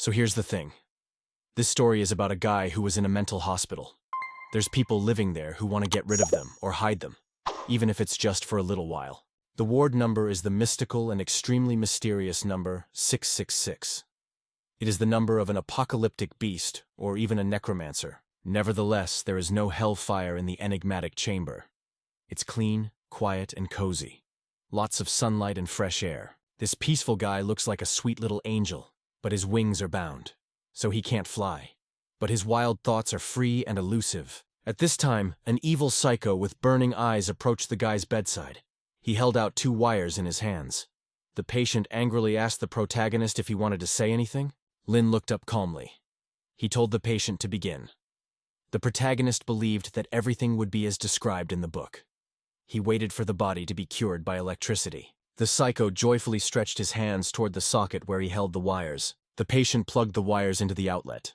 So here's the thing. This story is about a guy who was in a mental hospital. There's people living there who want to get rid of them or hide them, even if it's just for a little while. The ward number is the mystical and extremely mysterious number 666. It is the number of an apocalyptic beast or even a necromancer. Nevertheless, there is no hellfire in the enigmatic chamber. It's clean, quiet, and cozy. Lots of sunlight and fresh air. This peaceful guy looks like a sweet little angel, but his wings are bound, so he can't fly. But his wild thoughts are free and elusive. At this time, an evil psycho with burning eyes approached the guy's bedside. He held out 2 wires in his hands. The patient angrily asked the protagonist if he wanted to say anything. Lin looked up calmly. He told the patient to begin. The protagonist believed that everything would be as described in the book. He waited for the body to be cured by electricity. The psycho joyfully stretched his hands toward the socket where he held the wires. The patient plugged the wires into the outlet.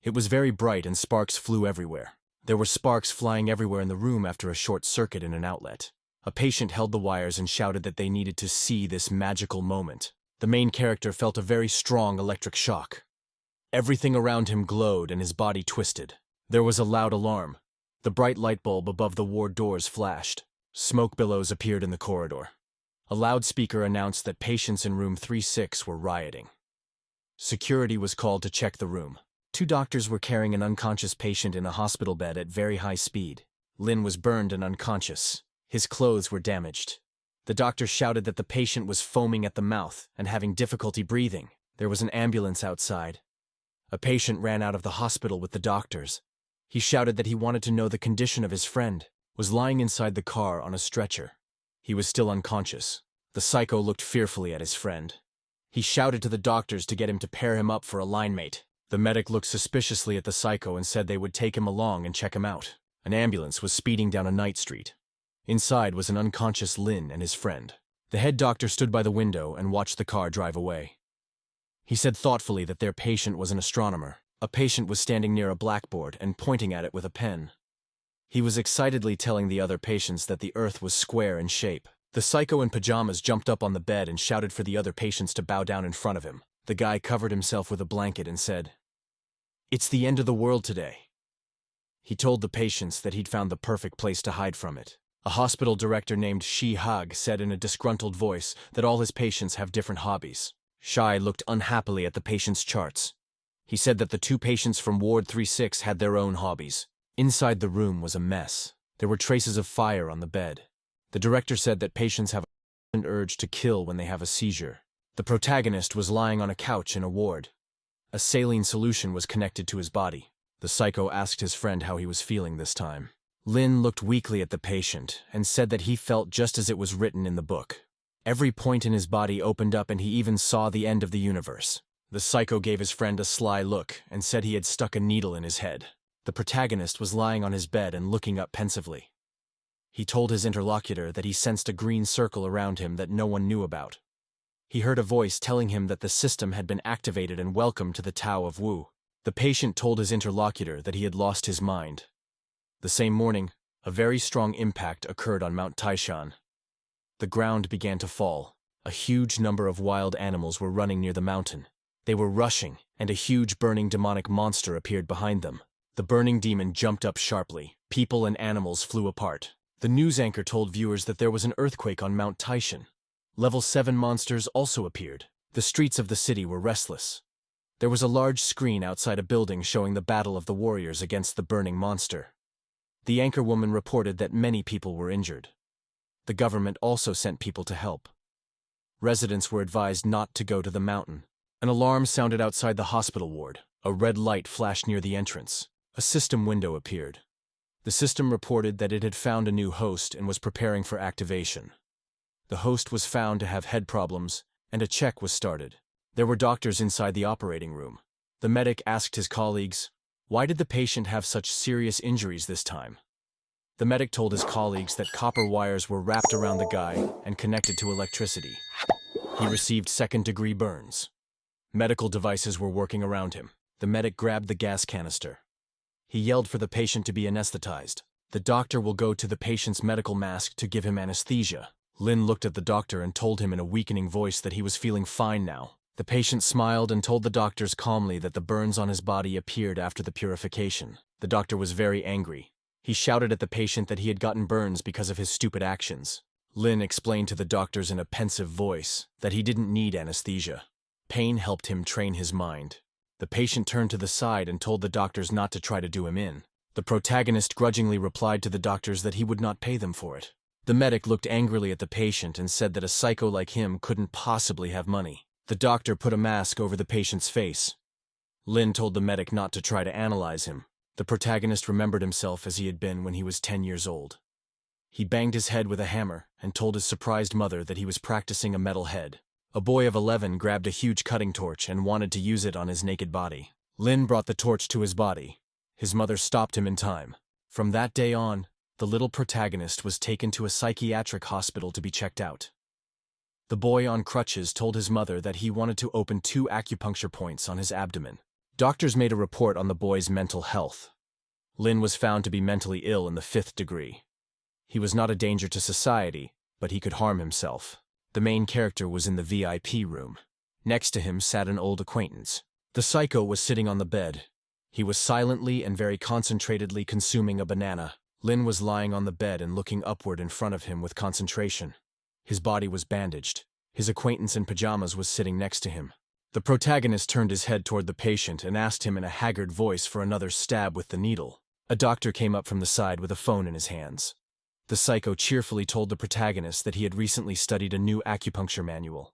It was very bright and sparks flew everywhere. There were sparks flying everywhere in the room after a short circuit in an outlet. A patient held the wires and shouted that they needed to see this magical moment. The main character felt a very strong electric shock. Everything around him glowed and his body twisted. There was a loud alarm. The bright light bulb above the ward doors flashed. Smoke billows appeared in the corridor. A loudspeaker announced that patients in room 36 were rioting. Security was called to check the room. 2 doctors were carrying an unconscious patient in a hospital bed at very high speed. Lin was burned and unconscious. His clothes were damaged. The doctor shouted that the patient was foaming at the mouth and having difficulty breathing. There was an ambulance outside. A patient ran out of the hospital with the doctors. He shouted that he wanted to know the condition of his friend, was lying inside the car on a stretcher. He was still unconscious. The psycho looked fearfully at his friend. He shouted to the doctors to get him to pair him up for a line mate. The medic looked suspiciously at the psycho and said they would take him along and check him out. An ambulance was speeding down a night street. Inside was an unconscious Lin and his friend. The head doctor stood by the window and watched the car drive away. He said thoughtfully that their patient was an astronomer. A patient was standing near a blackboard and pointing at it with a pen. He was excitedly telling the other patients that the Earth was square in shape. The psycho in pajamas jumped up on the bed and shouted for the other patients to bow down in front of him. The guy covered himself with a blanket and said, "It's the end of the world today." He told the patients that he'd found the perfect place to hide from it. A hospital director named Shi Hag said in a disgruntled voice that all his patients have different hobbies. Shai looked unhappily at the patients' charts. He said that the 2 patients from Ward 36 had their own hobbies. Inside the room was a mess. There were traces of fire on the bed. The director said that patients have an urge to kill when they have a seizure. The protagonist was lying on a couch in a ward. A saline solution was connected to his body. The psycho asked his friend how he was feeling this time. Lin looked weakly at the patient and said that he felt just as it was written in the book. Every point in his body opened up and he even saw the end of the universe. The psycho gave his friend a sly look and said he had stuck a needle in his head. The protagonist was lying on his bed and looking up pensively. He told his interlocutor that he sensed a green circle around him that no one knew about. He heard a voice telling him that the system had been activated and welcome to the Tao of Wu. The patient told his interlocutor that he had lost his mind. The same morning, a very strong impact occurred on Mount Taishan. The ground began to fall. A huge number of wild animals were running near the mountain. They were rushing, and a huge burning demonic monster appeared behind them. The burning demon jumped up sharply. People and animals flew apart. The news anchor told viewers that there was an earthquake on Mount Taishan. Level 7 monsters also appeared. The streets of the city were restless. There was a large screen outside a building showing the battle of the warriors against the burning monster. The anchorwoman reported that many people were injured. The government also sent people to help. Residents were advised not to go to the mountain. An alarm sounded outside the hospital ward. A red light flashed near the entrance. A system window appeared. The system reported that it had found a new host and was preparing for activation. The host was found to have head problems, and a check was started. There were doctors inside the operating room. The medic asked his colleagues, "Why did the patient have such serious injuries this time?" The medic told his colleagues that copper wires were wrapped around the guy and connected to electricity. He received second-degree burns. Medical devices were working around him. The medic grabbed the gas canister. He yelled for the patient to be anesthetized. The doctor will go to the patient's medical mask to give him anesthesia. Lin looked at the doctor and told him in a weakening voice that he was feeling fine now. The patient smiled and told the doctors calmly that the burns on his body appeared after the purification. The doctor was very angry. He shouted at the patient that he had gotten burns because of his stupid actions. Lin explained to the doctors in a pensive voice that he didn't need anesthesia. Pain helped him train his mind. The patient turned to the side and told the doctors not to try to do him in. The protagonist grudgingly replied to the doctors that he would not pay them for it. The medic looked angrily at the patient and said that a psycho like him couldn't possibly have money. The doctor put a mask over the patient's face. Lin told the medic not to try to analyze him. The protagonist remembered himself as he had been when he was 10 years old. He banged his head with a hammer and told his surprised mother that he was practicing a metal head. A boy of 11 grabbed a huge cutting torch and wanted to use it on his naked body. Lin brought the torch to his body. His mother stopped him in time. From that day on, the little protagonist was taken to a psychiatric hospital to be checked out. The boy on crutches told his mother that he wanted to open 2 acupuncture points on his abdomen. Doctors made a report on the boy's mental health. Lin was found to be mentally ill in the 5th degree. He was not a danger to society, but he could harm himself. The main character was in the VIP room. Next to him sat an old acquaintance. The psycho was sitting on the bed. He was silently and very concentratedly consuming a banana. Lin was lying on the bed and looking upward in front of him with concentration. His body was bandaged. His acquaintance in pajamas was sitting next to him. The protagonist turned his head toward the patient and asked him in a haggard voice for another stab with the needle. A doctor came up from the side with a phone in his hands. The psycho cheerfully told the protagonist that he had recently studied a new acupuncture manual.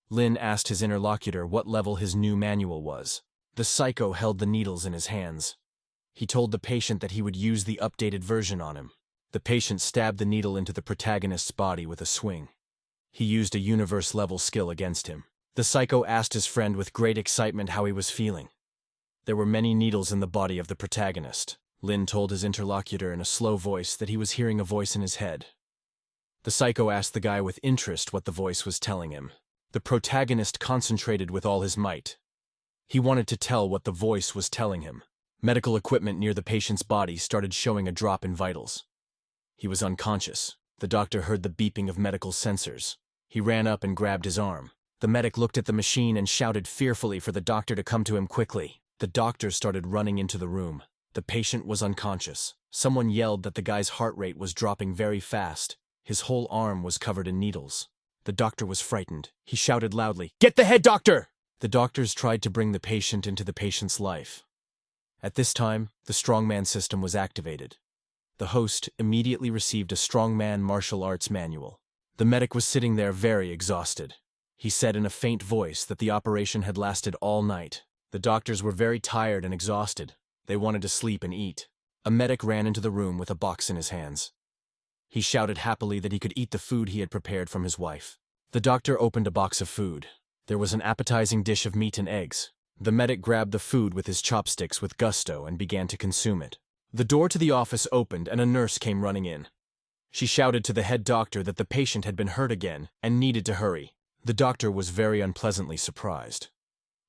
Lin asked his interlocutor what level his new manual was. The psycho held the needles in his hands. He told the patient that he would use the updated version on him. The patient stabbed the needle into the protagonist's body with a swing. He used a universe-level skill against him. The psycho asked his friend with great excitement how he was feeling. There were many needles in the body of the protagonist. Lin told his interlocutor in a slow voice that he was hearing a voice in his head. The psycho asked the guy with interest what the voice was telling him. The protagonist concentrated with all his might. He wanted to tell what the voice was telling him. Medical equipment near the patient's body started showing a drop in vitals. He was unconscious. The doctor heard the beeping of medical sensors. He ran up and grabbed his arm. The medic looked at the machine and shouted fearfully for the doctor to come to him quickly. The doctor started running into the room. The patient was unconscious. Someone yelled that the guy's heart rate was dropping very fast. His whole arm was covered in needles. The doctor was frightened. He shouted loudly, "Get the head doctor!" The doctors tried to bring the patient into the patient's life. At this time, the strongman system was activated. The host immediately received a strongman martial arts manual. The medic was sitting there very exhausted. He said in a faint voice that the operation had lasted all night. The doctors were very tired and exhausted. They wanted to sleep and eat. A medic ran into the room with a box in his hands. He shouted happily that he could eat the food he had prepared from his wife. The doctor opened a box of food. There was an appetizing dish of meat and eggs. The medic grabbed the food with his chopsticks with gusto and began to consume it. The door to the office opened and a nurse came running in. She shouted to the head doctor that the patient had been hurt again and needed to hurry. The doctor was very unpleasantly surprised.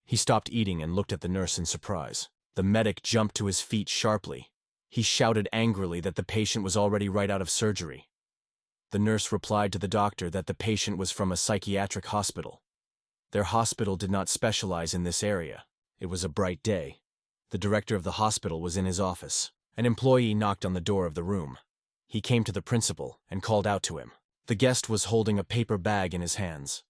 He stopped eating and looked at the nurse in surprise. The medic jumped to his feet sharply. He shouted angrily that the patient was already right out of surgery. The nurse replied to the doctor that the patient was from a psychiatric hospital. Their hospital did not specialize in this area. It was a bright day. The director of the hospital was in his office. An employee knocked on the door of the room. He came to the principal and called out to him. The guest was holding a paper bag in his hands.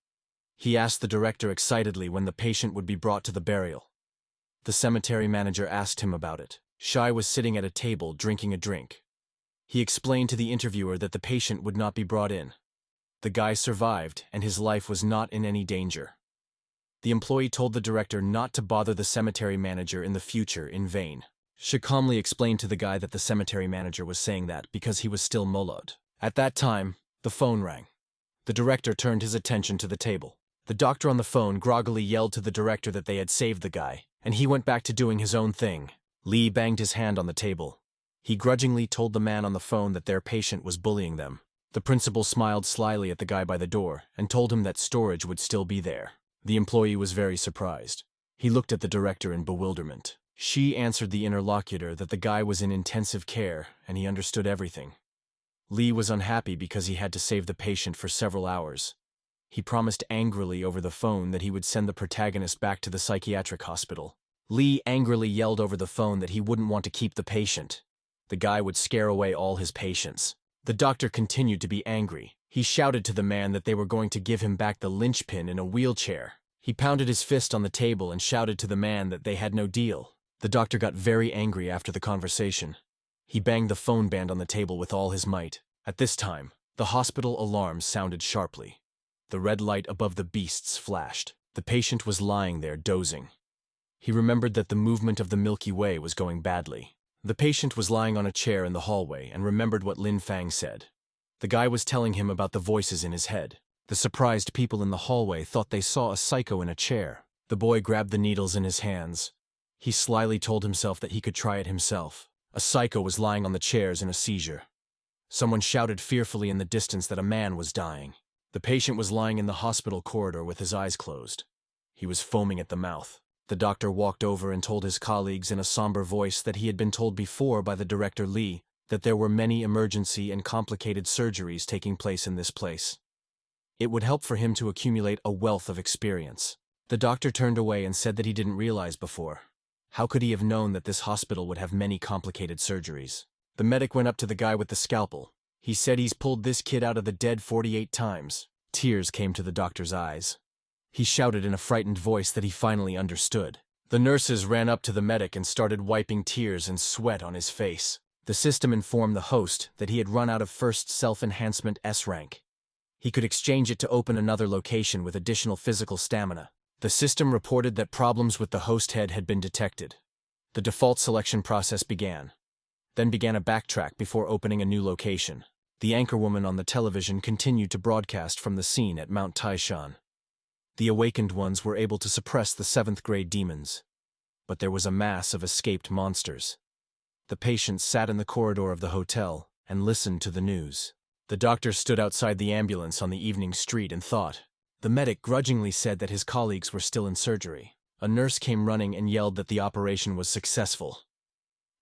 He asked the director excitedly when the patient would be brought to the burial. The cemetery manager asked him about it. Shai was sitting at a table drinking a drink. He explained to the interviewer that the patient would not be brought in. The guy survived and his life was not in any danger. The employee told the director not to bother the cemetery manager in the future in vain. She calmly explained to the guy that the cemetery manager was saying that because he was still molod. At that time, the phone rang. The director turned his attention to the table. The doctor on the phone groggily yelled to the director that they had saved the guy, and he went back to doing his own thing. Lee banged his hand on the table. He grudgingly told the man on the phone that their patient was bullying them. The principal smiled slyly at the guy by the door and told him that storage would still be there. The employee was very surprised. He looked at the director in bewilderment. She answered the interlocutor that the guy was in intensive care and he understood everything. Lee was unhappy because he had to save the patient for several hours. He promised angrily over the phone that he would send the protagonist back to the psychiatric hospital. Lee angrily yelled over the phone that he wouldn't want to keep the patient. The guy would scare away all his patients. The doctor continued to be angry. He shouted to the man that they were going to give him back the linchpin in a wheelchair. He pounded his fist on the table and shouted to the man that they had no deal. The doctor got very angry after the conversation. He banged the phone band on the table with all his might. At this time, the hospital alarms sounded sharply. The red light above the beasts flashed. The patient was lying there dozing. He remembered that the movement of the Milky Way was going badly. The patient was lying on a chair in the hallway and remembered what Lin Fang said. The guy was telling him about the voices in his head. The surprised people in the hallway thought they saw a psycho in a chair. The boy grabbed the needles in his hands. He slyly told himself that he could try it himself. A psycho was lying on the chairs in a seizure. Someone shouted fearfully in the distance that a man was dying. The patient was lying in the hospital corridor with his eyes closed. He was foaming at the mouth. The doctor walked over and told his colleagues in a somber voice that he had been told before by the director Lee that there were many emergency and complicated surgeries taking place in this place. It would help for him to accumulate a wealth of experience. The doctor turned away and said that he didn't realize before. How could he have known that this hospital would have many complicated surgeries? The medic went up to the guy with the scalpel. He said he's pulled this kid out of the dead 48 times. Tears came to the doctor's eyes. He shouted in a frightened voice that he finally understood. The nurses ran up to the medic and started wiping tears and sweat on his face. The system informed the host that he had run out of first self-enhancement S rank. He could exchange it to open another location with additional physical stamina. The system reported that problems with the host head had been detected. The default selection process began. Then began a backtrack before opening a new location. The anchorwoman on the television continued to broadcast from the scene at Mount Taishan. The awakened ones were able to suppress the 7th grade demons. But there was a mass of escaped monsters. The patient sat in the corridor of the hotel and listened to the news. The doctor stood outside the ambulance on the evening street and thought. The medic grudgingly said that his colleagues were still in surgery. A nurse came running and yelled that the operation was successful.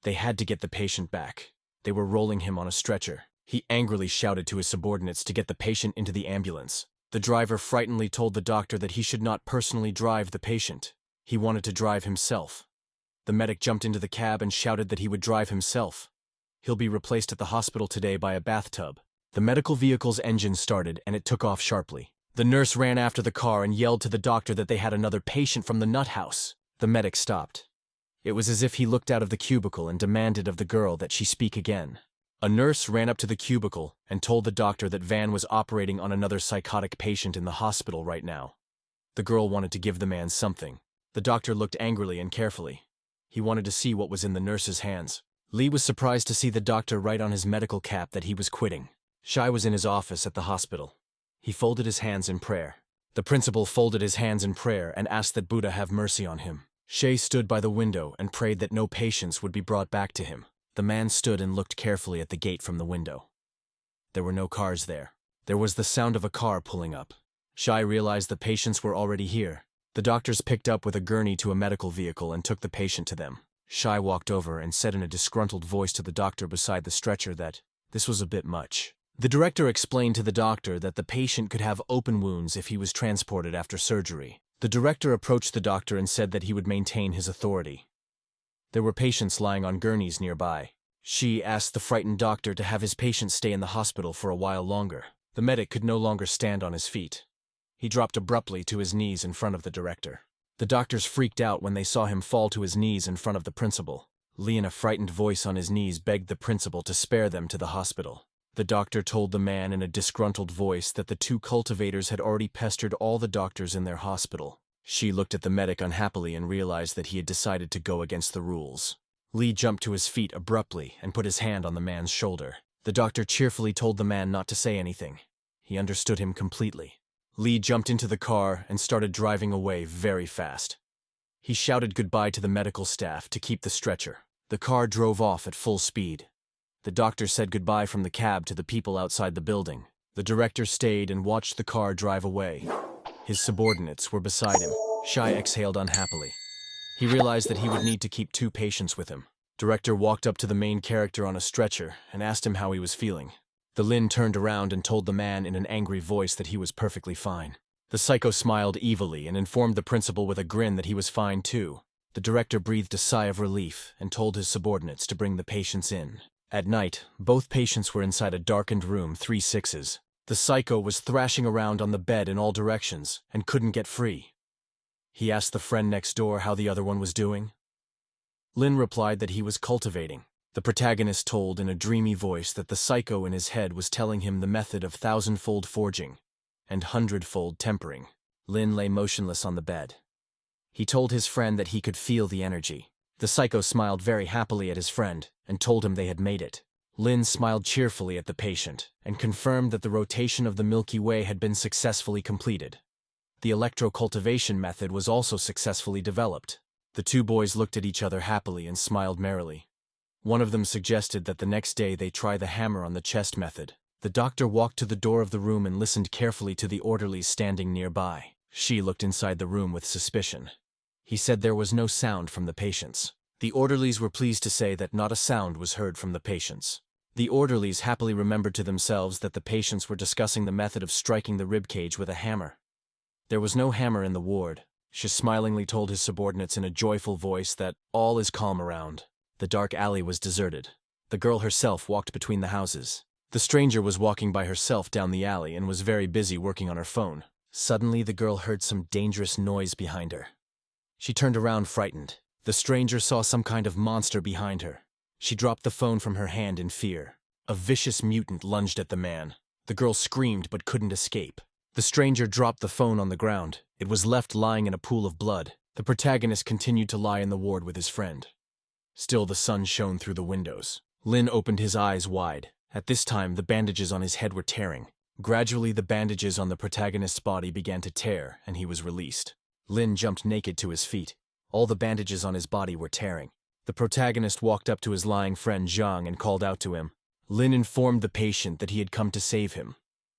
They had to get the patient back. They were rolling him on a stretcher. He angrily shouted to his subordinates to get the patient into the ambulance. The driver frightenedly told the doctor that he should not personally drive the patient. He wanted to drive himself. The medic jumped into the cab and shouted that he would drive himself. He'll be replaced at the hospital today by a bathtub. The medical vehicle's engine started and it took off sharply. The nurse ran after the car and yelled to the doctor that they had another patient from the nut house. The medic stopped. It was as if he looked out of the cubicle and demanded of the girl that she speak again. A nurse ran up to the cubicle and told the doctor that Van was operating on another psychotic patient in the hospital right now. The girl wanted to give the man something. The doctor looked angrily and carefully. He wanted to see what was in the nurse's hands. Lee was surprised to see the doctor write on his medical cap that he was quitting. Shai was in his office at the hospital. He folded his hands in prayer. The principal folded his hands in prayer and asked that Buddha have mercy on him. Shay stood by the window and prayed that no patients would be brought back to him. The man stood and looked carefully at the gate from the window. There were no cars there. There was the sound of a car pulling up. Shai realized the patients were already here. The doctors picked up with a gurney to a medical vehicle and took the patient to them. Shai walked over and said in a disgruntled voice to the doctor beside the stretcher that this was a bit much. The director explained to the doctor that the patient could have open wounds if he was transported after surgery. The director approached the doctor and said that he would maintain his authority. There were patients lying on gurneys nearby. She asked the frightened doctor to have his patient stay in the hospital for a while longer. The medic could no longer stand on his feet. He dropped abruptly to his knees in front of the director. The doctors freaked out when they saw him fall to his knees in front of the principal. Lee, in a frightened voice on his knees, begged the principal to spare them to the hospital. The doctor told the man in a disgruntled voice that the two cultivators had already pestered all the doctors in their hospital. She looked at the medic unhappily and realized that he had decided to go against the rules. Lee jumped to his feet abruptly and put his hand on the man's shoulder. The doctor cheerfully told the man not to say anything. He understood him completely. Lee jumped into the car and started driving away very fast. He shouted goodbye to the medical staff to keep the stretcher. The car drove off at full speed. The doctor said goodbye from the cab to the people outside the building. The director stayed and watched the car drive away. His subordinates were beside him. Shai exhaled unhappily. He realized that he would need to keep two patients with him. Director walked up to the main character on a stretcher and asked him how he was feeling. The Lin turned around and told the man in an angry voice that he was perfectly fine. The psycho smiled evilly and informed the principal with a grin that he was fine too. The director breathed a sigh of relief and told his subordinates to bring the patients in. At night, both patients were inside a darkened room 3/6. The psycho was thrashing around on the bed in all directions and couldn't get free. He asked the friend next door how the other one was doing. Lin replied that he was cultivating. The protagonist told in a dreamy voice that the psycho in his head was telling him the method of thousandfold forging and hundredfold tempering. Lin lay motionless on the bed. He told his friend that he could feel the energy. The psycho smiled very happily at his friend and told him they had made it. Lin smiled cheerfully at the patient and confirmed that the rotation of the Milky Way had been successfully completed. The electro-cultivation method was also successfully developed. The two boys looked at each other happily and smiled merrily. One of them suggested that the next day they try the hammer on the chest method. The doctor walked to the door of the room and listened carefully to the orderlies standing nearby. She looked inside the room with suspicion. He said there was no sound from the patients. The orderlies were pleased to say that not a sound was heard from the patients. The orderlies happily remembered to themselves that the patients were discussing the method of striking the ribcage with a hammer. There was no hammer in the ward. She smilingly told his subordinates in a joyful voice that all is calm around. The dark alley was deserted. The girl herself walked between the houses. The stranger was walking by herself down the alley and was very busy working on her phone. Suddenly, the girl heard some dangerous noise behind her. She turned around frightened. The stranger saw some kind of monster behind her. She dropped the phone from her hand in fear. A vicious mutant lunged at the man. The girl screamed but couldn't escape. The stranger dropped the phone on the ground. It was left lying in a pool of blood. The protagonist continued to lie in the ward with his friend. Still, the sun shone through the windows. Lin opened his eyes wide. At this time, the bandages on his head were tearing. Gradually, the bandages on the protagonist's body began to tear, and he was released. Lin jumped naked to his feet. All the bandages on his body were tearing. The protagonist walked up to his lying friend Zhang and called out to him. Lin informed the patient that he had come to save him.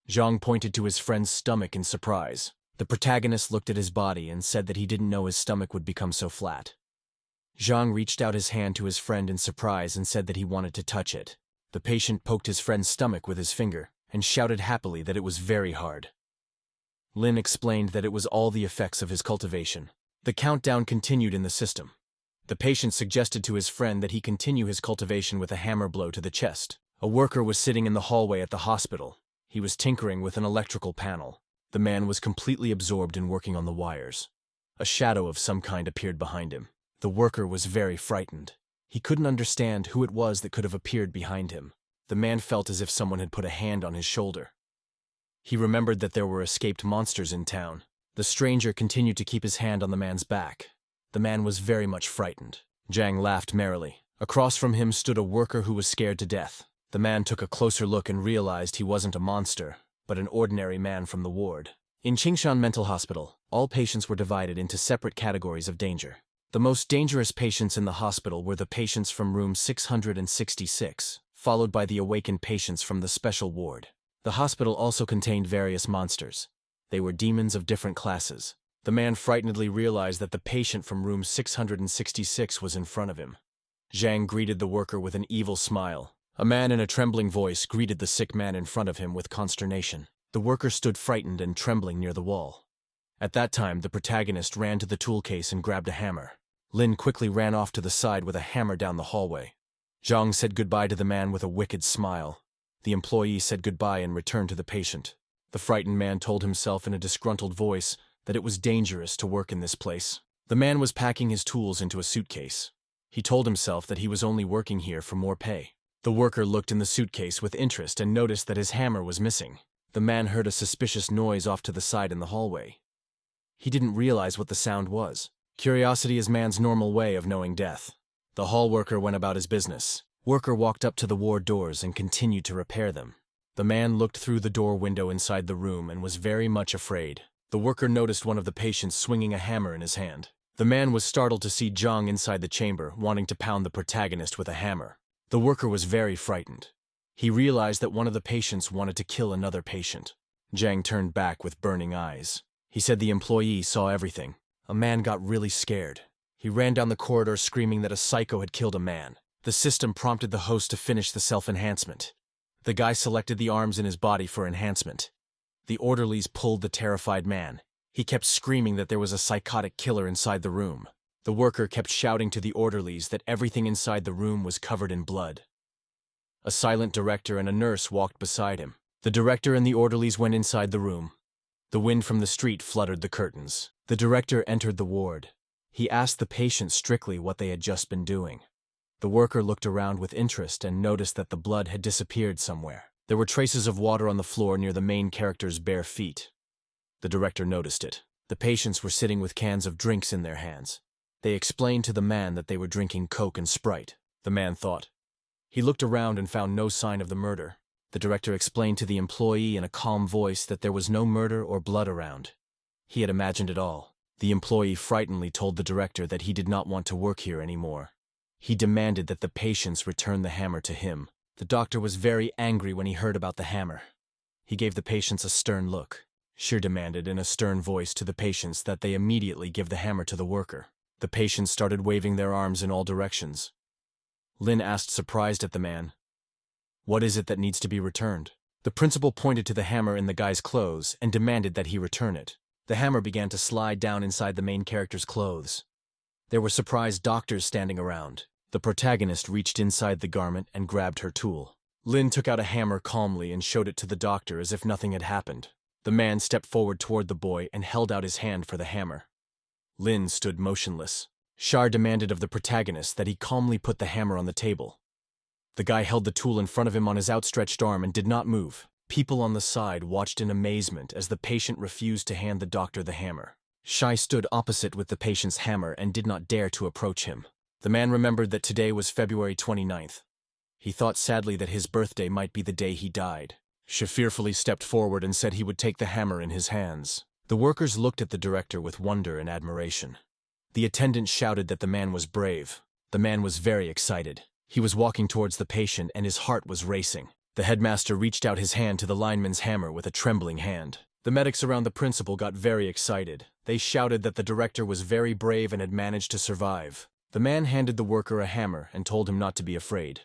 Zhang pointed to his friend's stomach in surprise. The protagonist looked at his body and said that he didn't know his stomach would become so flat. Zhang reached out his hand to his friend in surprise and said that he wanted to touch it. The patient poked his friend's stomach with his finger and shouted happily that it was very hard. Lin explained that it was all the effects of his cultivation. The countdown continued in the system. The patient suggested to his friend that he continue his cultivation with a hammer blow to the chest. A worker was sitting in the hallway at the hospital. He was tinkering with an electrical panel. The man was completely absorbed in working on the wires. A shadow of some kind appeared behind him. The worker was very frightened. He couldn't understand who it was that could have appeared behind him. The man felt as if someone had put a hand on his shoulder. He remembered that there were escaped monsters in town. The stranger continued to keep his hand on the man's back. The man was very much frightened. Zhang laughed merrily. Across from him stood a worker who was scared to death. The man took a closer look and realized he wasn't a monster, but an ordinary man from the ward. In Qingshan Mental Hospital, all patients were divided into separate categories of danger. The most dangerous patients in the hospital were the patients from room 666, followed by the awakened patients from the special ward. The hospital also contained various monsters. They were demons of different classes. The man frightenedly realized that the patient from room 666 was in front of him. Zhang greeted the worker with an evil smile. A man in a trembling voice greeted the sick man in front of him with consternation. The worker stood frightened and trembling near the wall. At that time, the protagonist ran to the tool case and grabbed a hammer. Lin quickly ran off to the side with a hammer down the hallway. Zhang said goodbye to the man with a wicked smile. The employee said goodbye and returned to the patient. The frightened man told himself in a disgruntled voice that it was dangerous to work in this place. The man was packing his tools into a suitcase. He told himself that he was only working here for more pay. The worker looked in the suitcase with interest and noticed that his hammer was missing. The man heard a suspicious noise off to the side in the hallway. He didn't realize what the sound was. Curiosity is man's normal way of knowing death. The hall worker went about his business. Worker walked up to the ward doors and continued to repair them. The man looked through the door window inside the room and was very much afraid. The worker noticed one of the patients swinging a hammer in his hand. The man was startled to see Zhang inside the chamber, wanting to pound the protagonist with a hammer. The worker was very frightened. He realized that one of the patients wanted to kill another patient. Zhang turned back with burning eyes. He said the employee saw everything. A man got really scared. He ran down the corridor screaming that a psycho had killed a man. The system prompted the host to finish the self-enhancement. The guy selected the arms in his body for enhancement. The orderlies pulled the terrified man. He kept screaming that there was a psychotic killer inside the room. The worker kept shouting to the orderlies that everything inside the room was covered in blood. A silent director and a nurse walked beside him. The director and the orderlies went inside the room. The wind from the street fluttered the curtains. The director entered the ward. He asked the patient strictly what they had just been doing. The worker looked around with interest and noticed that the blood had disappeared somewhere. There were traces of water on the floor near the main character's bare feet. The director noticed it. The patients were sitting with cans of drinks in their hands. They explained to the man that they were drinking Coke and Sprite. The man thought. He looked around and found no sign of the murder. The director explained to the employee in a calm voice that there was no murder or blood around. He had imagined it all. The employee frightenedly told the director that he did not want to work here anymore. He demanded that the patients return the hammer to him. The doctor was very angry when he heard about the hammer. He gave the patients a stern look. She demanded in a stern voice to the patients that they immediately give the hammer to the worker. The patients started waving their arms in all directions. Lin asked, surprised at the man, "What is it that needs to be returned?" The principal pointed to the hammer in the guy's clothes and demanded that he return it. The hammer began to slide down inside the main character's clothes. There were surprised doctors standing around. The protagonist reached inside the garment and grabbed her tool. Lin took out a hammer calmly and showed it to the doctor as if nothing had happened. The man stepped forward toward the boy and held out his hand for the hammer. Lin stood motionless. Shar demanded of the protagonist that he calmly put the hammer on the table. The guy held the tool in front of him on his outstretched arm and did not move. People on the side watched in amazement as the patient refused to hand the doctor the hammer. Shai stood opposite with the patient's hammer and did not dare to approach him. The man remembered that today was February 29th. He thought sadly that his birthday might be the day he died. She fearfully stepped forward and said he would take the hammer in his hands. The workers looked at the director with wonder and admiration. The attendant shouted that the man was brave. The man was very excited. He was walking towards the patient and his heart was racing. The headmaster reached out his hand to the lineman's hammer with a trembling hand. The medics around the principal got very excited. They shouted that the director was very brave and had managed to survive. The man handed the worker a hammer and told him not to be afraid.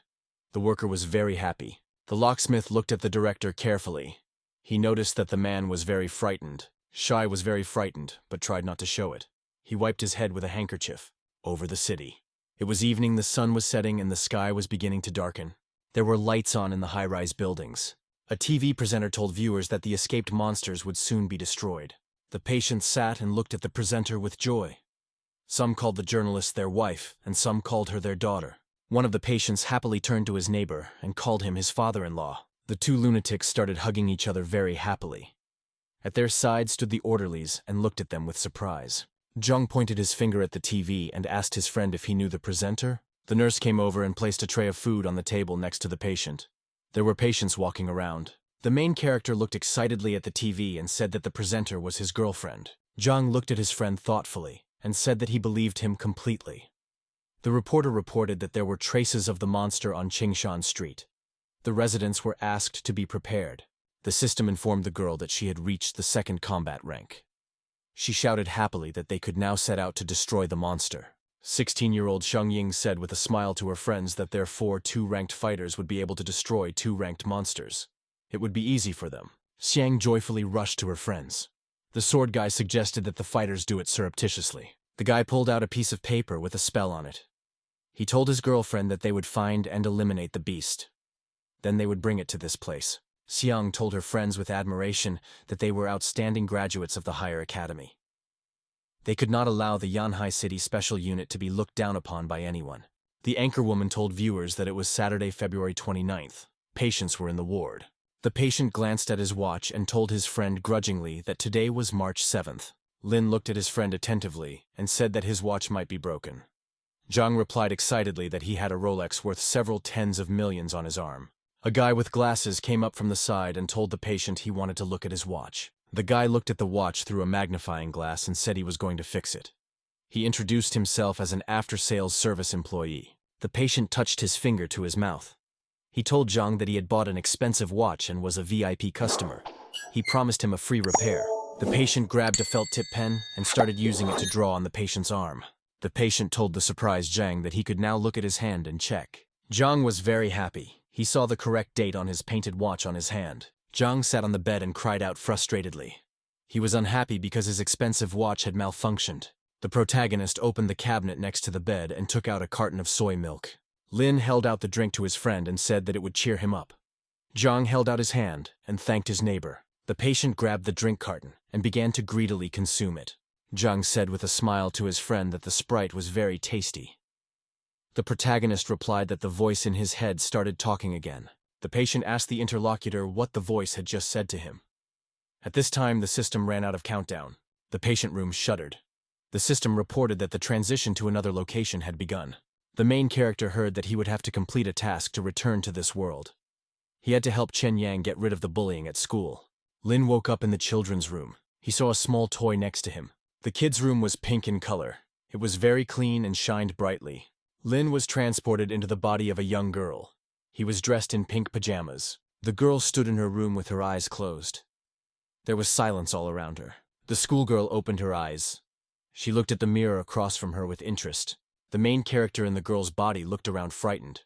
The worker was very happy. The locksmith looked at the director carefully. He noticed that the man was very frightened. Shai was very frightened, but tried not to show it. He wiped his head with a handkerchief. Over the city. It was evening, the sun was setting, and the sky was beginning to darken. There were lights on in the high-rise buildings. A TV presenter told viewers that the escaped monsters would soon be destroyed. The patients sat and looked at the presenter with joy. Some called the journalist their wife, and some called her their daughter. One of the patients happily turned to his neighbor and called him his father-in-law. The two lunatics started hugging each other very happily. At their side stood the orderlies and looked at them with surprise. Jung pointed his finger at the TV and asked his friend if he knew the presenter. The nurse came over and placed a tray of food on the table next to the patient. There were patients walking around. The main character looked excitedly at the TV and said that the presenter was his girlfriend. Jung looked at his friend thoughtfully and said that he believed him completely. The reporter reported that there were traces of the monster on Qingshan Street. The residents were asked to be prepared. The system informed the girl that she had reached the 2nd combat rank. She shouted happily that they could now set out to destroy the monster. 16-year-old Sheng Ying said with a smile to her friends that their 4 2-ranked fighters would be able to destroy 2-ranked monsters. It would be easy for them. Xiang joyfully rushed to her friends. The sword guy suggested that the fighters do it surreptitiously. The guy pulled out a piece of paper with a spell on it. He told his girlfriend that they would find and eliminate the beast. Then they would bring it to this place. Xiang told her friends with admiration that they were outstanding graduates of the higher academy. They could not allow the Yanhai City Special Unit to be looked down upon by anyone. The anchorwoman told viewers that it was Saturday, February 29th. Patients were in the ward. The patient glanced at his watch and told his friend grudgingly that today was March 7th. Lin looked at his friend attentively and said that his watch might be broken. Zhang replied excitedly that he had a Rolex worth several tens of millions on his arm. A guy with glasses came up from the side and told the patient he wanted to look at his watch. The guy looked at the watch through a magnifying glass and said he was going to fix it. He introduced himself as an after-sales service employee. The patient touched his finger to his mouth. He told Zhang that he had bought an expensive watch and was a VIP customer. He promised him a free repair. The patient grabbed a felt tip pen and started using it to draw on the patient's arm. The patient told the surprised Zhang that he could now look at his hand and check. Zhang was very happy. He saw the correct date on his painted watch on his hand. Zhang sat on the bed and cried out frustratedly. He was unhappy because his expensive watch had malfunctioned. The protagonist opened the cabinet next to the bed and took out a carton of soy milk. Lin held out the drink to his friend and said that it would cheer him up. Zhang held out his hand and thanked his neighbor. The patient grabbed the drink carton and began to greedily consume it. Zhang said with a smile to his friend that the Sprite was very tasty. The protagonist replied that the voice in his head started talking again. The patient asked the interlocutor what the voice had just said to him. At this time, the system ran out of countdown. The patient room shuddered. The system reported that the transition to another location had begun. The main character heard that he would have to complete a task to return to this world. He had to help Chen Yang get rid of the bullying at school. Lin woke up in the children's room. He saw a small toy next to him. The kid's room was pink in color. It was very clean and shined brightly. Lin was transported into the body of a young girl. He was dressed in pink pajamas. The girl stood in her room with her eyes closed. There was silence all around her. The schoolgirl opened her eyes. She looked at the mirror across from her with interest. The main character in the girl's body looked around frightened.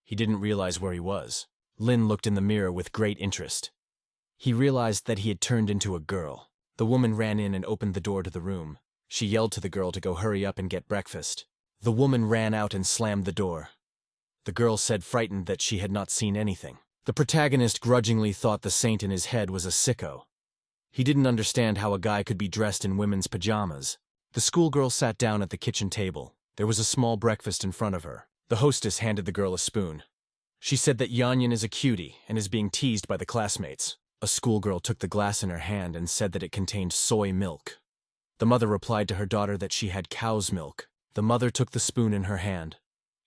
He didn't realize where he was. Lin looked in the mirror with great interest. He realized that he had turned into a girl. The woman ran in and opened the door to the room. She yelled to the girl to go hurry up and get breakfast. The woman ran out and slammed the door. The girl said frightened that she had not seen anything. The protagonist grudgingly thought the saint in his head was a sicko. He didn't understand how a guy could be dressed in women's pajamas. The schoolgirl sat down at the kitchen table. There was a small breakfast in front of her. The hostess handed the girl a spoon. She said that Yanyan is a cutie and is being teased by the classmates. A schoolgirl took the glass in her hand and said that it contained soy milk. The mother replied to her daughter that she had cow's milk. The mother took the spoon in her hand.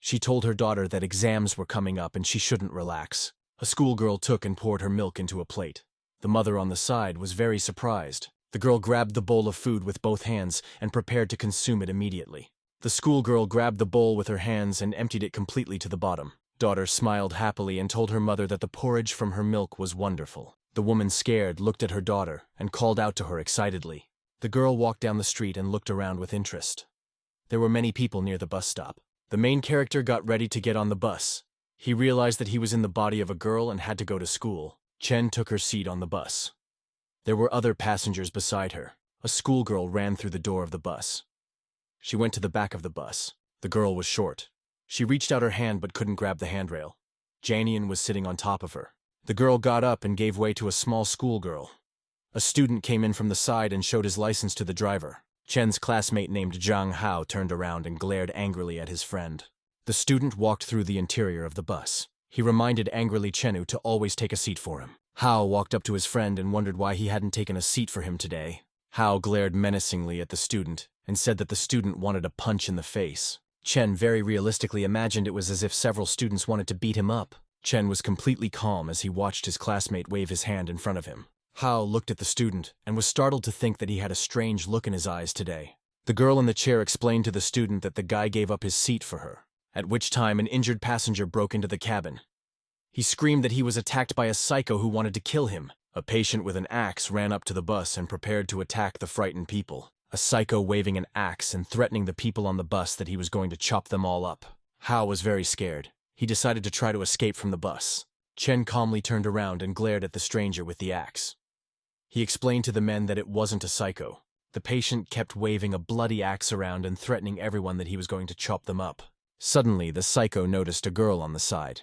She told her daughter that exams were coming up and she shouldn't relax. A schoolgirl took and poured her milk into a plate. The mother on the side was very surprised. The girl grabbed the bowl of food with both hands and prepared to consume it immediately. The schoolgirl grabbed the bowl with her hands and emptied it completely to the bottom. Daughter smiled happily and told her mother that the porridge from her milk was wonderful. The woman, scared, looked at her daughter and called out to her excitedly. The girl walked down the street and looked around with interest. There were many people near the bus stop. The main character got ready to get on the bus. He realized that he was in the body of a girl and had to go to school. Chen took her seat on the bus. There were other passengers beside her. A schoolgirl ran through the door of the bus. She went to the back of the bus. The girl was short. She reached out her hand but couldn't grab the handrail. Janian was sitting on top of her. The girl got up and gave way to a small schoolgirl. A student came in from the side and showed his license to the driver. Chen's classmate named Zhang Hao turned around and glared angrily at his friend. The student walked through the interior of the bus. He reminded angrily Chenu to always take a seat for him. Hao walked up to his friend and wondered why he hadn't taken a seat for him today. Hao glared menacingly at the student and said that the student wanted a punch in the face. Chen very realistically imagined it was as if several students wanted to beat him up. Chen was completely calm as he watched his classmate wave his hand in front of him. Hao looked at the student and was startled to think that he had a strange look in his eyes today. The girl in the chair explained to the student that the guy gave up his seat for her, at which time an injured passenger broke into the cabin. He screamed that he was attacked by a psycho who wanted to kill him. A patient with an axe ran up to the bus and prepared to attack the frightened people. A psycho waving an axe and threatening the people on the bus that he was going to chop them all up. Hao was very scared. He decided to try to escape from the bus. Chen calmly turned around and glared at the stranger with the axe. He explained to the men that it wasn't a psycho. The patient kept waving a bloody axe around and threatening everyone that he was going to chop them up. Suddenly, the psycho noticed a girl on the side.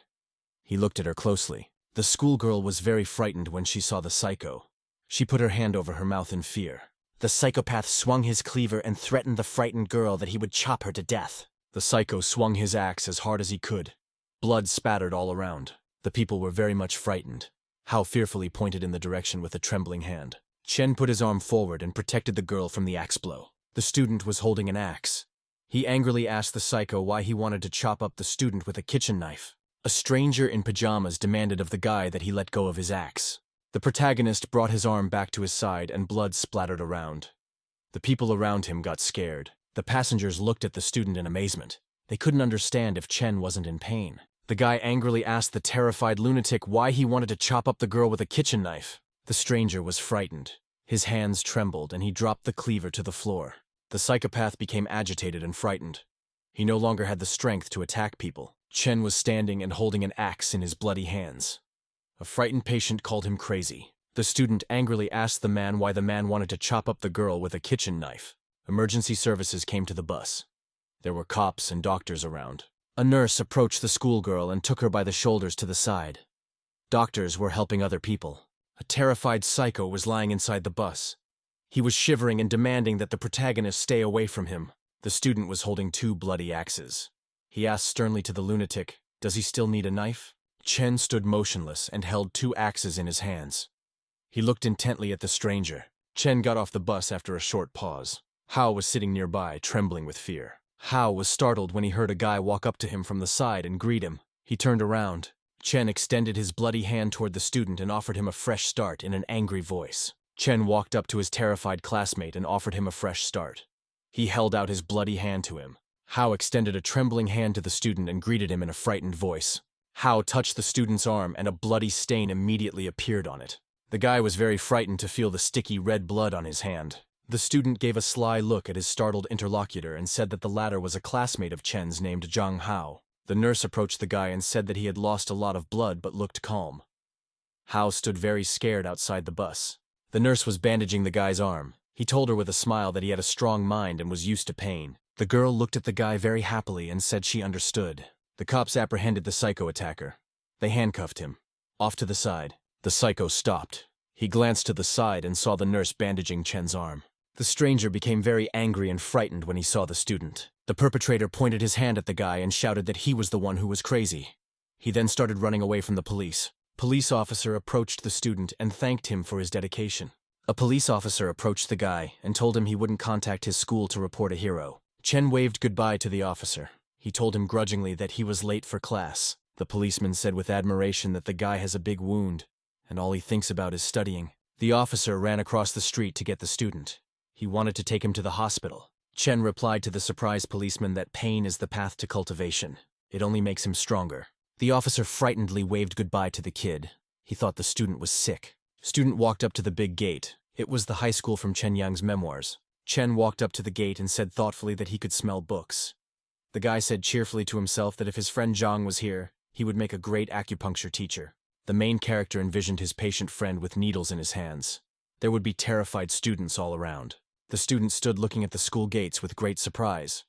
He looked at her closely. The schoolgirl was very frightened when she saw the psycho. She put her hand over her mouth in fear. The psychopath swung his cleaver and threatened the frightened girl that he would chop her to death. The psycho swung his axe as hard as he could. Blood spattered all around. The people were very much frightened. Hao fearfully pointed in the direction with a trembling hand. Chen put his arm forward and protected the girl from the axe blow. The student was holding an axe. He angrily asked the psycho why he wanted to chop up the student with a kitchen knife. A stranger in pajamas demanded of the guy that he let go of his axe. The protagonist brought his arm back to his side and blood splattered around. The people around him got scared. The passengers looked at the student in amazement. They couldn't understand if Chen wasn't in pain. The guy angrily asked the terrified lunatic why he wanted to chop up the girl with a kitchen knife. The stranger was frightened. His hands trembled and he dropped the cleaver to the floor. The psychopath became agitated and frightened. He no longer had the strength to attack people. Chen was standing and holding an axe in his bloody hands. A frightened patient called him crazy. The student angrily asked the man why the man wanted to chop up the girl with a kitchen knife. Emergency services came to the bus. There were cops and doctors around. A nurse approached the schoolgirl and took her by the shoulders to the side. Doctors were helping other people. A terrified psycho was lying inside the bus. He was shivering and demanding that the protagonist stay away from him. The student was holding 2 bloody axes. He asked sternly to the lunatic, "Does he still need a knife?" Chen stood motionless and held 2 axes in his hands. He looked intently at the stranger. Chen got off the bus after a short pause. Hao was sitting nearby, trembling with fear. Hao was startled when he heard a guy walk up to him from the side and greet him. He turned around. Chen extended his bloody hand toward the student and offered him a fresh start in an angry voice. Chen walked up to his terrified classmate and offered him a fresh start. He held out his bloody hand to him. Hao extended a trembling hand to the student and greeted him in a frightened voice. Hao touched the student's arm and a bloody stain immediately appeared on it. The guy was very frightened to feel the sticky red blood on his hand. The student gave a sly look at his startled interlocutor and said that the latter was a classmate of Chen's named Zhang Hao. The nurse approached the guy and said that he had lost a lot of blood but looked calm. Hao stood very scared outside the bus. The nurse was bandaging the guy's arm. He told her with a smile that he had a strong mind and was used to pain. The girl looked at the guy very happily and said she understood. The cops apprehended the psycho attacker. They handcuffed him. Off to the side. The psycho stopped. He glanced to the side and saw the nurse bandaging Chen's arm. The stranger became very angry and frightened when he saw the student. The perpetrator pointed his hand at the guy and shouted that he was the one who was crazy. He then started running away from the police. Police officer approached the student and thanked him for his dedication. A police officer approached the guy and told him he wouldn't contact his school to report a hero. Chen waved goodbye to the officer. He told him grudgingly that he was late for class. The policeman said with admiration that the guy has a big wound, and all he thinks about is studying. The officer ran across the street to get the student. He wanted to take him to the hospital. Chen replied to the surprised policeman that pain is the path to cultivation. It only makes him stronger. The officer frightenedly waved goodbye to the kid. He thought the student was sick. Student walked up to the big gate. It was the high school from Chen Yang's memoirs. Chen walked up to the gate and said thoughtfully that he could smell books. The guy said cheerfully to himself that if his friend Zhang was here, he would make a great acupuncture teacher. The main character envisioned his patient friend with needles in his hands. There would be terrified students all around. The student stood looking at the school gates with great surprise.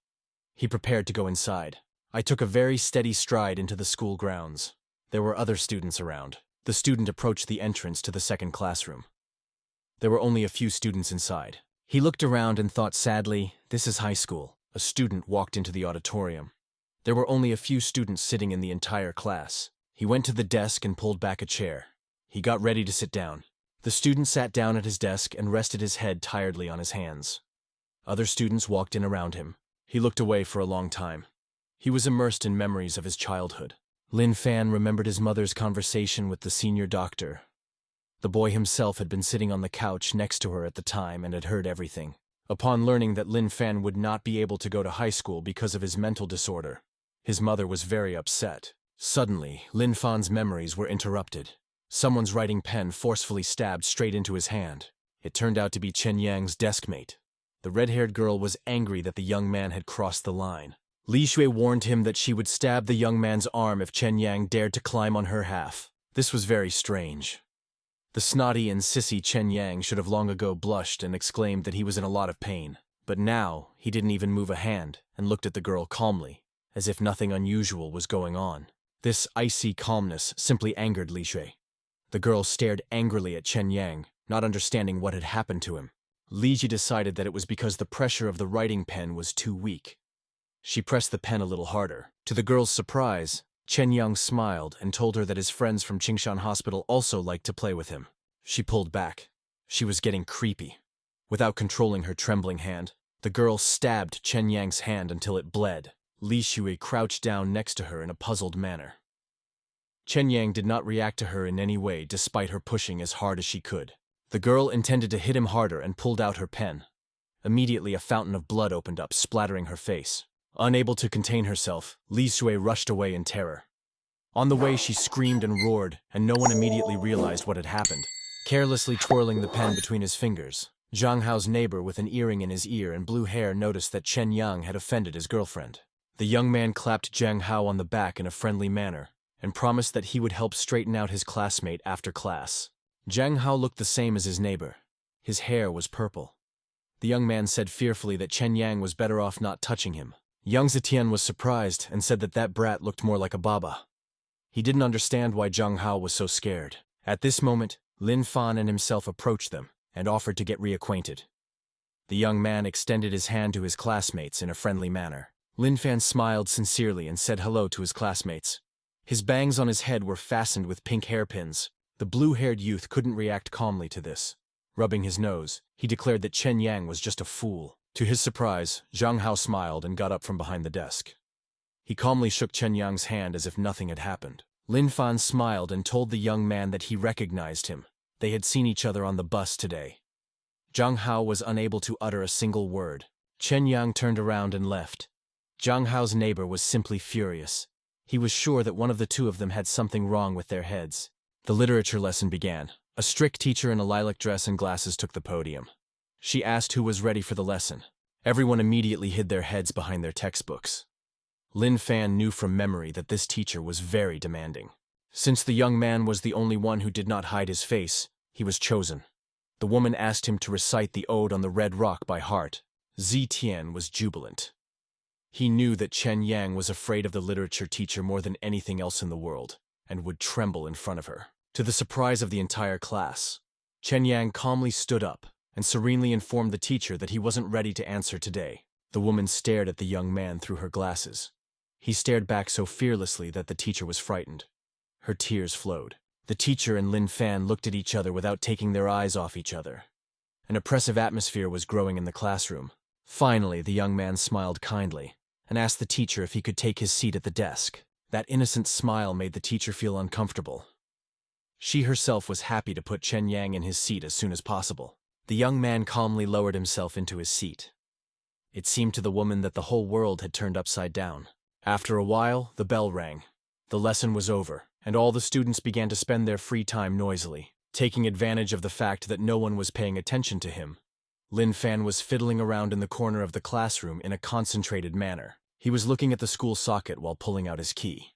He prepared to go inside. I took a very steady stride into the school grounds. There were other students around. The student approached the entrance to the second classroom. There were only a few students inside. He looked around and thought sadly, "This is high school." A student walked into the auditorium. There were only a few students sitting in the entire class. He went to the desk and pulled back a chair. He got ready to sit down. The student sat down at his desk and rested his head tiredly on his hands. Other students walked in around him. He looked away for a long time. He was immersed in memories of his childhood. Lin Fan remembered his mother's conversation with the senior doctor. The boy himself had been sitting on the couch next to her at the time and had heard everything. Upon learning that Lin Fan would not be able to go to high school because of his mental disorder, his mother was very upset. Suddenly, Lin Fan's memories were interrupted. Someone's writing pen forcefully stabbed straight into his hand. It turned out to be Chen Yang's deskmate. The red-haired girl was angry that the young man had crossed the line. Li Shui warned him that she would stab the young man's arm if Chen Yang dared to climb on her half. This was very strange. The snotty and sissy Chen Yang should have long ago blushed and exclaimed that he was in a lot of pain. But now, he didn't even move a hand and looked at the girl calmly, as if nothing unusual was going on. This icy calmness simply angered Li Shui. The girl stared angrily at Chen Yang, not understanding what had happened to him. Li Ji decided that it was because the pressure of the writing pen was too weak. She pressed the pen a little harder. To the girl's surprise, Chen Yang smiled and told her that his friends from Qingshan Hospital also liked to play with him. She pulled back. She was getting creepy. Without controlling her trembling hand, the girl stabbed Chen Yang's hand until it bled. Li Shui crouched down next to her in a puzzled manner. Chen Yang did not react to her in any way despite her pushing as hard as she could. The girl intended to hit him harder and pulled out her pen. Immediately a fountain of blood opened up, splattering her face. Unable to contain herself, Li Shui rushed away in terror. On the way she screamed and roared, and no one immediately realized what had happened. Carelessly twirling the pen between his fingers, Zhang Hao's neighbor with an earring in his ear and blue hair noticed that Chen Yang had offended his girlfriend. The young man clapped Zhang Hao on the back in a friendly manner and promised that he would help straighten out his classmate after class. Zhang Hao looked the same as his neighbor. His hair was purple. The young man said fearfully that Chen Yang was better off not touching him. Yang Zetian was surprised and said that that brat looked more like a baba. He didn't understand why Zhang Hao was so scared. At this moment, Lin Fan and himself approached them and offered to get reacquainted. The young man extended his hand to his classmates in a friendly manner. Lin Fan smiled sincerely and said hello to his classmates. His bangs on his head were fastened with pink hairpins. The blue-haired youth couldn't react calmly to this. Rubbing his nose, he declared that Chen Yang was just a fool. To his surprise, Zhang Hao smiled and got up from behind the desk. He calmly shook Chen Yang's hand as if nothing had happened. Lin Fan smiled and told the young man that he recognized him. They had seen each other on the bus today. Zhang Hao was unable to utter a single word. Chen Yang turned around and left. Zhang Hao's neighbor was simply furious. He was sure that one of the two of them had something wrong with their heads. The literature lesson began. A strict teacher in a lilac dress and glasses took the podium. She asked who was ready for the lesson. Everyone immediately hid their heads behind their textbooks. Lin Fan knew from memory that this teacher was very demanding. Since the young man was the only one who did not hide his face, he was chosen. The woman asked him to recite the Ode on the Red Rock by heart. Zetian was jubilant. He knew that Chen Yang was afraid of the literature teacher more than anything else in the world, and would tremble in front of her. To the surprise of the entire class, Chen Yang calmly stood up and serenely informed the teacher that he wasn't ready to answer today. The woman stared at the young man through her glasses. He stared back so fearlessly that the teacher was frightened. Her tears flowed. The teacher and Lin Fan looked at each other without taking their eyes off each other. An oppressive atmosphere was growing in the classroom. Finally, the young man smiled kindly and asked the teacher if he could take his seat at the desk. That innocent smile made the teacher feel uncomfortable. She herself was happy to put Chen Yang in his seat as soon as possible. The young man calmly lowered himself into his seat. It seemed to the woman that the whole world had turned upside down. After a while, the bell rang. The lesson was over, and all the students began to spend their free time noisily. Taking advantage of the fact that no one was paying attention to him, Lin Fan was fiddling around in the corner of the classroom in a concentrated manner. He was looking at the school socket while pulling out his key.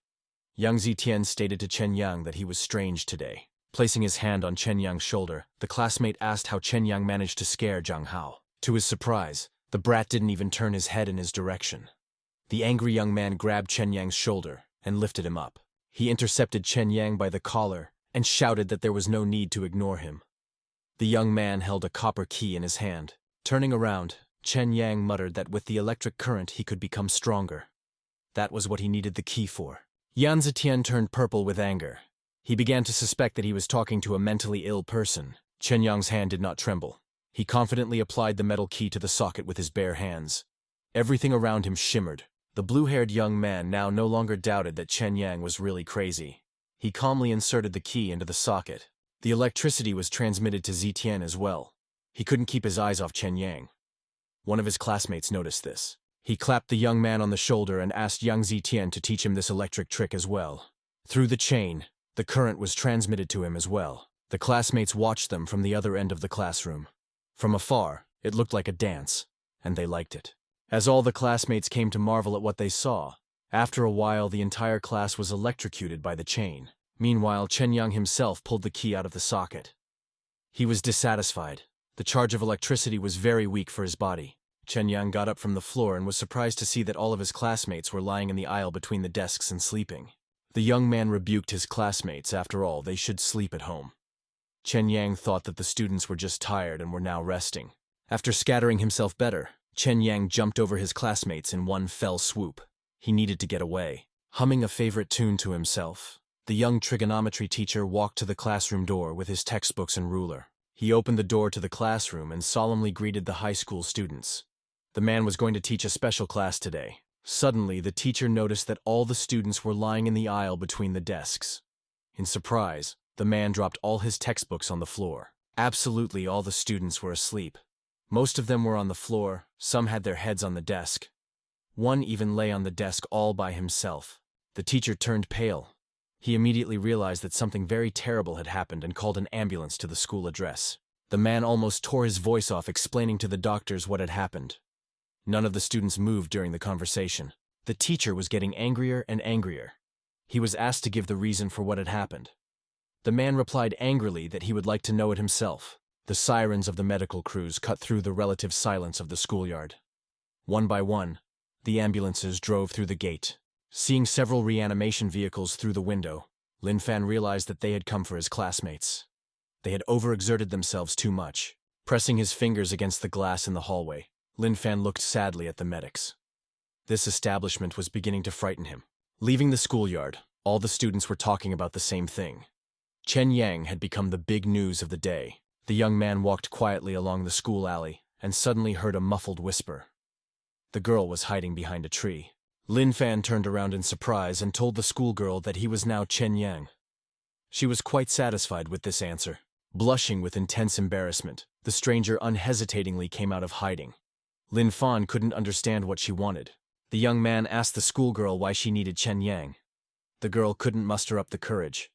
Yang Zetian stated to Chen Yang that he was strange today. Placing his hand on Chen Yang's shoulder, the classmate asked how Chen Yang managed to scare Zhang Hao. To his surprise, the brat didn't even turn his head in his direction. The angry young man grabbed Chen Yang's shoulder and lifted him up. He intercepted Chen Yang by the collar and shouted that there was no need to ignore him. The young man held a copper key in his hand. Turning around, Chen Yang muttered that with the electric current he could become stronger. That was what he needed the key for. Yan Zetian turned purple with anger. He began to suspect that he was talking to a mentally ill person. Chen Yang's hand did not tremble. He confidently applied the metal key to the socket with his bare hands. Everything around him shimmered. The blue-haired young man now no longer doubted that Chen Yang was really crazy. He calmly inserted the key into the socket. The electricity was transmitted to Zetian as well. He couldn't keep his eyes off Chen Yang. One of his classmates noticed this. He clapped the young man on the shoulder and asked Yang Zetian to teach him this electric trick as well. Through the chain, the current was transmitted to him as well. The classmates watched them from the other end of the classroom. From afar, it looked like a dance, and they liked it. As all the classmates came to marvel at what they saw, after a while the entire class was electrocuted by the chain. Meanwhile, Chen Yang himself pulled the key out of the socket. He was dissatisfied. The charge of electricity was very weak for his body. Chen Yang got up from the floor and was surprised to see that all of his classmates were lying in the aisle between the desks and sleeping. The young man rebuked his classmates. After all, they should sleep at home. Chen Yang thought that the students were just tired and were now resting. After scattering himself better, Chen Yang jumped over his classmates in one fell swoop. He needed to get away. Humming a favorite tune to himself, the young trigonometry teacher walked to the classroom door with his textbooks and ruler. He opened the door to the classroom and solemnly greeted the high school students. The man was going to teach a special class today. Suddenly, the teacher noticed that all the students were lying in the aisle between the desks. In surprise, the man dropped all his textbooks on the floor. Absolutely all the students were asleep. Most of them were on the floor, some had their heads on the desk. One even lay on the desk all by himself. The teacher turned pale. He immediately realized that something very terrible had happened and called an ambulance to the school address. The man almost tore his voice off explaining to the doctors what had happened. None of the students moved during the conversation. The teacher was getting angrier and angrier. He was asked to give the reason for what had happened. The man replied angrily that he would like to know it himself. The sirens of the medical crews cut through the relative silence of the schoolyard. One by one, the ambulances drove through the gate. Seeing several reanimation vehicles through the window, Lin Fan realized that they had come for his classmates. They had overexerted themselves too much. Pressing his fingers against the glass in the hallway, Lin Fan looked sadly at the medics. This establishment was beginning to frighten him. Leaving the schoolyard, all the students were talking about the same thing. Chen Yang had become the big news of the day. The young man walked quietly along the school alley and suddenly heard a muffled whisper. The girl was hiding behind a tree. Lin Fan turned around in surprise and told the schoolgirl that he was now Chen Yang. She was quite satisfied with this answer. Blushing with intense embarrassment, the stranger unhesitatingly came out of hiding. Lin Fan couldn't understand what she wanted. The young man asked the schoolgirl why she needed Chen Yang. The girl couldn't muster up the courage.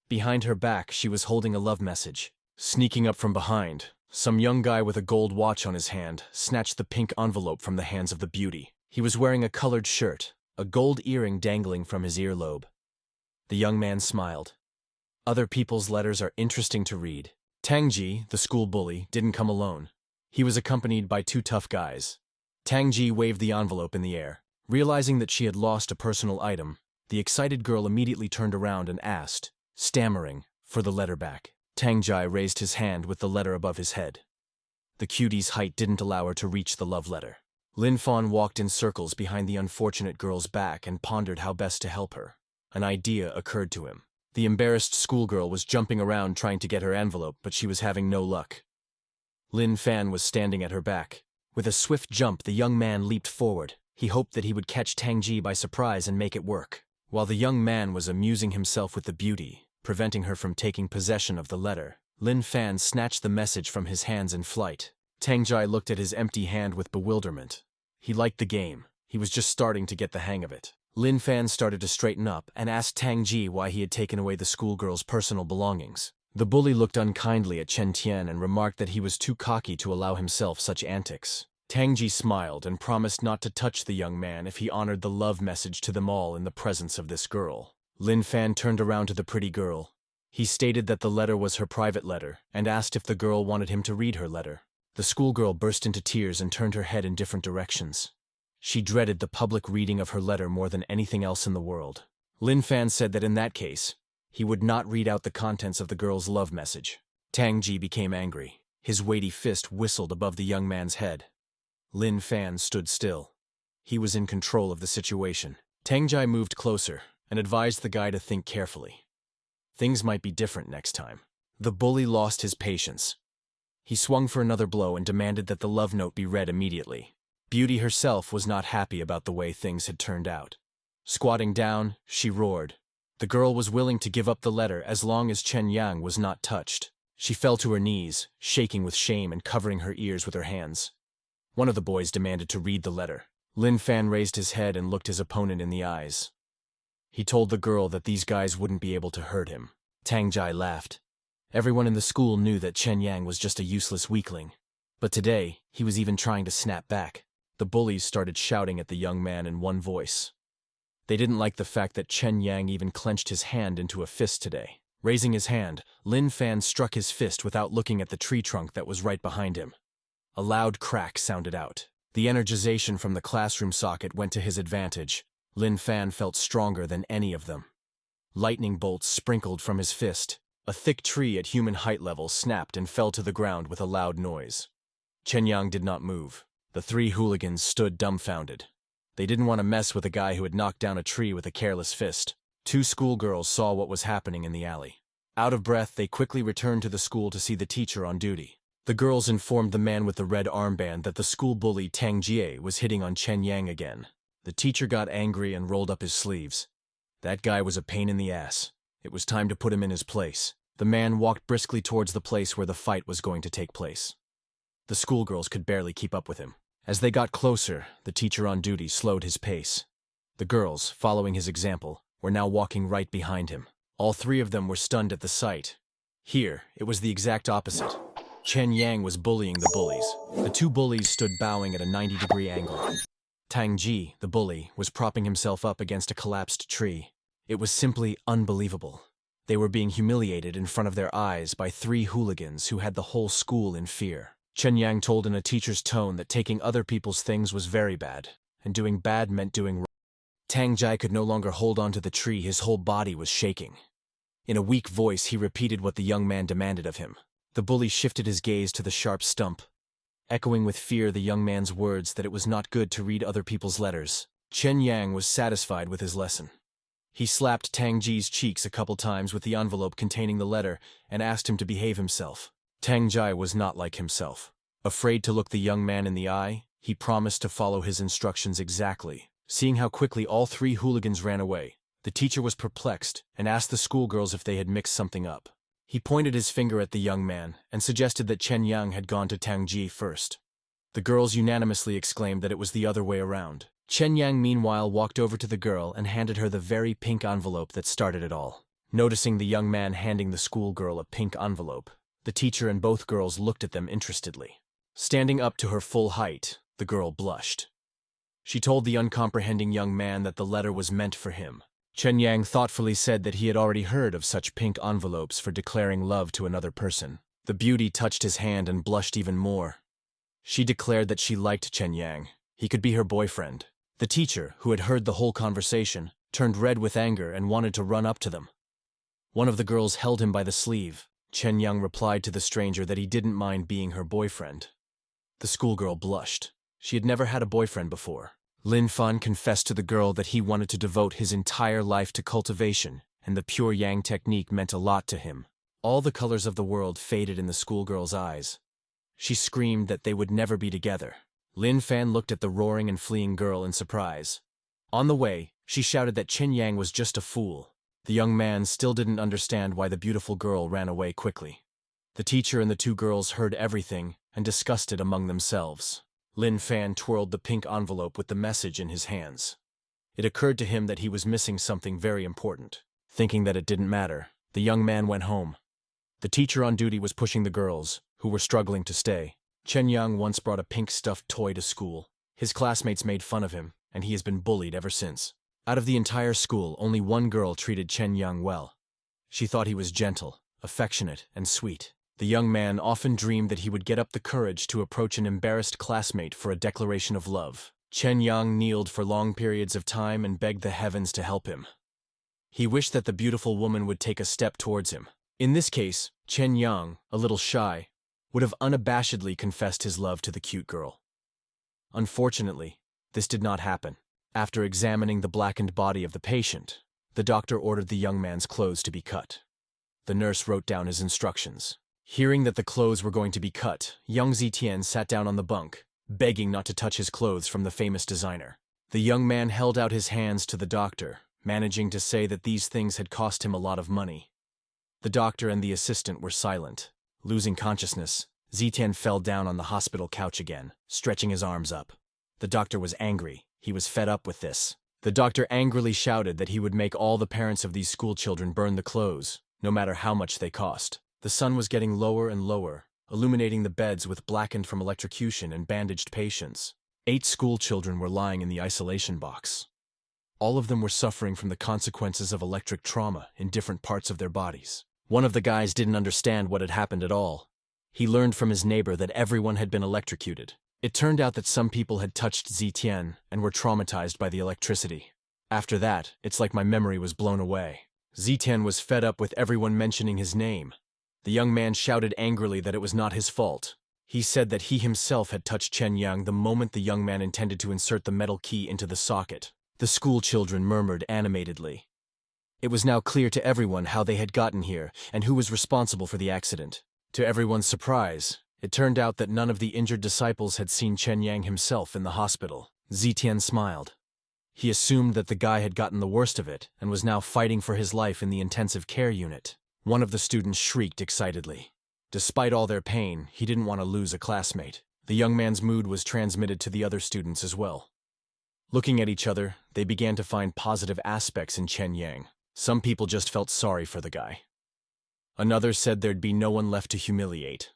Behind her back, she was holding a love message. Sneaking up from behind, some young guy with a gold watch on his hand snatched the pink envelope from the hands of the beauty. He was wearing a colored shirt, a gold earring dangling from his earlobe. The young man smiled. Other people's letters are interesting to read. Tangji, the school bully, didn't come alone. He was accompanied by two tough guys. Tangji waved the envelope in the air. Realizing that she had lost a personal item, the excited girl immediately turned around and asked, stammering, for the letter back. Tangji raised his hand with the letter above his head. The cutie's height didn't allow her to reach the love letter. Lin Fan walked in circles behind the unfortunate girl's back and pondered how best to help her. An idea occurred to him. The embarrassed schoolgirl was jumping around trying to get her envelope, but she was having no luck. Lin Fan was standing at her back. With a swift jump, the young man leaped forward. He hoped that he would catch Tangji by surprise and make it work. While the young man was amusing himself with the beauty, preventing her from taking possession of the letter, Lin Fan snatched the message from his hands in flight. Tangji looked at his empty hand with bewilderment. He liked the game. He was just starting to get the hang of it. Lin Fan started to straighten up and asked Tangji why he had taken away the schoolgirl's personal belongings. The bully looked unkindly at Chen Tian and remarked that he was too cocky to allow himself such antics. Tangji smiled and promised not to touch the young man if he honored the love message to them all in the presence of this girl. Lin Fan turned around to the pretty girl. He stated that the letter was her private letter and asked if the girl wanted him to read her letter. The schoolgirl burst into tears and turned her head in different directions. She dreaded the public reading of her letter more than anything else in the world. Lin Fan said that in that case, he would not read out the contents of the girl's love message. Tangji became angry. His weighty fist whistled above the young man's head. Lin Fan stood still. He was in control of the situation. Tangji moved closer and advised the guy to think carefully. Things might be different next time. The bully lost his patience. He swung for another blow and demanded that the love note be read immediately. Beauty herself was not happy about the way things had turned out. Squatting down, she roared. The girl was willing to give up the letter as long as Chen Yang was not touched. She fell to her knees, shaking with shame and covering her ears with her hands. One of the boys demanded to read the letter. Lin Fan raised his head and looked his opponent in the eyes. He told the girl that these guys wouldn't be able to hurt him. Tangji laughed. Everyone in the school knew that Chen Yang was just a useless weakling. But today, he was even trying to snap back. The bullies started shouting at the young man in one voice. They didn't like the fact that Chen Yang even clenched his hand into a fist today. Raising his hand, Lin Fan struck his fist without looking at the tree trunk that was right behind him. A loud crack sounded out. The energization from the classroom socket went to his advantage. Lin Fan felt stronger than any of them. Lightning bolts sprinkled from his fist. A thick tree at human height level snapped and fell to the ground with a loud noise. Chen Yang did not move. The three hooligans stood dumbfounded. They didn't want to mess with a guy who had knocked down a tree with a careless fist. Two schoolgirls saw what was happening in the alley. Out of breath, they quickly returned to the school to see the teacher on duty. The girls informed the man with the red armband that the school bully Tang Jie was hitting on Chen Yang again. The teacher got angry and rolled up his sleeves. That guy was a pain in the ass. It was time to put him in his place. The man walked briskly towards the place where the fight was going to take place. The schoolgirls could barely keep up with him. As they got closer, the teacher on duty slowed his pace. The girls, following his example, were now walking right behind him. All three of them were stunned at the sight. Here, it was the exact opposite. Chen Yang was bullying the bullies. The two bullies stood bowing at a 90-degree angle. Tang Ji, the bully, was propping himself up against a collapsed tree. It was simply unbelievable. They were being humiliated in front of their eyes by 3 hooligans who had the whole school in fear. Chen Yang told in a teacher's tone that taking other people's things was very bad, and doing bad meant doing wrong. Tang Ji could no longer hold onto the tree, his whole body was shaking. In a weak voice, he repeated what the young man demanded of him. The bully shifted his gaze to the sharp stump, echoing with fear the young man's words that it was not good to read other people's letters. Chen Yang was satisfied with his lesson. He slapped Tang Ji's cheeks a couple times with the envelope containing the letter and asked him to behave himself. Tang Ji was not like himself. Afraid to look the young man in the eye, he promised to follow his instructions exactly. Seeing how quickly all 3 hooligans ran away, the teacher was perplexed and asked the schoolgirls if they had mixed something up. He pointed his finger at the young man and suggested that Chen Yang had gone to Tang Ji first. The girls unanimously exclaimed that it was the other way around. Chen Yang meanwhile walked over to the girl and handed her the very pink envelope that started it all. Noticing the young man handing the schoolgirl a pink envelope, the teacher and both girls looked at them interestedly. Standing up to her full height, the girl blushed. She told the uncomprehending young man that the letter was meant for him. Chen Yang thoughtfully said that he had already heard of such pink envelopes for declaring love to another person. The beauty touched his hand and blushed even more. She declared that she liked Chen Yang. He could be her boyfriend. The teacher, who had heard the whole conversation, turned red with anger and wanted to run up to them. One of the girls held him by the sleeve. Chen Yang replied to the stranger that he didn't mind being her boyfriend. The schoolgirl blushed. She had never had a boyfriend before. Lin Fan confessed to the girl that he wanted to devote his entire life to cultivation, and the pure yang technique meant a lot to him. All the colors of the world faded in the schoolgirl's eyes. She screamed that they would never be together. Lin Fan looked at the roaring and fleeing girl in surprise. On the way, she shouted that Chen Yang was just a fool. The young man still didn't understand why the beautiful girl ran away quickly. The teacher and the 2 girls heard everything and discussed it among themselves. Lin Fan twirled the pink envelope with the message in his hands. It occurred to him that he was missing something very important. Thinking that it didn't matter, the young man went home. The teacher on duty was pushing the girls, who were struggling to stay. Chen Yang once brought a pink stuffed toy to school. His classmates made fun of him, and he has been bullied ever since. Out of the entire school, only 1 girl treated Chen Yang well. She thought he was gentle, affectionate, and sweet. The young man often dreamed that he would get up the courage to approach an embarrassed classmate for a declaration of love. Chen Yang kneeled for long periods of time and begged the heavens to help him. He wished that the beautiful woman would take a step towards him. In this case, Chen Yang, a little shy, would have unabashedly confessed his love to the cute girl. Unfortunately, this did not happen. After examining the blackened body of the patient, the doctor ordered the young man's clothes to be cut. The nurse wrote down his instructions. Hearing that the clothes were going to be cut, young Zitian sat down on the bunk, begging not to touch his clothes from the famous designer. The young man held out his hands to the doctor, managing to say that these things had cost him a lot of money. The doctor and the assistant were silent. Losing consciousness, Zitian fell down on the hospital couch again, stretching his arms up. The doctor was angry. He was fed up with this. The doctor angrily shouted that he would make all the parents of these school children burn the clothes, no matter how much they cost. The sun was getting lower and lower, illuminating the beds with blackened from electrocution and bandaged patients. 8 school children were lying in the isolation box. All of them were suffering from the consequences of electric trauma in different parts of their bodies. One of the guys didn't understand what had happened at all. He learned from his neighbor that everyone had been electrocuted. It turned out that some people had touched Zitian and were traumatized by the electricity. After that, it's like my memory was blown away. Zitian was fed up with everyone mentioning his name. The young man shouted angrily that it was not his fault. He said that he himself had touched Chen Yang the moment the young man intended to insert the metal key into the socket. The school children murmured animatedly. It was now clear to everyone how they had gotten here and who was responsible for the accident. To everyone's surprise, it turned out that none of the injured disciples had seen Chen Yang himself in the hospital. Zitian smiled. He assumed that the guy had gotten the worst of it and was now fighting for his life in the intensive care unit. One of the students shrieked excitedly. Despite all their pain, he didn't want to lose a classmate. The young man's mood was transmitted to the other students as well. Looking at each other, they began to find positive aspects in Chen Yang. Some people just felt sorry for the guy. Another said there'd be no one left to humiliate.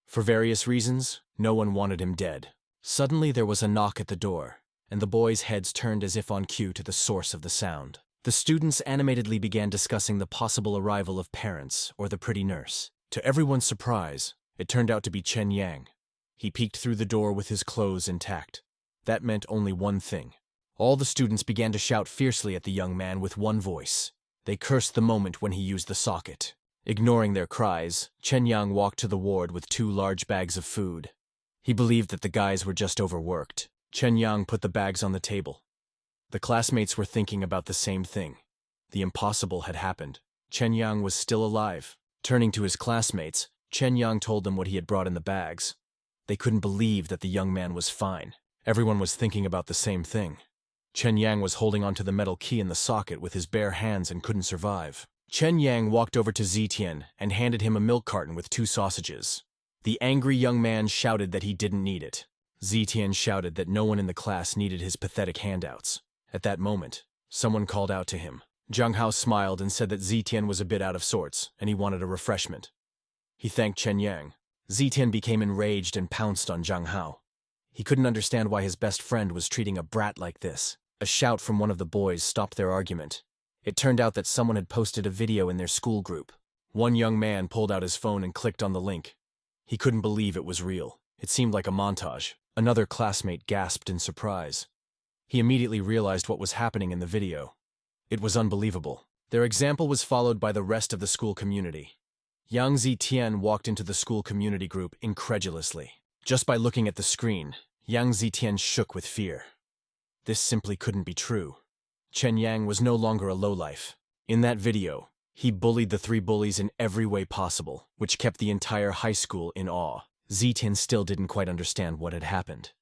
For various reasons, no one wanted him dead. Suddenly there was a knock at the door, and the boys' heads turned as if on cue to the source of the sound. The students animatedly began discussing the possible arrival of parents or the pretty nurse. To everyone's surprise, it turned out to be Chen Yang. He peeked through the door with his clothes intact. That meant only one thing. All the students began to shout fiercely at the young man with one voice. They cursed the moment when he used the socket. Ignoring their cries, Chen Yang walked to the ward with 2 large bags of food. He believed that the guys were just overworked. Chen Yang put the bags on the table. The classmates were thinking about the same thing. The impossible had happened. Chen Yang was still alive. Turning to his classmates, Chen Yang told them what he had brought in the bags. They couldn't believe that the young man was fine. Everyone was thinking about the same thing. Chen Yang was holding onto the metal key in the socket with his bare hands and couldn't survive. Chen Yang walked over to Zitian and handed him a milk carton with 2 sausages. The angry young man shouted that he didn't need it. Zitian shouted that no one in the class needed his pathetic handouts. At that moment, someone called out to him. Zhang Hao smiled and said that Zitian was a bit out of sorts and he wanted a refreshment. He thanked Chen Yang. Zitian became enraged and pounced on Zhang Hao. He couldn't understand why his best friend was treating a brat like this. A shout from one of the boys stopped their argument. It turned out that someone had posted a video in their school group. One young man pulled out his phone and clicked on the link. He couldn't believe it was real. It seemed like a montage. Another classmate gasped in surprise. He immediately realized what was happening in the video. It was unbelievable. Their example was followed by the rest of the school community. Yang Zitian walked into the school community group incredulously. Just by looking at the screen, Yang Zitian shook with fear. This simply couldn't be true. Chen Yang was no longer a lowlife. In that video, he bullied the 3 bullies in every way possible, which kept the entire high school in awe. Zitian still didn't quite understand what had happened.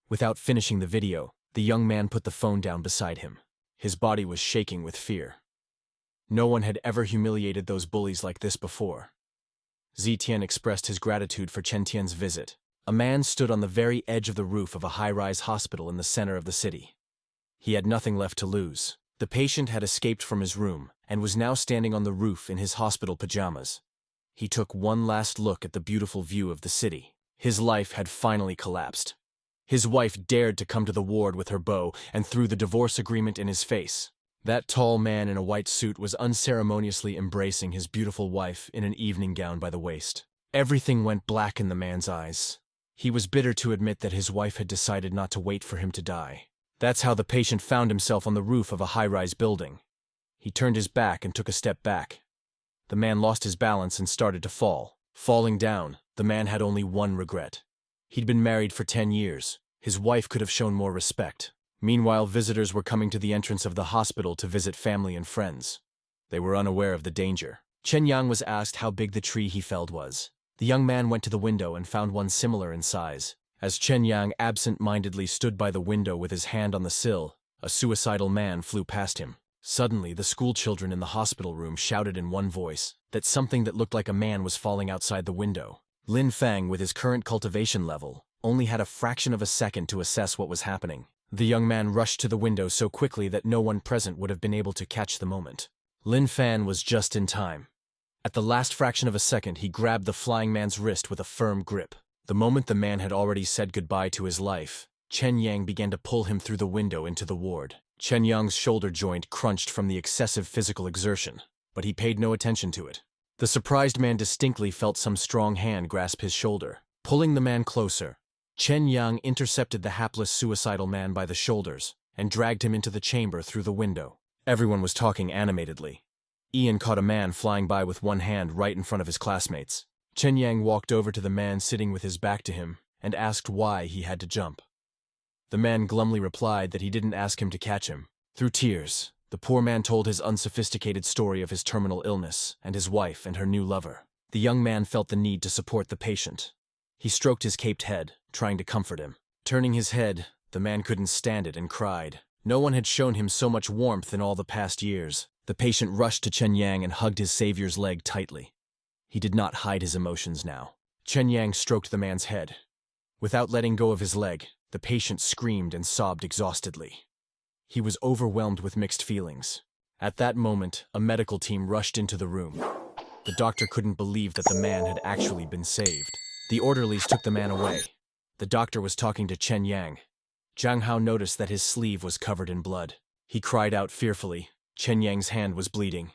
Without finishing the video, the young man put the phone down beside him. His body was shaking with fear. No one had ever humiliated those bullies like this before. Zitian expressed his gratitude for Chen Tian's visit. A man stood on the very edge of the roof of a high-rise hospital in the center of the city. He had nothing left to lose. The patient had escaped from his room and was now standing on the roof in his hospital pajamas. He took one last look at the beautiful view of the city. His life had finally collapsed. His wife dared to come to the ward with her bow and threw the divorce agreement in his face. That tall man in a white suit was unceremoniously embracing his beautiful wife in an evening gown by the waist. Everything went black in the man's eyes. He was bitter to admit that his wife had decided not to wait for him to die. That's how the patient found himself on the roof of a high-rise building. He turned his back and took a step back. The man lost his balance and started to fall. Falling down, the man had only one regret. He'd been married for 10 years. His wife could have shown more respect. Meanwhile, visitors were coming to the entrance of the hospital to visit family and friends. They were unaware of the danger. Chen Yang was asked how big the tree he felled was. The young man went to the window and found one similar in size. As Chen Yang absent-mindedly stood by the window with his hand on the sill, a suicidal man flew past him. Suddenly, the school children in the hospital room shouted in one voice that something that looked like a man was falling outside the window. Lin Fang, with his current cultivation level, only had a fraction of a second to assess what was happening. The young man rushed to the window so quickly that no one present would have been able to catch the moment. Lin Fan was just in time. At the last fraction of a second, he grabbed the flying man's wrist with a firm grip. The moment the man had already said goodbye to his life, Chen Yang began to pull him through the window into the ward. Chen Yang's shoulder joint crunched from the excessive physical exertion, but he paid no attention to it. The surprised man distinctly felt some strong hand grasp his shoulder. Pulling the man closer, Chen Yang intercepted the hapless suicidal man by the shoulders and dragged him into the chamber through the window. Everyone was talking animatedly. Ian caught a man flying by with one hand right in front of his classmates. Chen Yang walked over to the man sitting with his back to him and asked why he had to jump. The man glumly replied that he didn't ask him to catch him. Through tears, the poor man told his unsophisticated story of his terminal illness and his wife and her new lover. The young man felt the need to support the patient. He stroked his caped head, trying to comfort him. Turning his head, the man couldn't stand it and cried. No one had shown him so much warmth in all the past years. The patient rushed to Chen Yang and hugged his savior's leg tightly. He did not hide his emotions now. Chen Yang stroked the man's head. Without letting go of his leg, the patient screamed and sobbed exhaustedly. He was overwhelmed with mixed feelings. At that moment, a medical team rushed into the room. The doctor couldn't believe that the man had actually been saved. The orderlies took the man away. The doctor was talking to Chen Yang. Zhang Hao noticed that his sleeve was covered in blood. He cried out fearfully. Chen Yang's hand was bleeding.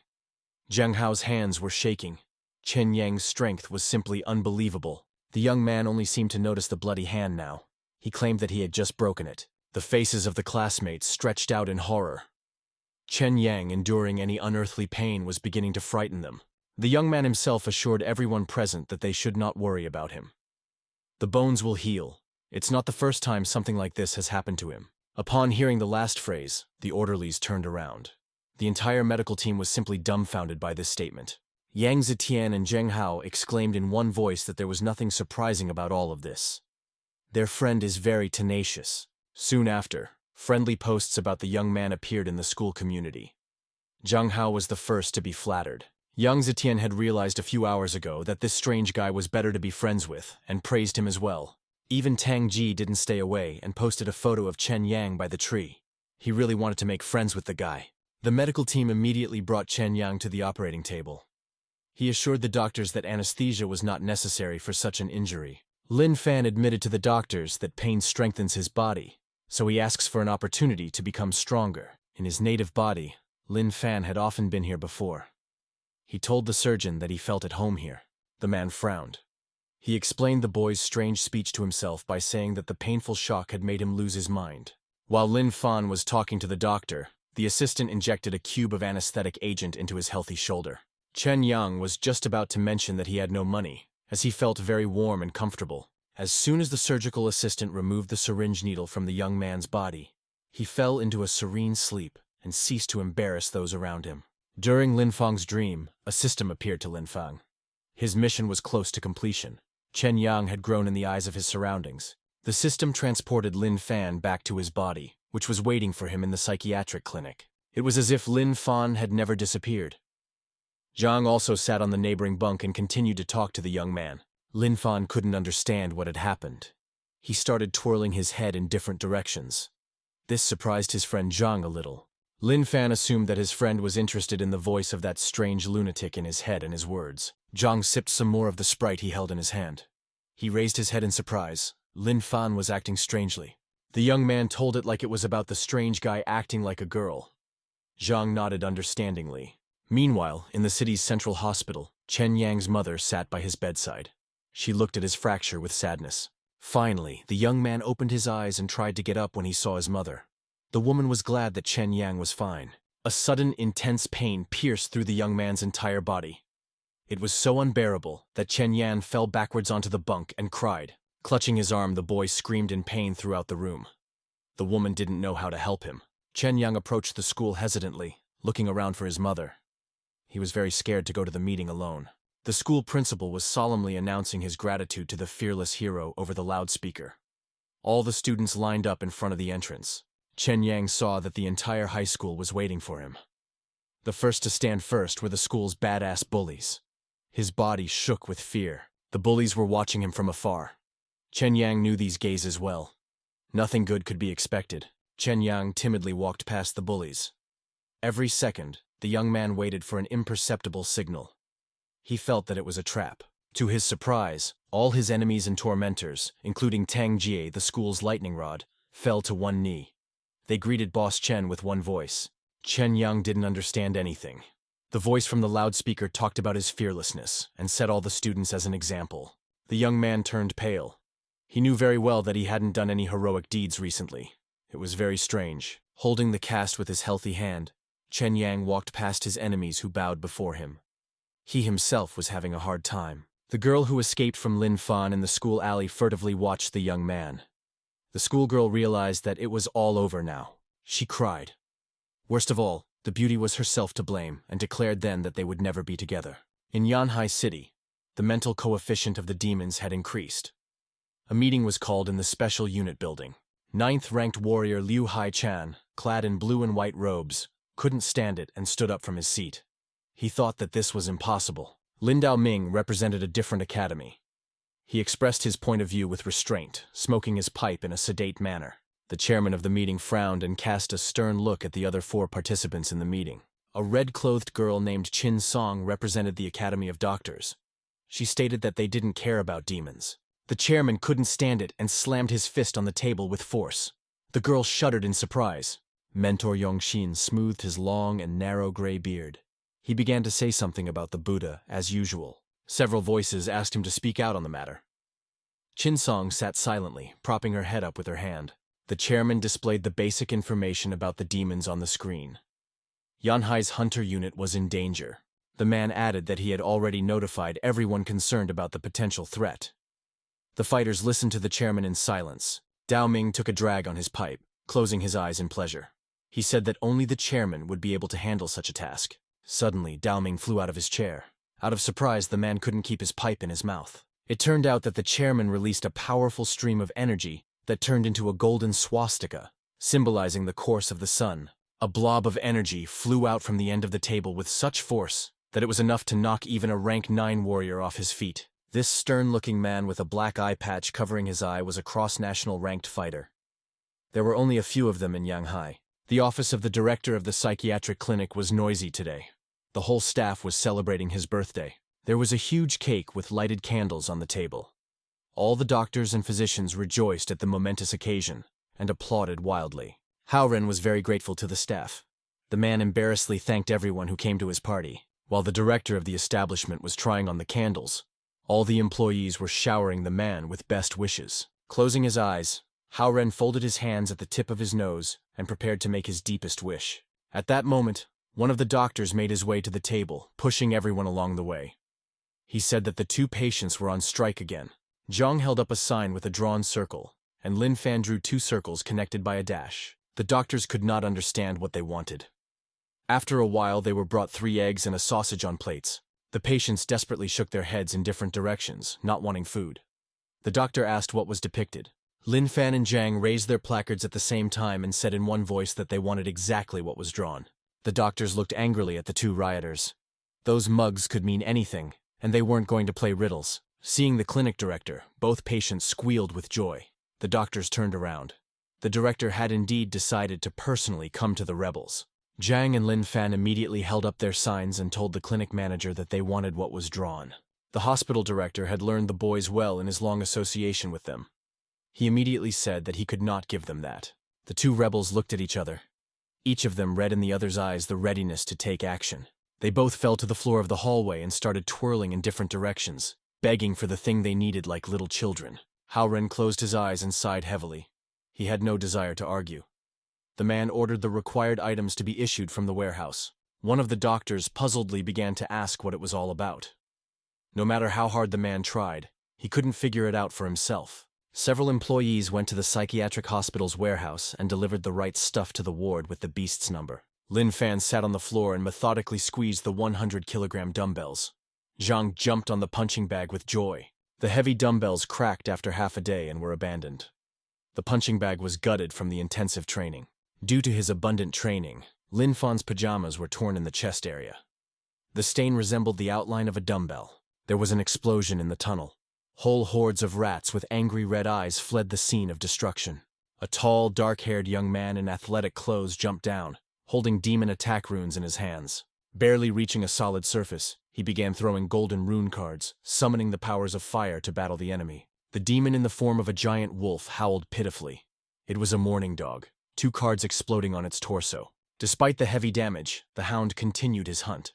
Zhang Hao's hands were shaking. Chen Yang's strength was simply unbelievable. The young man only seemed to notice the bloody hand now. He claimed that he had just broken it. The faces of the classmates stretched out in horror. Chen Yang, enduring any unearthly pain, was beginning to frighten them. The young man himself assured everyone present that they should not worry about him. The bones will heal. It's not the first time something like this has happened to him. Upon hearing the last phrase, the orderlies turned around. The entire medical team was simply dumbfounded by this statement. Yang Zetian and Zheng Hao exclaimed in one voice that there was nothing surprising about all of this. Their friend is very tenacious. Soon after, friendly posts about the young man appeared in the school community. Zheng Hao was the first to be flattered. Yang Zetian had realized a few hours ago that this strange guy was better to be friends with, and praised him as well. Even Tang Ji didn't stay away and posted a photo of Chen Yang by the tree. He really wanted to make friends with the guy. The medical team immediately brought Chen Yang to the operating table. He assured the doctors that anesthesia was not necessary for such an injury. Lin Fan admitted to the doctors that pain strengthens his body, so he asks for an opportunity to become stronger. In his native body, Lin Fan had often been here before. He told the surgeon that he felt at home here. The man frowned. He explained the boy's strange speech to himself by saying that the painful shock had made him lose his mind. While Lin Fan was talking to the doctor, the assistant injected a cube of anesthetic agent into his healthy shoulder. Chen Yang was just about to mention that he had no money, as he felt very warm and comfortable. As soon as the surgical assistant removed the syringe needle from the young man's body, he fell into a serene sleep and ceased to embarrass those around him. During Lin Fang's dream, a system appeared to Lin Fang. His mission was close to completion. Chen Yang had grown in the eyes of his surroundings. The system transported Lin Fan back to his body, which was waiting for him in the psychiatric clinic. It was as if Lin Fan had never disappeared. Zhang also sat on the neighboring bunk and continued to talk to the young man. Lin Fan couldn't understand what had happened. He started twirling his head in different directions. This surprised his friend Zhang a little. Lin Fan assumed that his friend was interested in the voice of that strange lunatic in his head and his words. Zhang sipped some more of the Sprite he held in his hand. He raised his head in surprise. Lin Fan was acting strangely. The young man told it like it was about the strange guy acting like a girl. Zhang nodded understandingly. Meanwhile, in the city's central hospital, Chen Yang's mother sat by his bedside. She looked at his fracture with sadness. Finally, the young man opened his eyes and tried to get up when he saw his mother. The woman was glad that Chen Yang was fine. A sudden, intense pain pierced through the young man's entire body. It was so unbearable that Chen Yan fell backwards onto the bunk and cried. Clutching his arm, the boy screamed in pain throughout the room. The woman didn't know how to help him. Chen Yang approached the school hesitantly, looking around for his mother. He was very scared to go to the meeting alone. The school principal was solemnly announcing his gratitude to the fearless hero over the loudspeaker. All the students lined up in front of the entrance. Chen Yang saw that the entire high school was waiting for him. The first to stand first were the school's badass bullies. His body shook with fear. The bullies were watching him from afar. Chen Yang knew these gazes well. Nothing good could be expected. Chen Yang timidly walked past the bullies. Every second, the young man waited for an imperceptible signal. He felt that it was a trap. To his surprise, all his enemies and tormentors, including Tang Jie, the school's lightning rod, fell to one knee. They greeted Boss Chen with one voice. Chen Yang didn't understand anything. The voice from the loudspeaker talked about his fearlessness and set all the students as an example. The young man turned pale. He knew very well that he hadn't done any heroic deeds recently. It was very strange. Holding the cast with his healthy hand, Chen Yang walked past his enemies who bowed before him. He himself was having a hard time. The girl who escaped from Lin Fan in the school alley furtively watched the young man. The schoolgirl realized that it was all over now. She cried. Worst of all, the beauty was herself to blame and declared then that they would never be together. In Yanhai City, the mental coefficient of the demons had increased. A meeting was called in the special unit building. 9th-ranked warrior Liu Hai-chan, clad in blue and white robes, couldn't stand it and stood up from his seat. He thought that this was impossible. Lin Dao-ming represented a different academy. He expressed his point of view with restraint, smoking his pipe in a sedate manner. The chairman of the meeting frowned and cast a stern look at the other 4 participants in the meeting. A red-clothed girl named Qin Song represented the Academy of Doctors. She stated that they didn't care about demons. The chairman couldn't stand it and slammed his fist on the table with force. The girl shuddered in surprise. Mentor Yongshin smoothed his long and narrow gray beard. He began to say something about the Buddha, as usual. Several voices asked him to speak out on the matter. Chinsong sat silently, propping her head up with her hand. The chairman displayed the basic information about the demons on the screen. Yanhai's hunter unit was in danger. The man added that he had already notified everyone concerned about the potential threat. The fighters listened to the chairman in silence. Dao Ming took a drag on his pipe, closing his eyes in pleasure. He said that only the chairman would be able to handle such a task. Suddenly, Dao Ming flew out of his chair. Out of surprise, the man couldn't keep his pipe in his mouth. It turned out that the chairman released a powerful stream of energy that turned into a golden swastika, symbolizing the course of the sun. A blob of energy flew out from the end of the table with such force that it was enough to knock even a rank 9 warrior off his feet. This stern-looking man with a black eye patch covering his eye was a cross-national ranked fighter. There were only a few of them in Yanghai. The office of the director of the psychiatric clinic was noisy today. The whole staff was celebrating his birthday. There was a huge cake with lighted candles on the table. All the doctors and physicians rejoiced at the momentous occasion and applauded wildly. Haoren was very grateful to the staff. The man embarrassedly thanked everyone who came to his party. While the director of the establishment was trying on the candles, all the employees were showering the man with best wishes. Closing his eyes, Haoren folded his hands at the tip of his nose and prepared to make his deepest wish. At that moment, one of the doctors made his way to the table, pushing everyone along the way. He said that the 2 patients were on strike again. Zhang held up a sign with a drawn circle, and Lin Fan drew 2 circles connected by a dash. The doctors could not understand what they wanted. After a while, they were brought 3 eggs and a sausage on plates. The patients desperately shook their heads in different directions, not wanting food. The doctor asked what was depicted. Lin Fan and Zhang raised their placards at the same time and said in one voice that they wanted exactly what was drawn. The doctors looked angrily at the 2 rioters. Those mugs could mean anything, and they weren't going to play riddles. Seeing the clinic director, both patients squealed with joy. The doctors turned around. The director had indeed decided to personally come to the rebels. Zhang and Lin Fan immediately held up their signs and told the clinic manager that they wanted what was drawn. The hospital director had learned the boys well in his long association with them. He immediately said that he could not give them that. The 2 rebels looked at each other. Each of them read in the other's eyes the readiness to take action. They both fell to the floor of the hallway and started twirling in different directions, begging for the thing they needed like little children. Haoren closed his eyes and sighed heavily. He had no desire to argue. The man ordered the required items to be issued from the warehouse. One of the doctors puzzledly began to ask what it was all about. No matter how hard the man tried, he couldn't figure it out for himself. Several employees went to the psychiatric hospital's warehouse and delivered the right stuff to the ward with the beast's number. Lin Fan sat on the floor and methodically squeezed the 100-kilogram dumbbells. Zhang jumped on the punching bag with joy. The heavy dumbbells cracked after half a day and were abandoned. The punching bag was gutted from the intensive training. Due to his abundant training, Lin Fan's pajamas were torn in the chest area. The stain resembled the outline of a dumbbell. There was an explosion in the tunnel. Whole hordes of rats with angry red eyes fled the scene of destruction. A tall, dark-haired young man in athletic clothes jumped down, holding demon attack runes in his hands. Barely reaching a solid surface, he began throwing golden rune cards, summoning the powers of fire to battle the enemy. The demon in the form of a giant wolf howled pitifully. It was a mourning dog, 2 cards exploding on its torso. Despite the heavy damage, the hound continued his hunt.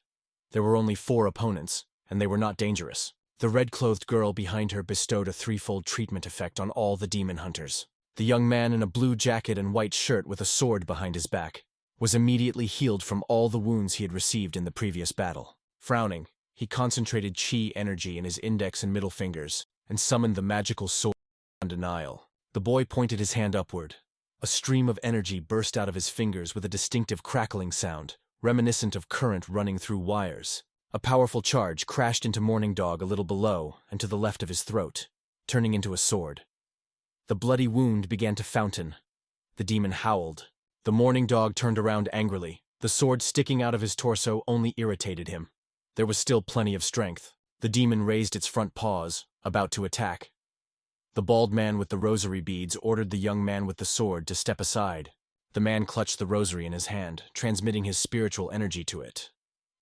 There were only 4 opponents, and they were not dangerous. The red-clothed girl behind her bestowed a 3-fold treatment effect on all the demon hunters. The young man in a blue jacket and white shirt with a sword behind his back was immediately healed from all the wounds he had received in the previous battle. Frowning, he concentrated chi energy in his index and middle fingers and summoned the magical sword beyond denial. The boy pointed his hand upward. A stream of energy burst out of his fingers with a distinctive crackling sound, reminiscent of current running through wires. A powerful charge crashed into Morning Dog a little below and to the left of his throat, turning into a sword. The bloody wound began to fountain. The demon howled. The Morning Dog turned around angrily. The sword sticking out of his torso only irritated him. There was still plenty of strength. The demon raised its front paws, about to attack. The bald man with the rosary beads ordered the young man with the sword to step aside. The man clutched the rosary in his hand, transmitting his spiritual energy to it.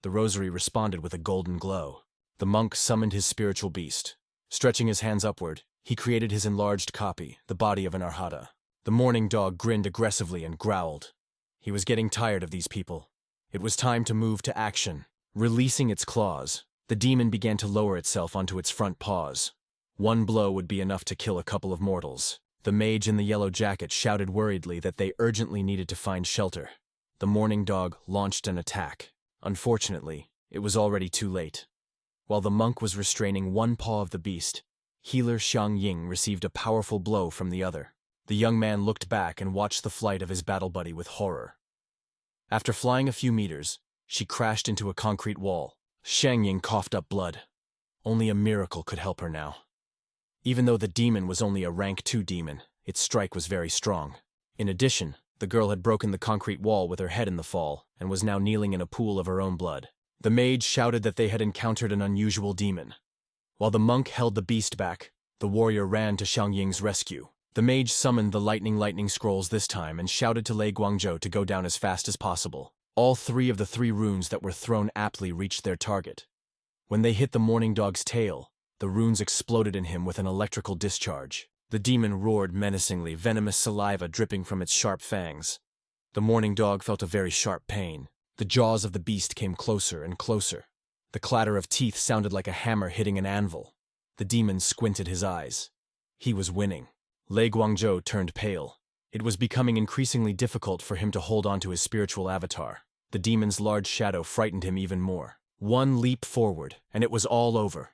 The rosary responded with a golden glow. The monk summoned his spiritual beast. Stretching his hands upward, he created his enlarged copy, the body of an arhata. The mourning dog grinned aggressively and growled. He was getting tired of these people. It was time to move to action. Releasing its claws, the demon began to lower itself onto its front paws. One blow would be enough to kill a couple of mortals. The mage in the yellow jacket shouted worriedly that they urgently needed to find shelter. The mourning dog launched an attack. Unfortunately, it was already too late. While the monk was restraining one paw of the beast, healer Xiang Ying received a powerful blow from the other. The young man looked back and watched the flight of his battle buddy with horror. After flying a few meters, she crashed into a concrete wall. Xiang Ying coughed up blood. Only a miracle could help her now. Even though the demon was only a rank 2 demon, its strike was very strong. In addition, the girl had broken the concrete wall with her head in the fall and was now kneeling in a pool of her own blood. The mage shouted that they had encountered an unusual demon. While the monk held the beast back, the warrior ran to Xiang Ying's rescue. The mage summoned the lightning scrolls this time and shouted to Lei Guangzhou to go down as fast as possible. All 3 of the 3 runes that were thrown aptly reached their target. When they hit the mourning dog's tail, the runes exploded in him with an electrical discharge. The demon roared menacingly, venomous saliva dripping from its sharp fangs. The mourning dog felt a very sharp pain. The jaws of the beast came closer and closer. The clatter of teeth sounded like a hammer hitting an anvil. The demon squinted his eyes. He was winning. Lei Guangzhou turned pale. It was becoming increasingly difficult for him to hold on to his spiritual avatar. The demon's large shadow frightened him even more. One leap forward, and it was all over.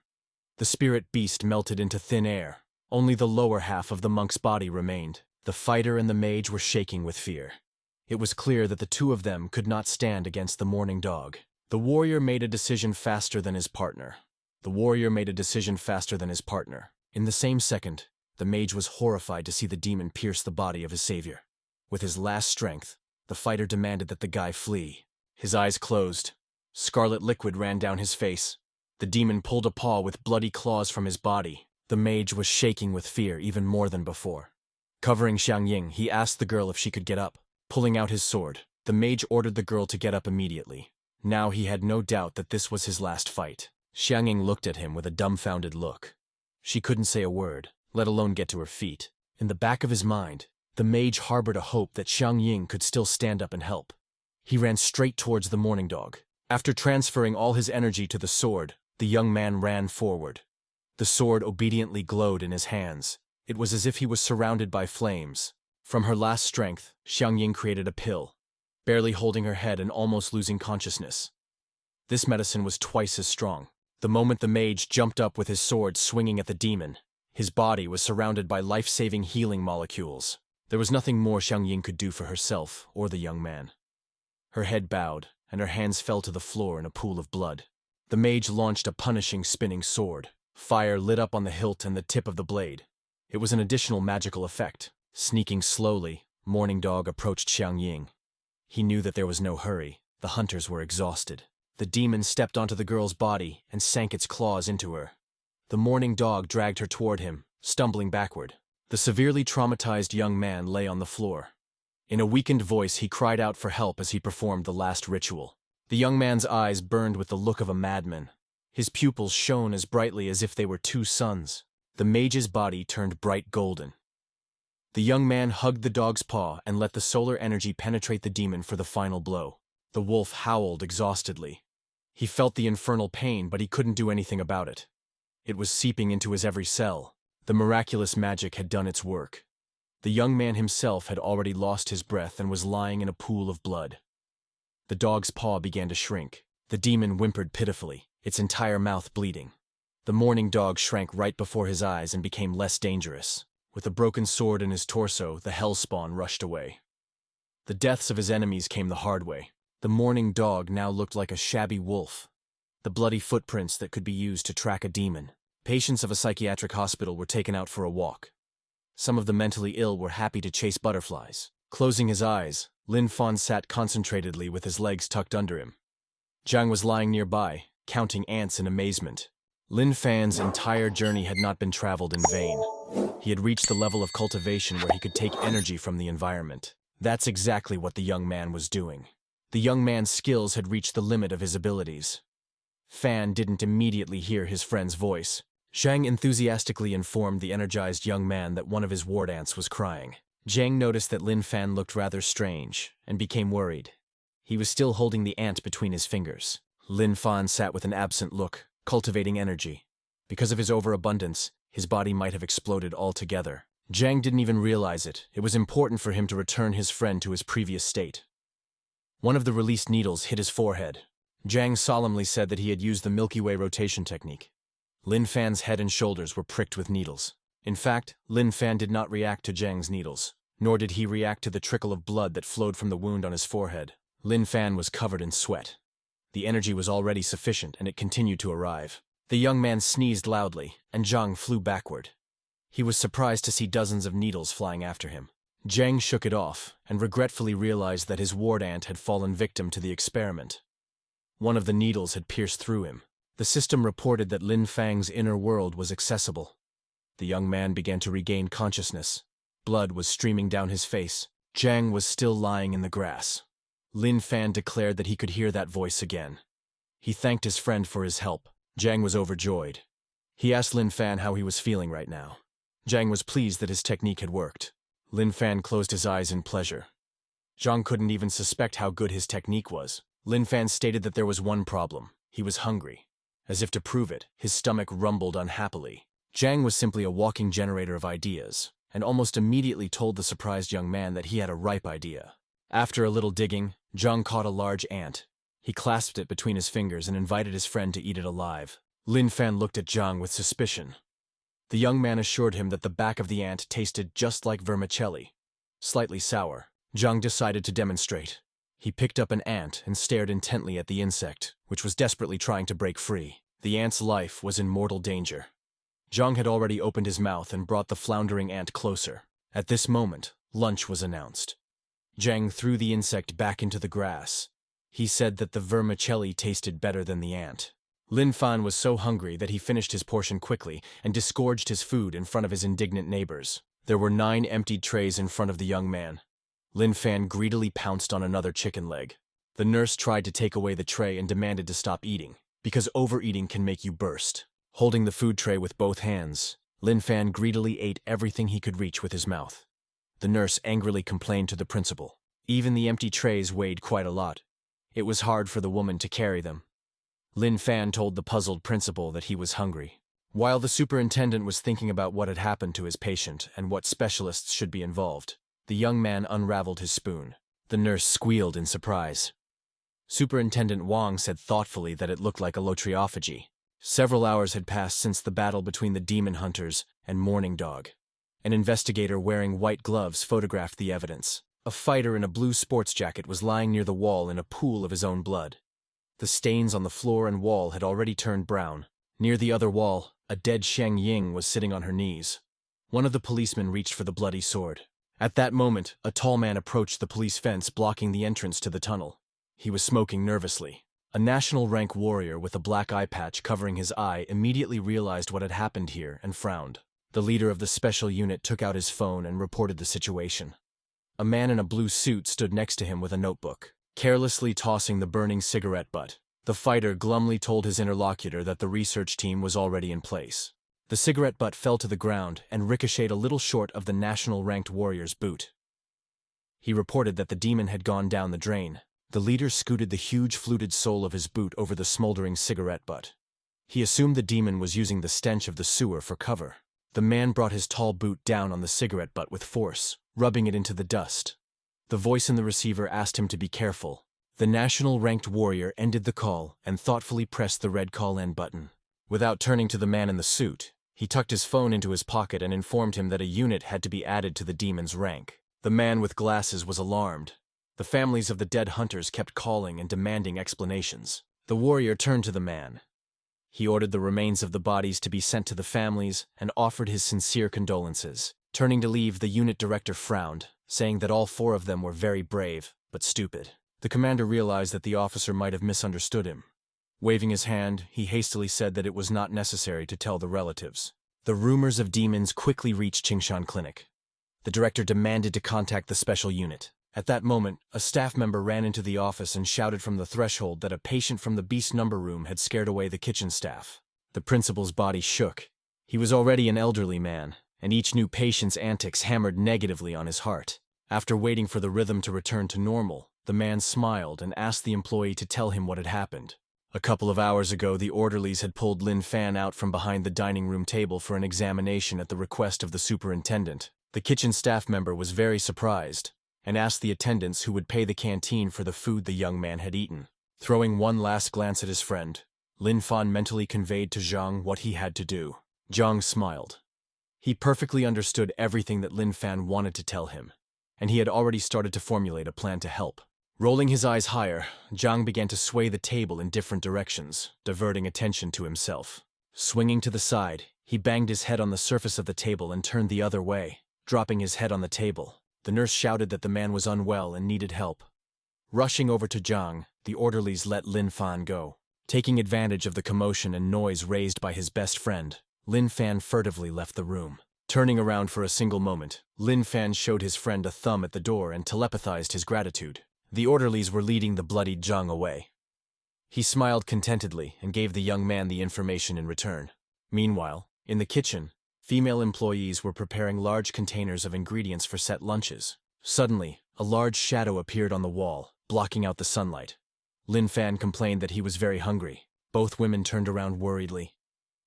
The spirit beast melted into thin air. Only the lower half of the monk's body remained. The fighter and the mage were shaking with fear. It was clear that the 2 of them could not stand against the mourning dog. The warrior made a decision faster than his partner. In the same second, the mage was horrified to see the demon pierce the body of his savior. With his last strength, the fighter demanded that the guy flee. His eyes closed. Scarlet liquid ran down his face. The demon pulled a paw with bloody claws from his body. The mage was shaking with fear even more than before. Covering Xiang Ying, he asked the girl if she could get up. Pulling out his sword, the mage ordered the girl to get up immediately. Now he had no doubt that this was his last fight. Xiang Ying looked at him with a dumbfounded look. She couldn't say a word, let alone get to her feet. In the back of his mind, the mage harbored a hope that Xiang Ying could still stand up and help. He ran straight towards the mourning dog. After transferring all his energy to the sword, the young man ran forward. The sword obediently glowed in his hands. It was as if he was surrounded by flames. From her last strength, Xiang Ying created a pill, barely holding her head and almost losing consciousness. This medicine was twice as strong. The moment the mage jumped up with his sword swinging at the demon, his body was surrounded by life-saving healing molecules. There was nothing more Xiang Ying could do for herself or the young man. Her head bowed, and her hands fell to the floor in a pool of blood. The mage launched a punishing spinning sword. Fire lit up on the hilt and the tip of the blade. It was an additional magical effect. Sneaking slowly, mourning dog approached Xiang Ying. He knew that there was no hurry. The hunters were exhausted. The demon stepped onto the girl's body and sank its claws into her. The mourning dog dragged her toward him, stumbling backward. The severely traumatized young man lay on the floor. In a weakened voice, he cried out for help as he performed the last ritual. The young man's eyes burned with the look of a madman. His pupils shone as brightly as if they were 2 suns. The mage's body turned bright golden. The young man hugged the dog's paw and let the solar energy penetrate the demon for the final blow. The wolf howled exhaustedly. He felt the infernal pain, but he couldn't do anything about it. It was seeping into his every cell. The miraculous magic had done its work. The young man himself had already lost his breath and was lying in a pool of blood. The dog's paw began to shrink. The demon whimpered pitifully, its entire mouth bleeding. The mourning dog shrank right before his eyes and became less dangerous. With a broken sword in his torso, the hellspawn rushed away. The deaths of his enemies came the hard way. The mourning dog now looked like a shabby wolf. The bloody footprints that could be used to track a demon. Patients of a psychiatric hospital were taken out for a walk. Some of the mentally ill were happy to chase butterflies. Closing his eyes, Lin Fan sat concentratedly with his legs tucked under him. Zhang was lying nearby, counting ants in amazement. Lin Fan's entire journey had not been traveled in vain. He had reached the level of cultivation where he could take energy from the environment. That's exactly what the young man was doing. The young man's skills had reached the limit of his abilities. Fan didn't immediately hear his friend's voice. Zhang enthusiastically informed the energized young man that one of his ward ants was crying. Jiang noticed that Lin Fan looked rather strange and became worried. He was still holding the ant between his fingers. Lin Fan sat with an absent look, cultivating energy. Because of his overabundance, his body might have exploded altogether. Jiang didn't even realize it. It was important for him to return his friend to his previous state. One of the released needles hit his forehead. Jiang solemnly said that he had used the Milky Way rotation technique. Lin Fan's head and shoulders were pricked with needles. In fact, Lin Fan did not react to Jiang's needles, nor did he react to the trickle of blood that flowed from the wound on his forehead. Lin Fan was covered in sweat. The energy was already sufficient, and it continued to arrive. The young man sneezed loudly, and Jiang flew backward. He was surprised to see dozens of needles flying after him. Jiang shook it off, and regretfully realized that his ward ant had fallen victim to the experiment. One of the needles had pierced through him. The system reported that Lin Fang's inner world was accessible. The young man began to regain consciousness. Blood was streaming down his face. Jiang was still lying in the grass. Lin Fan declared that he could hear that voice again. He thanked his friend for his help. Jiang was overjoyed. He asked Lin Fan how he was feeling right now. Jiang was pleased that his technique had worked. Lin Fan closed his eyes in pleasure. Jiang couldn't even suspect how good his technique was. Lin Fan stated that there was one problem. He was hungry. As if to prove it, his stomach rumbled unhappily. Jiang was simply a walking generator of ideas, and almost immediately told the surprised young man that he had a ripe idea. After a little digging, Jiang caught a large ant. He clasped it between his fingers and invited his friend to eat it alive. Lin Fan looked at Jiang with suspicion. The young man assured him that the back of the ant tasted just like vermicelli, slightly sour. Jiang decided to demonstrate. He picked up an ant and stared intently at the insect, which was desperately trying to break free. The ant's life was in mortal danger. Jiang had already opened his mouth and brought the floundering ant closer. At this moment, lunch was announced. Jiang threw the insect back into the grass. He said that the vermicelli tasted better than the ant. Lin Fan was so hungry that he finished his portion quickly and disgorged his food in front of his indignant neighbors. There were 9 emptied trays in front of the young man. Lin Fan greedily pounced on another chicken leg. The nurse tried to take away the tray and demanded to stop eating, because overeating can make you burst. Holding the food tray with both hands, Lin Fan greedily ate everything he could reach with his mouth. The nurse angrily complained to the principal. Even the empty trays weighed quite a lot. It was hard for the woman to carry them. Lin Fan told the puzzled principal that he was hungry. While the superintendent was thinking about what had happened to his patient and what specialists should be involved, the young man unraveled his spoon. The nurse squealed in surprise. Superintendent Wang said thoughtfully that it looked like a lotriophagy. Several hours had passed since the battle between the demon hunters and Morning Dog. An investigator wearing white gloves photographed the evidence. A fighter in a blue sports jacket was lying near the wall in a pool of his own blood. The stains on the floor and wall had already turned brown. Near the other wall, a dead Sheng Ying was sitting on her knees. One of the policemen reached for the bloody sword. At that moment, a tall man approached the police fence blocking the entrance to the tunnel. He was smoking nervously. A national rank warrior with a black eye patch covering his eye immediately realized what had happened here and frowned. The leader of the special unit took out his phone and reported the situation. A man in a blue suit stood next to him with a notebook, carelessly tossing the burning cigarette butt. The fighter glumly told his interlocutor that the research team was already in place. The cigarette butt fell to the ground and ricocheted a little short of the national ranked warrior's boot. He reported that the demon had gone down the drain. The leader scooted the huge fluted sole of his boot over the smoldering cigarette butt. He assumed the demon was using the stench of the sewer for cover. The man brought his tall boot down on the cigarette butt with force, rubbing it into the dust. The voice in the receiver asked him to be careful. The national ranked warrior ended the call and thoughtfully pressed the red call end button. Without turning to the man in the suit, he tucked his phone into his pocket and informed him that a unit had to be added to the demon's rank. The man with glasses was alarmed. The families of the dead hunters kept calling and demanding explanations. The warrior turned to the man. He ordered the remains of the bodies to be sent to the families and offered his sincere condolences. Turning to leave, the unit director frowned, saying that all 4 of them were very brave, but stupid. The commander realized that the officer might have misunderstood him. Waving his hand, he hastily said that it was not necessary to tell the relatives. The rumors of demons quickly reached Qingshan Clinic. The director demanded to contact the special unit. At that moment, a staff member ran into the office and shouted from the threshold that a patient from the beast number room had scared away the kitchen staff. The principal's body shook. He was already an elderly man, and each new patient's antics hammered negatively on his heart. After waiting for the rhythm to return to normal, the man smiled and asked the employee to tell him what had happened. A couple of hours ago, the orderlies had pulled Lin Fan out from behind the dining room table for an examination at the request of the superintendent. The kitchen staff member was very surprised and asked the attendants who would pay the canteen for the food the young man had eaten. Throwing one last glance at his friend, Lin Fan mentally conveyed to Zhang what he had to do. Zhang smiled. He perfectly understood everything that Lin Fan wanted to tell him, and he had already started to formulate a plan to help. Rolling his eyes higher, Zhang began to sway the table in different directions, diverting attention to himself. Swinging to the side, he banged his head on the surface of the table and turned the other way, dropping his head on the table. The nurse shouted that the man was unwell and needed help. Rushing over to Zhang, the orderlies let Lin Fan go. Taking advantage of the commotion and noise raised by his best friend, Lin Fan furtively left the room. Turning around for a single moment, Lin Fan showed his friend a thumb at the door and telepathized his gratitude. The orderlies were leading the bloodied Zhang away. He smiled contentedly and gave the young man the information in return. Meanwhile, in the kitchen, female employees were preparing large containers of ingredients for set lunches. Suddenly, a large shadow appeared on the wall, blocking out the sunlight. Lin Fan complained that he was very hungry. Both women turned around worriedly.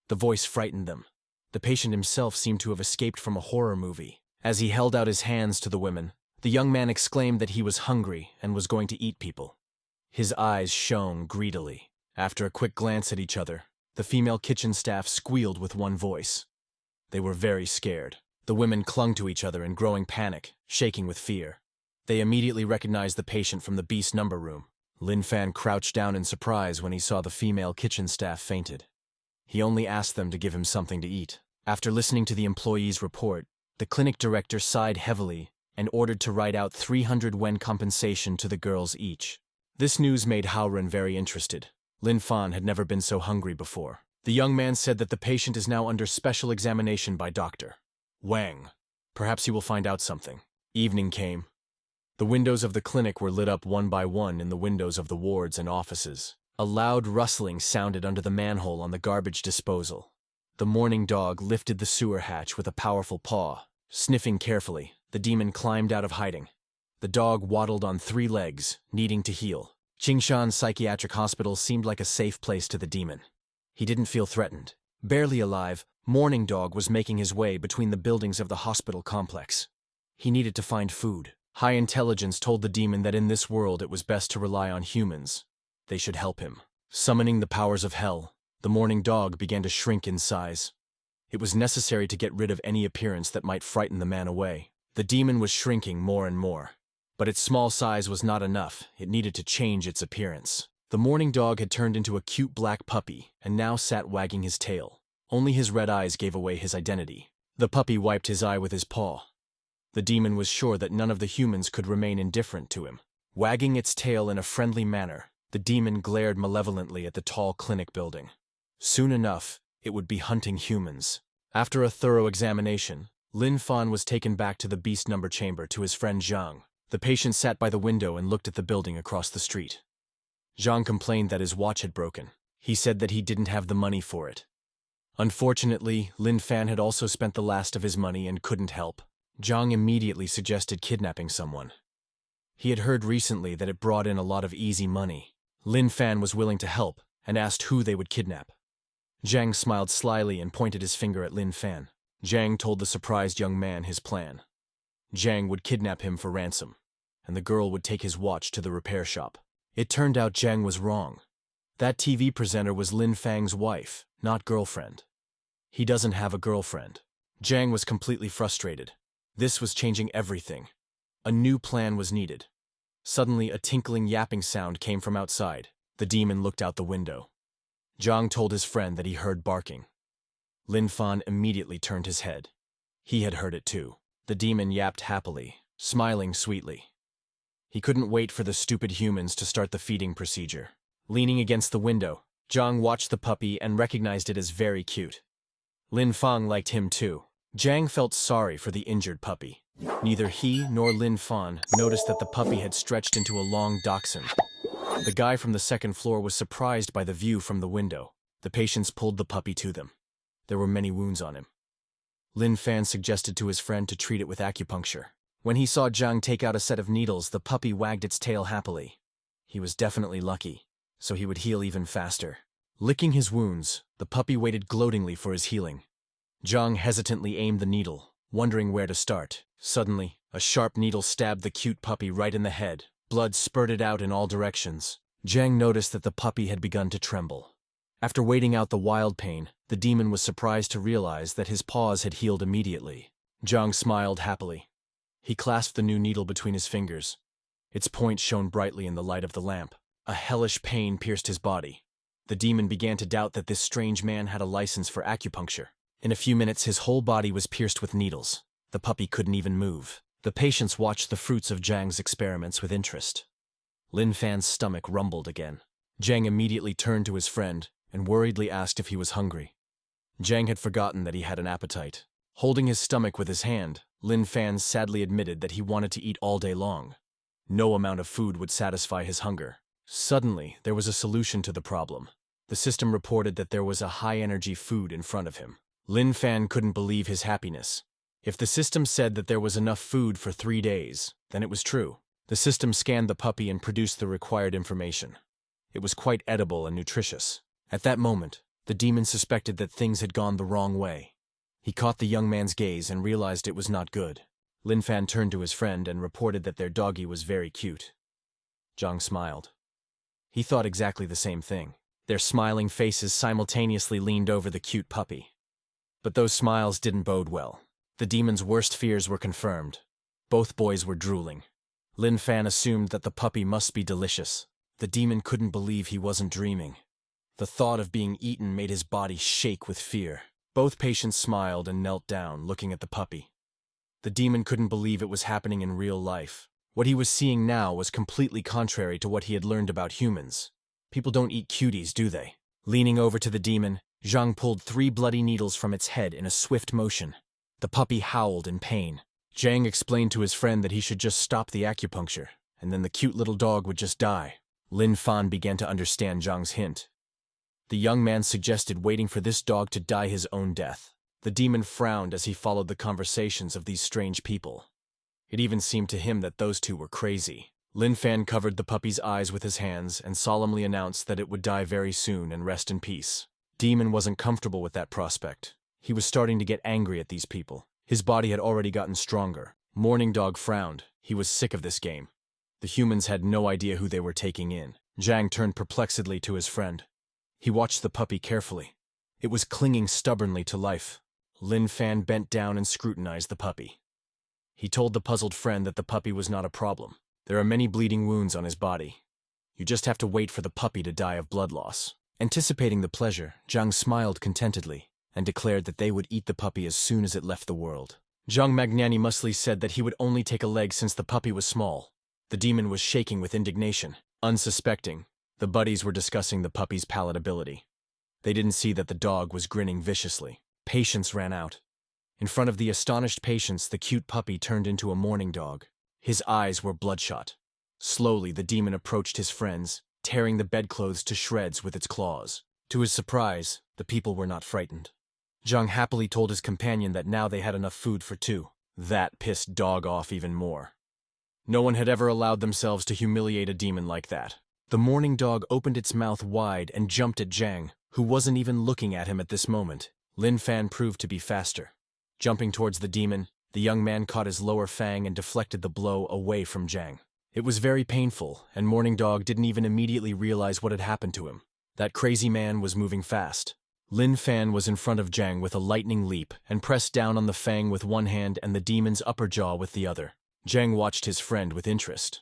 The voice frightened them. The patient himself seemed to have escaped from a horror movie. As he held out his hands to the women, the young man exclaimed that he was hungry and was going to eat people. His eyes shone greedily. After a quick glance at each other, the female kitchen staff squealed with one voice. They were very scared. The women clung to each other in growing panic, shaking with fear. They immediately recognized the patient from the beast number room. Lin Fan crouched down in surprise when he saw the female kitchen staff fainted. He only asked them to give him something to eat. After listening to the employee's report, the clinic director sighed heavily and ordered to write out 300 wen compensation to the girls each. This news made Haoren very interested. Lin Fan had never been so hungry before. The young man said that the patient is now under special examination by Dr. Wang. Perhaps he will find out something. Evening came. The windows of the clinic were lit up one by one in the windows of the wards and offices. A loud rustling sounded under the manhole on the garbage disposal. The mourning dog lifted the sewer hatch with a powerful paw. Sniffing carefully, the demon climbed out of hiding. The dog waddled on 3 legs, needing to heal. Qingshan Psychiatric Hospital seemed like a safe place to the demon. He didn't feel threatened. Barely alive, Mourning Dog was making his way between the buildings of the hospital complex. He needed to find food. High intelligence told the demon that in this world it was best to rely on humans. They should help him. Summoning the powers of hell, the Mourning Dog began to shrink in size. It was necessary to get rid of any appearance that might frighten the man away. The demon was shrinking more and more. But its small size was not enough. It needed to change its appearance. The Mourning Dog had turned into a cute black puppy and now sat wagging his tail. Only his red eyes gave away his identity. The puppy wiped his eye with his paw. The demon was sure that none of the humans could remain indifferent to him. Wagging its tail in a friendly manner, the demon glared malevolently at the tall clinic building. Soon enough, it would be hunting humans. After a thorough examination, Lin Fan was taken back to the beast number chamber to his friend Zhang. The patient sat by the window and looked at the building across the street. Zhang complained that his watch had broken. He said that he didn't have the money for it. Unfortunately, Lin Fan had also spent the last of his money and couldn't help. Zhang immediately suggested kidnapping someone. He had heard recently that it brought in a lot of easy money. Lin Fan was willing to help and asked who they would kidnap. Zhang smiled slyly and pointed his finger at Lin Fan. Zhang told the surprised young man his plan. Zhang would kidnap him for ransom, and the girl would take his watch to the repair shop. It turned out Zhang was wrong. That TV presenter was Lin Fang's wife, not girlfriend. He doesn't have a girlfriend. Zhang was completely frustrated. This was changing everything. A new plan was needed. Suddenly, a tinkling yapping sound came from outside. The demon looked out the window. Zhang told his friend that he heard barking. Lin Fan immediately turned his head. He had heard it too. The demon yapped happily, smiling sweetly. He couldn't wait for the stupid humans to start the feeding procedure. Leaning against the window, Zhang watched the puppy and recognized it as very cute. Lin Fan liked him too. Zhang felt sorry for the injured puppy. Neither he nor Lin Fan noticed that the puppy had stretched into a long dachshund. The guy from the second floor was surprised by the view from the window. The patients pulled the puppy to them. There were many wounds on him. Lin Fan suggested to his friend to treat it with acupuncture. When he saw Zhang take out a set of needles, the puppy wagged its tail happily. He was definitely lucky, so he would heal even faster. Licking his wounds, the puppy waited gloatingly for his healing. Zhang hesitantly aimed the needle, wondering where to start. Suddenly, a sharp needle stabbed the cute puppy right in the head. Blood spurted out in all directions. Zhang noticed that the puppy had begun to tremble. After waiting out the wild pain, the demon was surprised to realize that his paws had healed immediately. Zhang smiled happily. He clasped the new needle between his fingers. Its point shone brightly in the light of the lamp. A hellish pain pierced his body. The demon began to doubt that this strange man had a license for acupuncture. In a few minutes, his whole body was pierced with needles. The puppy couldn't even move. The patients watched the fruits of Zhang's experiments with interest. Lin Fan's stomach rumbled again. Zhang immediately turned to his friend and worriedly asked if he was hungry. Zhang had forgotten that he had an appetite. Holding his stomach with his hand, Lin Fan sadly admitted that he wanted to eat all day long. No amount of food would satisfy his hunger. Suddenly, there was a solution to the problem. The system reported that there was a high-energy food in front of him. Lin Fan couldn't believe his happiness. If the system said that there was enough food for 3 days, then it was true. The system scanned the puppy and produced the required information. It was quite edible and nutritious. At that moment, the demon suspected that things had gone the wrong way. He caught the young man's gaze and realized it was not good. Lin Fan turned to his friend and reported that their doggy was very cute. Zhang smiled. He thought exactly the same thing. Their smiling faces simultaneously leaned over the cute puppy. But those smiles didn't bode well. The demon's worst fears were confirmed. Both boys were drooling. Lin Fan assumed that the puppy must be delicious. The demon couldn't believe he wasn't dreaming. The thought of being eaten made his body shake with fear. Both patients smiled and knelt down, looking at the puppy. The demon couldn't believe it was happening in real life. What he was seeing now was completely contrary to what he had learned about humans. People don't eat cuties, do they? Leaning over to the demon, Zhang pulled 3 bloody needles from its head in a swift motion. The puppy howled in pain. Zhang explained to his friend that he should just stop the acupuncture, and then the cute little dog would just die. Lin Fan began to understand Zhang's hint. The young man suggested waiting for this dog to die his own death. The demon frowned as he followed the conversations of these strange people. It even seemed to him that those two were crazy. Lin Fan covered the puppy's eyes with his hands and solemnly announced that it would die very soon and rest in peace. Demon wasn't comfortable with that prospect. He was starting to get angry at these people. His body had already gotten stronger. Morning Dog frowned. He was sick of this game. The humans had no idea who they were taking in. Zhang turned perplexedly to his friend. He watched the puppy carefully. It was clinging stubbornly to life. Lin Fan bent down and scrutinized the puppy. He told the puzzled friend that the puppy was not a problem. There are many bleeding wounds on his body. You just have to wait for the puppy to die of blood loss. Anticipating the pleasure, Zhang smiled contentedly and declared that they would eat the puppy as soon as it left the world. Zhang magnanimously said that he would only take a leg since the puppy was small. The demon was shaking with indignation. Unsuspecting, the buddies were discussing the puppy's palatability. They didn't see that the dog was grinning viciously. Patience ran out. In front of the astonished patients, the cute puppy turned into a mourning dog. His eyes were bloodshot. Slowly, the demon approached his friends, tearing the bedclothes to shreds with its claws. To his surprise, the people were not frightened. Zhang happily told his companion that now they had enough food for 2. That pissed Dog off even more. No one had ever allowed themselves to humiliate a demon like that. The mourning dog opened its mouth wide and jumped at Zhang, who wasn't even looking at him at this moment. Lin Fan proved to be faster. Jumping towards the demon, the young man caught his lower fang and deflected the blow away from Zhang. It was very painful, and Mourning Dog didn't even immediately realize what had happened to him. That crazy man was moving fast. Lin Fan was in front of Zhang with a lightning leap and pressed down on the fang with one hand and the demon's upper jaw with the other. Zhang watched his friend with interest.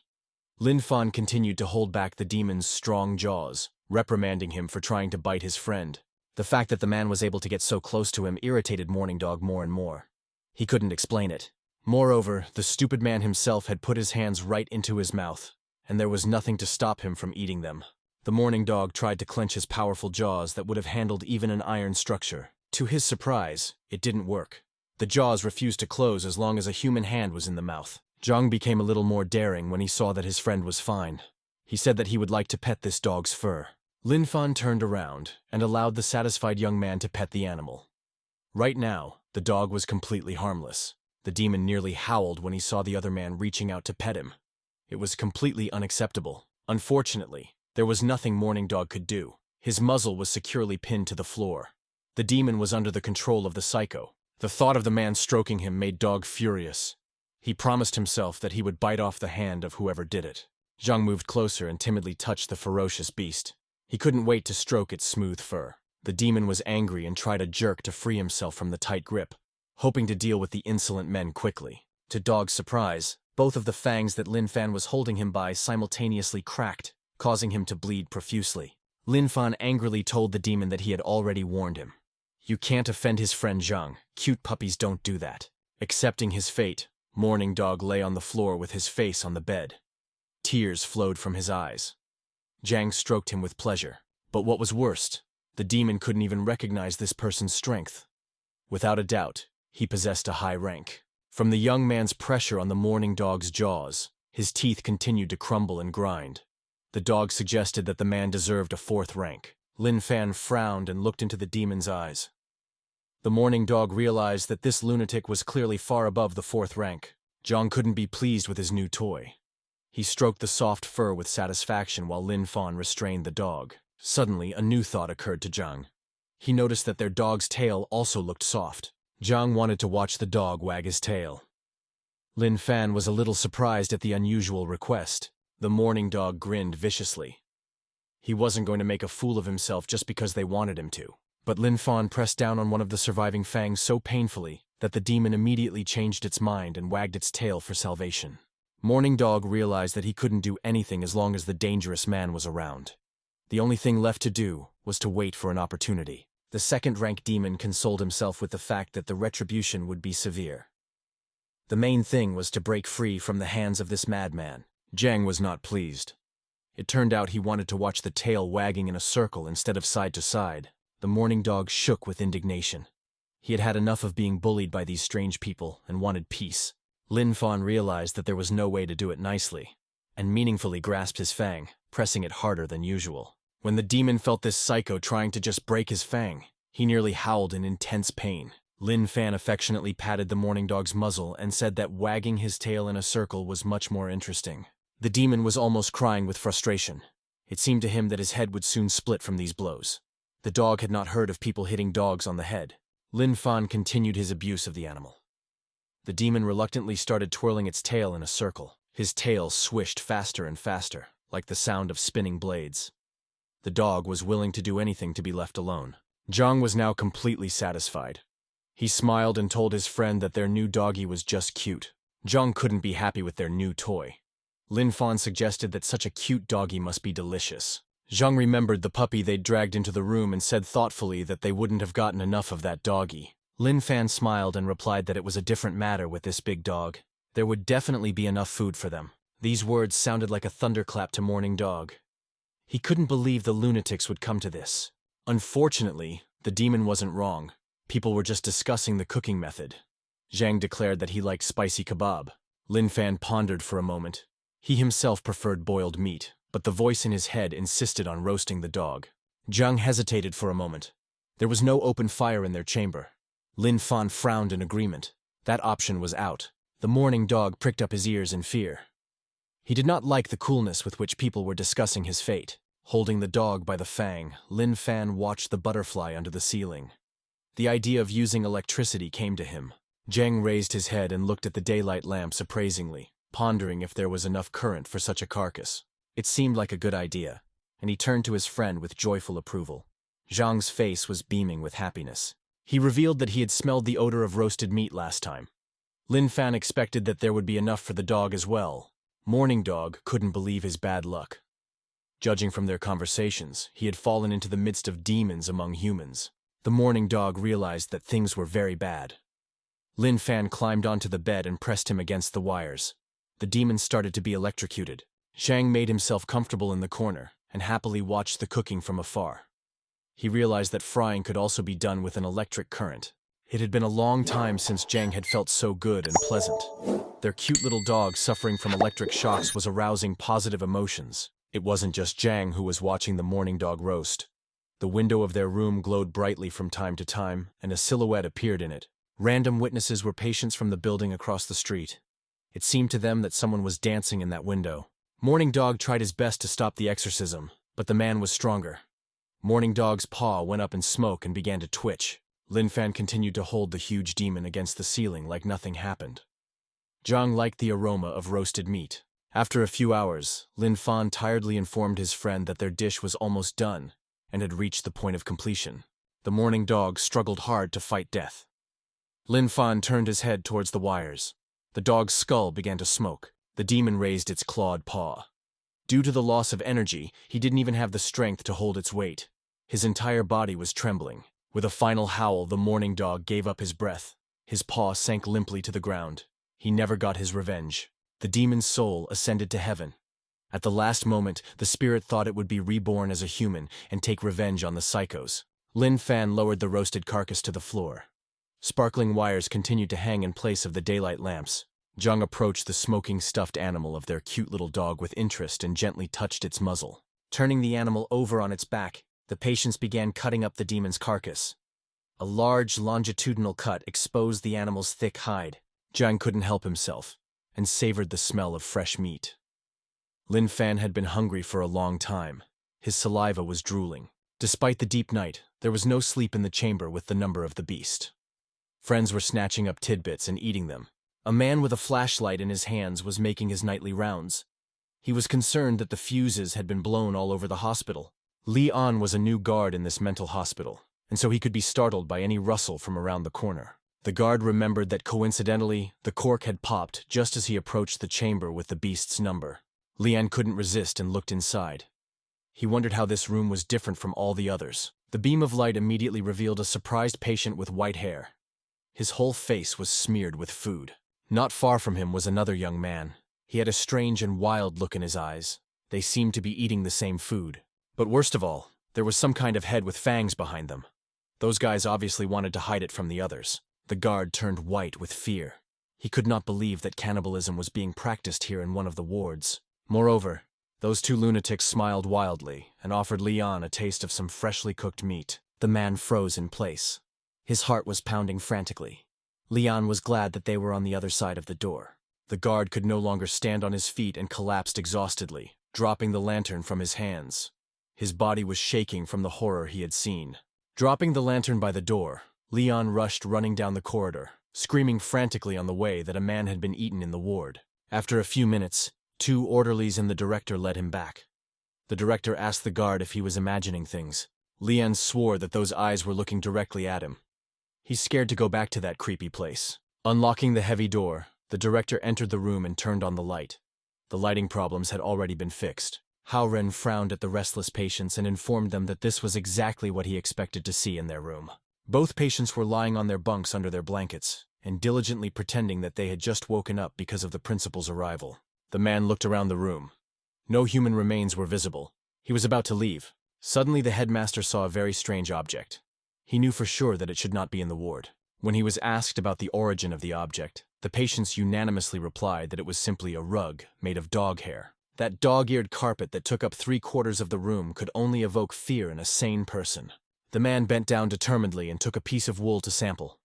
Lin Fan continued to hold back the demon's strong jaws, reprimanding him for trying to bite his friend. The fact that the man was able to get so close to him irritated Mourning Dog more and more. He couldn't explain it. Moreover, the stupid man himself had put his hands right into his mouth, and there was nothing to stop him from eating them. The Mourning Dog tried to clench his powerful jaws that would have handled even an iron structure. To his surprise, it didn't work. The jaws refused to close as long as a human hand was in the mouth. Zhang became a little more daring when he saw that his friend was fine. He said that he would like to pet this dog's fur. Lin Fan turned around and allowed the satisfied young man to pet the animal. Right now, the dog was completely harmless. The demon nearly howled when he saw the other man reaching out to pet him. It was completely unacceptable. Unfortunately, there was nothing Morning Dog could do. His muzzle was securely pinned to the floor. The demon was under the control of the psycho. The thought of the man stroking him made Dog furious. He promised himself that he would bite off the hand of whoever did it. Zhang moved closer and timidly touched the ferocious beast. He couldn't wait to stroke its smooth fur. The demon was angry and tried a jerk to free himself from the tight grip, hoping to deal with the insolent men quickly. To Dog's surprise, both of the fangs that Lin Fan was holding him by simultaneously cracked, causing him to bleed profusely. Lin Fan angrily told the demon that he had already warned him. You can't offend his friend Zhang. Cute puppies don't do that. Accepting his fate, Morning Dog lay on the floor with his face on the bed. Tears flowed from his eyes. Zhang stroked him with pleasure. But what was worst, the demon couldn't even recognize this person's strength. Without a doubt, he possessed a high rank. From the young man's pressure on the Morning Dog's jaws, his teeth continued to crumble and grind. The dog suggested that the man deserved a 4th rank. Lin Fan frowned and looked into the demon's eyes. The Morning Dog realized that this lunatic was clearly far above the 4th rank. Zhang couldn't be pleased with his new toy. He stroked the soft fur with satisfaction while Lin Fan restrained the dog. Suddenly, a new thought occurred to Zhang. He noticed that their dog's tail also looked soft. Zhang wanted to watch the dog wag his tail. Lin Fan was a little surprised at the unusual request. The Morning Dog grinned viciously. He wasn't going to make a fool of himself just because they wanted him to. But Lin Fan pressed down on one of the surviving fangs so painfully that the demon immediately changed its mind and wagged its tail for salvation. Morning Dog realized that he couldn't do anything as long as the dangerous man was around. The only thing left to do was to wait for an opportunity. The 2nd-rank demon consoled himself with the fact that the retribution would be severe. The main thing was to break free from the hands of this madman. Zhang was not pleased. It turned out he wanted to watch the tail wagging in a circle instead of side to side. The Morning Dog shook with indignation. He had had enough of being bullied by these strange people and wanted peace. Lin Fan realized that there was no way to do it nicely, and meaningfully grasped his fang, pressing it harder than usual. When the demon felt this psycho trying to just break his fang, he nearly howled in intense pain. Lin Fan affectionately patted the Morning Dog's muzzle and said that wagging his tail in a circle was much more interesting. The demon was almost crying with frustration. It seemed to him that his head would soon split from these blows. The dog had not heard of people hitting dogs on the head. Lin Fan continued his abuse of the animal. The demon reluctantly started twirling its tail in a circle. His tail swished faster and faster, like the sound of spinning blades. The dog was willing to do anything to be left alone. Zhang was now completely satisfied. He smiled and told his friend that their new doggy was just cute. Zhang couldn't be happy with their new toy. Lin Fan suggested that such a cute doggy must be delicious. Zhang remembered the puppy they'd dragged into the room and said thoughtfully that they wouldn't have gotten enough of that doggy. Lin Fan smiled and replied that it was a different matter with this big dog. There would definitely be enough food for them. These words sounded like a thunderclap to Morning Dog. He couldn't believe the lunatics would come to this. Unfortunately, the demon wasn't wrong. People were just discussing the cooking method. Zhang declared that he liked spicy kebab. Lin Fan pondered for a moment. He himself preferred boiled meat, but the voice in his head insisted on roasting the dog. Zhang hesitated for a moment. There was no open fire in their chamber. Lin Fan frowned in agreement. That option was out. The Morning Dog pricked up his ears in fear. He did not like the coolness with which people were discussing his fate. Holding the dog by the fang, Lin Fan watched the butterfly under the ceiling. The idea of using electricity came to him. Zhang raised his head and looked at the daylight lamps appraisingly, pondering if there was enough current for such a carcass. It seemed like a good idea, and he turned to his friend with joyful approval. Zhang's face was beaming with happiness. He revealed that he had smelled the odor of roasted meat last time. Lin Fan expected that there would be enough for the dog as well. Morning Dog couldn't believe his bad luck. Judging from their conversations, he had fallen into the midst of demons among humans. The Morning Dog realized that things were very bad. Lin Fan climbed onto the bed and pressed him against the wires. The demon started to be electrocuted. Zhang made himself comfortable in the corner and happily watched the cooking from afar. He realized that frying could also be done with an electric current. It had been a long time since Zhang had felt so good and pleasant. Their cute little dog suffering from electric shocks was arousing positive emotions. It wasn't just Zhang who was watching the Morning Dog roast. The window of their room glowed brightly from time to time, and a silhouette appeared in it. Random witnesses were patients from the building across the street. It seemed to them that someone was dancing in that window. Morning Dog tried his best to stop the exorcism, but the man was stronger. Morning Dog's paw went up in smoke and began to twitch. Lin Fan continued to hold the huge demon against the ceiling like nothing happened. Zhang liked the aroma of roasted meat. After a few hours, Lin Fan tiredly informed his friend that their dish was almost done and had reached the point of completion. The Morning Dog struggled hard to fight death. Lin Fan turned his head towards the wires. The dog's skull began to smoke. The demon raised its clawed paw. Due to the loss of energy, he didn't even have the strength to hold its weight. His entire body was trembling. With a final howl, the Morning Dog gave up his breath. His paw sank limply to the ground. He never got his revenge. The demon's soul ascended to heaven. At the last moment, the spirit thought it would be reborn as a human and take revenge on the psychos. Lin Fan lowered the roasted carcass to the floor. Sparkling wires continued to hang in place of the daylight lamps. Zhang approached the smoking stuffed animal of their cute little dog with interest and gently touched its muzzle. Turning the animal over on its back, the patients began cutting up the demon's carcass. A large longitudinal cut exposed the animal's thick hide. Zhang couldn't help himself and savored the smell of fresh meat. Lin Fan had been hungry for a long time. His saliva was drooling. Despite the deep night, there was no sleep in the chamber with the number of the beast. Friends were snatching up tidbits and eating them. A man with a flashlight in his hands was making his nightly rounds. He was concerned that the fuses had been blown all over the hospital. Li An was a new guard in this mental hospital, and so he could be startled by any rustle from around the corner. The guard remembered that coincidentally, the cork had popped just as he approached the chamber with the beast's number. Lian couldn't resist and looked inside. He wondered how this room was different from all the others. The beam of light immediately revealed a surprised patient with white hair. His whole face was smeared with food. Not far from him was another young man. He had a strange and wild look in his eyes. They seemed to be eating the same food. But worst of all, there was some kind of head with fangs behind them. Those guys obviously wanted to hide it from the others. The guard turned white with fear. He could not believe that cannibalism was being practiced here in one of the wards. Moreover, those two lunatics smiled wildly and offered Lian a taste of some freshly cooked meat. The man froze in place. His heart was pounding frantically. Lian was glad that they were on the other side of the door. The guard could no longer stand on his feet and collapsed exhaustedly, dropping the lantern from his hands. His body was shaking from the horror he had seen. Dropping the lantern by the door, Lian rushed running down the corridor, screaming frantically on the way that a man had been eaten in the ward. After a few minutes, 2 orderlies and the director led him back. The director asked the guard if he was imagining things. Lian swore that those eyes were looking directly at him. He's scared to go back to that creepy place. Unlocking the heavy door, the director entered the room and turned on the light. The lighting problems had already been fixed. Haoren frowned at the restless patients and informed them that this was exactly what he expected to see in their room. Both patients were lying on their bunks under their blankets and diligently pretending that they had just woken up because of the principal's arrival. The man looked around the room. No human remains were visible. He was about to leave. Suddenly the headmaster saw a very strange object. He knew for sure that it should not be in the ward. When he was asked about the origin of the object, the patients unanimously replied that it was simply a rug made of dog hair. That dog-eared carpet that took up 3/4 of the room could only evoke fear in a sane person. The man bent down determinedly and took a piece of wool to sample.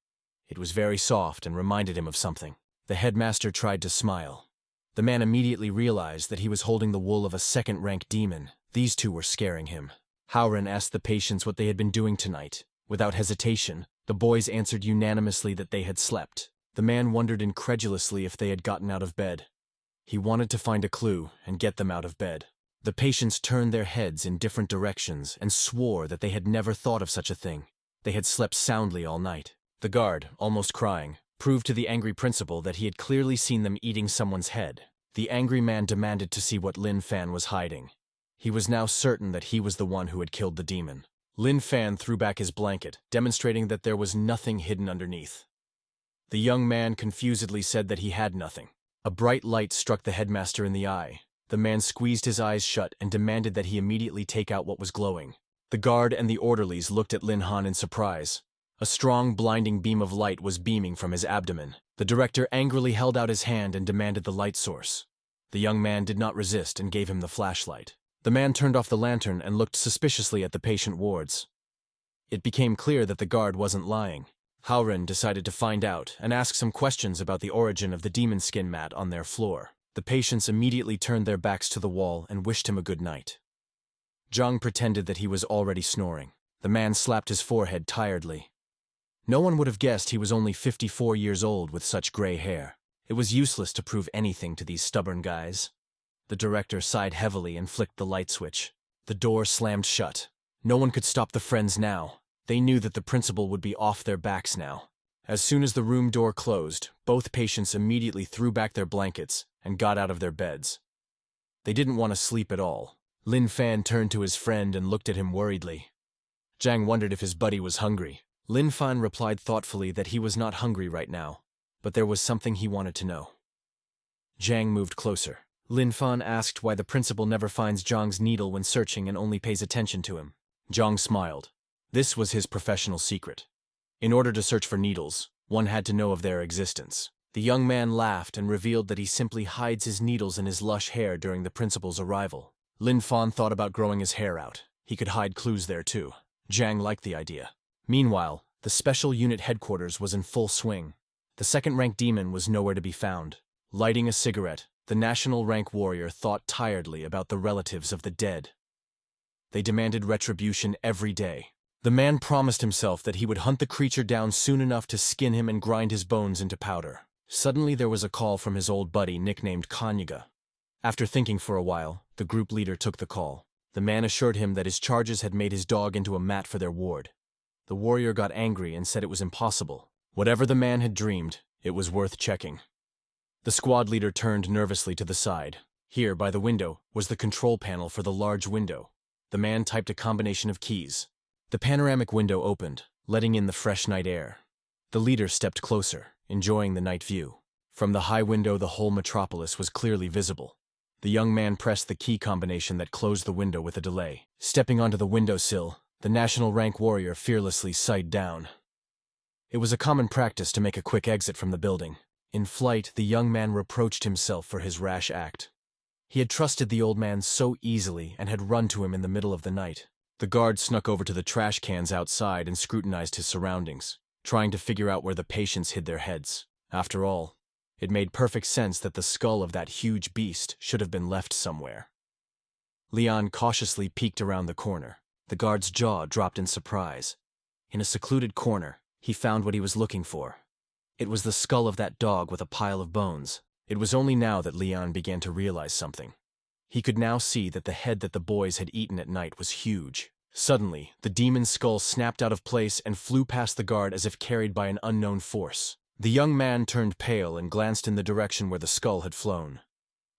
It was very soft and reminded him of something. The headmaster tried to smile. The man immediately realized that he was holding the wool of a second-rank demon. These two were scaring him. Haoren asked the patients what they had been doing tonight. Without hesitation, the boys answered unanimously that they had slept. The man wondered incredulously if they had gotten out of bed. He wanted to find a clue and get them out of bed. The patients turned their heads in different directions and swore that they had never thought of such a thing. They had slept soundly all night. The guard, almost crying, proved to the angry principal that he had clearly seen them eating someone's head. The angry man demanded to see what Lin Fan was hiding. He was now certain that he was the one who had killed the demon. Lin Fan threw back his blanket, demonstrating that there was nothing hidden underneath. The young man confusedly said that he had nothing. A bright light struck the headmaster in the eye. The man squeezed his eyes shut and demanded that he immediately take out what was glowing. The guard and the orderlies looked at Lin Han in surprise. A strong, blinding beam of light was beaming from his abdomen. The director angrily held out his hand and demanded the light source. The young man did not resist and gave him the flashlight. The man turned off the lantern and looked suspiciously at the patient wards. It became clear that the guard wasn't lying. Howren decided to find out and ask some questions about the origin of the demon skin mat on their floor. The patients immediately turned their backs to the wall and wished him a good night. Zhang pretended that he was already snoring. The man slapped his forehead tiredly. No one would have guessed he was only 54 years old with such gray hair. It was useless to prove anything to these stubborn guys. The director sighed heavily and flicked the light switch. The door slammed shut. No one could stop the friends now. They knew that the principal would be off their backs now. As soon as the room door closed, both patients immediately threw back their blankets and got out of their beds. They didn't want to sleep at all. Lin Fan turned to his friend and looked at him worriedly. Zhang wondered if his buddy was hungry. Lin Fan replied thoughtfully that he was not hungry right now, but there was something he wanted to know. Zhang moved closer. Lin Fan asked why the principal never finds Zhang's needle when searching and only pays attention to him. Zhang smiled. This was his professional secret. In order to search for needles, one had to know of their existence. The young man laughed and revealed that he simply hides his needles in his lush hair during the principal's arrival. Lin Fan thought about growing his hair out. He could hide clues there too. Zhang liked the idea. Meanwhile, the special unit headquarters was in full swing. The second-rank demon was nowhere to be found. Lighting a cigarette, the national rank warrior thought tiredly about the relatives of the dead. They demanded retribution every day. The man promised himself that he would hunt the creature down soon enough to skin him and grind his bones into powder. Suddenly there was a call from his old buddy nicknamed Kanyaga. After thinking for a while, the group leader took the call. The man assured him that his charges had made his dog into a mat for their ward. The warrior got angry and said it was impossible. Whatever the man had dreamed, it was worth checking. The squad leader turned nervously to the side. Here, by the window, was the control panel for the large window. The man typed a combination of keys. The panoramic window opened, letting in the fresh night air. The leader stepped closer, enjoying the night view. From the high window, the whole metropolis was clearly visible. The young man pressed the key combination that closed the window with a delay. Stepping onto the windowsill, the national rank warrior fearlessly sighed down. It was a common practice to make a quick exit from the building. In flight, the young man reproached himself for his rash act. He had trusted the old man so easily and had run to him in the middle of the night. The guard snuck over to the trash cans outside and scrutinized his surroundings, trying to figure out where the patients hid their heads. After all, it made perfect sense that the skull of that huge beast should have been left somewhere. Leon cautiously peeked around the corner. The guard's jaw dropped in surprise. In a secluded corner, he found what he was looking for. It was the skull of that dog with a pile of bones. It was only now that Leon began to realize something. He could now see that the head that the boys had eaten at night was huge. Suddenly, the demon's skull snapped out of place and flew past the guard as if carried by an unknown force. The young man turned pale and glanced in the direction where the skull had flown.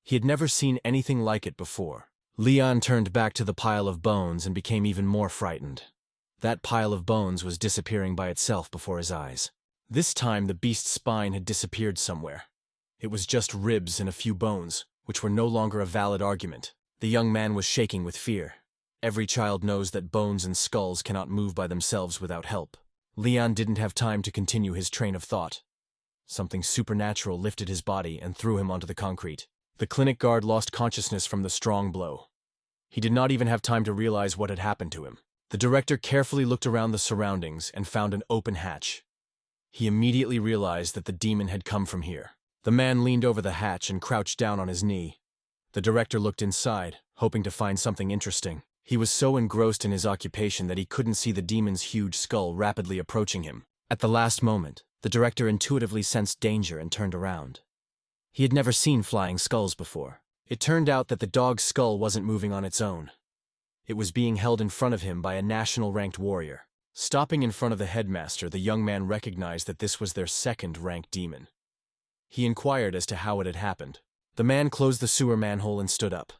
He had never seen anything like it before. Leon turned back to the pile of bones and became even more frightened. That pile of bones was disappearing by itself before his eyes. This time the beast's spine had disappeared somewhere. It was just ribs and a few bones, which were no longer a valid argument. The young man was shaking with fear. Every child knows that bones and skulls cannot move by themselves without help. Leon didn't have time to continue his train of thought. Something supernatural lifted his body and threw him onto the concrete. The clinic guard lost consciousness from the strong blow. He did not even have time to realize what had happened to him. The director carefully looked around the surroundings and found an open hatch. He immediately realized that the demon had come from here. The man leaned over the hatch and crouched down on his knee. The director looked inside, hoping to find something interesting. He was so engrossed in his occupation that he couldn't see the demon's huge skull rapidly approaching him. At the last moment, the director intuitively sensed danger and turned around. He had never seen flying skulls before. It turned out that the dog's skull wasn't moving on its own. It was being held in front of him by a national-ranked warrior. Stopping in front of the headmaster, the young man recognized that this was their second-ranked demon. He inquired as to how it had happened. The man closed the sewer manhole and stood up.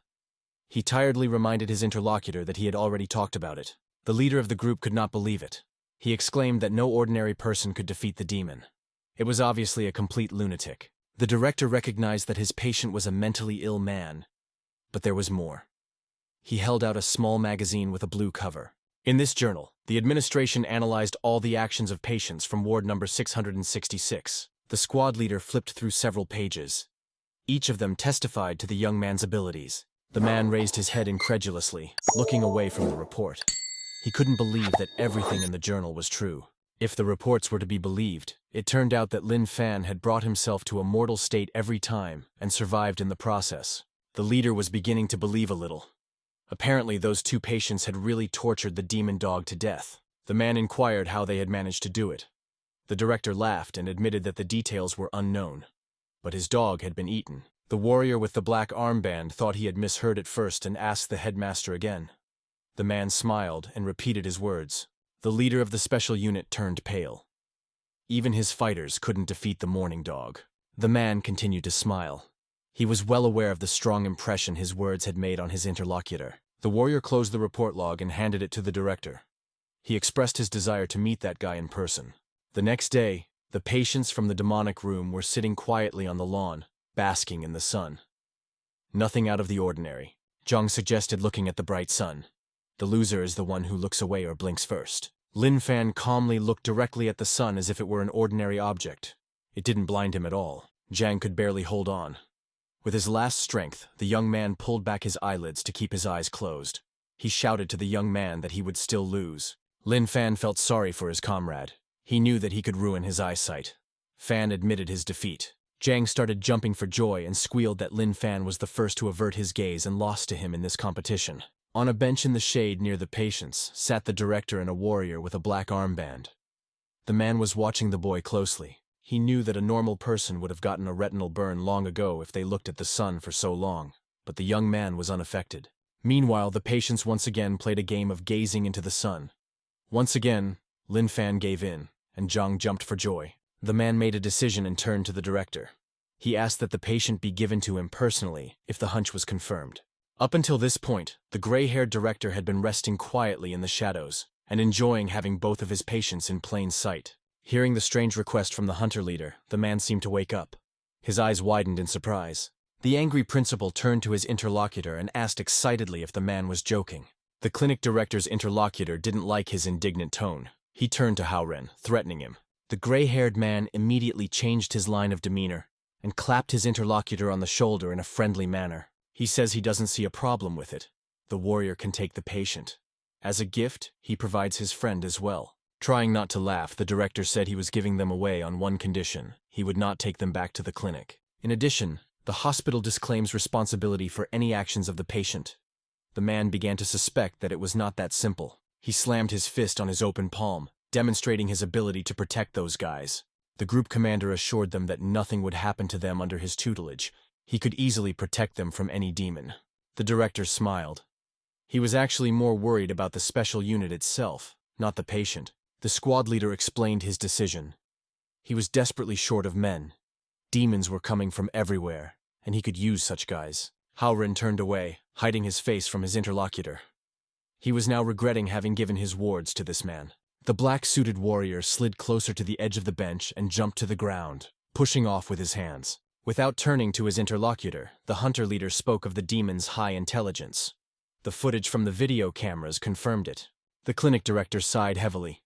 He tiredly reminded his interlocutor that he had already talked about it. The leader of the group could not believe it. He exclaimed that no ordinary person could defeat the demon. It was obviously a complete lunatic. The director recognized that his patient was a mentally ill man. But there was more. He held out a small magazine with a blue cover. In this journal, the administration analyzed all the actions of patients from ward number 666. The squad leader flipped through several pages. Each of them testified to the young man's abilities. The man raised his head incredulously, looking away from the report. He couldn't believe that everything in the journal was true. If the reports were to be believed, it turned out that Lin Fan had brought himself to a mortal state every time and survived in the process. The leader was beginning to believe a little. Apparently, those two patients had really tortured the demon dog to death. The man inquired how they had managed to do it. The director laughed and admitted that the details were unknown. But his dog had been eaten. The warrior with the black armband thought he had misheard at first and asked the headmaster again. The man smiled and repeated his words. The leader of the special unit turned pale. Even his fighters couldn't defeat the morning dog. The man continued to smile. He was well aware of the strong impression his words had made on his interlocutor. The warrior closed the report log and handed it to the director. He expressed his desire to meet that guy in person. The next day, the patients from the demonic room were sitting quietly on the lawn, basking in the sun. Nothing out of the ordinary. Zhang suggested looking at the bright sun. The loser is the one who looks away or blinks first. Lin Fan calmly looked directly at the sun as if it were an ordinary object. It didn't blind him at all. Zhang could barely hold on. With his last strength, the young man pulled back his eyelids to keep his eyes closed. He shouted to the young man that he would still lose. Lin Fan felt sorry for his comrade. He knew that he could ruin his eyesight. Fan admitted his defeat. Zhang started jumping for joy and squealed that Lin Fan was the first to avert his gaze and lost to him in this competition. On a bench in the shade near the patients sat the director and a warrior with a black armband. The man was watching the boy closely. He knew that a normal person would have gotten a retinal burn long ago if they looked at the sun for so long, but the young man was unaffected. Meanwhile, the patients once again played a game of gazing into the sun. Once again, Lin Fan gave in, and Zhang jumped for joy. The man made a decision and turned to the director. He asked that the patient be given to him personally if the hunch was confirmed. Up until this point, the gray-haired director had been resting quietly in the shadows and enjoying having both of his patients in plain sight. Hearing the strange request from the hunter leader, the man seemed to wake up. His eyes widened in surprise. The angry principal turned to his interlocutor and asked excitedly if the man was joking. The clinic director's interlocutor didn't like his indignant tone. He turned to Haoren, threatening him. The gray-haired man immediately changed his line of demeanor and clapped his interlocutor on the shoulder in a friendly manner. He says he doesn't see a problem with it. The warrior can take the patient. As a gift, he provides his friend as well. Trying not to laugh, the director said he was giving them away on one condition. He would not take them back to the clinic. In addition, the hospital disclaims responsibility for any actions of the patient. The man began to suspect that it was not that simple. He slammed his fist on his open palm, demonstrating his ability to protect those guys. The group commander assured them that nothing would happen to them under his tutelage. He could easily protect them from any demon. The director smiled. He was actually more worried about the special unit itself, not the patient. The squad leader explained his decision. He was desperately short of men. Demons were coming from everywhere, and he could use such guys. Haoren turned away, hiding his face from his interlocutor. He was now regretting having given his wards to this man. The black-suited warrior slid closer to the edge of the bench and jumped to the ground, pushing off with his hands. Without turning to his interlocutor, the hunter leader spoke of the demon's high intelligence. The footage from the video cameras confirmed it. The clinic director sighed heavily.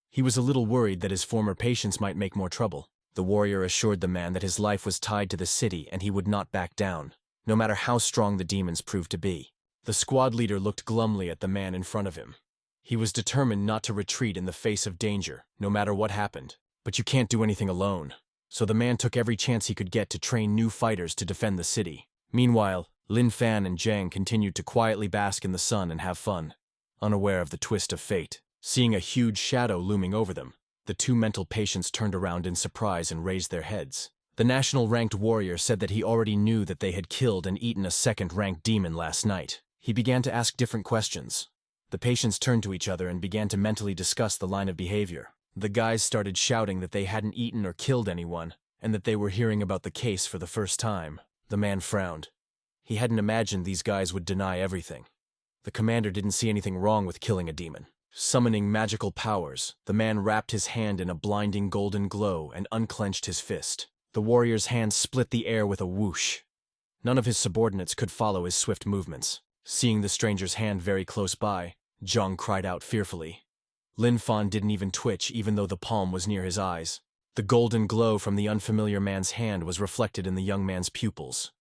He was a little worried that his former patients might make more trouble. The warrior assured the man that his life was tied to the city and he would not back down, no matter how strong the demons proved to be. The squad leader looked glumly at the man in front of him. He was determined not to retreat in the face of danger, no matter what happened. But you can't do anything alone. So the man took every chance he could get to train new fighters to defend the city. Meanwhile, Lin Fan and Zhang continued to quietly bask in the sun and have fun, unaware of the twist of fate. Seeing a huge shadow looming over them, the two mental patients turned around in surprise and raised their heads. The national-ranked warrior said that he already knew that they had killed and eaten a second-ranked demon last night. He began to ask different questions. The patients turned to each other and began to mentally discuss the line of behavior. The guys started shouting that they hadn't eaten or killed anyone, and that they were hearing about the case for the first time. The man frowned. He hadn't imagined these guys would deny everything. The commander didn't see anything wrong with killing a demon. Summoning magical powers, the man wrapped his hand in a blinding golden glow and unclenched his fist. The warrior's hand split the air with a whoosh. None of his subordinates could follow his swift movements. Seeing the stranger's hand very close by, Zhang cried out fearfully. Lin Fan didn't even twitch even though the palm was near his eyes. The golden glow from the unfamiliar man's hand was reflected in the young man's pupils.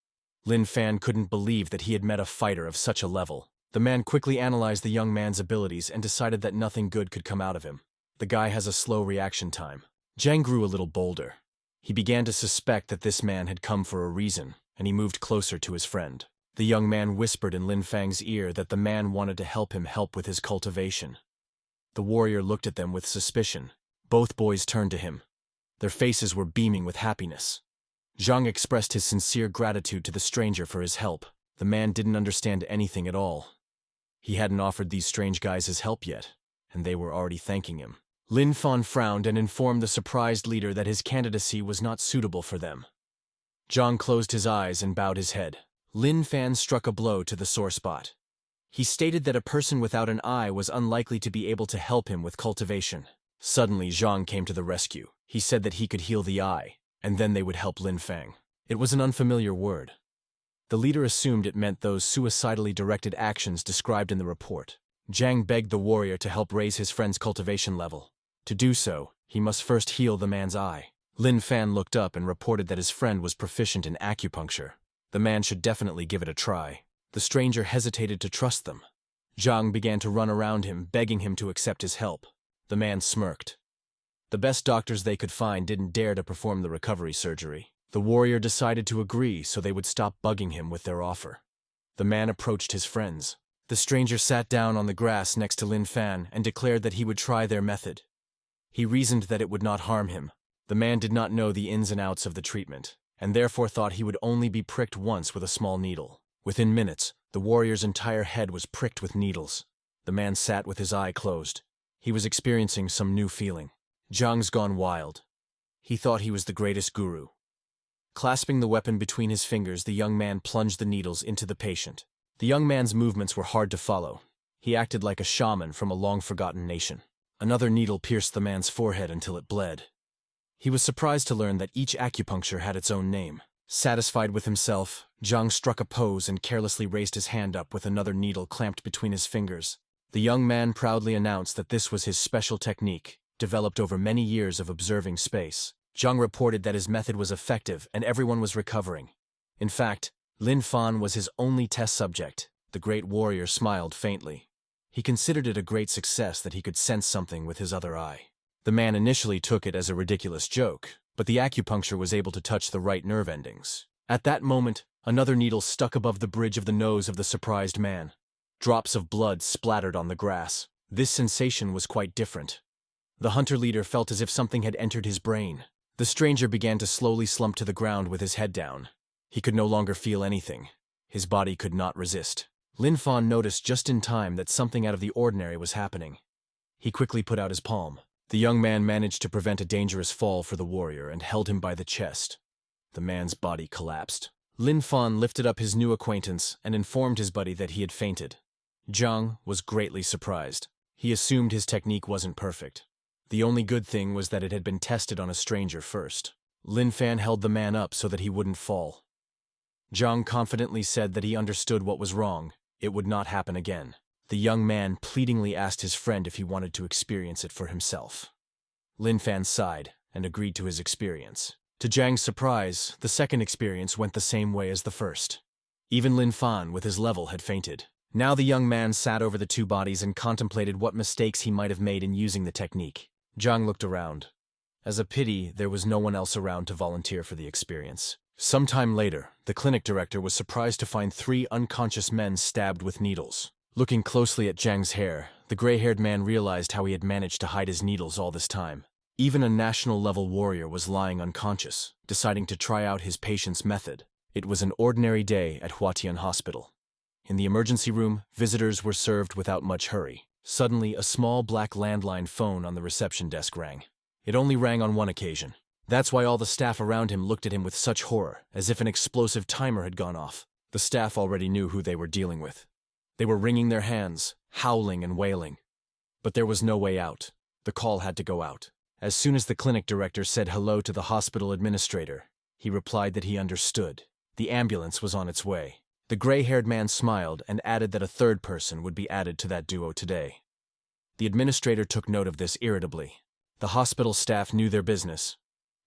Lin Fan couldn't believe that he had met a fighter of such a level. The man quickly analyzed the young man's abilities and decided that nothing good could come out of him. The guy has a slow reaction time. Zhang grew a little bolder. He began to suspect that this man had come for a reason, and he moved closer to his friend. The young man whispered in Lin Fang's ear that the man wanted to help him with his cultivation. The warrior looked at them with suspicion. Both boys turned to him. Their faces were beaming with happiness. Zhang expressed his sincere gratitude to the stranger for his help. The man didn't understand anything at all. He hadn't offered these strange guys his help yet, and they were already thanking him. Lin Fan frowned and informed the surprised leader that his candidacy was not suitable for them. Zhang closed his eyes and bowed his head. Lin Fan struck a blow to the sore spot. He stated that a person without an eye was unlikely to be able to help him with cultivation. Suddenly, Zhang came to the rescue. He said that he could heal the eye, and then they would help Lin Fang. It was an unfamiliar word. The leader assumed it meant those suicidally directed actions described in the report. Zhang begged the warrior to help raise his friend's cultivation level. To do so, he must first heal the man's eye. Lin Fan looked up and reported that his friend was proficient in acupuncture. The man should definitely give it a try. The stranger hesitated to trust them. Zhang began to run around him, begging him to accept his help. The man smirked. The best doctors they could find didn't dare to perform the recovery surgery. The warrior decided to agree so they would stop bugging him with their offer. The man approached his friends. The stranger sat down on the grass next to Lin Fan and declared that he would try their method. He reasoned that it would not harm him. The man did not know the ins and outs of the treatment, and therefore thought he would only be pricked once with a small needle. Within minutes, the warrior's entire head was pricked with needles. The man sat with his eye closed. He was experiencing some new feeling. Zhang's gone wild. He thought he was the greatest guru. Clasping the weapon between his fingers, the young man plunged the needles into the patient. The young man's movements were hard to follow. He acted like a shaman from a long-forgotten nation. Another needle pierced the man's forehead until it bled. He was surprised to learn that each acupuncture had its own name. Satisfied with himself, Zhang struck a pose and carelessly raised his hand up with another needle clamped between his fingers. The young man proudly announced that this was his special technique, developed over many years of observing space. Zhang reported that his method was effective and everyone was recovering. In fact, Lin Fan was his only test subject. The great warrior smiled faintly. He considered it a great success that he could sense something with his other eye. The man initially took it as a ridiculous joke, but the acupuncture was able to touch the right nerve endings. At that moment, another needle stuck above the bridge of the nose of the surprised man. Drops of blood splattered on the grass. This sensation was quite different. The hunter leader felt as if something had entered his brain. The stranger began to slowly slump to the ground with his head down. He could no longer feel anything. His body could not resist. Lin Fan noticed just in time that something out of the ordinary was happening. He quickly put out his palm. The young man managed to prevent a dangerous fall for the warrior and held him by the chest. The man's body collapsed. Lin Fan lifted up his new acquaintance and informed his buddy that he had fainted. Zhang was greatly surprised. He assumed his technique wasn't perfect. The only good thing was that it had been tested on a stranger first. Lin Fan held the man up so that he wouldn't fall. Zhang confidently said that he understood what was wrong. It would not happen again. The young man pleadingly asked his friend if he wanted to experience it for himself. Lin Fan sighed and agreed to his experience. To Zhang's surprise, the second experience went the same way as the first. Even Lin Fan, with his level, had fainted. Now the young man sat over the two bodies and contemplated what mistakes he might have made in using the technique. Zhang looked around. As a pity, there was no one else around to volunteer for the experience. Sometime later, the clinic director was surprised to find 3 unconscious men stabbed with needles. Looking closely at Zhang's hair, the gray-haired man realized how he had managed to hide his needles all this time. Even a national-level warrior was lying unconscious, deciding to try out his patient's method. It was an ordinary day at Huatian Hospital. In the emergency room, visitors were served without much hurry. Suddenly, a small black landline phone on the reception desk rang. It only rang on one occasion. That's why all the staff around him looked at him with such horror, as if an explosive timer had gone off. The staff already knew who they were dealing with. They were wringing their hands, howling and wailing. But there was no way out. The call had to go out. As soon as the clinic director said hello to the hospital administrator, he replied that he understood. The ambulance was on its way. The gray-haired man smiled and added that a third person would be added to that duo today. The administrator took note of this irritably. The hospital staff knew their business.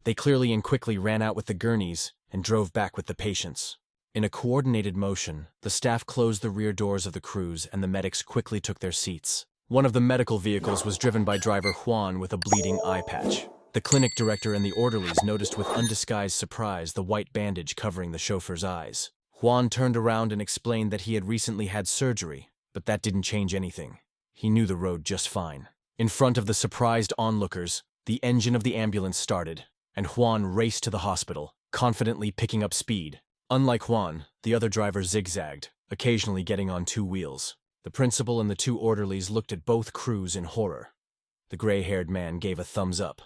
They clearly and quickly ran out with the gurneys and drove back with the patients. In a coordinated motion, the staff closed the rear doors of the cruise and the medics quickly took their seats. One of the medical vehicles was driven by driver Juan with a bleeding eye patch. The clinic director and the orderlies noticed with undisguised surprise the white bandage covering the chauffeur's eyes. Juan turned around and explained that he had recently had surgery, but that didn't change anything. He knew the road just fine. In front of the surprised onlookers, the engine of the ambulance started, and Juan raced to the hospital, confidently picking up speed. Unlike Juan, the other driver zigzagged, occasionally getting on two wheels. The principal and the two orderlies looked at both crews in horror. The gray-haired man gave a thumbs up.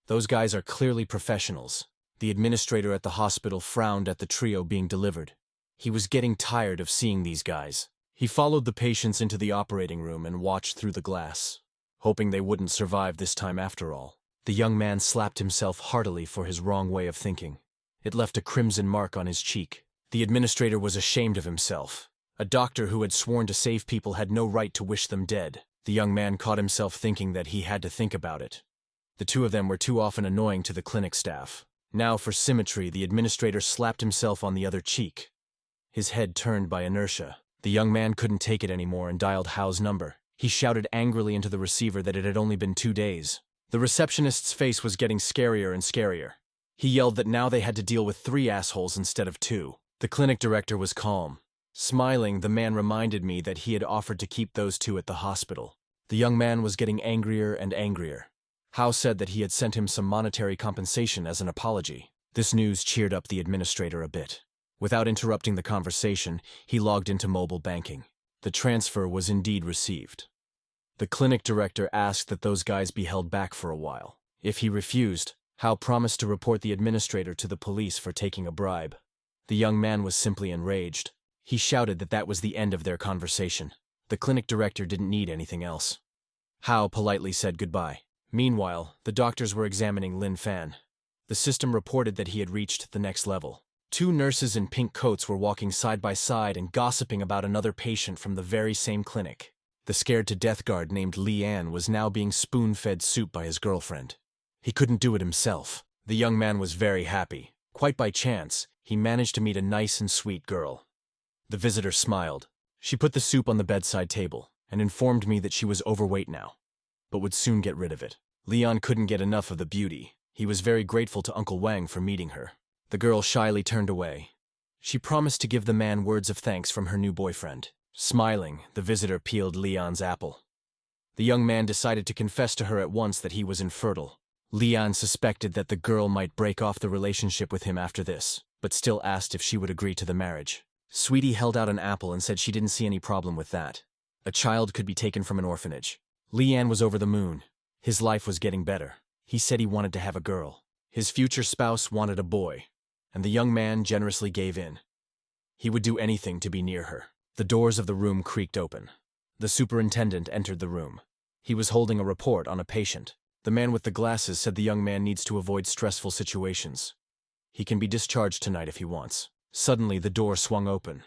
Those guys are clearly professionals. The administrator at the hospital frowned at the trio being delivered. He was getting tired of seeing these guys. He followed the patients into the operating room and watched through the glass, hoping they wouldn't survive this time after all. The young man slapped himself heartily for his wrong way of thinking. It left a crimson mark on his cheek. The administrator was ashamed of himself. A doctor who had sworn to save people had no right to wish them dead. The young man caught himself thinking that he had to think about it. The two of them were too often annoying to the clinic staff. Now, for symmetry, the administrator slapped himself on the other cheek. His head turned by inertia. The young man couldn't take it anymore and dialed Hao's number. He shouted angrily into the receiver that it had only been 2 days. The receptionist's face was getting scarier and scarier. He yelled that now they had to deal with 3 assholes instead of 2. The clinic director was calm. Smiling, the man reminded me that he had offered to keep those 2 at the hospital. The young man was getting angrier and angrier. Hao said that he had sent him some monetary compensation as an apology. This news cheered up the administrator a bit. Without interrupting the conversation, he logged into mobile banking. The transfer was indeed received. The clinic director asked that those guys be held back for a while. If he refused, Hao promised to report the administrator to the police for taking a bribe. The young man was simply enraged. He shouted that that was the end of their conversation. The clinic director didn't need anything else. Hao politely said goodbye. Meanwhile, the doctors were examining Lin Fan. The system reported that he had reached the next level. 2 nurses in pink coats were walking side by side and gossiping about another patient from the very same clinic. The scared-to-death guard named Li An was now being spoon-fed soup by his girlfriend. He couldn't do it himself. The young man was very happy. Quite by chance, he managed to meet a nice and sweet girl. The visitor smiled. She put the soup on the bedside table and informed me that she was overweight now, but would soon get rid of it. Leon couldn't get enough of the beauty. He was very grateful to Uncle Wang for meeting her. The girl shyly turned away. She promised to give the man words of thanks from her new boyfriend. Smiling, the visitor peeled Leon's apple. The young man decided to confess to her at once that he was infertile. Leon suspected that the girl might break off the relationship with him after this, but still asked if she would agree to the marriage. Sweetie held out an apple and said she didn't see any problem with that. A child could be taken from an orphanage. Leon was over the moon. His life was getting better. He said he wanted to have a girl. His future spouse wanted a boy, and the young man generously gave in. He would do anything to be near her. The doors of the room creaked open. The superintendent entered the room. He was holding a report on a patient. The man with the glasses said the young man needs to avoid stressful situations. He can be discharged tonight if he wants. Suddenly, the door swung open.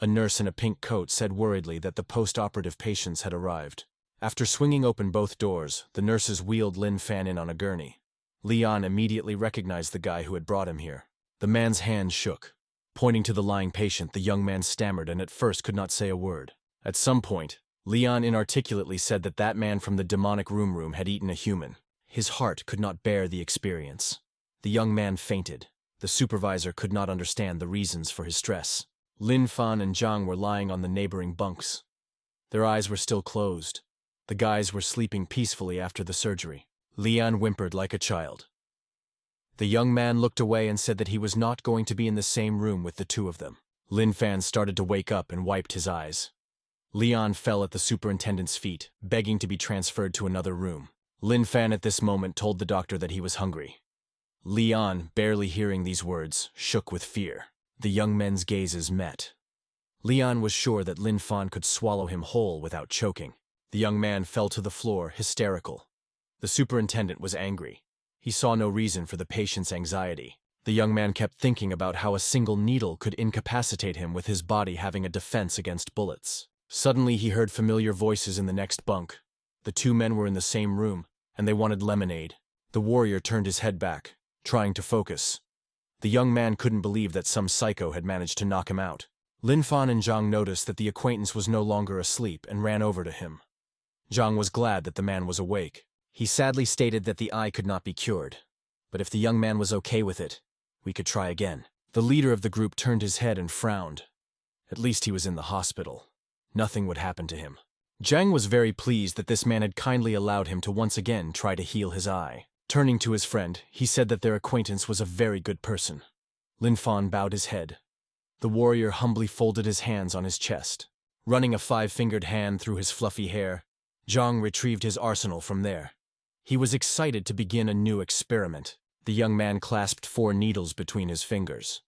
A nurse in a pink coat said worriedly that the post-operative patients had arrived. After swinging open both doors, the nurses wheeled Lin Fan in on a gurney. Leon immediately recognized the guy who had brought him here. The man's hand shook. Pointing to the lying patient, the young man stammered and at first could not say a word. At some point, Leon inarticulately said that that man from the demonic room had eaten a human. His heart could not bear the experience. The young man fainted. The supervisor could not understand the reasons for his stress. Lin Fan and Zhang were lying on the neighboring bunks. Their eyes were still closed. The guys were sleeping peacefully after the surgery. Leon whimpered like a child. The young man looked away and said that he was not going to be in the same room with the two of them. Lin Fan started to wake up and wiped his eyes. Leon fell at the superintendent's feet, begging to be transferred to another room. Lin Fan at this moment told the doctor that he was hungry. Leon, barely hearing these words, shook with fear. The young men's gazes met. Leon was sure that Lin Fan could swallow him whole without choking. The young man fell to the floor, hysterical. The superintendent was angry. He saw no reason for the patient's anxiety. The young man kept thinking about how a single needle could incapacitate him with his body having a defense against bullets. Suddenly he heard familiar voices in the next bunk. The 2 men were in the same room, and they wanted lemonade. The warrior turned his head back, trying to focus. The young man couldn't believe that some psycho had managed to knock him out. Lin Fan and Zhang noticed that the acquaintance was no longer asleep and ran over to him. Zhang was glad that the man was awake. He sadly stated that the eye could not be cured, but if the young man was okay with it, we could try again. The leader of the group turned his head and frowned. At least he was in the hospital. Nothing would happen to him. Zhang was very pleased that this man had kindly allowed him to once again try to heal his eye. Turning to his friend, he said that their acquaintance was a very good person. Lin Fan bowed his head. The warrior humbly folded his hands on his chest. Running a 5-fingered hand through his fluffy hair, Zhang retrieved his arsenal from there. He was excited to begin a new experiment. The young man clasped 4 needles between his fingers.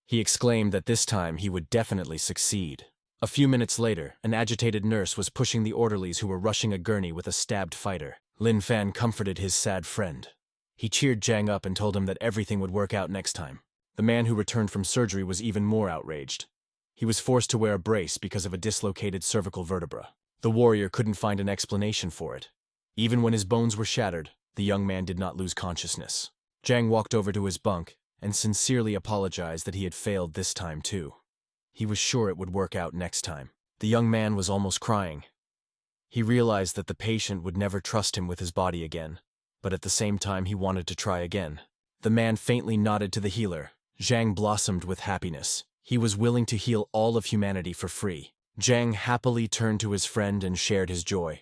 He exclaimed that this time he would definitely succeed. A few minutes later, an agitated nurse was pushing the orderlies who were rushing a gurney with a stabbed fighter. Lin Fan comforted his sad friend. He cheered Zhang up and told him that everything would work out next time. The man who returned from surgery was even more outraged. He was forced to wear a brace because of a dislocated cervical vertebra. The warrior couldn't find an explanation for it. Even when his bones were shattered, the young man did not lose consciousness. Zhang walked over to his bunk and sincerely apologized that he had failed this time too. He was sure it would work out next time. The young man was almost crying. He realized that the patient would never trust him with his body again, but at the same time he wanted to try again. The man faintly nodded to the healer. Zhang blossomed with happiness. He was willing to heal all of humanity for free. Zhang happily turned to his friend and shared his joy.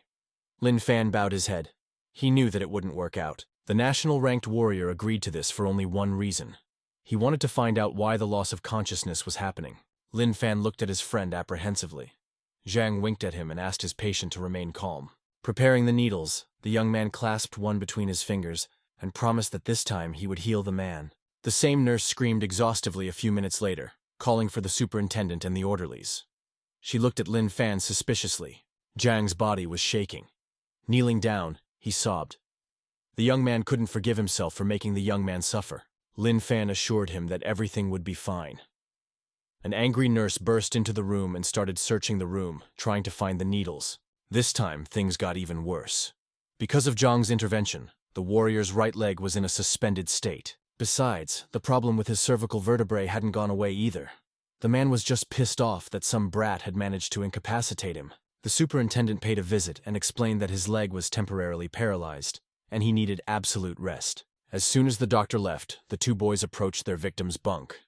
Lin Fan bowed his head. He knew that it wouldn't work out. The national-ranked warrior agreed to this for only one reason. He wanted to find out why the loss of consciousness was happening. Lin Fan looked at his friend apprehensively. Zhang winked at him and asked his patient to remain calm. Preparing the needles, the young man clasped one between his fingers and promised that this time he would heal the man. The same nurse screamed exhaustively a few minutes later, calling for the superintendent and the orderlies. She looked at Lin Fan suspiciously. Zhang's body was shaking. Kneeling down, he sobbed. The young man couldn't forgive himself for making the young man suffer. Lin Fan assured him that everything would be fine. An angry nurse burst into the room and started searching the room, trying to find the needles. This time, things got even worse. Because of Zhang's intervention, the warrior's right leg was in a suspended state. Besides, the problem with his cervical vertebrae hadn't gone away either. The man was just pissed off that some brat had managed to incapacitate him. The superintendent paid a visit and explained that his leg was temporarily paralyzed, and he needed absolute rest. As soon as the doctor left, the 2 boys approached their victim's bunk.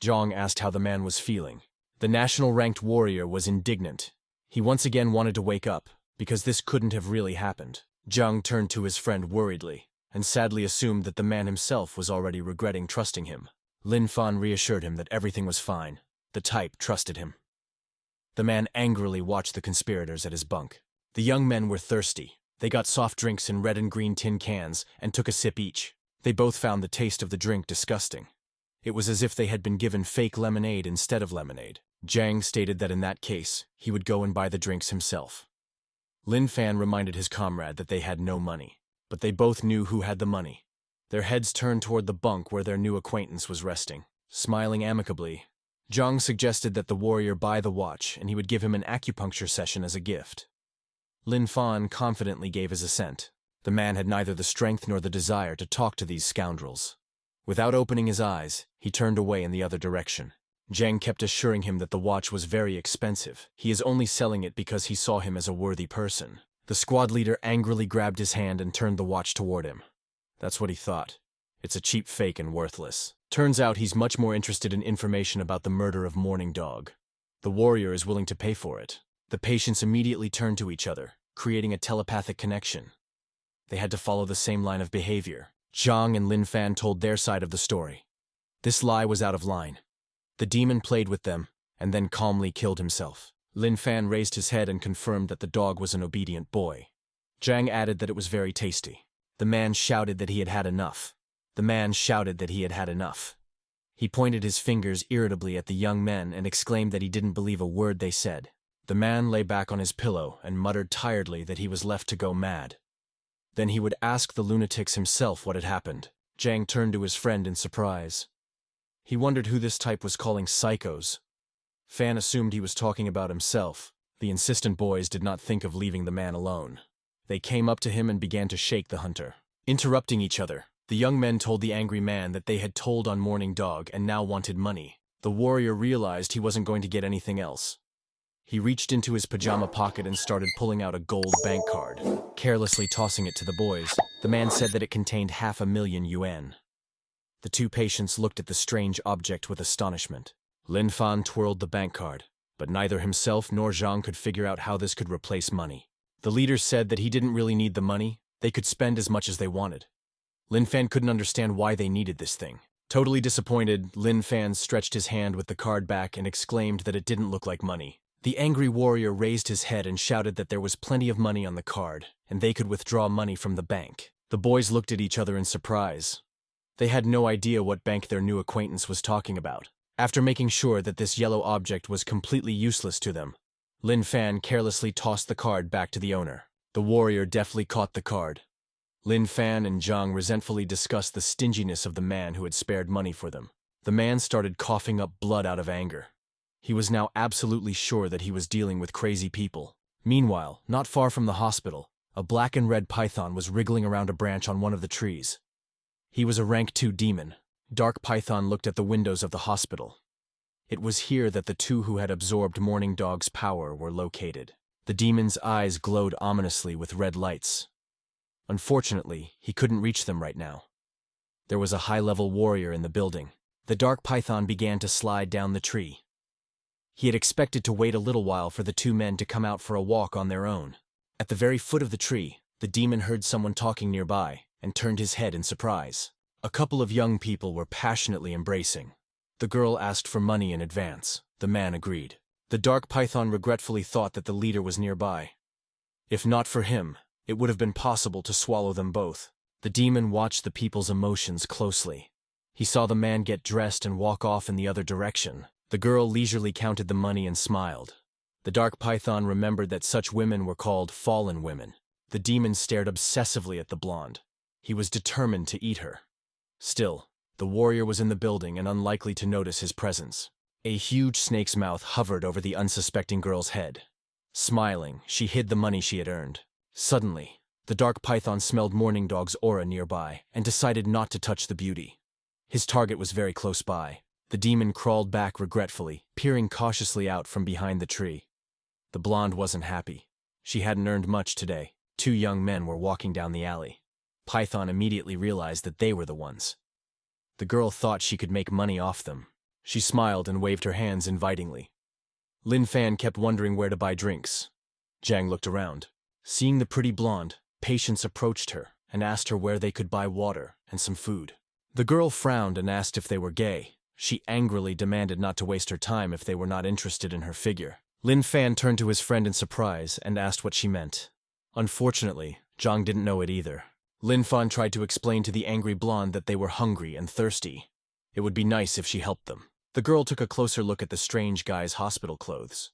Zhang asked how the man was feeling. The national-ranked warrior was indignant. He once again wanted to wake up, because this couldn't have really happened. Zhang turned to his friend worriedly, and sadly assumed that the man himself was already regretting trusting him. Lin Fan reassured him that everything was fine. The type trusted him. The man angrily watched the conspirators at his bunk. The young men were thirsty. They got soft drinks in red and green tin cans and took a sip each. They both found the taste of the drink disgusting. It was as if they had been given fake lemonade instead of lemonade. Zhang stated that in that case, he would go and buy the drinks himself. Lin Fan reminded his comrade that they had no money, but they both knew who had the money. Their heads turned toward the bunk where their new acquaintance was resting. Smiling amicably, Zhang suggested that the warrior buy the watch and he would give him an acupuncture session as a gift. Lin Fan confidently gave his assent. The man had neither the strength nor the desire to talk to these scoundrels. Without opening his eyes, he turned away in the other direction. Zhang kept assuring him that the watch was very expensive. He is only selling it because he saw him as a worthy person. The squad leader angrily grabbed his hand and turned the watch toward him. That's what he thought. It's a cheap fake and worthless. Turns out he's much more interested in information about the murder of Morning Dog. The warrior is willing to pay for it. The patients immediately turned to each other, creating a telepathic connection. They had to follow the same line of behavior. Zhang and Lin Fan told their side of the story. This lie was out of line. The demon played with them, and then calmly killed himself. Lin Fan raised his head and confirmed that the dog was an obedient boy. Zhang added that it was very tasty. The man shouted that he had had enough. The man shouted that he had had enough. He pointed his fingers irritably at the young men and exclaimed that he didn't believe a word they said. The man lay back on his pillow and muttered tiredly that he was left to go mad. Then he would ask the lunatics himself what had happened. Zhang turned to his friend in surprise. He wondered who this type was calling psychos. Fan assumed he was talking about himself. The insistent boys did not think of leaving the man alone. They came up to him and began to shake the hunter. Interrupting each other, The young men told the angry man that they had told on Morning Dog and now wanted money. The warrior realized he wasn't going to get anything else. He reached into his pajama pocket and started pulling out a gold bank card, carelessly tossing it to the boys. The man said that it contained 500,000 yuan. The two patients looked at the strange object with astonishment. Lin Fan twirled the bank card, but neither himself nor Zhang could figure out how this could replace money. The leader said that he didn't really need the money. They could spend as much as they wanted. Lin Fan couldn't understand why they needed this thing. Totally disappointed, Lin Fan stretched his hand with the card back and exclaimed that it didn't look like money. The angry warrior raised his head and shouted that there was plenty of money on the card, and they could withdraw money from the bank. The boys looked at each other in surprise. They had no idea what bank their new acquaintance was talking about. After making sure that this yellow object was completely useless to them, Lin Fan carelessly tossed the card back to the owner. The warrior deftly caught the card. Lin Fan and Zhang resentfully discussed the stinginess of the man who had spared money for them. The man started coughing up blood out of anger. He was now absolutely sure that he was dealing with crazy people. Meanwhile, not far from the hospital, a black and red python was wriggling around a branch on one of the trees. He was a rank 2 demon. Dark Python looked at the windows of the hospital. It was here that the two who had absorbed Morning Dog's power were located. The demon's eyes glowed ominously with red lights. Unfortunately, he couldn't reach them right now. There was a high-level warrior in the building. The dark python began to slide down the tree. He had expected to wait a little while for the two men to come out for a walk on their own. At the very foot of the tree, the demon heard someone talking nearby and turned his head in surprise. A couple of young people were passionately embracing. The girl asked for money in advance. The man agreed. The dark python regretfully thought that the leader was nearby. If not for him, it would have been possible to swallow them both. The demon watched the people's emotions closely. He saw the man get dressed and walk off in the other direction. The girl leisurely counted the money and smiled. The dark python remembered that such women were called fallen women. The demon stared obsessively at the blonde. He was determined to eat her. Still, the warrior was in the building and unlikely to notice his presence. A huge snake's mouth hovered over the unsuspecting girl's head. Smiling, she hid the money she had earned. Suddenly, the dark python smelled Morning Dog's aura nearby and decided not to touch the beauty. His target was very close by. The demon crawled back regretfully, peering cautiously out from behind the tree. The blonde wasn't happy. She hadn't earned much today. Two young men were walking down the alley. Python immediately realized that they were the ones. The girl thought she could make money off them. She smiled and waved her hands invitingly. Lin Fan kept wondering where to buy drinks. Zhang looked around. Seeing the pretty blonde, patients approached her and asked her where they could buy water and some food. The girl frowned and asked if they were gay. She angrily demanded not to waste her time if they were not interested in her figure. Lin Fan turned to his friend in surprise and asked what she meant. Unfortunately, Zhang didn't know it either. Lin Fan tried to explain to the angry blonde that they were hungry and thirsty. It would be nice if she helped them. The girl took a closer look at the strange guy's hospital clothes.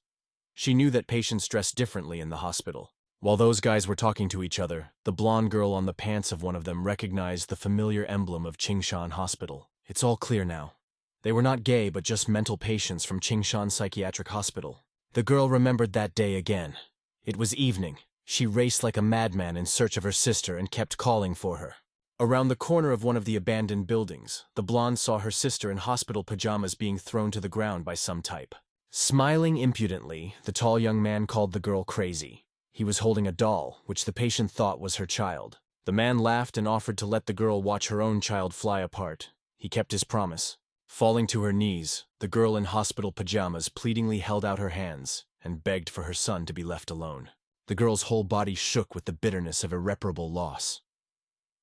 She knew that patients dressed differently in the hospital. While those guys were talking to each other, the blonde girl on the pants of one of them recognized the familiar emblem of Qingshan Hospital. It's all clear now. They were not gay but just mental patients from Qingshan Psychiatric Hospital. The girl remembered that day again. It was evening. She raced like a madman in search of her sister and kept calling for her. Around the corner of one of the abandoned buildings, the blonde saw her sister in hospital pajamas being thrown to the ground by some type. Smiling impudently, the tall young man called the girl crazy. He was holding a doll, which the patient thought was her child. The man laughed and offered to let the girl watch her own child fly apart. He kept his promise. Falling to her knees, the girl in hospital pajamas pleadingly held out her hands and begged for her son to be left alone. The girl's whole body shook with the bitterness of irreparable loss.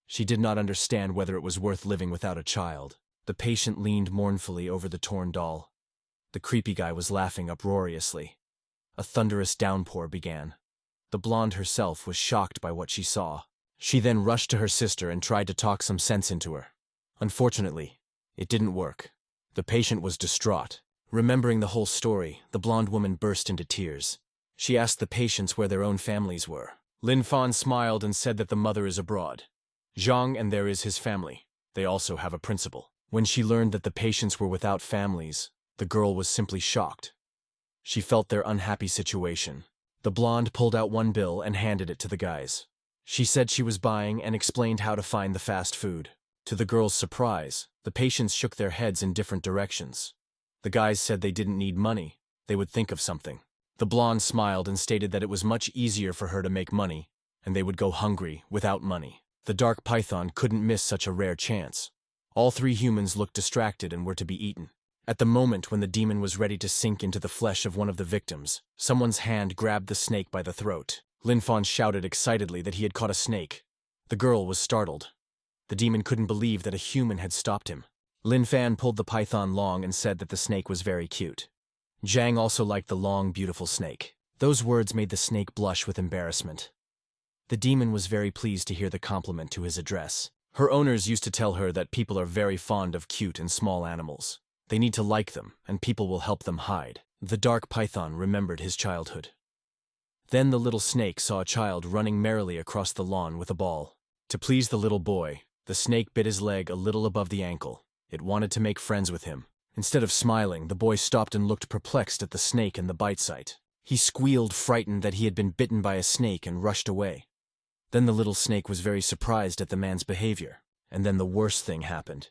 She did not understand whether it was worth living without a child. The patient leaned mournfully over the torn doll. The creepy guy was laughing uproariously. A thunderous downpour began. The blonde herself was shocked by what she saw. She then rushed to her sister and tried to talk some sense into her. Unfortunately, it didn't work. The patient was distraught. Remembering the whole story, the blonde woman burst into tears. She asked the patients where their own families were. Lin Fan smiled and said that the mother is abroad. Zhang and there is his family. They also have a principal. When she learned that the patients were without families, the girl was simply shocked. She felt their unhappy situation. The blonde pulled out one bill and handed it to the guys. She said she was buying and explained how to find the fast food. To the girl's surprise, the patients shook their heads in different directions. The guys said they didn't need money, they would think of something. The blonde smiled and stated that it was much easier for her to make money, and they would go hungry without money. The dark python couldn't miss such a rare chance. All three humans looked distracted and were to be eaten. At the moment when the demon was ready to sink into the flesh of one of the victims, someone's hand grabbed the snake by the throat. Lin Fan shouted excitedly that he had caught a snake. The girl was startled. The demon couldn't believe that a human had stopped him. Lin Fan pulled the python long and said that the snake was very cute. Zhang also liked the long, beautiful snake. Those words made the snake blush with embarrassment. The demon was very pleased to hear the compliment to his address. Her owners used to tell her that people are very fond of cute and small animals. They need to like them, and people will help them hide. The dark python remembered his childhood. Then the little snake saw a child running merrily across the lawn with a ball. To please the little boy, the snake bit his leg a little above the ankle. It wanted to make friends with him. Instead of smiling, the boy stopped and looked perplexed at the snake and the bite site. He squealed, frightened that he had been bitten by a snake, and rushed away. Then the little snake was very surprised at the man's behavior. And then the worst thing happened.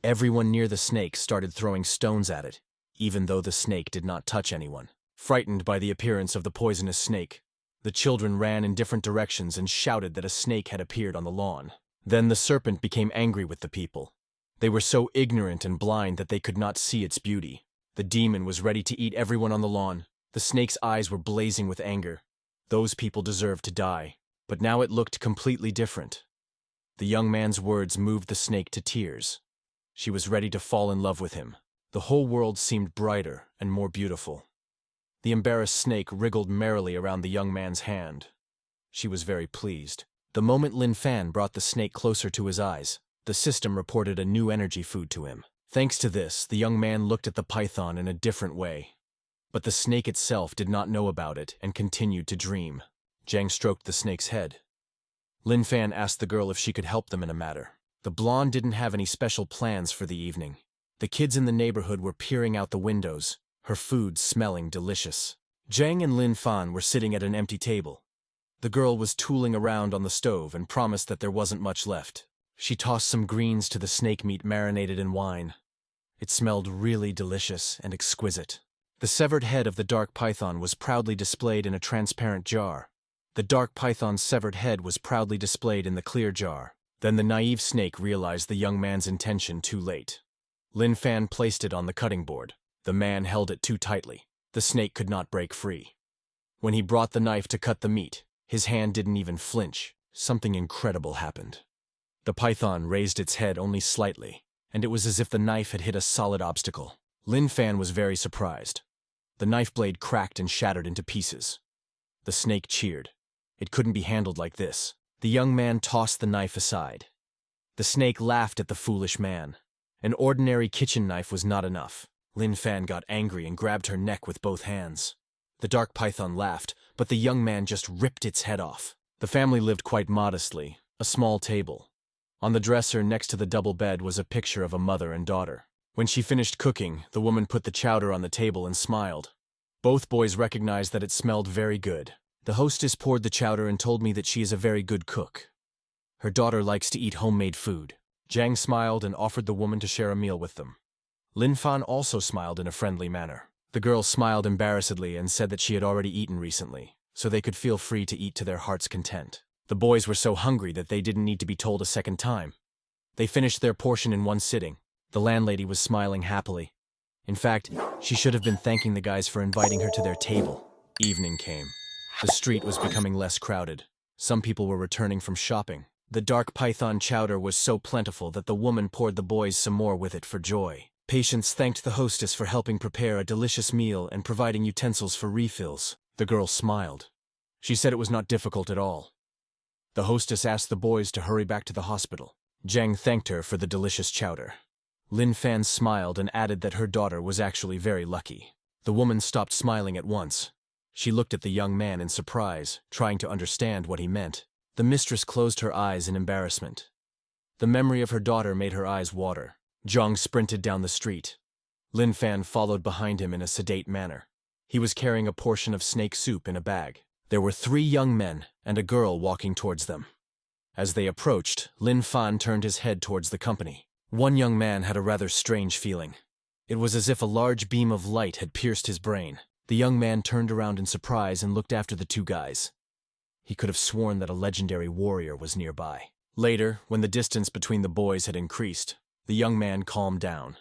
Everyone near the snake started throwing stones at it, even though the snake did not touch anyone. Frightened by the appearance of the poisonous snake, the children ran in different directions and shouted that a snake had appeared on the lawn. Then the serpent became angry with the people. They were so ignorant and blind that they could not see its beauty. The demon was ready to eat everyone on the lawn. The snake's eyes were blazing with anger. Those people deserved to die. But now it looked completely different. The young man's words moved the snake to tears. She was ready to fall in love with him. The whole world seemed brighter and more beautiful. The embarrassed snake wriggled merrily around the young man's hand. She was very pleased. The moment Lin Fan brought the snake closer to his eyes, the system reported a new energy food to him. Thanks to this, the young man looked at the python in a different way. But the snake itself did not know about it and continued to dream. Zhang stroked the snake's head. Lin Fan asked the girl if she could help them in a matter. The blonde didn't have any special plans for the evening. The kids in the neighborhood were peering out the windows, her food smelling delicious. Zhang and Lin Fan were sitting at an empty table. The girl was tooling around on the stove and promised that there wasn't much left. She tossed some greens to the snake meat marinated in wine. It smelled really delicious and exquisite. The severed head of the dark python was proudly displayed in a transparent jar. The dark python's severed head was proudly displayed in the clear jar. Then the naive snake realized the young man's intention too late. Lin Fan placed it on the cutting board. The man held it too tightly. The snake could not break free. When he brought the knife to cut the meat, his hand didn't even flinch. Something incredible happened. The python raised its head only slightly, and it was as if the knife had hit a solid obstacle. Lin Fan was very surprised. The knife blade cracked and shattered into pieces. The snake cheered. It couldn't be handled like this. The young man tossed the knife aside. The snake laughed at the foolish man. An ordinary kitchen knife was not enough. Lin Fan got angry and grabbed her neck with both hands. The dark python laughed, but the young man just ripped its head off. The family lived quite modestly, a small table. On the dresser next to the double bed was a picture of a mother and daughter. When she finished cooking, the woman put the chowder on the table and smiled. Both boys recognized that it smelled very good. The hostess poured the chowder and told me that she is a very good cook. Her daughter likes to eat homemade food. Zhang smiled and offered the woman to share a meal with them. Lin Fan also smiled in a friendly manner. The girl smiled embarrassedly and said that she had already eaten recently, so they could feel free to eat to their heart's content. The boys were so hungry that they didn't need to be told a second time. They finished their portion in one sitting. The landlady was smiling happily. In fact, she should have been thanking the guys for inviting her to their table. Evening came. The street was becoming less crowded. Some people were returning from shopping. The dark python chowder was so plentiful that the woman poured the boys some more with it for joy. Patients thanked the hostess for helping prepare a delicious meal and providing utensils for refills. The girl smiled. She said it was not difficult at all. The hostess asked the boys to hurry back to the hospital. Zhang thanked her for the delicious chowder. Lin Fan smiled and added that her daughter was actually very lucky. The woman stopped smiling at once. She looked at the young man in surprise, trying to understand what he meant. The mistress closed her eyes in embarrassment. The memory of her daughter made her eyes water. Zhang sprinted down the street. Lin Fan followed behind him in a sedate manner. He was carrying a portion of snake soup in a bag. There were 3 young men and a girl walking towards them. As they approached, Lin Fan turned his head towards the company. One young man had a rather strange feeling. It was as if a large beam of light had pierced his brain. The young man turned around in surprise and looked after the two guys. He could have sworn that a legendary warrior was nearby. Later, when the distance between the boys had increased, the young man calmed down.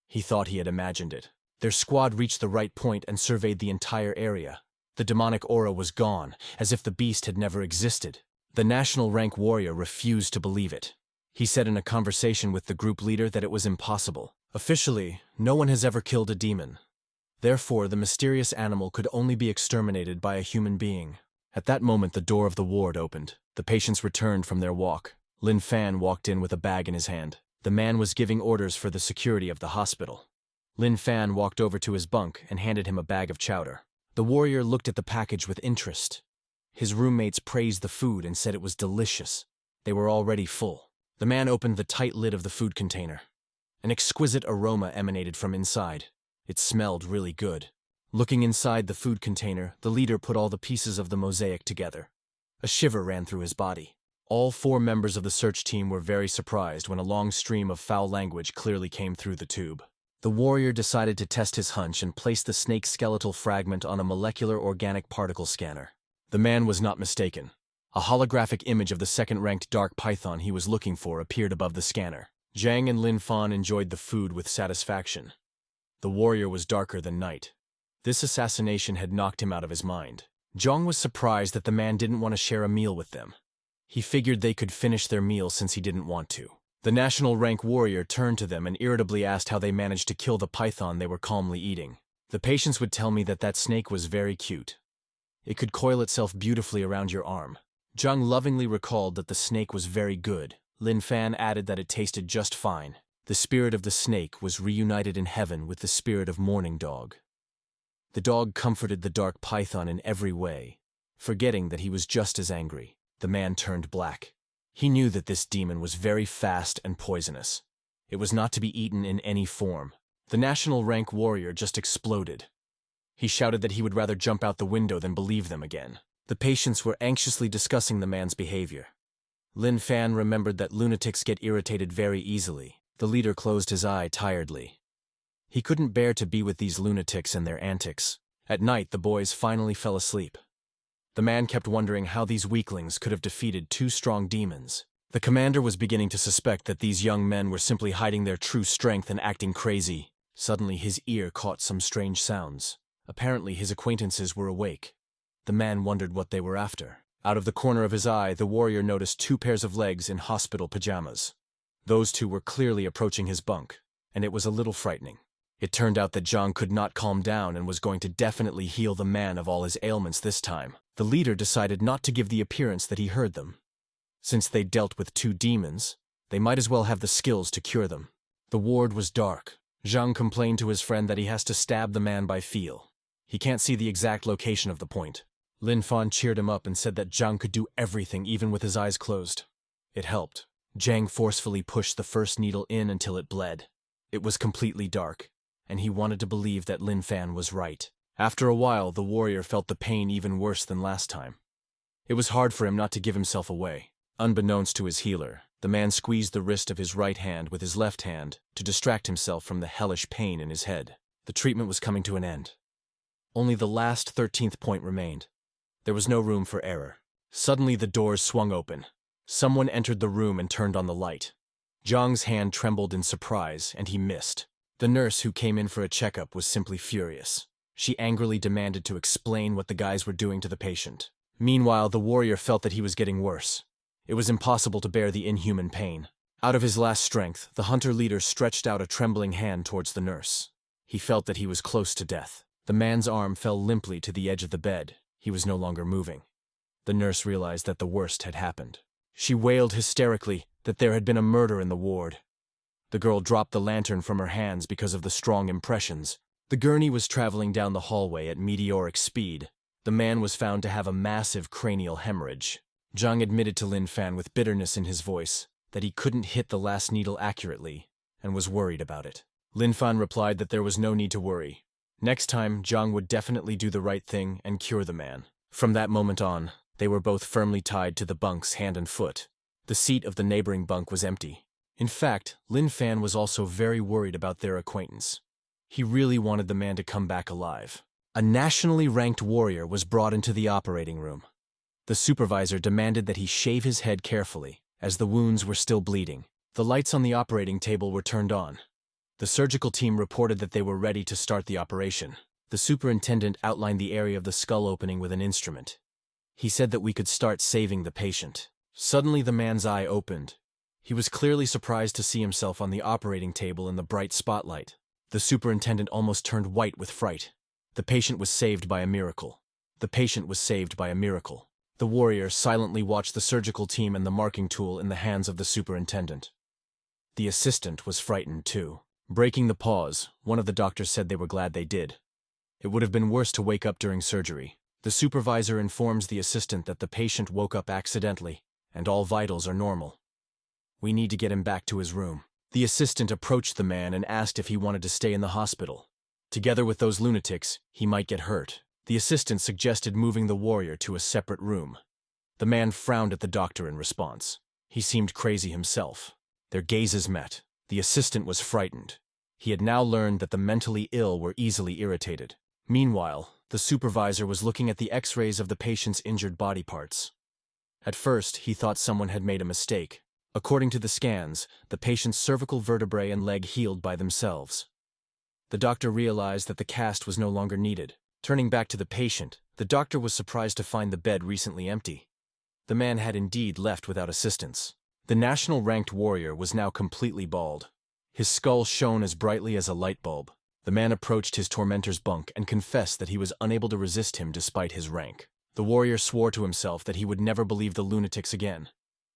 He thought he had imagined it. Their squad reached the right point and surveyed the entire area. The demonic aura was gone, as if the beast had never existed. The national rank warrior refused to believe it. He said in a conversation with the group leader that it was impossible. Officially, no one has ever killed a demon. Therefore, the mysterious animal could only be exterminated by a human being. At that moment, the door of the ward opened. The patients returned from their walk. Lin Fan walked in with a bag in his hand. The man was giving orders for the security of the hospital. Lin Fan walked over to his bunk and handed him a bag of chowder. The warrior looked at the package with interest. His roommates praised the food and said it was delicious. They were already full. The man opened the tight lid of the food container. An exquisite aroma emanated from inside. It smelled really good. Looking inside the food container, the leader put all the pieces of the mosaic together. A shiver ran through his body. All 4 members of the search team were very surprised when a long stream of foul language clearly came through the tube. The warrior decided to test his hunch and placed the snake's skeletal fragment on a molecular organic particle scanner. The man was not mistaken. A holographic image of the second-ranked dark python he was looking for appeared above the scanner. Zhang and Lin Fan enjoyed the food with satisfaction. The warrior was darker than night. This assassination had knocked him out of his mind. Zhang was surprised that the man didn't want to share a meal with them. He figured they could finish their meal since he didn't want to. The national rank warrior turned to them and irritably asked how they managed to kill the python they were calmly eating. The patients would tell me that that snake was very cute. It could coil itself beautifully around your arm. Zhang lovingly recalled that the snake was very good. Lin Fan added that it tasted just fine. The spirit of the snake was reunited in heaven with the spirit of Morning Dog. The dog comforted the dark python in every way. Forgetting that he was just as angry, the man turned black. He knew that this demon was very fast and poisonous. It was not to be eaten in any form. The national rank warrior just exploded. He shouted that he would rather jump out the window than believe them again. The patients were anxiously discussing the man's behavior. Lin Fan remembered that lunatics get irritated very easily. The leader closed his eye tiredly. He couldn't bear to be with these lunatics and their antics. At night, the boys finally fell asleep. The man kept wondering how these weaklings could have defeated 2 strong demons. The commander was beginning to suspect that these young men were simply hiding their true strength and acting crazy. Suddenly, his ear caught some strange sounds. Apparently, his acquaintances were awake. The man wondered what they were after. Out of the corner of his eye, the warrior noticed 2 pairs of legs in hospital pajamas. Those 2 were clearly approaching his bunk, and it was a little frightening. It turned out that Zhang could not calm down and was going to definitely heal the man of all his ailments this time. The leader decided not to give the appearance that he heard them. Since they dealt with 2 demons, they might as well have the skills to cure them. The ward was dark. Zhang complained to his friend that he has to stab the man by feel. He can't see the exact location of the point. Lin Fan cheered him up and said that Zhang could do everything even with his eyes closed. It helped. Zhang forcefully pushed the first needle in until it bled. It was completely dark, and he wanted to believe that Lin Fan was right. After a while, the warrior felt the pain even worse than last time. It was hard for him not to give himself away. Unbeknownst to his healer, the man squeezed the wrist of his right hand with his left hand to distract himself from the hellish pain in his head. The treatment was coming to an end. Only the last 13th point remained. There was no room for error. Suddenly the doors swung open. Someone entered the room and turned on the light. Zhang's hand trembled in surprise, and he missed. The nurse who came in for a checkup was simply furious. She angrily demanded to explain what the guys were doing to the patient. Meanwhile, the warrior felt that he was getting worse. It was impossible to bear the inhuman pain. Out of his last strength, the hunter leader stretched out a trembling hand towards the nurse. He felt that he was close to death. The man's arm fell limply to the edge of the bed. He was no longer moving. The nurse realized that the worst had happened. She wailed hysterically that there had been a murder in the ward. The girl dropped the lantern from her hands because of the strong impressions. The gurney was traveling down the hallway at meteoric speed. The man was found to have a massive cranial hemorrhage. Zhang admitted to Lin Fan with bitterness in his voice that he couldn't hit the last needle accurately and was worried about it. Lin Fan replied that there was no need to worry. Next time, Zhang would definitely do the right thing and cure the man. From that moment on, they were both firmly tied to the bunks hand and foot. The seat of the neighboring bunk was empty. In fact, Lin Fan was also very worried about their acquaintance. He really wanted the man to come back alive. A nationally ranked warrior was brought into the operating room. The supervisor demanded that he shave his head carefully, as the wounds were still bleeding. The lights on the operating table were turned on. The surgical team reported that they were ready to start the operation. The superintendent outlined the area of the skull opening with an instrument. He said that we could start saving the patient. Suddenly the man's eye opened. He was clearly surprised to see himself on the operating table in the bright spotlight. The superintendent almost turned white with fright. The patient was saved by a miracle. The patient was saved by a miracle. The warrior silently watched the surgical team and the marking tool in the hands of the superintendent. The assistant was frightened too. Breaking the pause, one of the doctors said they were glad they did. It would have been worse to wake up during surgery. The supervisor informs the assistant that the patient woke up accidentally, and all vitals are normal. We need to get him back to his room. The assistant approached the man and asked if he wanted to stay in the hospital. Together with those lunatics, he might get hurt. The assistant suggested moving the warrior to a separate room. The man frowned at the doctor in response. He seemed crazy himself. Their gazes met. The assistant was frightened. He had now learned that the mentally ill were easily irritated. Meanwhile, the supervisor was looking at the X-rays of the patient's injured body parts. At first, he thought someone had made a mistake. According to the scans, the patient's cervical vertebrae and leg healed by themselves. The doctor realized that the cast was no longer needed. Turning back to the patient, the doctor was surprised to find the bed recently empty. The man had indeed left without assistance. The national-ranked warrior was now completely bald. His skull shone as brightly as a light bulb. The man approached his tormentor's bunk and confessed that he was unable to resist him despite his rank. The warrior swore to himself that he would never believe the lunatics again,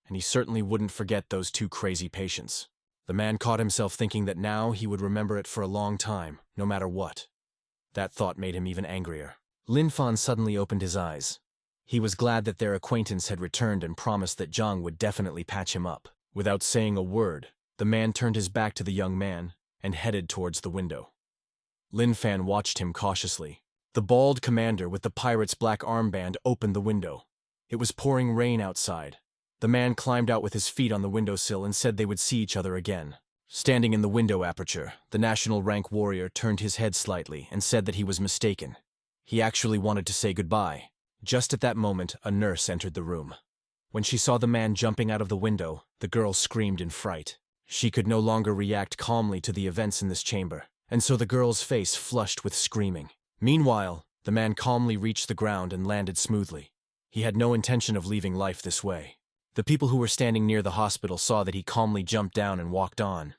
and he certainly wouldn't forget those two crazy patients. The man caught himself thinking that now he would remember it for a long time, no matter what. That thought made him even angrier. Lin Fan suddenly opened his eyes. He was glad that their acquaintance had returned and promised that Zhang would definitely patch him up. Without saying a word, the man turned his back to the young man and headed towards the window. Lin Fan watched him cautiously. The bald commander with the pirate's black armband opened the window. It was pouring rain outside. The man climbed out with his feet on the windowsill and said they would see each other again. Standing in the window aperture, the national rank warrior turned his head slightly and said that he was mistaken. He actually wanted to say goodbye. Just at that moment, a nurse entered the room. When she saw the man jumping out of the window, the girl screamed in fright. She could no longer react calmly to the events in this chamber, and so the girl's face flushed with screaming. Meanwhile, the man calmly reached the ground and landed smoothly. He had no intention of leaving life this way. The people who were standing near the hospital saw that he calmly jumped down and walked on.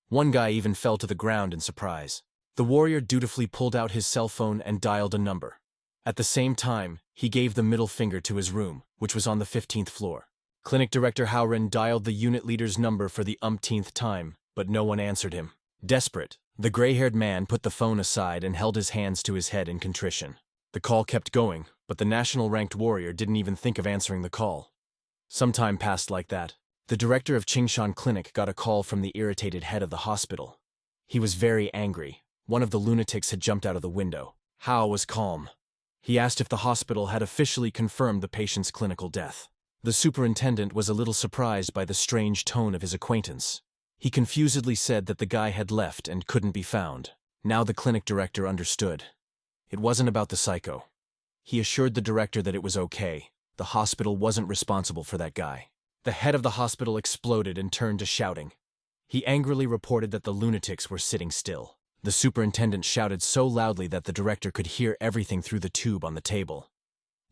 One guy even fell to the ground in surprise. The warrior dutifully pulled out his cell phone and dialed a number. At the same time, he gave the middle finger to his room, which was on the 15th floor. Clinic Director Howren dialed the unit leader's number for the umpteenth time, but no one answered him. Desperate, the gray-haired man put the phone aside and held his hands to his head in contrition. The call kept going, but the national-ranked warrior didn't even think of answering the call. Some time passed like that. The director of Qingshan Clinic got a call from the irritated head of the hospital. He was very angry. One of the lunatics had jumped out of the window. Hao was calm. He asked if the hospital had officially confirmed the patient's clinical death. The superintendent was a little surprised by the strange tone of his acquaintance. He confusedly said that the guy had left and couldn't be found. Now the clinic director understood. It wasn't about the psycho. He assured the director that it was okay. The hospital wasn't responsible for that guy. The head of the hospital exploded and turned to shouting. He angrily reported that the lunatics were sitting still. The superintendent shouted so loudly that the director could hear everything through the tube on the table.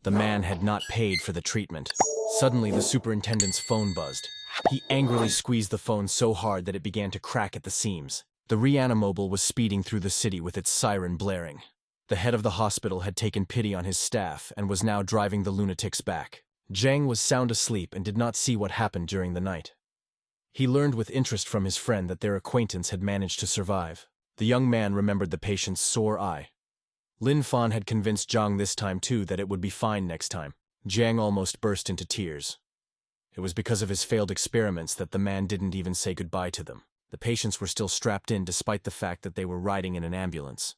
The man had not paid for the treatment. Suddenly, the superintendent's phone buzzed. He angrily squeezed the phone so hard that it began to crack at the seams. The reanimobile was speeding through the city with its siren blaring. The head of the hospital had taken pity on his staff and was now driving the lunatics back. Zhang was sound asleep and did not see what happened during the night. He learned with interest from his friend that their acquaintance had managed to survive. The young man remembered the patient's sore eye. Lin Fan had convinced Zhang this time too that it would be fine next time. Zhang almost burst into tears. It was because of his failed experiments that the man didn't even say goodbye to them. The patients were still strapped in despite the fact that they were riding in an ambulance.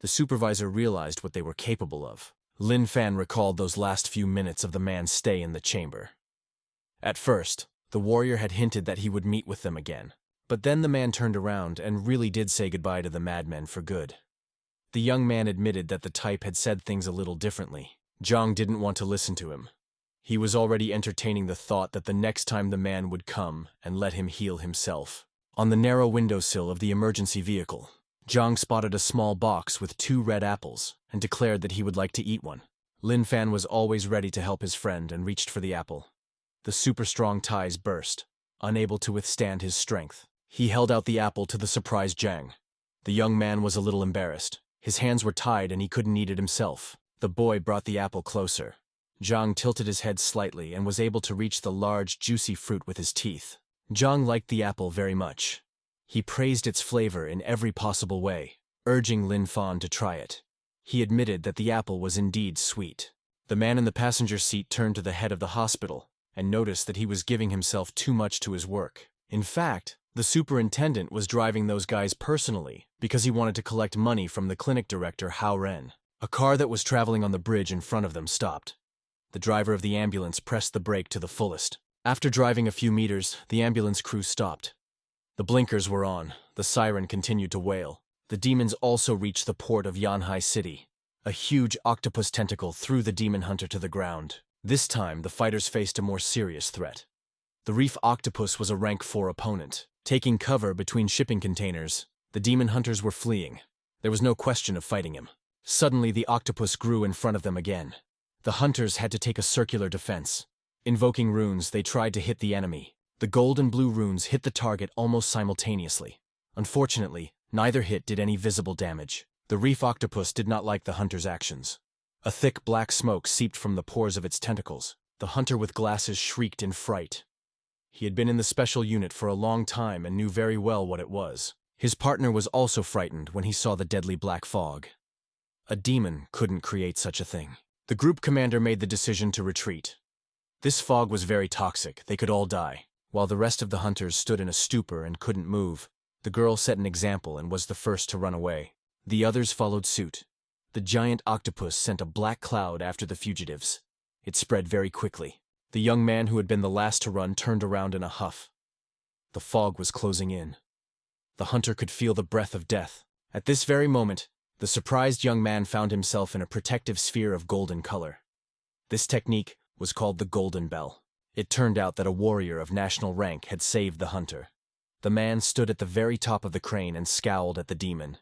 The supervisor realized what they were capable of. Lin Fan recalled those last few minutes of the man's stay in the chamber. At first, the warrior had hinted that he would meet with them again. But then the man turned around and really did say goodbye to the madmen for good. The young man admitted that the type had said things a little differently. Zhang didn't want to listen to him. He was already entertaining the thought that the next time the man would come and let him heal himself. On the narrow windowsill of the emergency vehicle, Zhang spotted a small box with 2 red apples and declared that he would like to eat one. Lin Fan was always ready to help his friend and reached for the apple. The super-strong ties burst, unable to withstand his strength. He held out the apple to the surprised Zhang. The young man was a little embarrassed. His hands were tied and he couldn't eat it himself. The boy brought the apple closer. Zhang tilted his head slightly and was able to reach the large, juicy fruit with his teeth. Zhang liked the apple very much. He praised its flavor in every possible way, urging Lin Fan to try it. He admitted that the apple was indeed sweet. The man in the passenger seat turned to the head of the hospital and noticed that he was giving himself too much to his work. In fact, the superintendent was driving those guys personally because he wanted to collect money from the clinic director Hao Ren. A car that was traveling on the bridge in front of them stopped. The driver of the ambulance pressed the brake to the fullest. After driving a few meters, the ambulance crew stopped. The blinkers were on. The siren continued to wail. The demons also reached the port of Yanhai City. A huge octopus tentacle threw the demon hunter to the ground. This time, the fighters faced a more serious threat. The reef octopus was a rank 4 opponent. Taking cover between shipping containers, the demon hunters were fleeing. There was no question of fighting him. Suddenly, the octopus grew in front of them again. The hunters had to take a circular defense. Invoking runes, they tried to hit the enemy. The gold and blue runes hit the target almost simultaneously. Unfortunately, neither hit did any visible damage. The reef octopus did not like the hunter's actions. A thick black smoke seeped from the pores of its tentacles. The hunter with glasses shrieked in fright. He had been in the special unit for a long time and knew very well what it was. His partner was also frightened when he saw the deadly black fog. A demon couldn't create such a thing. The group commander made the decision to retreat. This fog was very toxic, they could all die. While the rest of the hunters stood in a stupor and couldn't move, the girl set an example and was the first to run away. The others followed suit. The giant octopus sent a black cloud after the fugitives. It spread very quickly. The young man who had been the last to run turned around in a huff. The fog was closing in. The hunter could feel the breath of death. At this very moment, the surprised young man found himself in a protective sphere of golden color. This technique was called the Golden Bell. It turned out that a warrior of national rank had saved the hunter. The man stood at the very top of the crane and scowled at the demon.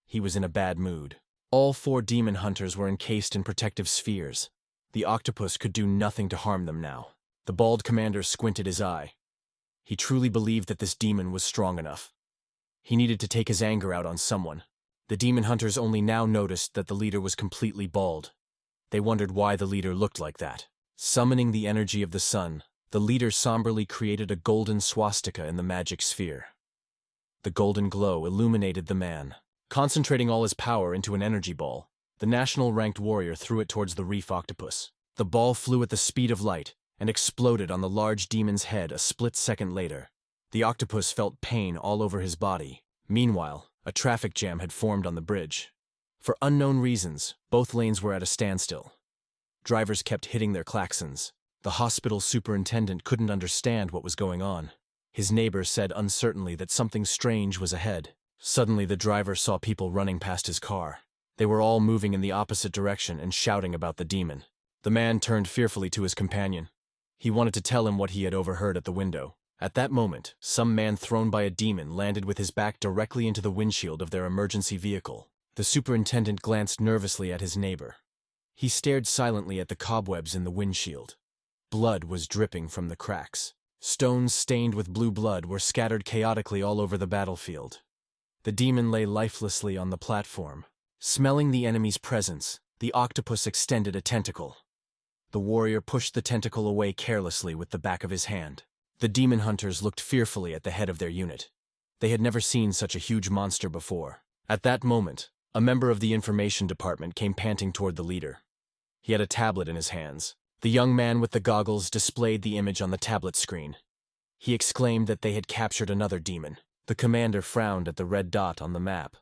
He was in a bad mood. All 4 demon hunters were encased in protective spheres. The octopus could do nothing to harm them now. The bald commander squinted his eye. He truly believed that this demon was strong enough. He needed to take his anger out on someone. The demon hunters only now noticed that the leader was completely bald. They wondered why the leader looked like that. Summoning the energy of the sun, the leader somberly created a golden swastika in the magic sphere. The golden glow illuminated the man. Concentrating all his power into an energy ball, the national-ranked warrior threw it towards the reef octopus. The ball flew at the speed of light and exploded on the large demon's head a split second later. The octopus felt pain all over his body. Meanwhile, a traffic jam had formed on the bridge. For unknown reasons, both lanes were at a standstill. Drivers kept hitting their klaxons. The hospital superintendent couldn't understand what was going on. His neighbor said uncertainly that something strange was ahead. Suddenly, the driver saw people running past his car. They were all moving in the opposite direction and shouting about the demon. The man turned fearfully to his companion. He wanted to tell him what he had overheard at the window. At that moment, some man thrown by a demon landed with his back directly into the windshield of their emergency vehicle. The superintendent glanced nervously at his neighbor. He stared silently at the cobwebs in the windshield. Blood was dripping from the cracks. Stones stained with blue blood were scattered chaotically all over the battlefield. The demon lay lifelessly on the platform. Smelling the enemy's presence, the octopus extended a tentacle. The warrior pushed the tentacle away carelessly with the back of his hand. The demon hunters looked fearfully at the head of their unit. They had never seen such a huge monster before. At that moment, a member of the information department came panting toward the leader. He had a tablet in his hands. The young man with the goggles displayed the image on the tablet screen. He exclaimed that they had captured another demon. The commander frowned at the red dot on the map.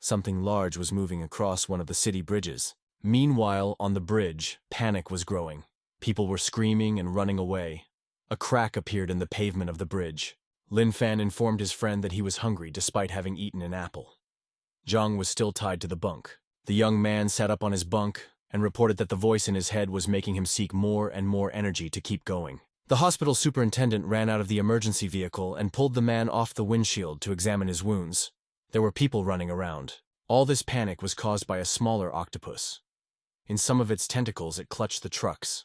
Something large was moving across one of the city bridges. Meanwhile, on the bridge, panic was growing. People were screaming and running away. A crack appeared in the pavement of the bridge. Lin Fan informed his friend that he was hungry despite having eaten an apple. Zhang was still tied to the bunk. The young man sat up on his bunk and reported that the voice in his head was making him seek more and more energy to keep going. The hospital superintendent ran out of the emergency vehicle and pulled the man off the windshield to examine his wounds. There were people running around. All this panic was caused by a smaller octopus. In some of its tentacles, it clutched the trucks.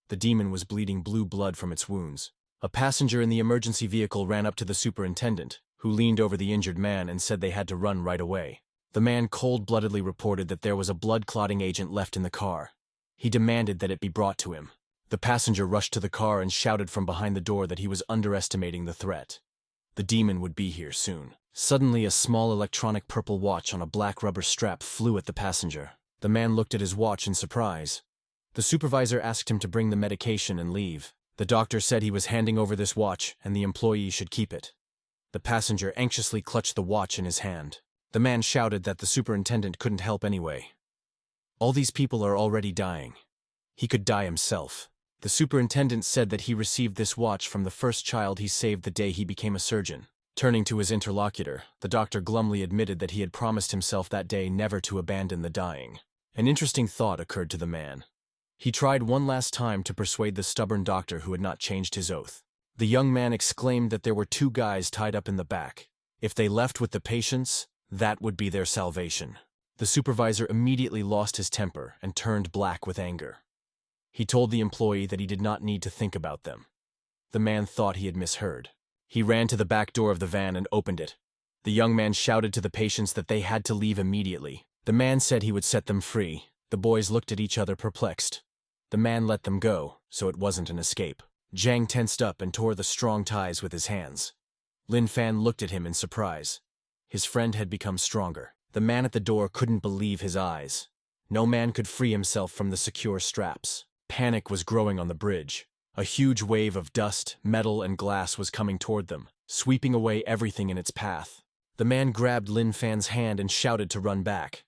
The demon was bleeding blue blood from its wounds. A passenger in the emergency vehicle ran up to the superintendent, who leaned over the injured man and said they had to run right away. The man cold-bloodedly reported that there was a blood-clotting agent left in the car. He demanded that it be brought to him. The passenger rushed to the car and shouted from behind the door that he was underestimating the threat. The demon would be here soon. Suddenly, a small electronic purple watch on a black rubber strap flew at the passenger. The man looked at his watch in surprise. The supervisor asked him to bring the medication and leave. The doctor said he was handing over this watch and the employee should keep it. The passenger anxiously clutched the watch in his hand. The man shouted that the superintendent couldn't help anyway. All these people are already dying. He could die himself. The superintendent said that he received this watch from the first child he saved the day he became a surgeon. Turning to his interlocutor, the doctor glumly admitted that he had promised himself that day never to abandon the dying. An interesting thought occurred to the man. He tried one last time to persuade the stubborn doctor who had not changed his oath. The young man exclaimed that there were 2 guys tied up in the back. If they left with the patients, that would be their salvation. The supervisor immediately lost his temper and turned black with anger. He told the employee that he did not need to think about them. The man thought he had misheard. He ran to the back door of the van and opened it. The young man shouted to the patients that they had to leave immediately. The man said he would set them free. The boys looked at each other perplexed. The man let them go, so it wasn't an escape. Zhang tensed up and tore the strong ties with his hands. Lin Fan looked at him in surprise. His friend had become stronger. The man at the door couldn't believe his eyes. No man could free himself from the secure straps. Panic was growing on the bridge. A huge wave of dust, metal, and glass was coming toward them, sweeping away everything in its path. The man grabbed Lin Fan's hand and shouted to run back.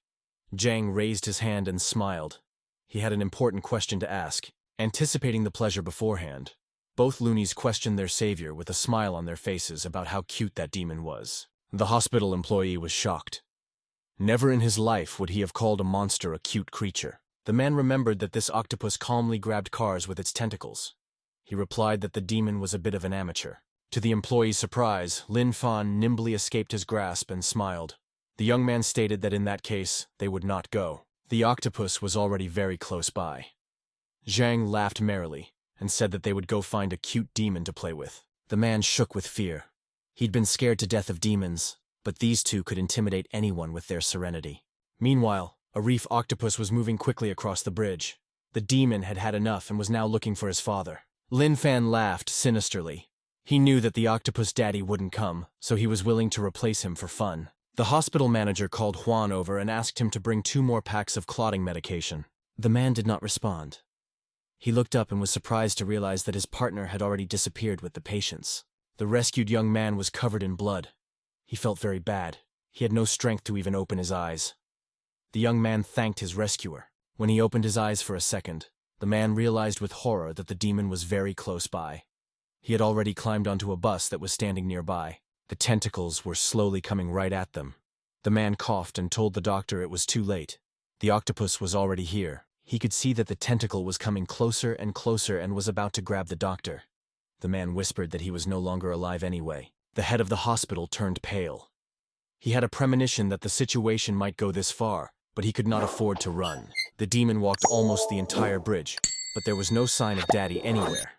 Zhang raised his hand and smiled. He had an important question to ask, anticipating the pleasure beforehand. Both loonies questioned their savior with a smile on their faces about how cute that demon was. The hospital employee was shocked. Never in his life would he have called a monster a cute creature. The man remembered that this octopus calmly grabbed cars with its tentacles. He replied that the demon was a bit of an amateur. To the employee's surprise, Lin Fan nimbly escaped his grasp and smiled. The young man stated that in that case, they would not go. The octopus was already very close by. Zhang laughed merrily and said that they would go find a cute demon to play with. The man shook with fear. He'd been scared to death of demons, but these 2 could intimidate anyone with their serenity. Meanwhile, a reef octopus was moving quickly across the bridge. The demon had had enough and was now looking for his father. Lin Fan laughed sinisterly. He knew that the octopus daddy wouldn't come, so he was willing to replace him for fun. The hospital manager called Huan over and asked him to bring 2 more packs of clotting medication. The man did not respond. He looked up and was surprised to realize that his partner had already disappeared with the patients. The rescued young man was covered in blood. He felt very bad. He had no strength to even open his eyes. The young man thanked his rescuer. When he opened his eyes for a second, the man realized with horror that the demon was very close by. He had already climbed onto a bus that was standing nearby. The tentacles were slowly coming right at them. The man coughed and told the doctor it was too late. The octopus was already here. He could see that the tentacle was coming closer and closer and was about to grab the doctor. The man whispered that he was no longer alive anyway. The head of the hospital turned pale. He had a premonition that the situation might go this far, but he could not afford to run. The demon walked almost the entire bridge, but there was no sign of Daddy anywhere.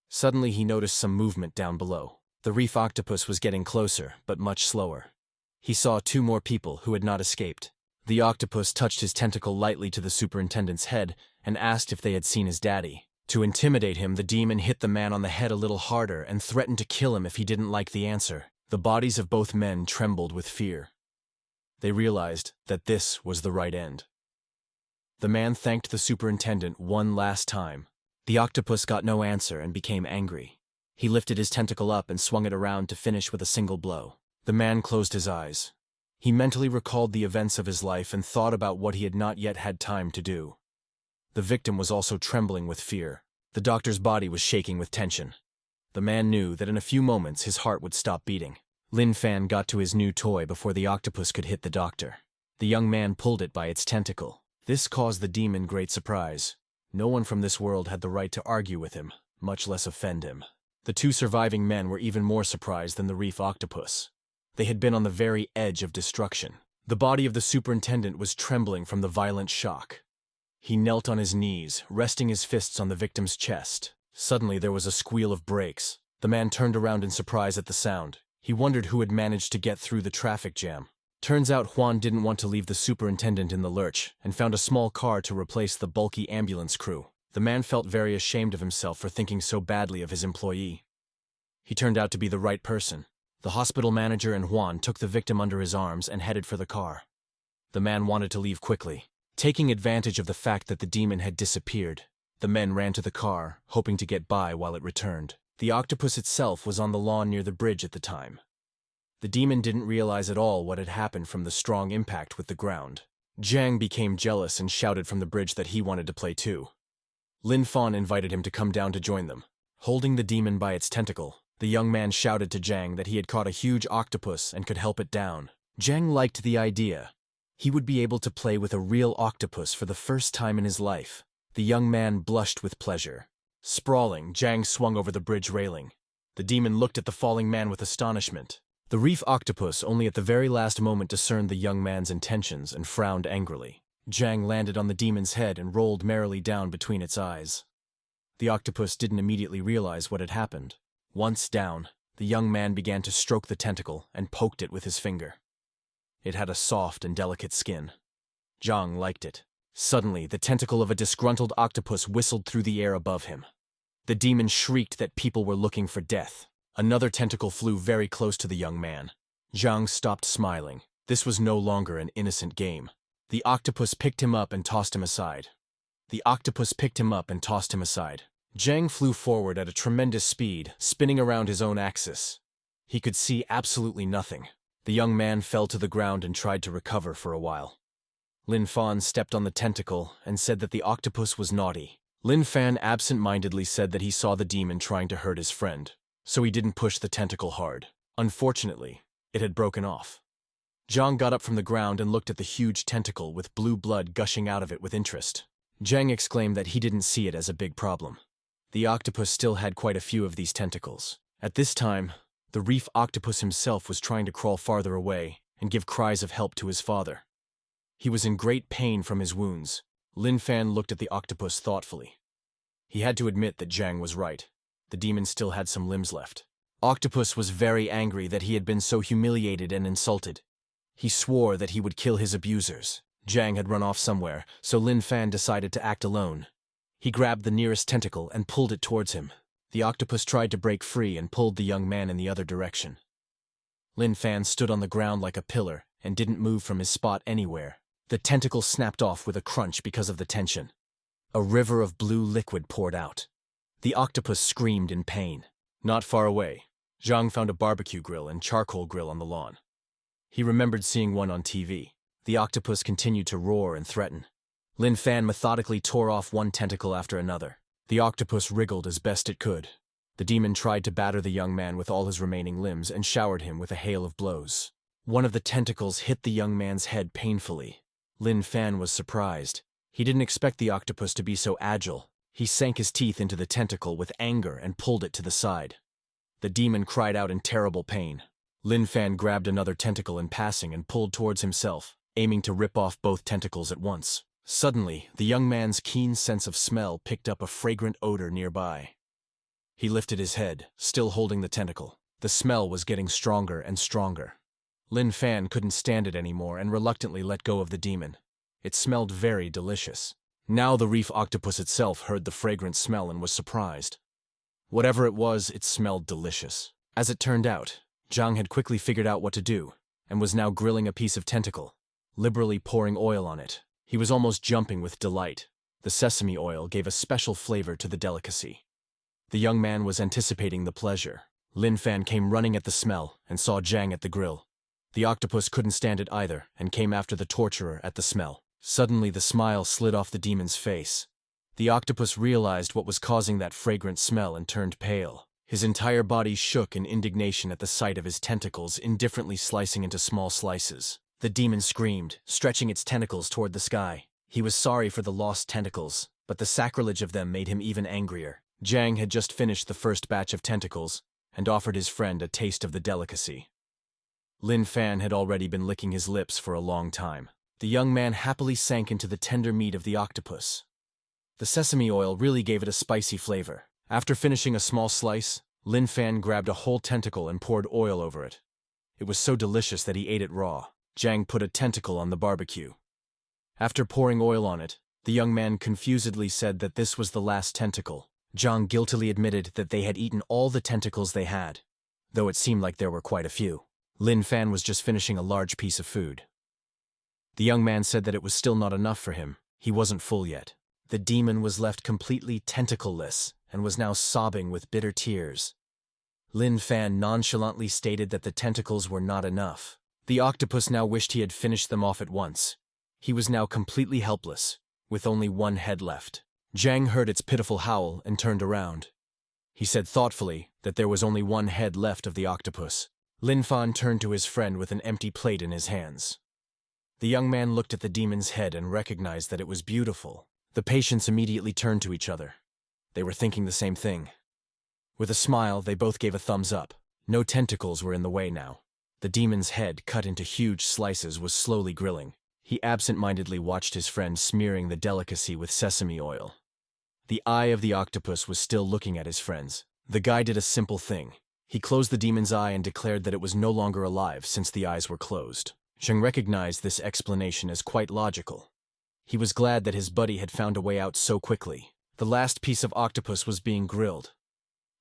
Suddenly he noticed some movement down below. The reef octopus was getting closer, but much slower. He saw 2 more people who had not escaped. The octopus touched his tentacle lightly to the superintendent's head and asked if they had seen his daddy. To intimidate him, the demon hit the man on the head a little harder and threatened to kill him if he didn't like the answer. The bodies of both men trembled with fear. They realized that this was the right end. The man thanked the superintendent one last time. The octopus got no answer and became angry. He lifted his tentacle up and swung it around to finish with a single blow. The man closed his eyes. He mentally recalled the events of his life and thought about what he had not yet had time to do. The victim was also trembling with fear. The doctor's body was shaking with tension. The man knew that in a few moments his heart would stop beating. Lin Fan got to his new toy before the octopus could hit the doctor. The young man pulled it by its tentacle. This caused the demon great surprise. No one from this world had the right to argue with him, much less offend him. The two surviving men were even more surprised than the reef octopus. They had been on the very edge of destruction. The body of the superintendent was trembling from the violent shock. He knelt on his knees, resting his fists on the victim's chest. Suddenly there was a squeal of brakes. The man turned around in surprise at the sound. He wondered who had managed to get through the traffic jam. Turns out Juan didn't want to leave the superintendent in the lurch and found a small car to replace the bulky ambulance crew. The man felt very ashamed of himself for thinking so badly of his employee. He turned out to be the right person. The hospital manager and Juan took the victim under his arms and headed for the car. The man wanted to leave quickly. Taking advantage of the fact that the demon had disappeared, the men ran to the car, hoping to get by while it returned. The octopus itself was on the lawn near the bridge at the time. The demon didn't realize at all what had happened from the strong impact with the ground. Jang became jealous and shouted from the bridge that he wanted to play too. Lin Fan invited him to come down to join them. Holding the demon by its tentacle, the young man shouted to Jang that he had caught a huge octopus and could help it down. Jang liked the idea. He would be able to play with a real octopus for the first time in his life. The young man blushed with pleasure. Sprawling, Jang swung over the bridge railing. The demon looked at the falling man with astonishment. The reef octopus only at the very last moment discerned the young man's intentions and frowned angrily. Jang landed on the demon's head and rolled merrily down between its eyes. The octopus didn't immediately realize what had happened. Once down, the young man began to stroke the tentacle and poked it with his finger. It had a soft and delicate skin. Jang liked it. Suddenly, the tentacle of a disgruntled octopus whistled through the air above him. The demon shrieked that people were looking for death. Another tentacle flew very close to the young man. Jang stopped smiling. This was no longer an innocent game. The octopus picked him up and tossed him aside. Jang flew forward at a tremendous speed, spinning around his own axis. He could see absolutely nothing. The young man fell to the ground and tried to recover for a while. Lin Fan stepped on the tentacle and said that the octopus was naughty. Lin Fan absent-mindedly said that he saw the demon trying to hurt his friend, so he didn't push the tentacle hard. Unfortunately, it had broken off. Jang got up from the ground and looked at the huge tentacle with blue blood gushing out of it with interest. Jang exclaimed that he didn't see it as a big problem. The octopus still had quite a few of these tentacles. At this time, the reef octopus himself was trying to crawl farther away and give cries of help to his father. He was in great pain from his wounds. Lin Fan looked at the octopus thoughtfully. He had to admit that Jang was right. The demon still had some limbs left. Octopus was very angry that he had been so humiliated and insulted. He swore that he would kill his abusers. Jang had run off somewhere, so Lin Fan decided to act alone. He grabbed the nearest tentacle and pulled it towards him. The octopus tried to break free and pulled the young man in the other direction. Lin Fan stood on the ground like a pillar and didn't move from his spot anywhere. The tentacle snapped off with a crunch because of the tension. A river of blue liquid poured out. The octopus screamed in pain. Not far away, Zhang found a barbecue grill and charcoal grill on the lawn. He remembered seeing one on TV. The octopus continued to roar and threaten. Lin Fan methodically tore off one tentacle after another. The octopus wriggled as best it could. The demon tried to batter the young man with all his remaining limbs and showered him with a hail of blows. One of the tentacles hit the young man's head painfully. Lin Fan was surprised. He didn't expect the octopus to be so agile. He sank his teeth into the tentacle with anger and pulled it to the side. The demon cried out in terrible pain. Lin Fan grabbed another tentacle in passing and pulled towards himself, aiming to rip off both tentacles at once. Suddenly, the young man's keen sense of smell picked up a fragrant odor nearby. He lifted his head, still holding the tentacle. The smell was getting stronger and stronger. Lin Fan couldn't stand it anymore and reluctantly let go of the demon. It smelled very delicious. Now the reef octopus itself heard the fragrant smell and was surprised. Whatever it was, it smelled delicious. As it turned out, Zhang had quickly figured out what to do, and was now grilling a piece of tentacle, liberally pouring oil on it. He was almost jumping with delight. The sesame oil gave a special flavor to the delicacy. The young man was anticipating the pleasure. Lin Fan came running at the smell and saw Zhang at the grill. The octopus couldn't stand it either and came after the torturer at the smell. Suddenly the smile slid off the demon's face. The octopus realized what was causing that fragrant smell and turned pale. His entire body shook in indignation at the sight of his tentacles indifferently slicing into small slices. The demon screamed, stretching its tentacles toward the sky. He was sorry for the lost tentacles, but the sacrilege of them made him even angrier. Jang had just finished the first batch of tentacles and offered his friend a taste of the delicacy. Lin Fan had already been licking his lips for a long time. The young man happily sank into the tender meat of the octopus. The sesame oil really gave it a spicy flavor. After finishing a small slice, Lin Fan grabbed a whole tentacle and poured oil over it. It was so delicious that he ate it raw. Jang put a tentacle on the barbecue. After pouring oil on it, the young man confusedly said that this was the last tentacle. Jang guiltily admitted that they had eaten all the tentacles they had, though it seemed like there were quite a few. Lin Fan was just finishing a large piece of food. The young man said that it was still not enough for him. He wasn't full yet. The demon was left completely tentacleless and was now sobbing with bitter tears. Lin Fan nonchalantly stated that the tentacles were not enough. The octopus now wished he had finished them off at once. He was now completely helpless, with only one head left. Jang heard its pitiful howl and turned around. He said thoughtfully that there was only one head left of the octopus. Lin Fan turned to his friend with an empty plate in his hands. The young man looked at the demon's head and recognized that it was beautiful. The patients immediately turned to each other. They were thinking the same thing. With a smile, they both gave a thumbs up. No tentacles were in the way now. The demon's head, cut into huge slices, was slowly grilling. He absent-mindedly watched his friend smearing the delicacy with sesame oil. The eye of the octopus was still looking at his friends. The guy did a simple thing. He closed the demon's eye and declared that it was no longer alive since the eyes were closed. Zheng recognized this explanation as quite logical. He was glad that his buddy had found a way out so quickly. The last piece of octopus was being grilled.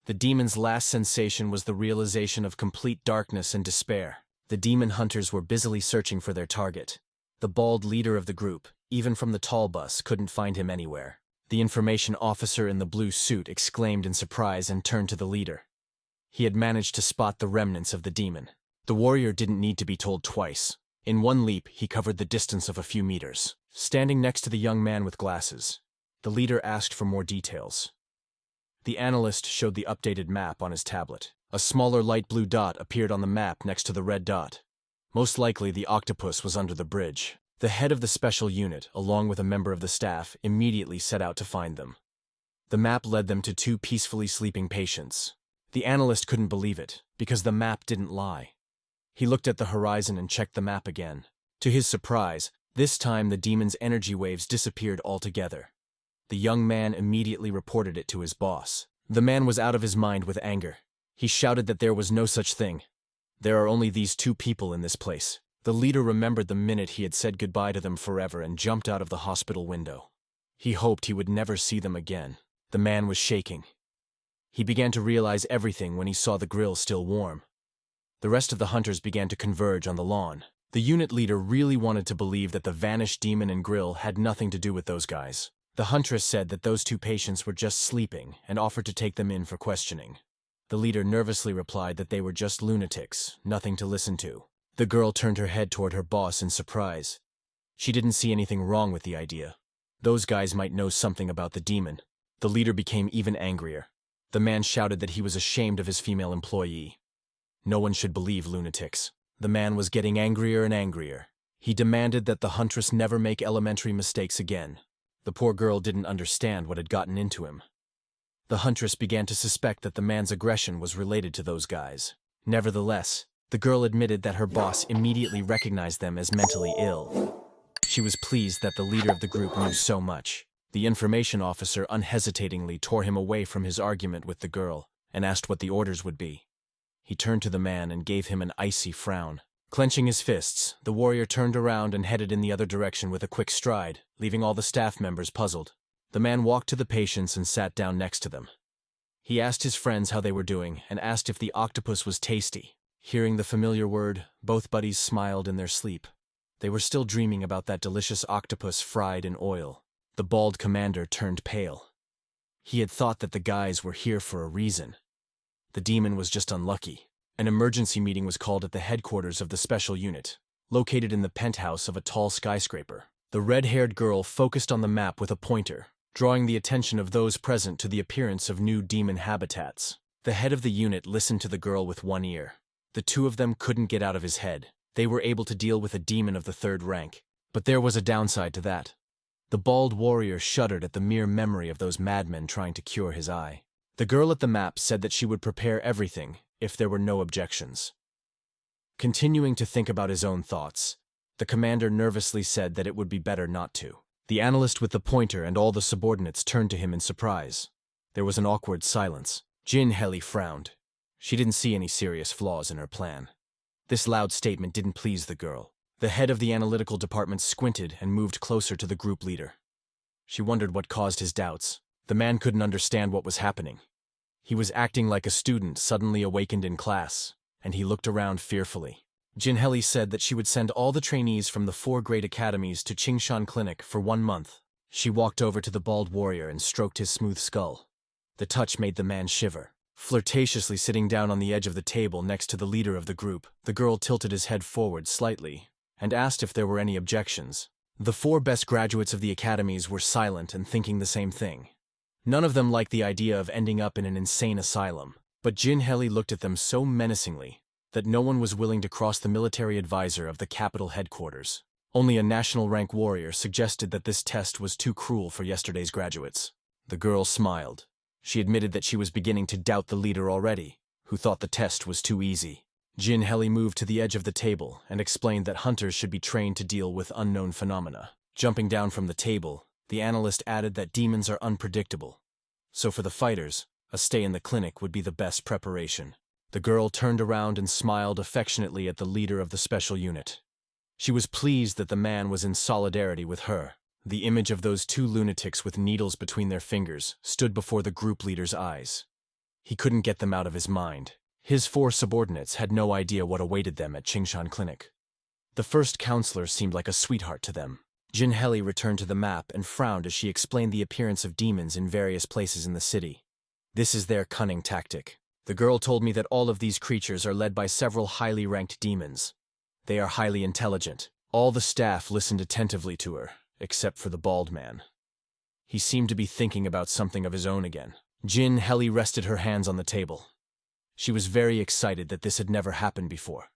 The demon's last sensation was the realization of complete darkness and despair. The demon hunters were busily searching for their target. The bald leader of the group, even from the tall bus, couldn't find him anywhere. The information officer in the blue suit exclaimed in surprise and turned to the leader. He had managed to spot the remnants of the demon. The warrior didn't need to be told twice. In one leap, he covered the distance of a few meters. Standing next to the young man with glasses, the leader asked for more details. The analyst showed the updated map on his tablet. A smaller light blue dot appeared on the map next to the red dot. Most likely, the octopus was under the bridge. The head of the special unit, along with a member of the staff, immediately set out to find them. The map led them to two peacefully sleeping patients. The analyst couldn't believe it, because the map didn't lie. He looked at the horizon and checked the map again. To his surprise, this time the demon's energy waves disappeared altogether. The young man immediately reported it to his boss. The man was out of his mind with anger. He shouted that there was no such thing. There are only these two people in this place. The leader remembered the minute he had said goodbye to them forever and jumped out of the hospital window. He hoped he would never see them again. The man was shaking. He began to realize everything when he saw the grill still warm. The rest of the hunters began to converge on the lawn. The unit leader really wanted to believe that the vanished demon and grill had nothing to do with those guys. The huntress said that those two patients were just sleeping and offered to take them in for questioning. The leader nervously replied that they were just lunatics, nothing to listen to. The girl turned her head toward her boss in surprise. She didn't see anything wrong with the idea. Those guys might know something about the demon. The leader became even angrier. The man shouted that he was ashamed of his female employee. No one should believe lunatics. The man was getting angrier and angrier. He demanded that the huntress never make elementary mistakes again. The poor girl didn't understand what had gotten into him. The huntress began to suspect that the man's aggression was related to those guys. Nevertheless, the girl admitted that her boss immediately recognized them as mentally ill. She was pleased that the leader of the group knew so much. The information officer unhesitatingly tore him away from his argument with the girl and asked what the orders would be. He turned to the man and gave him an icy frown. Clenching his fists, the warrior turned around and headed in the other direction with a quick stride, leaving all the staff members puzzled. The man walked to the patients and sat down next to them. He asked his friends how they were doing and asked if the octopus was tasty. Hearing the familiar word, both buddies smiled in their sleep. They were still dreaming about that delicious octopus fried in oil. The bald commander turned pale. He had thought that the guys were here for a reason. The demon was just unlucky. An emergency meeting was called at the headquarters of the special unit, located in the penthouse of a tall skyscraper. The red-haired girl focused on the map with a pointer. drawing the attention of those present to the appearance of new demon habitats. The head of the unit listened to the girl with one ear. The two of them couldn't get out of his head. They were able to deal with a demon of the third rank. But there was a downside to that. The bald warrior shuddered at the mere memory of those madmen trying to cure his eye. The girl at the map said that she would prepare everything if there were no objections. Continuing to think about his own thoughts, the commander nervously said that it would be better not to. The analyst with the pointer and all the subordinates turned to him in surprise. There was an awkward silence. Shannel frowned. She didn't see any serious flaws in her plan. This loud statement didn't please the girl. The head of the analytical department squinted and moved closer to the group leader. She wondered what caused his doubts. The man couldn't understand what was happening. He was acting like a student suddenly awakened in class, and he looked around fearfully. Shannel said that she would send all the trainees from the 4 great academies to Qingshan Clinic for 1 month. She walked over to the bald warrior and stroked his smooth skull. The touch made the man shiver. Flirtatiously sitting down on the edge of the table next to the leader of the group, the girl tilted his head forward slightly and asked if there were any objections. The 4 best graduates of the academies were silent and thinking the same thing. None of them liked the idea of ending up in an insane asylum, but Shannel looked at them so menacingly that no one was willing to cross the military advisor of the capital headquarters. Only a national rank warrior suggested that this test was too cruel for yesterday's graduates. The girl smiled. She admitted that she was beginning to doubt the leader already, who thought the test was too easy. Shannel moved to the edge of the table and explained that hunters should be trained to deal with unknown phenomena. Jumping down from the table, the analyst added that demons are unpredictable. So for the fighters, a stay in the clinic would be the best preparation. The girl turned around and smiled affectionately at the leader of the special unit. She was pleased that the man was in solidarity with her. The image of those 2 lunatics with needles between their fingers stood before the group leader's eyes. He couldn't get them out of his mind. His 4 subordinates had no idea what awaited them at Qingshan Clinic. The first counselor seemed like a sweetheart to them. Shannel returned to the map and frowned as she explained the appearance of demons in various places in the city. This is their cunning tactic. The girl told me that all of these creatures are led by several highly ranked demons. They are highly intelligent. All the staff listened attentively to her, except for the bald man. He seemed to be thinking about something of his own again. Shannel rested her hands on the table. She was very excited that this had never happened before.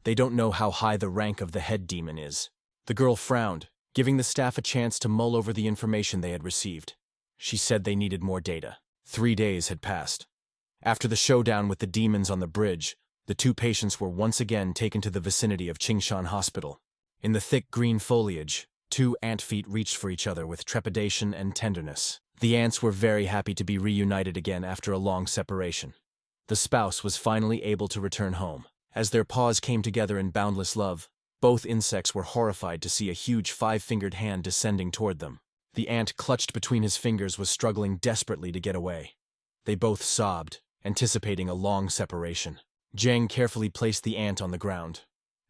They don't know how high the rank of the head demon is. The girl frowned, giving the staff a chance to mull over the information they had received. She said they needed more data. 3 days had passed. After the showdown with the demons on the bridge, the 2 patients were once again taken to the vicinity of Qingshan Hospital. In the thick green foliage, 2 ant feet reached for each other with trepidation and tenderness. The ants were very happy to be reunited again after a long separation. The spouse was finally able to return home. As their paws came together in boundless love, both insects were horrified to see a huge 5-fingered hand descending toward them. The ant clutched between his fingers was struggling desperately to get away. They both sobbed, anticipating a long separation. Zhang carefully placed the ant on the ground.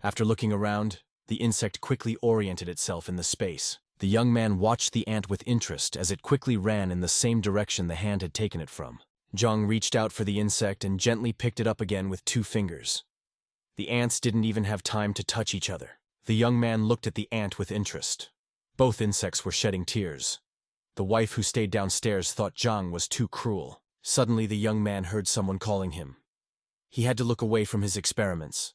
After looking around, the insect quickly oriented itself in the space. The young man watched the ant with interest as it quickly ran in the same direction the hand had taken it from. Zhang reached out for the insect and gently picked it up again with 2 fingers. The ants didn't even have time to touch each other. The young man looked at the ant with interest. Both insects were shedding tears. The wife who stayed downstairs thought Zhang was too cruel. Suddenly the young man heard someone calling him. He had to look away from his experiments.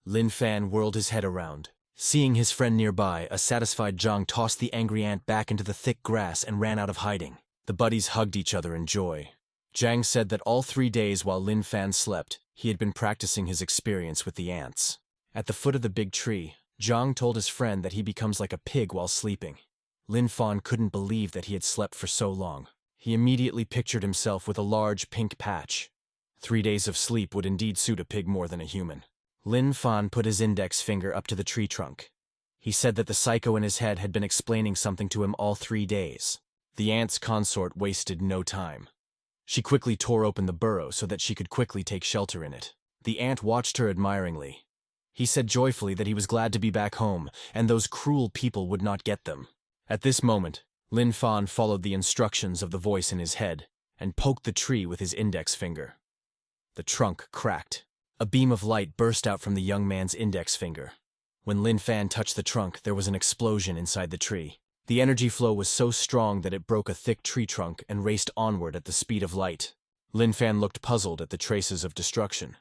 Lin Fan whirled his head around. Seeing his friend nearby, a satisfied Zhang tossed the angry ant back into the thick grass and ran out of hiding. The buddies hugged each other in joy. Zhang said that all 3 days while Lin Fan slept, he had been practicing his experience with the ants. At the foot of the big tree, Zhang told his friend that he becomes like a pig while sleeping. Lin Fan couldn't believe that he had slept for so long. He immediately pictured himself with a large pink patch. 3 days of sleep would indeed suit a pig more than a human. Lin Fan put his index finger up to the tree trunk. He said that the psycho in his head had been explaining something to him all 3 days. The ant's consort wasted no time. She quickly tore open the burrow so that she could quickly take shelter in it. The ant watched her admiringly. He said joyfully that he was glad to be back home, and those cruel people would not get them. At this moment, Lin Fan followed the instructions of the voice in his head and poked the tree with his index finger. The trunk cracked. A beam of light burst out from the young man's index finger. When Lin Fan touched the trunk, there was an explosion inside the tree. The energy flow was so strong that it broke a thick tree trunk and raced onward at the speed of light. Lin Fan looked puzzled at the traces of destruction.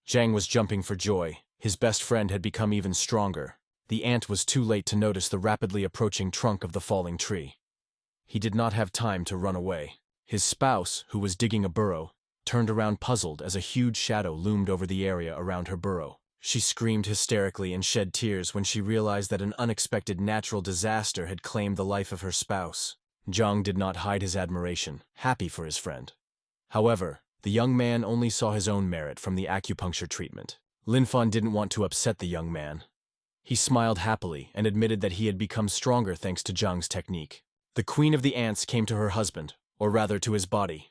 Zhang was jumping for joy. His best friend had become even stronger. The ant was too late to notice the rapidly approaching trunk of the falling tree. He did not have time to run away. His spouse, who was digging a burrow, turned around puzzled as a huge shadow loomed over the area around her burrow. She screamed hysterically and shed tears when she realized that an unexpected natural disaster had claimed the life of her spouse. Zhang did not hide his admiration, happy for his friend. However, the young man only saw his own merit from the acupuncture treatment. Lin Fan didn't want to upset the young man. He smiled happily and admitted that he had become stronger thanks to Zhang's technique. The queen of the ants came to her husband, or rather to his body.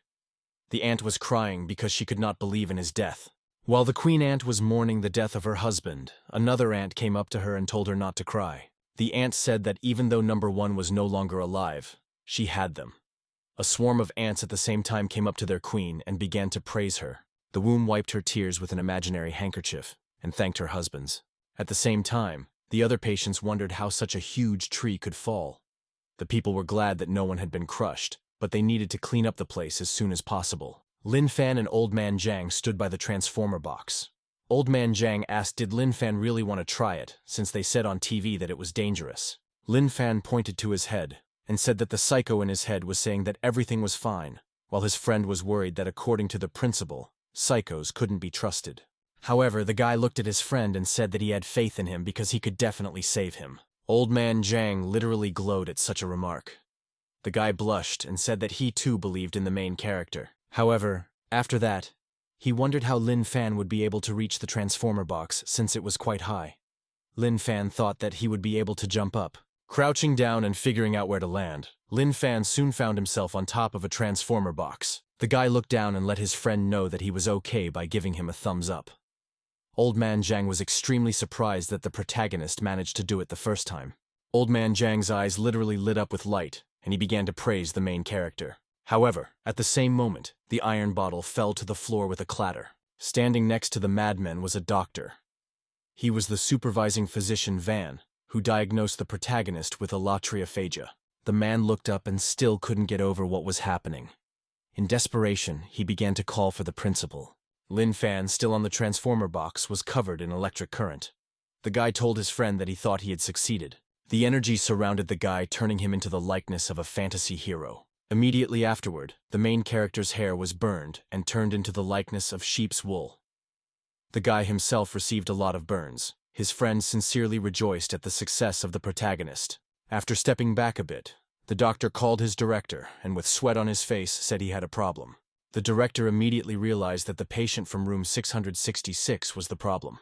The ant was crying because she could not believe in his death. While the queen ant was mourning the death of her husband, another ant came up to her and told her not to cry. The ant said that even though number one was no longer alive, she had them. A swarm of ants at the same time came up to their queen and began to praise her. The womb wiped her tears with an imaginary handkerchief and thanked her husbands. At the same time, the other patients wondered how such a huge tree could fall. The people were glad that no one had been crushed, but they needed to clean up the place as soon as possible. Lin Fan and Old Man Zhang stood by the transformer box. Old Man Zhang asked did Lin Fan really want to try it, since they said on TV that it was dangerous. Lin Fan pointed to his head and said that the psycho in his head was saying that everything was fine, while his friend was worried that according to the principle, psychos couldn't be trusted. However, the guy looked at his friend and said that he had faith in him because he could definitely save him. Old Man Zhang literally glowed at such a remark. The guy blushed and said that he too believed in the main character. However, after that, he wondered how Lin Fan would be able to reach the transformer box since it was quite high. Lin Fan thought that he would be able to jump up. Crouching down and figuring out where to land, Lin Fan soon found himself on top of a transformer box. The guy looked down and let his friend know that he was okay by giving him a thumbs up. Old Man Zhang was extremely surprised that the protagonist managed to do it the first time. Old Man Zhang's eyes literally lit up with light, and he began to praise the main character. However, at the same moment, the iron bottle fell to the floor with a clatter. Standing next to the madman was a doctor. He was the supervising physician Van, who diagnosed the protagonist with alatriophagia. The man looked up and still couldn't get over what was happening. In desperation, he began to call for the principal. Lin Fan, still on the transformer box, was covered in electric current. The guy told his friend that he thought he had succeeded. The energy surrounded the guy, turning him into the likeness of a fantasy hero. Immediately afterward, the main character's hair was burned and turned into the likeness of sheep's wool. The guy himself received a lot of burns. His friend sincerely rejoiced at the success of the protagonist. After stepping back a bit, the doctor called his director and with sweat on his face said he had a problem. The director immediately realized that the patient from room 666 was the problem.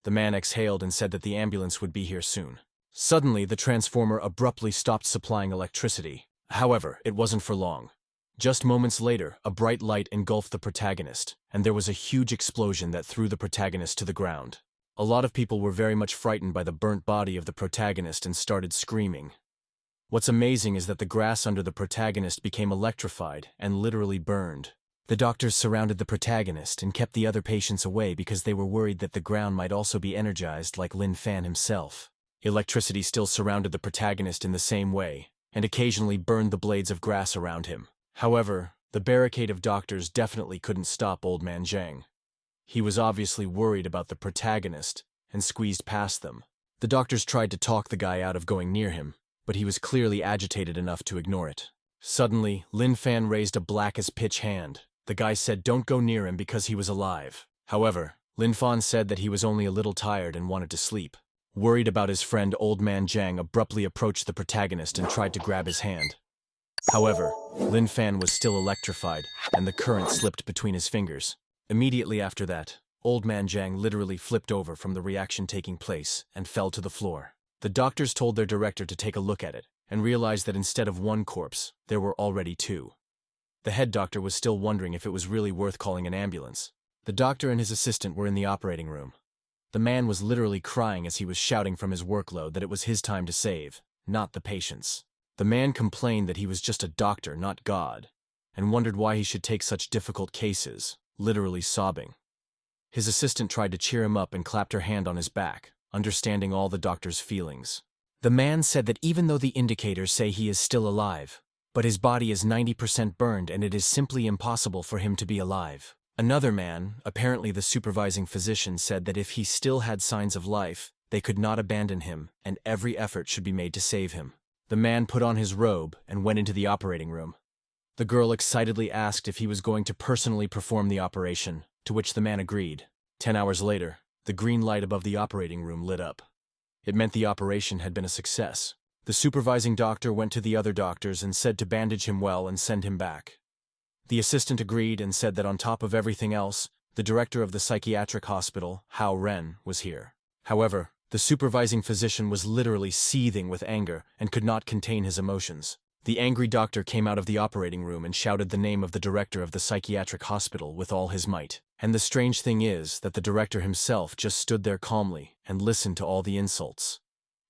The man exhaled and said that the ambulance would be here soon. Suddenly, the transformer abruptly stopped supplying electricity. However, it wasn't for long. Just moments later, a bright light engulfed the protagonist, and there was a huge explosion that threw the protagonist to the ground. A lot of people were very much frightened by the burnt body of the protagonist and started screaming. What's amazing is that the grass under the protagonist became electrified and literally burned. The doctors surrounded the protagonist and kept the other patients away because they were worried that the ground might also be energized like Lin Fan himself. Electricity still surrounded the protagonist in the same way, and occasionally burned the blades of grass around him. However, the barricade of doctors definitely couldn't stop Old Man Zhang. He was obviously worried about the protagonist and squeezed past them. The doctors tried to talk the guy out of going near him, but he was clearly agitated enough to ignore it. Suddenly, Lin Fan raised a black-as-pitch hand. The guy said don't go near him because he was alive. However, Lin Fan said that he was only a little tired and wanted to sleep. Worried about his friend, Old Man Zhang abruptly approached the protagonist and tried to grab his hand. However, Lin Fan was still electrified, and the current slipped between his fingers. Immediately after that, Old Man Zhang literally flipped over from the reaction taking place and fell to the floor. The doctors told their director to take a look at it, and realized that instead of one corpse, there were already two. The head doctor was still wondering if it was really worth calling an ambulance. The doctor and his assistant were in the operating room. The man was literally crying as he was shouting from his workload that it was his time to save, not the patients. The man complained that he was just a doctor, not God, and wondered why he should take such difficult cases, literally sobbing. His assistant tried to cheer him up and clapped her hand on his back, understanding all the doctor's feelings. The man said that even though the indicators say he is still alive, but his body is 90% burned and it is simply impossible for him to be alive. Another man, apparently the supervising physician, said that if he still had signs of life, they could not abandon him and every effort should be made to save him. The man put on his robe and went into the operating room. The girl excitedly asked if he was going to personally perform the operation, to which the man agreed. 10 hours later, the green light above the operating room lit up. It meant the operation had been a success. The supervising doctor went to the other doctors and said to bandage him well and send him back. The assistant agreed and said that on top of everything else, the director of the psychiatric hospital, Hao Ren, was here. However, the supervising physician was literally seething with anger and could not contain his emotions. The angry doctor came out of the operating room and shouted the name of the director of the psychiatric hospital with all his might. And the strange thing is that the director himself just stood there calmly and listened to all the insults.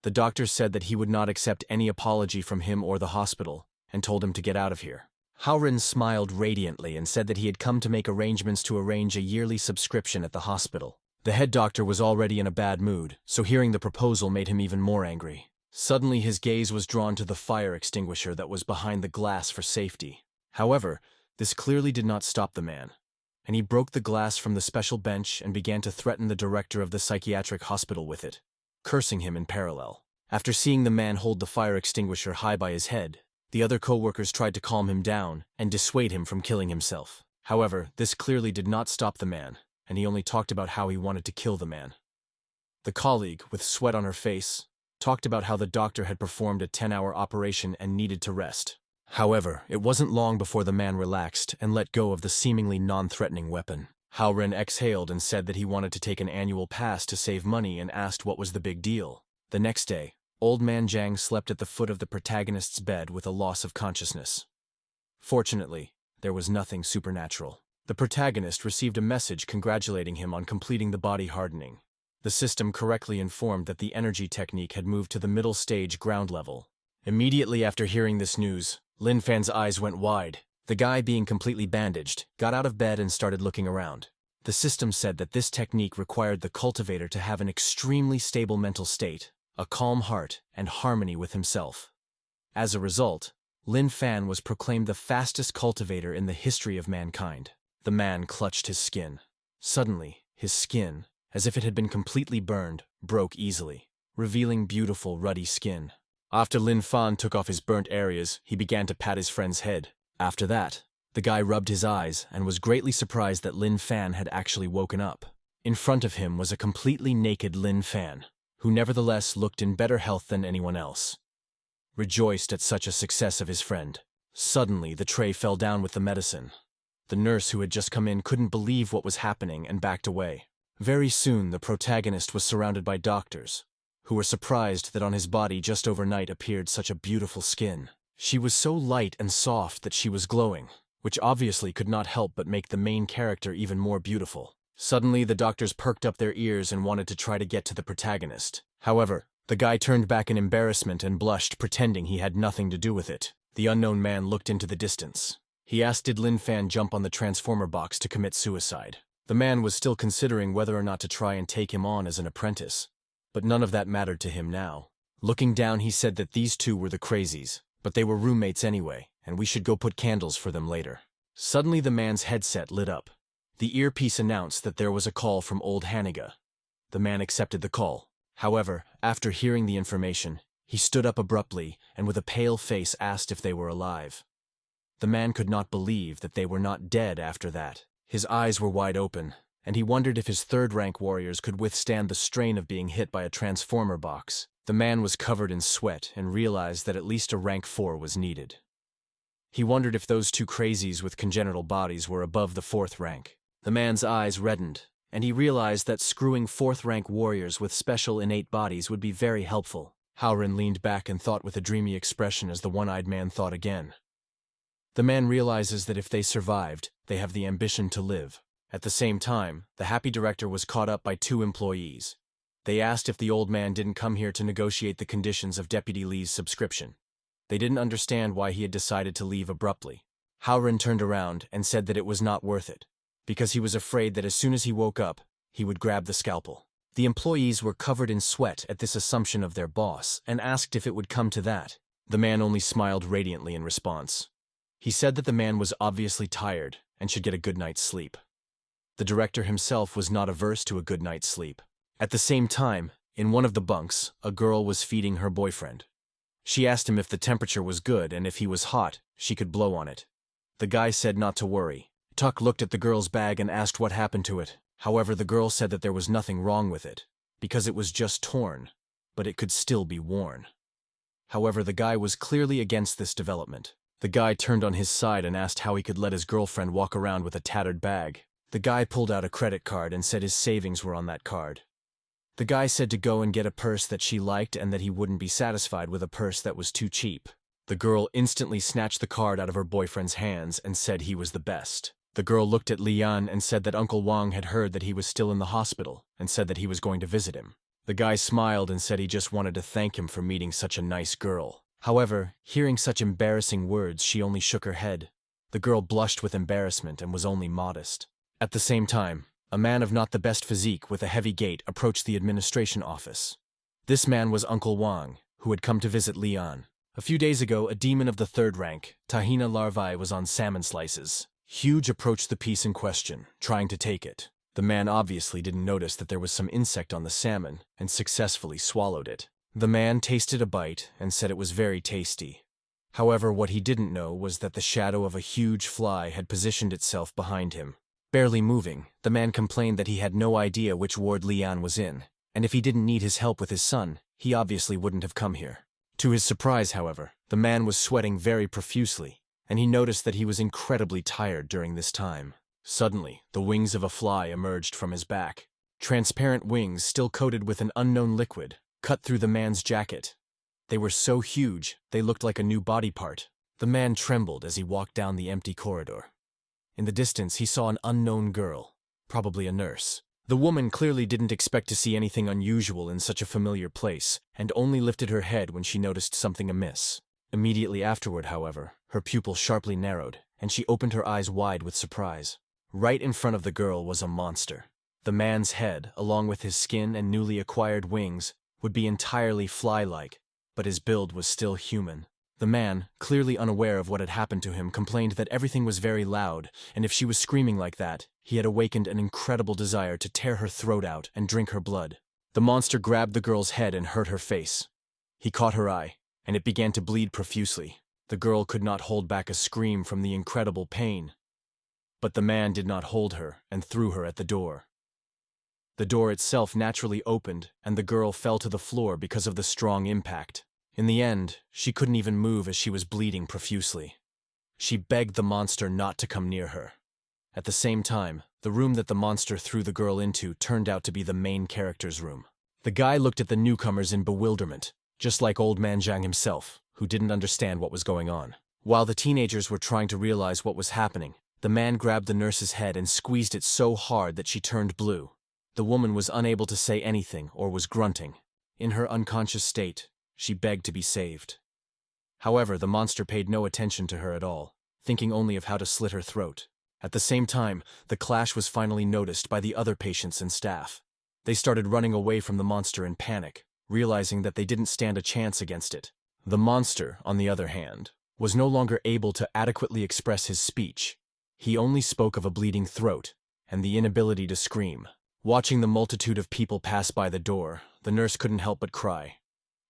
The doctor said that he would not accept any apology from him or the hospital and told him to get out of here. Haoren smiled radiantly and said that he had come to make arrangements to arrange a yearly subscription at the hospital. The head doctor was already in a bad mood, so hearing the proposal made him even more angry. Suddenly his gaze was drawn to the fire extinguisher that was behind the glass for safety. However, this clearly did not stop the man, and he broke the glass from the special bench and began to threaten the director of the psychiatric hospital with it, cursing him in parallel. After seeing the man hold the fire extinguisher high by his head, the other co-workers tried to calm him down and dissuade him from killing himself. However, this clearly did not stop the man, and he only talked about how he wanted to kill the man. The colleague, with sweat on her face, talked about how the doctor had performed a 10-hour operation and needed to rest. However, it wasn't long before the man relaxed and let go of the seemingly non-threatening weapon. Haoren exhaled and said that he wanted to take an annual pass to save money and asked what was the big deal. The next day, Old Man Jiang slept at the foot of the protagonist's bed with a loss of consciousness. Fortunately, there was nothing supernatural. The protagonist received a message congratulating him on completing the body hardening. The system correctly informed that the energy technique had moved to the middle stage ground level. Immediately after hearing this news, Lin Fan's eyes went wide. The guy, being completely bandaged, got out of bed and started looking around. The system said that this technique required the cultivator to have an extremely stable mental state, a calm heart, and harmony with himself. As a result, Lin Fan was proclaimed the fastest cultivator in the history of mankind. The man clutched his skin. Suddenly, his skin, as if it had been completely burned, broke easily, revealing beautiful ruddy skin. After Lin Fan took off his burnt areas, he began to pat his friend's head. After that, the guy rubbed his eyes and was greatly surprised that Lin Fan had actually woken up. In front of him was a completely naked Lin Fan, who nevertheless looked in better health than anyone else. Rejoiced at such a success of his friend, suddenly the tray fell down with the medicine. The nurse who had just come in couldn't believe what was happening and backed away. Very soon the protagonist was surrounded by doctors, who were surprised that on his body just overnight appeared such a beautiful skin. She was so light and soft that she was glowing, which obviously could not help but make the main character even more beautiful. Suddenly the doctors perked up their ears and wanted to try to get to the protagonist. However, the guy turned back in embarrassment and blushed, pretending he had nothing to do with it. The unknown man looked into the distance. He asked did Lin Fan jump on the transformer box to commit suicide. The man was still considering whether or not to try and take him on as an apprentice, but none of that mattered to him now. Looking down, he said that these two were the crazies, but they were roommates anyway, and we should go put candles for them later. Suddenly the man's headset lit up. The earpiece announced that there was a call from old Haniga. The man accepted the call. However, after hearing the information, he stood up abruptly and with a pale face asked if they were alive. The man could not believe that they were not dead after that. His eyes were wide open, and he wondered if his third-rank warriors could withstand the strain of being hit by a transformer box. The man was covered in sweat and realized that at least a rank 4 was needed. He wondered if those two crazies with congenital bodies were above the 4th rank. The man's eyes reddened, and he realized that screwing 4th-rank warriors with special innate bodies would be very helpful. Haoren leaned back and thought with a dreamy expression as the one-eyed man thought again. The man realizes that if they survived, they have the ambition to live. At the same time, the happy director was caught up by two employees. They asked if the old man didn't come here to negotiate the conditions of Deputy Lee's subscription. They didn't understand why he had decided to leave abruptly. Haoren turned around and said that it was not worth it, because he was afraid that as soon as he woke up, he would grab the scalpel. The employees were covered in sweat at this assumption of their boss and asked if it would come to that. The man only smiled radiantly in response. He said that the man was obviously tired and should get a good night's sleep. The director himself was not averse to a good night's sleep. At the same time, in one of the bunks, a girl was feeding her boyfriend. She asked him if the temperature was good and if he was hot, she could blow on it. The guy said not to worry. Tuck looked at the girl's bag and asked what happened to it. However, the girl said that there was nothing wrong with it, because it was just torn, but it could still be worn. However, the guy was clearly against this development. The guy turned on his side and asked how he could let his girlfriend walk around with a tattered bag. The guy pulled out a credit card and said his savings were on that card. The guy said to go and get a purse that she liked and that he wouldn't be satisfied with a purse that was too cheap. The girl instantly snatched the card out of her boyfriend's hands and said he was the best. The girl looked at Lian and said that Uncle Wang had heard that he was still in the hospital and said that he was going to visit him. The guy smiled and said he just wanted to thank him for meeting such a nice girl. However, hearing such embarrassing words, she only shook her head. The girl blushed with embarrassment and was only modest. At the same time, a man of not the best physique with a heavy gait approached the administration office. This man was Uncle Wang, who had come to visit Lian. A few days ago, a demon of the third rank, Tahina larvae, was on salmon slices. Huge approached the piece in question, trying to take it. The man obviously didn't notice that there was some insect on the salmon and successfully swallowed it. The man tasted a bite and said it was very tasty. However, what he didn't know was that the shadow of a huge fly had positioned itself behind him. Barely moving, the man complained that he had no idea which ward Lian was in, and if he didn't need his help with his son, he obviously wouldn't have come here. To his surprise, however, the man was sweating very profusely, and he noticed that he was incredibly tired during this time. Suddenly, the wings of a fly emerged from his back. Transparent wings, still coated with an unknown liquid, cut through the man's jacket. They were so huge, they looked like a new body part. The man trembled as he walked down the empty corridor. In the distance, he saw an unknown girl, probably a nurse. The woman clearly didn't expect to see anything unusual in such a familiar place, and only lifted her head when she noticed something amiss. Immediately afterward, however, her pupil sharply narrowed, and she opened her eyes wide with surprise. Right in front of the girl was a monster. The man's head, along with his skin and newly acquired wings, would be entirely fly-like, but his build was still human. The man, clearly unaware of what had happened to him, complained that everything was very loud, and if she was screaming like that, he had awakened an incredible desire to tear her throat out and drink her blood. The monster grabbed the girl's head and hurt her face. He caught her eye, and it began to bleed profusely. The girl could not hold back a scream from the incredible pain. But the man did not hold her and threw her at the door. The door itself naturally opened, and the girl fell to the floor because of the strong impact. In the end, she couldn't even move as she was bleeding profusely. She begged the monster not to come near her. At the same time, the room that the monster threw the girl into turned out to be the main character's room. The guy looked at the newcomers in bewilderment, just like Old Man Zhang himself, who didn't understand what was going on. While the teenagers were trying to realize what was happening, the man grabbed the nurse's head and squeezed it so hard that she turned blue. The woman was unable to say anything or was grunting. In her unconscious state, she begged to be saved. However, the monster paid no attention to her at all, thinking only of how to slit her throat. At the same time, the clash was finally noticed by the other patients and staff. They started running away from the monster in panic, realizing that they didn't stand a chance against it. The monster, on the other hand, was no longer able to adequately express his speech. He only spoke of a bleeding throat and the inability to scream. Watching the multitude of people pass by the door, the nurse couldn't help but cry.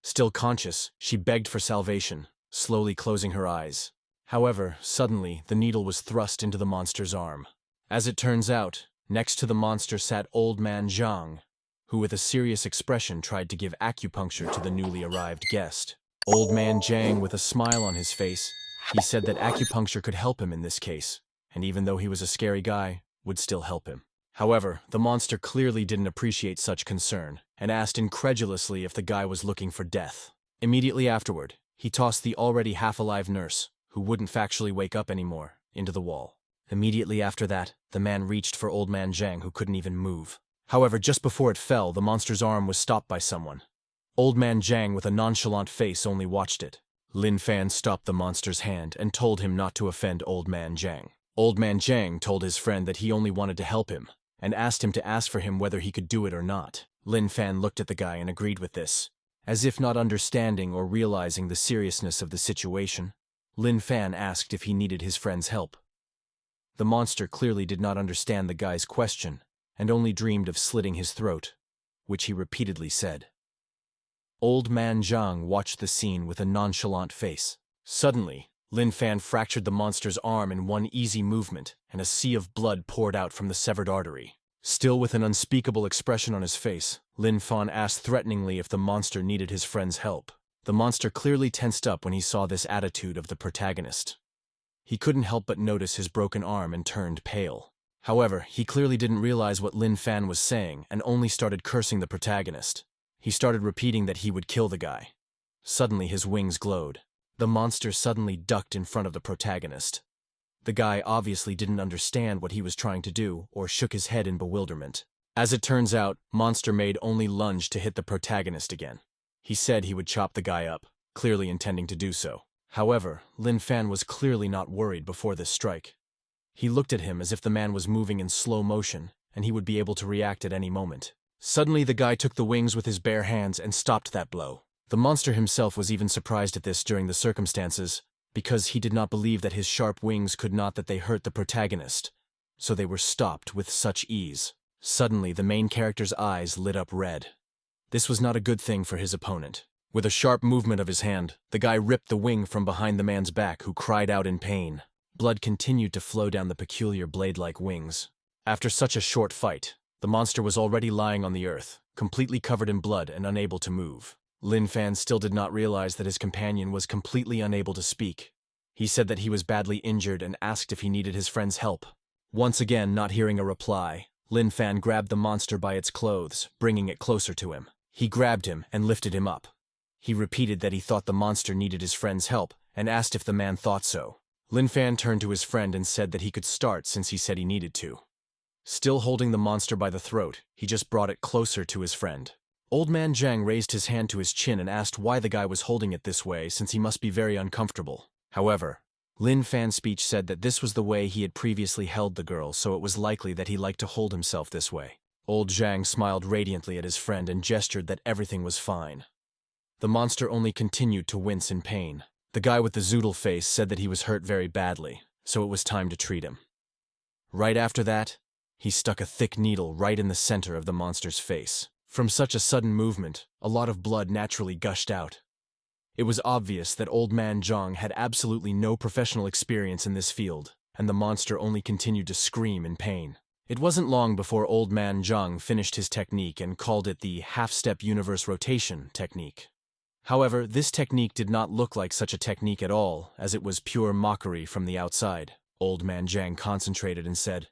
Still conscious, she begged for salvation, slowly closing her eyes. However, suddenly, the needle was thrust into the monster's arm. As it turns out, next to the monster sat Old Man Zhang, who with a serious expression tried to give acupuncture to the newly arrived guest. Old Man Zhang, with a smile on his face, he said that acupuncture could help him in this case, and even though he was a scary guy, would still help him. However, the monster clearly didn't appreciate such concern, and asked incredulously if the guy was looking for death. Immediately afterward, he tossed the already half-alive nurse, who wouldn't factually wake up anymore, into the wall. Immediately after that, the man reached for Old Man Zhang, who couldn't even move. However, just before it fell, the monster's arm was stopped by someone. Old Man Zhang, with a nonchalant face, only watched it. Lin Fan stopped the monster's hand and told him not to offend Old Man Zhang. Old Man Zhang told his friend that he only wanted to help him, and asked him to ask for him whether he could do it or not. Lin Fan looked at the guy and agreed with this. As if not understanding or realizing the seriousness of the situation, Lin Fan asked if he needed his friend's help. The monster clearly did not understand the guy's question and only dreamed of slitting his throat, which he repeatedly said. Old man Zhang watched the scene with a nonchalant face. Suddenly, Lin Fan fractured the monster's arm in one easy movement, and a sea of blood poured out from the severed artery. Still with an unspeakable expression on his face, Lin Fan asked threateningly if the monster needed his friend's help. The monster clearly tensed up when he saw this attitude of the protagonist. He couldn't help but notice his broken arm and turned pale. However, he clearly didn't realize what Lin Fan was saying and only started cursing the protagonist. He started repeating that he would kill the guy. Suddenly his wings glowed. The monster suddenly ducked in front of the protagonist. The guy obviously didn't understand what he was trying to do or shook his head in bewilderment. As it turns out, Monster made only lunge to hit the protagonist again. He said he would chop the guy up, clearly intending to do so. However, Lin Fan was clearly not worried before this strike. He looked at him as if the man was moving in slow motion and he would be able to react at any moment. Suddenly the guy took the wings with his bare hands and stopped that blow. The monster himself was even surprised at this during the circumstances, because he did not believe that his sharp wings could not that they hurt the protagonist, so they were stopped with such ease. Suddenly the main character's eyes lit up red. This was not a good thing for his opponent. With a sharp movement of his hand, the guy ripped the wing from behind the man's back, who cried out in pain. Blood continued to flow down the peculiar blade-like wings. After such a short fight, the monster was already lying on the earth, completely covered in blood and unable to move. Lin Fan still did not realize that his companion was completely unable to speak. He said that he was badly injured and asked if he needed his friend's help. Once again, not hearing a reply, Lin Fan grabbed the monster by its clothes, bringing it closer to him. He grabbed him and lifted him up. He repeated that he thought the monster needed his friend's help and asked if the man thought so. Lin Fan turned to his friend and said that he could start since he said he needed to. Still holding the monster by the throat, he just brought it closer to his friend. Old man Zhang raised his hand to his chin and asked why the guy was holding it this way, since he must be very uncomfortable. However, Lin Fan's speech said that this was the way he had previously held the girl, so it was likely that he liked to hold himself this way. Old Zhang smiled radiantly at his friend and gestured that everything was fine. The monster only continued to wince in pain. The guy with the zoodle face said that he was hurt very badly, so it was time to treat him. Right after that, he stuck a thick needle right in the center of the monster's face. From such a sudden movement, a lot of blood naturally gushed out. It was obvious that Old Man Zhang had absolutely no professional experience in this field, and the monster only continued to scream in pain. It wasn't long before Old Man Zhang finished his technique and called it the half-step universe rotation technique. However, this technique did not look like such a technique at all, as it was pure mockery from the outside. Old Man Zhang concentrated and said,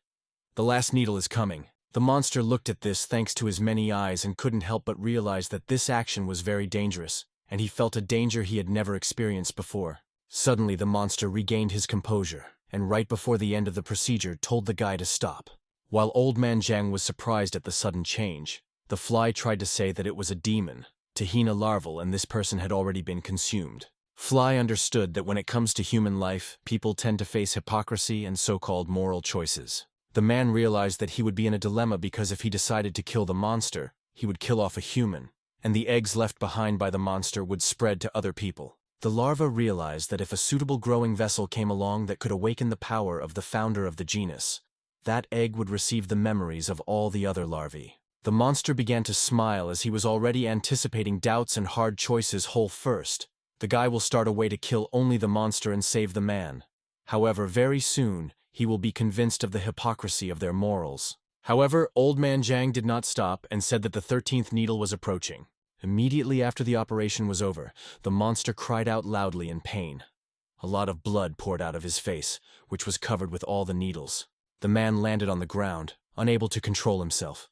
"The last needle is coming." The monster looked at this thanks to his many eyes and couldn't help but realize that this action was very dangerous, and he felt a danger he had never experienced before. Suddenly the monster regained his composure, and right before the end of the procedure told the guy to stop. While Old Man Zhang was surprised at the sudden change, the fly tried to say that it was a demon, Tahina larval, and this person had already been consumed. Fly understood that when it comes to human life, people tend to face hypocrisy and so-called moral choices. The man realized that he would be in a dilemma because if he decided to kill the monster, he would kill off a human, and the eggs left behind by the monster would spread to other people. The larva realized that if a suitable growing vessel came along that could awaken the power of the founder of the genus, that egg would receive the memories of all the other larvae. The monster began to smile as he was already anticipating doubts and hard choices. Whole first, the guy will start a way to kill only the monster and save the man. However, very soon, he will be convinced of the hypocrisy of their morals. However, Old Man Zhang did not stop and said that the 13th needle was approaching. Immediately after the operation was over, the monster cried out loudly in pain. A lot of blood poured out of his face, which was covered with all the needles. The man landed on the ground, unable to control himself.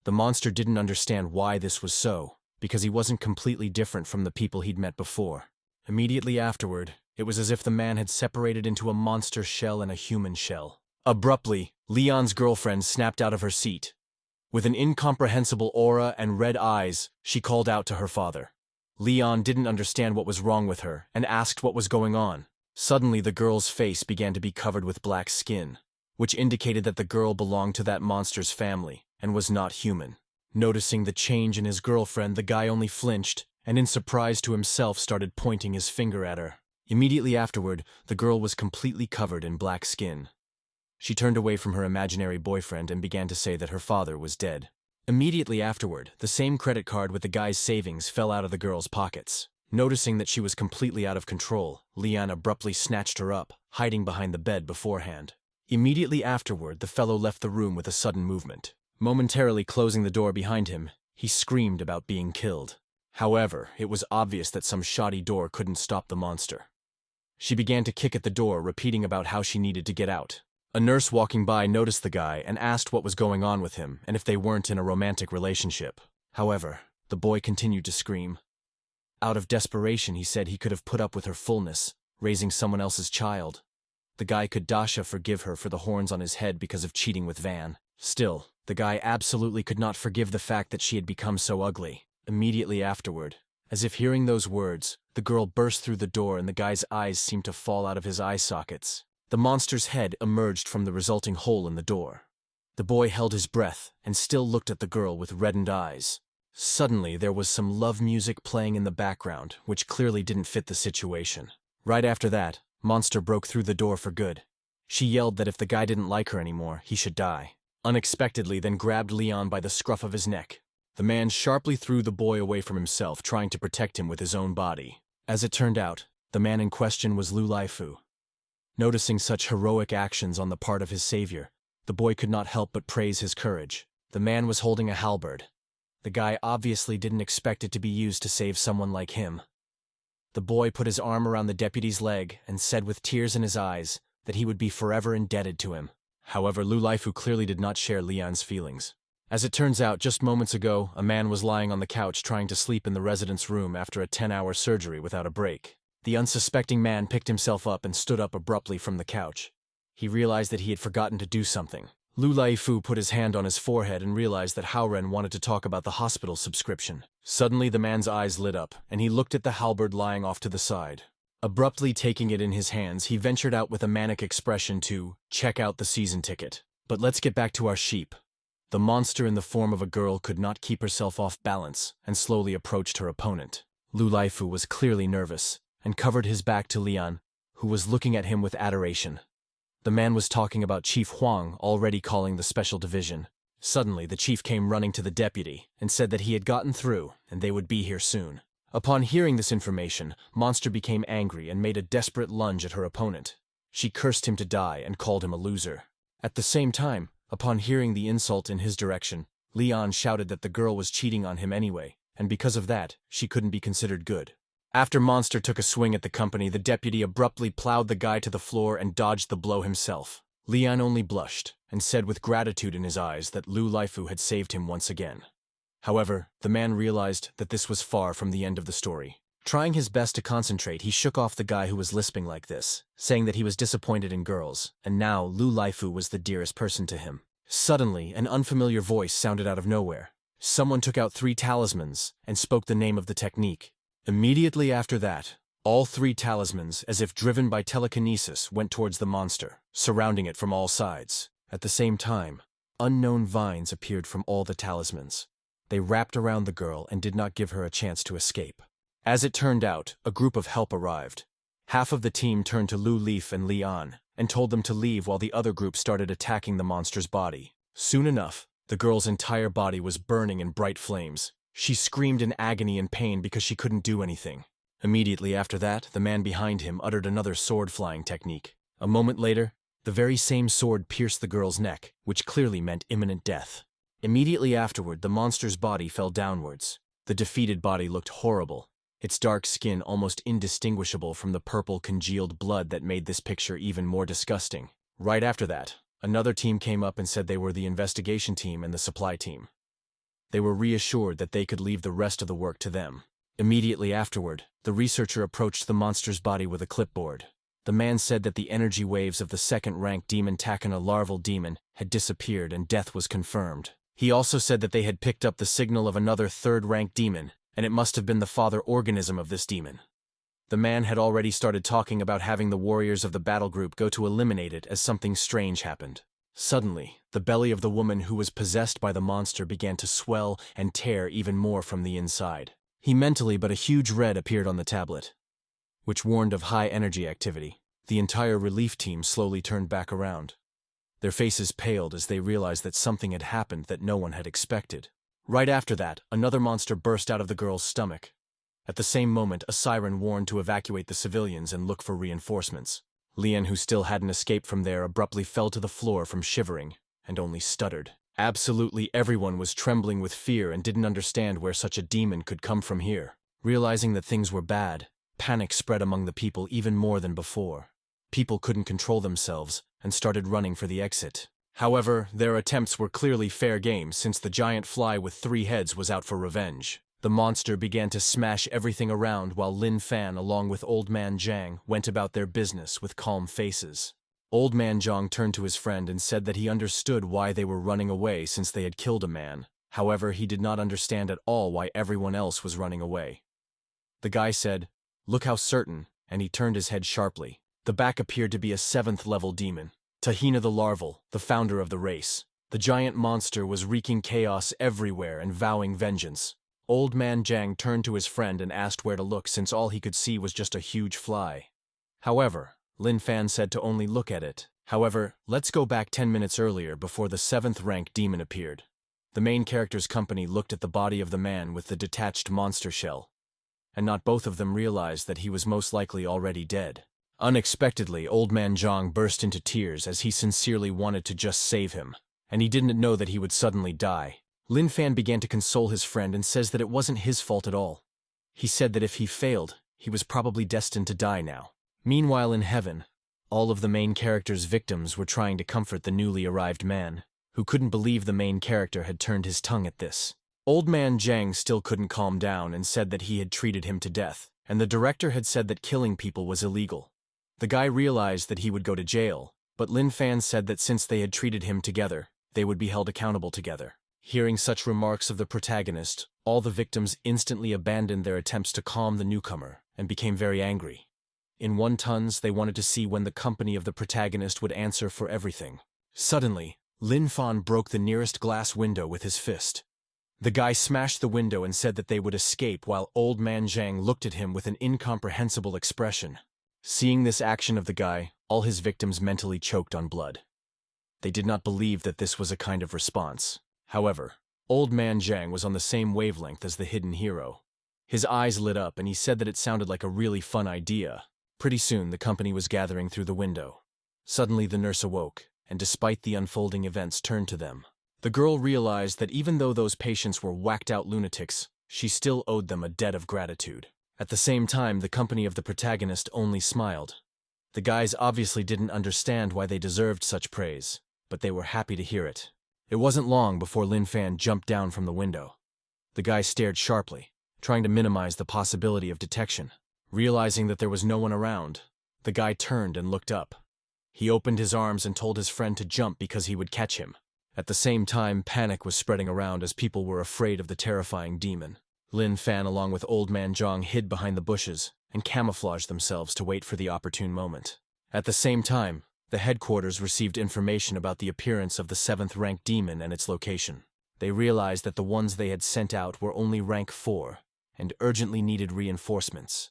The monster didn't understand why this was so, because he wasn't completely different from the people he'd met before. Immediately afterward, it was as if the man had separated into a monster shell and a human shell. Abruptly, Leon's girlfriend snapped out of her seat. With an incomprehensible aura and red eyes, she called out to her father. Leon didn't understand what was wrong with her and asked what was going on. Suddenly, the girl's face began to be covered with black skin, which indicated that the girl belonged to that monster's family and was not human. Noticing the change in his girlfriend, the guy only flinched, and in surprise to himself started pointing his finger at her. Immediately afterward, the girl was completely covered in black skin. She turned away from her imaginary boyfriend and began to say that her father was dead. Immediately afterward, the same credit card with the guy's savings fell out of the girl's pockets. Noticing that she was completely out of control, Leon abruptly snatched her up, hiding behind the bed beforehand. Immediately afterward, the fellow left the room with a sudden movement. Momentarily closing the door behind him, he screamed about being killed. However, it was obvious that some shoddy door couldn't stop the monster. She began to kick at the door, repeating about how she needed to get out. A nurse walking by noticed the guy and asked what was going on with him and if they weren't in a romantic relationship. However, the boy continued to scream. Out of desperation, he said he could have put up with her fullness, raising someone else's child. The guy could Dasha forgive her for the horns on his head because of cheating with Van. Still, the guy absolutely could not forgive the fact that she had become so ugly. Immediately afterward, as if hearing those words, the girl burst through the door and the guy's eyes seemed to fall out of his eye sockets. The monster's head emerged from the resulting hole in the door. The boy held his breath and still looked at the girl with reddened eyes. Suddenly, there was some love music playing in the background, which clearly didn't fit the situation. Right after that, Monster broke through the door for good. She yelled that if the guy didn't like her anymore, he should die. Unexpectedly, then grabbed Leon by the scruff of his neck. The man sharply threw the boy away from himself, trying to protect him with his own body. As it turned out, the man in question was Lu Laifu. Noticing such heroic actions on the part of his savior, the boy could not help but praise his courage. The man was holding a halberd. The guy obviously didn't expect it to be used to save someone like him. The boy put his arm around the deputy's leg and said with tears in his eyes that he would be forever indebted to him. However, Lu Laifu clearly did not share Leon's feelings. As it turns out, just moments ago, a man was lying on the couch trying to sleep in the resident's room after a 10-hour surgery without a break. The unsuspecting man picked himself up and stood up abruptly from the couch. He realized that he had forgotten to do something. Lu Laifu put his hand on his forehead and realized that Haoren wanted to talk about the hospital subscription. Suddenly, the man's eyes lit up, and he looked at the halberd lying off to the side. Abruptly taking it in his hands, he ventured out with a manic expression to check out the season ticket. But let's get back to our sheep. The monster in the form of a girl could not keep herself off balance and slowly approached her opponent. Lu Laifu was clearly nervous and covered his back to Leon, who was looking at him with adoration. The man was talking about Chief Huang already calling the special division. Suddenly, the chief came running to the deputy and said that he had gotten through and they would be here soon. Upon hearing this information, Monster became angry and made a desperate lunge at her opponent. She cursed him to die and called him a loser. At the same time, upon hearing the insult in his direction, Leon shouted that the girl was cheating on him anyway, and because of that, she couldn't be considered good. After Monster took a swing at the company, the deputy abruptly plowed the guy to the floor and dodged the blow himself. Leon only blushed and said with gratitude in his eyes that Lu Laifu had saved him once again. However, the man realized that this was far from the end of the story. Trying his best to concentrate, he shook off the guy who was lisping like this, saying that he was disappointed in girls, and now Lu Laifu was the dearest person to him. Suddenly, an unfamiliar voice sounded out of nowhere. Someone took out 3 talismans and spoke the name of the technique. Immediately after that, all 3 talismans, as if driven by telekinesis, went towards the monster, surrounding it from all sides. At the same time, unknown vines appeared from all the talismans. They wrapped around the girl and did not give her a chance to escape. As it turned out, a group of help arrived. Half of the team turned to Lu Leaf and Leon and told them to leave while the other group started attacking the monster's body. Soon enough, the girl's entire body was burning in bright flames. She screamed in agony and pain because she couldn't do anything. Immediately after that, the man behind him uttered another sword-flying technique. A moment later, the very same sword pierced the girl's neck, which clearly meant imminent death. Immediately afterward, the monster's body fell downwards. The defeated body looked horrible, its dark skin almost indistinguishable from the purple congealed blood that made this picture even more disgusting. Right after that, another team came up and said they were the investigation team and the supply team. They were reassured that they could leave the rest of the work to them. Immediately afterward, the researcher approached the monster's body with a clipboard. The man said that the energy waves of the second-rank demon Takana larval demon had disappeared and death was confirmed. He also said that they had picked up the signal of another third-rank demon, and it must have been the father organism of this demon. The man had already started talking about having the warriors of the battle group go to eliminate it as something strange happened. Suddenly, the belly of the woman who was possessed by the monster began to swell and tear even more from the inside. He mentally, but a huge red appeared on the tablet, which warned of high energy activity. The entire relief team slowly turned back around. Their faces paled as they realized that something had happened that no one had expected. Right after that, another monster burst out of the girl's stomach. At the same moment, a siren warned to evacuate the civilians and look for reinforcements. Lian, who still hadn't escaped from there, abruptly fell to the floor from shivering, and only stuttered. Absolutely everyone was trembling with fear and didn't understand where such a demon could come from here. Realizing that things were bad, panic spread among the people even more than before. People couldn't control themselves and started running for the exit. However, their attempts were clearly fair game since the giant fly with 3 heads was out for revenge. The monster began to smash everything around while Lin Fan along with Old Man Zhang went about their business with calm faces. Old Man Zhang turned to his friend and said that he understood why they were running away since they had killed a man. However, he did not understand at all why everyone else was running away. The guy said, "Look how certain," and he turned his head sharply. The back appeared to be a 7th-level demon, Tahina the Larval, the founder of the race. The giant monster was wreaking chaos everywhere and vowing vengeance. Old Man Zhang turned to his friend and asked where to look since all he could see was just a huge fly. However, Lin Fan said to only look at it. However, let's go back 10 minutes earlier before the 7th-rank demon appeared. The main character's company looked at the body of the man with the detached monster shell, and not both of them realized that he was most likely already dead. Unexpectedly, Old Man Zhang burst into tears as he sincerely wanted to just save him, and he didn't know that he would suddenly die. Lin Fan began to console his friend and says that it wasn't his fault at all. He said that if he failed, he was probably destined to die now. Meanwhile in heaven, all of the main character's victims were trying to comfort the newly arrived man, who couldn't believe the main character had turned his tongue at this. Old Man Zhang still couldn't calm down and said that he had treated him to death, and the director had said that killing people was illegal. The guy realized that he would go to jail, but Lin Fan said that since they had treated him together, they would be held accountable together. Hearing such remarks of the protagonist, all the victims instantly abandoned their attempts to calm the newcomer and became very angry. In one tons, they wanted to see when the company of the protagonist would answer for everything. Suddenly, Lin Fan broke the nearest glass window with his fist. The guy smashed the window and said that they would escape while Old Man Zhang looked at him with an incomprehensible expression. Seeing this action of the guy, all his victims mentally choked on blood. They did not believe that this was a kind of response. However, Old Man Zhang was on the same wavelength as the hidden hero. His eyes lit up and he said that it sounded like a really fun idea. Pretty soon, the company was gathering through the window. Suddenly, the nurse awoke, and despite the unfolding events, turned to them. The girl realized that even though those patients were whacked-out lunatics, she still owed them a debt of gratitude. At the same time, the company of the protagonist only smiled. The guys obviously didn't understand why they deserved such praise, but they were happy to hear it. It wasn't long before Lin Fan jumped down from the window. The guy stared sharply, trying to minimize the possibility of detection. Realizing that there was no one around, the guy turned and looked up. He opened his arms and told his friend to jump because he would catch him. At the same time, panic was spreading around as people were afraid of the terrifying demon. Lin Fan along with Old Man Zhang hid behind the bushes and camouflaged themselves to wait for the opportune moment. At the same time, the headquarters received information about the appearance of the 7th-rank demon and its location. They realized that the ones they had sent out were only rank 4 and urgently needed reinforcements.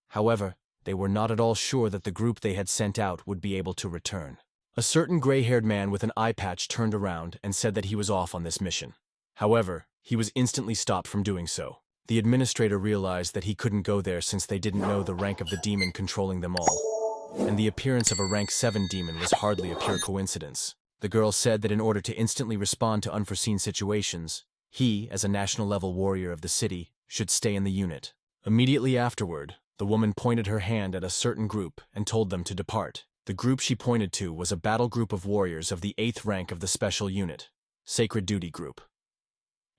However, they were not at all sure that the group they had sent out would be able to return. A certain gray-haired man with an eye patch turned around and said that he was off on this mission. However, he was instantly stopped from doing so. The administrator realized that he couldn't go there since they didn't know the rank of the demon controlling them all, and the appearance of a rank 7 demon was hardly a pure coincidence. The girl said that in order to instantly respond to unforeseen situations, he, as a national-level warrior of the city, should stay in the unit. Immediately afterward, the woman pointed her hand at a certain group and told them to depart. The group she pointed to was a battle group of warriors of the 8th rank of the special unit, Sacred Duty Group.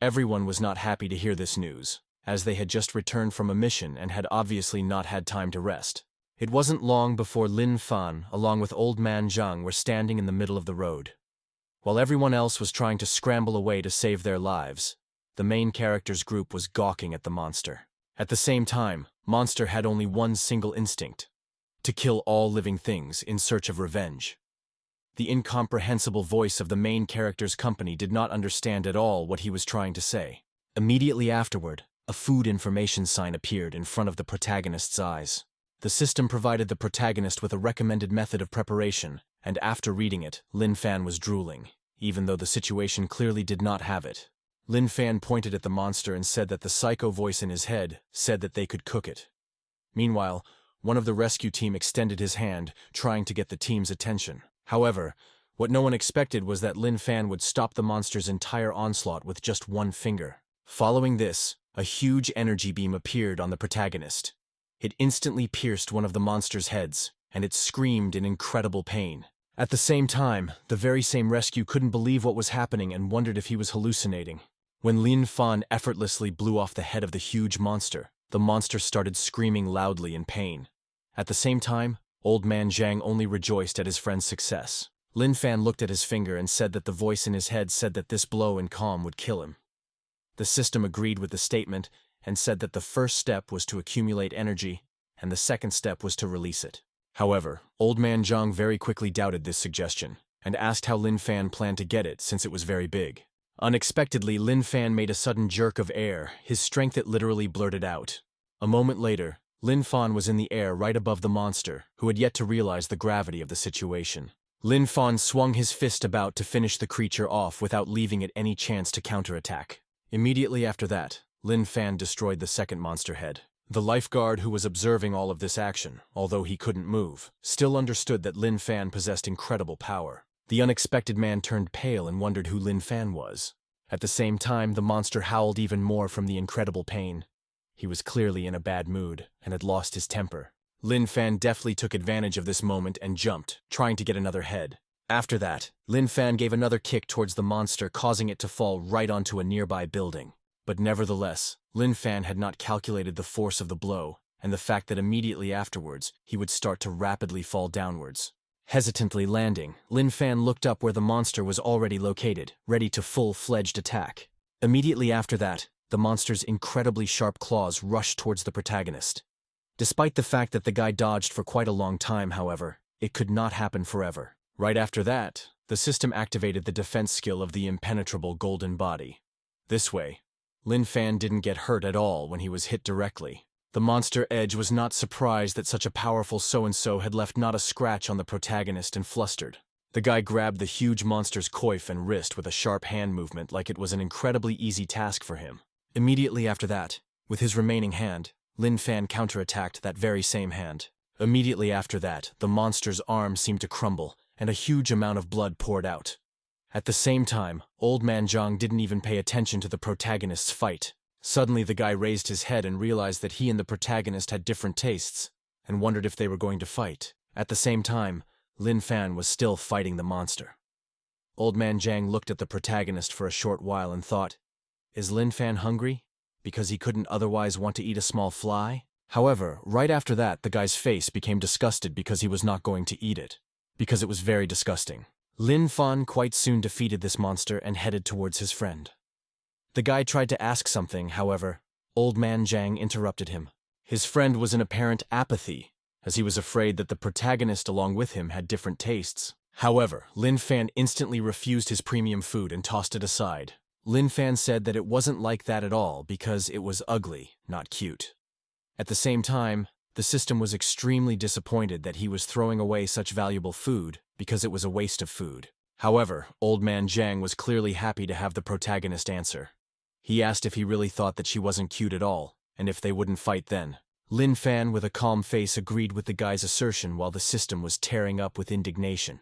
Everyone was not happy to hear this news, as they had just returned from a mission and had obviously not had time to rest. It wasn't long before Lin Fan, along with Old Man Zhang, were standing in the middle of the road. While everyone else was trying to scramble away to save their lives, the main character's group was gawking at the monster. At the same time, Monster had only one single instinct: to kill all living things in search of revenge. The incomprehensible voice of the main character's company did not understand at all what he was trying to say. Immediately afterward, a food information sign appeared in front of the protagonist's eyes. The system provided the protagonist with a recommended method of preparation, and after reading it, Lin Fan was drooling, even though the situation clearly did not have it. Lin Fan pointed at the monster and said that the psycho voice in his head said that they could cook it. Meanwhile, one of the rescue team extended his hand, trying to get the team's attention. However, what no one expected was that Lin Fan would stop the monster's entire onslaught with just one finger. Following this, a huge energy beam appeared on the protagonist. It instantly pierced one of the monster's heads, and it screamed in incredible pain. At the same time, the very same rescue couldn't believe what was happening and wondered if he was hallucinating. When Lin Fan effortlessly blew off the head of the huge monster, the monster started screaming loudly in pain. At the same time, Old Man Zhang only rejoiced at his friend's success. Lin Fan looked at his finger and said that the voice in his head said that this blow in calm would kill him. The system agreed with the statement and said that the first step was to accumulate energy, and the second step was to release it. However, Old Man Zhang very quickly doubted this suggestion, and asked how Lin Fan planned to get it since it was very big. Unexpectedly, Lin Fan made a sudden jerk of air, his strength it literally blurted out. A moment later, Lin Fan was in the air right above the monster, who had yet to realize the gravity of the situation. Lin Fan swung his fist about to finish the creature off without leaving it any chance to counterattack. Immediately after that, Lin Fan destroyed the second monster head. The lifeguard who was observing all of this action, although he couldn't move, still understood that Lin Fan possessed incredible power. The unexpected man turned pale and wondered who Lin Fan was. At the same time, the monster howled even more from the incredible pain. He was clearly in a bad mood and had lost his temper. Lin Fan deftly took advantage of this moment and jumped, trying to get another head. After that, Lin Fan gave another kick towards the monster, causing it to fall right onto a nearby building. But nevertheless, Lin Fan had not calculated the force of the blow, and the fact that immediately afterwards, he would start to rapidly fall downwards. Hesitantly landing, Lin Fan looked up where the monster was already located, ready to full-fledged attack. Immediately after that, the monster's incredibly sharp claws rushed towards the protagonist. Despite the fact that the guy dodged for quite a long time, however, it could not happen forever. Right after that, the system activated the defense skill of the impenetrable golden body. This way, Lin Fan didn't get hurt at all when he was hit directly. The monster Edge was not surprised that such a powerful so-and-so had left not a scratch on the protagonist and flustered. The guy grabbed the huge monster's coif and wrist with a sharp hand movement like it was an incredibly easy task for him. Immediately after that, with his remaining hand, Lin Fan counterattacked that very same hand. Immediately after that, the monster's arm seemed to crumble, and a huge amount of blood poured out. At the same time, Old Man Zhang didn't even pay attention to the protagonist's fight. Suddenly the guy raised his head and realized that he and the protagonist had different tastes, and wondered if they were going to fight. At the same time, Lin Fan was still fighting the monster. Old Man Zhang looked at the protagonist for a short while and thought, "Is Lin Fan hungry? Because he couldn't otherwise want to eat a small fly?" However, right after that, the guy's face became disgusted because he was not going to eat it. Because it was very disgusting. Lin Fan quite soon defeated this monster and headed towards his friend. The guy tried to ask something, however, Old Man Zhang interrupted him. His friend was in apparent apathy, as he was afraid that the protagonist along with him had different tastes. However, Lin Fan instantly refused his premium food and tossed it aside. Lin Fan said that it wasn't like that at all because it was ugly, not cute. At the same time, the system was extremely disappointed that he was throwing away such valuable food because it was a waste of food. However, Old Man Zhang was clearly happy to have the protagonist answer. He asked if he really thought that she wasn't cute at all, and if they wouldn't fight then. Lin Fan with a calm face agreed with the guy's assertion while the system was tearing up with indignation.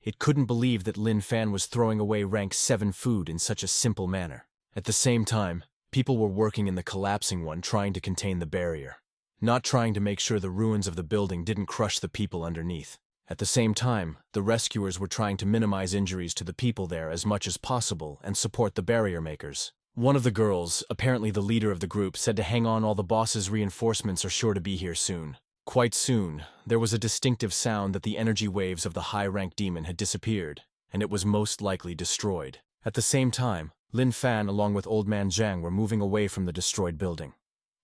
It couldn't believe that Lin Fan was throwing away rank 7 food in such a simple manner. At the same time, people were working in the collapsing one trying to contain the barrier, not trying to make sure the ruins of the building didn't crush the people underneath. At the same time, the rescuers were trying to minimize injuries to the people there as much as possible and support the barrier makers. One of the girls, apparently the leader of the group, said to hang on, all the boss's reinforcements are sure to be here soon. Quite soon, there was a distinctive sound that the energy waves of the high-rank demon had disappeared, and it was most likely destroyed. At the same time, Lin Fan along with Old Man Zhang were moving away from the destroyed building.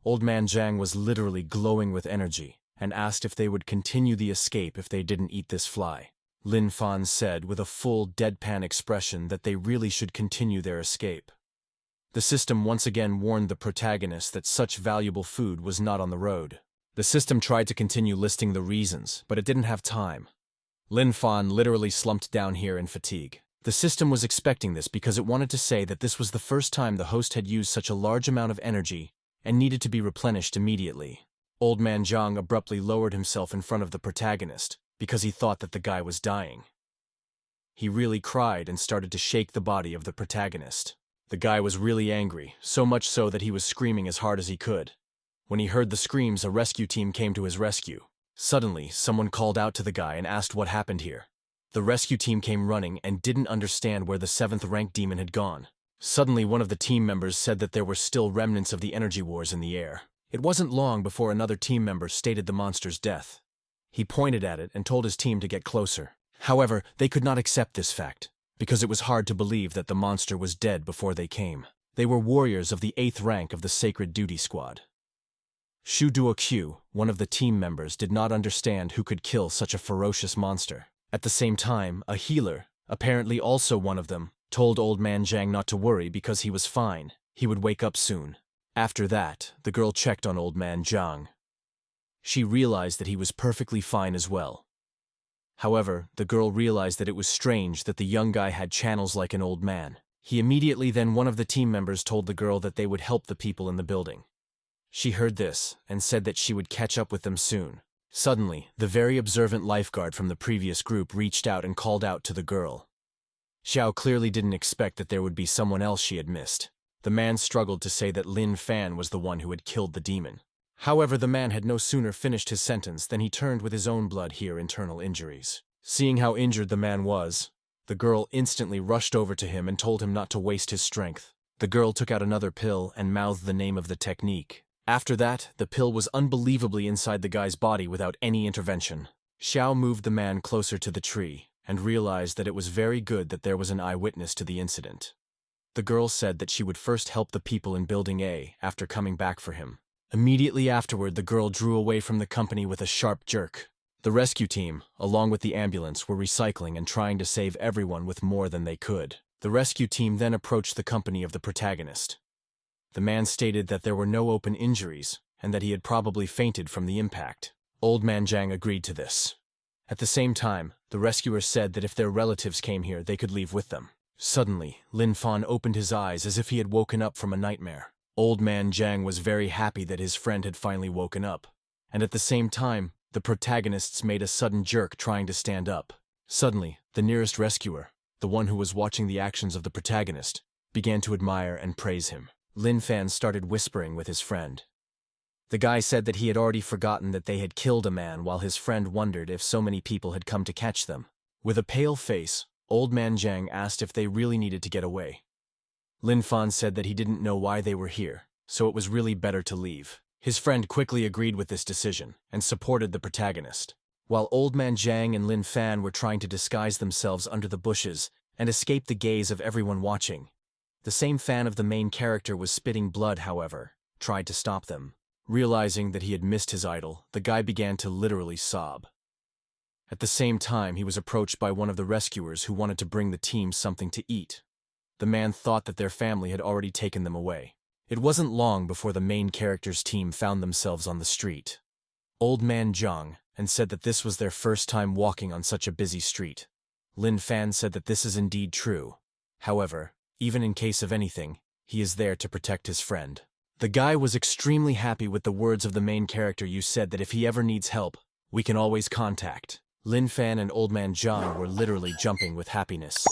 Old Man Zhang was literally glowing with energy, and asked if they would continue the escape if they didn't eat this fly. Lin Fan said with a full deadpan expression that they really should continue their escape. The system once again warned the protagonist that such valuable food was not on the road. The system tried to continue listing the reasons, but it didn't have time. Lin Fan literally slumped down here in fatigue. The system was expecting this because it wanted to say that this was the first time the host had used such a large amount of energy and needed to be replenished immediately. Old Man Zhang abruptly lowered himself in front of the protagonist because he thought that the guy was dying. He really cried and started to shake the body of the protagonist. The guy was really angry, so much so that he was screaming as hard as he could. When he heard the screams, a rescue team came to his rescue. Suddenly, someone called out to the guy and asked what happened here. The rescue team came running and didn't understand where the 7th rank demon had gone. Suddenly, one of the team members said that there were still remnants of the energy wars in the air. It wasn't long before another team member stated the monster's death. He pointed at it and told his team to get closer. However, they could not accept this fact, because it was hard to believe that the monster was dead before they came. They were warriors of the 8th rank of the Sacred Duty Squad. Shu Duokyu, one of the team members, did not understand who could kill such a ferocious monster. At the same time, a healer, apparently also one of them, told Old Man Zhang not to worry because he was fine. He would wake up soon. After that, the girl checked on Old Man Zhang. She realized that he was perfectly fine as well. However, the girl realized that it was strange that the young guy had channels like an old man. Then one of the team members told the girl that they would help the people in the building. She heard this and said that she would catch up with them soon. Suddenly, the very observant lifeguard from the previous group reached out and called out to the girl. Xiao clearly didn't expect that there would be someone else she had missed. The man struggled to say that Lin Fan was the one who had killed the demon. However, the man had no sooner finished his sentence than he turned with his own blood here internal injuries. Seeing how injured the man was, the girl instantly rushed over to him and told him not to waste his strength. The girl took out another pill and mouthed the name of the technique. After that, the pill was unbelievably inside the guy's body without any intervention. Xiao moved the man closer to the tree and realized that it was very good that there was an eyewitness to the incident. The girl said that she would first help the people in Building A after coming back for him. Immediately afterward, the girl drew away from the company with a sharp jerk. The rescue team, along with the ambulance, were recycling and trying to save everyone with more than they could. The rescue team then approached the company of the protagonist. The man stated that there were no open injuries and that he had probably fainted from the impact. Old Man Zhang agreed to this. At the same time, the rescuers said that if their relatives came here, they could leave with them. Suddenly, Lin Fan opened his eyes as if he had woken up from a nightmare. Old Man Zhang was very happy that his friend had finally woken up, and at the same time, the protagonists made a sudden jerk trying to stand up. Suddenly, the nearest rescuer, the one who was watching the actions of the protagonist, began to admire and praise him. Lin Fan started whispering with his friend. The guy said that he had already forgotten that they had killed a man, while his friend wondered if so many people had come to catch them. With a pale face, Old Man Zhang asked if they really needed to get away. Lin Fan said that he didn't know why they were here, so it was really better to leave. His friend quickly agreed with this decision and supported the protagonist. While Old Man Zhang and Lin Fan were trying to disguise themselves under the bushes and escape the gaze of everyone watching, the same fan of the main character was spitting blood, however, tried to stop them. Realizing that he had missed his idol, the guy began to literally sob. At the same time, he was approached by one of the rescuers who wanted to bring the team something to eat. The man thought that their family had already taken them away. It wasn't long before the main character's team found themselves on the street. Old Man Zhang and said that this was their first time walking on such a busy street. Lin Fan said that this is indeed true. However, even in case of anything, he is there to protect his friend. The guy was extremely happy with the words of the main character. You said that if he ever needs help, we can always contact. Lin Fan and Old Man Zhang were literally jumping with happiness.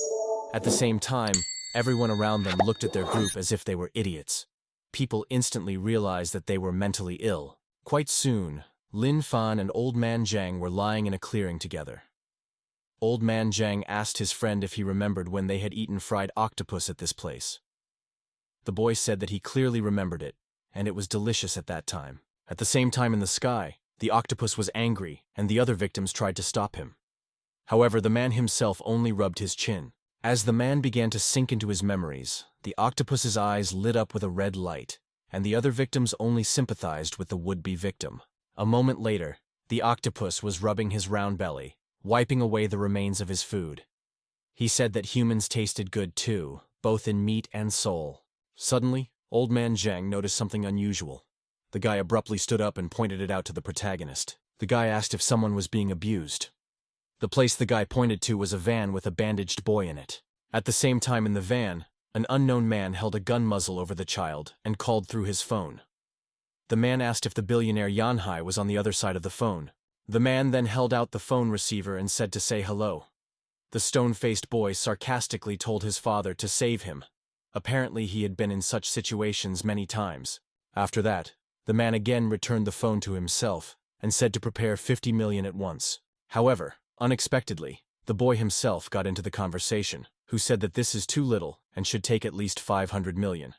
At the same time, everyone around them looked at their group as if they were idiots. People instantly realized that they were mentally ill. Quite soon, Lin Fan and Old Man Zhang were lying in a clearing together. Old Man Zhang asked his friend if he remembered when they had eaten fried octopus at this place. The boy said that he clearly remembered it, and it was delicious at that time. At the same time in the sky, the octopus was angry, and the other victims tried to stop him. However, the man himself only rubbed his chin. As the man began to sink into his memories, the octopus's eyes lit up with a red light, and the other victims only sympathized with the would-be victim. A moment later, the octopus was rubbing his round belly, wiping away the remains of his food. He said that humans tasted good too, both in meat and soul. Suddenly, Old Man Zhang noticed something unusual. The guy abruptly stood up and pointed it out to the protagonist. The guy asked if someone was being abused. The place the guy pointed to was a van with a bandaged boy in it. At the same time in the van, an unknown man held a gun muzzle over the child and called through his phone. The man asked if the billionaire Yanhai was on the other side of the phone. The man then held out the phone receiver and said to say hello. The stone-faced boy sarcastically told his father to save him. Apparently he had been in such situations many times. After that, the man again returned the phone to himself and said to prepare 50 million at once. However, unexpectedly, the boy himself got into the conversation, who said that this is too little and should take at least 500 million.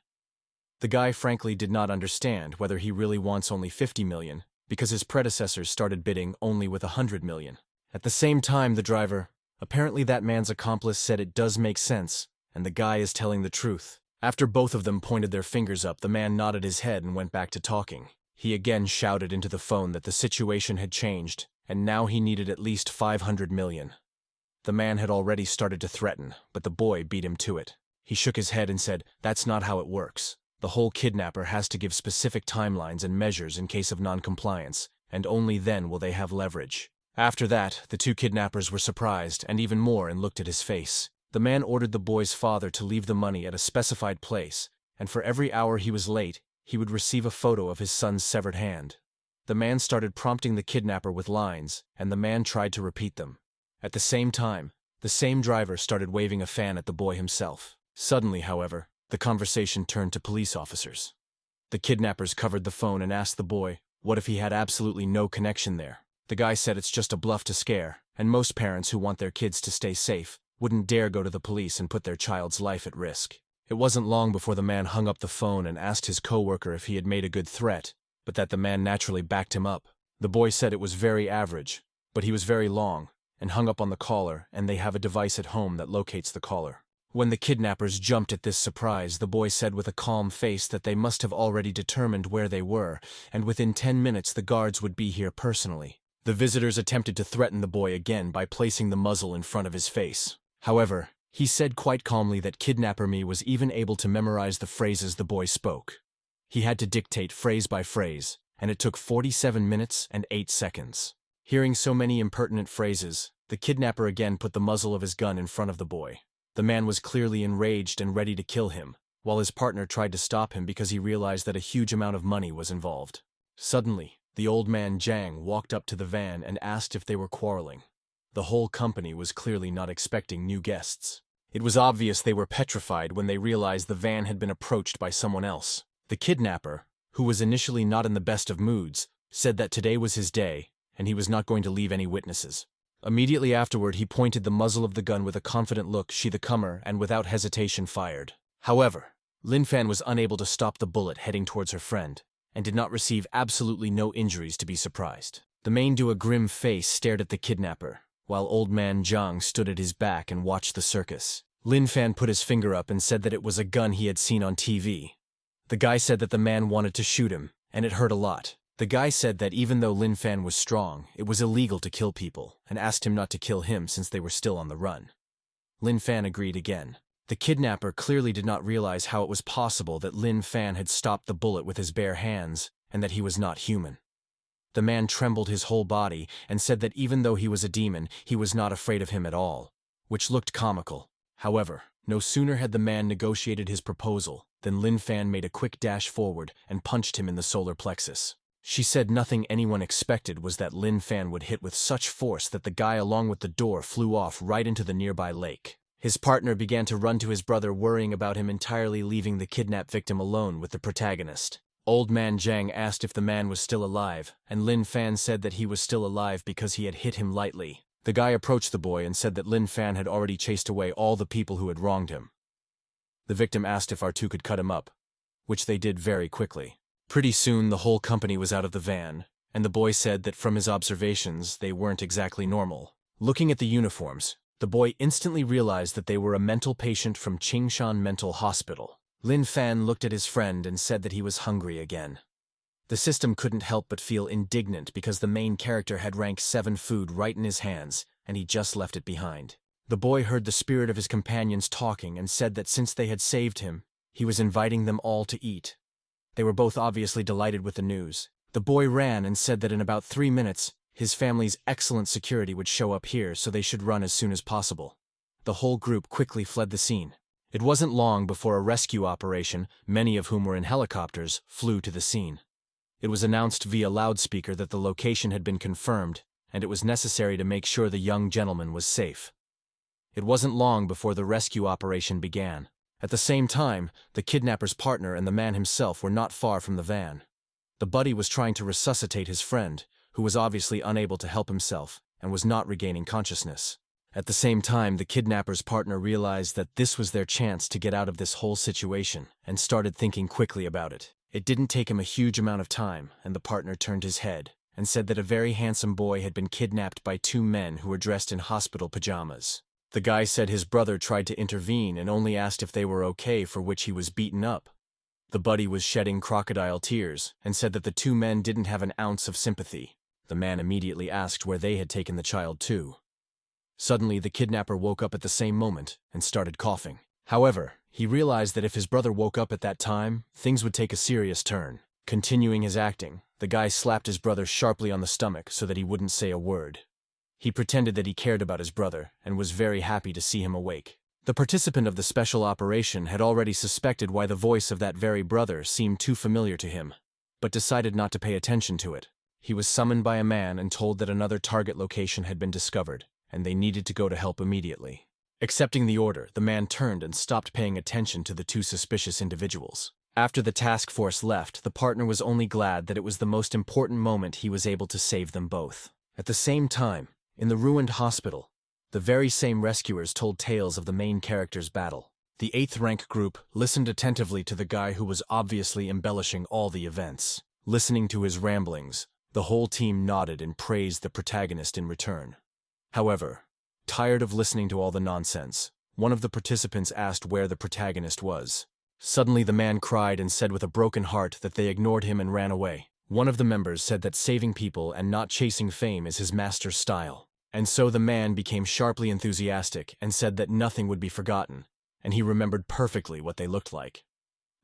The guy frankly did not understand whether he really wants only 50 million, because his predecessors started bidding only with 100 million. At the same time, the driver, apparently that man's accomplice, said it does make sense, and the guy is telling the truth. After both of them pointed their fingers up, the man nodded his head and went back to talking. He again shouted into the phone that the situation had changed, and now he needed at least 500 million. The man had already started to threaten, but the boy beat him to it. He shook his head and said, "That's not how it works. The whole kidnapper has to give specific timelines and measures in case of non-compliance, and only then will they have leverage." After that, the two kidnappers were surprised, and even more, and looked at his face. The man ordered the boy's father to leave the money at a specified place, and for every hour he was late, he would receive a photo of his son's severed hand. The man started prompting the kidnapper with lines, and the man tried to repeat them. At the same time, the same driver started waving a fan at the boy himself. Suddenly, however, the conversation turned to police officers. The kidnappers covered the phone and asked the boy what if he had absolutely no connection there. The guy said it's just a bluff to scare, and most parents who want their kids to stay safe wouldn't dare go to the police and put their child's life at risk. It wasn't long before the man hung up the phone and asked his coworker if he had made a good threat, but that the man naturally backed him up. The boy said it was very average, but he was very long, and hung up on the caller, and they have a device at home that locates the caller. When the kidnappers jumped at this surprise, the boy said with a calm face that they must have already determined where they were, and within 10 minutes the guards would be here personally. The visitors attempted to threaten the boy again by placing the muzzle in front of his face. However, he said quite calmly that Kidnapper Me was even able to memorize the phrases the boy spoke. He had to dictate phrase by phrase, and it took 47 minutes and 8 seconds. Hearing so many impertinent phrases, the kidnapper again put the muzzle of his gun in front of the boy. The man was clearly enraged and ready to kill him, while his partner tried to stop him because he realized that a huge amount of money was involved. Suddenly, the old man Zhang walked up to the van and asked if they were quarreling. The whole company was clearly not expecting new guests. It was obvious they were petrified when they realized the van had been approached by someone else. The kidnapper, who was initially not in the best of moods, said that today was his day, and he was not going to leave any witnesses. Immediately afterward, he pointed the muzzle of the gun with a confident look, "She the comer," and without hesitation fired. However, Lin Fan was unable to stop the bullet heading towards her friend, and did not receive absolutely no injuries to be surprised. The main a grim face stared at the kidnapper, while old man Zhang stood at his back and watched the circus. Lin Fan put his finger up and said that it was a gun he had seen on TV. The guy said that the man wanted to shoot him, and it hurt a lot. The guy said that even though Lin Fan was strong, it was illegal to kill people, and asked him not to kill him since they were still on the run. Lin Fan agreed again. The kidnapper clearly did not realize how it was possible that Lin Fan had stopped the bullet with his bare hands, and that he was not human. The man trembled his whole body and said that even though he was a demon, he was not afraid of him at all, which looked comical. However, no sooner had the man negotiated his proposal than Lin Fan made a quick dash forward and punched him in the solar plexus. She said nothing anyone expected was that Lin Fan would hit with such force that the guy along with the door flew off right into the nearby lake. His partner began to run to his brother, worrying about him entirely, leaving the kidnapped victim alone with the protagonist. Old man Zhang asked if the man was still alive, and Lin Fan said that he was still alive because he had hit him lightly. The guy approached the boy and said that Lin Fan had already chased away all the people who had wronged him. The victim asked if R2 could cut him up, which they did very quickly. Pretty soon the whole company was out of the van, and the boy said that from his observations they weren't exactly normal. Looking at the uniforms, the boy instantly realized that they were a mental patient from Qingshan Mental Hospital. Lin Fan looked at his friend and said that he was hungry again. The system couldn't help but feel indignant because the main character had rank 7 food right in his hands, and he just left it behind. The boy heard the spirit of his companions talking and said that since they had saved him, he was inviting them all to eat. They were both obviously delighted with the news. The boy ran and said that in about 3 minutes, his family's excellent security would show up here, so they should run as soon as possible. The whole group quickly fled the scene. It wasn't long before a rescue operation, many of whom were in helicopters, flew to the scene. It was announced via loudspeaker that the location had been confirmed, and it was necessary to make sure the young gentleman was safe. It wasn't long before the rescue operation began. At the same time, the kidnapper's partner and the man himself were not far from the van. The buddy was trying to resuscitate his friend, who was obviously unable to help himself and was not regaining consciousness. At the same time, the kidnapper's partner realized that this was their chance to get out of this whole situation and started thinking quickly about it. It didn't take him a huge amount of time, and the partner turned his head and said that a very handsome boy had been kidnapped by 2 men who were dressed in hospital pajamas. The guy said his brother tried to intervene and only asked if they were okay, for which he was beaten up. The buddy was shedding crocodile tears and said that the 2 men didn't have an ounce of sympathy. The man immediately asked where they had taken the child to. Suddenly, the kidnapper woke up at the same moment and started coughing. However, he realized that if his brother woke up at that time, things would take a serious turn. Continuing his acting, the guy slapped his brother sharply on the stomach so that he wouldn't say a word. He pretended that he cared about his brother and was very happy to see him awake. The participant of the special operation had already suspected why the voice of that very brother seemed too familiar to him, but decided not to pay attention to it. He was summoned by a man and told that another target location had been discovered, and they needed to go to help immediately. Accepting the order, the man turned and stopped paying attention to the 2 suspicious individuals. After the task force left, the partner was only glad that it was the most important moment he was able to save them both. At the same time, in the ruined hospital, the very same rescuers told tales of the main character's battle. The 8th rank group listened attentively to the guy who was obviously embellishing all the events. Listening to his ramblings, the whole team nodded and praised the protagonist in return. However, tired of listening to all the nonsense, one of the participants asked where the protagonist was. Suddenly the man cried and said with a broken heart that they ignored him and ran away. One of the members said that saving people and not chasing fame is his master's style. And so the man became sharply enthusiastic and said that nothing would be forgotten, and he remembered perfectly what they looked like.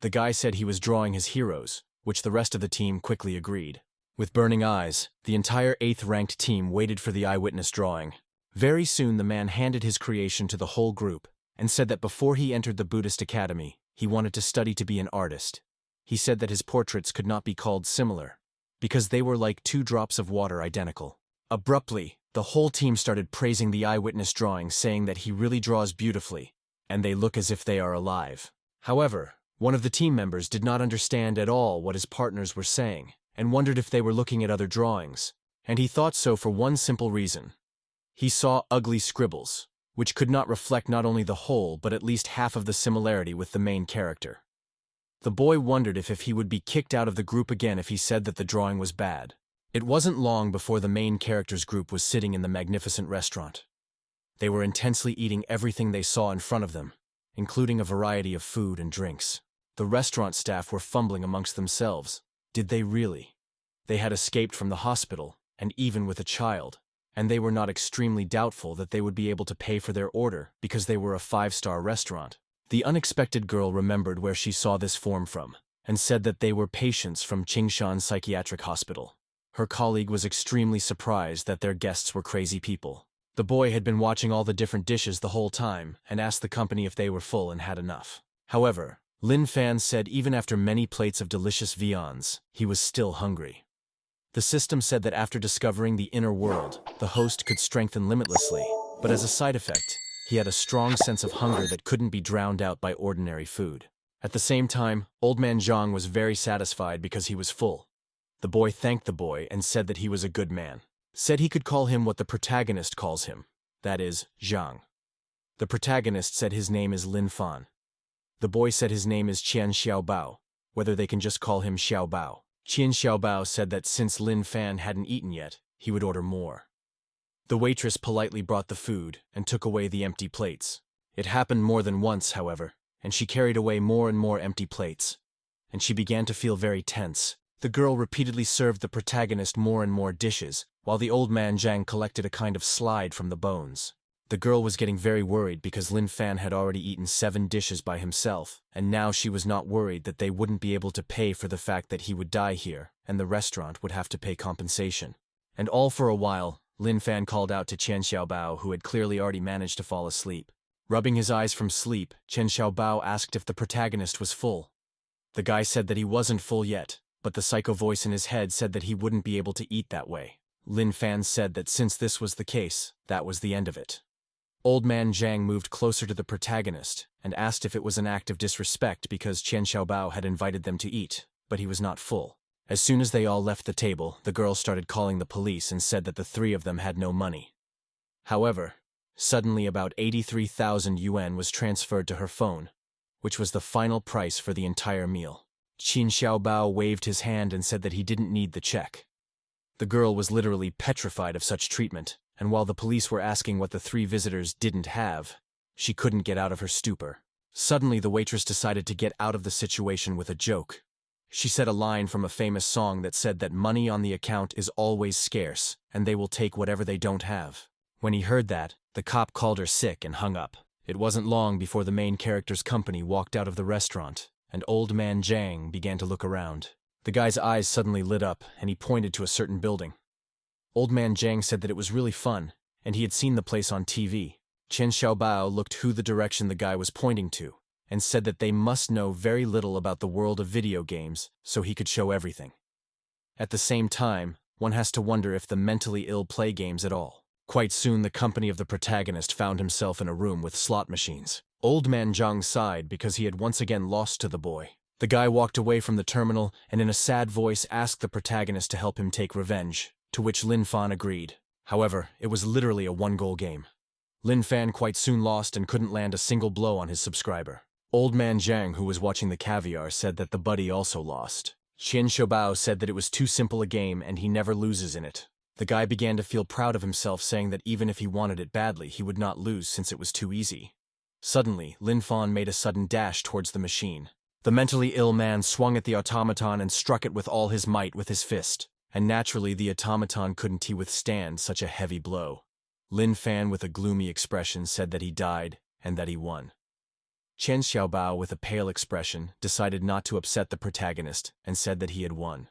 The guy said he was drawing his heroes, which the rest of the team quickly agreed. With burning eyes, the entire 8th ranked team waited for the eyewitness drawing. Very soon the man handed his creation to the whole group and said that before he entered the Buddhist academy, he wanted to study to be an artist. He said that his portraits could not be called similar, because they were like 2 drops of water identical. Abruptly, the whole team started praising the eyewitness drawing, saying that he really draws beautifully, and they look as if they are alive. However, one of the team members did not understand at all what his partners were saying, and wondered if they were looking at other drawings, and he thought so for one simple reason. He saw ugly scribbles, which could not reflect not only the whole but at least half of the similarity with the main character. The boy wondered if he would be kicked out of the group again if he said that the drawing was bad. It wasn't long before the main character's group was sitting in the magnificent restaurant. They were intensely eating everything they saw in front of them, including a variety of food and drinks. The restaurant staff were fumbling amongst themselves. Did they really? They had escaped from the hospital, and even with a child, and they were not extremely doubtful that they would be able to pay for their order because they were a 5-star restaurant. The unexpected girl remembered where she saw this form from, and said that they were patients from Qingshan Psychiatric Hospital. Her colleague was extremely surprised that their guests were crazy people. The boy had been watching all the different dishes the whole time and asked the company if they were full and had enough. However, Lin Fan said even after many plates of delicious viands, he was still hungry. The system said that after discovering the inner world, the host could strengthen limitlessly, but as a side effect, he had a strong sense of hunger that couldn't be drowned out by ordinary food. At the same time, Old Man Zhang was very satisfied because he was full. The boy thanked the boy and said that he was a good man. Said he could call him what the protagonist calls him, that is, Zhang. The protagonist said his name is Lin Fan. The boy said his name is Qian Xiaobao, whether they can just call him Xiaobao. Qian Xiaobao said that since Lin Fan hadn't eaten yet, he would order more. The waitress politely brought the food and took away the empty plates. It happened more than once, however, and she carried away more and more empty plates, and she began to feel very tense, The girl repeatedly served the protagonist more and more dishes, while the old man Zhang collected a kind of slide from the bones. The girl was getting very worried because Lin Fan had already eaten 7 dishes by himself, and now she was not worried that they wouldn't be able to pay for the fact that he would die here, and the restaurant would have to pay compensation. And all for a while, Lin Fan called out to Chen Xiaobao, who had clearly already managed to fall asleep. Rubbing his eyes from sleep, Chen Xiaobao asked if the protagonist was full. The guy said that he wasn't full yet, but the psycho voice in his head said that he wouldn't be able to eat that way. Lin Fan said that since this was the case, that was the end of it. Old man Zhang moved closer to the protagonist and asked if it was an act of disrespect because Chen Xiaobao had invited them to eat, but he was not full. As soon as they all left the table, the girl started calling the police and said that the 3 of them had no money. However, suddenly about 83,000 yuan was transferred to her phone, which was the final price for the entire meal. Qin Xiaobao waved his hand and said that he didn't need the check. The girl was literally petrified of such treatment, and while the police were asking what the 3 visitors didn't have, she couldn't get out of her stupor. Suddenly the waitress decided to get out of the situation with a joke. She said a line from a famous song that said that money on the account is always scarce, and they will take whatever they don't have. When he heard that, the cop called her sick and hung up. It wasn't long before the main character's company walked out of the restaurant, and old man Zhang began to look around. The guy's eyes suddenly lit up, and he pointed to a certain building. Old man Zhang said that it was really fun, and he had seen the place on TV. Chen Xiaobao looked who the direction the guy was pointing to, and said that they must know very little about the world of video games, so he could show everything. At the same time, one has to wonder if the mentally ill play games at all. Quite soon the company of the protagonist found himself in a room with slot machines. Old man Zhang sighed because he had once again lost to the boy. The guy walked away from the terminal and in a sad voice asked the protagonist to help him take revenge, to which Lin Fan agreed. However, it was literally a 1-goal game. Lin Fan quite soon lost and couldn't land a single blow on his subscriber. Old man Zhang, who was watching the caviar, said that the buddy also lost. Qian Shoubao said that it was too simple a game and he never loses in it. The guy began to feel proud of himself, saying that even if he wanted it badly, he would not lose since it was too easy. Suddenly, Lin Fan made a sudden dash towards the machine. The mentally ill man swung at the automaton and struck it with all his might with his fist, and naturally the automaton couldn't withstand such a heavy blow. Lin Fan, with a gloomy expression, said that he died and that he won. Chen Xiaobao, with a pale expression, decided not to upset the protagonist and said that he had won.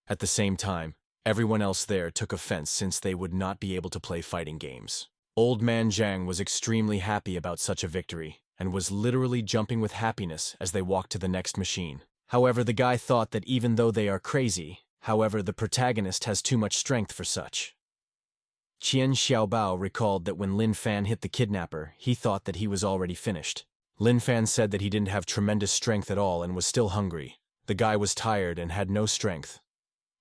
At the same time, everyone else there took offense since they would not be able to play fighting games. Old man Zhang was extremely happy about such a victory, and was literally jumping with happiness as they walked to the next machine. However, the guy thought that even though they are crazy, the protagonist has too much strength for such. Qian Xiaobao recalled that when Lin Fan hit the kidnapper, he thought that he was already finished. Lin Fan said that he didn't have tremendous strength at all and was still hungry. The guy was tired and had no strength.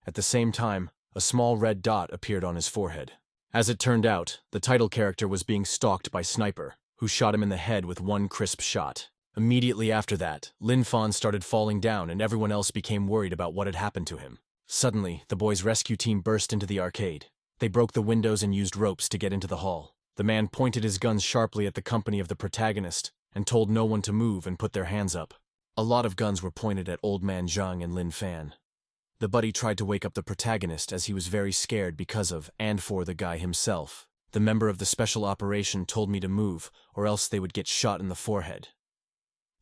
At the same time, a small red dot appeared on his forehead. As it turned out, the title character was being stalked by Sniper, who shot him in the head with 1 crisp shot. Immediately after that, Lin Fan started falling down and everyone else became worried about what had happened to him. Suddenly, the boys' rescue team burst into the arcade. They broke the windows and used ropes to get into the hall. The man pointed his guns sharply at the company of the protagonist and told no one to move and put their hands up. A lot of guns were pointed at Old Man Zhang and Lin Fan. The buddy tried to wake up the protagonist as he was very scared because of and for the guy himself. The member of the special operation told me to move, or else they would get shot in the forehead.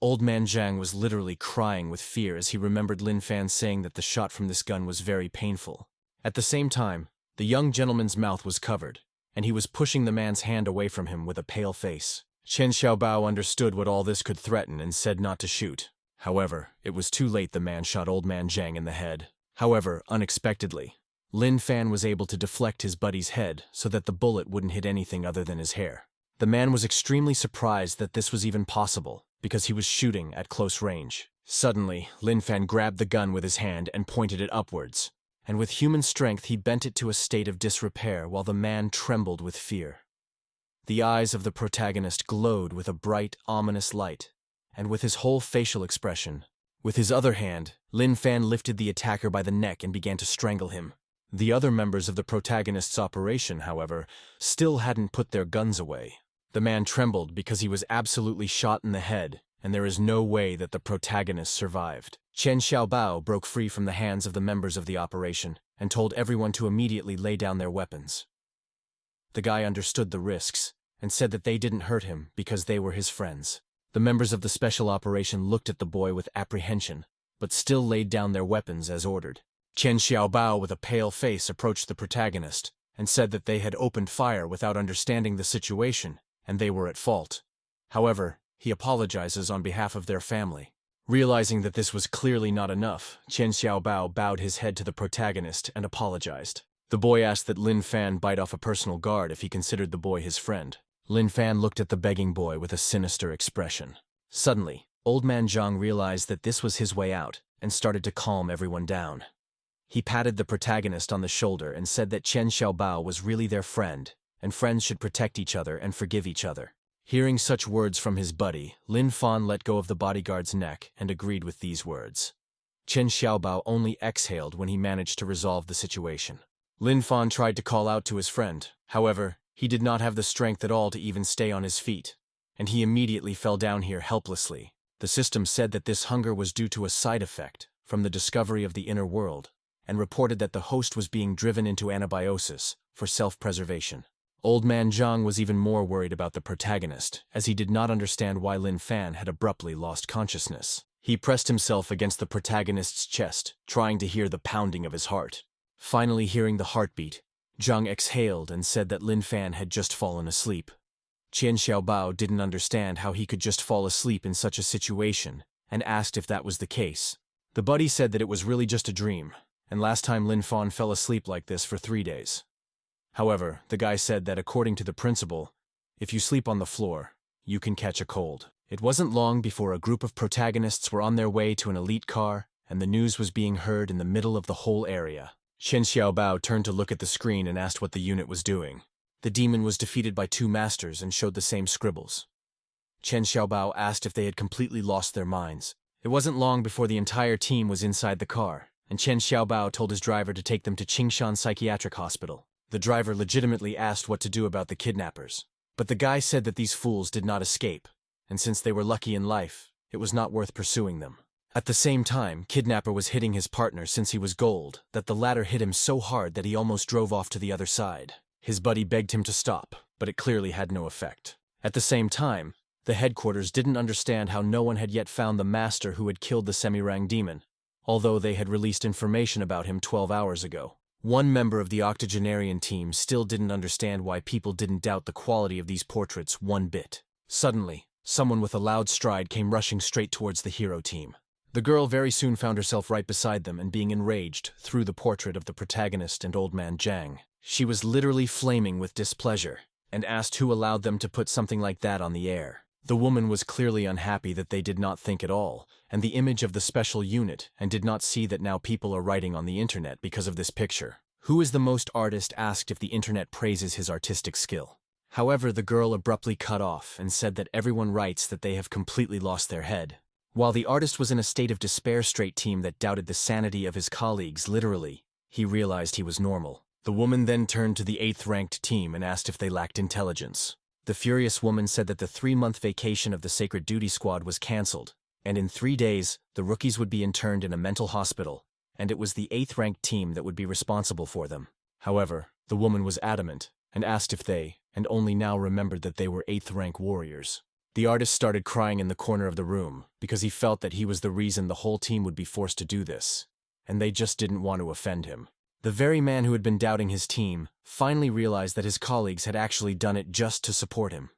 Old Man Zhang was literally crying with fear as he remembered Lin Fan saying that the shot from this gun was very painful. At the same time, the young gentleman's mouth was covered, and he was pushing the man's hand away from him with a pale face. Chen Xiaobao understood what all this could threaten and said not to shoot. However, it was too late. The man shot Old Man Zhang in the head. However, unexpectedly, Lin Fan was able to deflect his buddy's head so that the bullet wouldn't hit anything other than his hair. The man was extremely surprised that this was even possible, because he was shooting at close range. Suddenly, Lin Fan grabbed the gun with his hand and pointed it upwards, and with human strength he bent it to a state of disrepair while the man trembled with fear. The eyes of the protagonist glowed with a bright, ominous light, and with his whole facial expression. With his other hand, Lin Fan lifted the attacker by the neck and began to strangle him. The other members of the protagonist's operation, however, still hadn't put their guns away. The man trembled because he was absolutely shot in the head, and there is no way that the protagonist survived. Chen Xiaobao broke free from the hands of the members of the operation and told everyone to immediately lay down their weapons. The guy understood the risks and said that they didn't hurt him because they were his friends. The members of the special operation looked at the boy with apprehension, but still laid down their weapons as ordered. Chen Xiaobao, with a pale face, approached the protagonist and said that they had opened fire without understanding the situation and they were at fault. However, he apologizes on behalf of their family. Realizing that this was clearly not enough, Chen Xiaobao bowed his head to the protagonist and apologized. The boy asked that Lin Fan bite off a personal guard if he considered the boy his friend. Lin Fan looked at the begging boy with a sinister expression. Suddenly, Old Man Zhang realized that this was his way out and started to calm everyone down. He patted the protagonist on the shoulder and said that Chen Xiaobao was really their friend, and friends should protect each other and forgive each other. Hearing such words from his buddy, Lin Fan let go of the bodyguard's neck and agreed with these words. Chen Xiaobao only exhaled when he managed to resolve the situation. Lin Fan tried to call out to his friend. However, he did not have the strength at all to even stay on his feet, and he immediately fell down here helplessly. The system said that this hunger was due to a side effect from the discovery of the inner world, and reported that the host was being driven into anabiosis for self-preservation. Old Man Zhang was even more worried about the protagonist, as he did not understand why Lin Fan had abruptly lost consciousness. He pressed himself against the protagonist's chest, trying to hear the pounding of his heart. Finally hearing the heartbeat, Zhang exhaled and said that Lin Fan had just fallen asleep. Chen Xiaobao didn't understand how he could just fall asleep in such a situation, and asked if that was the case. The buddy said that it was really just a dream, and last time Lin Fan fell asleep like this for 3 days. However, the guy said that according to the principle, if you sleep on the floor, you can catch a cold. It wasn't long before a group of protagonists were on their way to an elite car, and the news was being heard in the middle of the whole area. Chen Xiaobao turned to look at the screen and asked what the unit was doing. The demon was defeated by 2 masters and showed the same scribbles. Chen Xiaobao asked if they had completely lost their minds. It wasn't long before the entire team was inside the car, and Chen Xiaobao told his driver to take them to Qingshan Psychiatric Hospital. The driver legitimately asked what to do about the kidnappers, but the guy said that these fools did not escape, and since they were lucky in life, it was not worth pursuing them. At the same time, Kidnapper was hitting his partner since he was gold, that the latter hit him so hard that he almost drove off to the other side. His buddy begged him to stop, but it clearly had no effect. At the same time, the headquarters didn't understand how no one had yet found the master who had killed the Semirang demon, although they had released information about him 12 hours ago. One member of the octogenarian team still didn't understand why people didn't doubt the quality of these portraits one bit. Suddenly, someone with a loud stride came rushing straight towards the hero team. The girl very soon found herself right beside them and being enraged through the portrait of the protagonist and Old Man Zhang. She was literally flaming with displeasure and asked who allowed them to put something like that on the air. The woman was clearly unhappy that they did not think at all, and the image of the special unit, and did not see that now people are writing on the internet because of this picture. Who is the most artist asked if the internet praises his artistic skill. However, the girl abruptly cut off and said that everyone writes that they have completely lost their head. While the artist was in a state of despair, straight team that doubted the sanity of his colleagues literally, he realized he was normal. The woman then turned to the 8th-ranked team and asked if they lacked intelligence. The furious woman said that the 3-month vacation of the Sacred Duty Squad was cancelled, and in 3 days, the rookies would be interned in a mental hospital, and it was the 8th-ranked team that would be responsible for them. However, the woman was adamant, and asked if they, and only now remembered that they were 8th-rank warriors. The artist started crying in the corner of the room, because he felt that he was the reason the whole team would be forced to do this, and they just didn't want to offend him. The very man who had been doubting his team finally realized that his colleagues had actually done it just to support him.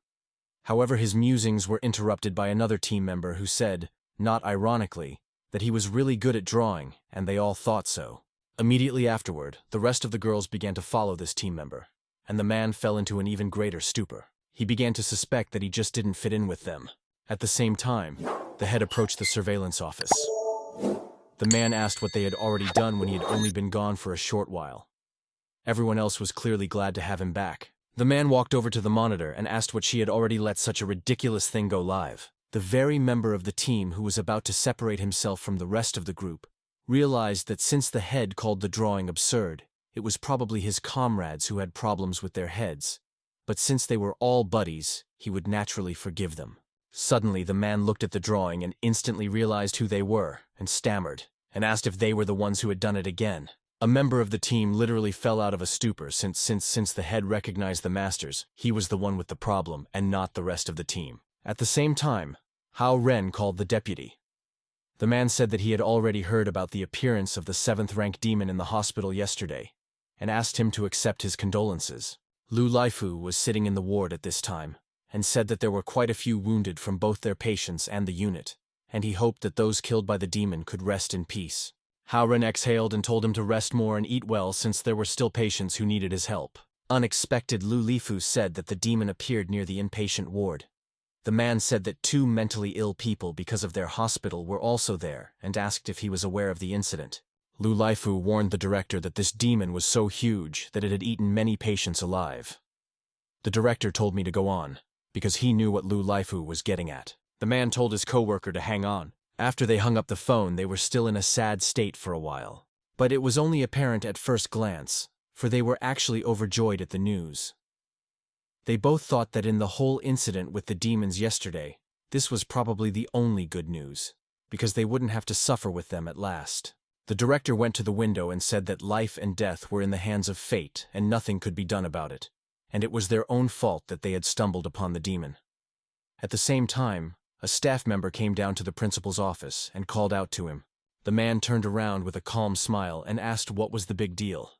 However, his musings were interrupted by another team member who said, not ironically, that he was really good at drawing, and they all thought so. Immediately afterward, the rest of the girls began to follow this team member, and the man fell into an even greater stupor. He began to suspect that he just didn't fit in with them. At the same time, the head approached the surveillance office. The man asked what they had already done when he had only been gone for a short while. Everyone else was clearly glad to have him back. The man walked over to the monitor and asked what she had already let such a ridiculous thing go live. The very member of the team who was about to separate himself from the rest of the group realized that since the head called the drawing absurd, it was probably his comrades who had problems with their heads. But since they were all buddies, he would naturally forgive them. Suddenly, the man looked at the drawing and instantly realized who they were, and stammered, and asked if they were the ones who had done it again. A member of the team literally fell out of a stupor since the head recognized the masters. He was the one with the problem, and not the rest of the team. At the same time, Hao Ren called the deputy. The man said that he had already heard about the appearance of the 7th-rank demon in the hospital yesterday, and asked him to accept his condolences. Lu Laifu was sitting in the ward at this time, and said that there were quite a few wounded from both their patients and the unit, and he hoped that those killed by the demon could rest in peace. Hao Ren exhaled and told him to rest more and eat well since there were still patients who needed his help. Unexpected, Lu Lifu said that the demon appeared near the inpatient ward. The man said that 2 mentally ill people because of their hospital were also there and asked if he was aware of the incident. Lu Lifu warned the director that this demon was so huge that it had eaten many patients alive. The director told me to go on, because he knew what Lu Lifu was getting at. The man told his coworker to hang on. After they hung up the phone, they were still in a sad state for a while. But it was only apparent at first glance, for they were actually overjoyed at the news. They both thought that in the whole incident with the demons yesterday, this was probably the only good news, because they wouldn't have to suffer with them at last. The director went to the window and said that life and death were in the hands of fate and nothing could be done about it, and it was their own fault that they had stumbled upon the demon. At the same time, a staff member came down to the principal's office and called out to him. The man turned around with a calm smile and asked what was the big deal.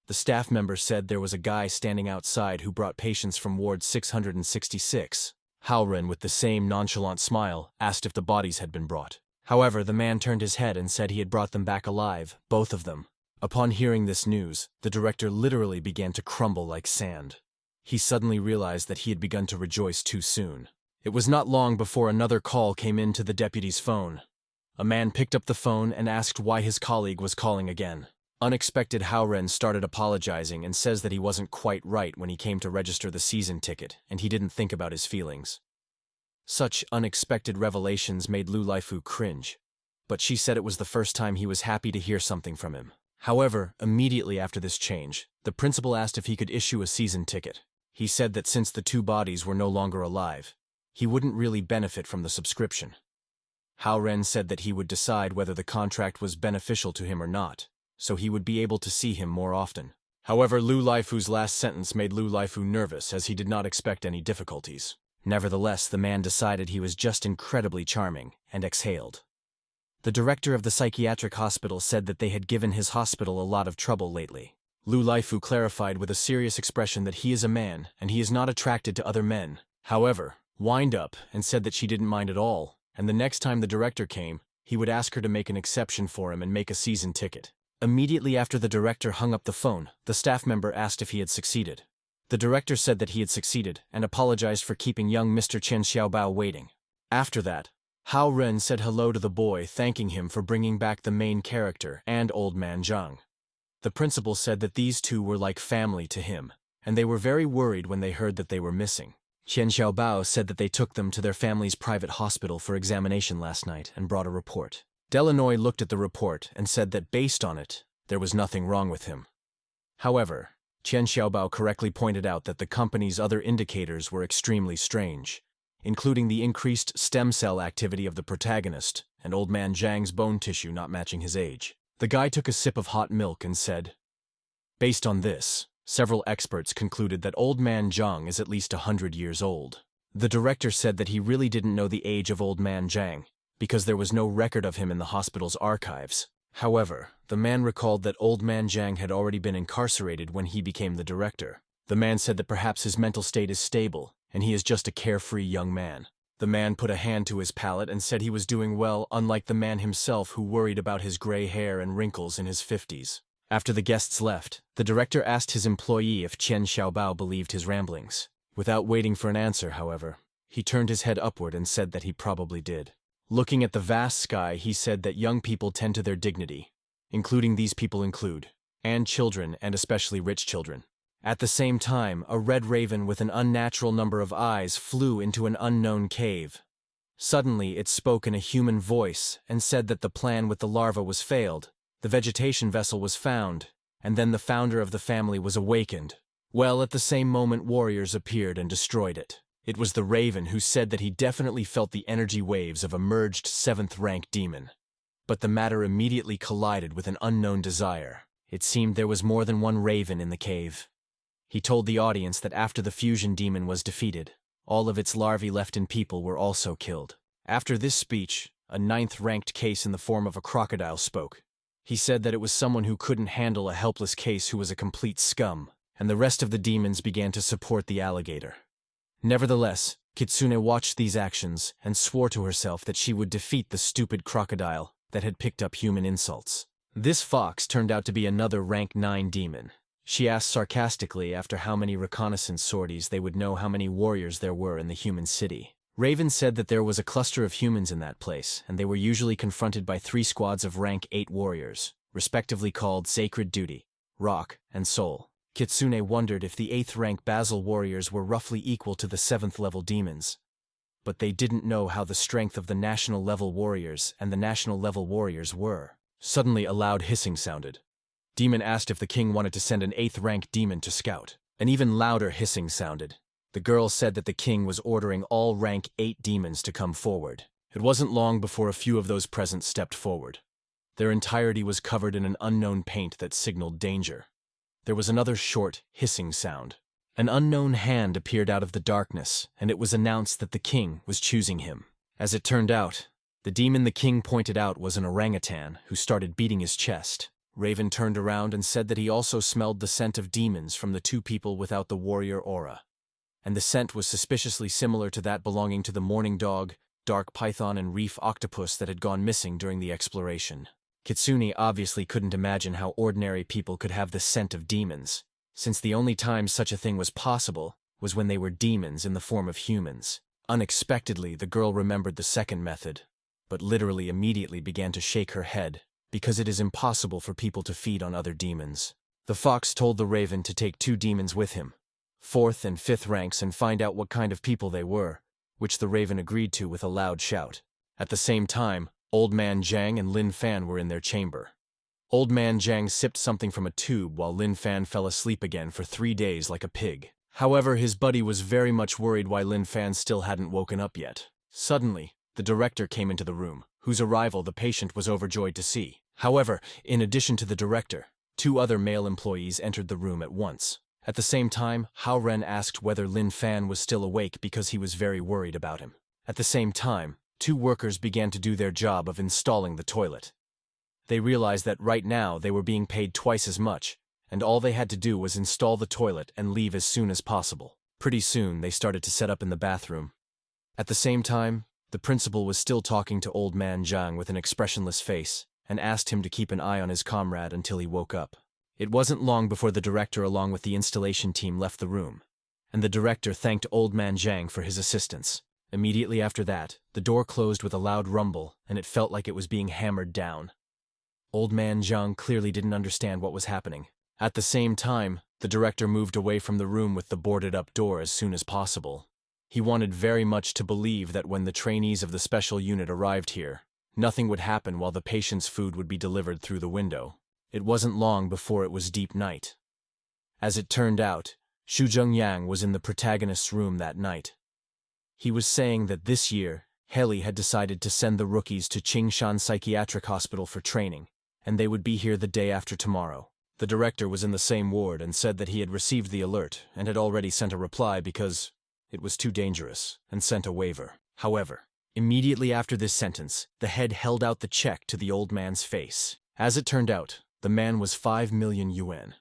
The staff member said there was a guy standing outside who brought patients from ward 666. Hao Ren, with the same nonchalant smile, asked if the bodies had been brought. However, the man turned his head and said he had brought them back alive, both of them. Upon hearing this news, the director literally began to crumble like sand. He suddenly realized that he had begun to rejoice too soon. It was not long before another call came in to the deputy's phone. A man picked up the phone and asked why his colleague was calling again. Unexpected, Hao Ren started apologizing and says that he wasn't quite right when he came to register the season ticket, and he didn't think about his feelings. Such unexpected revelations made Lu Laifu cringe, but she said it was the first time he was happy to hear something from him. However, immediately after this change, the principal asked if he could issue a season ticket. He said that since the 2 bodies were no longer alive, he wouldn't really benefit from the subscription. Hao Ren said that he would decide whether the contract was beneficial to him or not, so he would be able to see him more often. However, Lu Laifu's last sentence made Lu Laifu nervous as he did not expect any difficulties. Nevertheless, the man decided he was just incredibly charming and exhaled. The director of the psychiatric hospital said that they had given his hospital a lot of trouble lately. Lu Laifu clarified with a serious expression that he is a man and he is not attracted to other men. However, wind up and said that she didn't mind at all, and the next time the director came, he would ask her to make an exception for him and make a season ticket. Immediately after the director hung up the phone, the staff member asked if he had succeeded. The director said that he had succeeded and apologized for keeping young Mr. Chen Xiaobao waiting. After that, Hao Ren said hello to the boy, thanking him for bringing back the main character and Old Man Zhang. The principal said that these 2 were like family to him, and they were very worried when they heard that they were missing. Chen Xiaobao said that they took them to their family's private hospital for examination last night and brought a report. Delanoy looked at the report and said that based on it, there was nothing wrong with him. However, Chen Xiaobao correctly pointed out that the company's other indicators were extremely strange, including the increased stem cell activity of the protagonist and Old Man Zhang's bone tissue not matching his age. The guy took a sip of hot milk and said, based on this, several experts concluded that Old Man Zhang is at least 100 years old. The director said that he really didn't know the age of Old Man Zhang, because there was no record of him in the hospital's archives. However, the man recalled that Old Man Zhang had already been incarcerated when he became the director. The man said that perhaps his mental state is stable, and he is just a carefree young man. The man put a hand to his palate and said he was doing well, unlike the man himself who worried about his gray hair and wrinkles in his 50s. After the guests left, the director asked his employee if Chen Xiaobao believed his ramblings. Without waiting for an answer, however, he turned his head upward and said that he probably did. Looking at the vast sky, he said that young people tend to their dignity, including these people include, and children, and especially rich children. At the same time, a red raven with an unnatural number of eyes flew into an unknown cave. Suddenly, it spoke in a human voice and said that the plan with the larva was failed, the vegetation vessel was found, and then the founder of the family was awakened. Well, at the same moment, warriors appeared and destroyed it. It was the Raven who said that he definitely felt the energy waves of a merged 7th-rank demon. But the matter immediately collided with an unknown desire. It seemed there was more than one Raven in the cave. He told the audience that after the fusion demon was defeated, all of its larvae left in people were also killed. After this speech, a 9th-ranked case in the form of a crocodile spoke. He said that it was someone who couldn't handle a helpless case who was a complete scum, and the rest of the demons began to support the alligator. Nevertheless, Kitsune watched these actions and swore to herself that she would defeat the stupid crocodile that had picked up human insults. This fox turned out to be another rank 9 demon. She asked sarcastically after how many reconnaissance sorties they would know how many warriors there were in the human city. Raven said that there was a cluster of humans in that place, and they were usually confronted by 3 squads of rank 8 warriors, respectively called Sacred Duty, Rock, and Soul. Kitsune wondered if the 8th-rank Basil warriors were roughly equal to the 7th-level demons. But they didn't know how the strength of the national-level warriors and the national-level warriors were. Suddenly a loud hissing sounded. Demon asked if the king wanted to send an 8th-rank demon to scout. An even louder hissing sounded. The girl said that the king was ordering all rank 8 demons to come forward. It wasn't long before a few of those present stepped forward. Their entirety was covered in an unknown paint that signaled danger. There was another short, hissing sound. An unknown hand appeared out of the darkness, and it was announced that the king was choosing him. As it turned out, the demon the king pointed out was an orangutan who started beating his chest. Raven turned around and said that he also smelled the scent of demons from the 2 people without the warrior aura. And the scent was suspiciously similar to that belonging to the morning dog, dark python, and reef octopus that had gone missing during the exploration. Kitsune obviously couldn't imagine how ordinary people could have the scent of demons, since the only time such a thing was possible was when they were demons in the form of humans. Unexpectedly, the girl remembered the second method, but literally immediately began to shake her head, because it is impossible for people to feed on other demons. The fox told the Raven to take 2 demons with him, 4th and 5th ranks, and find out what kind of people they were, which the Raven agreed to with a loud shout. At the same time, Old Man Jiang and Lin Fan were in their chamber. Old Man Jiang sipped something from a tube while Lin Fan fell asleep again for 3 days like a pig. However, his buddy was very much worried why Lin Fan still hadn't woken up yet. Suddenly, the director came into the room, whose arrival the patient was overjoyed to see. However, in addition to the director, 2 other male employees entered the room at once. At the same time, Hao Ren asked whether Lin Fan was still awake because he was very worried about him. At the same time, 2 workers began to do their job of installing the toilet. They realized that right now they were being paid twice as much, and all they had to do was install the toilet and leave as soon as possible. Pretty soon, they started to set up in the bathroom. At the same time, the principal was still talking to Old Man Jiang with an expressionless face, and asked him to keep an eye on his comrade until he woke up. It wasn't long before the director along with the installation team left the room, and the director thanked Old Man Jiang for his assistance. Immediately after that, the door closed with a loud rumble, and it felt like it was being hammered down. Old Man Jiang clearly didn't understand what was happening. At the same time, the director moved away from the room with the boarded-up door as soon as possible. He wanted very much to believe that when the trainees of the special unit arrived here, nothing would happen while the patient's food would be delivered through the window. It wasn't long before it was deep night. As it turned out, Xu Zhengyang was in the protagonist's room that night. He was saying that this year, Heli had decided to send the rookies to Qingshan Psychiatric Hospital for training, and they would be here the day after tomorrow. The director was in the same ward and said that he had received the alert and had already sent a reply because it was too dangerous, and sent a waiver. However, immediately after this sentence, the head held out the check to the old man's face. As it turned out, the man was 5 million yuan.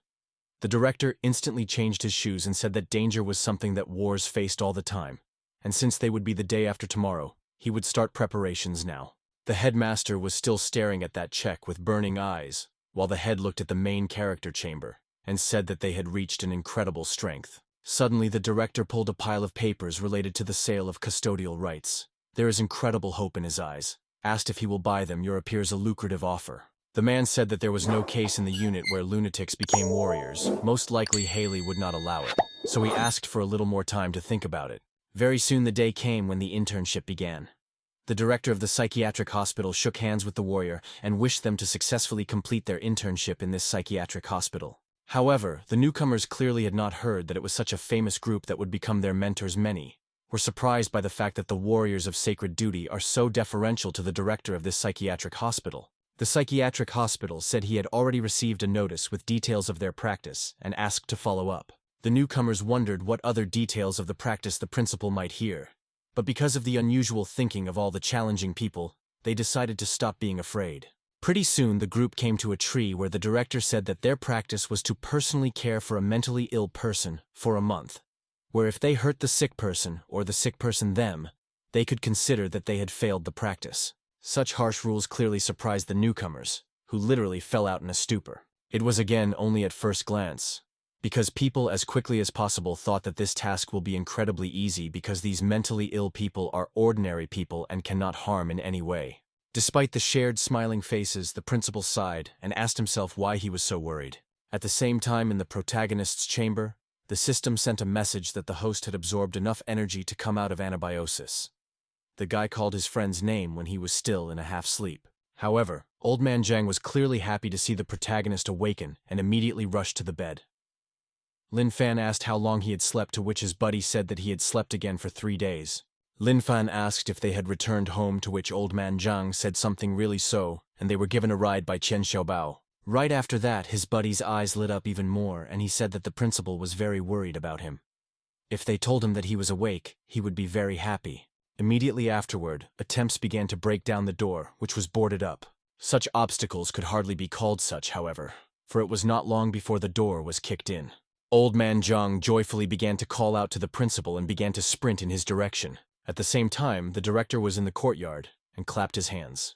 The director instantly changed his shoes and said that danger was something that wars faced all the time, and since they would be the day after tomorrow, he would start preparations now. The headmaster was still staring at that check with burning eyes, while the head looked at the main character chamber, and said that they had reached an incredible strength. Suddenly, the director pulled a pile of papers related to the sale of custodial rights. There is incredible hope in his eyes. Asked if he will buy them, appears a lucrative offer. The man said that there was no case in the unit where lunatics became warriors. Most likely Haley would not allow it, so he asked for a little more time to think about it. Very soon the day came when the internship began. The director of the psychiatric hospital shook hands with the warrior and wished them to successfully complete their internship in this psychiatric hospital. However, the newcomers clearly had not heard that it was such a famous group that would become their mentors. Many were surprised by the fact that the warriors of sacred duty are so deferential to the director of this psychiatric hospital. The psychiatric hospital said he had already received a notice with details of their practice and asked to follow up. The newcomers wondered what other details of the practice the principal might hear. But because of the unusual thinking of all the challenging people, they decided to stop being afraid. Pretty soon the group came to a tree where the director said that their practice was to personally care for a mentally ill person for a month, where if they hurt the sick person or the sick person them, they could consider that they had failed the practice. Such harsh rules clearly surprised the newcomers, who literally fell out in a stupor. It was again only at first glance, because people as quickly as possible thought that this task will be incredibly easy because these mentally ill people are ordinary people and cannot harm in any way. Despite the shared smiling faces, the principal sighed and asked himself why he was so worried. At the same time, in the protagonist's chamber, the system sent a message that the host had absorbed enough energy to come out of anabiosis. The guy called his friend's name when he was still in a half-sleep. However, Old Man Jang was clearly happy to see the protagonist awaken and immediately rushed to the bed. Lin Fan asked how long he had slept, to which his buddy said that he had slept again for 3 days. Lin Fan asked if they had returned home, to which Old Man Zhang said something really so, and they were given a ride by Qian Xiaobao. Right after that, his buddy's eyes lit up even more, and he said that the principal was very worried about him. If they told him that he was awake, he would be very happy. Immediately afterward, attempts began to break down the door, which was boarded up. Such obstacles could hardly be called such, however, for it was not long before the door was kicked in. Old Man Zhang joyfully began to call out to the principal and began to sprint in his direction. At the same time, the director was in the courtyard and clapped his hands.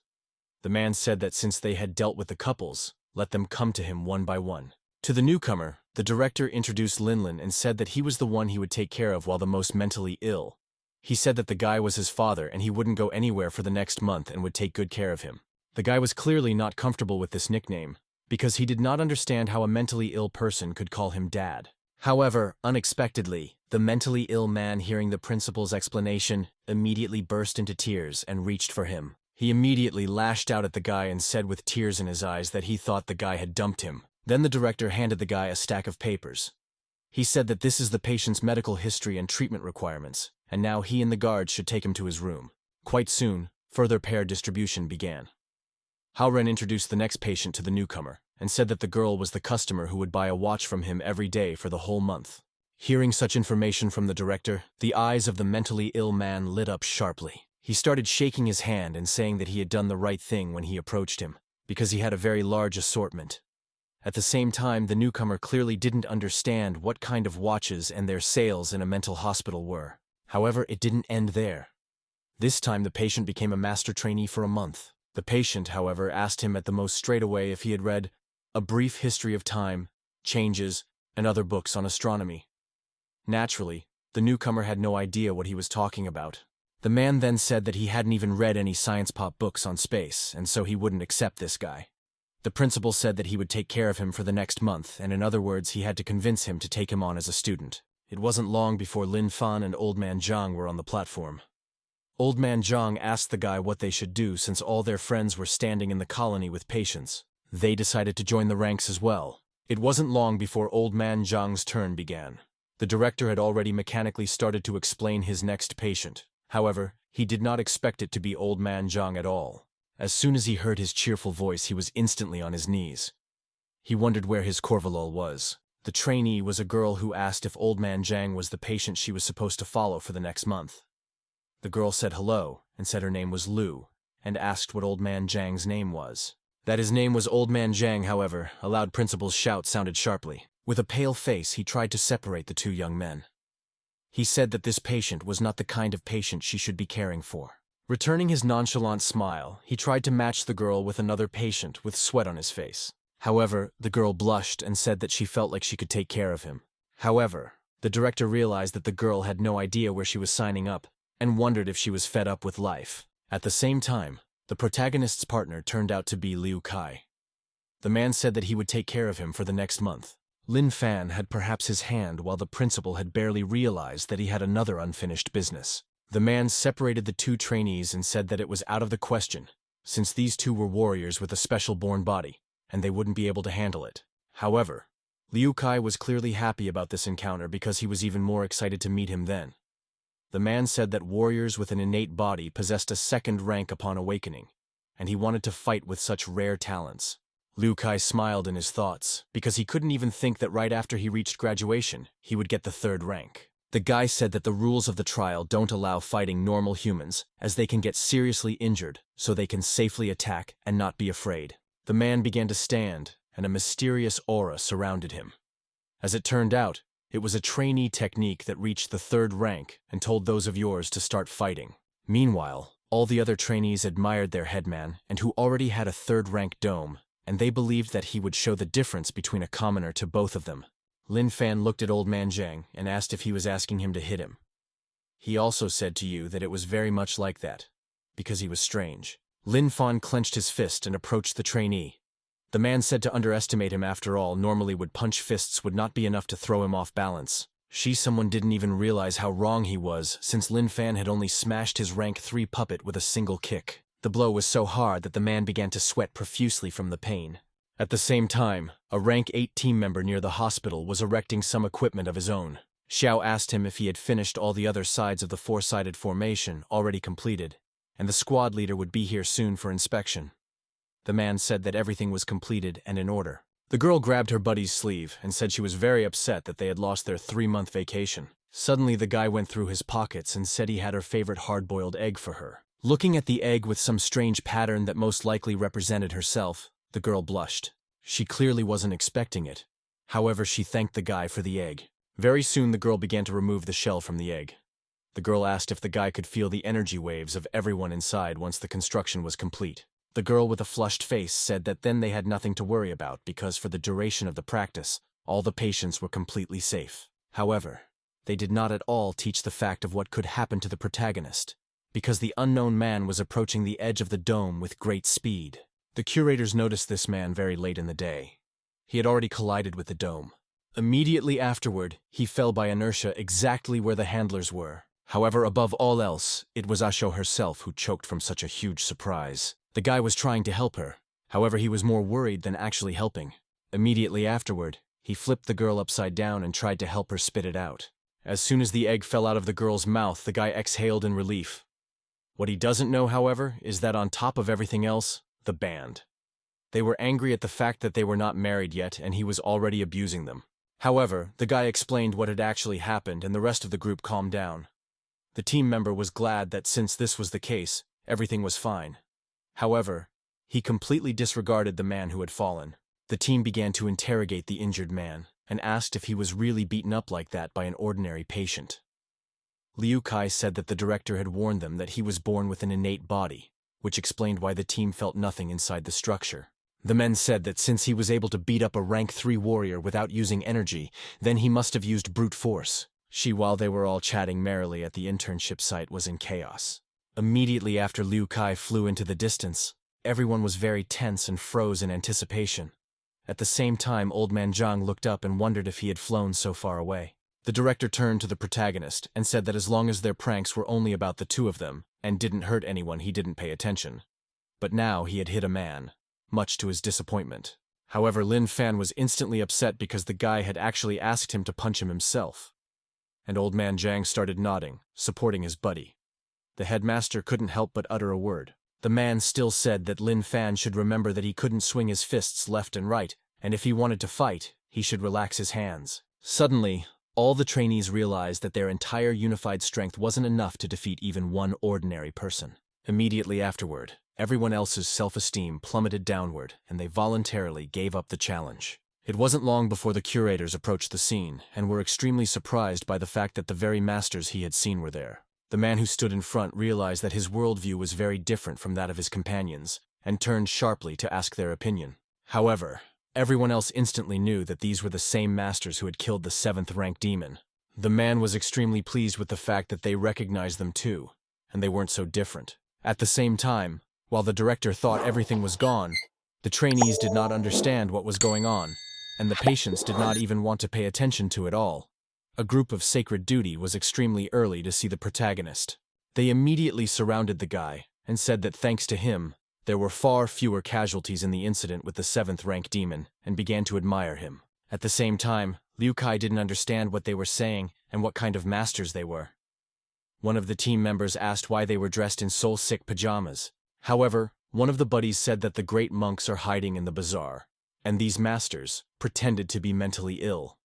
The man said that since they had dealt with the couples, let them come to him one by one. To the newcomer, the director introduced Linlin and said that he was the one he would take care of while the most mentally ill. He said that the guy was his father and he wouldn't go anywhere for the next month and would take good care of him. The guy was clearly not comfortable with this nickname, because he did not understand how a mentally ill person could call him dad. However, unexpectedly, the mentally ill man, hearing the principal's explanation, immediately burst into tears and reached for him. He immediately lashed out at the guy and said with tears in his eyes that he thought the guy had dumped him. Then the director handed the guy a stack of papers. He said that this is the patient's medical history and treatment requirements, and now he and the guards should take him to his room. Quite soon, further pair distribution began. Hao Ren introduced the next patient to the newcomer, and said that the girl was the customer who would buy a watch from him every day for the whole month. Hearing such information from the director, the eyes of the mentally ill man lit up sharply. He started shaking his hand and saying that he had done the right thing when he approached him, because he had a very large assortment. At the same time, the newcomer clearly didn't understand what kind of watches and their sales in a mental hospital were. However, it didn't end there. This time the patient became a master trainee for a month. The patient, however, asked him at the most straight away if he had read A Brief History of Time, Changes, and other books on astronomy. Naturally, the newcomer had no idea what he was talking about. The man then said that he hadn't even read any science pop books on space, and so he wouldn't accept this guy. The principal said that he would take care of him for the next month, and in other words, he had to convince him to take him on as a student. It wasn't long before Lin Fan and Old Man Zhang were on the platform. Old Man Zhang asked the guy what they should do since all their friends were standing in the colony with patients. They decided to join the ranks as well. It wasn't long before Old Man Zhang's turn began. The director had already mechanically started to explain his next patient. However, he did not expect it to be Old Man Zhang at all. As soon as he heard his cheerful voice, he was instantly on his knees. He wondered where his Corvalol was. The trainee was a girl who asked if Old Man Zhang was the patient she was supposed to follow for the next month. The girl said hello, and said her name was Lu, and asked what Old Man Zhang's name was. That his name was Old Man Zhang, however, a loud principal's shout sounded sharply. With a pale face, he tried to separate the two young men. He said that this patient was not the kind of patient she should be caring for. Returning his nonchalant smile, he tried to match the girl with another patient with sweat on his face. However, the girl blushed and said that she felt like she could take care of him. However, the director realized that the girl had no idea where she was signing up, and wondered if she was fed up with life. At the same time, the protagonist's partner turned out to be Liu Kai. The man said that he would take care of him for the next month. Lin Fan had perhaps his hand, while the principal had barely realized that he had another unfinished business. The man separated the two trainees and said that it was out of the question, since these two were warriors with a special born body, and they wouldn't be able to handle it. However, Liu Kai was clearly happy about this encounter because he was even more excited to meet him then. The man said that warriors with an innate body possessed a second rank upon awakening, and he wanted to fight with such rare talents. Liu Kai smiled in his thoughts, because he couldn't even think that right after he reached graduation, he would get the third rank. The guy said that the rules of the trial don't allow fighting normal humans, as they can get seriously injured, so they can safely attack and not be afraid. The man began to stand, and a mysterious aura surrounded him. As it turned out, it was a trainee technique that reached the third rank and told those of yours to start fighting. Meanwhile, all the other trainees admired their headman, and who already had a third-rank dome, and they believed that he would show the difference between a commoner to both of them. Lin Fan looked at Old Man Zhang and asked if he was asking him to hit him. He also said to you that it was very much like that, because he was strange. Lin Fan clenched his fist and approached the trainee. The man said to underestimate him after all normally would punch fists would not be enough to throw him off balance. Someone didn't even realize how wrong he was, since Lin Fan had only smashed his rank 3 puppet with a single kick. The blow was so hard that the man began to sweat profusely from the pain. At the same time, a rank 8 team member near the hospital was erecting some equipment of his own. Xiao asked him if he had finished all the other sides of the 4-sided formation already completed, and the squad leader would be here soon for inspection. The man said that everything was completed and in order. The girl grabbed her buddy's sleeve and said she was very upset that they had lost their 3-month vacation. Suddenly the guy went through his pockets and said he had her favorite hard-boiled egg for her. Looking at the egg with some strange pattern that most likely represented herself, the girl blushed. She clearly wasn't expecting it. However, she thanked the guy for the egg. Very soon the girl began to remove the shell from the egg. The girl asked if the guy could feel the energy waves of everyone inside once the construction was complete. The girl with a flushed face said that then they had nothing to worry about because for the duration of the practice, all the patients were completely safe. However, they did not at all teach the fact of what could happen to the protagonist, because the unknown man was approaching the edge of the dome with great speed. The curators noticed this man very late in the day. He had already collided with the dome. Immediately afterward, he fell by inertia exactly where the handlers were. However, above all else, it was Asho herself who choked from such a huge surprise. The guy was trying to help her. However, he was more worried than actually helping. Immediately afterward, he flipped the girl upside down and tried to help her spit it out. As soon as the egg fell out of the girl's mouth, the guy exhaled in relief. What he doesn't know, however, is that on top of everything else, the band. They were angry at the fact that they were not married yet and he was already abusing them. However, the guy explained what had actually happened and the rest of the group calmed down. The team member was glad that since this was the case, everything was fine. However, he completely disregarded the man who had fallen. The team began to interrogate the injured man and asked if he was really beaten up like that by an ordinary patient. Liu Kai said that the director had warned them that he was born with an innate body, which explained why the team felt nothing inside the structure. The men said that since he was able to beat up a rank 3 warrior without using energy, then he must have used brute force. While they were all chatting merrily at the internship site, was in chaos. Immediately after Liu Kai flew into the distance, everyone was very tense and froze in anticipation. At the same time, Old Man Zhang looked up and wondered if he had flown so far away. The director turned to the protagonist and said that as long as their pranks were only about the two of them and didn't hurt anyone, he didn't pay attention. But now he had hit a man, much to his disappointment. However, Lin Fan was instantly upset because the guy had actually asked him to punch him himself. And Old Man Zhang started nodding, supporting his buddy. The headmaster couldn't help but utter a word. The man still said that Lin Fan should remember that he couldn't swing his fists left and right, and if he wanted to fight, he should relax his hands. Suddenly, all the trainees realized that their entire unified strength wasn't enough to defeat even one ordinary person. Immediately afterward, everyone else's self-esteem plummeted downward, and they voluntarily gave up the challenge. It wasn't long before the curators approached the scene, and were extremely surprised by the fact that the very masters he had seen were there. The man who stood in front realized that his worldview was very different from that of his companions, and turned sharply to ask their opinion. However, everyone else instantly knew that these were the same masters who had killed the 7th-rank demon. The man was extremely pleased with the fact that they recognized them too, and they weren't so different. At the same time, while the director thought everything was gone, the trainees did not understand what was going on, and the patients did not even want to pay attention to it all. A group of Sacred Duty was extremely early to see the protagonist. They immediately surrounded the guy and said that thanks to him, there were far fewer casualties in the incident with the 7th-rank demon, and began to admire him. At the same time, Liu Kai didn't understand what they were saying and what kind of masters they were. One of the team members asked why they were dressed in soul-sick pajamas. However, one of the buddies said that the great monks are hiding in the bazaar, and these masters pretended to be mentally ill.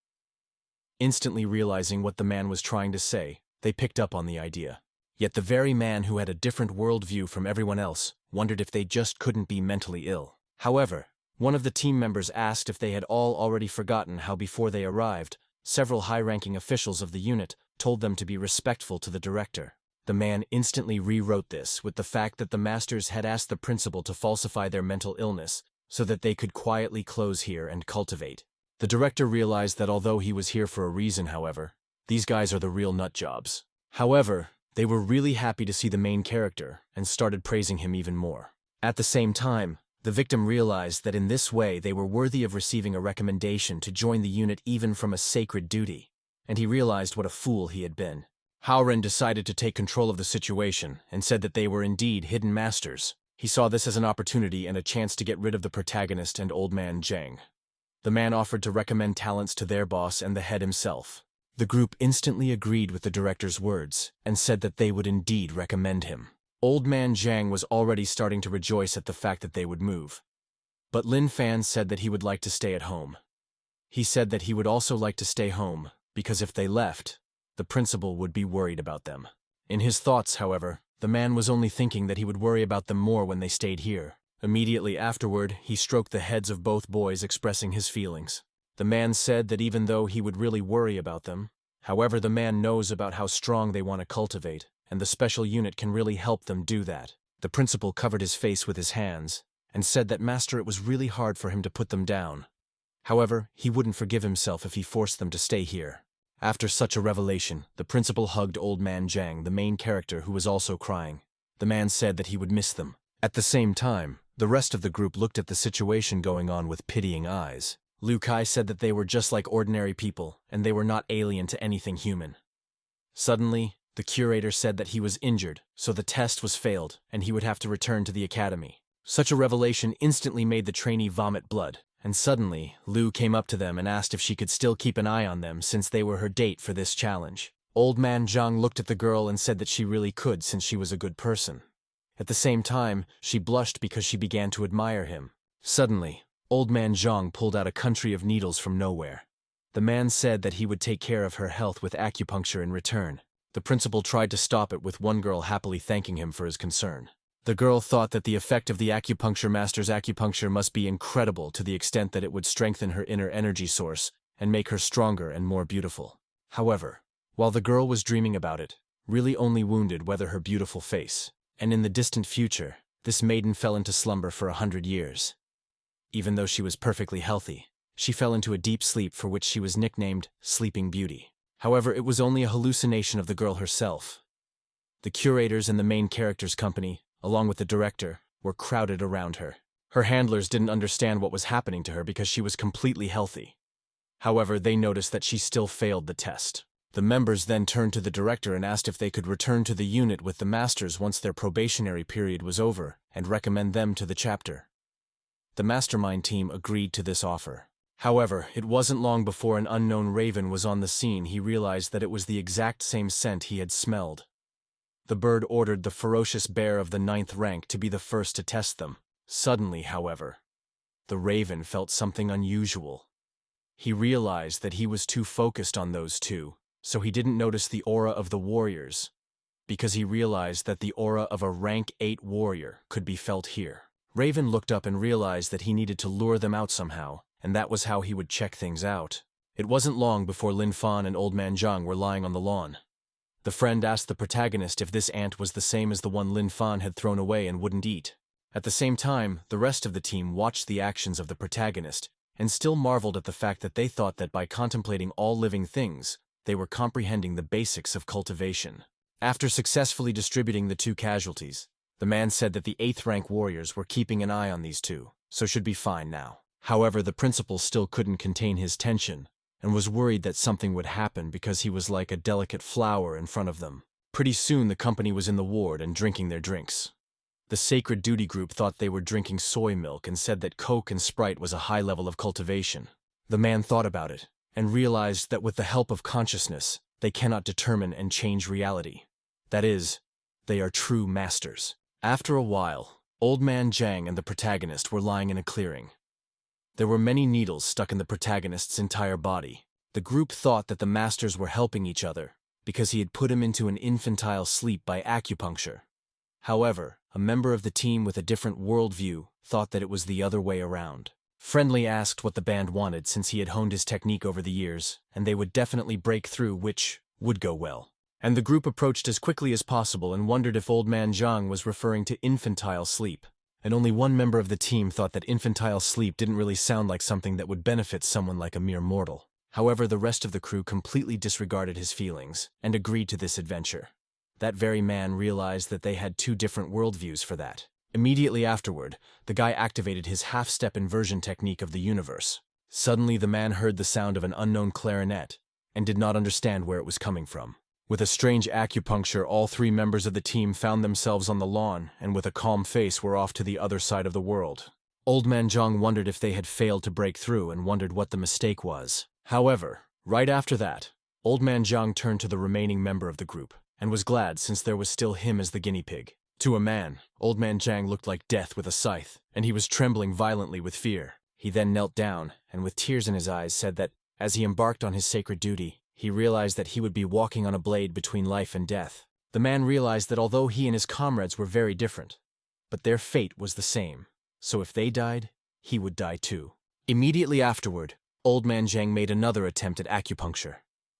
Instantly realizing what the man was trying to say, they picked up on the idea. Yet the very man who had a different worldview from everyone else wondered if they just couldn't be mentally ill. However, one of the team members asked if they had all already forgotten how before they arrived, several high-ranking officials of the unit told them to be respectful to the director. The man instantly rewrote this with the fact that the masters had asked the principal to falsify their mental illness so that they could quietly close here and cultivate. The director realized that although he was here for a reason, however, these guys are the real nutjobs. However, they were really happy to see the main character and started praising him even more. At the same time, the victim realized that in this way they were worthy of receiving a recommendation to join the unit even from a sacred duty, and he realized what a fool he had been. Haoren decided to take control of the situation and said that they were indeed hidden masters. He saw this as an opportunity and a chance to get rid of the protagonist and Old Man Zhang. The man offered to recommend talents to their boss and the head himself. The group instantly agreed with the director's words and said that they would indeed recommend him. Old Man Zhang was already starting to rejoice at the fact that they would move. But Lin Fan said that he would like to stay at home. He said that he would also like to stay home because if they left, the principal would be worried about them. In his thoughts, however, the man was only thinking that he would worry about them more when they stayed here. Immediately afterward, he stroked the heads of both boys, expressing his feelings. The man said that even though he would really worry about them, however, the man knows about how strong they want to cultivate, and the special unit can really help them do that. The principal covered his face with his hands and said that Master, it was really hard for him to put them down. However, he wouldn't forgive himself if he forced them to stay here. After such a revelation, the principal hugged Old Man Zhang, the main character, who was also crying. The man said that he would miss them. At the same time, the rest of the group looked at the situation going on with pitying eyes. Liu Kai said that they were just like ordinary people, and they were not alien to anything human. Suddenly, the curator said that he was injured, so the test was failed, and he would have to return to the academy. Such a revelation instantly made the trainee vomit blood, and suddenly, Liu came up to them and asked if she could still keep an eye on them since they were her date for this challenge. Old Man Zhang looked at the girl and said that she really could since she was a good person. At the same time, she blushed because she began to admire him. Suddenly, Old Man Zhang pulled out a country of needles from nowhere. The man said that he would take care of her health with acupuncture in return. The principal tried to stop it with one girl happily thanking him for his concern. The girl thought that the effect of the acupuncture master's acupuncture must be incredible to the extent that it would strengthen her inner energy source and make her stronger and more beautiful. However, while the girl was dreaming about it, really only wounded whether her beautiful face, and in the distant future, this maiden fell into slumber for 100 years. Even though she was perfectly healthy, she fell into a deep sleep for which she was nicknamed Sleeping Beauty. However, it was only a hallucination of the girl herself. The curators and the main character's company, along with the director, were crowded around her. Her handlers didn't understand what was happening to her because she was completely healthy. However, they noticed that she still failed the test. The members then turned to the director and asked if they could return to the unit with the masters once their probationary period was over and recommend them to the chapter. The mastermind team agreed to this offer. However, it wasn't long before an unknown raven was on the scene. He realized that it was the exact same scent he had smelled. The bird ordered the ferocious bear of the 9th rank to be the first to test them. Suddenly, however, the raven felt something unusual. He realized that he was too focused on those two, so he didn't notice the aura of the warriors, because he realized that the aura of a rank 8 warrior could be felt here. Raven looked up and realized that he needed to lure them out somehow, and that was how he would check things out. It wasn't long before Lin Fan and Old Man Zhang were lying on the lawn. The friend asked the protagonist if this ant was the same as the one Lin Fan had thrown away and wouldn't eat. At the same time, the rest of the team watched the actions of the protagonist and still marveled at the fact that they thought that by contemplating all living things, they were comprehending the basics of cultivation. After successfully distributing the 2 casualties, the man said that the 8th rank warriors were keeping an eye on these 2, so should be fine now. However, the principal still couldn't contain his tension and was worried that something would happen because he was like a delicate flower in front of them. Pretty soon the company was in the ward and drinking their drinks. The Sacred Duty group thought they were drinking soy milk and said that Coke and Sprite was a high level of cultivation. The man thought about it and realized that with the help of consciousness, they cannot determine and change reality. That is, they are true masters. After a while, Old Man Jang and the protagonist were lying in a clearing. There were many needles stuck in the protagonist's entire body. The group thought that the masters were helping each other because he had put him into an infantile sleep by acupuncture. However, a member of the team with a different worldview thought that it was the other way around. Friendly asked what the band wanted since he had honed his technique over the years, and they would definitely break through, which would go well. And the group approached as quickly as possible and wondered if Old Man Zhang was referring to infantile sleep. And only one member of the team thought that infantile sleep didn't really sound like something that would benefit someone like a mere mortal. However, the rest of the crew completely disregarded his feelings and agreed to this adventure. That very man realized that they had two different worldviews for that. Immediately afterward, the guy activated his half-step inversion technique of the universe. Suddenly, the man heard the sound of an unknown clarinet and did not understand where it was coming from. With a strange acupuncture, all three members of the team found themselves on the lawn and with a calm face were off to the other side of the world. Old Man Zhang wondered if they had failed to break through and wondered what the mistake was. However, right after that, Old Man Zhang turned to the remaining member of the group and was glad since there was still him as the guinea pig. To a man, Old Man Zhang looked like death with a scythe, and he was trembling violently with fear. He then knelt down and with tears in his eyes said that, as he embarked on his sacred duty, he realized that he would be walking on a blade between life and death. The man realized that although he and his comrades were very different, but their fate was the same. So if they died, he would die too. Immediately afterward, Old Man Zhang made another attempt at acupuncture,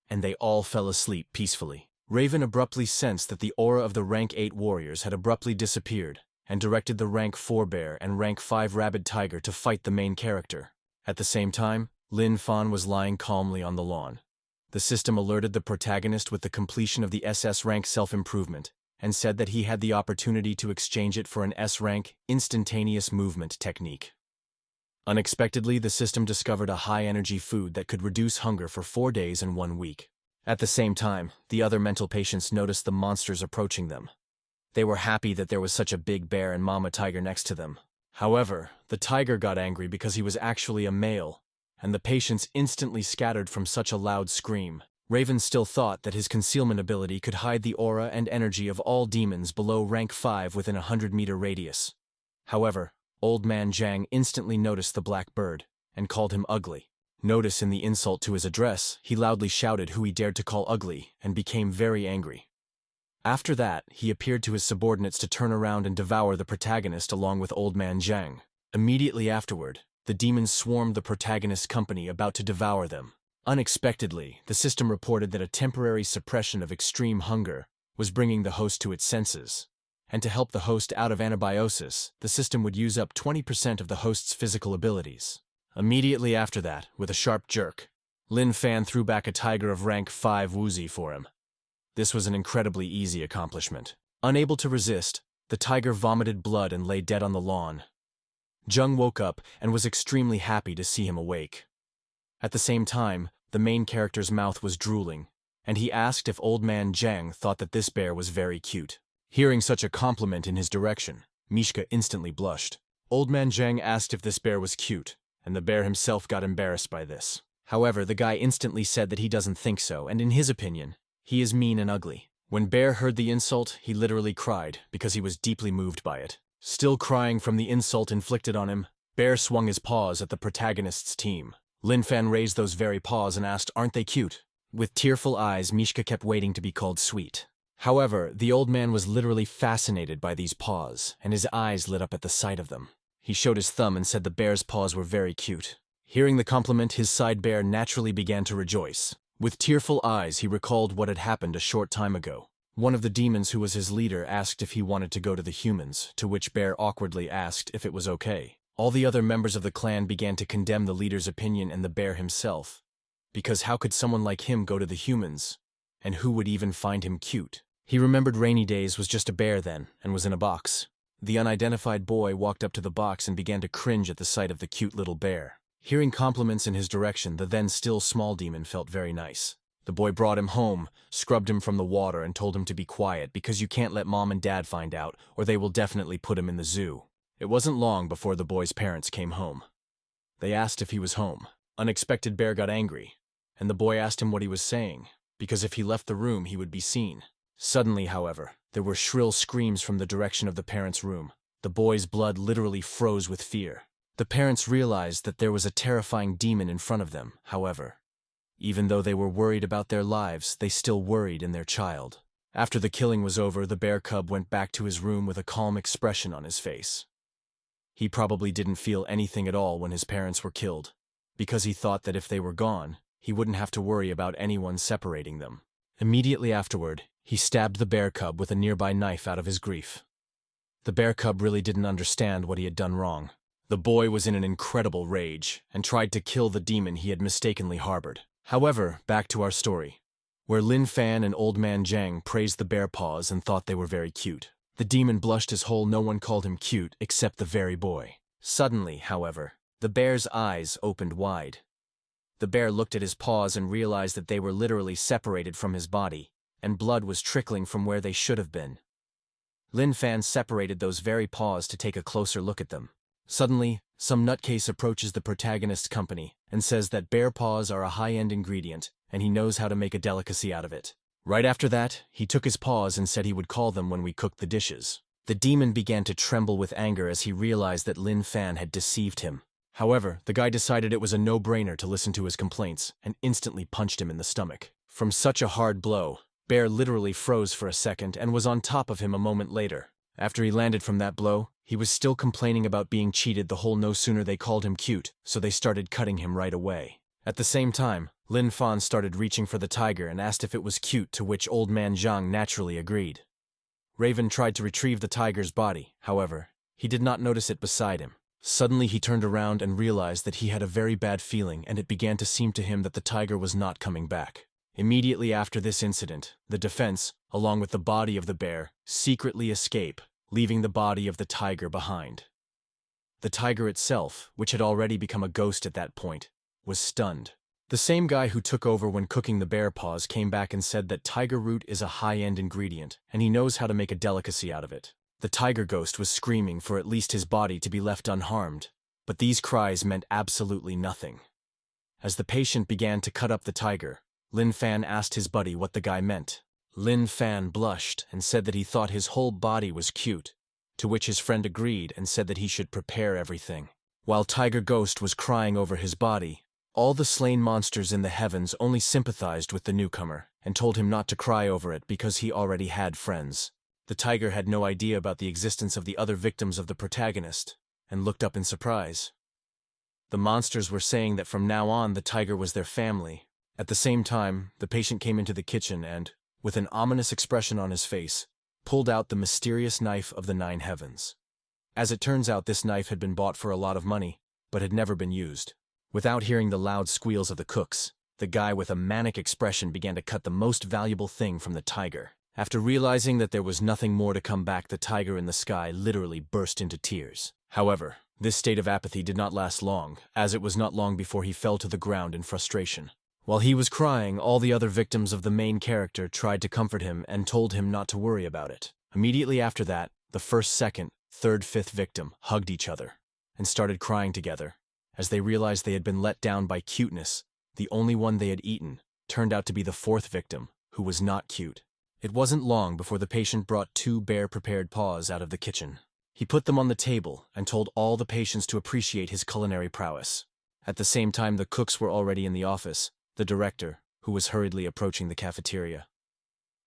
and they all fell asleep peacefully. Raven abruptly sensed that the aura of the rank 8 warriors had abruptly disappeared and directed the rank 4 bear and rank 5 rabid tiger to fight the main character. At the same time, Lin Fan was lying calmly on the lawn. The system alerted the protagonist with the completion of the SS rank self-improvement and said that he had the opportunity to exchange it for an S rank instantaneous movement technique. Unexpectedly, the system discovered a high-energy food that could reduce hunger for 4 days and 1 week. At the same time, the other mental patients noticed the monsters approaching them. They were happy that there was such a big bear and mama tiger next to them. However, the tiger got angry because he was actually a male, and the patients instantly scattered from such a loud scream. Raven still thought that his concealment ability could hide the aura and energy of all demons below rank 5 within a 100-meter radius. However, Old Man Zhang instantly noticed the black bird and called him ugly. Notice in the insult to his address, he loudly shouted who he dared to call ugly and became very angry. After that, he appeared to his subordinates to turn around and devour the protagonist along with Old Man Zhang. Immediately afterward, the demons swarmed the protagonist's company about to devour them. Unexpectedly, the system reported that a temporary suppression of extreme hunger was bringing the host to its senses. And to help the host out of anabiosis, the system would use up 20% of the host's physical abilities. Immediately after that, with a sharp jerk, Lin Fan threw back a tiger of rank 5 woozy for him. This was an incredibly easy accomplishment. Unable to resist, the tiger vomited blood and lay dead on the lawn. Jung woke up and was extremely happy to see him awake. At the same time, the main character's mouth was drooling, and he asked if Old Man Zhang thought that this bear was very cute. Hearing such a compliment in his direction, Mishka instantly blushed. Old Man Zhang asked if this bear was cute, and the bear himself got embarrassed by this. However, the guy instantly said that he doesn't think so, and in his opinion, he is mean and ugly. When Bear heard the insult, he literally cried because he was deeply moved by it. Still crying from the insult inflicted on him, Bear swung his paws at the protagonist's team. Lin Fan raised those very paws and asked, "Aren't they cute?" With tearful eyes, Mishka kept waiting to be called sweet. However, the old man was literally fascinated by these paws, and his eyes lit up at the sight of them. He showed his thumb and said the bear's paws were very cute. Hearing the compliment, his side bear naturally began to rejoice. With tearful eyes, he recalled what had happened a short time ago. One of the demons who was his leader asked if he wanted to go to the humans, to which Bear awkwardly asked if it was okay. All the other members of the clan began to condemn the leader's opinion and the bear himself, because how could someone like him go to the humans, and who would even find him cute? He remembered Rainy Days was just a bear then, and was in a box. The unidentified boy walked up to the box and began to cringe at the sight of the cute little bear. Hearing compliments in his direction, the then still small demon felt very nice. The boy brought him home, scrubbed him from the water, and told him to be quiet because you can't let mom and dad find out, or they will definitely put him in the zoo. It wasn't long before the boy's parents came home. They asked if he was home. Unexpected Bear got angry, and the boy asked him what he was saying, because if he left the room he would be seen. Suddenly, however, there were shrill screams from the direction of the parents' room. The boy's blood literally froze with fear. The parents realized that there was a terrifying demon in front of them, however. Even though they were worried about their lives, they still worried in their child. After the killing was over, the bear cub went back to his room with a calm expression on his face. He probably didn't feel anything at all when his parents were killed, because he thought that if they were gone, he wouldn't have to worry about anyone separating them. Immediately afterward, he stabbed the bear cub with a nearby knife out of his grief. The bear cub really didn't understand what he had done wrong. The boy was in an incredible rage and tried to kill the demon he had mistakenly harbored. However, back to our story, where Lin Fan and Old Man Zhang praised the bear paws and thought they were very cute. The demon blushed his whole no one called him cute except the very boy. Suddenly, however, the bear's eyes opened wide. The bear looked at his paws and realized that they were literally separated from his body, and blood was trickling from where they should have been. Lin Fan separated those very paws to take a closer look at them. Suddenly, some nutcase approaches the protagonist's company and says that bear paws are a high-end ingredient, and he knows how to make a delicacy out of it. Right after that, he took his paws and said he would call them when we cooked the dishes. The demon began to tremble with anger as he realized that Lin Fan had deceived him. However, the guy decided it was a no-brainer to listen to his complaints and instantly punched him in the stomach. From such a hard blow, Bear literally froze for a second and was on top of him a moment later. After he landed from that blow, he was still complaining about being cheated the whole no sooner they called him cute, so they started cutting him right away. At the same time, Lin Fan started reaching for the tiger and asked if it was cute, to which Old Man Zhang naturally agreed. Raven tried to retrieve the tiger's body, however, he did not notice it beside him. Suddenly he turned around and realized that he had a very bad feeling, and it began to seem to him that the tiger was not coming back. Immediately after this incident, the defense, along with the body of the bear, secretly escape, leaving the body of the tiger behind. The tiger itself, which had already become a ghost at that point, was stunned. The same guy who took over when cooking the bear paws came back and said that tiger root is a high-end ingredient, and he knows how to make a delicacy out of it. The tiger ghost was screaming for at least his body to be left unharmed, but these cries meant absolutely nothing. As the patient began to cut up the tiger, Lin Fan asked his buddy what the guy meant. Lin Fan blushed and said that he thought his whole body was cute, to which his friend agreed and said that he should prepare everything. While Tiger Ghost was crying over his body, all the slain monsters in the heavens only sympathized with the newcomer and told him not to cry over it because he already had friends. The tiger had no idea about the existence of the other victims of the protagonist and looked up in surprise. The monsters were saying that from now on the tiger was their family. At the same time, the patient came into the kitchen and, with an ominous expression on his face, pulled out the mysterious knife of the 9 heavens. As it turns out, this knife had been bought for a lot of money, but had never been used. Without hearing the loud squeals of the cooks, the guy with a manic expression began to cut the most valuable thing from the tiger. After realizing that there was nothing more to come back, the tiger in the sky literally burst into tears. However, this state of apathy did not last long, as it was not long before he fell to the ground in frustration. While he was crying, all the other victims of the main character tried to comfort him and told him not to worry about it. Immediately after that, the first, second, third, fifth victim hugged each other and started crying together, as they realized they had been let down by cuteness. The only one they had eaten turned out to be the 4th victim, who was not cute. It wasn't long before the patient brought 2 bear-prepared paws out of the kitchen. He put them on the table and told all the patients to appreciate his culinary prowess. At the same time, the cooks were already in the office, the director, who was hurriedly approaching the cafeteria.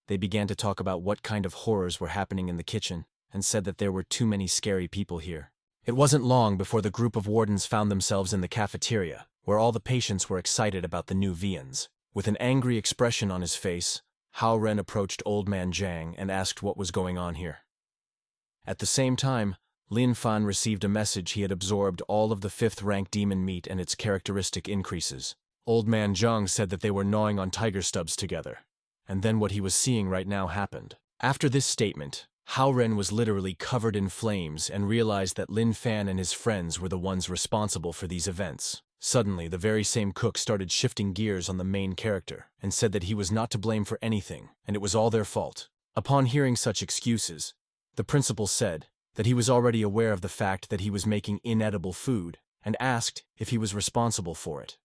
They began to talk about what kind of horrors were happening in the kitchen and said that there were too many scary people here. It wasn't long before the group of wardens found themselves in the cafeteria, where all the patients were excited about the new viands. With an angry expression on his face, Hao Ren approached Old Man Zhang and asked what was going on here. At the same time, Lin Fan received a message he had absorbed all of the 5th-rank demon meat and its characteristic increases. Old Man Zhang said that they were gnawing on tiger stubs together, and then what he was seeing right now happened. After this statement, Hao Ren was literally covered in flames and realized that Lin Fan and his friends were the ones responsible for these events. Suddenly, the very same cook started shifting gears on the main character and said that he was not to blame for anything, and it was all their fault. Upon hearing such excuses, the principal said that he was already aware of the fact that he was making inedible food and asked if he was responsible for it.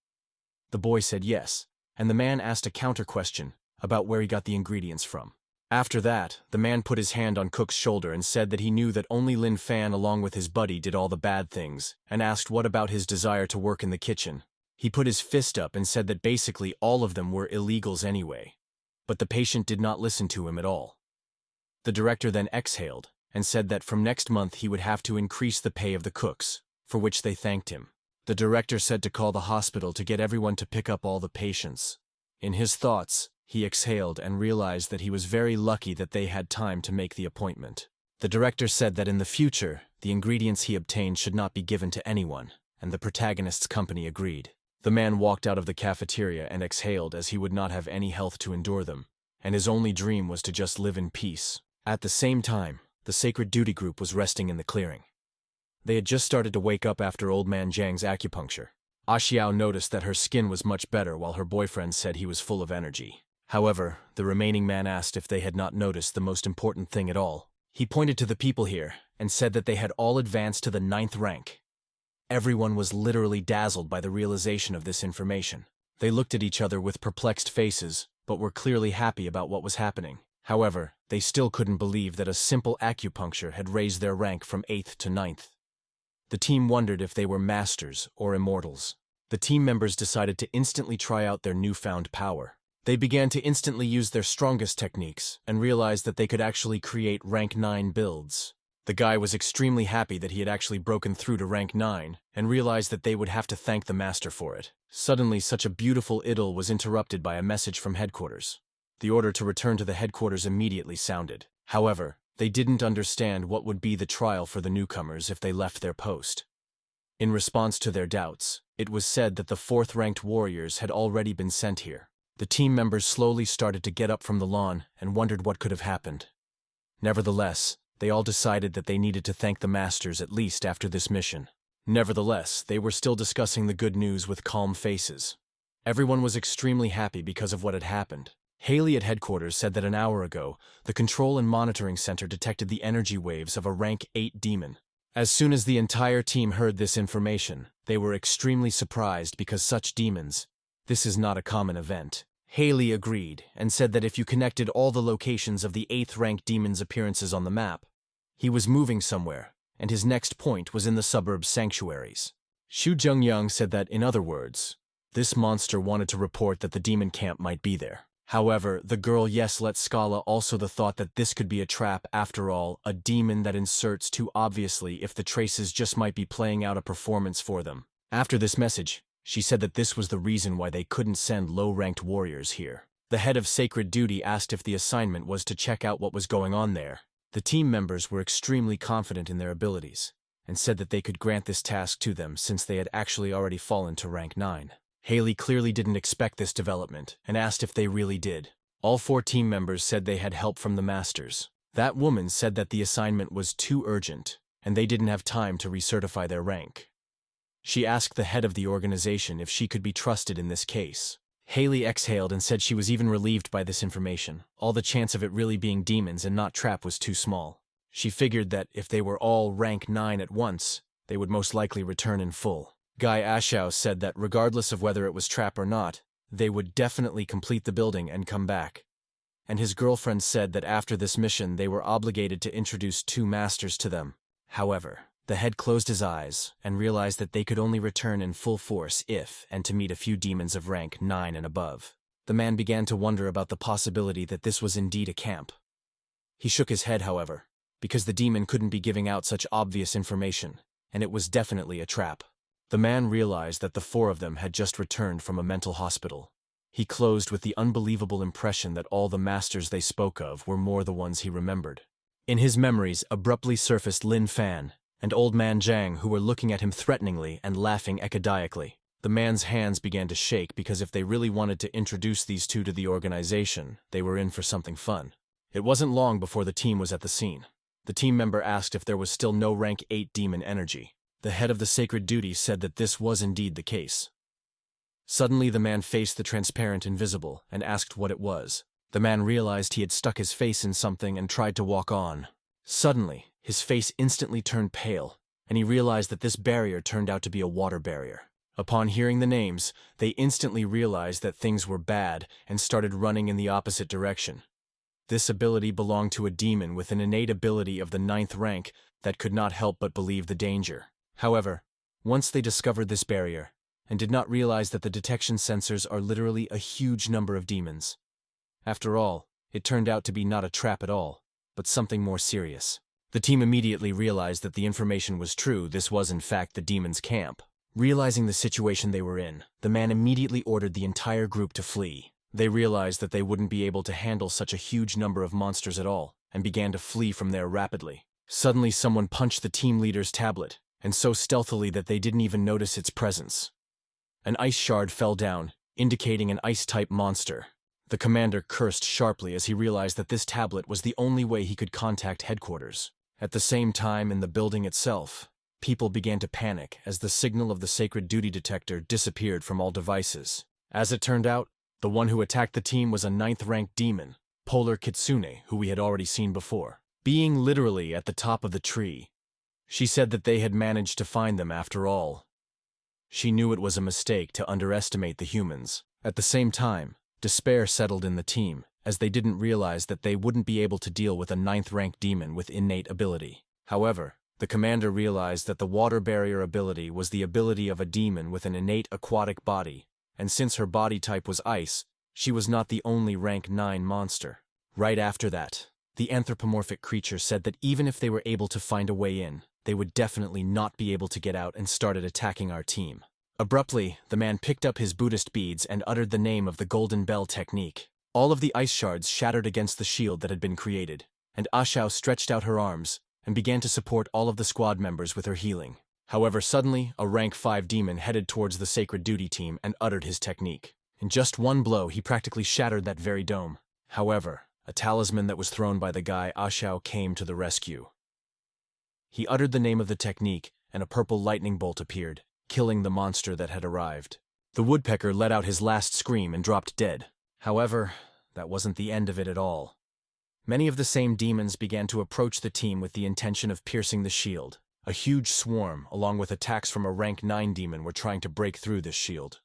The boy said yes, and the man asked a counter question about where he got the ingredients from. After that, the man put his hand on Cook's shoulder and said that he knew that only Lin Fan along with his buddy did all the bad things, and asked what about his desire to work in the kitchen. He put his fist up and said that basically all of them were illegals anyway. But the patient did not listen to him at all. The director then exhaled and said that from next month he would have to increase the pay of the cooks, for which they thanked him. The director said to call the hospital to get everyone to pick up all the patients. In his thoughts, he exhaled and realized that he was very lucky that they had time to make the appointment. The director said that in the future, the ingredients he obtained should not be given to anyone, and the protagonist's company agreed. The man walked out of the cafeteria and exhaled as he would not have any health to endure them, and his only dream was to just live in peace. At the same time, the Sacred Duty group was resting in the clearing. They had just started to wake up after Old Man Zhang's acupuncture. Xiao noticed that her skin was much better while her boyfriend said he was full of energy. However, the remaining man asked if they had not noticed the most important thing at all. He pointed to the people here and said that they had all advanced to the 9th rank. Everyone was literally dazzled by the realization of this information. They looked at each other with perplexed faces, but were clearly happy about what was happening. However, they still couldn't believe that a simple acupuncture had raised their rank from 8th to 9th. The team wondered if they were masters or immortals. The team members decided to instantly try out their newfound power. They began to instantly use their strongest techniques and realized that they could actually create rank 9 builds. The guy was extremely happy that he had actually broken through to rank 9 and realized that they would have to thank the master for it. Suddenly, such a beautiful idyll was interrupted by a message from headquarters. The order to return to the headquarters immediately sounded. However, they didn't understand what would be the trial for the newcomers if they left their post. In response to their doubts, it was said that the 4th-ranked warriors had already been sent here. The team members slowly started to get up from the lawn and wondered what could have happened. Nevertheless, they all decided that they needed to thank the masters at least after this mission. Nevertheless, they were still discussing the good news with calm faces. Everyone was extremely happy because of what had happened. Haley at headquarters said that an hour ago, the Control and Monitoring Center detected the energy waves of a rank 8 demon. As soon as the entire team heard this information, they were extremely surprised because such demons, this is not a common event. Haley agreed and said that if you connected all the locations of the 8th-ranked demon's appearances on the map, he was moving somewhere, and his next point was in the suburb's sanctuaries. Xu Zhengyang said that, in other words, this monster wanted to report that the demon camp might be there. However, the girl let Scala also the thought that this could be a trap after all, a demon that inserts too obviously if the traces just might be playing out a performance for them. After this message, she said that this was the reason why they couldn't send low-ranked warriors here. The head of Sacred Duty asked if the assignment was to check out what was going on there. The team members were extremely confident in their abilities, and said that they could grant this task to them since they had actually already fallen to rank 9. Haley clearly didn't expect this development, and asked if they really did. All 4 team members said they had help from the masters. That woman said that the assignment was too urgent, and they didn't have time to recertify their rank. She asked the head of the organization if she could be trusted in this case. Haley exhaled and said she was even relieved by this information. All the chance of it really being demons and not trap was too small. She figured that if they were all rank 9 at once, they would most likely return in full. Guy Ashao said that regardless of whether it was trap or not, they would definitely complete the building and come back. And his girlfriend said that after this mission they were obligated to introduce 2 masters to them. However, the head closed his eyes and realized that they could only return in full force if and to meet a few demons of rank 9 and above. The man began to wonder about the possibility that this was indeed a camp. He shook his head, however, because the demon couldn't be giving out such obvious information, and it was definitely a trap. The man realized that the 4 of them had just returned from a mental hospital. He closed with the unbelievable impression that all the masters they spoke of were more the ones he remembered. In his memories abruptly surfaced Lin Fan and Old Man Zhang, who were looking at him threateningly and laughing ecodiacally. The man's hands began to shake because if they really wanted to introduce these 2 to the organization, they were in for something fun. It wasn't long before the team was at the scene. The team member asked if there was still no rank 8 demon energy. The head of the Sacred Duty said that this was indeed the case. Suddenly the man faced the transparent invisible and asked what it was. The man realized he had stuck his face in something and tried to walk on. Suddenly, his face instantly turned pale, and he realized that this barrier turned out to be a water barrier. Upon hearing the names, they instantly realized that things were bad and started running in the opposite direction. This ability belonged to a demon with an innate ability of the 9th rank that could not help but believe the danger. However, once they discovered this barrier, and did not realize that the detection sensors are literally a huge number of demons. After all, it turned out to be not a trap at all, but something more serious. The team immediately realized that the information was true. This was in fact the demon's camp. Realizing the situation they were in, the man immediately ordered the entire group to flee. They realized that they wouldn't be able to handle such a huge number of monsters at all, and began to flee from there rapidly. Suddenly someone punched the team leader's tablet, and so stealthily that they didn't even notice its presence. An ice shard fell down, indicating an ice-type monster. The commander cursed sharply as he realized that this tablet was the only way he could contact headquarters. At the same time, in the building itself, people began to panic as the signal of the sacred duty detector disappeared from all devices. As it turned out, the one who attacked the team was a 9th-ranked demon, Polar Kitsune, who we had already seen before. Being literally at the top of the tree, she said that they had managed to find them after all. She knew it was a mistake to underestimate the humans. At the same time, despair settled in the team, as they didn't realize that they wouldn't be able to deal with a 9th-ranked demon with innate ability. However, the commander realized that the water barrier ability was the ability of a demon with an innate aquatic body, and since her body type was ice, she was not the only rank 9 monster. Right after that, the anthropomorphic creature said that even if they were able to find a way in, they would definitely not be able to get out and started attacking our team. Abruptly, the man picked up his Buddhist beads and uttered the name of the Golden Bell technique. All of the ice shards shattered against the shield that had been created, and Ashao stretched out her arms and began to support all of the squad members with her healing. However, suddenly, a rank 5 demon headed towards the Sacred Duty team and uttered his technique. In just one blow, he practically shattered that very dome. However, a talisman that was thrown by the guy Ashao came to the rescue. He uttered the name of the technique, and a purple lightning bolt appeared, killing the monster that had arrived. The woodpecker let out his last scream and dropped dead. However, that wasn't the end of it at all. Many of the same demons began to approach the team with the intention of piercing the shield. A huge swarm, along with attacks from a rank 9 demon, were trying to break through this shield.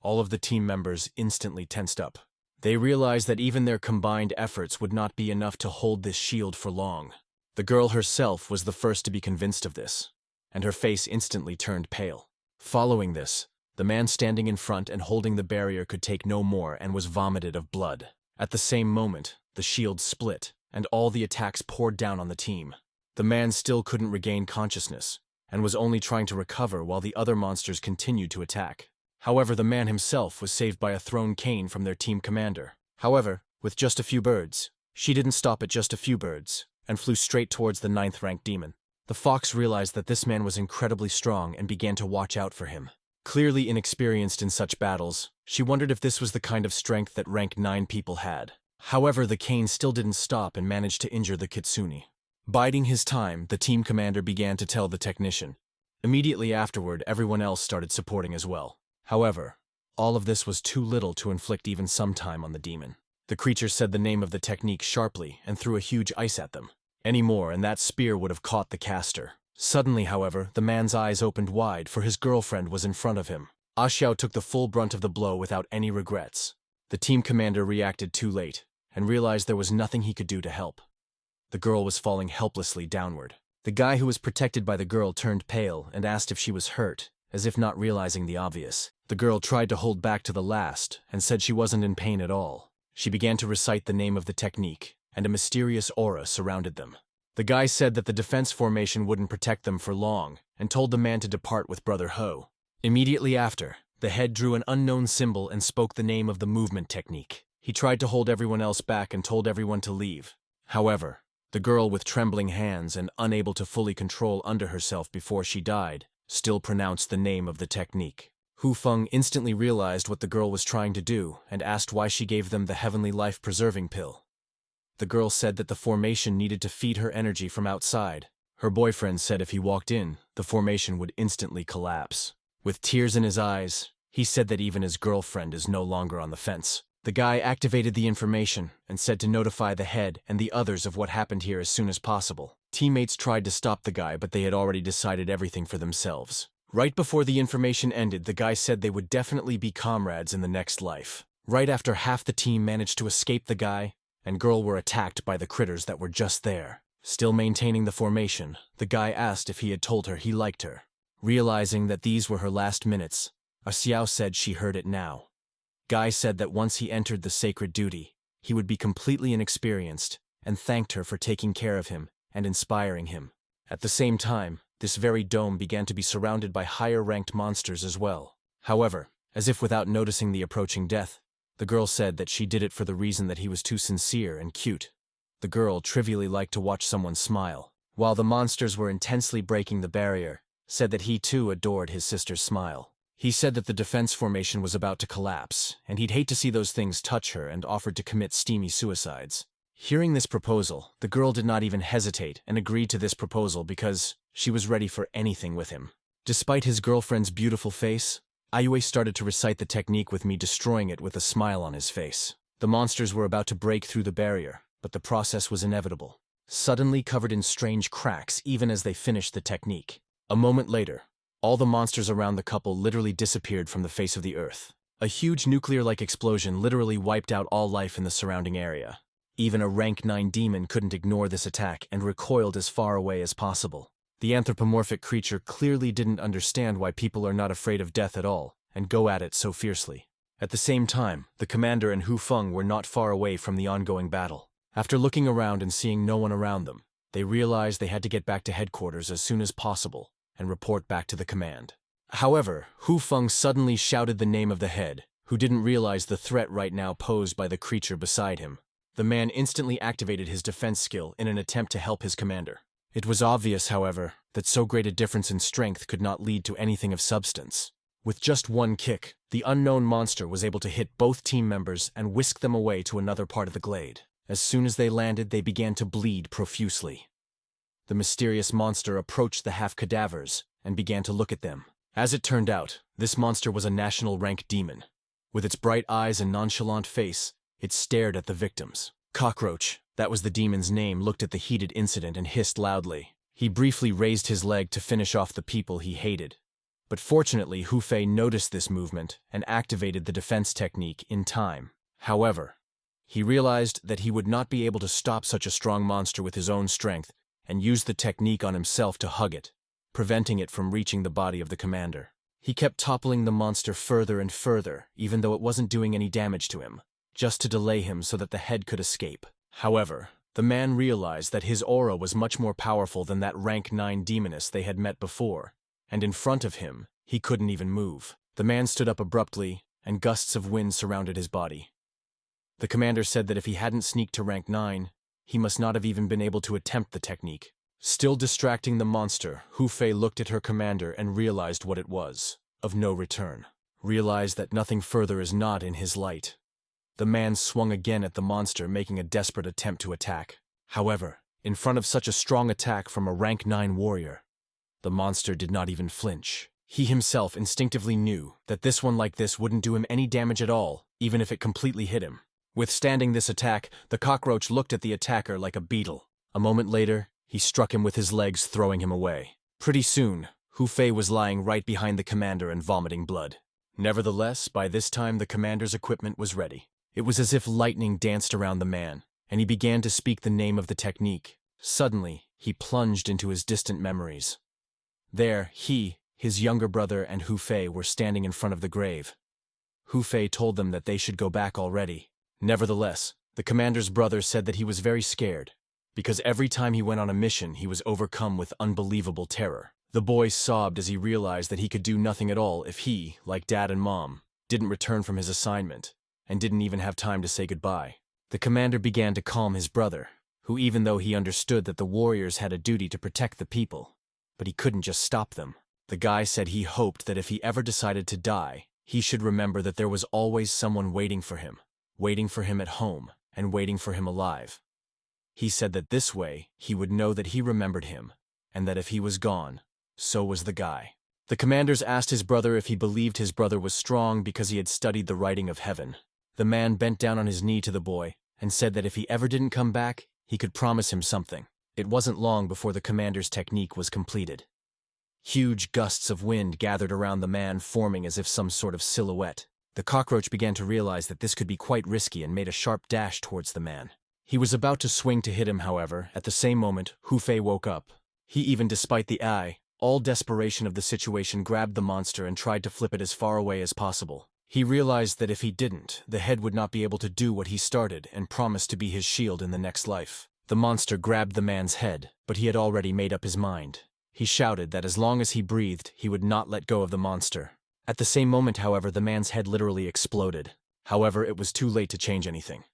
All of the team members instantly tensed up. They realized that even their combined efforts would not be enough to hold this shield for long. The girl herself was the first to be convinced of this, and her face instantly turned pale. Following this, the man standing in front and holding the barrier could take no more and was vomited of blood. At the same moment, the shield split, and all the attacks poured down on the team. The man still couldn't regain consciousness, and was only trying to recover while the other monsters continued to attack. However, the man himself was saved by a thrown cane from their team commander. However, with just a few birds, she didn't stop at just a few birds, and flew straight towards the 9th-ranked demon. The fox realized that this man was incredibly strong and began to watch out for him. Clearly inexperienced in such battles, she wondered if this was the kind of strength that rank 9 people had. However, the cane still didn't stop and managed to injure the kitsune. Biding his time, the team commander began to tell the technician. Immediately afterward, everyone else started supporting as well. However, all of this was too little to inflict even some time on the demon. The creature said the name of the technique sharply and threw a huge ice at them. Any more and that spear would have caught the caster. Suddenly, however, the man's eyes opened wide, for his girlfriend was in front of him. Ashao took the full brunt of the blow without any regrets. The team commander reacted too late, and realized there was nothing he could do to help. The girl was falling helplessly downward. The guy who was protected by the girl turned pale and asked if she was hurt, as if not realizing the obvious. The girl tried to hold back to the last, and said she wasn't in pain at all. She began to recite the name of the technique, and a mysterious aura surrounded them. The guy said that the defense formation wouldn't protect them for long, and told the man to depart with Brother Ho. Immediately after, the head drew an unknown symbol and spoke the name of the movement technique. He tried to hold everyone else back and told everyone to leave. However, the girl with trembling hands and unable to fully control under herself before she died, still pronounced the name of the technique. Hu Feng instantly realized what the girl was trying to do and asked why she gave them the heavenly life-preserving pill. The girl said that the formation needed to feed her energy from outside. Her boyfriend said if he walked in, the formation would instantly collapse. With tears in his eyes, he said that even his girlfriend is no longer on the fence. The guy activated the information and said to notify the head and the others of what happened here as soon as possible. Teammates tried to stop the guy, but they had already decided everything for themselves. Right before the information ended, the guy said they would definitely be comrades in the next life. Right after half the team managed to escape the guy, and girl were attacked by the critters that were just there. Still maintaining the formation, the guy asked if he had told her he liked her. Realizing that these were her last minutes, Xiao said she heard it now. Guy said that once he entered the sacred duty, he would be completely inexperienced, and thanked her for taking care of him and inspiring him. At the same time, this very dome began to be surrounded by higher-ranked monsters as well. However, as if without noticing the approaching death, the girl said that she did it for the reason that he was too sincere and cute. The girl trivially liked to watch someone smile, while the monsters were intensely breaking the barrier, said that he too adored his sister's smile. He said that the defense formation was about to collapse, and he'd hate to see those things touch her, and offered to commit steamy suicides. Hearing this proposal, the girl did not even hesitate and agreed to this proposal because she was ready for anything with him. Despite his girlfriend's beautiful face, Ayue started to recite the technique with me destroying it with a smile on his face. The monsters were about to break through the barrier, but the process was inevitable. Suddenly covered in strange cracks even as they finished the technique. A moment later, all the monsters around the couple literally disappeared from the face of the earth. A huge nuclear-like explosion literally wiped out all life in the surrounding area. Even a rank 9 demon couldn't ignore this attack and recoiled as far away as possible. The anthropomorphic creature clearly didn't understand why people are not afraid of death at all, and go at it so fiercely. At the same time, the commander and Hu Feng were not far away from the ongoing battle. After looking around and seeing no one around them, they realized they had to get back to headquarters as soon as possible and report back to the command. However, Hu Feng suddenly shouted the name of the head, who didn't realize the threat right now posed by the creature beside him. The man instantly activated his defense skill in an attempt to help his commander. It was obvious, however, that so great a difference in strength could not lead to anything of substance. With just one kick, the unknown monster was able to hit both team members and whisk them away to another part of the glade. As soon as they landed, they began to bleed profusely. The mysterious monster approached the half-cadavers and began to look at them. As it turned out, this monster was a national rank demon. With its bright eyes and nonchalant face, it stared at the victims. Cockroach, that was the demon's name, looked at the heated incident and hissed loudly. He briefly raised his leg to finish off the people he hated. But fortunately, Hu Fei noticed this movement and activated the defense technique in time. However, he realized that he would not be able to stop such a strong monster with his own strength and used the technique on himself to hug it, preventing it from reaching the body of the commander. He kept toppling the monster further and further, even though it wasn't doing any damage to him, just to delay him so that the head could escape. However, the man realized that his aura was much more powerful than that rank 9 demoness they had met before, and in front of him, he couldn't even move. The man stood up abruptly, and gusts of wind surrounded his body. The commander said that if he hadn't sneaked to rank 9, he must not have even been able to attempt the technique. Still distracting the monster, Hu Fei looked at her commander and realized what it was. Of no return. Realized that nothing further is not in his light. The man swung again at the monster, making a desperate attempt to attack. However, in front of such a strong attack from a rank 9 warrior, the monster did not even flinch. He himself instinctively knew that this one like this wouldn't do him any damage at all, even if it completely hit him. Withstanding this attack, the cockroach looked at the attacker like a beetle. A moment later, he struck him with his legs, throwing him away. Pretty soon, Hu Fei was lying right behind the commander and vomiting blood. Nevertheless, by this time the commander's equipment was ready. It was as if lightning danced around the man, and he began to speak the name of the technique. Suddenly, he plunged into his distant memories. There, he, his younger brother, and Hu Fei were standing in front of the grave. Hu Fei told them that they should go back already. Nevertheless, the commander's brother said that he was very scared, because every time he went on a mission he was overcome with unbelievable terror. The boy sobbed as he realized that he could do nothing at all if he, like Dad and Mom, didn't return from his assignment, and didn't even have time to say goodbye. The commander began to calm his brother, who, even though he understood that the warriors had a duty to protect the people, but he couldn't just stop them. The guy said he hoped that if he ever decided to die, he should remember that there was always someone waiting for him at home, and waiting for him alive. He said that this way he would know that he remembered him, and that if he was gone, so was the guy. The commanders asked his brother if he believed his brother was strong because he had studied the writing of heaven. The man bent down on his knee to the boy and said that if he ever didn't come back, he could promise him something. It wasn't long before the commander's technique was completed. Huge gusts of wind gathered around the man, forming as if some sort of silhouette. The cockroach began to realize that this could be quite risky and made a sharp dash towards the man. He was about to swing to hit him, however. At the same moment, Hu Fei woke up. He, even despite the all desperation of the situation, grabbed the monster and tried to flip it as far away as possible. He realized that if he didn't, the head would not be able to do what he started and promised to be his shield in the next life. The monster grabbed the man's head, but he had already made up his mind. He shouted that as long as he breathed, he would not let go of the monster. At the same moment, however, the man's head literally exploded. However, it was too late to change anything.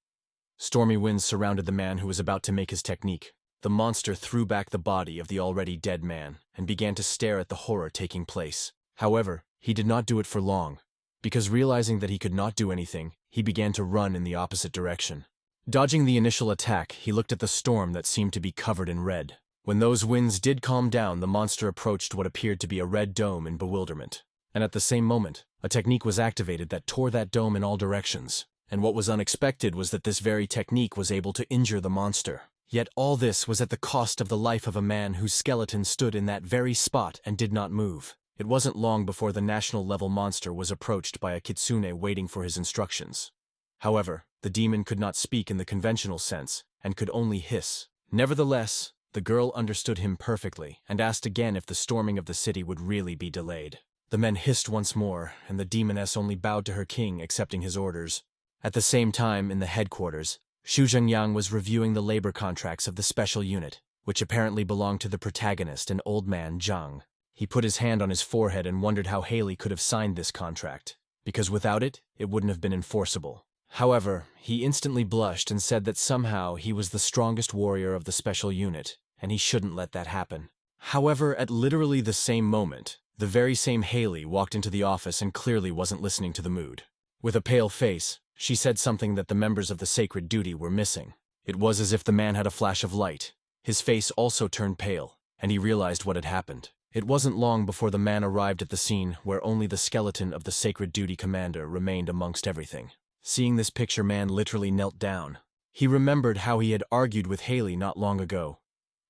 Stormy winds surrounded the man who was about to make his technique. The monster threw back the body of the already dead man and began to stare at the horror taking place. However, he did not do it for long, because realizing that he could not do anything, he began to run in the opposite direction. Dodging the initial attack, he looked at the storm that seemed to be covered in red. When those winds did calm down, the monster approached what appeared to be a red dome in bewilderment. And at the same moment, a technique was activated that tore that dome in all directions. And what was unexpected was that this very technique was able to injure the monster. Yet all this was at the cost of the life of a man whose skeleton stood in that very spot and did not move. It wasn't long before the national-level monster was approached by a kitsune waiting for his instructions. However, the demon could not speak in the conventional sense and could only hiss. Nevertheless, the girl understood him perfectly and asked again if the storming of the city would really be delayed. The men hissed once more, and the demoness only bowed to her king, accepting his orders. At the same time, in the headquarters, Xu Zhengyang was reviewing the labor contracts of the special unit, which apparently belonged to the protagonist, an old man, Zhang. He put his hand on his forehead and wondered how Haley could have signed this contract, because without it, it wouldn't have been enforceable. However, he instantly blushed and said that somehow he was the strongest warrior of the special unit, and he shouldn't let that happen. However, at literally the same moment, the very same Haley walked into the office and clearly wasn't listening to the mood. With a pale face, she said something that the members of the sacred duty were missing. It was as if the man had a flash of light. His face also turned pale, and he realized what had happened. It wasn't long before the man arrived at the scene where only the skeleton of the sacred duty commander remained amongst everything. Seeing this picture, man literally knelt down. He remembered how he had argued with Haley not long ago.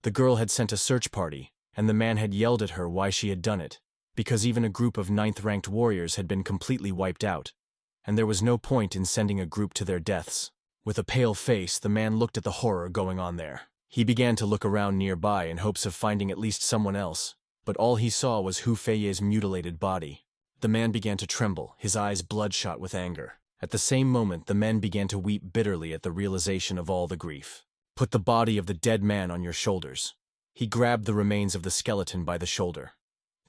The girl had sent a search party, and the man had yelled at her why she had done it, because even a group of 9th-ranked warriors had been completely wiped out, and there was no point in sending a group to their deaths. With a pale face, the man looked at the horror going on there. He began to look around nearby in hopes of finding at least someone else, but all he saw was Hu Fei's mutilated body. The man began to tremble, his eyes bloodshot with anger. At the same moment, the men began to weep bitterly at the realization of all the grief. Put the body of the dead man on your shoulders. He grabbed the remains of the skeleton by the shoulder.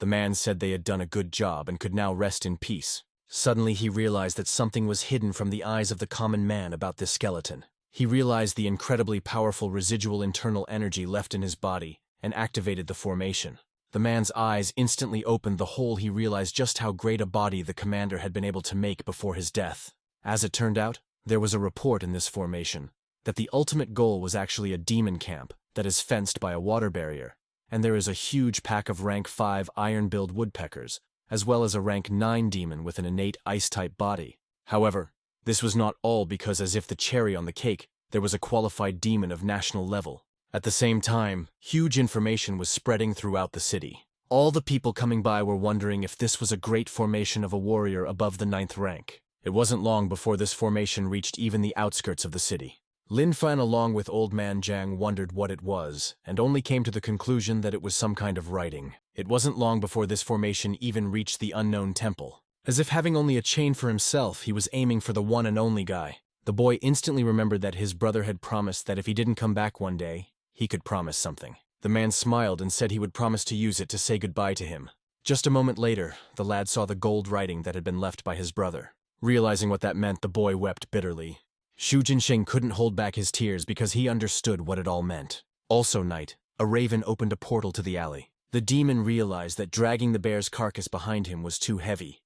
The man said they had done a good job and could now rest in peace. Suddenly he realized that something was hidden from the eyes of the common man about this skeleton. He realized the incredibly powerful residual internal energy left in his body and activated the formation. The man's eyes instantly opened the hole. He realized just how great a body the commander had been able to make before his death. As it turned out, there was a report in this formation that the ultimate goal was actually a demon camp that is fenced by a water barrier, and there is a huge pack of rank 5 iron-billed woodpeckers, as well as a rank 9 demon with an innate ice-type body. However, this was not all, because as if the cherry on the cake, there was a qualified demon of national level. At the same time, huge information was spreading throughout the city. All the people coming by were wondering if this was a great formation of a warrior above the 9th rank. It wasn't long before this formation reached even the outskirts of the city. Lin Fan along with old man Zhang wondered what it was, and only came to the conclusion that it was some kind of writing. It wasn't long before this formation even reached the unknown temple. As if having only a chain for himself, he was aiming for the one and only guy. The boy instantly remembered that his brother had promised that if he didn't come back one day, he could promise something. The man smiled and said he would promise to use it to say goodbye to him. Just a moment later, the lad saw the gold writing that had been left by his brother. Realizing what that meant, the boy wept bitterly. Xu Jinxing couldn't hold back his tears because he understood what it all meant. Also night, a raven opened a portal to the alley. The demon realized that dragging the bear's carcass behind him was too heavy,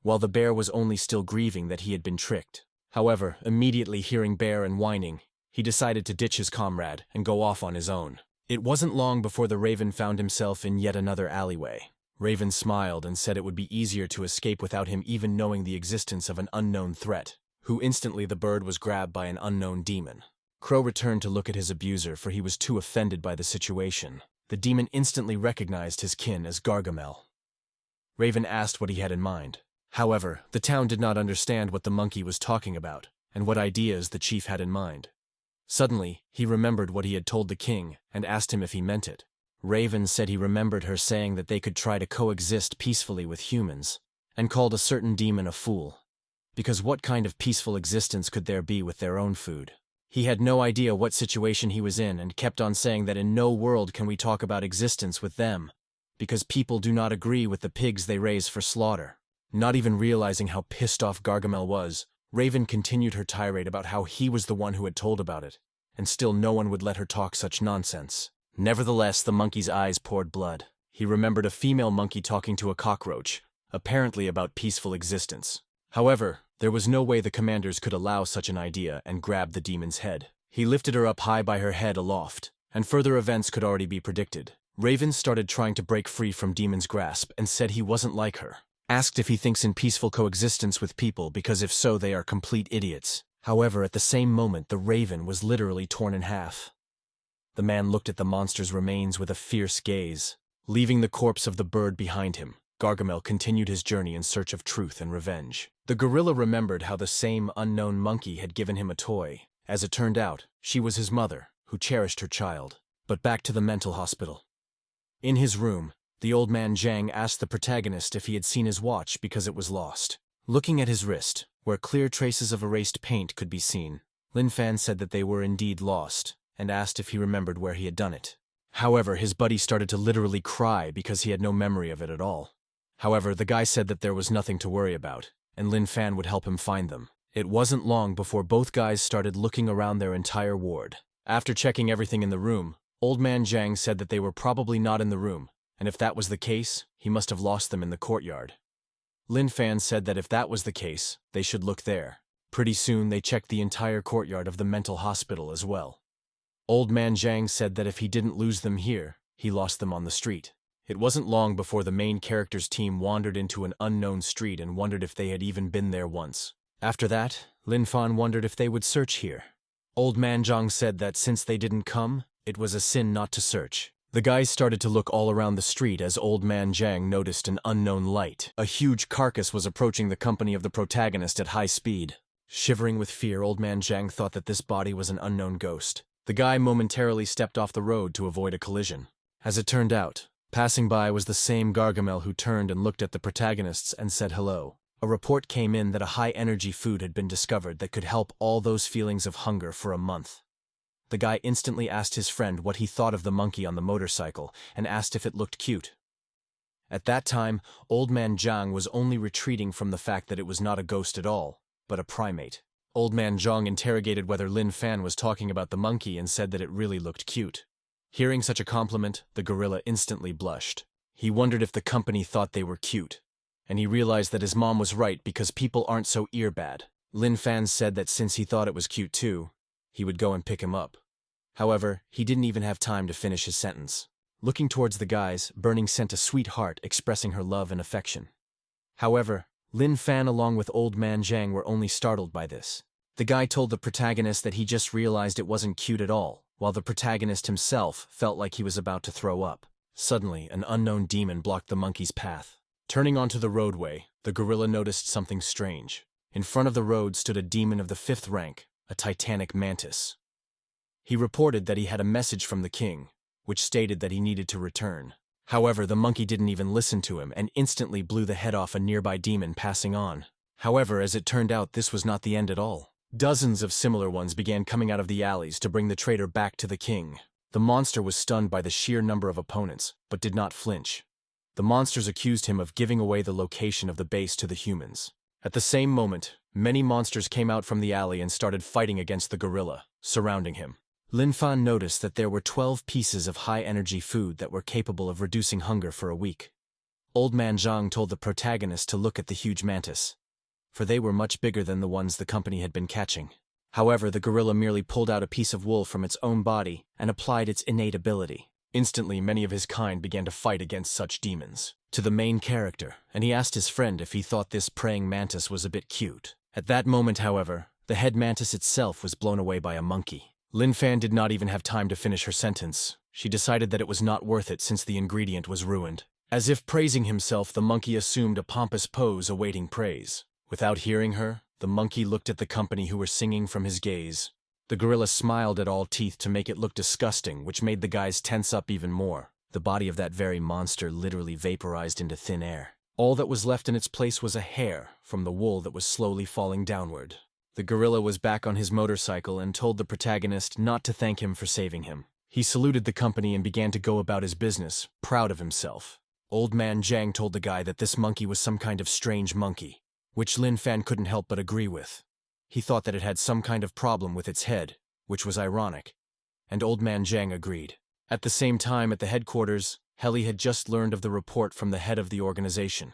while the bear was only still grieving that he had been tricked. However, immediately hearing bear and whining, he decided to ditch his comrade and go off on his own. It wasn't long before the raven found himself in yet another alleyway. Raven smiled and said it would be easier to escape without him even knowing the existence of an unknown threat. Who instantly the bird was grabbed by an unknown demon. Crow returned to look at his abuser, for he was too offended by the situation. The demon instantly recognized his kin as Gargamel. Raven asked what he had in mind. However, the town did not understand what the monkey was talking about, and what ideas the chief had in mind. Suddenly, he remembered what he had told the king and asked him if he meant it. Raven said he remembered her saying that they could try to coexist peacefully with humans, and called a certain demon a fool. Because what kind of peaceful existence could there be with their own food? He had no idea what situation he was in and kept on saying that in no world can we talk about existence with them, because people do not agree with the pigs they raise for slaughter. Not even realizing how pissed off Gargamel was, Raven continued her tirade about how he was the one who had told about it, and still no one would let her talk such nonsense. Nevertheless, the monkey's eyes poured blood. He remembered a female monkey talking to a cockroach, apparently about peaceful existence. However, there was no way the commanders could allow such an idea and grabbed the demon's head. He lifted her up high by her head aloft, and further events could already be predicted. Raven started trying to break free from Demon's grasp and said he wasn't like her. Asked if he thinks in peaceful coexistence with people because if so they are complete idiots. However, at the same moment the Raven was literally torn in half. The man looked at the monster's remains with a fierce gaze. Leaving the corpse of the bird behind him, Gargamel continued his journey in search of truth and revenge. The gorilla remembered how the same unknown monkey had given him a toy. As it turned out, she was his mother, who cherished her child. But back to the mental hospital. In his room, the old man Zhang asked the protagonist if he had seen his watch because it was lost. Looking at his wrist, where clear traces of erased paint could be seen, Lin Fan said that they were indeed lost, and asked if he remembered where he had done it. However, his buddy started to literally cry because he had no memory of it at all. However, the guy said that there was nothing to worry about, and Lin Fan would help him find them. It wasn't long before both guys started looking around their entire ward. After checking everything in the room, Old Man Zhang said that they were probably not in the room, and if that was the case, he must have lost them in the courtyard. Lin Fan said that if that was the case, they should look there. Pretty soon they checked the entire courtyard of the mental hospital as well. Old Man Zhang said that if he didn't lose them here, he lost them on the street. It wasn't long before the main character's team wandered into an unknown street and wondered if they had even been there once. After that, Lin Fan wondered if they would search here. Old Man Zhang said that since they didn't come, it was a sin not to search. The guys started to look all around the street as Old Man Zhang noticed an unknown light. A huge carcass was approaching the company of the protagonist at high speed. Shivering with fear, Old Man Zhang thought that this body was an unknown ghost. The guy momentarily stepped off the road to avoid a collision. As it turned out, passing by was the same Gargamel who turned and looked at the protagonists and said hello. A report came in that a high-energy food had been discovered that could help all those feelings of hunger for a month. The guy instantly asked his friend what he thought of the monkey on the motorcycle and asked if it looked cute. At that time, Old Man Zhang was only retreating from the fact that it was not a ghost at all, but a primate. Old Man Zhang interrogated whether Lin Fan was talking about the monkey and said that it really looked cute. Hearing such a compliment, the gorilla instantly blushed. He wondered if the company thought they were cute, and he realized that his mom was right because people aren't so ear-bad. Lin Fan said that since he thought it was cute too, he would go and pick him up. However, he didn't even have time to finish his sentence. Looking towards the guys, Burning sent a sweet heart expressing her love and affection. However, Lin Fan along with Old Man Zhang were only startled by this. The guy told the protagonist that he just realized it wasn't cute at all, while the protagonist himself felt like he was about to throw up. Suddenly, an unknown demon blocked the monkey's path. Turning onto the roadway, the gorilla noticed something strange. In front of the road stood a demon of the 5th rank, a titanic mantis. He reported that he had a message from the king, which stated that he needed to return. However, the monkey didn't even listen to him and instantly blew the head off a nearby demon passing on. However, as it turned out, this was not the end at all. Dozens of similar ones began coming out of the alleys to bring the traitor back to the king. The monster was stunned by the sheer number of opponents, but did not flinch. The monsters accused him of giving away the location of the base to the humans. At the same moment, many monsters came out from the alley and started fighting against the gorilla, surrounding him. Lin Fan noticed that there were 12 pieces of high-energy food that were capable of reducing hunger for a week. Old Man Zhang told the protagonist to look at the huge mantis, for they were much bigger than the ones the company had been catching. However, the gorilla merely pulled out a piece of wool from its own body and applied its innate ability. Instantly, many of his kind began to fight against such demons. To the main character, and he asked his friend if he thought this praying mantis was a bit cute. At that moment, however, the head mantis itself was blown away by a monkey. Lin Fan did not even have time to finish her sentence. She decided that it was not worth it since the ingredient was ruined. As if praising himself, the monkey assumed a pompous pose awaiting praise. Without hearing her, the monkey looked at the company who were singing from his gaze. The gorilla smiled at all teeth to make it look disgusting, which made the guys tense up even more. The body of that very monster literally vaporized into thin air. All that was left in its place was a hair from the wool that was slowly falling downward. The gorilla was back on his motorcycle and told the protagonist not to thank him for saving him. He saluted the company and began to go about his business, proud of himself. Old Man Zhang told the guy that this monkey was some kind of strange monkey, which Lin Fan couldn't help but agree with. He thought that it had some kind of problem with its head, which was ironic, and Old Man Zhang agreed. At the same time, at the headquarters, Helly had just learned of the report from the head of the organization.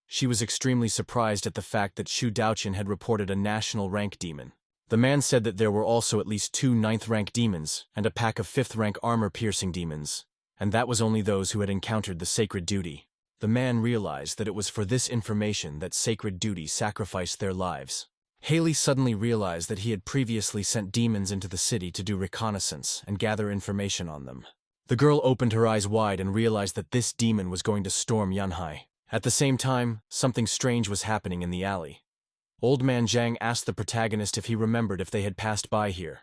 She was extremely surprised at the fact that Shu Daoqian had reported a national rank demon. The man said that there were also at least 2 9th-rank demons and a pack of 5th-rank armor-piercing demons, and that was only those who had encountered the sacred duty. The man realized that it was for this information that sacred duty sacrificed their lives. Haley suddenly realized that he had previously sent demons into the city to do reconnaissance and gather information on them. The girl opened her eyes wide and realized that this demon was going to storm Yanhai. At the same time, something strange was happening in the alley. Old Man Zhang asked the protagonist if he remembered if they had passed by here.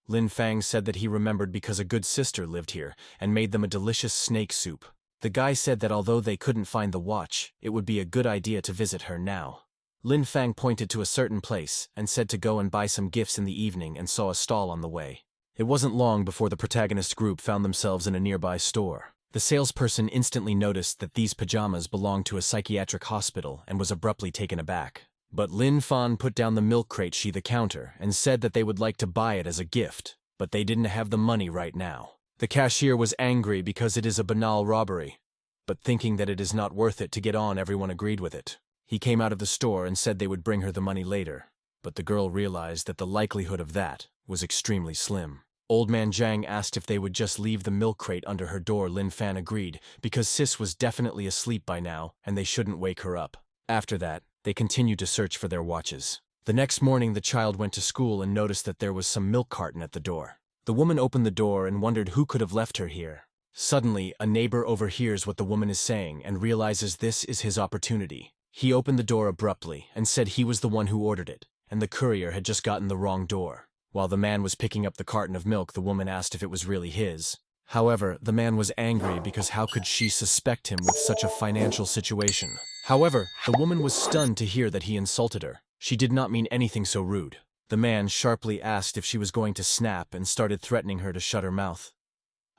Lin Fang said that he remembered because a good sister lived here and made them a delicious snake soup. The guy said that although they couldn't find the watch, it would be a good idea to visit her now. Lin Fang pointed to a certain place and said to go and buy some gifts in the evening and saw a stall on the way. It wasn't long before the protagonist group found themselves in a nearby store. The salesperson instantly noticed that these pajamas belonged to a psychiatric hospital and was abruptly taken aback. But Lin Fan put down the milk crate she the counter and said that they would like to buy it as a gift, but they didn't have the money right now. The cashier was angry because it is a banal robbery, but thinking that it is not worth it to get on, everyone agreed with it. He came out of the store and said they would bring her the money later, but the girl realized that the likelihood of that was extremely slim. Old Man Zhang asked if they would just leave the milk crate under her door. Lin Fan agreed, because Sis was definitely asleep by now and they shouldn't wake her up. After that, they continued to search for their watches. The next morning, the child went to school and noticed that there was some milk carton at the door. The woman opened the door and wondered who could have left her here. Suddenly, a neighbor overhears what the woman is saying and realizes this is his opportunity. He opened the door abruptly and said he was the one who ordered it, and the courier had just gotten the wrong door. While the man was picking up the carton of milk, the woman asked if it was really his. However, the man was angry because how could she suspect him with such a financial situation? However, the woman was stunned to hear that he insulted her. She did not mean anything so rude. The man sharply asked if she was going to snap and started threatening her to shut her mouth.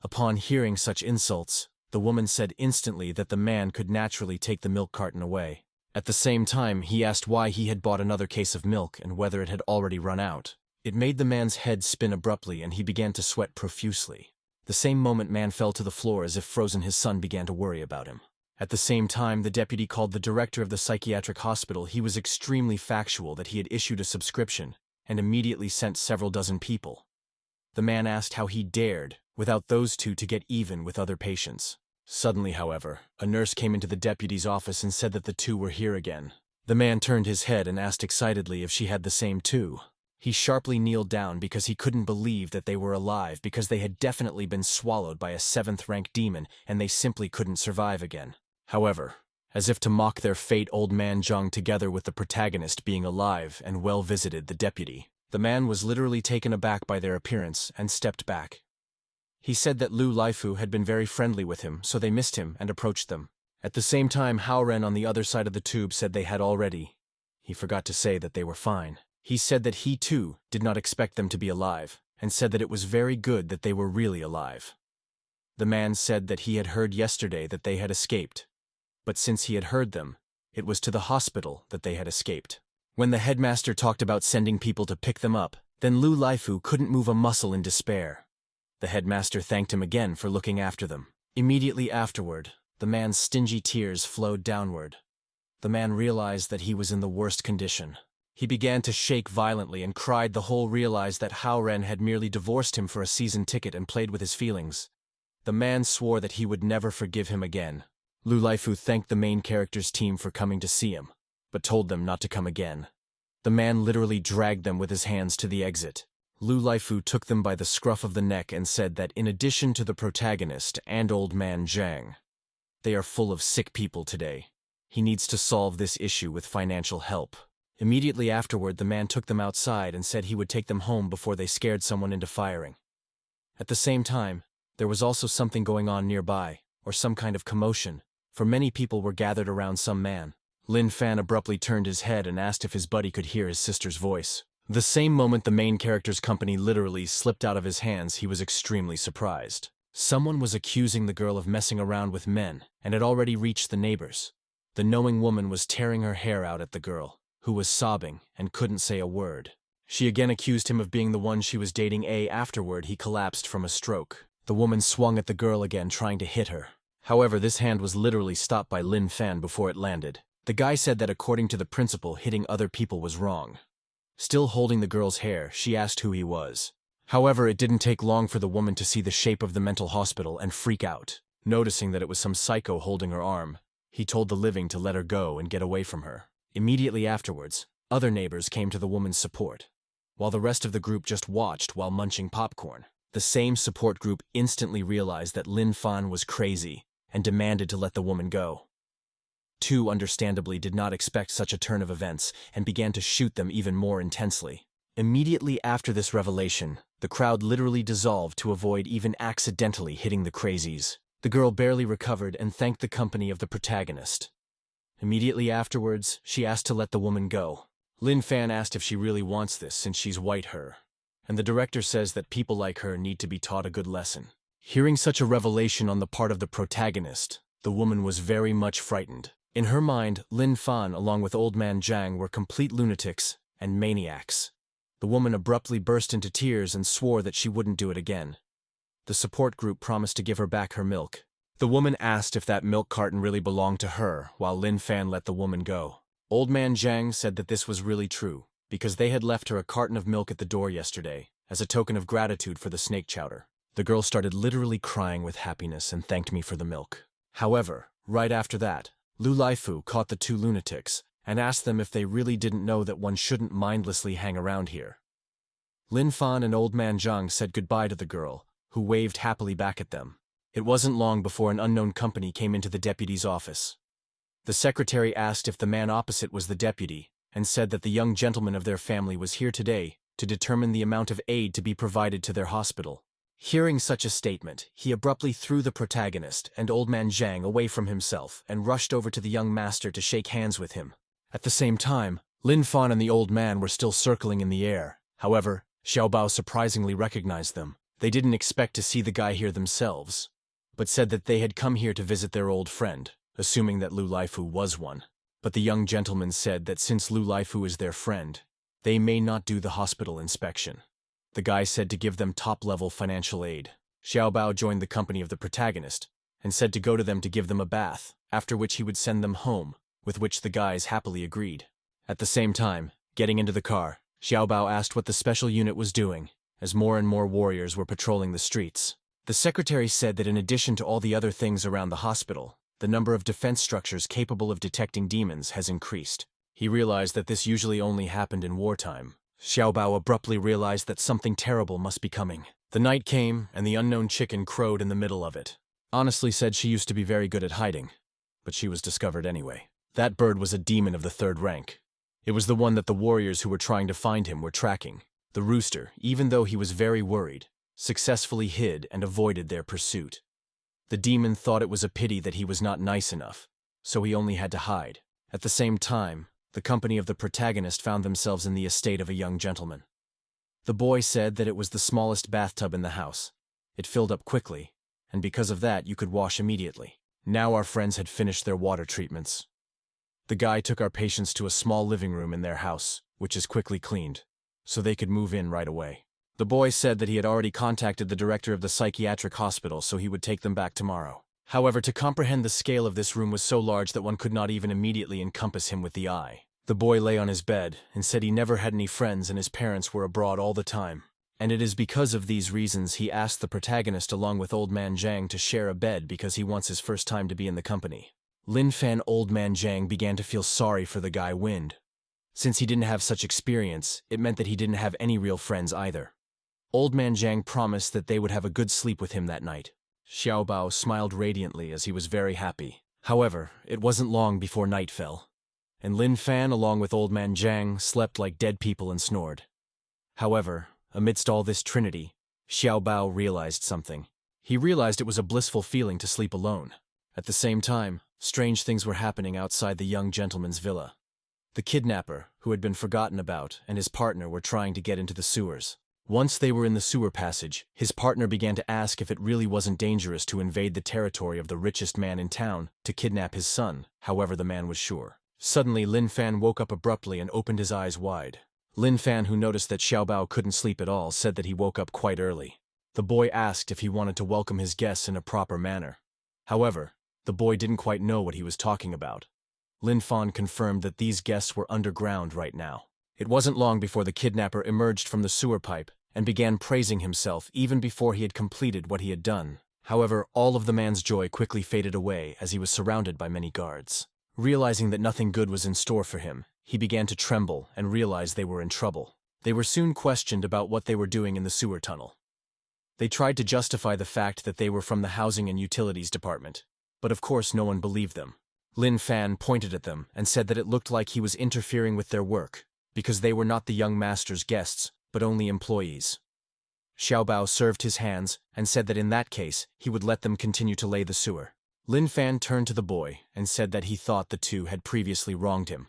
Upon hearing such insults, the woman said instantly that the man could naturally take the milk carton away. At the same time, he asked why he had bought another case of milk and whether it had already run out. It made the man's head spin abruptly and he began to sweat profusely. The same moment, man fell to the floor as if frozen. His son began to worry about him. At the same time, the deputy called the director of the psychiatric hospital. He was extremely factual that he had issued a subscription and immediately sent several dozen people. The man asked how he dared, without those two, to get even with other patients. Suddenly, however, a nurse came into the deputy's office and said that the two were here again. The man turned his head and asked excitedly if she had the same too. He sharply kneeled down because he couldn't believe that they were alive, because they had definitely been swallowed by a 7th-rank demon and they simply couldn't survive again. However, as if to mock their fate, Old Man Zhang, together with the protagonist being alive and well, visited the deputy. The man was literally taken aback by their appearance and stepped back. He said that Lu Laifu had been very friendly with him, so they missed him and approached them. At the same time, Haoren on the other side of the tube said they had already. He forgot to say that they were fine. He said that he too did not expect them to be alive, and said that it was very good that they were really alive. The man said that he had heard yesterday that they had escaped, but since he had heard them, it was to the hospital that they had escaped. When the headmaster talked about sending people to pick them up, then Lu Laifu couldn't move a muscle in despair. The headmaster thanked him again for looking after them. Immediately afterward, the man's stingy tears flowed downward. The man realized that he was in the worst condition. He began to shake violently and cried. The whole realized that Haoren had merely divorced him for a season ticket and played with his feelings. The man swore that he would never forgive him again. Lu Laifu thanked the main character's team for coming to see him, but told them not to come again. The man literally dragged them with his hands to the exit. Lu Laifu took them by the scruff of the neck and said that in addition to the protagonist and Old Man Zhang, they are full of sick people today. He needs to solve this issue with financial help. Immediately afterward, the man took them outside and said he would take them home before they scared someone into firing. At the same time, there was also something going on nearby, or some kind of commotion, for many people were gathered around some man. Lin Fan abruptly turned his head and asked if his buddy could hear his sister's voice. The same moment the main character's company literally slipped out of his hands, he was extremely surprised. Someone was accusing the girl of messing around with men, and had already reached the neighbors. The knowing woman was tearing her hair out at the girl, who was sobbing and couldn't say a word. She again accused him of being the one she was dating. Afterward, he collapsed from a stroke. The woman swung at the girl again, trying to hit her. However, this hand was literally stopped by Lin Fan before it landed. The guy said that according to the principal, hitting other people was wrong. Still holding the girl's hair, she asked who he was. However, it didn't take long for the woman to see the shape of the mental hospital and freak out. Noticing that it was some psycho holding her arm, he told the living to let her go and get away from her. Immediately afterwards, other neighbors came to the woman's support, while the rest of the group just watched while munching popcorn. The same support group instantly realized that Lin Fan was crazy and demanded to let the woman go. Two understandably did not expect such a turn of events and began to shoot them even more intensely. Immediately after this revelation, the crowd literally dissolved to avoid even accidentally hitting the crazies. The girl barely recovered and thanked the company of the protagonist. Immediately afterwards, she asked to let the woman go. Lin Fan asked if she really wants this since she's white her, and the director says that people like her need to be taught a good lesson. Hearing such a revelation on the part of the protagonist, the woman was very much frightened. In her mind, Lin Fan along with Old Man Zhang were complete lunatics and maniacs. The woman abruptly burst into tears and swore that she wouldn't do it again. The support group promised to give her back her milk. The woman asked if that milk carton really belonged to her, while Lin Fan let the woman go. Old Man Zhang said that this was really true, because they had left her a carton of milk at the door yesterday, as a token of gratitude for the snake chowder. The girl started literally crying with happiness and thanked me for the milk. However, right after that, Lu Laifu caught the two lunatics and asked them if they really didn't know that one shouldn't mindlessly hang around here. Lin Fan and Old Man Zhang said goodbye to the girl, who waved happily back at them. It wasn't long before an unknown company came into the deputy's office. The secretary asked if the man opposite was the deputy, and said that the young gentleman of their family was here today to determine the amount of aid to be provided to their hospital. Hearing such a statement, he abruptly threw the protagonist and Old Man Zhang away from himself and rushed over to the young master to shake hands with him. At the same time, Lin Fan and the old man were still circling in the air. However, Xiaobao surprisingly recognized them. They didn't expect to see the guy here themselves, but said that they had come here to visit their old friend, assuming that Lu Laifu was one. But the young gentleman said that since Lu Laifu is their friend, they may not do the hospital inspection. The guy said to give them top-level financial aid. Xiaobao joined the company of the protagonist and said to go to them to give them a bath, after which he would send them home, with which the guys happily agreed. At the same time, getting into the car, Xiaobao asked what the special unit was doing, as more and more warriors were patrolling the streets. The secretary said that in addition to all the other things around the hospital, the number of defense structures capable of detecting demons has increased. He realized that this usually only happened in wartime. Xiaobao abruptly realized that something terrible must be coming. The night came, and the unknown chicken crowed in the middle of it. Honestly said she used to be very good at hiding, but she was discovered anyway. That bird was a demon of the third rank. It was the one that the warriors who were trying to find him were tracking. The rooster, even though he was very worried, successfully hid and avoided their pursuit. The demon thought it was a pity that he was not nice enough, so he only had to hide. At the same time, the company of the protagonist found themselves in the estate of a young gentleman. The boy said that it was the smallest bathtub in the house. It filled up quickly, and because of that you could wash immediately. Now our friends had finished their water treatments. The guy took our patients to a small living room in their house, which is quickly cleaned, so they could move in right away. The boy said that he had already contacted the director of the psychiatric hospital, so he would take them back tomorrow. However, to comprehend the scale of this room was so large that one could not even immediately encompass him with the eye. The boy lay on his bed and said he never had any friends and his parents were abroad all the time. And it is because of these reasons he asked the protagonist along with Old Man Zhang to share a bed because he wants his first time to be in the company. Lin Fan Old Man Zhang began to feel sorry for the guy Wind. Since he didn't have such experience, it meant that he didn't have any real friends either. Old Man Zhang promised that they would have a good sleep with him that night. Xiaobao smiled radiantly as he was very happy. However, it wasn't long before night fell. and Lin Fan, along with Old Man Zhang, slept like dead people and snored. However, amidst all this trinity, Xiao Bao realized something. He realized it was a blissful feeling to sleep alone. At the same time, strange things were happening outside the young gentleman's villa. The kidnapper, who had been forgotten about, and his partner were trying to get into the sewers. Once they were in the sewer passage, his partner began to ask if it really wasn't dangerous to invade the territory of the richest man in town to kidnap his son. However, the man was sure. Suddenly, Lin Fan woke up abruptly and opened his eyes wide. Lin Fan, who noticed that Xiao Bao couldn't sleep at all, said that he woke up quite early. The boy asked if he wanted to welcome his guests in a proper manner. However, the boy didn't quite know what he was talking about. Lin Fan confirmed that these guests were underground right now. It wasn't long before the kidnapper emerged from the sewer pipe and began praising himself even before he had completed what he had done. However, all of the man's joy quickly faded away as he was surrounded by many guards. Realizing that nothing good was in store for him, he began to tremble and realized they were in trouble. They were soon questioned about what they were doing in the sewer tunnel. They tried to justify the fact that they were from the Housing and Utilities Department, but of course no one believed them. Lin Fan pointed at them and said that it looked like he was interfering with their work, because they were not the young master's guests, but only employees. Xiao Bao served his hands and said that in that case, he would let them continue to lay the sewer. Lin Fan turned to the boy and said that he thought the two had previously wronged him.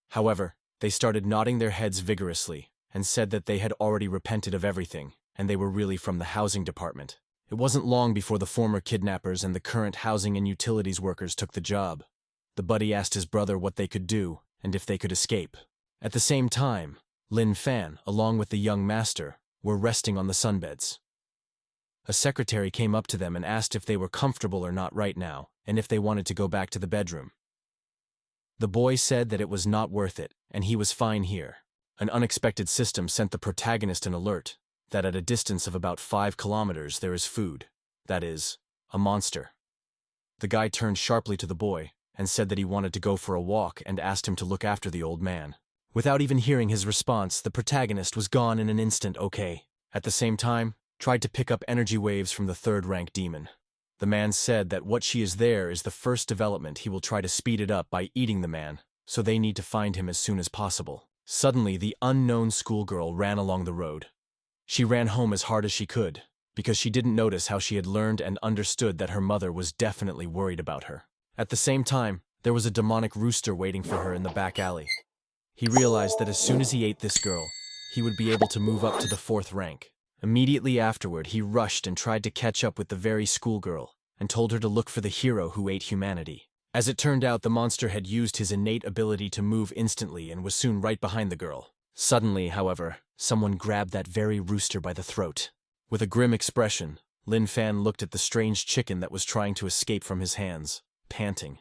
However, they started nodding their heads vigorously and said that they had already repented of everything, and they were really from the housing department. It wasn't long before the former kidnappers and the current housing and utilities workers took the job. The buddy asked his brother what they could do and if they could escape. At the same time, Lin Fan, along with the young master, were resting on the sunbeds. A secretary came up to them and asked if they were comfortable or not right now, and if they wanted to go back to the bedroom. The boy said that it was not worth it, and he was fine here. An unexpected system sent the protagonist an alert that at a distance of about 5 kilometers there is food. That is, a monster. The guy turned sharply to the boy and said that he wanted to go for a walk and asked him to look after the old man. Without even hearing his response, the protagonist was gone in an instant. At the same time, tried to pick up energy waves from the third-rank demon. The man said that what she is there is the first development. He will try to speed it up by eating the man, so they need to find him as soon as possible. Suddenly, the unknown schoolgirl ran along the road. She ran home as hard as she could, because she didn't notice how she had learned and understood that her mother was definitely worried about her. At the same time, there was a demonic rooster waiting for her in the back alley. He realized that as soon as he ate this girl, he would be able to move up to the 4th rank. Immediately afterward, he rushed and tried to catch up with the very schoolgirl and told her to look for the hero who ate humanity. As it turned out, the monster had used his innate ability to move instantly and was soon right behind the girl. Suddenly, however, someone grabbed that very rooster by the throat. With a grim expression, Lin Fan looked at the strange chicken that was trying to escape from his hands, panting.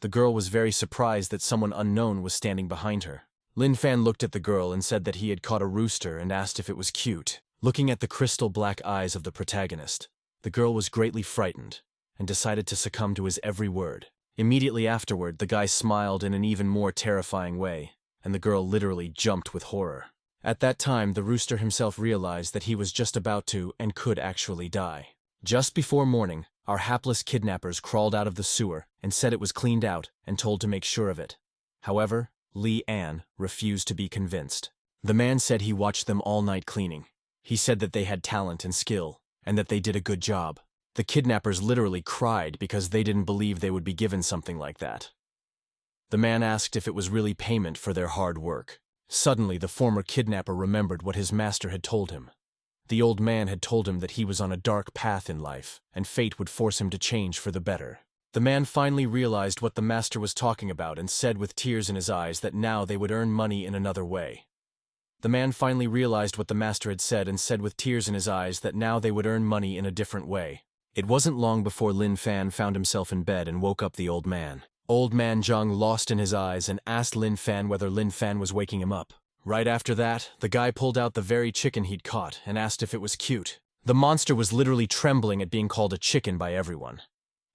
The girl was very surprised that someone unknown was standing behind her. Lin Fan looked at the girl and said that he had caught a rooster and asked if it was cute. Looking at the crystal black eyes of the protagonist, the girl was greatly frightened and decided to succumb to his every word. Immediately afterward, the guy smiled in an even more terrifying way, and the girl literally jumped with horror. At that time, the rooster himself realized that he was just about to and could actually die. Just before morning, our hapless kidnappers crawled out of the sewer and said it was cleaned out and told to make sure of it. However, Li An refused to be convinced. The man said he watched them all night cleaning. He said that they had talent and skill, and that they did a good job. The kidnappers literally cried because they didn't believe they would be given something like that. The man asked if it was really payment for their hard work. Suddenly, the former kidnapper remembered what his master had told him. The old man had told him that he was on a dark path in life, and fate would force him to change for the better. The man finally realized what the master was talking about and said with tears in his eyes that now they would earn money in another way. The man finally realized what the master had said and said with tears in his eyes that now they would earn money in a different way. It wasn't long before Lin Fan found himself in bed and woke up the old man. Old Man Zhang lost in his eyes and asked Lin Fan whether Lin Fan was waking him up. Right after that, the guy pulled out the very chicken he'd caught and asked if it was cute. The monster was literally trembling at being called a chicken by everyone.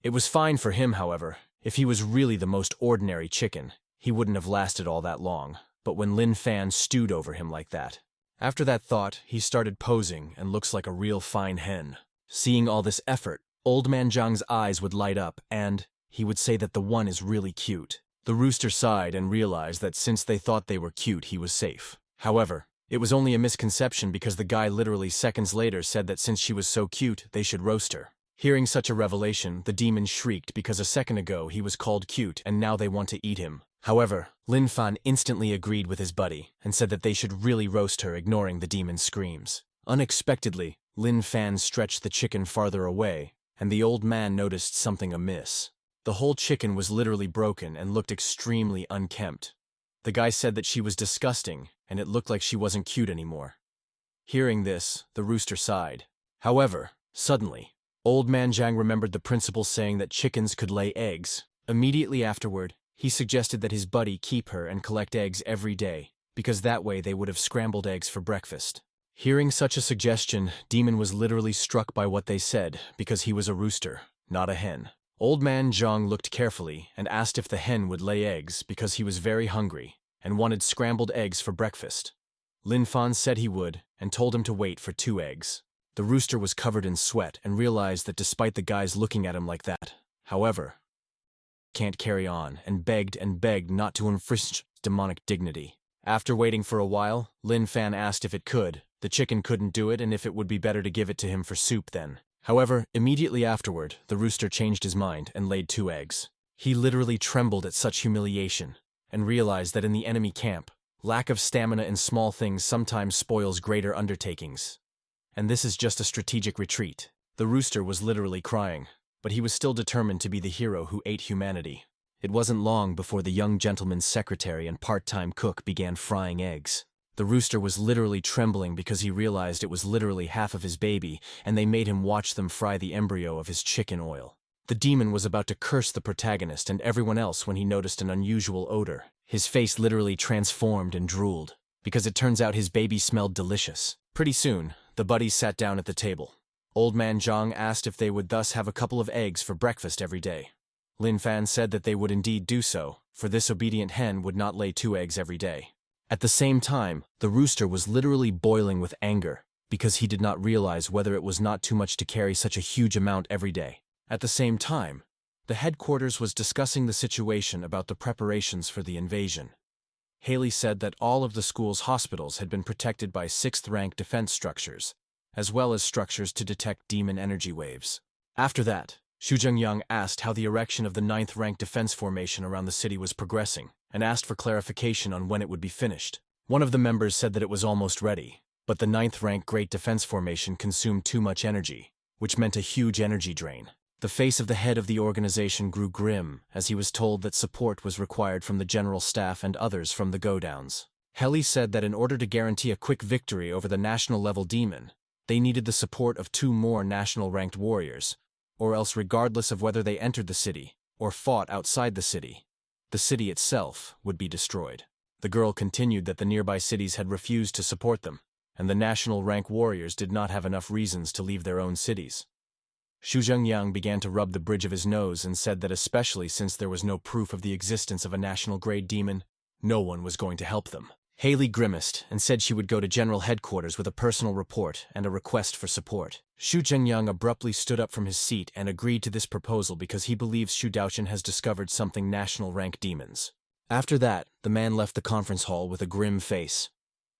It was fine for him, however. If he was really the most ordinary chicken, he wouldn't have lasted all that long. But when Lin Fan stewed over him like that. After that thought, he started posing and looks like a real fine hen. Seeing all this effort, Old Man Zhang's eyes would light up and he would say that the one is really cute. The rooster sighed and realized that since they thought they were cute, he was safe. However, it was only a misconception because the guy literally seconds later said that since she was so cute, they should roast her. Hearing such a revelation, the demon shrieked because a second ago he was called cute and now they want to eat him. However, Lin Fan instantly agreed with his buddy and said that they should really roast her, ignoring the demon's screams. Unexpectedly, Lin Fan stretched the chicken farther away, and the old man noticed something amiss. The whole chicken was literally broken and looked extremely unkempt. The guy said that she was disgusting, and it looked like she wasn't cute anymore. Hearing this, the rooster sighed. However, suddenly, Old Man Zhang remembered the principal saying that chickens could lay eggs. Immediately afterward, he suggested that his buddy keep her and collect eggs every day, because that way they would have scrambled eggs for breakfast. Hearing such a suggestion, Demon was literally struck by what they said, because he was a rooster, not a hen. Old Man Zhang looked carefully and asked if the hen would lay eggs because he was very hungry and wanted scrambled eggs for breakfast. Lin Fan said he would and told him to wait for 2 eggs. The rooster was covered in sweat and realized that despite the guys looking at him like that, however, can't carry on and begged not to infringe demonic dignity. After waiting for a while, Lin Fan asked if it could. The chicken couldn't do it and if it would be better to give it to him for soup then. However, immediately afterward, the rooster changed his mind and laid 2 eggs. He literally trembled at such humiliation and realized that in the enemy camp, lack of stamina in small things sometimes spoils greater undertakings. And this is just a strategic retreat. The rooster was literally crying, but he was still determined to be the hero who ate humanity. It wasn't long before the young gentleman's secretary and part-time cook began frying eggs. The rooster was literally trembling because he realized it was literally half of his baby, and they made him watch them fry the embryo of his chicken oil. The demon was about to curse the protagonist and everyone else when he noticed an unusual odor. His face literally transformed and drooled, because it turns out his baby smelled delicious. Pretty soon, the buddies sat down at the table. Old Man Zhang asked if they would thus have a couple of eggs for breakfast every day. Lin Fan said that they would indeed do so, for this obedient hen would not lay 2 eggs every day. At the same time, the rooster was literally boiling with anger, because he did not realize whether it was not too much to carry such a huge amount every day. At the same time, the headquarters was discussing the situation about the preparations for the invasion. Haley said that all of the school's hospitals had been protected by 6th-rank defense structures, as well as structures to detect demon energy waves. After that, Xu Zhengyang asked how the erection of the 9th-rank defense formation around the city was progressing, and asked for clarification on when it would be finished. One of the members said that it was almost ready, but the 9th-rank Great Defense Formation consumed too much energy, which meant a huge energy drain. The face of the head of the organization grew grim as he was told that support was required from the general staff and others from the go-downs. Helly said that in order to guarantee a quick victory over the national-level demon, they needed the support of 2 more national-ranked warriors, or else regardless of whether they entered the city or fought outside the city itself would be destroyed. The girl continued that the nearby cities had refused to support them, and the national-rank warriors did not have enough reasons to leave their own cities. Xu Zhengyang began to rub the bridge of his nose and said that especially since there was no proof of the existence of a national-grade demon, no one was going to help them. Haley grimaced and said she would go to General Headquarters with a personal report and a request for support. Xu Zhengyang abruptly stood up from his seat and agreed to this proposal because he believes Xu Daochen has discovered something national-rank demons. After that, the man left the conference hall with a grim face.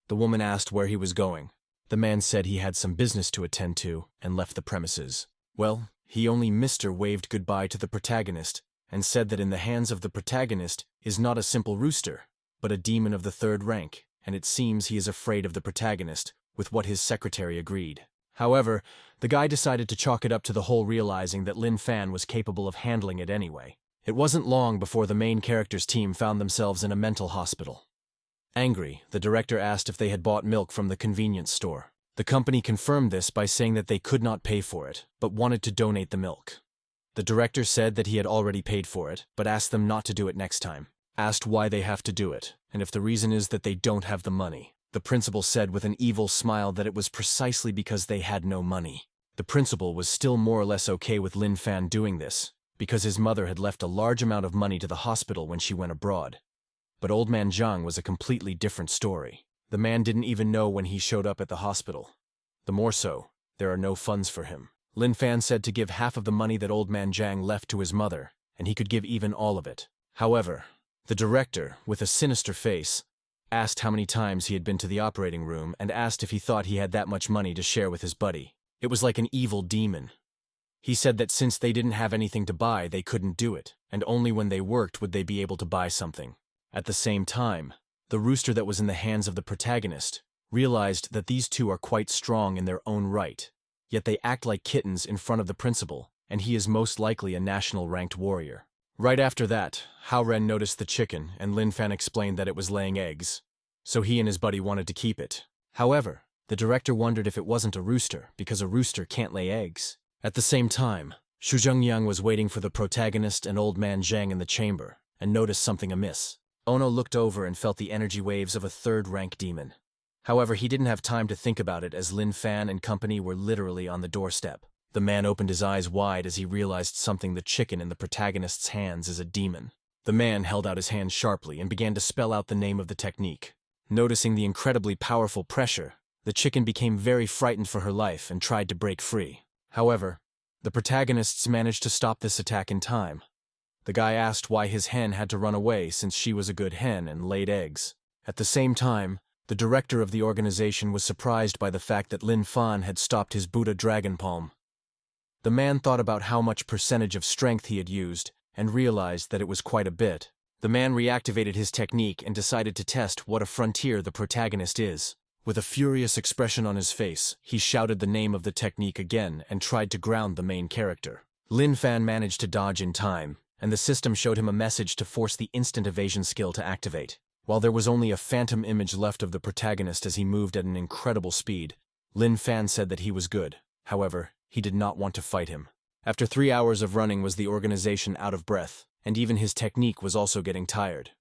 The woman asked where he was going. The man said he had some business to attend to and left the premises. Well, he only waved goodbye to the protagonist and said that in the hands of the protagonist is not a simple rooster, but a demon of the 3rd rank, and it seems he is afraid of the protagonist, with what his secretary agreed. However, the guy decided to chalk it up to the whole realizing that Lin Fan was capable of handling it anyway. It wasn't long before the main character's team found themselves in a mental hospital. Angry, the director asked if they had bought milk from the convenience store. The company confirmed this by saying that they could not pay for it, but wanted to donate the milk. The director said that he had already paid for it, but asked them not to do it next time. Asked why they have to do it, and if the reason is that they don't have the money. The principal said with an evil smile that it was precisely because they had no money. The principal was still more or less okay with Lin Fan doing this, because his mother had left a large amount of money to the hospital when she went abroad. But Old Man Zhang was a completely different story. The man didn't even know when he showed up at the hospital. The more so, there are no funds for him. Lin Fan said to give half of the money that Old Man Zhang left to his mother, and he could give even all of it. However, The director, with a sinister face, asked how many times he had been to the operating room and asked if he thought he had that much money to share with his buddy. It was like an evil demon. He said that since they didn't have anything to buy, they couldn't do it, and only when they worked would they be able to buy something. At the same time, the rooster that was in the hands of the protagonist realized that these two are quite strong in their own right, yet they act like kittens in front of the principal, and he is most likely a national-ranked warrior. Right after that, Hao Ren noticed the chicken, and Lin Fan explained that it was laying eggs, so he and his buddy wanted to keep it. However, the director wondered if it wasn't a rooster, because a rooster can't lay eggs. At the same time, Xu Zhengyang was waiting for the protagonist and old man Zhang in the chamber, and noticed something amiss. Ono looked over and felt the energy waves of a third-rank demon. However, he didn't have time to think about it as Lin Fan and company were literally on the doorstep. The man opened his eyes wide as he realized something. The chicken in the protagonist's hands is a demon. The man held out his hand sharply and began to spell out the name of the technique. Noticing the incredibly powerful pressure, the chicken became very frightened for her life and tried to break free. However, the protagonists managed to stop this attack in time. The guy asked why his hen had to run away since she was a good hen and laid eggs. At the same time, the director of the organization was surprised by the fact that Lin Fan had stopped his Buddha Dragon Palm. The man thought about how much percentage of strength he had used and realized that it was quite a bit. The man reactivated his technique and decided to test what a frontier the protagonist is. With a furious expression on his face, he shouted the name of the technique again and tried to ground the main character. Lin Fan managed to dodge in time, and the system showed him a message to force the instant evasion skill to activate. While there was only a phantom image left of the protagonist as he moved at an incredible speed, Lin Fan said that he was good. However, he did not want to fight him. After 3 hours of running was the organization out of breath, and even his technique was also getting tired.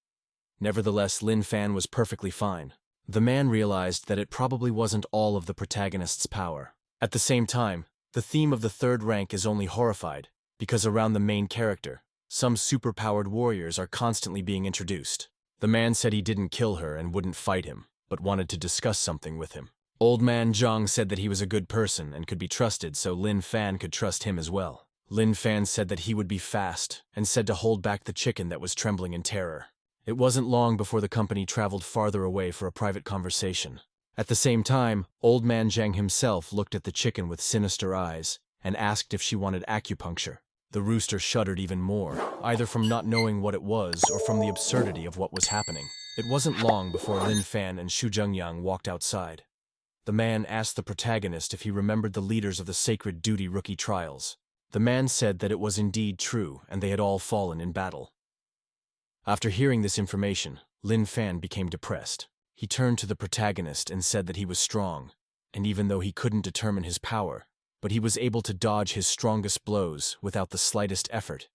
Nevertheless, Lin Fan was perfectly fine. The man realized that it probably wasn't all of the protagonist's power. At the same time, the theme of the third rank is only horrified, because around the main character, some superpowered warriors are constantly being introduced. The man said he didn't kill her and wouldn't fight him, but wanted to discuss something with him. Old man Zhang said that he was a good person and could be trusted, so Lin Fan could trust him as well. Lin Fan said that he would be fast, and said to hold back the chicken that was trembling in terror. It wasn't long before the company traveled farther away for a private conversation. At the same time, old man Zhang himself looked at the chicken with sinister eyes, and asked if she wanted acupuncture. The rooster shuddered even more, either from not knowing what it was or from the absurdity of what was happening. It wasn't long before Lin Fan and Xu Zhengyang walked outside. The man asked the protagonist if he remembered the leaders of the Sacred Duty rookie trials. The man said that it was indeed true, and they had all fallen in battle. After hearing this information, Lin Fan became depressed. He turned to the protagonist and said that he was strong, and even though he couldn't determine his power, but he was able to dodge his strongest blows without the slightest effort,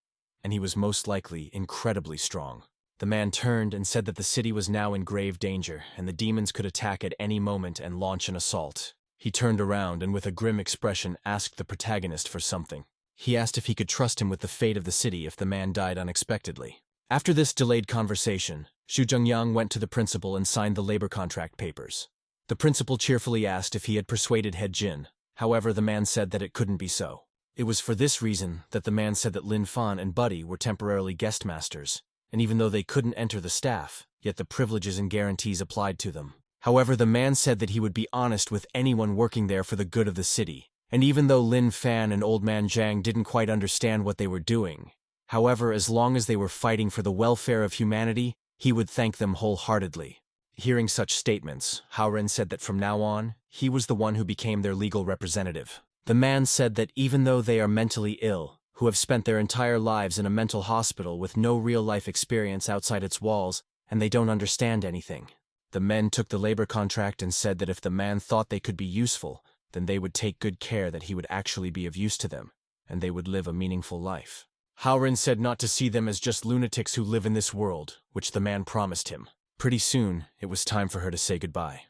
and he was most likely incredibly strong. The man turned and said that the city was now in grave danger, and the demons could attack at any moment and launch an assault. He turned around and with a grim expression asked the protagonist for something. He asked if he could trust him with the fate of the city if the man died unexpectedly. After this delayed conversation, Xu Zhengyang went to the principal and signed the labor contract papers. The principal cheerfully asked if he had persuaded Head Jin. However, the man said that it couldn't be so. It was for this reason that the man said that Lin Fan and Buddy were temporarily guest masters, and even though they couldn't enter the staff, yet the privileges and guarantees applied to them. However, the man said that he would be honest with anyone working there for the good of the city, and even though Lin Fan and Old Man Zhang didn't quite understand what they were doing, however, as long as they were fighting for the welfare of humanity, he would thank them wholeheartedly. Hearing such statements, Hao Ren said that from now on, he was the one who became their legal representative. The man said that even though they are mentally ill, who have spent their entire lives in a mental hospital with no real-life experience outside its walls, and they don't understand anything. The men took the labor contract and said that if the man thought they could be useful, then they would take good care that he would actually be of use to them, and they would live a meaningful life. Hao Ren said not to see them as just lunatics who live in this world, which the man promised him. Pretty soon, it was time for her to say goodbye.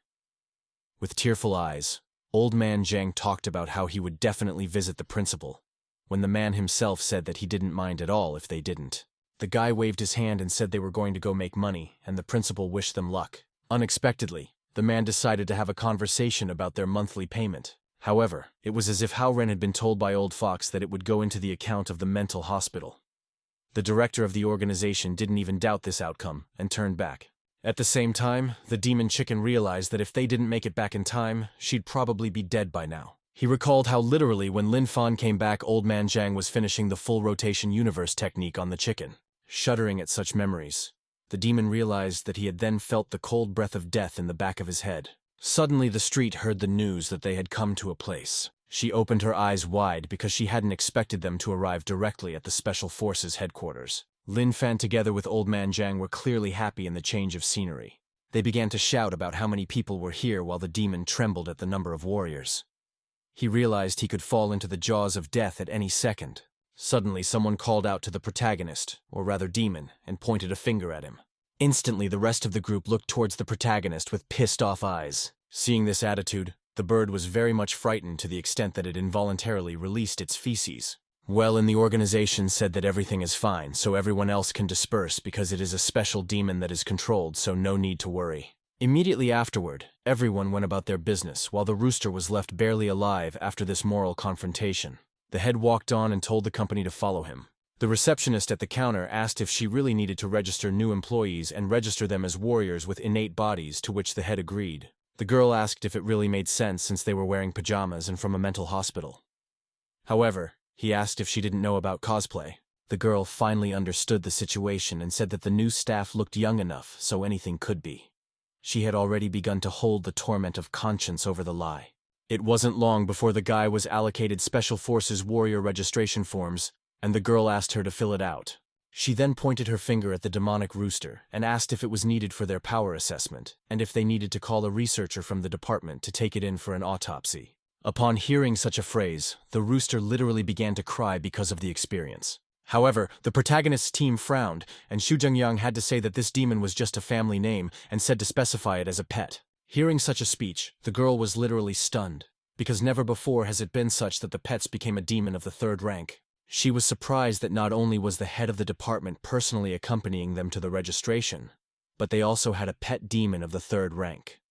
With tearful eyes, Old Man Zhang talked about how he would definitely visit the principal, when the man himself said that he didn't mind at all if they didn't. The guy waved his hand and said they were going to go make money, and the principal wished them luck. Unexpectedly, the man decided to have a conversation about their monthly payment. However, it was as if Hao Ren had been told by Old Fox that it would go into the account of the mental hospital. The director of the organization didn't even doubt this outcome and turned back. At the same time, the demon chicken realized that if they didn't make it back in time, she'd probably be dead by now. He recalled how literally when Lin Fan came back, Old Man Zhang was finishing the full rotation universe technique on the chicken. Shuddering at such memories, the demon realized that he had then felt the cold breath of death in the back of his head. Suddenly the street heard the news that they had come to a place. She opened her eyes wide because she hadn't expected them to arrive directly at the Special Forces headquarters. Lin Fan together with Old Man Zhang were clearly happy in the change of scenery. They began to shout about how many people were here while the demon trembled at the number of warriors. He realized he could fall into the jaws of death at any second. Suddenly someone called out to the protagonist, or rather demon, and pointed a finger at him. Instantly the rest of the group looked towards the protagonist with pissed-off eyes. Seeing this attitude, the bird was very much frightened to the extent that it involuntarily released its feces. Well, in the organization said that everything is fine, so everyone else can disperse because it is a special demon that is controlled, so no need to worry. Immediately afterward, everyone went about their business, while the rooster was left barely alive after this moral confrontation. The head walked on and told the company to follow him. The receptionist at the counter asked if she really needed to register new employees and register them as warriors with innate bodies, to which the head agreed. The girl asked if it really made sense since they were wearing pajamas and from a mental hospital. However, he asked if she didn't know about cosplay. The girl finally understood the situation and said that the new staff looked young enough so anything could be. She had already begun to hold the torment of conscience over the lie. It wasn't long before the guy was allocated Special Forces warrior registration forms, and the girl asked her to fill it out. She then pointed her finger at the demonic rooster and asked if it was needed for their power assessment, and if they needed to call a researcher from the department to take it in for an autopsy. Upon hearing such a phrase, the rooster literally began to cry because of the experience. However, the protagonist's team frowned, and Xu Zhengyang had to say that this demon was just a family name and said to specify it as a pet. Hearing such a speech, the girl was literally stunned, because never before has it been such that the pets became a demon of the third rank. She was surprised that not only was the head of the department personally accompanying them to the registration, but they also had a pet demon of the third rank.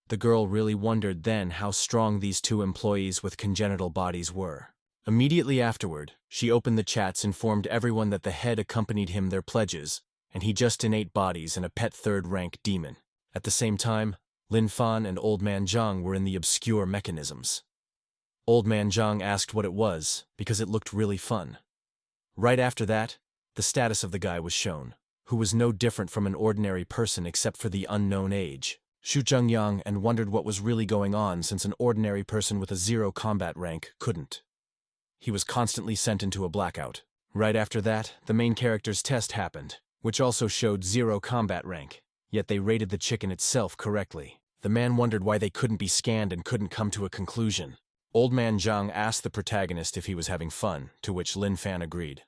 The girl really wondered then how strong these two employees with congenital bodies were. Immediately afterward, she opened the chats, informed everyone that the head accompanied him their pledges, and he just innate bodies and a pet third-rank demon. At the same time, Lin Fan and Old Man Zhang were in the obscure mechanisms. Old Man Zhang asked what it was, because it looked really fun. Right after that, the status of the guy was shown, who was no different from an ordinary person except for the unknown age. Xu Zhengyang and wondered what was really going on since an ordinary person with a 0 combat rank couldn't. He was constantly sent into a blackout. Right after that, the main character's test happened, which also showed 0 combat rank, yet they rated the chicken itself correctly. The man wondered why they couldn't be scanned and couldn't come to a conclusion. Old Man Zhang asked the protagonist if he was having fun, to which Lin Fan agreed.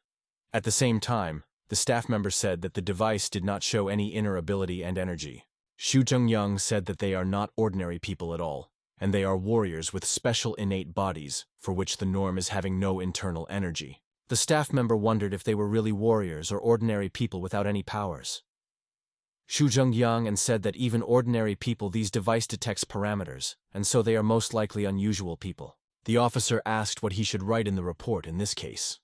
At the same time, the staff member said that the device did not show any inner ability and energy. Xu Zhengyang said that they are not ordinary people at all, and they are warriors with special innate bodies, for which the norm is having no internal energy. The staff member wondered if they were really warriors or ordinary people without any powers. Xu Zhengyang and said that even ordinary people, these device detects parameters, and so they are most likely unusual people. The officer asked what he should write in the report in this case.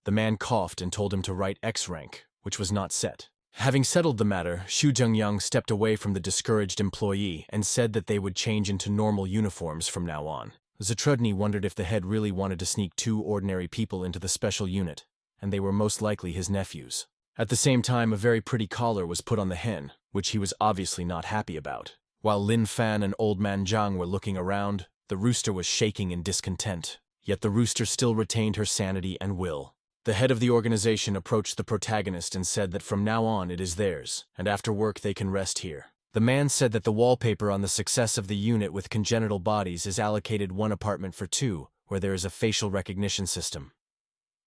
The man coughed and told him to write X rank, which was not set. Having settled the matter, Xu Zhengyang stepped away from the discouraged employee and said that they would change into normal uniforms from now on. Zatrudny wondered if the head really wanted to sneak 2 ordinary people into the special unit, and they were most likely his nephews. At the same time, a very pretty collar was put on the hen, which he was obviously not happy about. While Lin Fan and Old Man Zhang were looking around, the rooster was shaking in discontent. Yet the rooster still retained her sanity and will. The head of the organization approached the protagonist and said that from now on it is theirs, and after work they can rest here. The man said that the wallpaper on the success of the unit with congenital bodies is allocated 1 apartment for 2, where there is a facial recognition system.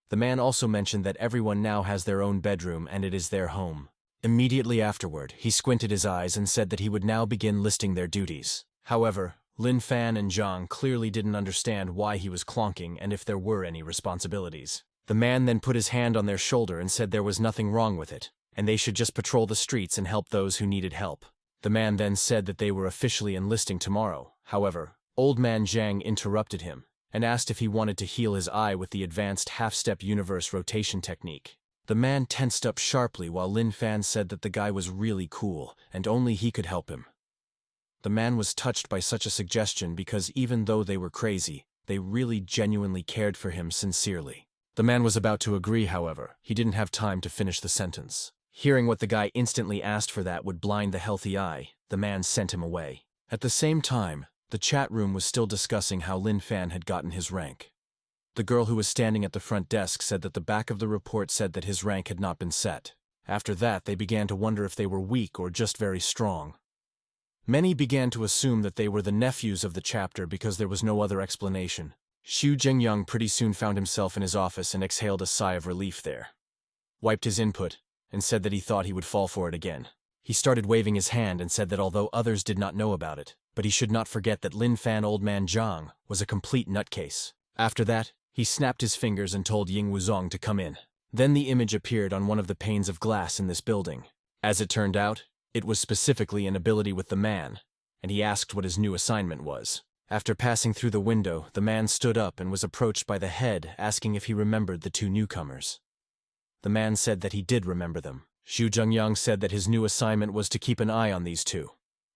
The man also mentioned that everyone now has their own bedroom and it is their home. Immediately afterward, he squinted his eyes and said that he would now begin listing their duties. However, Lin Fan and Zhang clearly didn't understand why he was clonking and if there were any responsibilities. The man then put his hand on their shoulder and said there was nothing wrong with it, and they should just patrol the streets and help those who needed help. The man then said that they were officially enlisting tomorrow. However, Old Man Zhang interrupted him and asked if he wanted to heal his eye with the advanced half-step universe rotation technique. The man tensed up sharply while Lin Fan said that the guy was really cool and only he could help him. The man was touched by such a suggestion because even though they were crazy, they really genuinely cared for him sincerely. The man was about to agree, however. He didn't have time to finish the sentence. Hearing what the guy instantly asked for that would blind the healthy eye, the man sent him away. At the same time, the chat room was still discussing how Lin Fan had gotten his rank. The girl who was standing at the front desk said that the back of the report said that his rank had not been set. After that, they began to wonder if they were weak or just very strong. Many began to assume that they were the nephews of the chapter because there was no other explanation. Xu Jingyang pretty soon found himself in his office and exhaled a sigh of relief there. Wiped his input, and said that he thought he would fall for it again. He started waving his hand and said that although others did not know about it, but he should not forget that Lin Fan Old Man Zhang was a complete nutcase. After that, he snapped his fingers and told Ying Wuzong to come in. Then the image appeared on one of the panes of glass in this building. As it turned out, it was specifically an ability with the man, and he asked what his new assignment was. After passing through the window, the man stood up and was approached by the head asking if he remembered the two newcomers. The man said that he did remember them. Xu Jingyang said that his new assignment was to keep an eye on these two.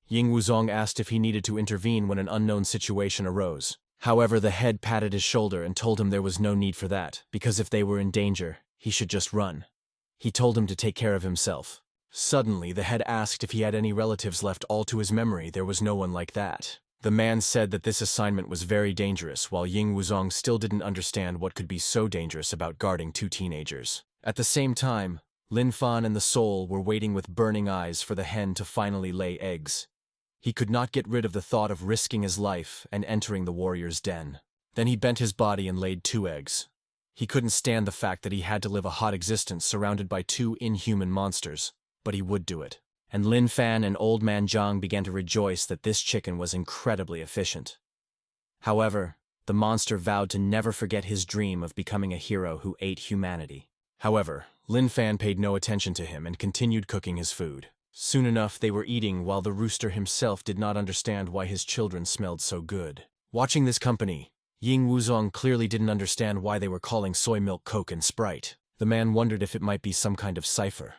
Ying Wuzong asked if he needed to intervene when an unknown situation arose. However, the head patted his shoulder and told him there was no need for that, because if they were in danger, he should just run. He told him to take care of himself. Suddenly, the head asked if he had any relatives left. All to his memory, there was no one like that. The man said that this assignment was very dangerous, while Ying Wuzong still didn't understand what could be so dangerous about guarding two teenagers. At the same time, Lin Fan and the soul were waiting with burning eyes for the hen to finally lay eggs. He could not get rid of the thought of risking his life and entering the warrior's den. Then he bent his body and laid 2 eggs. He couldn't stand the fact that he had to live a hot existence surrounded by 2 inhuman monsters, but he would do it. And Lin Fan and Old Man Zhang began to rejoice that this chicken was incredibly efficient. However, the monster vowed to never forget his dream of becoming a hero who ate humanity. However, Lin Fan paid no attention to him and continued cooking his food. Soon enough, they were eating while the rooster himself did not understand why his children smelled so good. Watching this company, Ying Wuzong clearly didn't understand why they were calling soy milk Coke and Sprite. The man wondered if it might be some kind of cipher.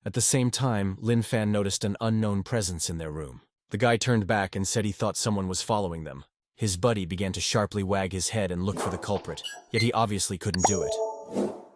At the same time, Lin Fan noticed an unknown presence in their room. The guy turned back and said he thought someone was following them. His buddy began to sharply wag his head and look for the culprit, yet he obviously couldn't do it.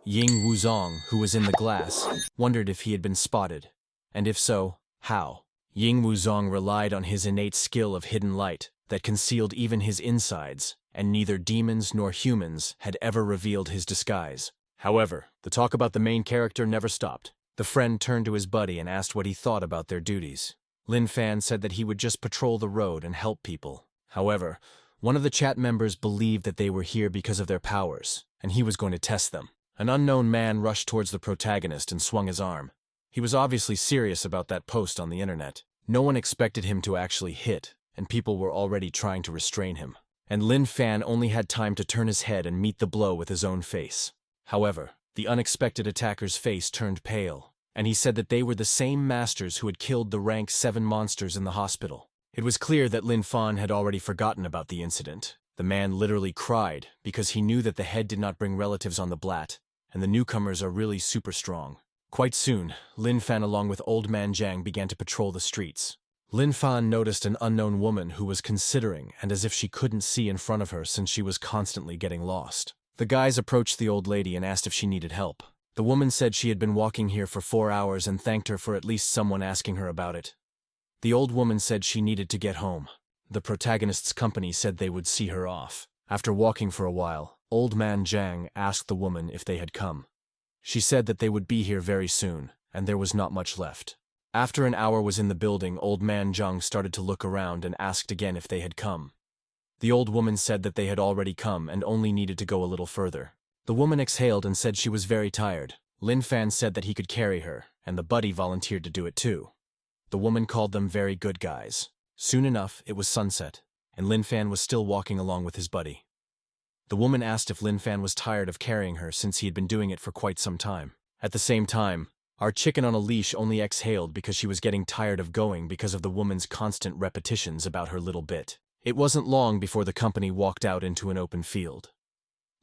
Ying Wuzong, who was in the glass, wondered if he had been spotted, and if so, how. Ying Wuzong relied on his innate skill of hidden light that concealed even his insides, and neither demons nor humans had ever revealed his disguise. However, the talk about the main character never stopped. The friend turned to his buddy and asked what he thought about their duties. Lin Fan said that he would just patrol the road and help people. However, one of the chat members believed that they were here because of their powers, and he was going to test them. An unknown man rushed towards the protagonist and swung his arm. He was obviously serious about that post on the internet. No one expected him to actually hit, and people were already trying to restrain him. And Lin Fan only had time to turn his head and meet the blow with his own face. However, the unexpected attacker's face turned pale, and he said that they were the same masters who had killed the rank 7 monsters in the hospital. It was clear that Lin Fan had already forgotten about the incident. The man literally cried because he knew that the head did not bring relatives on the blat, and the newcomers are really super strong. Quite soon, Lin Fan along with Old Man Zhang began to patrol the streets. Lin Fan noticed an unknown woman who was considering and as if she couldn't see in front of her since she was constantly getting lost. The guys approached the old lady and asked if she needed help. The woman said she had been walking here for 4 hours and thanked her for at least someone asking her about it. The old woman said she needed to get home. The protagonist's company said they would see her off. After walking for a while, Old Man Zhang asked the woman if they had come. She said that they would be here very soon, and there was not much left. After an hour was in the building, Old Man Zhang started to look around and asked again if they had come. The old woman said that they had already come and only needed to go a little further. The woman exhaled and said she was very tired. Lin Fan said that he could carry her, and the buddy volunteered to do it too. The woman called them very good guys. Soon enough, it was sunset, and Lin Fan was still walking along with his buddy. The woman asked if Lin Fan was tired of carrying her since he had been doing it for quite some time. At the same time, our chicken on a leash only exhaled because she was getting tired of going because of the woman's constant repetitions about her little bit. It wasn't long before the company walked out into an open field.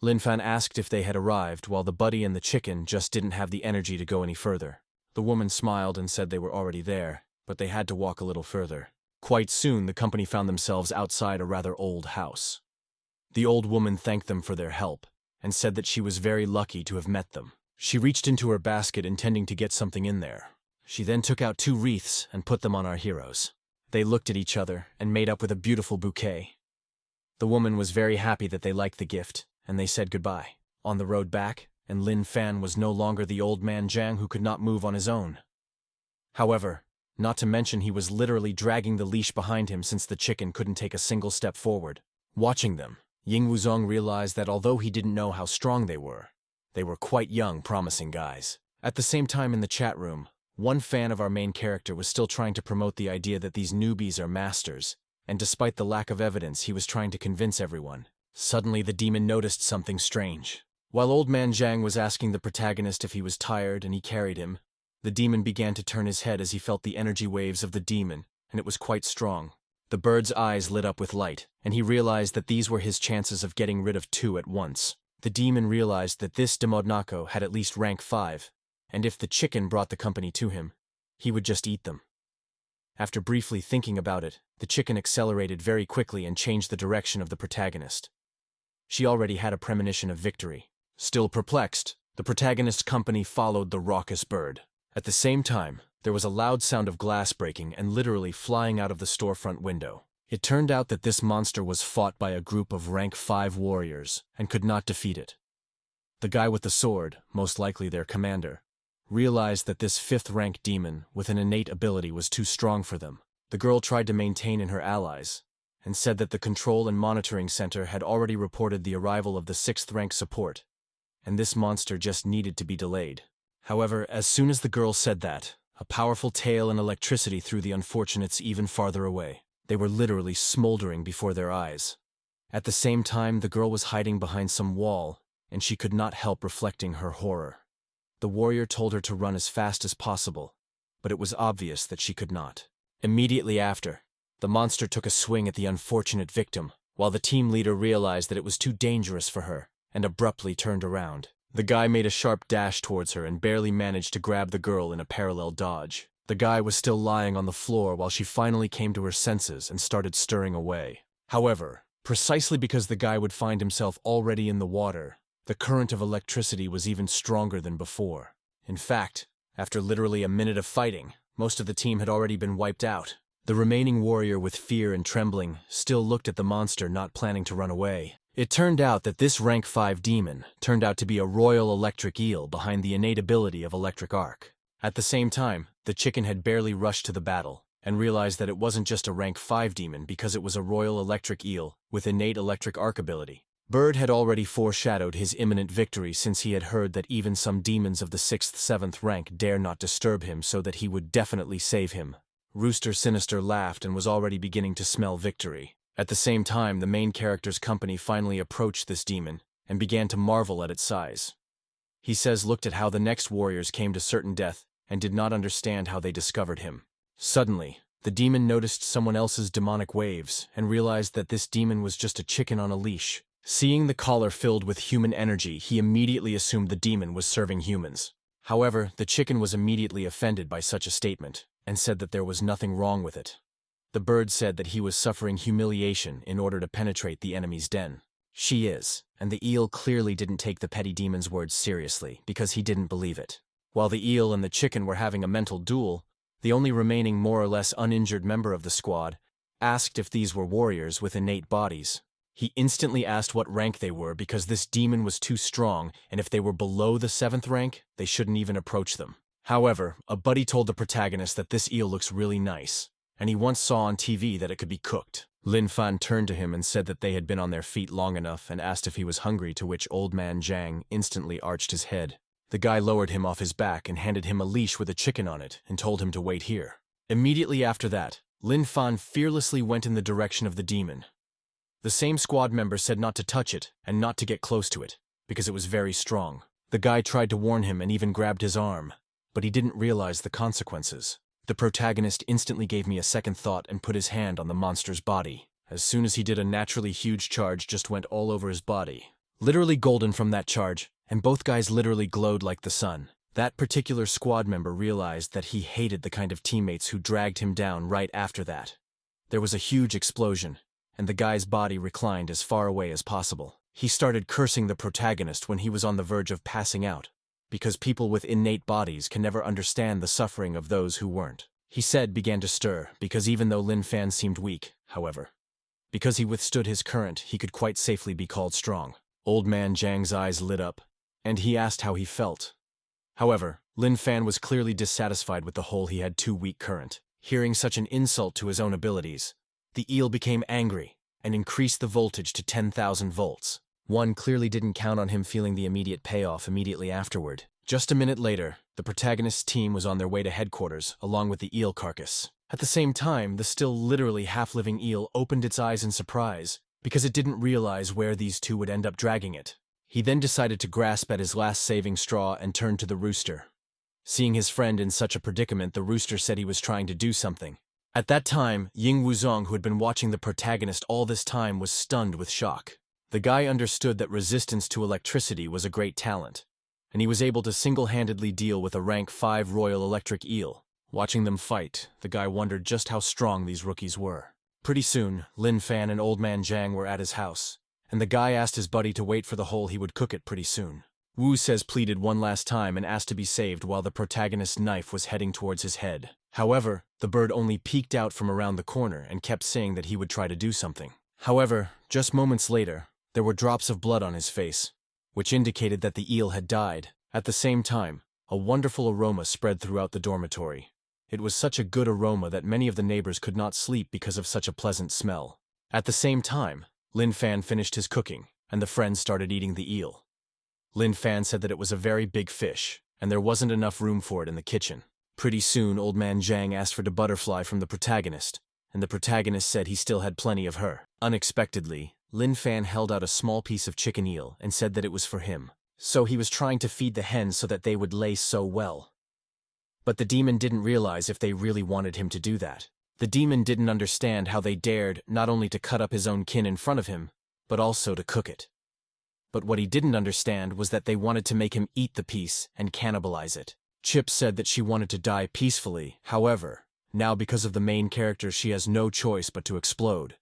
Lin Fan asked if they had arrived, while the buddy and the chicken just didn't have the energy to go any further. The woman smiled and said they were already there, but they had to walk a little further. Quite soon, the company found themselves outside a rather old house. The old woman thanked them for their help, and said that she was very lucky to have met them. She reached into her basket intending to get something in there. She then took out 2 wreaths and put them on our heroes. They looked at each other and made up with a beautiful bouquet. The woman was very happy that they liked the gift, and they said goodbye. On the road back, and Lin Fan was no longer the old man Jiang who could not move on his own. However, not to mention he was literally dragging the leash behind him since the chicken couldn't take a single step forward. Watching them, Ying Wuzong realized that although he didn't know how strong they were quite young, promising guys. At the same time in the chat room, one fan of our main character was still trying to promote the idea that these newbies are masters, and despite the lack of evidence, he was trying to convince everyone. Suddenly the demon noticed something strange. While old man Jiang was asking the protagonist if he was tired and he carried him, the demon began to turn his head as he felt the energy waves of the demon, and it was quite strong. The bird's eyes lit up with light, and he realized that these were his chances of getting rid of 2 at once. The demon realized that this Demodnako had at least rank 5, and if the chicken brought the company to him, he would just eat them. After briefly thinking about it, the chicken accelerated very quickly and changed the direction of the protagonist. She already had a premonition of victory. Still perplexed, the protagonist's company followed the raucous bird. At the same time, there was a loud sound of glass breaking and literally flying out of the storefront window. It turned out that this monster was fought by a group of rank 5 warriors and could not defeat it. The guy with the sword, most likely their commander, realized that this 5th rank demon with an innate ability was too strong for them. The girl tried to maintain in her allies, and said that the control and monitoring center had already reported the arrival of the 6th rank support, and this monster just needed to be delayed. However, as soon as the girl said that, a powerful tail and electricity threw the unfortunates even farther away. They were literally smoldering before their eyes. At the same time, the girl was hiding behind some wall, and she could not help reflecting her horror. The warrior told her to run as fast as possible, but it was obvious that she could not. Immediately after, the monster took a swing at the unfortunate victim, while the team leader realized that it was too dangerous for her, and abruptly turned around. The guy made a sharp dash towards her and barely managed to grab the girl in a parallel dodge. The guy was still lying on the floor while she finally came to her senses and started stirring away. However, precisely because the guy would find himself already in the water, the current of electricity was even stronger than before. In fact, after literally a minute of fighting, most of the team had already been wiped out. The remaining warrior, with fear and trembling, still looked at the monster, not planning to run away. It turned out that this rank 5 demon turned out to be a royal electric eel behind the innate ability of electric arc. At the same time, the chicken had barely rushed to the battle, and realized that it wasn't just a rank 5 demon because it was a royal electric eel with innate electric arc ability. Bird had already foreshadowed his imminent victory since he had heard that even some demons of the 6th, 7th rank dare not disturb him, so that he would definitely save him. Rooster Sinister laughed and was already beginning to smell victory. At the same time, the main character's company finally approached this demon and began to marvel at its size. He says looked at how the next warriors came to certain death and did not understand how they discovered him. Suddenly, the demon noticed someone else's demonic waves and realized that this demon was just a chicken on a leash. Seeing the collar filled with human energy, he immediately assumed the demon was serving humans. However, the chicken was immediately offended by such a statement and said that there was nothing wrong with it. The bird said that he was suffering humiliation in order to penetrate the enemy's den. She is, and the eel clearly didn't take the petty demon's words seriously because he didn't believe it. While the eel and the chicken were having a mental duel, the only remaining more or less uninjured member of the squad asked if these were warriors with innate bodies. He instantly asked what rank they were because this demon was too strong, and if they were below the 7th rank, they shouldn't even approach them. However, a buddy told the protagonist that this eel looks really nice, and he once saw on TV that it could be cooked. Lin Fan turned to him and said that they had been on their feet long enough and asked if he was hungry, to which old man Jiang instantly arched his head. The guy lowered him off his back and handed him a leash with a chicken on it and told him to wait here. Immediately after that, Lin Fan fearlessly went in the direction of the demon. The same squad member said not to touch it and not to get close to it, because it was very strong. The guy tried to warn him and even grabbed his arm, but he didn't realize the consequences. The protagonist instantly gave me a second thought and put his hand on the monster's body. As soon as he did, a naturally huge charge just went all over his body. Literally golden from that charge, and both guys literally glowed like the sun. That particular squad member realized that he hated the kind of teammates who dragged him down right after that. There was a huge explosion, and the guy's body reclined as far away as possible. He started cursing the protagonist when he was on the verge of passing out, because people with innate bodies can never understand the suffering of those who weren't. He said began to stir, because even though Lin Fan seemed weak, however, because he withstood his current, he could quite safely be called strong. Old man Zhang's eyes lit up, and he asked how he felt. However, Lin Fan was clearly dissatisfied with the whole he had too weak current. Hearing such an insult to his own abilities, the eel became angry and increased the voltage to 10,000 volts. One clearly didn't count on him feeling the immediate payoff immediately afterward. Just a minute later, the protagonist's team was on their way to headquarters, along with the eel carcass. At the same time, the still literally half-living eel opened its eyes in surprise, because it didn't realize where these two would end up dragging it. He then decided to grasp at his last saving straw and turned to the rooster. Seeing his friend in such a predicament, the rooster said he was trying to do something. At that time, Ying Wuzong, who had been watching the protagonist all this time, was stunned with shock. The guy understood that resistance to electricity was a great talent, and he was able to single-handedly deal with a rank 5 Royal Electric Eel. Watching them fight, the guy wondered just how strong these rookies were. Pretty soon, Lin Fan and Old Man Zhang were at his house, and the guy asked his buddy to wait for the hole. He would cook it pretty soon. Wu says pleaded one last time and asked to be saved while the protagonist's knife was heading towards his head. However, the bird only peeked out from around the corner and kept saying that he would try to do something. However, just moments later, there were drops of blood on his face, which indicated that the eel had died. At the same time, a wonderful aroma spread throughout the dormitory. It was such a good aroma that many of the neighbors could not sleep because of such a pleasant smell. At the same time, Lin Fan finished his cooking, and the friends started eating the eel. Lin Fan said that it was a very big fish, and there wasn't enough room for it in the kitchen. Pretty soon, Old Man Zhang asked for the butterfly from the protagonist, and the protagonist said he still had plenty of her. Unexpectedly, Lin Fan held out a small piece of chicken eel and said that it was for him. So he was trying to feed the hens so that they would lay so well. But the demon didn't realize if they really wanted him to do that. The demon didn't understand how they dared not only to cut up his own kin in front of him, but also to cook it. But what he didn't understand was that they wanted to make him eat the piece and cannibalize it. Chip said that she wanted to die peacefully. However, now because of the main character, she has no choice but to explode.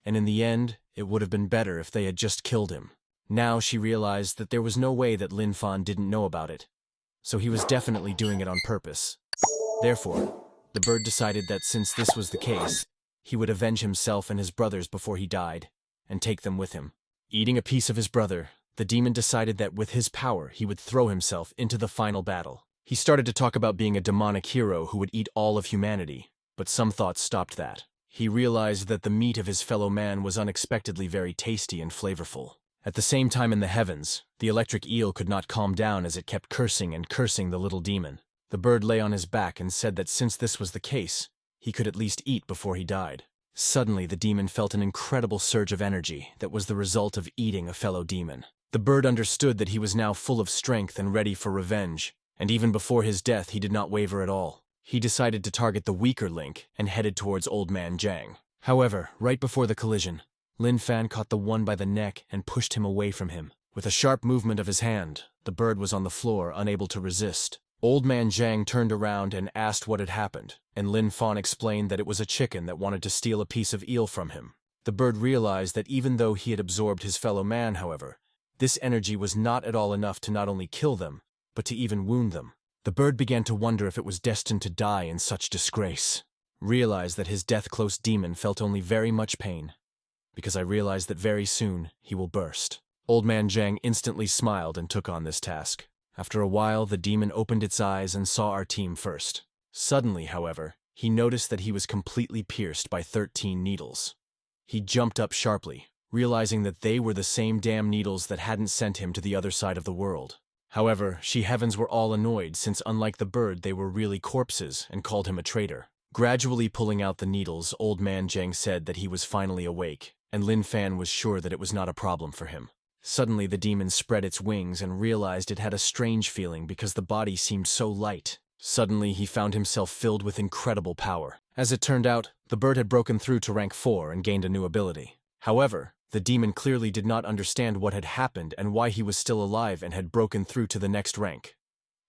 And in the end, it would have been better if they had just killed him. Now she realized that there was no way that Lin Fan didn't know about it, so he was definitely doing it on purpose. Therefore, the bird decided that since this was the case, he would avenge himself and his brothers before he died, and take them with him. Eating a piece of his brother, the demon decided that with his power he would throw himself into the final battle. He started to talk about being a demonic hero who would eat all of humanity, but some thoughts stopped that. He realized that the meat of his fellow man was unexpectedly very tasty and flavorful. At the same time in the heavens, the electric eel could not calm down as it kept cursing and cursing the little demon. The bird lay on his back and said that since this was the case, he could at least eat before he died. Suddenly, the demon felt an incredible surge of energy that was the result of eating a fellow demon. The bird understood that he was now full of strength and ready for revenge, and even before his death he did not waver at all. He decided to target the weaker link and headed towards Old Man Zhang. However, right before the collision, Lin Fan caught the one by the neck and pushed him away from him. With a sharp movement of his hand, the bird was on the floor, unable to resist. Old Man Zhang turned around and asked what had happened, and Lin Fan explained that it was a chicken that wanted to steal a piece of eel from him. The bird realized that even though he had absorbed his fellow man, however, this energy was not at all enough to not only kill them, but to even wound them. The bird began to wonder if it was destined to die in such disgrace. Realized that his death-close demon felt only very much pain, because I realized that very soon he will burst. Old Man Zhang instantly smiled and took on this task. After a while, the demon opened its eyes and saw our team first. Suddenly, however, he noticed that he was completely pierced by 13 needles. He jumped up sharply, realizing that they were the same damn needles that hadn't sent him to the other side of the world. However, she heavens were all annoyed since unlike the bird they were really corpses and called him a traitor. Gradually pulling out the needles, Old Man Zhang said that he was finally awake, and Lin Fan was sure that it was not a problem for him. Suddenly the demon spread its wings and realized it had a strange feeling because the body seemed so light. Suddenly he found himself filled with incredible power. As it turned out, the bird had broken through to rank 4 and gained a new ability. However, The demon clearly did not understand what had happened and why he was still alive and had broken through to the next rank.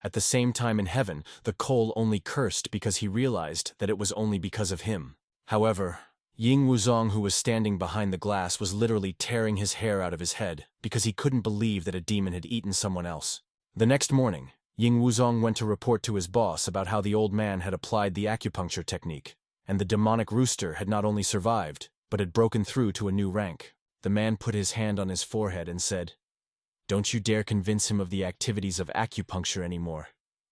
At the same time in heaven, the Cole only cursed because he realized that it was only because of him. However, Ying Wuzong, who was standing behind the glass, was literally tearing his hair out of his head because he couldn't believe that a demon had eaten someone else. The next morning, Ying Wuzong went to report to his boss about how the old man had applied the acupuncture technique, and the demonic rooster had not only survived, but had broken through to a new rank. The man put his hand on his forehead and said, "Don't you dare convince him of the activities of acupuncture anymore,"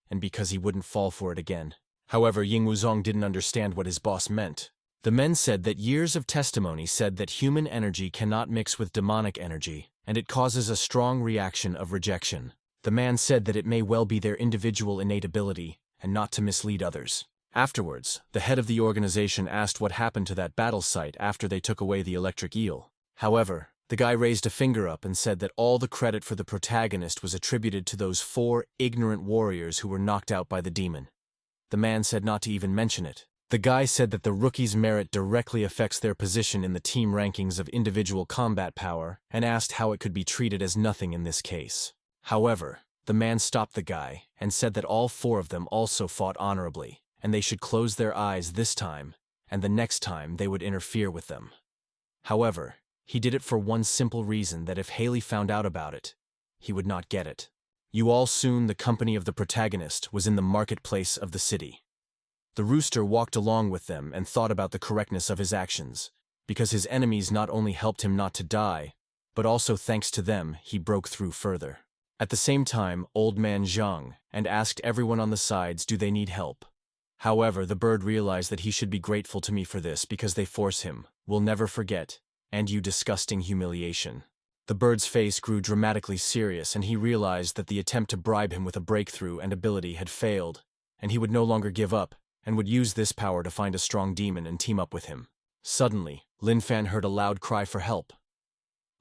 and because he wouldn't fall for it again. However, Ying Wuzong didn't understand what his boss meant. The men said that years of testimony said that human energy cannot mix with demonic energy, and it causes a strong reaction of rejection. The man said that it may well be their individual innate ability, and not to mislead others. Afterwards, the head of the organization asked what happened to that battle site after they took away the electric eel. However, the guy raised a finger up and said that all the credit for the protagonist was attributed to those 4 ignorant warriors who were knocked out by the demon. The man said not to even mention it. The guy said that the rookie's merit directly affects their position in the team rankings of individual combat power and asked how it could be treated as nothing in this case. However, the man stopped the guy and said that all 4 of them also fought honorably, and they should close their eyes this time, and the next time they would interfere with them. However, he did it for one simple reason, that if Haley found out about it, he would not get it. You all soon the company of the protagonist was in the marketplace of the city. The rooster walked along with them and thought about the correctness of his actions, because his enemies not only helped him not to die, but also thanks to them he broke through further. At the same time, Old Man Zhang and asked everyone on the sides do they need help. However, the bird realized that he should be grateful to me for this because they force him, will never forget, and you disgusting humiliation. The bird's face grew dramatically serious and he realized that the attempt to bribe him with a breakthrough and ability had failed, and he would no longer give up, and would use this power to find a strong demon and team up with him. Suddenly, Lin Fan heard a loud cry for help.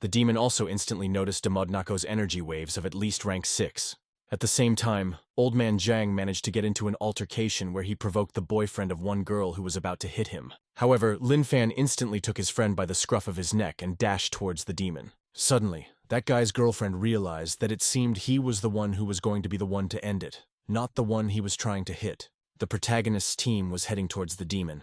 The demon also instantly noticed Demodnako's energy waves of at least rank 6. At the same time, Old Man Zhang managed to get into an altercation where he provoked the boyfriend of one girl who was about to hit him. However, Lin Fan instantly took his friend by the scruff of his neck and dashed towards the demon. Suddenly, that guy's girlfriend realized that it seemed he was the one who was going to be the one to end it, not the one he was trying to hit. The protagonist's team was heading towards the demon.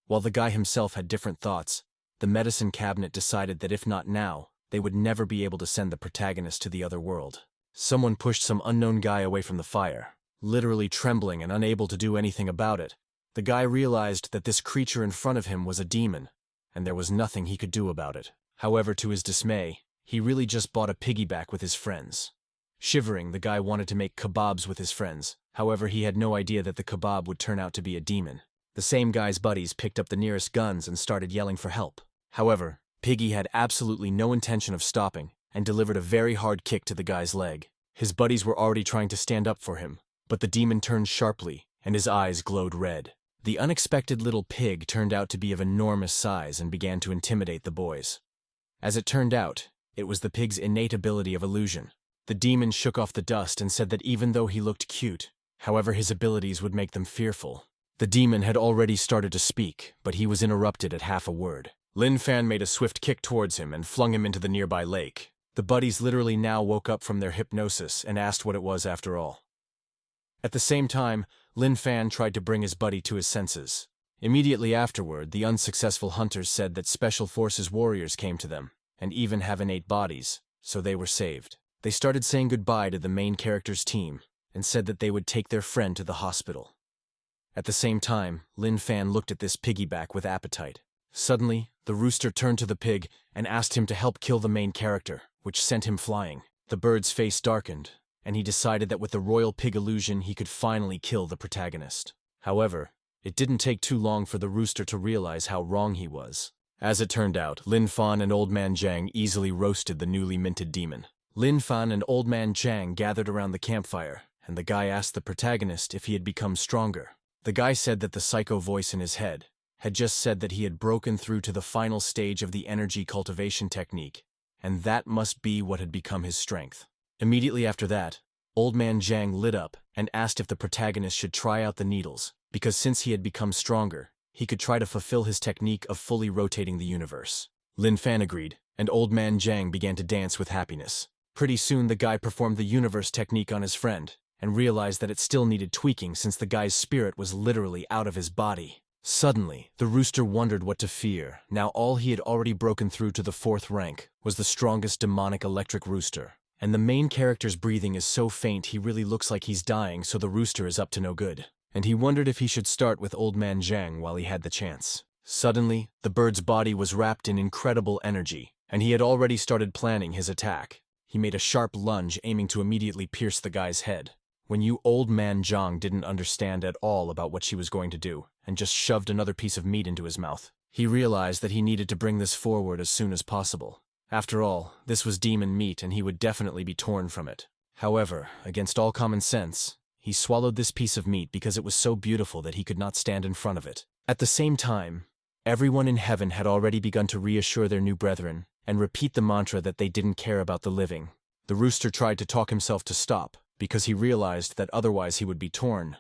While the guy himself had different thoughts, the medicine cabinet decided that if not now, they would never be able to send the protagonist to the other world. Someone pushed some unknown guy away from the fire. Literally trembling and unable to do anything about it, the guy realized that this creature in front of him was a demon, and there was nothing he could do about it. However, to his dismay, he really just bought a piggyback with his friends. Shivering, the guy wanted to make kebabs with his friends. However, he had no idea that the kebab would turn out to be a demon. The same guy's buddies picked up the nearest guns and started yelling for help. However, Piggy had absolutely no intention of stopping and delivered a very hard kick to the guy's leg. His buddies were already trying to stand up for him, but the demon turned sharply and his eyes glowed red. The unexpected little pig turned out to be of enormous size and began to intimidate the boys. As it turned out, it was the pig's innate ability of illusion. The demon shook off the dust and said that even though he looked cute, however, his abilities would make them fearful. The demon had already started to speak, but he was interrupted at half a word. Lin Fan made a swift kick towards him and flung him into the nearby lake. The buddies literally now woke up from their hypnosis and asked what it was after all. At the same time, Lin Fan tried to bring his buddy to his senses. Immediately afterward, the unsuccessful hunters said that Special Forces warriors came to them, and even have innate bodies, so they were saved. They started saying goodbye to the main character's team, and said that they would take their friend to the hospital. At the same time, Lin Fan looked at this piggyback with appetite. Suddenly, the rooster turned to the pig and asked him to help kill the main character, which sent him flying. The bird's face darkened, and he decided that with the royal pig illusion he could finally kill the protagonist. However, it didn't take too long for the rooster to realize how wrong he was. As it turned out, Lin Fan and Old Man Zhang easily roasted the newly minted demon. Lin Fan and Old Man Zhang gathered around the campfire, and the guy asked the protagonist if he had become stronger. The guy said that the psycho voice in his head had just said that he had broken through to the final stage of the energy cultivation technique, and that must be what had become his strength. Immediately after that, Old Man Zhang lit up and asked if the protagonist should try out the needles, because since he had become stronger, he could try to fulfill his technique of fully rotating the universe. Lin Fan agreed, and Old Man Jang began to dance with happiness. Pretty soon the guy performed the universe technique on his friend, and realized that it still needed tweaking since the guy's spirit was literally out of his body. Suddenly, the rooster wondered what to fear. Now all he had already broken through to the 4th rank was the strongest demonic electric rooster. And the main character's breathing is so faint he really looks like he's dying, so the rooster is up to no good. And he wondered if he should start with Old Man Jang while he had the chance. Suddenly, the bird's body was wrapped in incredible energy, and he had already started planning his attack. He made a sharp lunge, aiming to immediately pierce the guy's head. When Old Man Jang didn't understand at all about what she was going to do, and just shoved another piece of meat into his mouth, he realized that he needed to bring this forward as soon as possible. After all, this was demon meat and he would definitely be torn from it. However, against all common sense, he swallowed this piece of meat because it was so beautiful that he could not stand in front of it. At the same time, everyone in heaven had already begun to reassure their new brethren and repeat the mantra that they didn't care about the living. The rooster tried to talk himself to stop because he realized that otherwise he would be torn,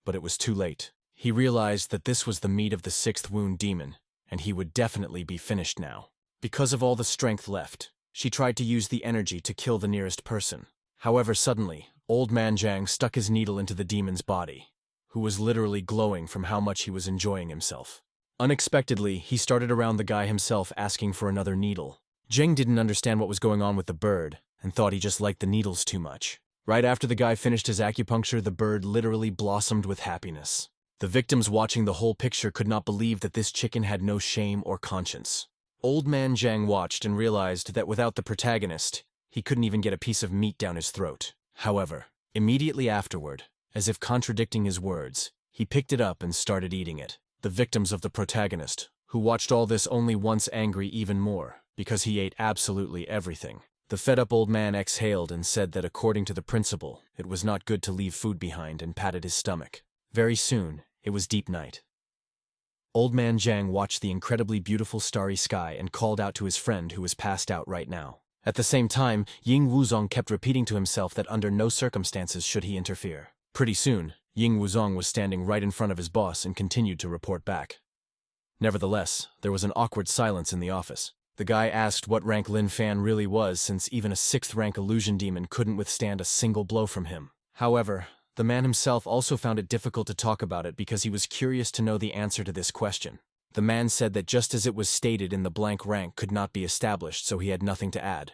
but it was too late. He realized that this was the meat of the 6th wound demon, and he would definitely be finished now. Because of all the strength left, she tried to use the energy to kill the nearest person. However, suddenly, Old Man Jang stuck his needle into the demon's body, who was literally glowing from how much he was enjoying himself. Unexpectedly, he started around the guy himself asking for another needle. Jang didn't understand what was going on with the bird and thought he just liked the needles too much. Right after the guy finished his acupuncture, the bird literally blossomed with happiness. The victims watching the whole picture could not believe that this chicken had no shame or conscience. Old Man Jang watched and realized that without the protagonist, he couldn't even get a piece of meat down his throat. However, immediately afterward, as if contradicting his words, he picked it up and started eating it. The victims of the protagonist, who watched all this only once angry even more, because he ate absolutely everything. The fed-up old man exhaled and said that according to the principle, it was not good to leave food behind, and patted his stomach. Very soon, it was deep night. Old Man Jang watched the incredibly beautiful starry sky and called out to his friend who was passed out right now. At the same time, Ying Wuzong kept repeating to himself that under no circumstances should he interfere. Pretty soon, Ying Wuzong was standing right in front of his boss and continued to report back. Nevertheless, there was an awkward silence in the office. The guy asked what rank Lin Fan really was, since even a 6th rank illusion demon couldn't withstand a single blow from him. However, the man himself also found it difficult to talk about it because he was curious to know the answer to this question. The man said that just as it was stated in the blank rank could not be established, so he had nothing to add.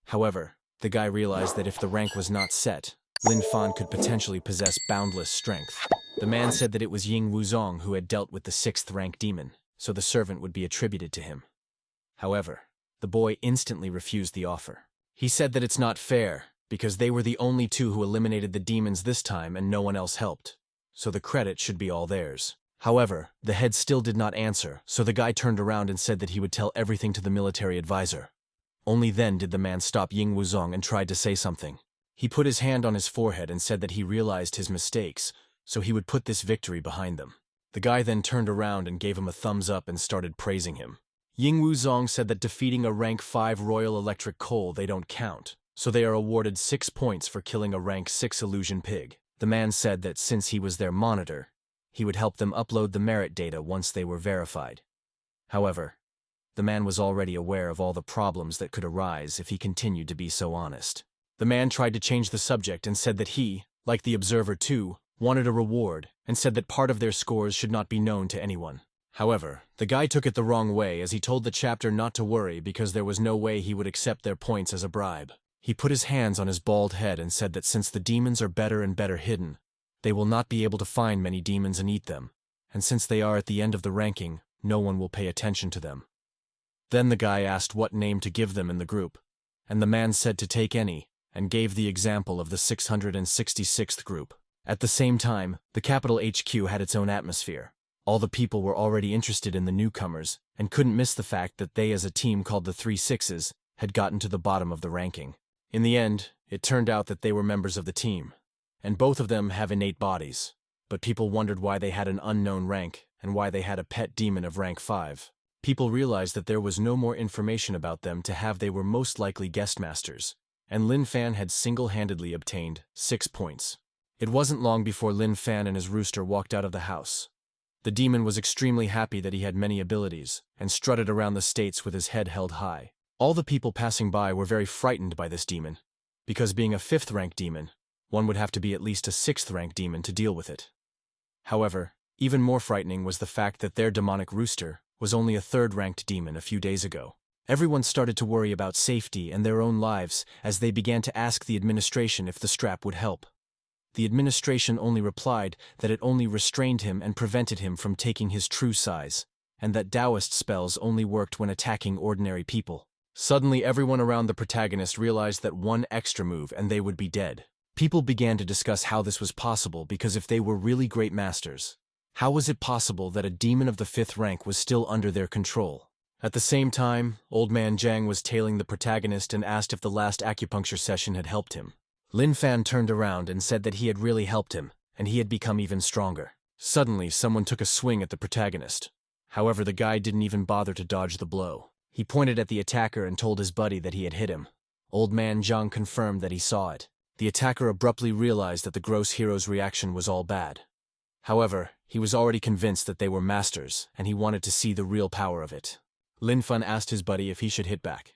However, the guy realized that if the rank was not set, Lin Fan could potentially possess boundless strength. The man said that it was Ying Wuzong who had dealt with the 6th rank demon, so the servant would be attributed to him. However, the boy instantly refused the offer. He said that it's not fair, because they were the only two who eliminated the demons this time and no one else helped, so the credit should be all theirs. However, the head still did not answer, so the guy turned around and said that he would tell everything to the military advisor. Only then did the man stop Ying Wuzong and tried to say something. He put his hand on his forehead and said that he realized his mistakes, so he would put this victory behind them. The guy then turned around and gave him a thumbs up and started praising him. Ying Wuzong said that defeating a rank 5 Royal Electric Coal they don't count, so they are awarded 6 points for killing a rank 6 illusion pig. The man said that since he was their monitor, he would help them upload the merit data once they were verified. However, the man was already aware of all the problems that could arise if he continued to be so honest. The man tried to change the subject and said that he, like the observer too, wanted a reward, and said that part of their scores should not be known to anyone. However, the guy took it the wrong way as he told the chapter not to worry because there was no way he would accept their points as a bribe. He put his hands on his bald head and said that since the demons are better and better hidden, they will not be able to find many demons and eat them, and since they are at the end of the ranking, no one will pay attention to them. Then the guy asked what name to give them in the group, and the man said to take any, and gave the example of the 666th group. At the same time, the capital HQ had its own atmosphere. All the people were already interested in the newcomers, and couldn't miss the fact that they as a team called the 3 Sixes had gotten to the bottom of the ranking. In the end, it turned out that they were members of the team, and both of them have innate bodies, but people wondered why they had an unknown rank and why they had a pet demon of rank 5. People realized that there was no more information about them to have they were most likely guest masters, and Lin Fan had single-handedly obtained 6 points. It wasn't long before Lin Fan and his rooster walked out of the house. The demon was extremely happy that he had many abilities, and strutted around the states with his head held high. All the people passing by were very frightened by this demon, because being a 5th-rank demon, one would have to be at least a 6th-rank demon to deal with it. However, even more frightening was the fact that their demonic rooster was only a 3rd-ranked demon a few days ago. Everyone started to worry about safety and their own lives as they began to ask the administration if the strap would help. The administration only replied that it only restrained him and prevented him from taking his true size, and that Taoist spells only worked when attacking ordinary people. Suddenly, everyone around the protagonist realized that one extra move and they would be dead. People began to discuss how this was possible because if they were really great masters, how was it possible that a demon of the 5th rank was still under their control? At the same time, Old Man Jiang was tailing the protagonist and asked if the last acupuncture session had helped him. Lin Fan turned around and said that he had really helped him, and he had become even stronger. Suddenly, someone took a swing at the protagonist. However, the guy didn't even bother to dodge the blow. He pointed at the attacker and told his buddy that he had hit him. Old Man Jiang confirmed that he saw it. The attacker abruptly realized that the gross hero's reaction was all bad. However, he was already convinced that they were masters, and he wanted to see the real power of it. Lin Fan asked his buddy if he should hit back.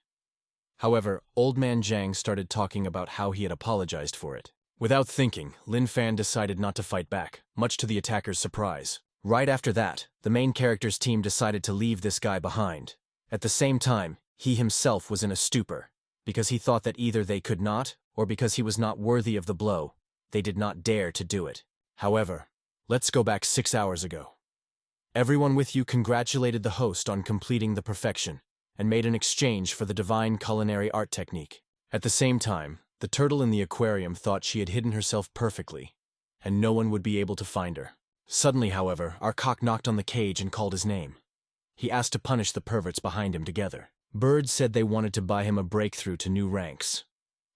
However, Old Man Jiang started talking about how he had apologized for it. Without thinking, Lin Fan decided not to fight back, much to the attacker's surprise. Right after that, the main character's team decided to leave this guy behind. At the same time, he himself was in a stupor, because he thought that either they could not, or because he was not worthy of the blow, they did not dare to do it. However, let's go back 6 hours ago. Everyone with you congratulated the host on completing the perfection, and made an exchange for the divine culinary art technique. At the same time, the turtle in the aquarium thought she had hidden herself perfectly, and no one would be able to find her. Suddenly, however, our cock knocked on the cage and called his name. He asked to punish the perverts behind him together. Bird said they wanted to buy him a breakthrough to new ranks,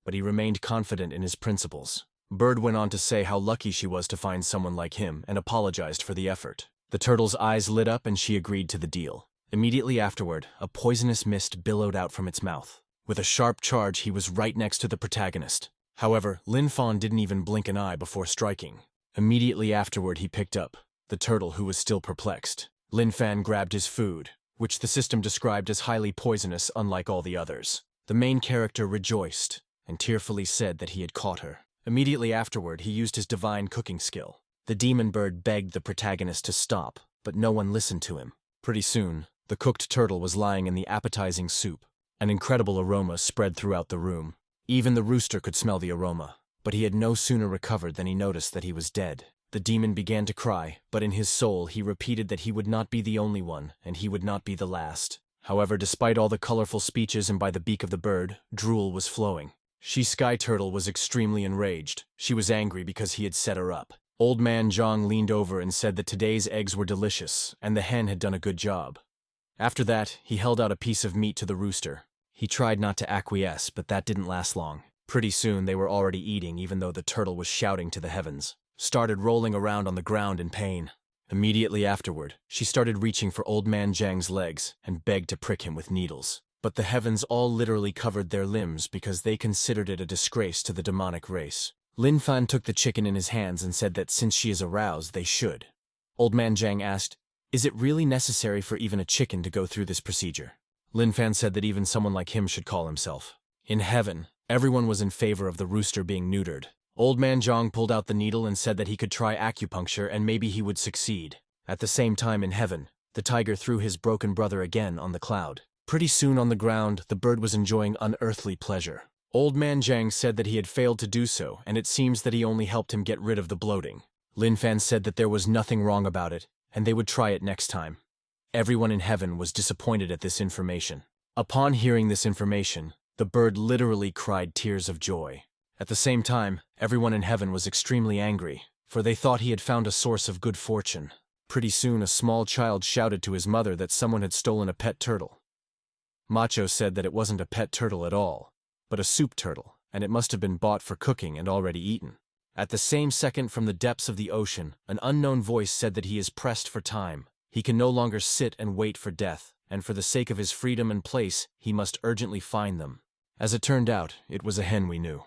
but he remained confident in his principles. Bird went on to say how lucky she was to find someone like him and apologized for the effort. The turtle's eyes lit up and she agreed to the deal. Immediately afterward, a poisonous mist billowed out from its mouth. With a sharp charge, he was right next to the protagonist. However, Lin Fan didn't even blink an eye before striking. Immediately afterward, he picked up the turtle, who was still perplexed. Lin Fan grabbed his food, which the system described as highly poisonous, unlike all the others. The main character rejoiced and tearfully said that he had caught her. Immediately afterward, he used his divine cooking skill. The demon bird begged the protagonist to stop, but no one listened to him. Pretty soon, the cooked turtle was lying in the appetizing soup. An incredible aroma spread throughout the room. Even the rooster could smell the aroma, but he had no sooner recovered than he noticed that he was dead. The demon began to cry, but in his soul he repeated that he would not be the only one, and he would not be the last. However, despite all the colorful speeches and by the beak of the bird, drool was flowing. She Sky Turtle was extremely enraged. She was angry because he had set her up. Old Man Jiang leaned over and said that today's eggs were delicious, and the hen had done a good job. After that, he held out a piece of meat to the rooster. He tried not to acquiesce, but that didn't last long. Pretty soon they were already eating, even though the turtle was shouting to the heavens. Started rolling around on the ground in pain. Immediately afterward, she started reaching for Old Man Jiang's legs and begged to prick him with needles. But the heavens all literally covered their limbs because they considered it a disgrace to the demonic race. Lin Fan took the chicken in his hands and said that since she is aroused, they should. Old Man Jiang asked, "Is it really necessary for even a chicken to go through this procedure?" Lin Fan said that even someone like him should call himself. In heaven, everyone was in favor of the rooster being neutered. Old Man Jiang pulled out the needle and said that he could try acupuncture and maybe he would succeed. At the same time in heaven, the tiger threw his broken brother again on the cloud. Pretty soon on the ground, the bird was enjoying unearthly pleasure. Old Man Jiang said that he had failed to do so, and it seems that he only helped him get rid of the bloating. Lin Fan said that there was nothing wrong about it, and they would try it next time. Everyone in heaven was disappointed at this information. Upon hearing this information, the bird literally cried tears of joy. At the same time, everyone in heaven was extremely angry, for they thought he had found a source of good fortune. Pretty soon a small child shouted to his mother that someone had stolen a pet turtle. Macho said that it wasn't a pet turtle at all, but a soup turtle, and it must have been bought for cooking and already eaten. At the same second, from the depths of the ocean, an unknown voice said that he is pressed for time. He can no longer sit and wait for death, and for the sake of his freedom and place, he must urgently find them. As it turned out, it was a hen we knew.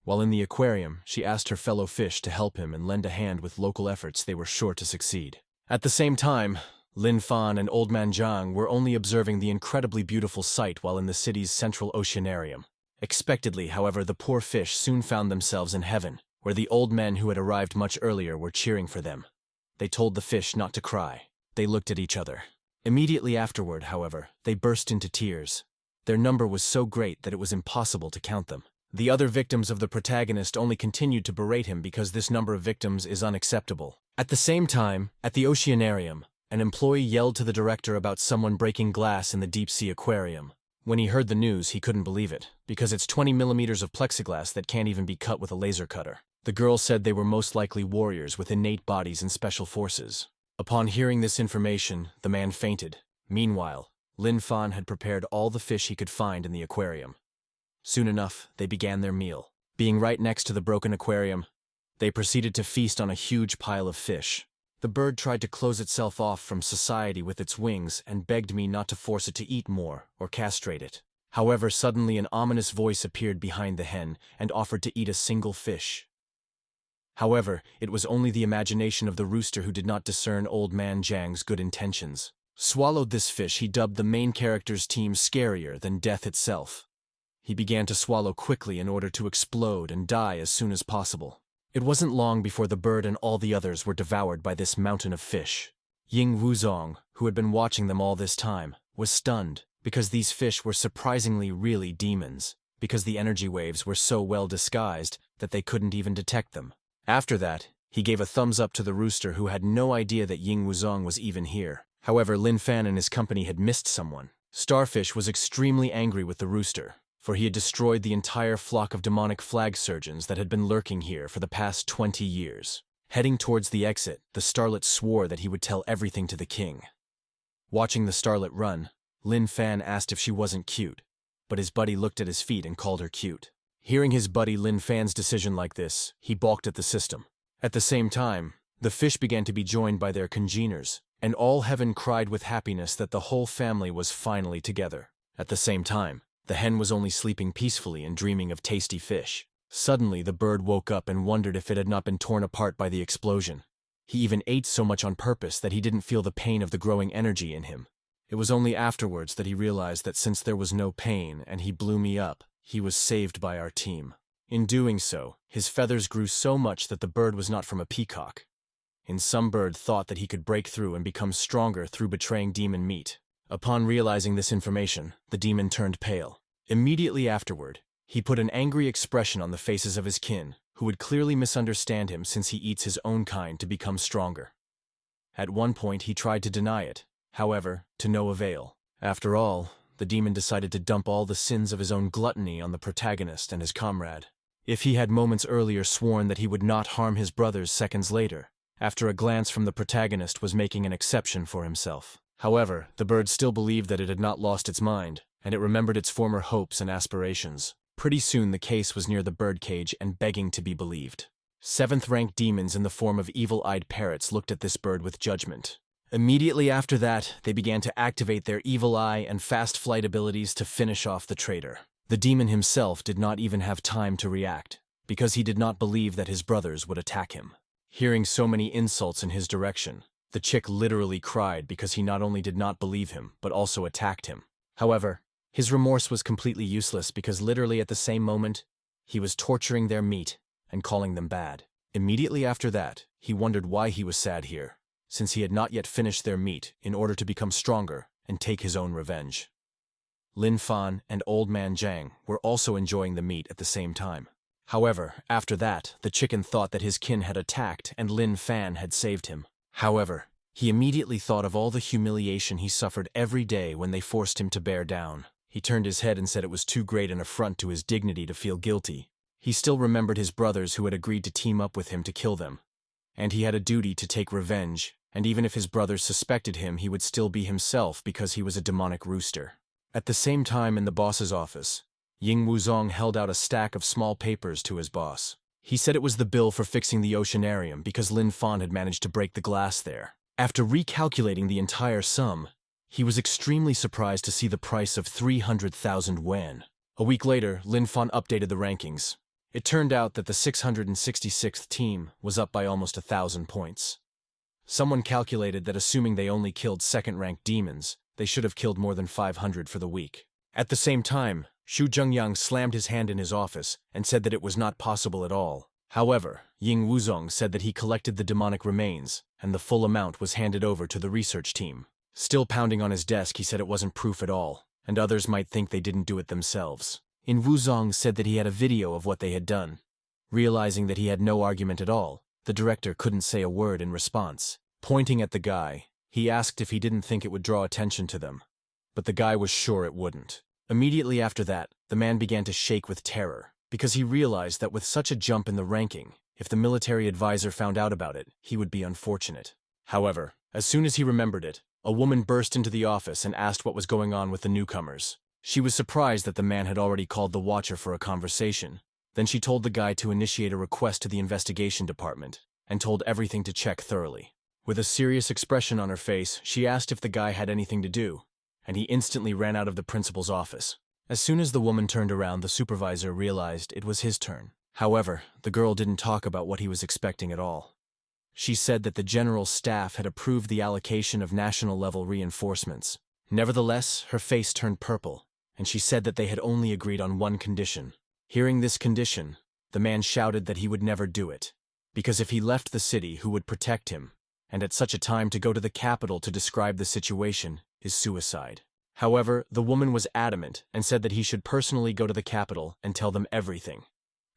While in the aquarium, she asked her fellow fish to help him and lend a hand with local efforts they were sure to succeed. At the same time, Lin Fan and Old Man Zhang were only observing the incredibly beautiful sight while in the city's central oceanarium. Expectedly, however, the poor fish soon found themselves in heaven, where the old men who had arrived much earlier were cheering for them. They told the fish not to cry. They looked at each other. Immediately afterward, however, they burst into tears. Their number was so great that it was impossible to count them. The other victims of the protagonist only continued to berate him because this number of victims is unacceptable. At the same time, at the oceanarium, an employee yelled to the director about someone breaking glass in the deep-sea aquarium. When he heard the news, he couldn't believe it, because it's 20 millimeters of plexiglass that can't even be cut with a laser cutter. The girl said they were most likely warriors with innate bodies and special forces. Upon hearing this information, the man fainted. Meanwhile, Lin Fan had prepared all the fish he could find in the aquarium. Soon enough, they began their meal. Being right next to the broken aquarium, they proceeded to feast on a huge pile of fish. The bird tried to close itself off from society with its wings and begged me not to force it to eat more or castrate it. However, suddenly an ominous voice appeared behind the hen and offered to eat a single fish. However, it was only the imagination of the rooster who did not discern Old Man Zhang's good intentions. Swallowed this fish he dubbed the main character's team scarier than death itself. He began to swallow quickly in order to explode and die as soon as possible. It wasn't long before the bird and all the others were devoured by this mountain of fish. Ying Wuzong, who had been watching them all this time, was stunned, because these fish were surprisingly really demons, because the energy waves were so well disguised that they couldn't even detect them. After that, he gave a thumbs up to the rooster who had no idea that Ying Wuzong was even here. However, Lin Fan and his company had missed someone. Starfish was extremely angry with the rooster, for he had destroyed the entire flock of demonic flag surgeons that had been lurking here for the past 20 years. Heading towards the exit, the starlet swore that he would tell everything to the king. Watching the starlet run, Lin Fan asked if she wasn't cute, but his buddy looked at his feet and called her cute. Hearing his buddy Lin Fan's decision like this, he balked at the system. At the same time, the fish began to be joined by their congeners, and all heaven cried with happiness that the whole family was finally together. At the same time, the hen was only sleeping peacefully and dreaming of tasty fish. Suddenly, the bird woke up and wondered if it had not been torn apart by the explosion. He even ate so much on purpose that he didn't feel the pain of the growing energy in him. It was only afterwards that he realized that since there was no pain and he blew me up, he was saved by our team. In doing so, his feathers grew so much that the bird was not from a peacock. And some bird thought that he could break through and become stronger through betraying demon meat. Upon realizing this information, the demon turned pale. Immediately afterward, he put an angry expression on the faces of his kin, who would clearly misunderstand him since he eats his own kind to become stronger. At one point he tried to deny it, however, to no avail. After all, the demon decided to dump all the sins of his own gluttony on the protagonist and his comrade. If he had moments earlier sworn that he would not harm his brothers seconds later, after a glance from the protagonist was making an exception for himself. However, the bird still believed that it had not lost its mind, and it remembered its former hopes and aspirations. Pretty soon the case was near the birdcage and begging to be believed. Seventh-rank demons in the form of evil-eyed parrots looked at this bird with judgment. Immediately after that, they began to activate their evil eye and fast flight abilities to finish off the traitor. The demon himself did not even have time to react, because he did not believe that his brothers would attack him. Hearing so many insults in his direction, the chick literally cried because he not only did not believe him, but also attacked him. However, his remorse was completely useless because literally at the same moment, he was torturing their meat and calling them bad. Immediately after that, he wondered why he was sad here, since he had not yet finished their meat in order to become stronger and take his own revenge. Lin Fan and Old Man Zhang were also enjoying the meat at the same time. However, after that, the chicken thought that his kin had attacked and Lin Fan had saved him. However, he immediately thought of all the humiliation he suffered every day when they forced him to bear down. He turned his head and said it was too great an affront to his dignity to feel guilty. He still remembered his brothers who had agreed to team up with him to kill them. And he had a duty to take revenge, and even if his brothers suspected him, he would still be himself because he was a demonic rooster. At the same time in the boss's office, Ying Wuzong held out a stack of small papers to his boss. He said it was the bill for fixing the oceanarium because Lin Fan had managed to break the glass there. After recalculating the entire sum, he was extremely surprised to see the price of 300,000 yuan. A week later, Lin Fan updated the rankings. It turned out that the 666th team was up by almost 1,000 points. Someone calculated that assuming they only killed second-ranked demons, they should have killed more than 500 for the week. At the same time, Xu Zhengyang slammed his hand in his office and said that it was not possible at all. However, Ying Wuzong said that he collected the demonic remains, and the full amount was handed over to the research team. Still pounding on his desk, he said it wasn't proof at all, and others might think they didn't do it themselves. Yin Wuzong said that he had a video of what they had done. Realizing that he had no argument at all, the director couldn't say a word in response. Pointing at the guy, he asked if he didn't think it would draw attention to them. But the guy was sure it wouldn't. Immediately after that, the man began to shake with terror, because he realized that with such a jump in the ranking, if the military advisor found out about it, he would be unfortunate. However, as soon as he remembered it, a woman burst into the office and asked what was going on with the newcomers. She was surprised that the man had already called the Watcher for a conversation. Then she told the guy to initiate a request to the investigation department, and told everything to check thoroughly. With a serious expression on her face, she asked if the guy had anything to do, and he instantly ran out of the principal's office. As soon as the woman turned around, the supervisor realized it was his turn. However, the girl didn't talk about what he was expecting at all. She said that the general staff had approved the allocation of national-level reinforcements. Nevertheless, her face turned purple, and she said that they had only agreed on one condition. Hearing this condition, the man shouted that he would never do it, because if he left the city, who would protect him? And at such a time to go to the capital to describe the situation is suicide. However, the woman was adamant and said that he should personally go to the capital and tell them everything,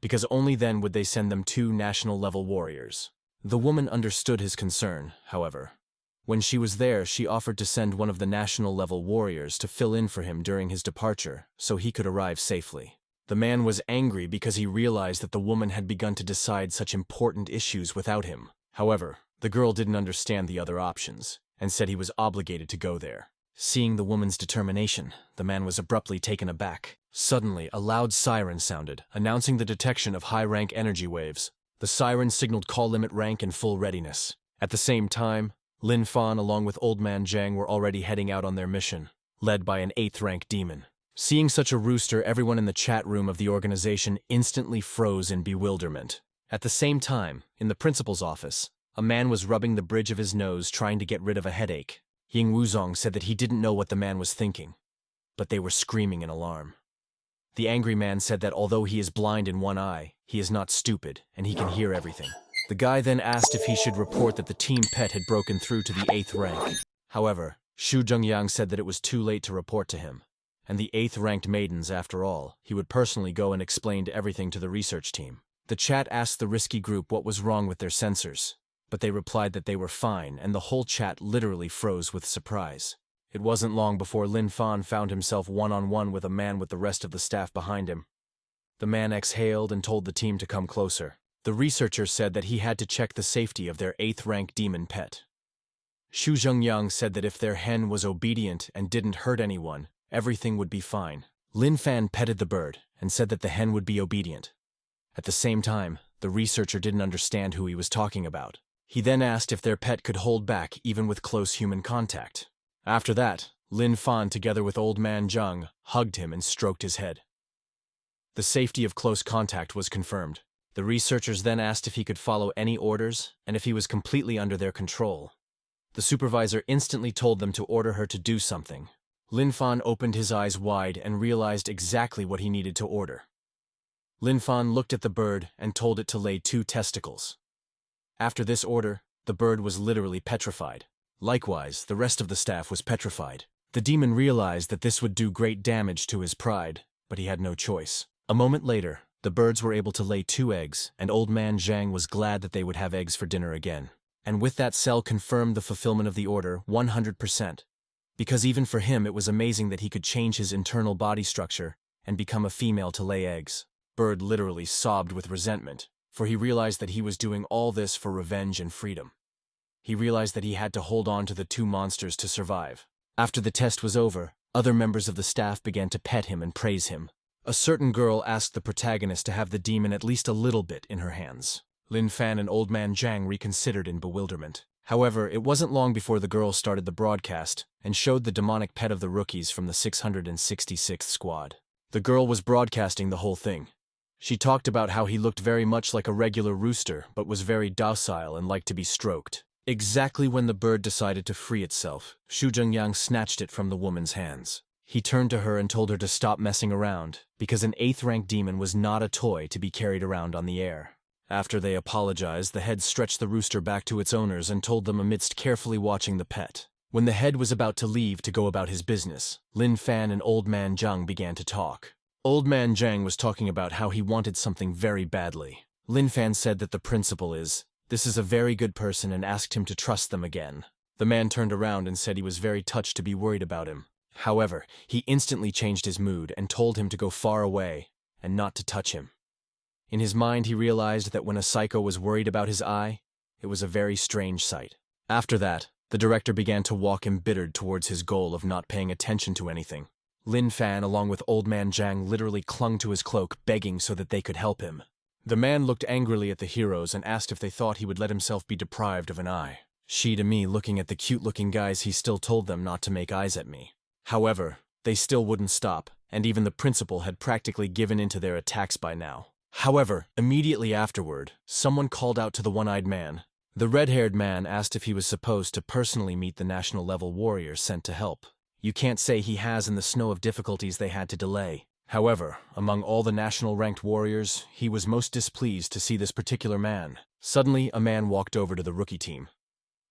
because only then would they send them 2 national-level warriors. The woman understood his concern, however. When she was there, she offered to send one of the national-level warriors to fill in for him during his departure so he could arrive safely. The man was angry because he realized that the woman had begun to decide such important issues without him. However, the girl didn't understand the other options and said he was obligated to go there. Seeing the woman's determination, the man was abruptly taken aback. Suddenly, a loud siren sounded, announcing the detection of high-rank energy waves. The siren signaled call limit rank in full readiness. At the same time, Lin Fan along with Old Man Zhang were already heading out on their mission, led by an 8th-rank demon. Seeing such a rooster, everyone in the chat room of the organization instantly froze in bewilderment. At the same time, in the principal's office, a man was rubbing the bridge of his nose trying to get rid of a headache. Ying Wuzong said that he didn't know what the man was thinking, but they were screaming in alarm. The angry man said that although he is blind in one eye, he is not stupid and he can hear everything. The guy then asked if he should report that the team pet had broken through to the 8th rank. However, Xu Zhengyang said that it was too late to report to him, and the 8th-ranked maidens, after all, he would personally go and explain everything to the research team. The chat asked the risky group what was wrong with their sensors, but they replied that they were fine, and the whole chat literally froze with surprise. It wasn't long before Lin Fan found himself one-on-one with a man with the rest of the staff behind him. The man exhaled and told the team to come closer. The researcher said that he had to check the safety of their 8th-rank demon pet. Xu Zhengyang said that if their hen was obedient and didn't hurt anyone, everything would be fine. Lin Fan petted the bird and said that the hen would be obedient. At the same time, the researcher didn't understand who he was talking about. He then asked if their pet could hold back even with close human contact. After that, Lin Fan together with Old Man Zhang hugged him and stroked his head. The safety of close contact was confirmed. The researchers then asked if he could follow any orders and if he was completely under their control. The supervisor instantly told them to order her to do something. Lin Fan opened his eyes wide and realized exactly what he needed to order. Lin Fan looked at the bird and told it to lay 2 testicles. After this order, the bird was literally petrified. Likewise, the rest of the staff was petrified. The demon realized that this would do great damage to his pride, but he had no choice. A moment later, the birds were able to lay 2 eggs, and Old Man Zhang was glad that they would have eggs for dinner again. And with that, Cell confirmed the fulfillment of the order 100%. Because even for him it was amazing that he could change his internal body structure and become a female to lay eggs. Bird literally sobbed with resentment, for he realized that he was doing all this for revenge and freedom. He realized that he had to hold on to the 2 monsters to survive. After the test was over, other members of the staff began to pet him and praise him. A certain girl asked the protagonist to have the demon at least a little bit in her hands. Lin Fan and Old Man Zhang reconsidered in bewilderment. However, it wasn't long before the girl started the broadcast and showed the demonic pet of the rookies from the 666th squad. The girl was broadcasting the whole thing. She talked about how he looked very much like a regular rooster but was very docile and liked to be stroked. Exactly when the bird decided to free itself, Xu Zhengyang snatched it from the woman's hands. He turned to her and told her to stop messing around, because an 8th-rank demon was not a toy to be carried around on the air. After they apologized, the head stretched the rooster back to its owners and told them amidst carefully watching the pet. When the head was about to leave to go about his business, Lin Fan and Old Man Zhang began to talk. Old Man Zhang was talking about how he wanted something very badly. Lin Fan said that the principal this is a very good person and asked him to trust them again. The man turned around and said he was very touched to be worried about him. However, he instantly changed his mood and told him to go far away and not to touch him. In his mind, he realized that when a psycho was worried about his eye, it was a very strange sight. After that, the director began to walk embittered towards his goal of not paying attention to anything. Lin Fan, along with Old Man Zhang, literally clung to his cloak, begging so that they could help him. The man looked angrily at the heroes and asked if they thought he would let himself be deprived of an eye. She to me, looking at the cute-looking guys, he still told them not to make eyes at me. However, they still wouldn't stop, and even the principal had practically given in to their attacks by now. However, immediately afterward, someone called out to the one-eyed man. The red-haired man asked if he was supposed to personally meet the national-level warrior sent to help. You can't say he has in the snow of difficulties they had to delay. However, among all the national-ranked warriors, he was most displeased to see this particular man. Suddenly, a man walked over to the rookie team.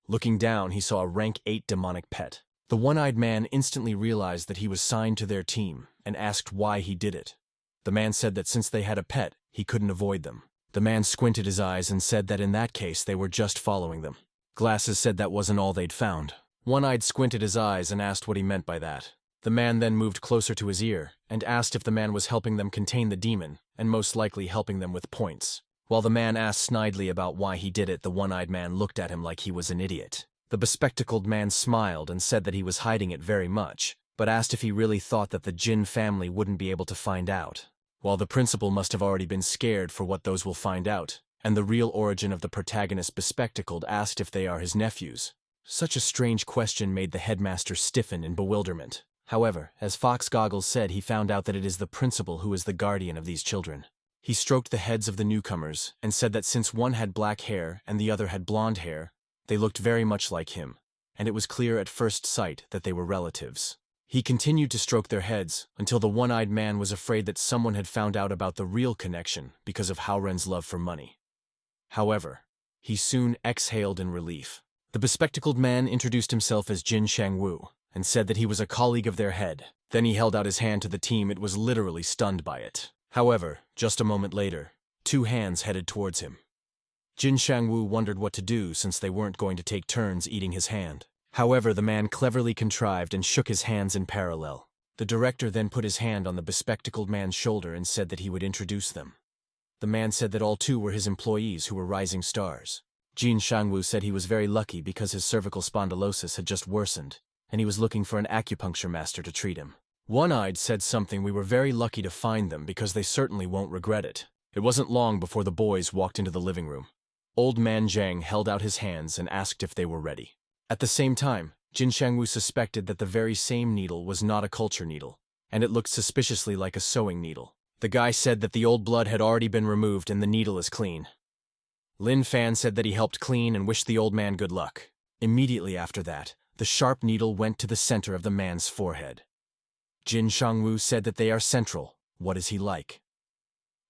Looking down, he saw a rank 8 demonic pet. The one-eyed man instantly realized that he was signed to their team and asked why he did it. The man said that since they had a pet, he couldn't avoid them. The man squinted his eyes and said that in that case they were just following them. Glasses said that wasn't all they'd found. One-eyed squinted his eyes and asked what he meant by that. The man then moved closer to his ear and asked if the man was helping them contain the demon and most likely helping them with points. While the man asked snidely about why he did it, the one-eyed man looked at him like he was an idiot. The bespectacled man smiled and said that he was hiding it very much, but asked if he really thought that the Jin family wouldn't be able to find out. While the principal must have already been scared for what those will find out, and the real origin of the protagonist bespectacled asked if they are his nephews. Such a strange question made the headmaster stiffen in bewilderment. However, as Fox Goggles said, he found out that it is the principal who is the guardian of these children. He stroked the heads of the newcomers and said that since one had black hair and the other had blonde hair, they looked very much like him, and it was clear at first sight that they were relatives. He continued to stroke their heads until the one-eyed man was afraid that someone had found out about the real connection because of Haoren's love for money. However, he soon exhaled in relief. The bespectacled man introduced himself as Jin Shangwu and said that he was a colleague of their head. Then he held out his hand to the team. It was literally stunned by it. However, just a moment later, 2 hands headed towards him. Jin Shangwu wondered what to do since they weren't going to take turns eating his hand. However, the man cleverly contrived and shook his hands in parallel. The director then put his hand on the bespectacled man's shoulder and said that he would introduce them. The man said that all 2 were his employees who were rising stars. Jin Shangwu said he was very lucky because his cervical spondylosis had just worsened, and he was looking for an acupuncture master to treat him. One-eyed said something, we were very lucky to find them because they certainly won't regret it. It wasn't long before the boys walked into the living room. Old Man Zhang held out his hands and asked if they were ready. At the same time, Jin Shangwu suspected that the very same needle was not a culture needle, and it looked suspiciously like a sewing needle. The guy said that the old blood had already been removed and the needle is clean. Lin Fan said that he helped clean and wished the old man good luck. Immediately after that, the sharp needle went to the center of the man's forehead. Jin Shangwu said that they are central. What is he like?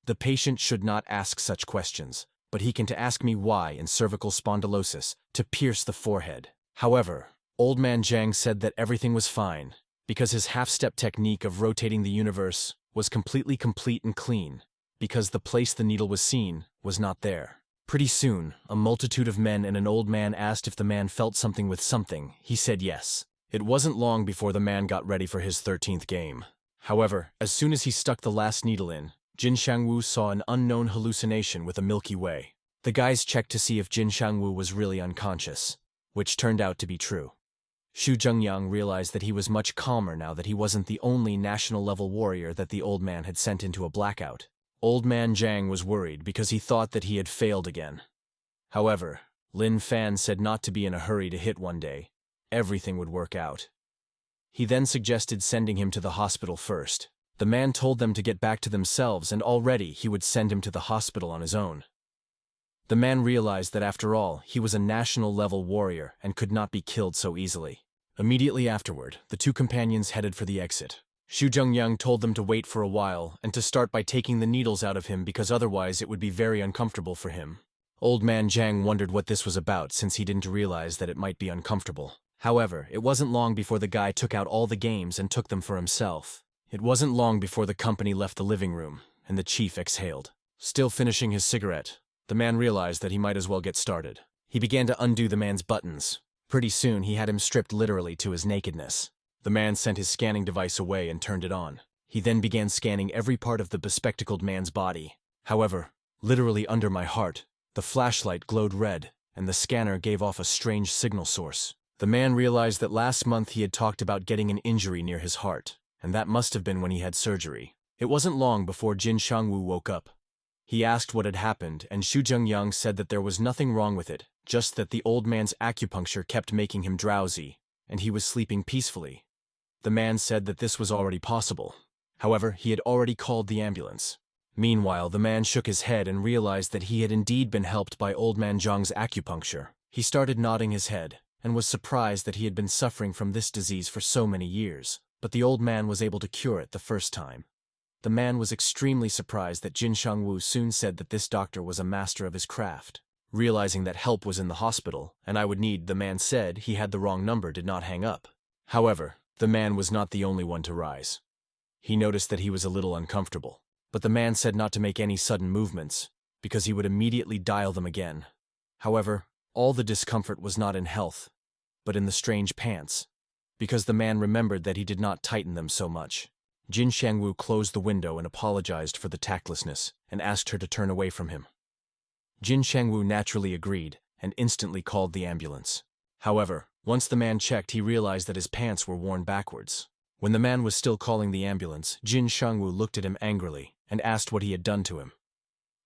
The patient should not ask such questions, but he can to ask me why in cervical spondylosis to pierce the forehead. However, Old Man Zhang said that everything was fine, because his half-step technique of rotating the universe was completely complete and clean, because the place the needle was seen was not there. Pretty soon, a multitude of men and an old man asked if the man felt something with something. He said yes. It wasn't long before the man got ready for his 13th game. However, as soon as he stuck the last needle in, Jin Shangwu saw an unknown hallucination with a Milky Way. The guys checked to see if Jin Shangwu was really unconscious, which turned out to be true. Xu Zhengyang realized that he was much calmer now that he wasn't the only national-level warrior that the old man had sent into a blackout. Old Man Zhang was worried because he thought that he had failed again. However, Lin Fan said not to be in a hurry to hit one day. Everything would work out. He then suggested sending him to the hospital first. The man told them to get back to themselves and already he would send him to the hospital on his own. The man realized that after all, he was a national-level warrior and could not be killed so easily. Immediately afterward, the two companions headed for the exit. Xu Zhengyang told them to wait for a while and to start by taking the needles out of him because otherwise it would be very uncomfortable for him. Old man Zhang wondered what this was about since he didn't realize that it might be uncomfortable. However, it wasn't long before the guy took out all the games and took them for himself. It wasn't long before the company left the living room, and the chief exhaled. Still finishing his cigarette, the man realized that he might as well get started. He began to undo the man's buttons. Pretty soon, he had him stripped literally to his nakedness. The man sent his scanning device away and turned it on. He then began scanning every part of the bespectacled man's body. However, literally under my heart, the flashlight glowed red, and the scanner gave off a strange signal source. The man realized that last month he had talked about getting an injury near his heart, and that must have been when he had surgery. It wasn't long before Jin Shangwu woke up. He asked what had happened, and Xu Zhengyang said that there was nothing wrong with it, just that the old man's acupuncture kept making him drowsy, and he was sleeping peacefully. The man said that this was already possible. However, he had already called the ambulance. Meanwhile, the man shook his head and realized that he had indeed been helped by old man Zhang's acupuncture. He started nodding his head, and was surprised that he had been suffering from this disease for so many years, but the old man was able to cure it the first time. The man was extremely surprised that Jin Shangwu soon said that this doctor was a master of his craft. Realizing that help was in the hospital, and I would need, the man said he had the wrong number, did not hang up. However, the man was not the only one to rise. He noticed that he was a little uncomfortable, but the man said not to make any sudden movements, because he would immediately dial them again. However, all the discomfort was not in health, but in the strange pants, because the man remembered that he did not tighten them so much. Jin Shangwu closed the window and apologized for the tactlessness, and asked her to turn away from him. Jin Shangwu naturally agreed, and instantly called the ambulance. However, once the man checked, he realized that his pants were worn backwards. When the man was still calling the ambulance, Jin Shangwu looked at him angrily, and asked what he had done to him.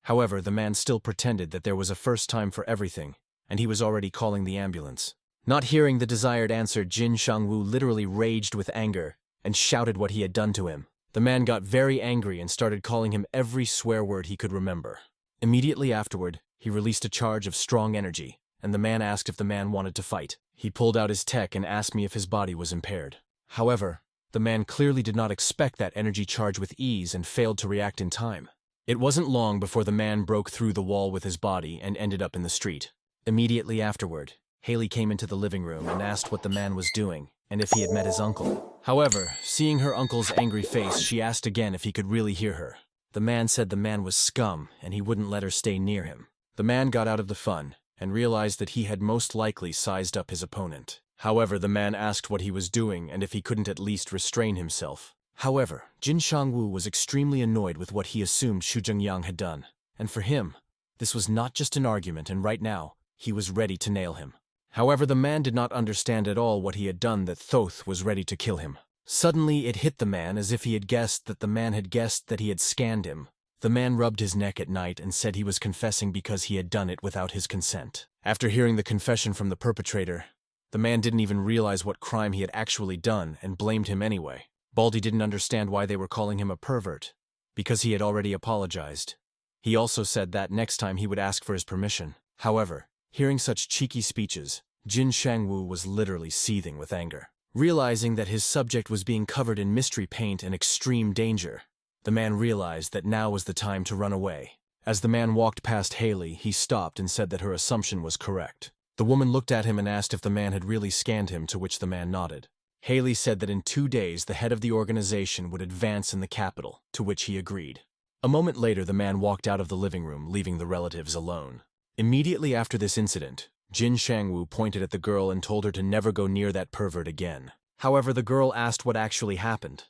However, the man still pretended that there was a first time for everything, and he was already calling the ambulance. Not hearing the desired answer, Jin Shangwu literally raged with anger, and shouted what he had done to him. The man got very angry and started calling him every swear word he could remember. Immediately afterward, he released a charge of strong energy, and the man asked if the man wanted to fight. He pulled out his tech and asked me if his body was impaired. However, the man clearly did not expect that energy charge with ease and failed to react in time. It wasn't long before the man broke through the wall with his body and ended up in the street. Immediately afterward, Haley came into the living room and asked what the man was doing and if he had met his uncle. However, seeing her uncle's angry face, she asked again if he could really hear her. The man said the man was scum and he wouldn't let her stay near him. The man got out of the fun and realized that he had most likely sized up his opponent. However, the man asked what he was doing and if he couldn't at least restrain himself. However, Jin Shangwu was extremely annoyed with what he assumed Xu Zhengyang had done, and for him, this was not just an argument, and right now, he was ready to nail him. However, the man did not understand at all what he had done, that Thoth was ready to kill him. Suddenly, it hit the man as if he had guessed that the man had guessed that he had scanned him. The man rubbed his neck at night and said he was confessing because he had done it without his consent. After hearing the confession from the perpetrator, the man didn't even realize what crime he had actually done and blamed him anyway. Baldy didn't understand why they were calling him a pervert, because he had already apologized. He also said that next time he would ask for his permission. However, hearing such cheeky speeches, Jin Shangwu was literally seething with anger. Realizing that his subject was being covered in mystery paint and extreme danger, the man realized that now was the time to run away. As the man walked past Haley, he stopped and said that her assumption was correct. The woman looked at him and asked if the man had really scanned him, to which the man nodded. Haley said that in 2 days the head of the organization would advance in the capital, to which he agreed. A moment later, the man walked out of the living room, leaving the relatives alone. Immediately after this incident, Jin Shangwu pointed at the girl and told her to never go near that pervert again. However, the girl asked what actually happened.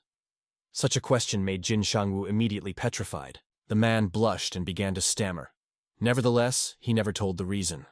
Such a question made Jin Shangwu immediately petrified. The man blushed and began to stammer. Nevertheless, he never told the reason.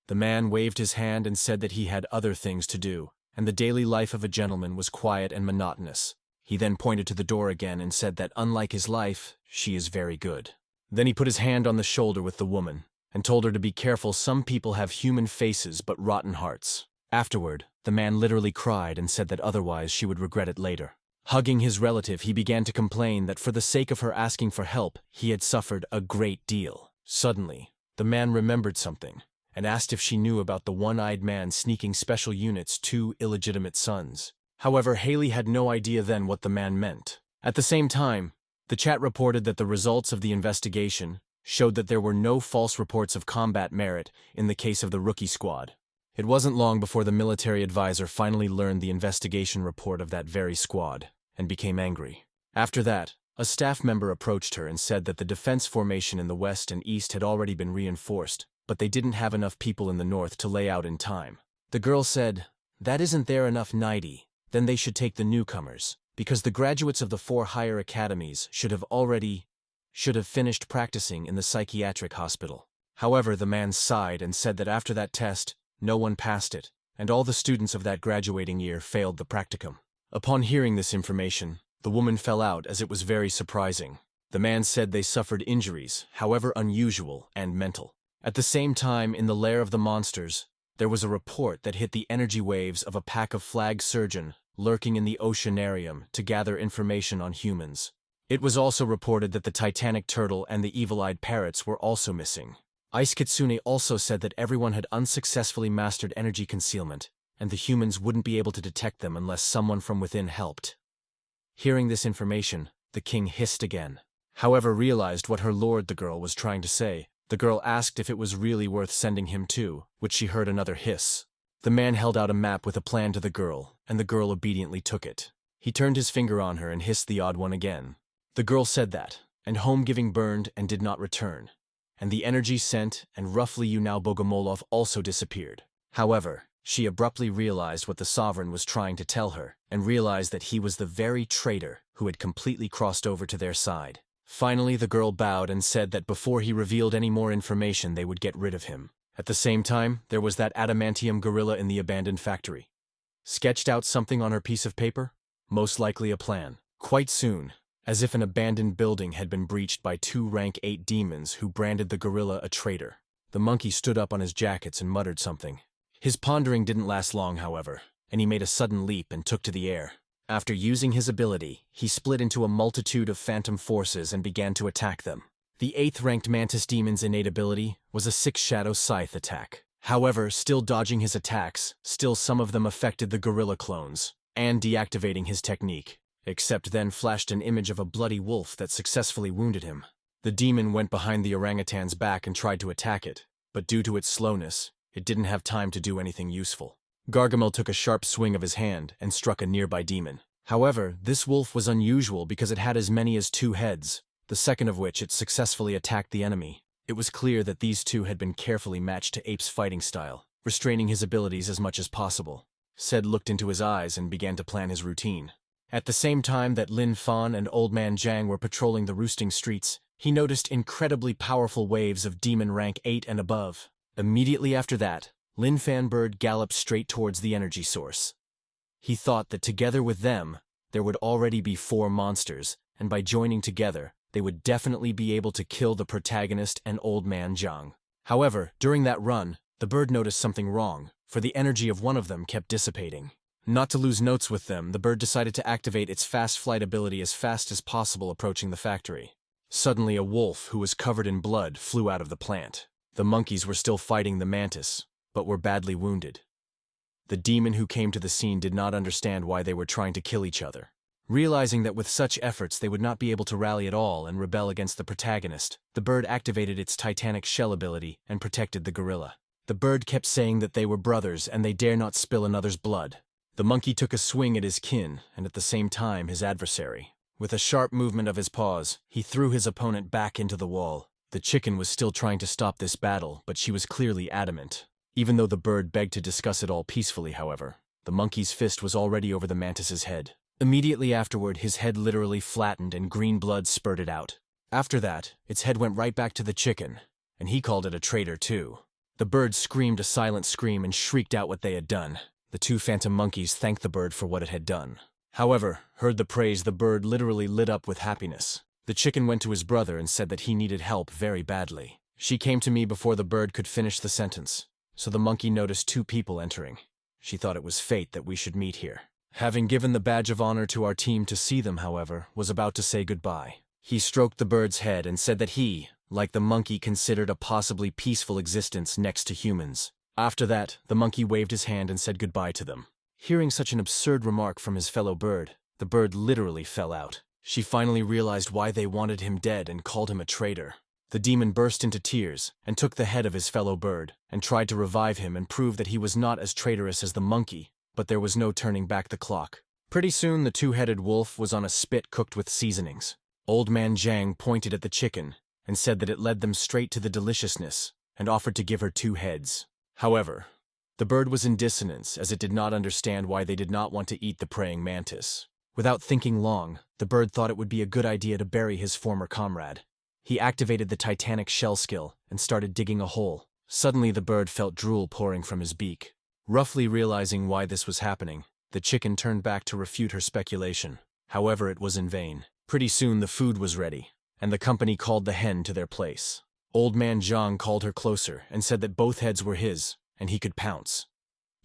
The man waved his hand and said that he had other things to do, and the daily life of a gentleman was quiet and monotonous. He then pointed to the door again and said that unlike his life, she is very good. Then he put his hand on the shoulder with the woman, and told her to be careful. Some people have human faces but rotten hearts. Afterward, the man literally cried and said that otherwise she would regret it later. Hugging his relative, he began to complain that for the sake of her asking for help, he had suffered a great deal. Suddenly, the man remembered something and asked if she knew about the one-eyed man sneaking special units' two illegitimate sons. However, Haley had no idea then what the man meant. At the same time, the chat reported that the results of the investigation showed that there were no false reports of combat merit in the case of the rookie squad. It wasn't long before the military advisor finally learned the investigation report of that very squad and became angry. After that, a staff member approached her and said that the defense formation in the west and east had already been reinforced, but they didn't have enough people in the north to lay out in time. The girl said, "That isn't there enough 90, then they should take the newcomers, because the graduates of the 4 higher academies should have finished practicing in the psychiatric hospital." However, the man sighed and said that after that test, no one passed it, and all the students of that graduating year failed the practicum. Upon hearing this information, the woman fell out as it was very surprising. The man said they suffered injuries, however unusual and mental. At the same time, in the lair of the monsters, there was a report that hit the energy waves of a pack of flag surgeon lurking in the oceanarium to gather information on humans. It was also reported that the Titanic turtle and the evil-eyed parrots were also missing. Ice Kitsune also said that everyone had unsuccessfully mastered energy concealment, and the humans wouldn't be able to detect them unless someone from within helped. Hearing this information, the king hissed again. However, realized what her lord the girl was trying to say. The girl asked if it was really worth sending him to, which she heard another hiss. The man held out a map with a plan to the girl, and the girl obediently took it. He turned his finger on her and hissed the odd one again. The girl said that, and home giving burned and did not return. And the energy sent and roughly Yunao Bogomolov also disappeared. However, she abruptly realized what the sovereign was trying to tell her, and realized that he was the very traitor who had completely crossed over to their side. Finally, the girl bowed and said that before he revealed any more information they would get rid of him. At the same time, there was that adamantium gorilla in the abandoned factory. Sketched out something on her piece of paper? Most likely a plan. Quite soon, as if an abandoned building had been breached by 2 rank 8 demons who branded the gorilla a traitor. The monkey stood up on his jackets and muttered something. His pondering didn't last long, however, and he made a sudden leap and took to the air. After using his ability, he split into a multitude of phantom forces and began to attack them. The 8th-ranked Mantis Demon's innate ability was a 6-Shadow Scythe attack. However, still dodging his attacks, still some of them affected the gorilla clones, and deactivating his technique, except then flashed an image of a bloody wolf that successfully wounded him. The demon went behind the orangutan's back and tried to attack it, but due to its slowness, it didn't have time to do anything useful. Gargamel took a sharp swing of his hand and struck a nearby demon. However, this wolf was unusual because it had as many as 2 heads, the second of which it successfully attacked the enemy. It was clear that these two had been carefully matched to Ape's fighting style, restraining his abilities as much as possible. Ced looked into his eyes and began to plan his routine. At the same time that Lin Fan and Old Man Zhang were patrolling the roosting streets, he noticed incredibly powerful waves of demon rank 8 and above. Immediately after that, Lin Fan Bird galloped straight towards the energy source. He thought that together with them, there would already be 4 monsters, and by joining together, they would definitely be able to kill the protagonist and Old Man Zhang. However, during that run, the bird noticed something wrong, for the energy of one of them kept dissipating. Not to lose notes with them, the bird decided to activate its fast flight ability as fast as possible approaching the factory. Suddenly, a wolf who was covered in blood flew out of the plant. The monkeys were still fighting the mantis, but were badly wounded. The demon who came to the scene did not understand why they were trying to kill each other. Realizing that with such efforts they would not be able to rally at all and rebel against the protagonist, the bird activated its titanic shell ability and protected the gorilla. The bird kept saying that they were brothers and they dare not spill another's blood. The monkey took a swing at his kin and at the same time his adversary. With a sharp movement of his paws, he threw his opponent back into the wall. The chicken was still trying to stop this battle, but she was clearly adamant. Even though the bird begged to discuss it all peacefully, however, the monkey's fist was already over the mantis's head. Immediately afterward, his head literally flattened and green blood spurted out. After that, its head went right back to the chicken, and he called it a traitor too. The bird screamed a silent scream and shrieked out what they had done. The 2 phantom monkeys thanked the bird for what it had done. However, heard the praise, the bird literally lit up with happiness. The chicken went to his brother and said that he needed help very badly. She came to me before the bird could finish the sentence, so the monkey noticed 2 people entering. She thought it was fate that we should meet here. Having given the badge of honor to our team to see them, however, was about to say goodbye. He stroked the bird's head and said that he, like the monkey considered a possibly peaceful existence next to humans. After that, the monkey waved his hand and said goodbye to them. Hearing such an absurd remark from his fellow bird, the bird literally fell out. She finally realized why they wanted him dead and called him a traitor. The demon burst into tears and took the head of his fellow bird and tried to revive him and prove that he was not as traitorous as the monkey, but there was no turning back the clock. Pretty soon the two-headed wolf was on a spit cooked with seasonings. Old Man Zhang pointed at the chicken and said that it led them straight to the deliciousness and offered to give her 2 heads. However, the bird was in dissonance as it did not understand why they did not want to eat the praying mantis. Without thinking long, the bird thought it would be a good idea to bury his former comrade. He activated the Titanic shell skill and started digging a hole. Suddenly the bird felt drool pouring from his beak. Roughly realizing why this was happening, the chicken turned back to refute her speculation. However, it was in vain. Pretty soon the food was ready, and the company called the hen to their place. Old Man Zhang called her closer and said that both heads were his, and he could pounce.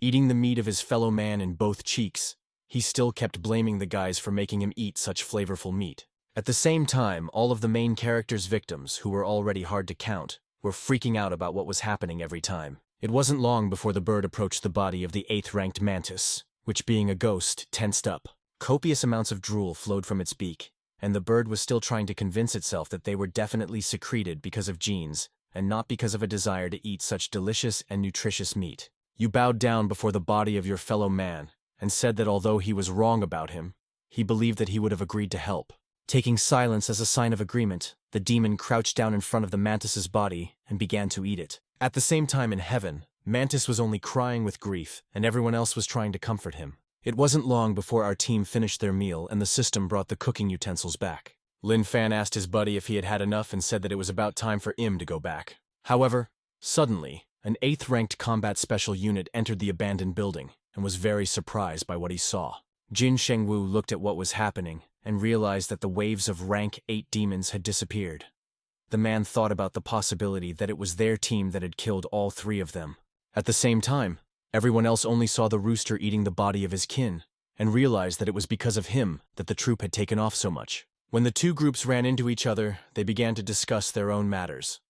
Eating the meat of his fellow man in both cheeks, he still kept blaming the guys for making him eat such flavorful meat. At the same time, all of the main characters' victims, who were already hard to count, were freaking out about what was happening every time. It wasn't long before the bird approached the body of the 8th-ranked mantis, which, being a ghost, tensed up. Copious amounts of drool flowed from its beak, and the bird was still trying to convince itself that they were definitely secreted because of genes, and not because of a desire to eat such delicious and nutritious meat. You bowed down before the body of your fellow man, and said that although he was wrong about him, he believed that he would have agreed to help. Taking silence as a sign of agreement, the demon crouched down in front of the mantis's body and began to eat it. At the same time in heaven, Mantis was only crying with grief, and everyone else was trying to comfort him. It wasn't long before our team finished their meal and the system brought the cooking utensils back. Lin Fan asked his buddy if he had had enough and said that it was about time for him to go back. However, suddenly, an 8th-ranked combat special unit entered the abandoned building and was very surprised by what he saw. Jin Shengwu looked at what was happening and realized that the waves of rank 8 demons had disappeared. The man thought about the possibility that it was their team that had killed all 3 of them. At the same time, everyone else only saw the rooster eating the body of his kin, and realized that it was because of him that the troop had taken off so much. When the 2 groups ran into each other, they began to discuss their own matters.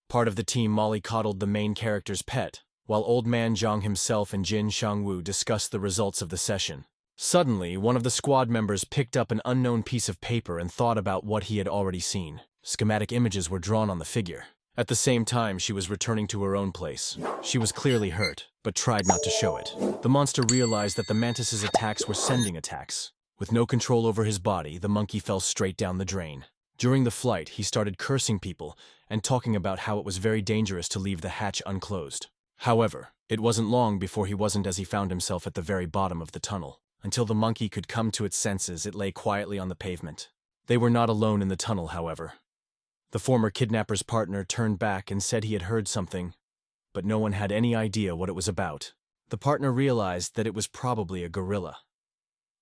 Part of the team mollycoddled the main character's pet, while Old Man Zhang himself and Jin Shangwu discussed the results of the session. Suddenly, one of the squad members picked up an unknown piece of paper and thought about what he had already seen. Schematic images were drawn on the figure. At the same time, she was returning to her own place. She was clearly hurt, but tried not to show it. The monster realized that the mantis's attacks were sending attacks. With no control over his body, the monkey fell straight down the drain. During the flight, he started cursing people and talking about how it was very dangerous to leave the hatch unclosed. However, it wasn't long before he wasn't as he found himself at the very bottom of the tunnel. Until the monkey could come to its senses, it lay quietly on the pavement. They were not alone in the tunnel, however. The former kidnapper's partner turned back and said he had heard something, but no one had any idea what it was about. The partner realized that it was probably a gorilla.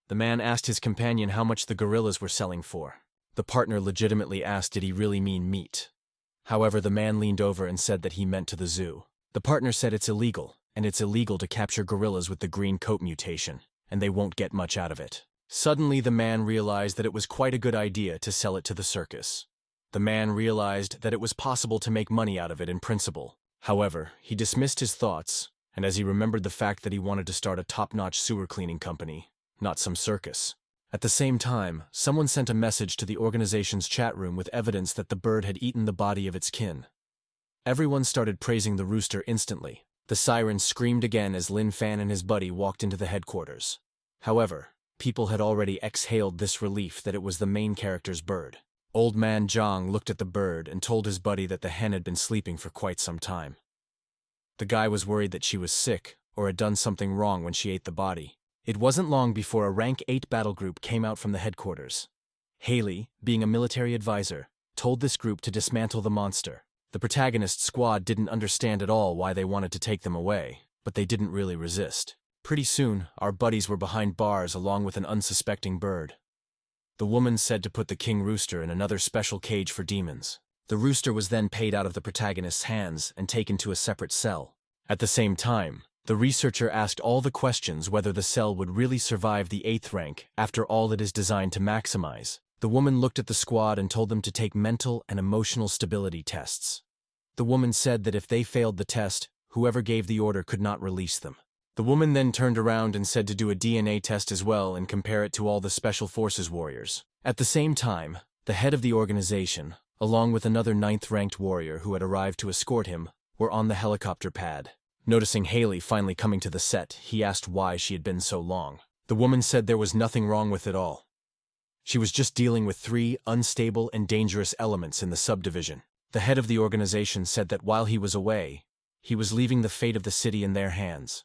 The man asked his companion how much the gorillas were selling for. The partner legitimately asked did he really mean meat. However, the man leaned over and said that he meant to the zoo. The partner said it's illegal, and it's illegal to capture gorillas with the green coat mutation, and they won't get much out of it. Suddenly, the man realized that it was quite a good idea to sell it to the circus. The man realized that it was possible to make money out of it in principle. However, he dismissed his thoughts, and as he remembered the fact that he wanted to start a top-notch sewer cleaning company, not some circus. At the same time, someone sent a message to the organization's chat room with evidence that the bird had eaten the body of its kin. Everyone started praising the rooster instantly. The siren screamed again as Lin Fan and his buddy walked into the headquarters. However, people had already exhaled this relief that it was the main character's bird. Old Man Zhang looked at the bird and told his buddy that the hen had been sleeping for quite some time. The guy was worried that she was sick or had done something wrong when she ate the body. It wasn't long before a rank 8 battle group came out from the headquarters. Haley, being a military advisor, told this group to dismantle the monster. The protagonist's squad didn't understand at all why they wanted to take them away, but they didn't really resist. Pretty soon, our buddies were behind bars along with an unsuspecting bird. The woman said to put the king rooster in another special cage for demons. The rooster was then paid out of the protagonist's hands and taken to a separate cell. At the same time, the researcher asked all the questions whether the cell would really survive the 8th rank after all it is designed to maximize. The woman looked at the squad and told them to take mental and emotional stability tests. The woman said that if they failed the test, whoever gave the order could not release them. The woman then turned around and said to do a DNA test as well and compare it to all the Special Forces warriors. At the same time, the head of the organization, along with another 9th-ranked warrior who had arrived to escort him, were on the helicopter pad. Noticing Haley finally coming to the set, he asked why she had been so long. The woman said there was nothing wrong with it all. She was just dealing with 3 unstable and dangerous elements in the subdivision. The head of the organization said that while he was away, he was leaving the fate of the city in their hands.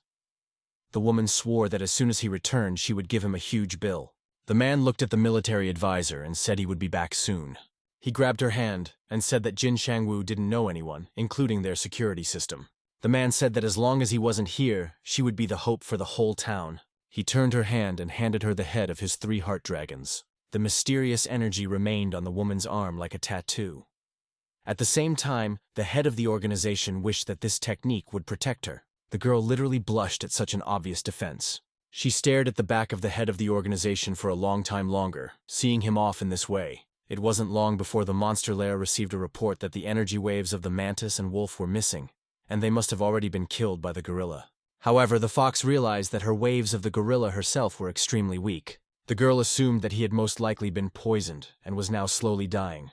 The woman swore that as soon as he returned, she would give him a huge bill. The man looked at the military advisor and said he would be back soon. He grabbed her hand and said that Jin Shangwu didn't know anyone, including their security system. The man said that as long as he wasn't here, she would be the hope for the whole town. He turned her hand and handed her the head of his 3 heart dragons. The mysterious energy remained on the woman's arm like a tattoo. At the same time, the head of the organization wished that this technique would protect her. The girl literally blushed at such an obvious defense. She stared at the back of the head of the organization for a long time longer, seeing him off in this way. It wasn't long before the monster lair received a report that the energy waves of the mantis and wolf were missing, and they must have already been killed by the gorilla. However, the fox realized that her waves of the gorilla herself were extremely weak. The girl assumed that he had most likely been poisoned and was now slowly dying.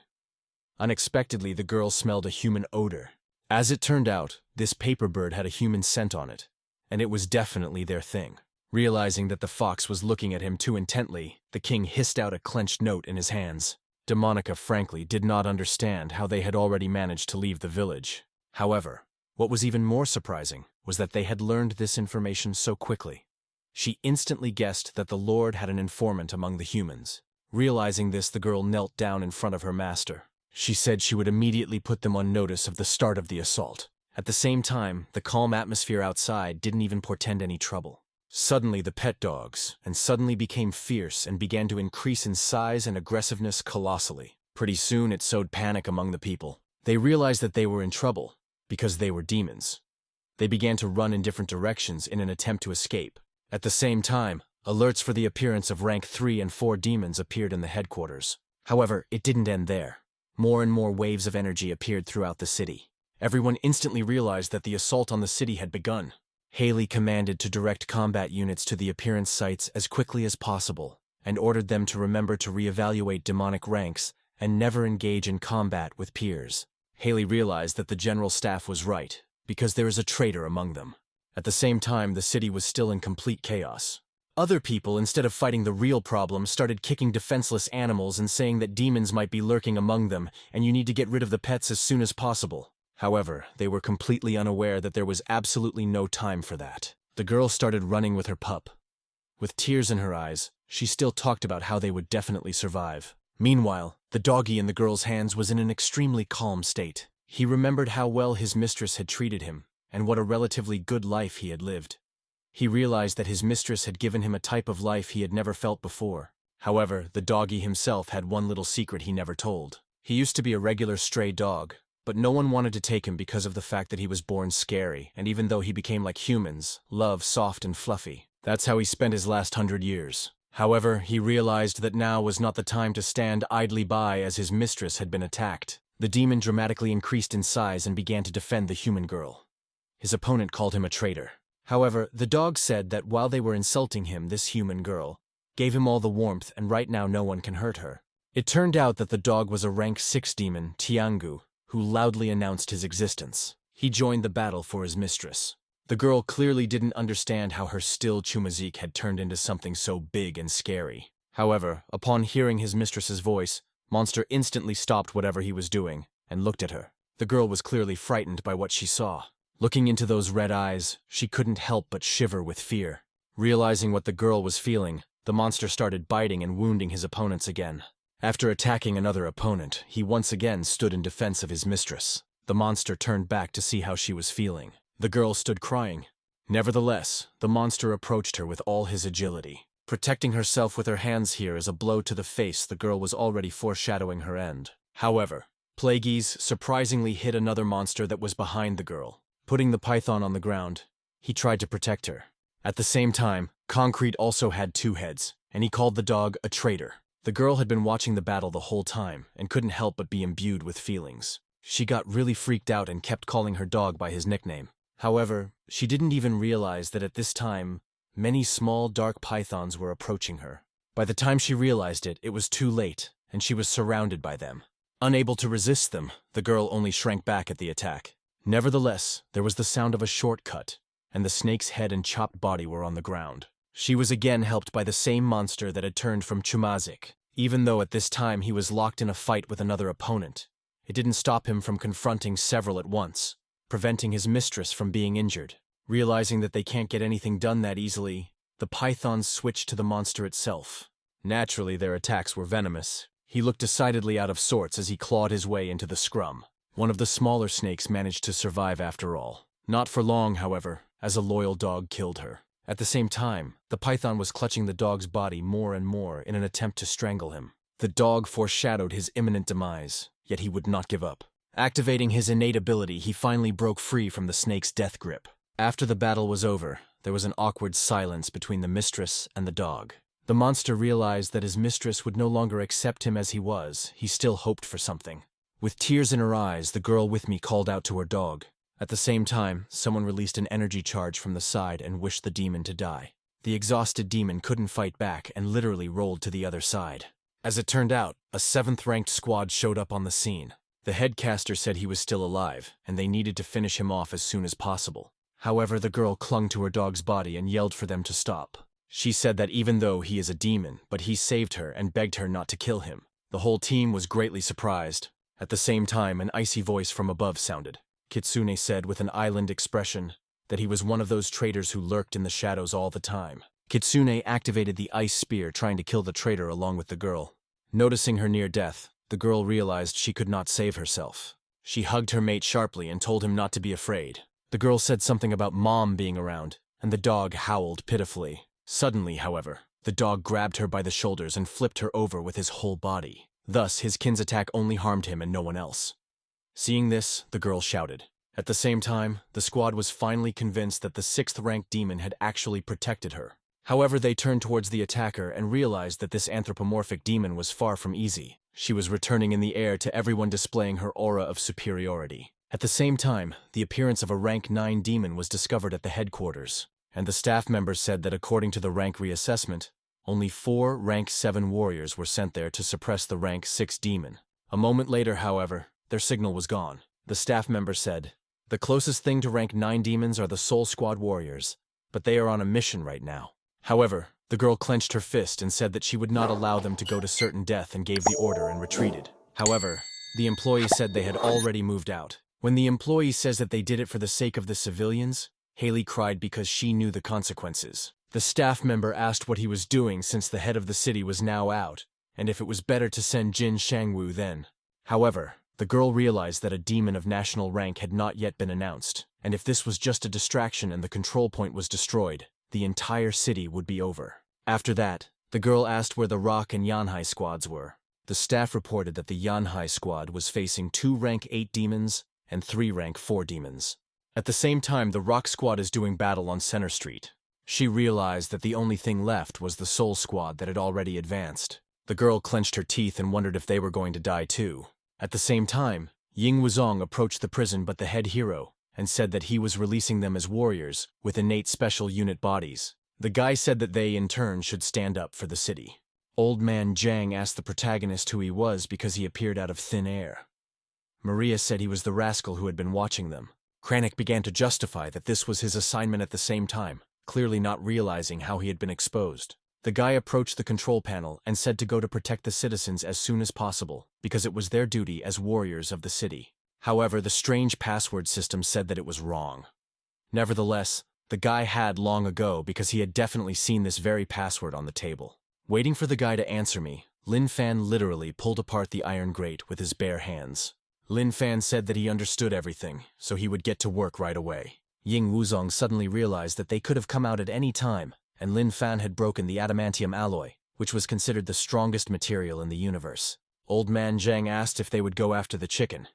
Unexpectedly, the girl smelled a human odor. As it turned out, this paper bird had a human scent on it, and it was definitely their thing. Realizing that the fox was looking at him too intently, the king hissed out a clenched note in his hands. Demonica frankly did not understand how they had already managed to leave the village. However, what was even more surprising was that they had learned this information so quickly. She instantly guessed that the Lord had an informant among the humans. Realizing this, the girl knelt down in front of her master. She said she would immediately put them on notice of the start of the assault. At the same time, the calm atmosphere outside didn't even portend any trouble. Suddenly, the pet dogs suddenly became fierce and began to increase in size and aggressiveness colossally. Pretty soon, it sowed panic among the people. They realized that they were in trouble because they were demons. They began to run in different directions in an attempt to escape. At the same time, alerts for the appearance of rank 3 and 4 demons appeared in the headquarters. However, it didn't end there. More and more waves of energy appeared throughout the city. Everyone instantly realized that the assault on the city had begun. Haley commanded to direct combat units to the appearance sites as quickly as possible, and ordered them to remember to reevaluate demonic ranks and never engage in combat with peers. Haley realized that the general staff was right, because there is a traitor among them. At the same time, the city was still in complete chaos. Other people, instead of fighting the real problem, started kicking defenseless animals and saying that demons might be lurking among them, and you need to get rid of the pets as soon as possible. However, they were completely unaware that there was absolutely no time for that. The girl started running with her pup. With tears in her eyes, she still talked about how they would definitely survive. Meanwhile, the doggy in the girl's hands was in an extremely calm state. He remembered how well his mistress had treated him, and what a relatively good life he had lived. He realized that his mistress had given him a type of life he had never felt before. However, the doggy himself had one little secret he never told. He used to be a regular stray dog, but no one wanted to take him because of the fact that he was born scary, and even though he became like humans, love soft and fluffy. That's how he spent his last 100 years. However, he realized that now was not the time to stand idly by as his mistress had been attacked. The demon dramatically increased in size and began to defend the human girl. His opponent called him a traitor. However, the dog said that while they were insulting him, this human girl gave him all the warmth, and right now no one can hurt her. It turned out that the dog was a rank 6 demon, Tiangu, who loudly announced his existence. He joined the battle for his mistress. The girl clearly didn't understand how her still Chumazik had turned into something so big and scary. However, upon hearing his mistress's voice, Monster instantly stopped whatever he was doing and looked at her. The girl was clearly frightened by what she saw. Looking into those red eyes, she couldn't help but shiver with fear. Realizing what the girl was feeling, the monster started biting and wounding his opponents again. After attacking another opponent, he once again stood in defense of his mistress. The monster turned back to see how she was feeling. The girl stood crying. Nevertheless, the monster approached her with all his agility. Protecting herself with her hands here as a blow to the face, the girl was already foreshadowing her end. However, Plagueis surprisingly hit another monster that was behind the girl. Putting the python on the ground, he tried to protect her. At the same time, Concrete also had 2 heads, and he called the dog a traitor. The girl had been watching the battle the whole time and couldn't help but be imbued with feelings. She got really freaked out and kept calling her dog by his nickname. However, she didn't even realize that at this time, many small dark pythons were approaching her. By the time she realized it, it was too late, and she was surrounded by them. Unable to resist them, the girl only shrank back at the attack. Nevertheless, there was the sound of a shortcut, and the snake's head and chopped body were on the ground. She was again helped by the same monster that had turned from Chumazik. Even though at this time he was locked in a fight with another opponent, it didn't stop him from confronting several at once, preventing his mistress from being injured. Realizing that they can't get anything done that easily, the pythons switched to the monster itself. Naturally, their attacks were venomous. He looked decidedly out of sorts as he clawed his way into the scrum. One of the smaller snakes managed to survive after all. Not for long, however, as a loyal dog killed her. At the same time, the python was clutching the dog's body more and more in an attempt to strangle him. The dog foreshadowed his imminent demise, yet he would not give up. Activating his innate ability, he finally broke free from the snake's death grip. After the battle was over, there was an awkward silence between the mistress and the dog. The monster realized that his mistress would no longer accept him as he was. He still hoped for something. With tears in her eyes, the girl with me called out to her dog. At the same time, someone released an energy charge from the side and wished the demon to die. The exhausted demon couldn't fight back and literally rolled to the other side. As it turned out, a 7th-ranked squad showed up on the scene. The headcaster said he was still alive, and they needed to finish him off as soon as possible. However, the girl clung to her dog's body and yelled for them to stop. She said that even though he is a demon, but he saved her and begged her not to kill him. The whole team was greatly surprised. At the same time, an icy voice from above sounded. Kitsune said with an island expression that he was one of those traitors who lurked in the shadows all the time. Kitsune activated the ice spear, trying to kill the traitor along with the girl. Noticing her near death, the girl realized she could not save herself. She hugged her mate sharply and told him not to be afraid. The girl said something about Mom being around, and the dog howled pitifully. Suddenly, however, the dog grabbed her by the shoulders and flipped her over with his whole body. Thus, his kin's attack only harmed him and no one else. Seeing this, the girl shouted. At the same time, the squad was finally convinced that the 6th-ranked demon had actually protected her. However, they turned towards the attacker and realized that this anthropomorphic demon was far from easy. She was returning in the air to everyone, displaying her aura of superiority. At the same time, the appearance of a rank 9 demon was discovered at the headquarters, and the staff members said that according to the rank reassessment, only 4 rank 7 warriors were sent there to suppress the rank 6 demon. A moment later, however, their signal was gone. The staff member said, "The closest thing to rank 9 demons are the Soul Squad warriors, but they are on a mission right now." However, the girl clenched her fist and said that she would not allow them to go to certain death and gave the order and retreated. However, the employee said they had already moved out. When the employee says that they did it for the sake of the civilians, Haley cried because she knew the consequences. The staff member asked what he was doing since the head of the city was now out, and if it was better to send Jin Shangwu then. However, the girl realized that a demon of national rank had not yet been announced, and if this was just a distraction and the control point was destroyed, the entire city would be over. After that, the girl asked where the Rock and Yanhai squads were. The staff reported that the Yanhai squad was facing 2 rank 8 demons and 3 rank 4 demons. At the same time, the Rock squad is doing battle on Center Street. She realized that the only thing left was the Soul squad that had already advanced. The girl clenched her teeth and wondered if they were going to die too. At the same time, Ying Wuzong approached the prison but the head hero and said that he was releasing them as warriors with innate special unit bodies. The guy said that they, in turn, should stand up for the city. Old Man Zhang asked the protagonist who he was because he appeared out of thin air. Maria said he was the rascal who had been watching them. Kranich began to justify that this was his assignment at the same time, clearly not realizing how he had been exposed. The guy approached the control panel and said to go to protect the citizens as soon as possible, because it was their duty as warriors of the city. However, the strange password system said that it was wrong. Nevertheless, the guy had long ago because he had definitely seen this very password on the table. Waiting for the guy to answer me, Lin Fan literally pulled apart the iron grate with his bare hands. Lin Fan said that he understood everything, so he would get to work right away. Ying Wuzong suddenly realized that they could have come out at any time, and Lin Fan had broken the adamantium alloy, which was considered the strongest material in the universe. Old Man Zhang asked if they would go after the chicken,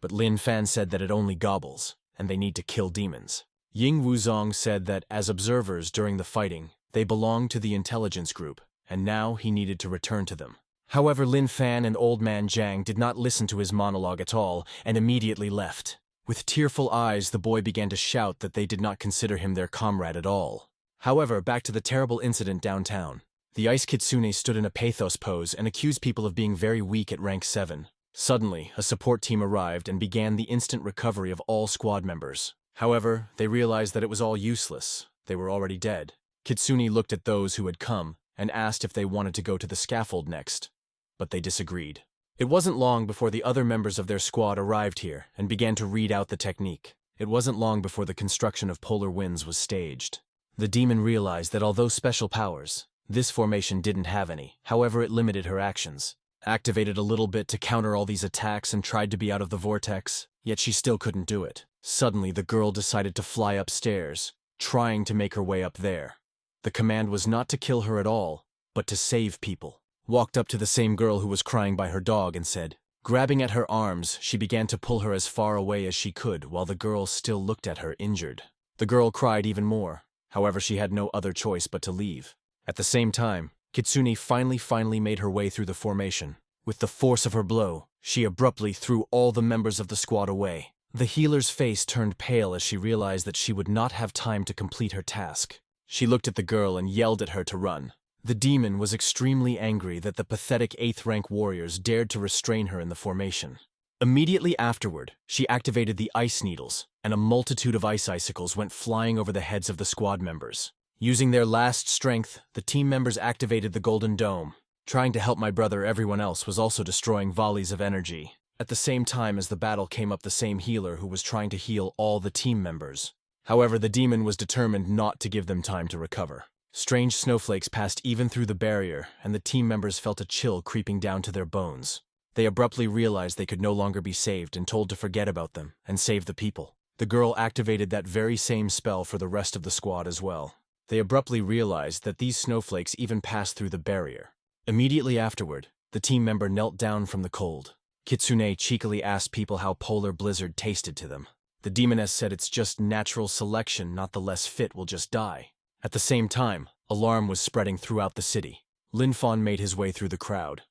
but Lin Fan said that it only gobbles, and they need to kill demons. Ying Wuzong said that as observers during the fighting, they belonged to the intelligence group, and now he needed to return to them. However, Lin Fan and Old Man Jiang did not listen to his monologue at all and immediately left. With tearful eyes, the boy began to shout that they did not consider him their comrade at all. However, back to the terrible incident downtown. The Ice Kitsune stood in a pathos pose and accused people of being very weak at rank 7. Suddenly, a support team arrived and began the instant recovery of all squad members. However, they realized that it was all useless. They were already dead. Kitsune looked at those who had come and asked if they wanted to go to the scaffold next, but they disagreed. It wasn't long before the other members of their squad arrived here and began to read out the technique. It wasn't long before the construction of polar winds was staged. The demon realized that although special powers, this formation didn't have any. However, it limited her actions. Activated a little bit to counter all these attacks and tried to be out of the vortex, yet she still couldn't do it. Suddenly, the girl decided to fly upstairs, trying to make her way up there. The command was not to kill her at all, but to save people. Walked up to the same girl who was crying by her dog and said, grabbing at her arms, she began to pull her as far away as she could while the girl still looked at her injured. The girl cried even more. However, she had no other choice but to leave. At the same time, Kitsune finally made her way through the formation. With the force of her blow, she abruptly threw all the members of the squad away. The healer's face turned pale as she realized that she would not have time to complete her task. She looked at the girl and yelled at her to run. The demon was extremely angry that the pathetic 8th rank warriors dared to restrain her in the formation. Immediately afterward, she activated the ice needles, and a multitude of ice icicles went flying over the heads of the squad members. Using their last strength, the team members activated the Golden Dome. Trying to help my brother, everyone else was also destroying volleys of energy. At the same time as the battle came up, the same healer who was trying to heal all the team members. However, the demon was determined not to give them time to recover. Strange snowflakes passed even through the barrier, and the team members felt a chill creeping down to their bones. They abruptly realized they could no longer be saved and told to forget about them and save the people. The girl activated that very same spell for the rest of the squad as well. They abruptly realized that these snowflakes even passed through the barrier. Immediately afterward, the team member knelt down from the cold. Kitsune cheekily asked people how polar blizzard tasted to them. The demoness said it's just natural selection, not the less fit will just die. At the same time, alarm was spreading throughout the city. Lin Fan made his way through the crowd.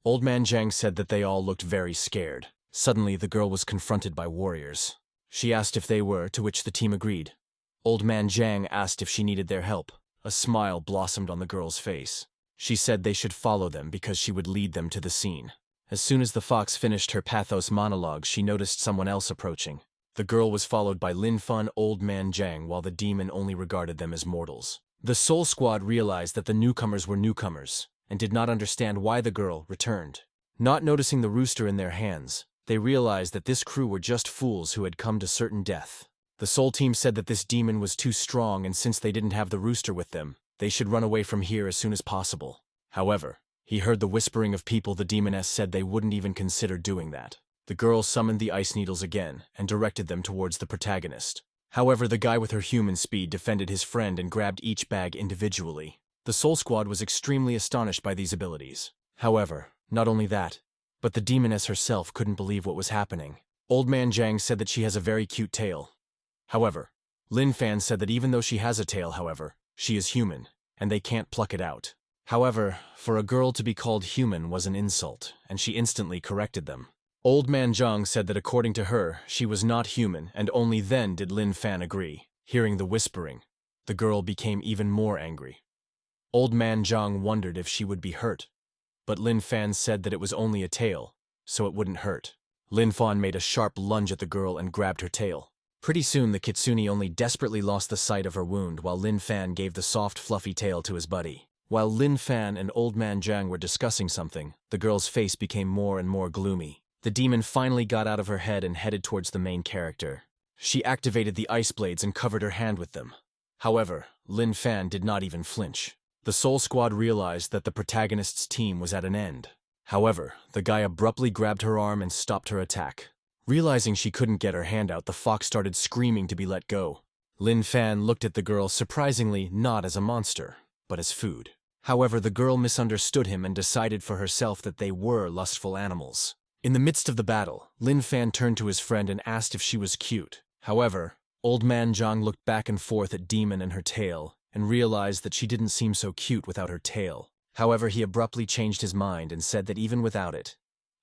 Old Man Jiang said that they all looked very scared. Suddenly, the girl was confronted by warriors. She asked if they were, to which the team agreed. Old Man Jiang asked if she needed their help. A smile blossomed on the girl's face. She said they should follow them because she would lead them to the scene. As soon as the fox finished her pathos monologue, she noticed someone else approaching. The girl was followed by Lin Fan, Old Man Jiang, while the demon only regarded them as mortals. The Soul Squad realized that the newcomers were newcomers, and did not understand why the girl returned. Not noticing the rooster in their hands, they realized that this crew were just fools who had come to certain death. The Soul Team said that this demon was too strong, and since they didn't have the rooster with them, they should run away from here as soon as possible. However, he heard the whispering of people. The demoness said they wouldn't even consider doing that. The girl summoned the ice needles again and directed them towards the protagonist. However, the guy with her human speed defended his friend and grabbed each bag individually. The Soul Squad was extremely astonished by these abilities. However, not only that, but the demoness herself couldn't believe what was happening. Old Man Jiang said that she has a very cute tail. However, Lin Fan said that even though she has a tail, however, she is human, and they can't pluck it out. However, for a girl to be called human was an insult, and she instantly corrected them. Old Man Jiang said that according to her, she was not human, and only then did Lin Fan agree. Hearing the whispering, the girl became even more angry. Old Man Jiang wondered if she would be hurt, but Lin Fan said that it was only a tail, so it wouldn't hurt. Lin Fan made a sharp lunge at the girl and grabbed her tail. Pretty soon, the kitsune only desperately lost the sight of her wound while Lin Fan gave the soft, fluffy tail to his buddy. While Lin Fan and Old Man Jiang were discussing something, the girl's face became more and more gloomy. The demon finally got out of her head and headed towards the main character. She activated the ice blades and covered her hand with them. However, Lin Fan did not even flinch. The Soul Squad realized that the protagonist's team was at an end. However, the guy abruptly grabbed her arm and stopped her attack. Realizing she couldn't get her hand out, the fox started screaming to be let go. Lin Fan looked at the girl surprisingly not as a monster, but as food. However, the girl misunderstood him and decided for herself that they were lustful animals. In the midst of the battle, Lin Fan turned to his friend and asked if she was cute. However, Old Man Jiang looked back and forth at Demon and her tail, and realized that she didn't seem so cute without her tail. However, he abruptly changed his mind and said that even without it,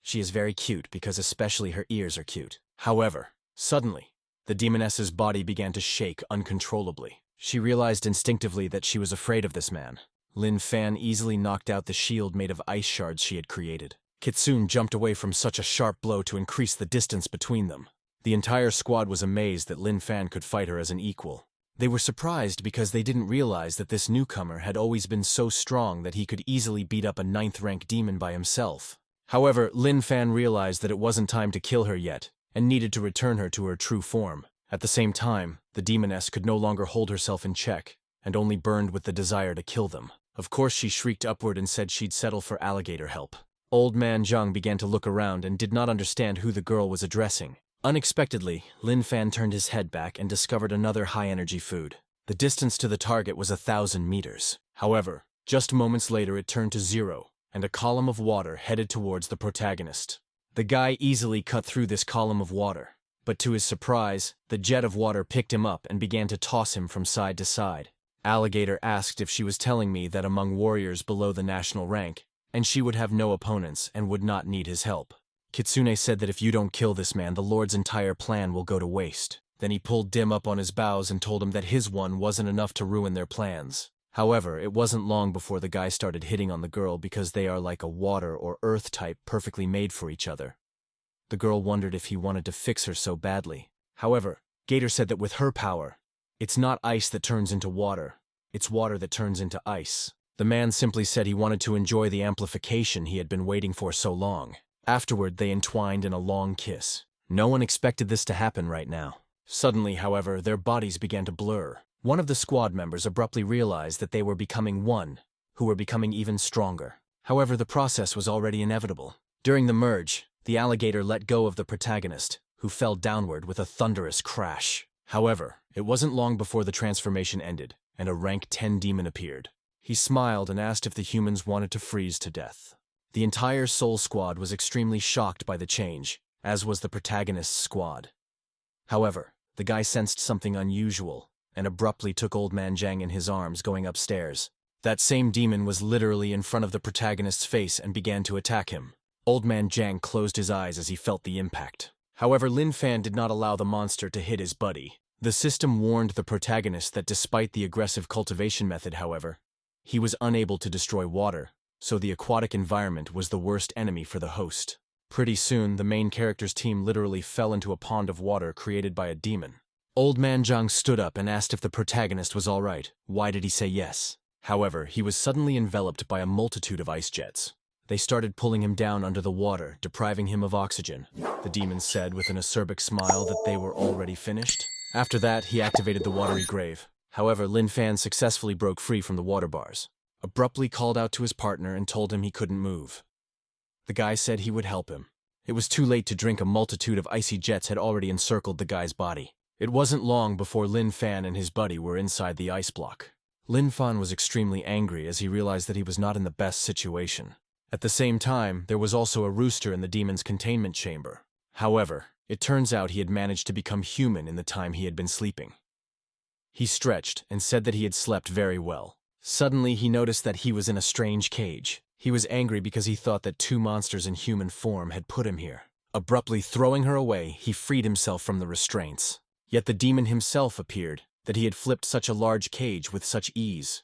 she is very cute because especially her ears are cute. However, suddenly, the demoness's body began to shake uncontrollably. She realized instinctively that she was afraid of this man. Lin Fan easily knocked out the shield made of ice shards she had created. Kitsune jumped away from such a sharp blow to increase the distance between them. The entire squad was amazed that Lin Fan could fight her as an equal. They were surprised because they didn't realize that this newcomer had always been so strong that he could easily beat up a 9th-rank demon by himself. However, Lin Fan realized that it wasn't time to kill her yet, and needed to return her to her true form. At the same time, the demoness could no longer hold herself in check, and only burned with the desire to kill them. Of course, she shrieked upward and said she'd settle for alligator help. Old man Zhang began to look around and did not understand who the girl was addressing. Unexpectedly, Lin Fan turned his head back and discovered another high-energy food. The distance to the target was 1,000 meters. However, just moments later it turned to 0, and a column of water headed towards the protagonist. The guy easily cut through this column of water, but to his surprise, the jet of water picked him up and began to toss him from side to side. Alligator asked if she was telling me that among warriors below the national rank, and she would have no opponents and would not need his help. Kitsune said that if you don't kill this man, the Lord's entire plan will go to waste. Then he pulled Dim up on his bows and told him that his one wasn't enough to ruin their plans. However, it wasn't long before the guy started hitting on the girl because they are like a water or earth type perfectly made for each other. The girl wondered if he wanted to fix her so badly. However, Gator said that with her power, it's not ice that turns into water, it's water that turns into ice. The man simply said he wanted to enjoy the amplification he had been waiting for so long. Afterward, they entwined in a long kiss. No one expected this to happen right now. Suddenly, however, their bodies began to blur. One of the squad members abruptly realized that they were becoming one, who were becoming even stronger. However, the process was already inevitable. During the merge, the alligator let go of the protagonist, who fell downward with a thunderous crash. However, it wasn't long before the transformation ended, and a rank 10 demon appeared. He smiled and asked if the humans wanted to freeze to death. The entire Soul Squad was extremely shocked by the change, as was the protagonist's squad. However, the guy sensed something unusual, and abruptly took Old Man Zhang in his arms going upstairs. That same demon was literally in front of the protagonist's face and began to attack him. Old Man Zhang closed his eyes as he felt the impact. However, Lin Fan did not allow the monster to hit his buddy. The system warned the protagonist that despite the aggressive cultivation method, however, he was unable to destroy water, so the aquatic environment was the worst enemy for the host. Pretty soon, the main character's team literally fell into a pond of water created by a demon. Old Man Zhang stood up and asked if the protagonist was all right. Why did he say yes? However, he was suddenly enveloped by a multitude of ice jets. They started pulling him down under the water, depriving him of oxygen. The demon said with an acerbic smile that they were already finished. After that, he activated the watery grave. However, Lin Fan successfully broke free from the water bars, abruptly called out to his partner and told him he couldn't move. The guy said he would help him. It was too late to drink. A multitude of icy jets had already encircled the guy's body. It wasn't long before Lin Fan and his buddy were inside the ice block. Lin Fan was extremely angry as he realized that he was not in the best situation. At the same time, there was also a rooster in the demon's containment chamber. However, it turns out he had managed to become human in the time he had been sleeping. He stretched and said that he had slept very well. Suddenly, he noticed that he was in a strange cage. He was angry because he thought that 2 monsters in human form had put him here. Abruptly throwing her away, he freed himself from the restraints. Yet the demon himself appeared, that he had flipped such a large cage with such ease.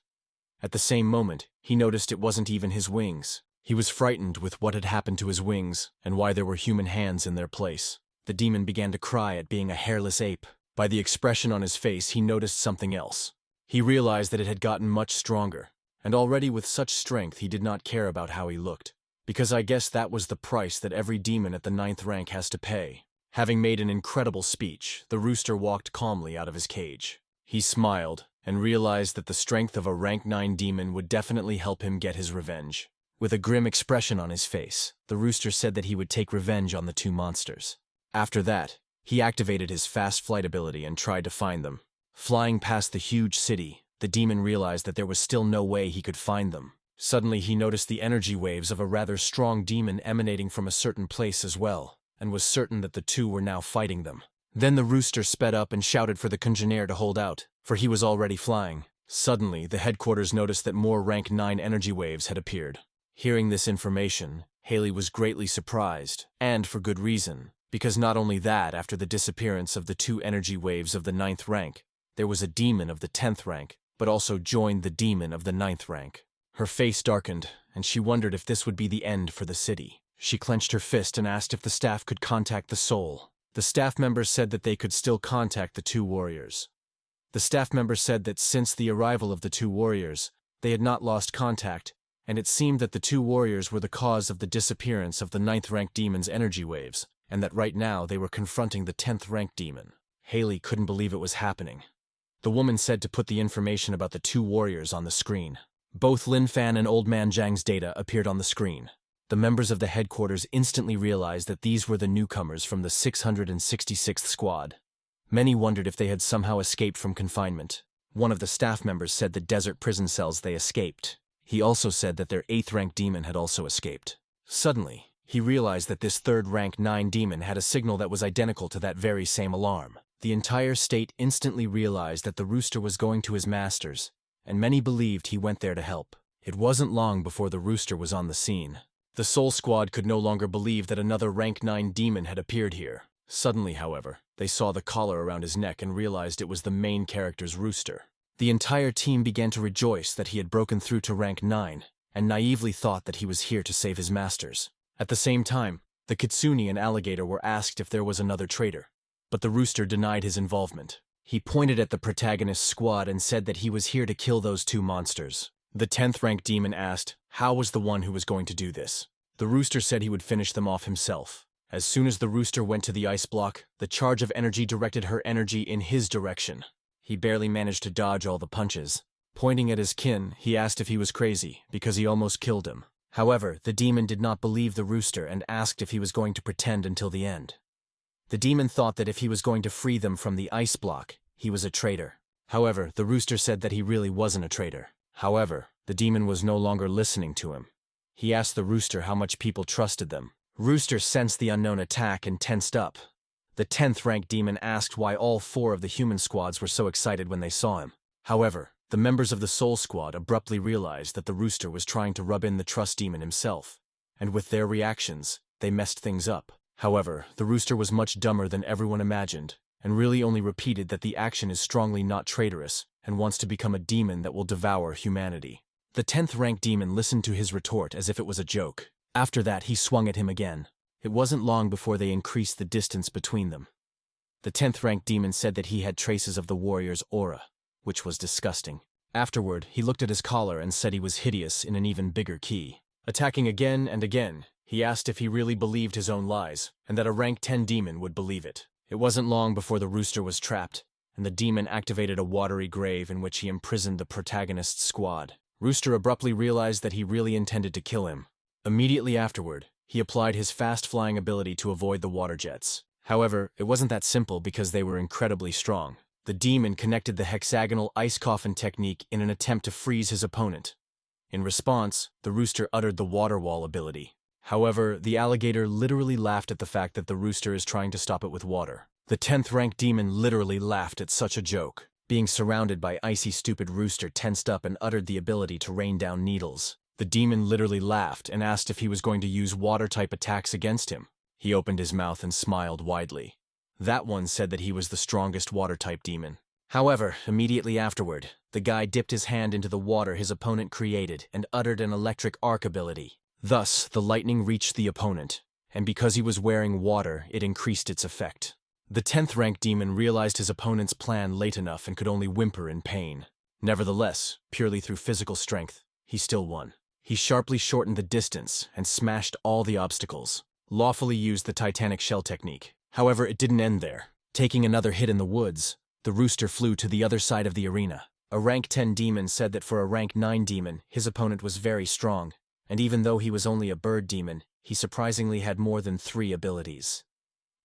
At the same moment, he noticed it wasn't even his wings. He was frightened with what had happened to his wings and why there were human hands in their place. The demon began to cry at being a hairless ape. By the expression on his face, he noticed something else. He realized that it had gotten much stronger, and already with such strength he did not care about how he looked, because I guess that was the price that every demon at the 9th rank has to pay. Having made an incredible speech, the rooster walked calmly out of his cage. He smiled and realized that the strength of a rank 9 demon would definitely help him get his revenge. With a grim expression on his face, the rooster said that he would take revenge on the 2 monsters. After that, he activated his fast flight ability and tried to find them. Flying past the huge city, the demon realized that there was still no way he could find them. Suddenly, he noticed the energy waves of a rather strong demon emanating from a certain place as well, and was certain that the 2 were now fighting them. Then the rooster sped up and shouted for the congener to hold out, for he was already flying. Suddenly, the headquarters noticed that more rank 9 energy waves had appeared. Hearing this information, Haley was greatly surprised, and for good reason, because not only that, after the disappearance of the 2 energy waves of the 9th rank, there was a demon of the 10th rank, but also joined the demon of the 9th rank. Her face darkened, and she wondered if this would be the end for the city. She clenched her fist and asked if the staff could contact the soul. The staff members said that they could still contact the 2 warriors. The staff members said that since the arrival of the 2 warriors, they had not lost contact, and it seemed that the 2 warriors were the cause of the disappearance of the 9th rank demon's energy waves, and that right now they were confronting the 10th rank demon. Haley couldn't believe it was happening. The woman said to put the information about the 2 warriors on the screen. Both Lin Fan and Old Man Zhang's data appeared on the screen. The members of the headquarters instantly realized that these were the newcomers from the 666th squad. Many wondered if they had somehow escaped from confinement. One of the staff members said the desert prison cells they escaped. He also said that their 8th rank demon had also escaped. Suddenly, he realized that this 3rd rank 9 demon had a signal that was identical to that very same alarm. The entire state instantly realized that the rooster was going to his masters, and many believed he went there to help. It wasn't long before the rooster was on the scene. The Soul Squad could no longer believe that another rank 9 demon had appeared here. Suddenly, however, they saw the collar around his neck and realized it was the main character's rooster. The entire team began to rejoice that he had broken through to rank 9, and naively thought that he was here to save his masters. At the same time, the Kitsune and Alligator were asked if there was another traitor, but the rooster denied his involvement. He pointed at the protagonist's squad and said that he was here to kill those 2 monsters. The 10th rank demon asked, how was the one who was going to do this? The rooster said he would finish them off himself. As soon as the rooster went to the ice block, the charge of energy directed her energy in his direction. He barely managed to dodge all the punches. Pointing at his kin, he asked if he was crazy, because he almost killed him. However, the demon did not believe the rooster and asked if he was going to pretend until the end. The demon thought that if he was going to free them from the ice block, he was a traitor. However, the rooster said that he really wasn't a traitor. However, the demon was no longer listening to him. He asked the rooster how much people trusted them. Rooster sensed the unknown attack and tensed up. The 10th rank demon asked why all 4 of the human squads were so excited when they saw him. However, the members of the Soul Squad abruptly realized that the rooster was trying to rub in the trust demon himself, and with their reactions, they messed things up. However, the rooster was much dumber than everyone imagined, and really only repeated that the action is strongly not traitorous and wants to become a demon that will devour humanity. The 10th rank demon listened to his retort as if it was a joke. After that, he swung at him again. It wasn't long before they increased the distance between them. The 10th rank demon said that he had traces of the warrior's aura, which was disgusting. Afterward, he looked at his collar and said he was hideous in an even bigger key. Attacking again and again, he asked if he really believed his own lies, and that a rank 10 demon would believe it. It wasn't long before the rooster was trapped, and the demon activated a watery grave in which he imprisoned the protagonist's squad. Rooster abruptly realized that he really intended to kill him. Immediately afterward, he applied his fast-flying ability to avoid the water jets. However, it wasn't that simple because they were incredibly strong. The demon connected the hexagonal ice coffin technique in an attempt to freeze his opponent. In response, the rooster uttered the water wall ability. However, the alligator literally laughed at the fact that the rooster is trying to stop it with water. The 10th rank demon literally laughed at such a joke. Being surrounded by icy stupid rooster tensed up and uttered the ability to rain down needles. The demon literally laughed and asked if he was going to use water-type attacks against him. He opened his mouth and smiled widely. That one said that he was the strongest water-type demon. However, immediately afterward, the guy dipped his hand into the water his opponent created and uttered an electric arc ability. Thus, the lightning reached the opponent, and because he was wearing water, it increased its effect. The 10th rank demon realized his opponent's plan late enough and could only whimper in pain. Nevertheless, purely through physical strength, he still won. He sharply shortened the distance and smashed all the obstacles. Lawfully used the Titanic shell technique. However, it didn't end there. Taking another hit in the woods, the rooster flew to the other side of the arena. A rank 10 demon said that for a rank 9 demon, his opponent was very strong, and even though he was only a bird demon, he surprisingly had more than 3 abilities.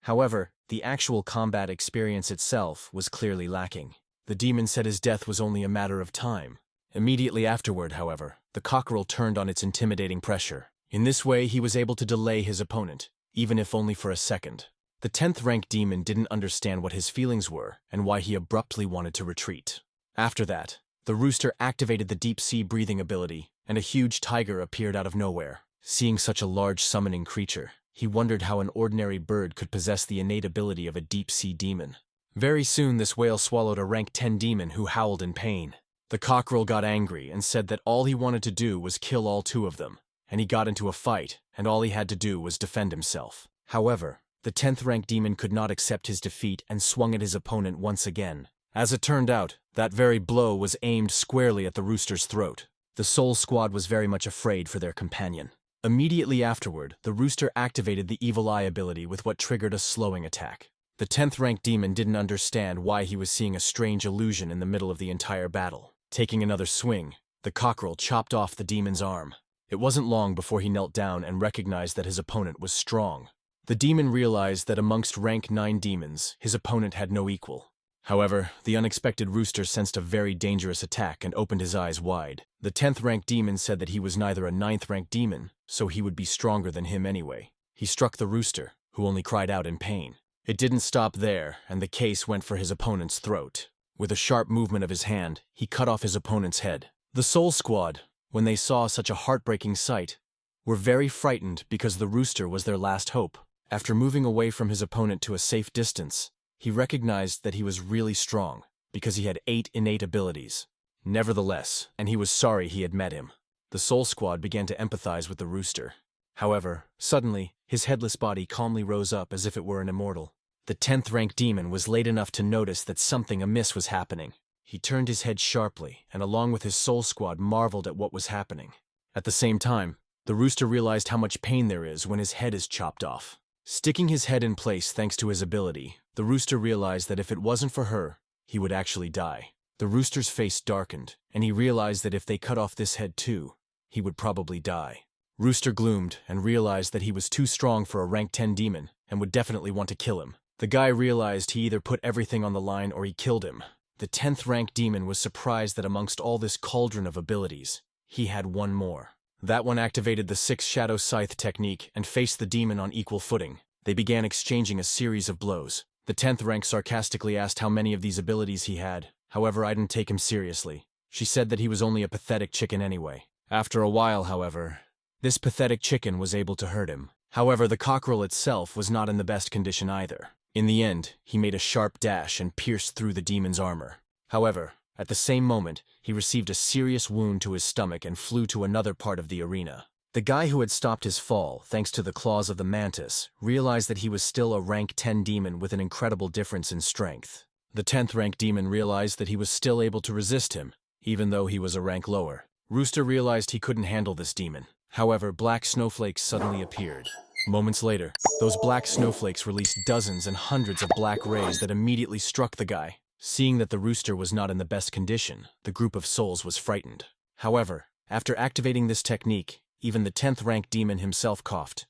However, the actual combat experience itself was clearly lacking. The demon said his death was only a matter of time. Immediately afterward, however, the cockerel turned on its intimidating pressure. In this way, he was able to delay his opponent, even if only for a second. The 10th rank demon didn't understand what his feelings were and why he abruptly wanted to retreat. After that, The rooster activated the deep-sea breathing ability, and a huge tiger appeared out of nowhere. Seeing such a large summoning creature, he wondered how an ordinary bird could possess the innate ability of a deep-sea demon. Very soon this whale swallowed a rank 10 demon who howled in pain. The cockerel got angry and said that all he wanted to do was kill all 2 of them, and he got into a fight, and all he had to do was defend himself. However, the 10th rank demon could not accept his defeat and swung at his opponent once again. As it turned out, that very blow was aimed squarely at the rooster's throat. The Soul Squad was very much afraid for their companion. Immediately afterward, the rooster activated the Evil Eye ability with what triggered a slowing attack. The 10th rank demon didn't understand why he was seeing a strange illusion in the middle of the entire battle. Taking another swing, the cockerel chopped off the demon's arm. It wasn't long before he knelt down and recognized that his opponent was strong. The demon realized that amongst rank 9 demons, his opponent had no equal. However, the unexpected rooster sensed a very dangerous attack and opened his eyes wide. The 10th rank demon said that he was neither a 9th rank demon, so he would be stronger than him anyway. He struck the rooster, who only cried out in pain. It didn't stop there, and the case went for his opponent's throat. With a sharp movement of his hand, he cut off his opponent's head. The Soul Squad, when they saw such a heartbreaking sight, were very frightened because the rooster was their last hope. After moving away from his opponent to a safe distance, he recognized that he was really strong, because he had 8 innate abilities. Nevertheless, and he was sorry he had met him, the Soul Squad began to empathize with the rooster. However, suddenly, his headless body calmly rose up as if it were an immortal. The 10th rank demon was late enough to notice that something amiss was happening. He turned his head sharply, and along with his Soul Squad marveled at what was happening. At the same time, the rooster realized how much pain there is when his head is chopped off. Sticking his head in place thanks to his ability, the rooster realized that if it wasn't for her, he would actually die. The rooster's face darkened, and he realized that if they cut off this head too, he would probably die. Rooster gloomed and realized that he was too strong for a rank 10 demon and would definitely want to kill him. The guy realized he either put everything on the line or he killed him. The 10th rank demon was surprised that amongst all this cauldron of abilities, he had one more. That one activated the 6 Shadow Scythe technique and faced the demon on equal footing. They began exchanging a series of blows. The 10th rank sarcastically asked how many of these abilities he had. However, I didn't take him seriously. She said that he was only a pathetic chicken anyway. After a while, however, this pathetic chicken was able to hurt him. However, the cockerel itself was not in the best condition either. In the end, he made a sharp dash and pierced through the demon's armor. However, at the same moment, he received a serious wound to his stomach and flew to another part of the arena. The guy who had stopped his fall, thanks to the claws of the mantis, realized that he was still a rank 10 demon with an incredible difference in strength. The 10th rank demon realized that he was still able to resist him, even though he was a rank lower. Rooster realized he couldn't handle this demon. However, black snowflakes suddenly appeared. Moments later, those black snowflakes released dozens and hundreds of black rays that immediately struck the guy. Seeing that the rooster was not in the best condition, the group of souls was frightened. However, after activating this technique, even the 10th rank demon himself coughed,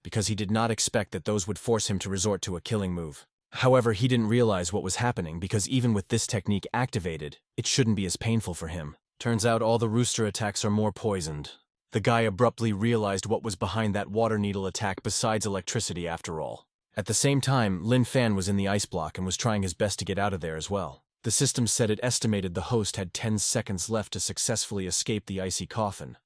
because he did not expect that those would force him to resort to a killing move. However, he didn't realize what was happening because even with this technique activated, it shouldn't be as painful for him. Turns out all the rooster attacks are more poisoned. The guy abruptly realized what was behind that water needle attack besides electricity after all. At the same time, Lin Fan was in the ice block and was trying his best to get out of there as well. The system said it estimated the host had 10 seconds left to successfully escape the icy coffin,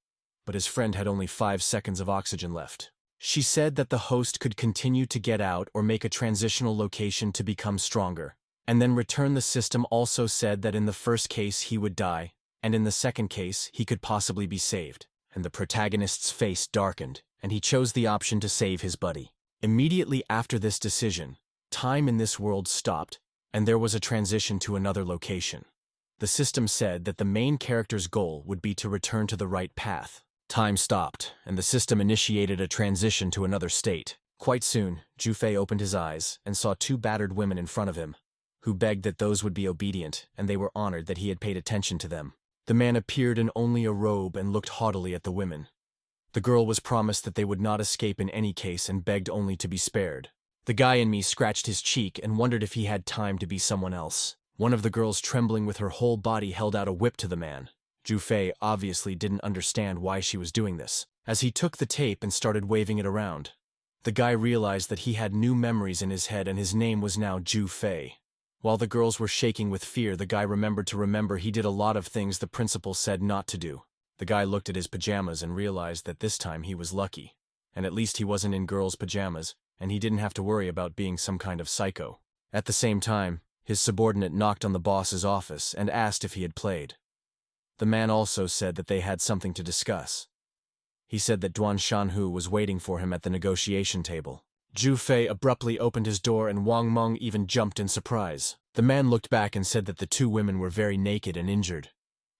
but his friend had only 5 seconds of oxygen left. She said that the host could continue to get out or make a transitional location to become stronger, and then return. The system also said that in the first case he would die, and in the second case he could possibly be saved. And the protagonist's face darkened, and he chose the option to save his buddy. Immediately after this decision, time in this world stopped, and there was a transition to another location. The system said that the main character's goal would be to return to the right path. Time stopped, and the system initiated a transition to another state. Quite soon, Jufei opened his eyes and saw 2 battered women in front of him, who begged that those would be obedient, and they were honored that he had paid attention to them. The man appeared in only a robe and looked haughtily at the women. The girl was promised that they would not escape in any case and begged only to be spared. The guy in me scratched his cheek and wondered if he had time to be someone else. One of the girls, trembling with her whole body, held out a whip to the man. Jufei obviously didn't understand why she was doing this. As he took the tape and started waving it around, the guy realized that he had new memories in his head and his name was now Jufei. While the girls were shaking with fear, the guy remembered he did a lot of things the principal said not to do. The guy looked at his pajamas and realized that this time he was lucky. And at least he wasn't in girls' pajamas, and he didn't have to worry about being some kind of psycho. At the same time, his subordinate knocked on the boss's office and asked if he had played. The man also said that they had something to discuss. He said that Duan Shanhu was waiting for him at the negotiation table. Zhu Fei abruptly opened his door and Wang Meng even jumped in surprise. The man looked back and said that the two women were very naked and injured.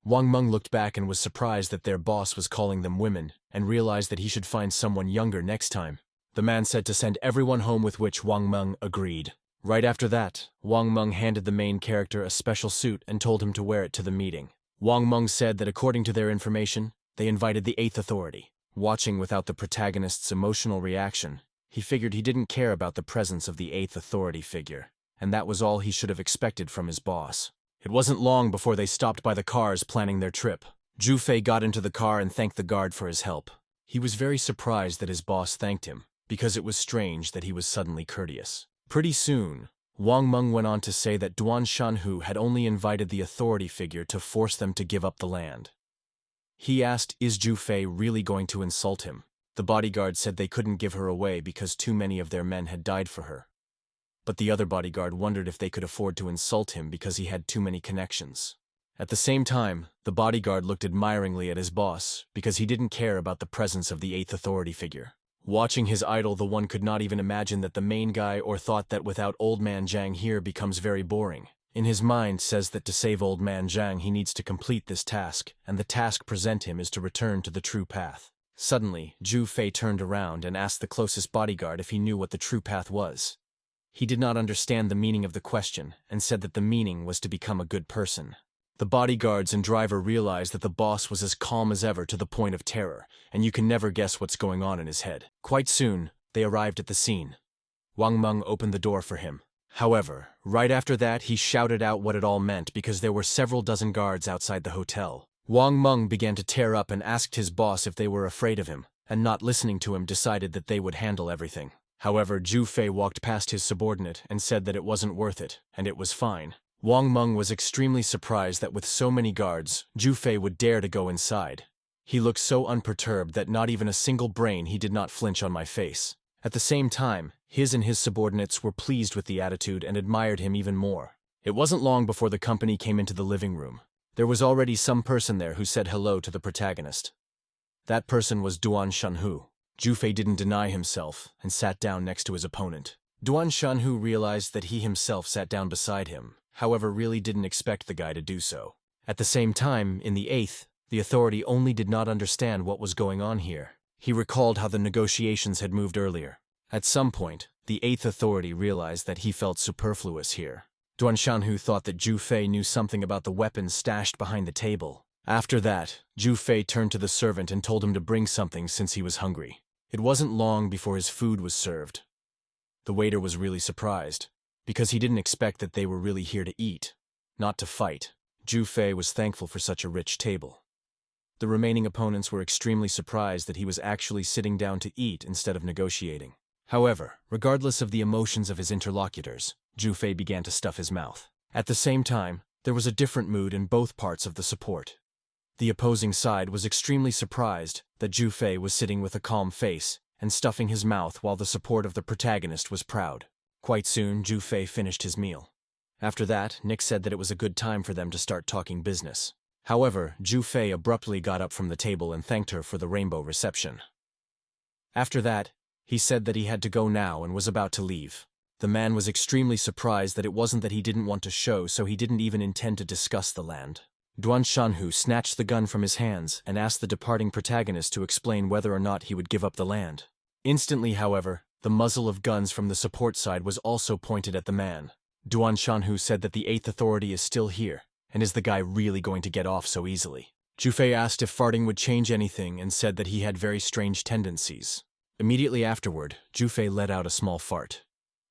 Wang Meng looked back and was surprised that their boss was calling them women, and realized that he should find someone younger next time. The man said to send everyone home, with which Wang Meng agreed. Right after that, Wang Meng handed the main character a special suit and told him to wear it to the meeting. Wang Meng said that according to their information, they invited the Eighth Authority. Watching without the protagonist's emotional reaction, he figured he didn't care about the presence of the Eighth Authority figure, and that was all he should have expected from his boss. It wasn't long before they stopped by the cars planning their trip. Zhu Fei got into the car and thanked the guard for his help. He was very surprised that his boss thanked him, because it was strange that he was suddenly courteous. Pretty soon, Wang Meng went on to say that Duan Shanhu had only invited the authority figure to force them to give up the land. He asked, is Zhu Fei really going to insult him? The bodyguard said they couldn't give her away because too many of their men had died for her. But the other bodyguard wondered if they could afford to insult him because he had too many connections. At the same time, the bodyguard looked admiringly at his boss because he didn't care about the presence of the Eighth Authority figure. Watching his idol, the one could not even imagine that the main guy or thought that without Old Man Zhang here becomes very boring. In his mind says that to save Old Man Zhang he needs to complete this task, and the task present him is to return to the true path. Suddenly, Zhu Fei turned around and asked the closest bodyguard if he knew what the true path was. He did not understand the meaning of the question and said that the meaning was to become a good person. The bodyguards and driver realized that the boss was as calm as ever to the point of terror, and you can never guess what's going on in his head. Quite soon, they arrived at the scene. Wang Meng opened the door for him. However, right after that he shouted out what it all meant because there were several dozen guards outside the hotel. Wang Meng began to tear up and asked his boss if they were afraid of him, and not listening to him decided that they would handle everything. However, Zhu Fei walked past his subordinate and said that it wasn't worth it, and it was fine. Wang Meng was extremely surprised that with so many guards, Zhu Fei would dare to go inside. He looked so unperturbed that not even a single brain he did not flinch on my face. At the same time, his and his subordinates were pleased with the attitude and admired him even more. It wasn't long before the company came into the living room. There was already some person there who said hello to the protagonist. That person was Duan Shanhu. Zhu Fei didn't deny himself and sat down next to his opponent. Duan Shanhu realized that he himself sat down beside him, however really didn't expect the guy to do so. At the same time, in the Eighth, the authority only did not understand what was going on here. He recalled how the negotiations had moved earlier. At some point, the Eighth Authority realized that he felt superfluous here. Duan Shanhu thought that Zhu Fei knew something about the weapons stashed behind the table. After that, Zhu Fei turned to the servant and told him to bring something since he was hungry. It wasn't long before his food was served. The waiter was really surprised, because he didn't expect that they were really here to eat, not to fight. Zhu Fei was thankful for such a rich table. The remaining opponents were extremely surprised that he was actually sitting down to eat instead of negotiating. However, regardless of the emotions of his interlocutors, Zhu Fei began to stuff his mouth. At the same time, there was a different mood in both parts of the support. The opposing side was extremely surprised that Zhu Fei was sitting with a calm face and stuffing his mouth while the support of the protagonist was proud. Quite soon, Zhu Fei finished his meal. After that, Nick said that it was a good time for them to start talking business. However, Zhu Fei abruptly got up from the table and thanked her for the rainbow reception. After that, he said that he had to go now and was about to leave. The man was extremely surprised that it wasn't that he didn't want to show, so he didn't even intend to discuss the land. Duan Shanhu snatched the gun from his hands and asked the departing protagonist to explain whether or not he would give up the land. Instantly, however, the muzzle of guns from the support side was also pointed at the man. Duan Shanhu said that the Eighth Authority is still here, and is the guy really going to get off so easily? Zhu Fei asked if farting would change anything and said that he had very strange tendencies. Immediately afterward, Zhu Fei let out a small fart.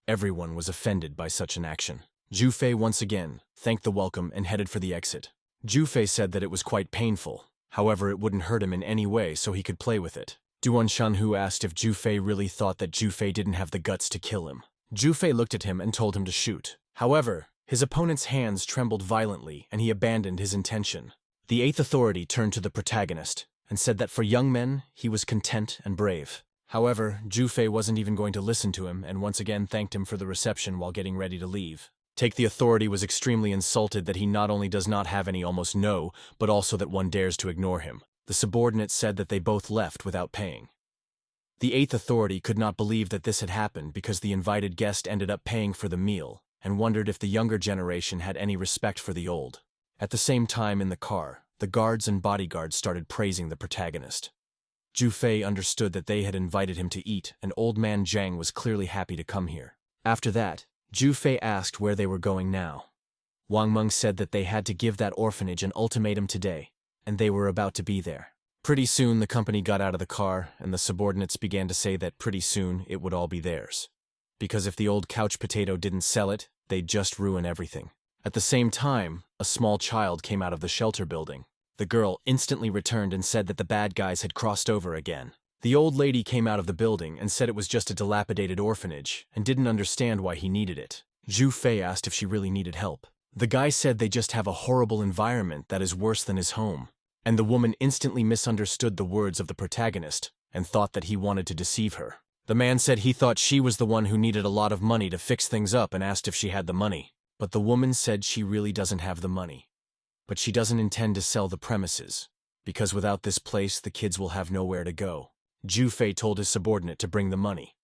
Everyone was offended by such an action. Zhu Fei once again thanked the welcome and headed for the exit. Zhu Fei said that it was quite painful, however it wouldn't hurt him in any way so he could play with it. Duan Shanhu asked if Zhu Fei really thought that Zhu Fei didn't have the guts to kill him. Zhu Fei looked at him and told him to shoot. However, His opponent's hands trembled violently, and he abandoned his intention. The eighth authority turned to the protagonist and said that for young men, he was content and brave. However, Jufei wasn't even going to listen to him and once again thanked him for the reception while getting ready to leave. Take the authority was extremely insulted that he not only does not have any almost no, but also that one dares to ignore him. The subordinate said that they both left without paying. The eighth authority could not believe that this had happened because the invited guest ended up paying for the meal and wondered if the younger generation had any respect for the old. At the same time in the car, the guards and bodyguards started praising the protagonist. Jufei understood that they had invited him to eat, and old man Zhang was clearly happy to come here. After that, Jufei asked where they were going now. Wang Meng said that they had to give that orphanage an ultimatum today, and they were about to be there. Pretty soon the company got out of the car, and the subordinates began to say that pretty soon it would all be theirs. Because if the old couch potato didn't sell it, they'd just ruin everything. At the same time, a small child came out of the shelter building. The girl instantly returned and said that the bad guys had crossed over again. The old lady came out of the building and said it was just a dilapidated orphanage and didn't understand why he needed it. Jufei asked if she really needed help. The guy said they just have a horrible environment that is worse than his home. And the woman instantly misunderstood the words of the protagonist and thought that he wanted to deceive her. The man said he thought she was the one who needed a lot of money to fix things up and asked if she had the money. But the woman said she really doesn't have the money. But she doesn't intend to sell the premises, because without this place the kids will have nowhere to go. Jufei told his subordinate to bring the money.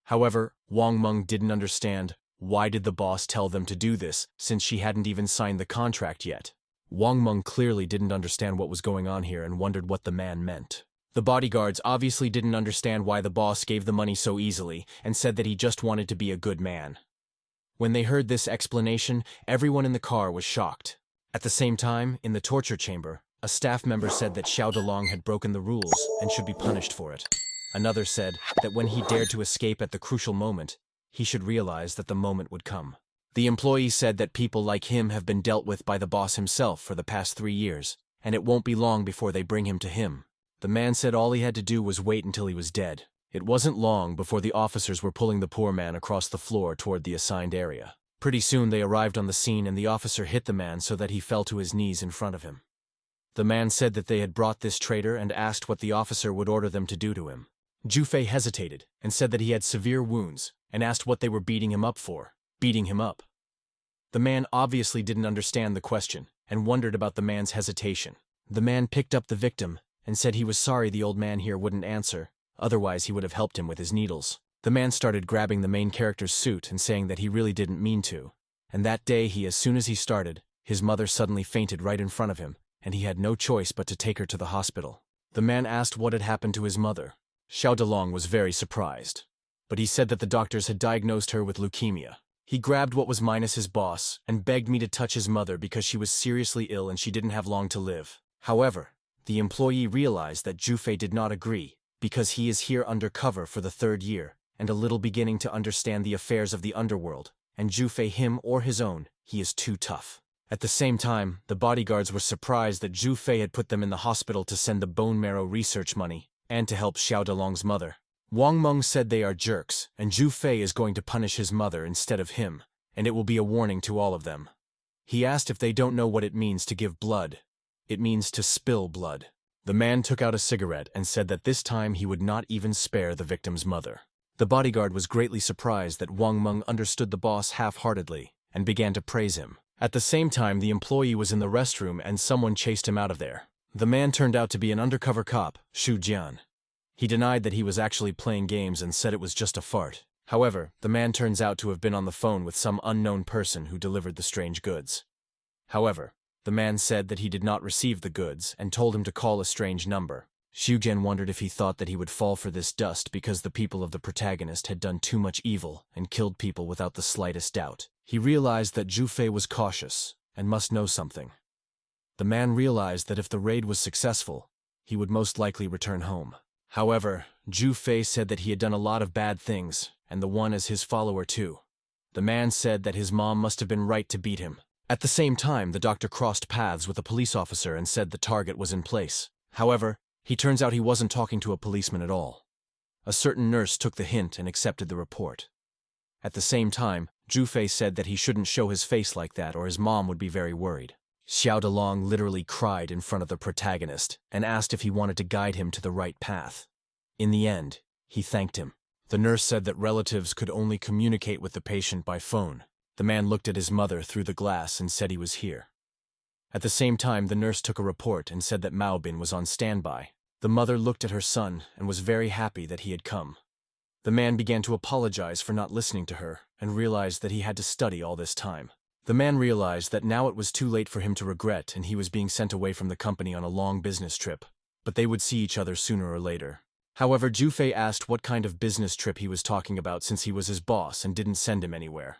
However, Wang Meng didn't understand why did the boss tell them to do this since she hadn't even signed the contract yet. Wang Meng clearly didn't understand what was going on here and wondered what the man meant. The bodyguards obviously didn't understand why the boss gave the money so easily and said that he just wanted to be a good man. When they heard this explanation, everyone in the car was shocked. At the same time, in the torture chamber, a staff member said that Xiao Delong had broken the rules and should be punished for it. Another said that when he dared to escape at the crucial moment, he should realize that the moment would come. The employee said that people like him have been dealt with by the boss himself for the past 3 years, and it won't be long before they bring him to him. The man said all he had to do was wait until he was dead. It wasn't long before the officers were pulling the poor man across the floor toward the assigned area. Pretty soon they arrived on the scene and the officer hit the man so that he fell to his knees in front of him. The man said that they had brought this traitor and asked what the officer would order them to do to him. Jufei hesitated and said that he had severe wounds and asked what they were beating him up for. Beating him up. The man obviously didn't understand the question and wondered about the man's hesitation. The man picked up the victim and said he was sorry the old man here wouldn't answer, otherwise he would have helped him with his needles. The man started grabbing the main character's suit and saying that he really didn't mean to. And that day as soon as he started, his mother suddenly fainted right in front of him, and he had no choice but to take her to the hospital. The man asked what had happened to his mother. Xiao Delong was very surprised, but he said that the doctors had diagnosed her with leukemia. He grabbed what was minus his boss and begged me to touch his mother because she was seriously ill and she didn't have long to live. However, the employee realized that Jufei did not agree because he is here undercover for the 3rd year and a little beginning to understand the affairs of the underworld, and Jufei him or his own, he is too tough. At the same time, the bodyguards were surprised that Jufei had put them in the hospital to send the bone marrow research money and to help Xiao Delong's mother. Wang Meng said they are jerks, and Jufei is going to punish his mother instead of him, and it will be a warning to all of them. He asked if they don't know what it means to give blood. It means to spill blood. The man took out a cigarette and said that this time he would not even spare the victim's mother. The bodyguard was greatly surprised that Wang Meng understood the boss half-heartedly and began to praise him. At the same time, the employee was in the restroom and someone chased him out of there. The man turned out to be an undercover cop, Xu Jian. He denied that he was actually playing games and said it was just a fart. However, the man turns out to have been on the phone with some unknown person who delivered the strange goods. However, the man said that he did not receive the goods and told him to call a strange number. Xu Jian wondered if he thought that he would fall for this dust because the people of the protagonist had done too much evil and killed people without the slightest doubt. He realized that Jufei was cautious and must know something. The man realized that if the raid was successful, he would most likely return home. However, Jufei said that he had done a lot of bad things, and the one as his follower too. The man said that his mom must have been right to beat him. At the same time, the doctor crossed paths with a police officer and said the target was in place. However, he turns out he wasn't talking to a policeman at all. A certain nurse took the hint and accepted the report. At the same time, Zhu said that he shouldn't show his face like that or his mom would be very worried. Xiao Delong literally cried in front of the protagonist and asked if he wanted to guide him to the right path. In the end, he thanked him. The nurse said that relatives could only communicate with the patient by phone. The man looked at his mother through the glass and said he was here. At the same time, the nurse took a report and said that Mao Bin was on standby. The mother looked at her son and was very happy that he had come. The man began to apologize for not listening to her and realized that he had to study all this time. The man realized that now it was too late for him to regret and he was being sent away from the company on a long business trip, but they would see each other sooner or later. However, Zhu asked what kind of business trip he was talking about since he was his boss and didn't send him anywhere.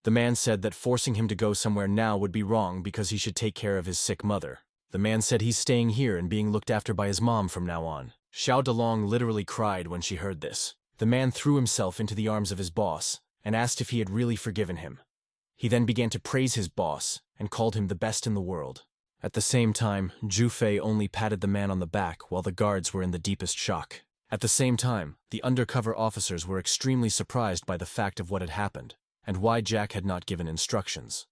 The man said that forcing him to go somewhere now would be wrong because he should take care of his sick mother. The man said he's staying here and being looked after by his mom from now on. Xiao Delong literally cried when she heard this. The man threw himself into the arms of his boss and asked if he had really forgiven him. He then began to praise his boss and called him the best in the world. At the same time, Zhu only patted the man on the back while the guards were in the deepest shock. At the same time, the undercover officers were extremely surprised by the fact of what had happened and why Jack had not given instructions.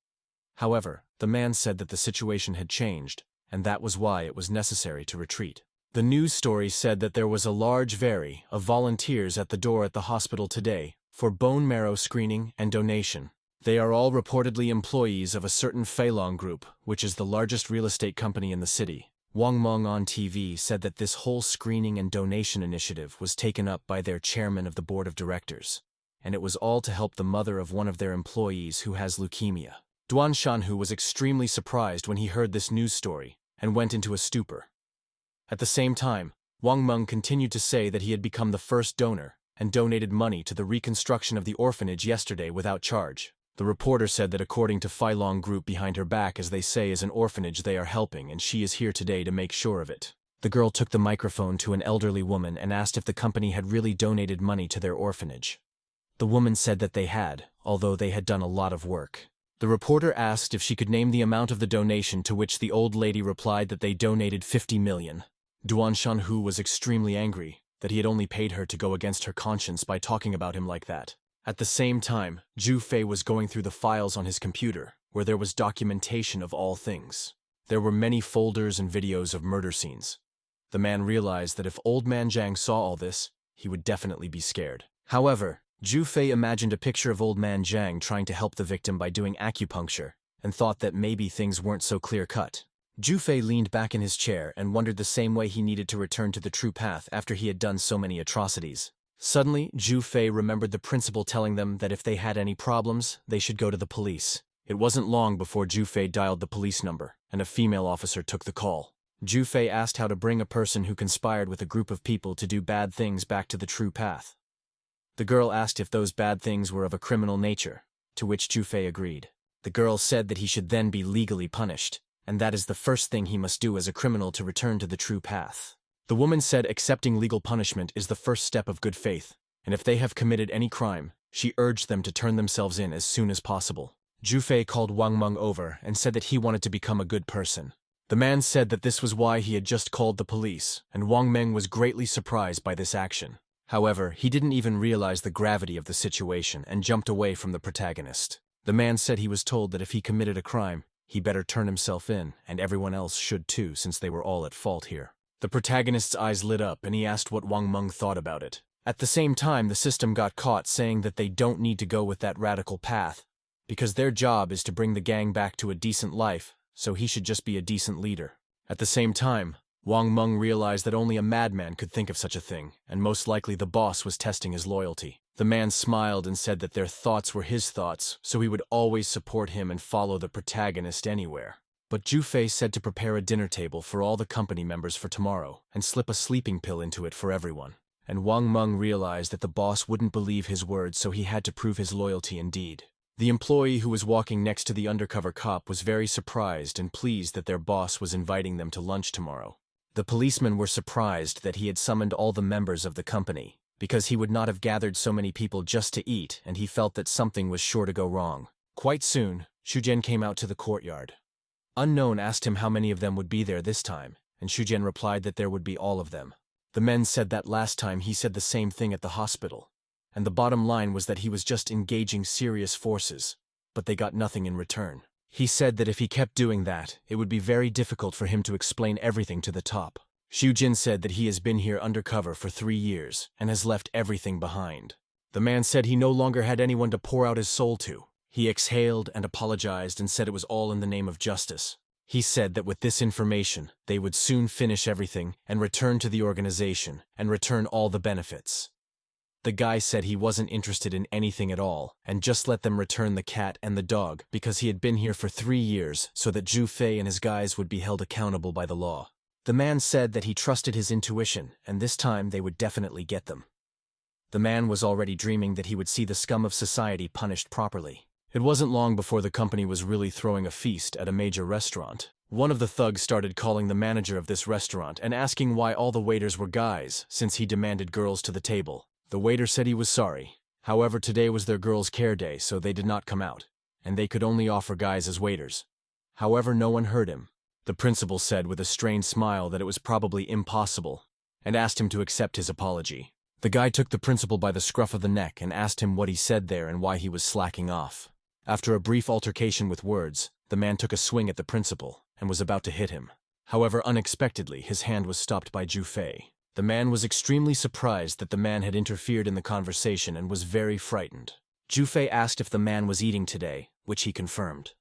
However, the man said that the situation had changed and that was why it was necessary to retreat. The news story said that there was a large array of volunteers at the door at the hospital today for bone marrow screening and donation. They are all reportedly employees of a certain Feilong Group, which is the largest real estate company in the city. Wang Meng on TV said that this whole screening and donation initiative was taken up by their chairman of the board of directors, and it was all to help the mother of one of their employees who has leukemia. Duan Shanhu was extremely surprised when he heard this news story and went into a stupor. At the same time, Wang Meng continued to say that he had become the first donor and donated money to the reconstruction of the orphanage yesterday without charge. The reporter said that according to Feilong Group behind her back, as they say, is an orphanage they are helping and she is here today to make sure of it. The girl took the microphone to an elderly woman and asked if the company had really donated money to their orphanage. The woman said that they had, although they had done a lot of work. The reporter asked if she could name the amount of the donation, to which the old lady replied that they donated 50 million. Duan Shanhu was extremely angry that he had only paid her to go against her conscience by talking about him like that. At the same time, Zhu was going through the files on his computer, where there was documentation of all things. There were many folders and videos of murder scenes. The man realized that if Old Man Zhang saw all this, he would definitely be scared. However, Zhu imagined a picture of Old Man Zhang trying to help the victim by doing acupuncture, and thought that maybe things weren't so clear-cut. Zhu leaned back in his chair and wondered the same way he needed to return to the true path after he had done so many atrocities. Suddenly, Zhu remembered the principal telling them that if they had any problems, they should go to the police. It wasn't long before Zhu dialed the police number, and a female officer took the call. Zhu asked how to bring a person who conspired with a group of people to do bad things back to the true path. The girl asked if those bad things were of a criminal nature, to which Zhu agreed. The girl said that he should then be legally punished, and that is the first thing he must do as a criminal to return to the true path. The woman said accepting legal punishment is the first step of good faith, and if they have committed any crime, she urged them to turn themselves in as soon as possible. Zhu called Wang Meng over and said that he wanted to become a good person. The man said that this was why he had just called the police, and Wang Meng was greatly surprised by this action. However, he didn't even realize the gravity of the situation and jumped away from the protagonist. The man said he was told that if he committed a crime, he better turn himself in, and everyone else should too, since they were all at fault here. The protagonist's eyes lit up and he asked what Wang Meng thought about it. At the same time, the system got caught saying that they don't need to go with that radical path, because their job is to bring the gang back to a decent life, so he should just be a decent leader. At the same time, Wang Meng realized that only a madman could think of such a thing, and most likely the boss was testing his loyalty. The man smiled and said that their thoughts were his thoughts, so he would always support him and follow the protagonist anywhere. But Zhu said to prepare a dinner table for all the company members for tomorrow, and slip a sleeping pill into it for everyone. And Wang Meng realized that the boss wouldn't believe his words, so he had to prove his loyalty indeed. The employee who was walking next to the undercover cop was very surprised and pleased that their boss was inviting them to lunch tomorrow. The policemen were surprised that he had summoned all the members of the company, because he would not have gathered so many people just to eat, and he felt that something was sure to go wrong. Quite soon, Shujian came out to the courtyard. Unknown asked him how many of them would be there this time, and Shujian replied that there would be all of them. The men said that last time he said the same thing at the hospital, and the bottom line was that he was just engaging serious forces, but they got nothing in return. He said that if he kept doing that, it would be very difficult for him to explain everything to the top. Xiujin said that he has been here undercover for 3 years and has left everything behind. The man said he no longer had anyone to pour out his soul to. He exhaled and apologized and said it was all in the name of justice. He said that with this information, they would soon finish everything and return to the organization and return all the benefits. The guy said he wasn't interested in anything at all and just let them return the cat and the dog because he had been here for 3 years so that Zhu Fei and his guys would be held accountable by the law. The man said that he trusted his intuition and this time they would definitely get them. The man was already dreaming that he would see the scum of society punished properly. It wasn't long before the company was really throwing a feast at a major restaurant. One of the thugs started calling the manager of this restaurant and asking why all the waiters were guys since he demanded girls to the table. The waiter said he was sorry. However, today was their girls' care day, so they did not come out, and they could only offer guys as waiters. However, no one heard him. The principal said with a strained smile that it was probably impossible, and asked him to accept his apology. The guy took the principal by the scruff of the neck and asked him what he said there and why he was slacking off. After a brief altercation with words, the man took a swing at the principal and was about to hit him. However, unexpectedly, his hand was stopped by Zhu Fei. The man was extremely surprised that the man had interfered in the conversation and was very frightened. Zhu Fei asked if the man was eating today, which he confirmed.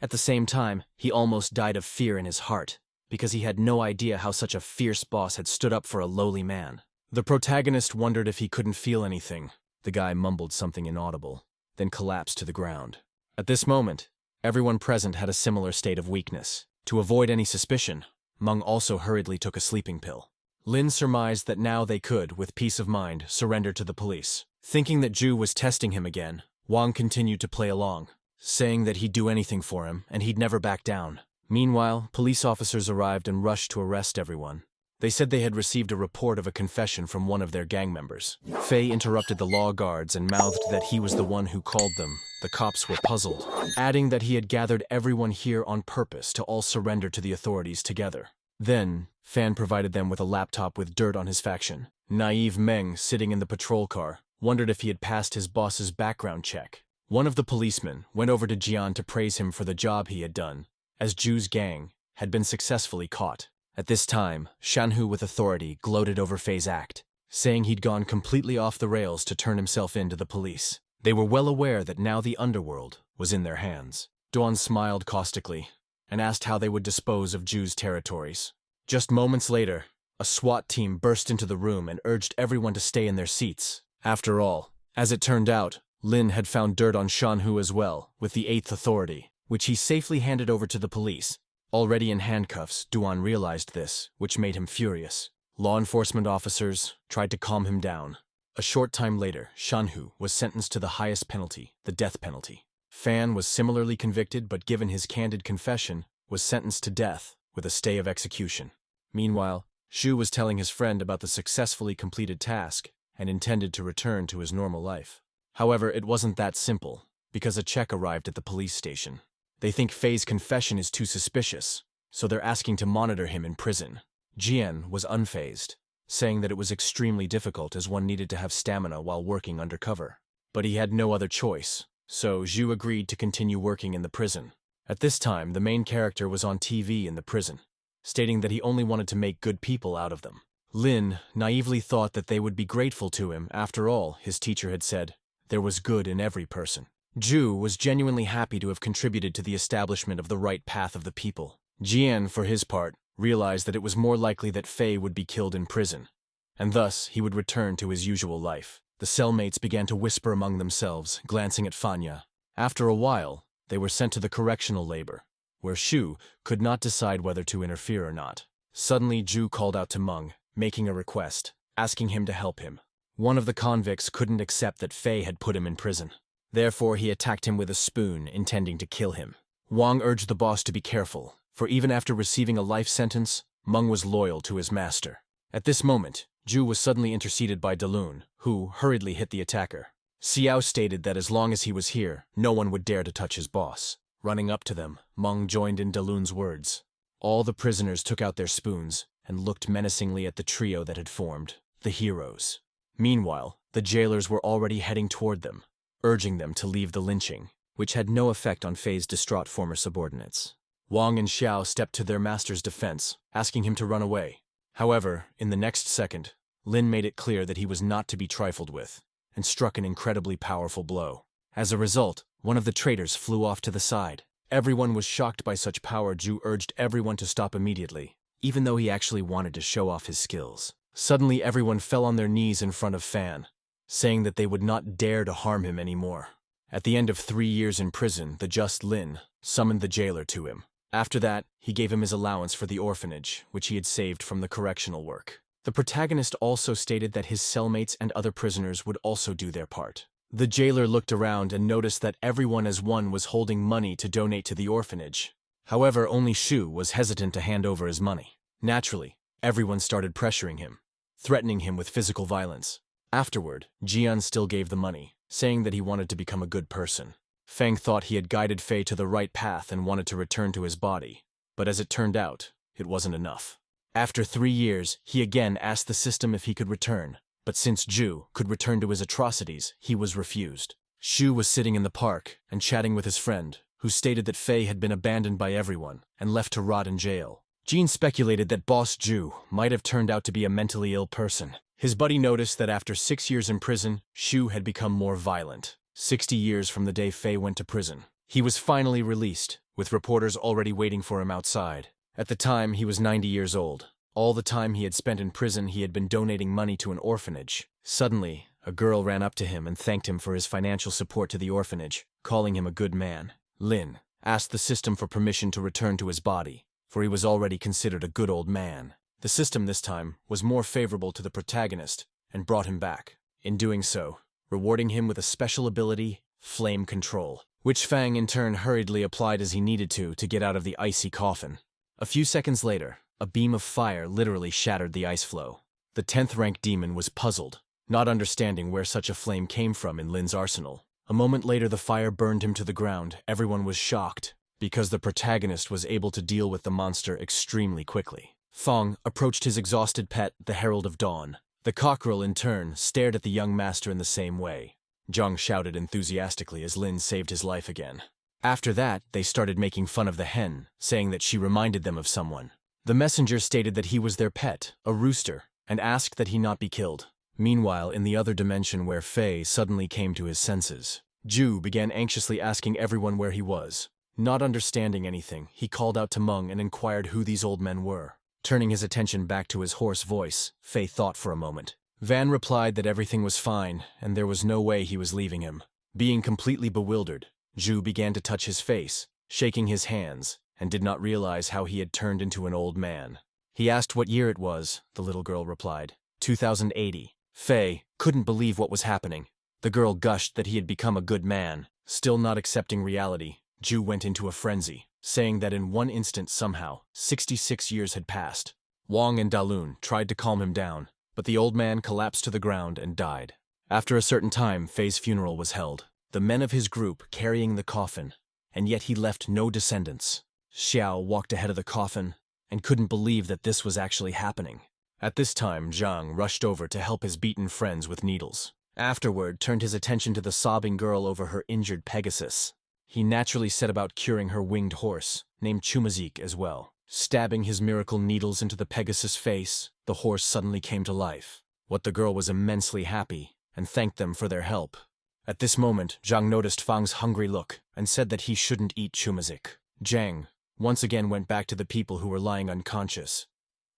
At the same time, he almost died of fear in his heart, because he had no idea how such a fierce boss had stood up for a lowly man. The protagonist wondered if he couldn't feel anything. The guy mumbled something inaudible, then collapsed to the ground. At this moment, everyone present had a similar state of weakness. To avoid any suspicion, Meng also hurriedly took a sleeping pill. Lin surmised that now they could, with peace of mind, surrender to the police. Thinking that Zhu was testing him again, Wang continued to play along, saying that he'd do anything for him and he'd never back down. Meanwhile, police officers arrived and rushed to arrest everyone. They said they had received a report of a confession from one of their gang members. Fei interrupted the law guards and mouthed that he was the one who called them. The cops were puzzled, adding that he had gathered everyone here on purpose to all surrender to the authorities together. Then, Fan provided them with a laptop with dirt on his faction. Naive Meng, sitting in the patrol car, wondered if he had passed his boss's background check. One of the policemen went over to Jian to praise him for the job he had done, as Zhu's gang had been successfully caught. At this time, Shanhu with authority gloated over Fei's act, saying he'd gone completely off the rails to turn himself in to the police. They were well aware that now the underworld was in their hands. Duan smiled caustically and asked how they would dispose of Zhu's territories. Just moments later, a SWAT team burst into the room and urged everyone to stay in their seats. After all, as it turned out, Lin had found dirt on Shanhu as well, with the 8th authority, which he safely handed over to the police. Already in handcuffs, Duan realized this, which made him furious. Law enforcement officers tried to calm him down. A short time later, Shanhu was sentenced to the highest penalty, the death penalty. Fan was similarly convicted, but given his candid confession, was sentenced to death with a stay of execution. Meanwhile, Zhu was telling his friend about the successfully completed task and intended to return to his normal life. However, it wasn't that simple, because a check arrived at the police station. They think Fei's confession is too suspicious, so they're asking to monitor him in prison. Jian was unfazed, saying that it was extremely difficult as one needed to have stamina while working undercover. But he had no other choice, so Zhu agreed to continue working in the prison. At this time, the main character was on TV in the prison, stating that he only wanted to make good people out of them. Lin naively thought that they would be grateful to him. After all, his teacher had said, there was good in every person. Zhu was genuinely happy to have contributed to the establishment of the right path of the people. Jian, for his part, realized that it was more likely that Fei would be killed in prison, and thus he would return to his usual life. The cellmates began to whisper among themselves, glancing at Fanya. After a while, they were sent to the correctional labor, where Shu could not decide whether to interfere or not. Suddenly, Zhu called out to Meng, making a request, asking him to help him. One of the convicts couldn't accept that Fei had put him in prison. Therefore, he attacked him with a spoon, intending to kill him. Wang urged the boss to be careful, for even after receiving a life sentence, Meng was loyal to his master. At this moment, Zhu was suddenly interceded by Dalun, who hurriedly hit the attacker. Xiao stated that as long as he was here, no one would dare to touch his boss. Running up to them, Meng joined in Dalun's words. All the prisoners took out their spoons and looked menacingly at the trio that had formed, the heroes. Meanwhile, The jailers were already heading toward them, urging them to leave the lynching, which had no effect on Fei's distraught former subordinates. Wang and Xiao stepped to their master's defense, asking him to run away. However, in the next second, Lin made it clear that he was not to be trifled with, and struck an incredibly powerful blow. As a result, one of the traitors flew off to the side. Everyone was shocked by such power. Zhu urged everyone to stop immediately, even though he actually wanted to show off his skills. Suddenly everyone fell on their knees in front of Fan, saying that they would not dare to harm him anymore. At the end of 3 years in prison, the just Lin summoned the jailer to him. After that, he gave him his allowance for the orphanage, which he had saved from the correctional work. The protagonist also stated that his cellmates and other prisoners would also do their part. The jailer looked around and noticed that everyone as one was holding money to donate to the orphanage. However, only Shu was hesitant to hand over his money. Naturally, everyone started pressuring him, threatening him with physical violence. Afterward, Jian still gave the money, saying that he wanted to become a good person. Feng thought he had guided Fei to the right path and wanted to return to his body, but as it turned out, it wasn't enough. After 3 years, he again asked the system if he could return, but since Zhu could return to his atrocities, he was refused. Shu was sitting in the park and chatting with his friend, who stated that Fei had been abandoned by everyone and left to rot in jail. Jean speculated that Boss Zhu might have turned out to be a mentally ill person. His buddy noticed that after 6 years in prison, Shu had become more violent. 60 years from the day Fei went to prison. He was finally released, with reporters already waiting for him outside. At the time, he was 90 years old. All the time he had spent in prison, he had been donating money to an orphanage. Suddenly, a girl ran up to him and thanked him for his financial support to the orphanage, calling him a good man. Lin asked the system for permission to return to his body, for he was already considered a good old man. The system this time was more favorable to the protagonist and brought him back. In doing so, rewarding him with a special ability, Flame Control, which Fang in turn hurriedly applied as he needed to get out of the icy coffin. A few seconds later, a beam of fire literally shattered the ice floe. The 10th rank demon was puzzled, not understanding where such a flame came from in Lin's arsenal. A moment later the fire burned him to the ground. Everyone was shocked, because the protagonist was able to deal with the monster extremely quickly. Fong approached his exhausted pet, the Herald of Dawn. The cockerel, in turn, stared at the young master in the same way. Zhang shouted enthusiastically as Lin saved his life again. After that, they started making fun of the hen, saying that she reminded them of someone. The messenger stated that he was their pet, a rooster, and asked that he not be killed. Meanwhile, in the other dimension where Fei suddenly came to his senses, Zhu began anxiously asking everyone where he was. Not understanding anything, he called out to Meng and inquired who these old men were. Turning his attention back to his hoarse voice, Fei thought for a moment. Van replied that everything was fine, and there was no way he was leaving him. Being completely bewildered, Zhu began to touch his face, shaking his hands, and did not realize how he had turned into an old man. He asked what year it was, the little girl replied. 2080. Fei couldn't believe what was happening. The girl gushed that he had become a good man. Still not accepting reality, Zhu went into a frenzy, saying that in one instant somehow, 66 years had passed. Wang and Dalun tried to calm him down, but the old man collapsed to the ground and died. After a certain time, Fei's funeral was held, the men of his group carrying the coffin, and yet he left no descendants. Xiao walked ahead of the coffin and couldn't believe that this was actually happening. At this time, Zhang rushed over to help his beaten friends with needles. Afterward, turned his attention to the sobbing girl over her injured Pegasus. He naturally set about curing her winged horse, named Chumazik, as well. Stabbing his miracle needles into the Pegasus' face, the horse suddenly came to life. What the girl was immensely happy, and thanked them for their help. At this moment, Zhang noticed Fang's hungry look, and said that he shouldn't eat Chumazik. Zhang once again went back to the people who were lying unconscious.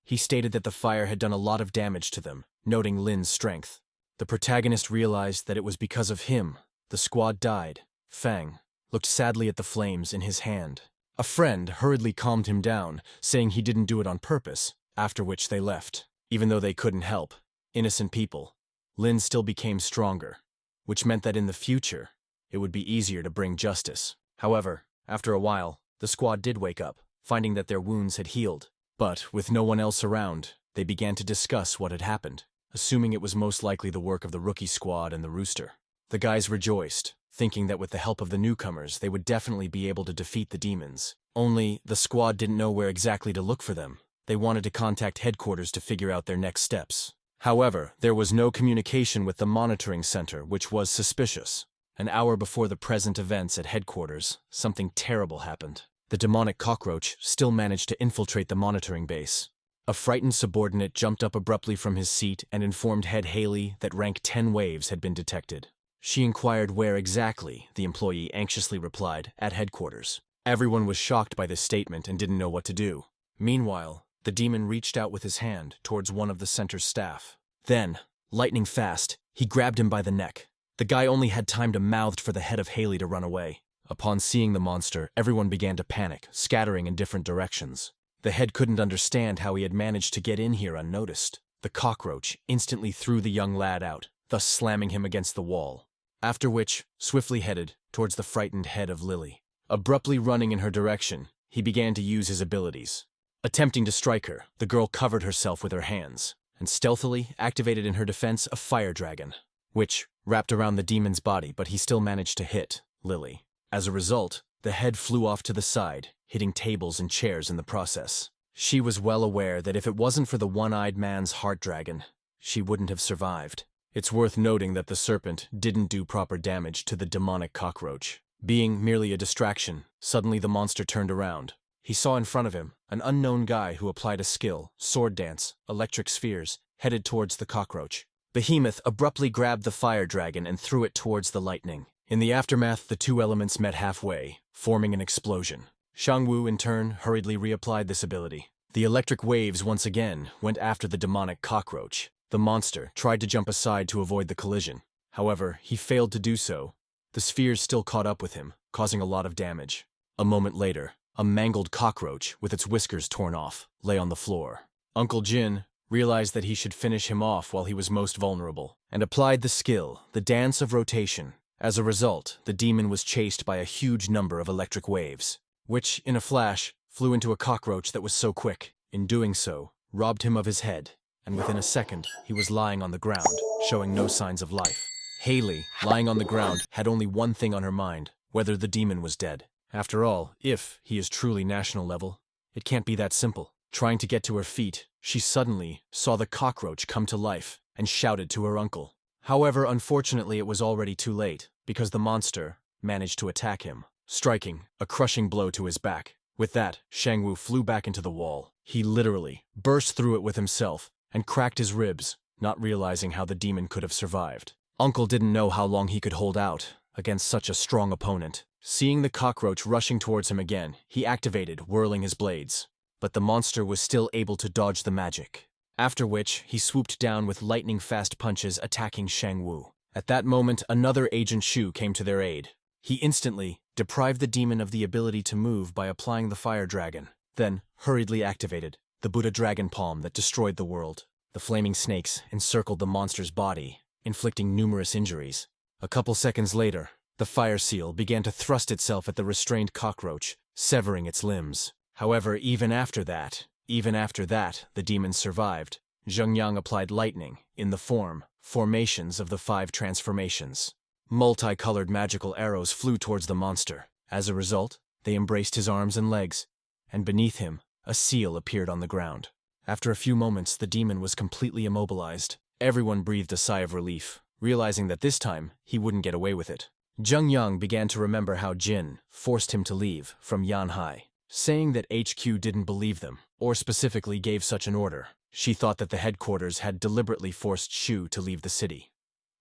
He stated that the fire had done a lot of damage to them, noting Lin's strength. The protagonist realized that it was because of him the squad died. Fang looked sadly at the flames in his hand. A friend hurriedly calmed him down, saying he didn't do it on purpose, after which they left. Even though they couldn't help innocent people, Lin still became stronger, which meant that in the future, it would be easier to bring justice. However, after a while, the squad did wake up, finding that their wounds had healed. But, with no one else around, they began to discuss what had happened, assuming it was most likely the work of the rookie squad and the rooster. The guys rejoiced, thinking that with the help of the newcomers, they would definitely be able to defeat the demons. Only, the squad didn't know where exactly to look for them. They wanted to contact headquarters to figure out their next steps. However, there was no communication with the monitoring center, which was suspicious. An hour before the present events at headquarters, something terrible happened. The demonic cockroach still managed to infiltrate the monitoring base. A frightened subordinate jumped up abruptly from his seat and informed Head Haley that rank 10 waves had been detected. She inquired where exactly, the employee anxiously replied, at headquarters. Everyone was shocked by this statement and didn't know what to do. Meanwhile, the demon reached out with his hand towards one of the center's staff. Then, lightning fast, he grabbed him by the neck. The guy only had time to mouth for the head of Haley to run away. Upon seeing the monster, everyone began to panic, scattering in different directions. The head couldn't understand how he had managed to get in here unnoticed. The cockroach instantly threw the young lad out, thus slamming him against the wall. After which, swiftly headed towards the frightened head of Lily. Abruptly running in her direction, he began to use his abilities. Attempting to strike her, the girl covered herself with her hands, and stealthily activated in her defense a fire dragon, which wrapped around the demon's body, but he still managed to hit Lily. As a result, the head flew off to the side, hitting tables and chairs in the process. She was well aware that if it wasn't for the one-eyed man's heart dragon, she wouldn't have survived. It's worth noting that the serpent didn't do proper damage to the demonic cockroach. Being merely a distraction, suddenly the monster turned around. He saw in front of him an unknown guy who applied a skill, sword dance, electric spheres, headed towards the cockroach. Behemoth abruptly grabbed the fire dragon and threw it towards the lightning. In the aftermath, the two elements met halfway, forming an explosion. Shangwu, in turn, hurriedly reapplied this ability. The electric waves once again went after the demonic cockroach. The monster tried to jump aside to avoid the collision. However, he failed to do so. The spheres still caught up with him, causing a lot of damage. A moment later, a mangled cockroach, with its whiskers torn off, lay on the floor. Uncle Jin realized that he should finish him off while he was most vulnerable, and applied the skill, the dance of rotation. As a result, the demon was chased by a huge number of electric waves, which, in a flash, flew into a cockroach that was so quick. In doing so, robbed him of his head, and within a second, he was lying on the ground, showing no signs of life. Haley, lying on the ground, had only one thing on her mind, whether the demon was dead. After all, if he is truly national level, it can't be that simple. Trying to get to her feet, she suddenly saw the cockroach come to life and shouted to her uncle. However, unfortunately, it was already too late, because the monster managed to attack him, striking a crushing blow to his back. With that, Shangwu flew back into the wall. He literally burst through it with himself and cracked his ribs, not realizing how the demon could have survived. Uncle didn't know how long he could hold out against such a strong opponent. Seeing the cockroach rushing towards him again, he activated, whirling his blades. But the monster was still able to dodge the magic. After which, he swooped down with lightning-fast punches attacking Shangwu. At that moment, another Agent Shu came to their aid. He instantly deprived the demon of the ability to move by applying the fire dragon, then hurriedly activated the Buddha dragon palm that destroyed the world. The flaming snakes encircled the monster's body, inflicting numerous injuries. A couple seconds later, the fire seal began to thrust itself at the restrained cockroach, severing its limbs. However, even after that, the demon survived. Zhengyang applied lightning in the formations of the 5 transformations. Multicolored magical arrows flew towards the monster. As a result, they embraced his arms and legs, and beneath him, a seal appeared on the ground. After a few moments, the demon was completely immobilized. Everyone breathed a sigh of relief, realizing that this time, he wouldn't get away with it. Zhengyang began to remember how Jin forced him to leave from Yanhai, saying that HQ didn't believe them, or specifically gave such an order. She thought that the headquarters had deliberately forced Shu to leave the city.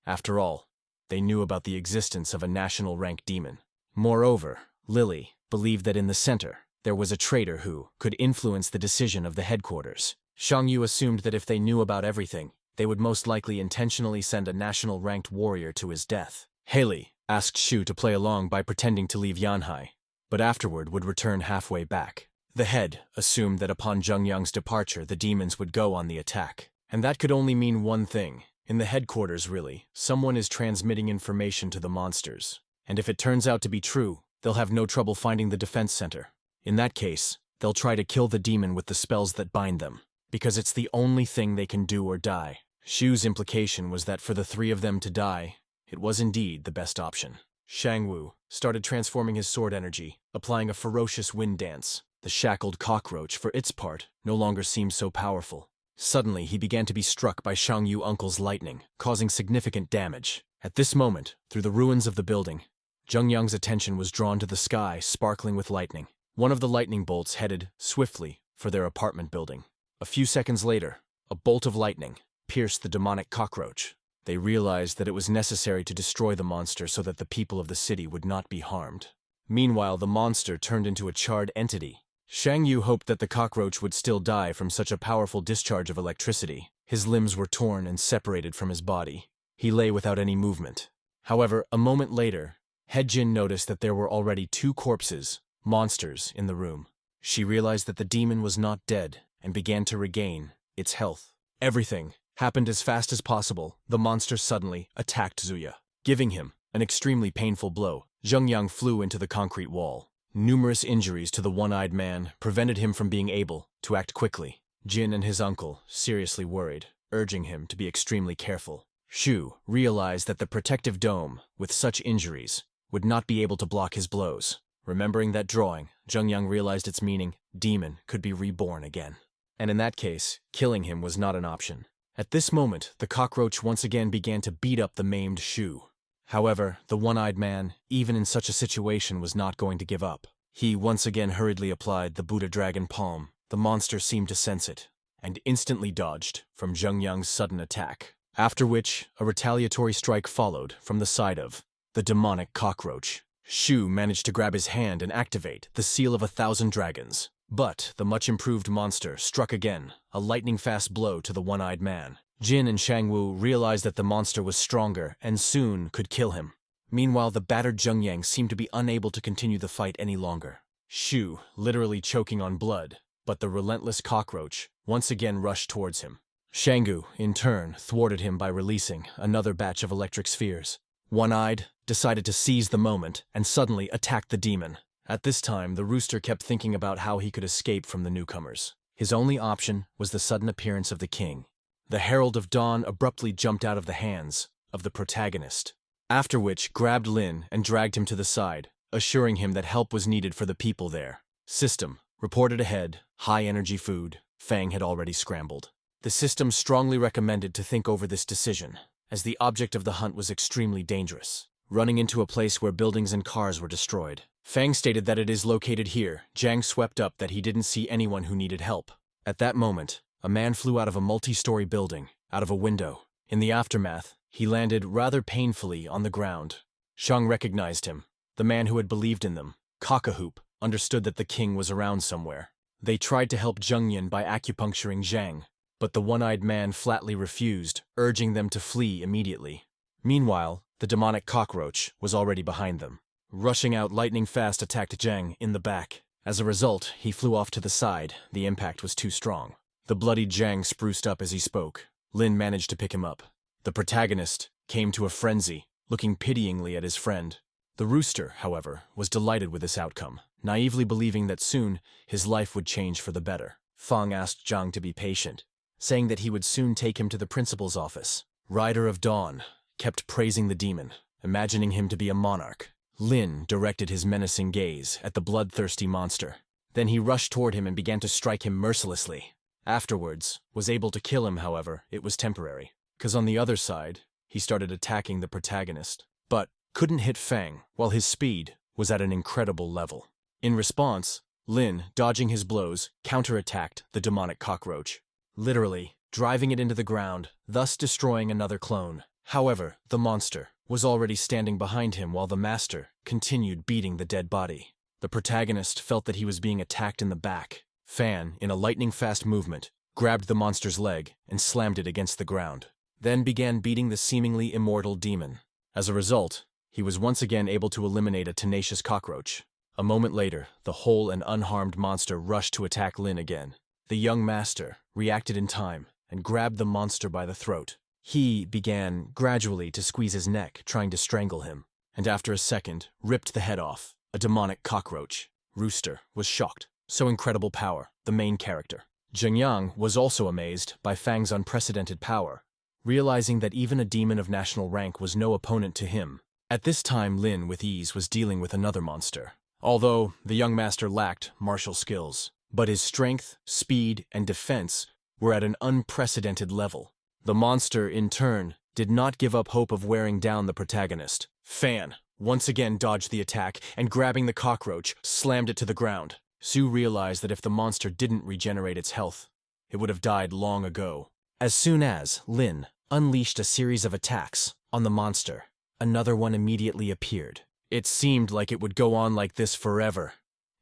After all, they knew about the existence of a national rank demon. Moreover, Lily believed that in the center, there was a traitor who could influence the decision of the headquarters. Shangyu assumed that if they knew about everything, they would most likely intentionally send a national ranked warrior to his death. Haley asked Shu to play along by pretending to leave Yanhai, but afterward would return halfway back. The head assumed that upon Zhengyang's departure, the demons would go on the attack. And that could only mean one thing. In the headquarters, really, someone is transmitting information to the monsters. And if it turns out to be true, they'll have no trouble finding the defense center. In that case, they'll try to kill the demon with the spells that bind them, because it's the only thing they can do or die. Shu's implication was that for the 3 of them to die, it was indeed the best option. Shangwu started transforming his sword energy, applying a ferocious wind dance. The shackled cockroach, for its part, no longer seemed so powerful. Suddenly, he began to be struck by Shang Yu uncle's lightning, causing significant damage. At this moment, through the ruins of the building, Zheng Yang's attention was drawn to the sky sparkling with lightning. One of the lightning bolts headed swiftly for their apartment building. A few seconds later, a bolt of lightning pierced the demonic cockroach. They realized that it was necessary to destroy the monster so that the people of the city would not be harmed. Meanwhile, the monster turned into a charred entity. Shang Yu hoped that the cockroach would still die from such a powerful discharge of electricity. His limbs were torn and separated from his body. He lay without any movement. However, a moment later, He-jin noticed that there were already 2 corpses, monsters, in the room. She realized that the demon was not dead and began to regain its health. Everything happened as fast as possible. The monster suddenly attacked Zuya, giving him an extremely painful blow. Zheng Yang flew into the concrete wall. Numerous injuries to the one-eyed man prevented him from being able to act quickly. Jin and his uncle, seriously worried, urging him to be extremely careful. Shu realized that the protective dome, with such injuries, would not be able to block his blows. Remembering that drawing, Zheng Yang realized its meaning: demon could be reborn again. And in that case, killing him was not an option. At this moment, the cockroach once again began to beat up the maimed Shu. However, the one-eyed man, even in such a situation, was not going to give up. He once again hurriedly applied the Buddha Dragon Palm. The monster seemed to sense it, and instantly dodged from Zheng Yang's sudden attack. After which, a retaliatory strike followed from the side of the demonic cockroach. Shu managed to grab his hand and activate the Seal of 1,000 Dragons. But the much-improved monster struck again, a lightning-fast blow to the one-eyed man. Jin and Shangwu realized that the monster was stronger and soon could kill him. Meanwhile, the battered Zheng Yang seemed to be unable to continue the fight any longer. Shu literally choking on blood, but the relentless cockroach once again rushed towards him. Shangwu, in turn, thwarted him by releasing another batch of electric spheres. One-eyed decided to seize the moment and suddenly attacked the demon. At this time, the rooster kept thinking about how he could escape from the newcomers. His only option was the sudden appearance of the king. The Herald of Dawn abruptly jumped out of the hands of the protagonist, after which grabbed Lin and dragged him to the side, assuring him that help was needed for the people there. System reported ahead, high-energy food. Fang had already scrambled. The system strongly recommended to think over this decision, as the object of the hunt was extremely dangerous, running into a place where buildings and cars were destroyed. Fang stated that it is located here. Jiang swept up that he didn't see anyone who needed help. At that moment, a man flew out of a multi-story building, out of a window. In the aftermath, he landed rather painfully on the ground. Shang recognized him, the man who had believed in them. Cockahoop understood that the king was around somewhere. They tried to help Zheng Yin by acupuncturing Zhang, but the one-eyed man flatly refused, urging them to flee immediately. Meanwhile, the demonic cockroach was already behind them. Rushing out lightning-fast attacked Zhang in the back. As a result, he flew off to the side. The impact was too strong. The bloodied Zhang spruced up as he spoke. Lin managed to pick him up. The protagonist came to a frenzy, looking pityingly at his friend. The rooster, however, was delighted with this outcome, naively believing that soon his life would change for the better. Fang asked Zhang to be patient, saying that he would soon take him to the principal's office. Rider of Dawn kept praising the demon, imagining him to be a monarch. Lin directed his menacing gaze at the bloodthirsty monster. Then he rushed toward him and began to strike him mercilessly. Afterwards, was able to kill him, however, it was temporary. Because on the other side, he started attacking the protagonist, but couldn't hit Fang, while his speed was at an incredible level. In response, Lin, dodging his blows, counterattacked the demonic cockroach, literally driving it into the ground, thus destroying another clone. However, the monster was already standing behind him while the master continued beating the dead body. The protagonist felt that he was being attacked in the back. Fan, in a lightning-fast movement, grabbed the monster's leg and slammed it against the ground, then began beating the seemingly immortal demon. As a result, he was once again able to eliminate a tenacious cockroach. A moment later, the whole and unharmed monster rushed to attack Lin again. The young master reacted in time and grabbed the monster by the throat. He began gradually to squeeze his neck, trying to strangle him, and after a second, ripped the head off. A demonic cockroach. Rooster was shocked. So incredible power, the main character. Zheng Yang was also amazed by Fang's unprecedented power, realizing that even a demon of national rank was no opponent to him. At this time, Lin, with ease, was dealing with another monster. Although the young master lacked martial skills, but his strength, speed, and defense were at an unprecedented level. The monster, in turn, did not give up hope of wearing down the protagonist. Fan once again dodged the attack and, grabbing the cockroach, slammed it to the ground. Sue realized that if the monster didn't regenerate its health, it would have died long ago. As soon as Lin unleashed a series of attacks on the monster, another one immediately appeared. It seemed like it would go on like this forever.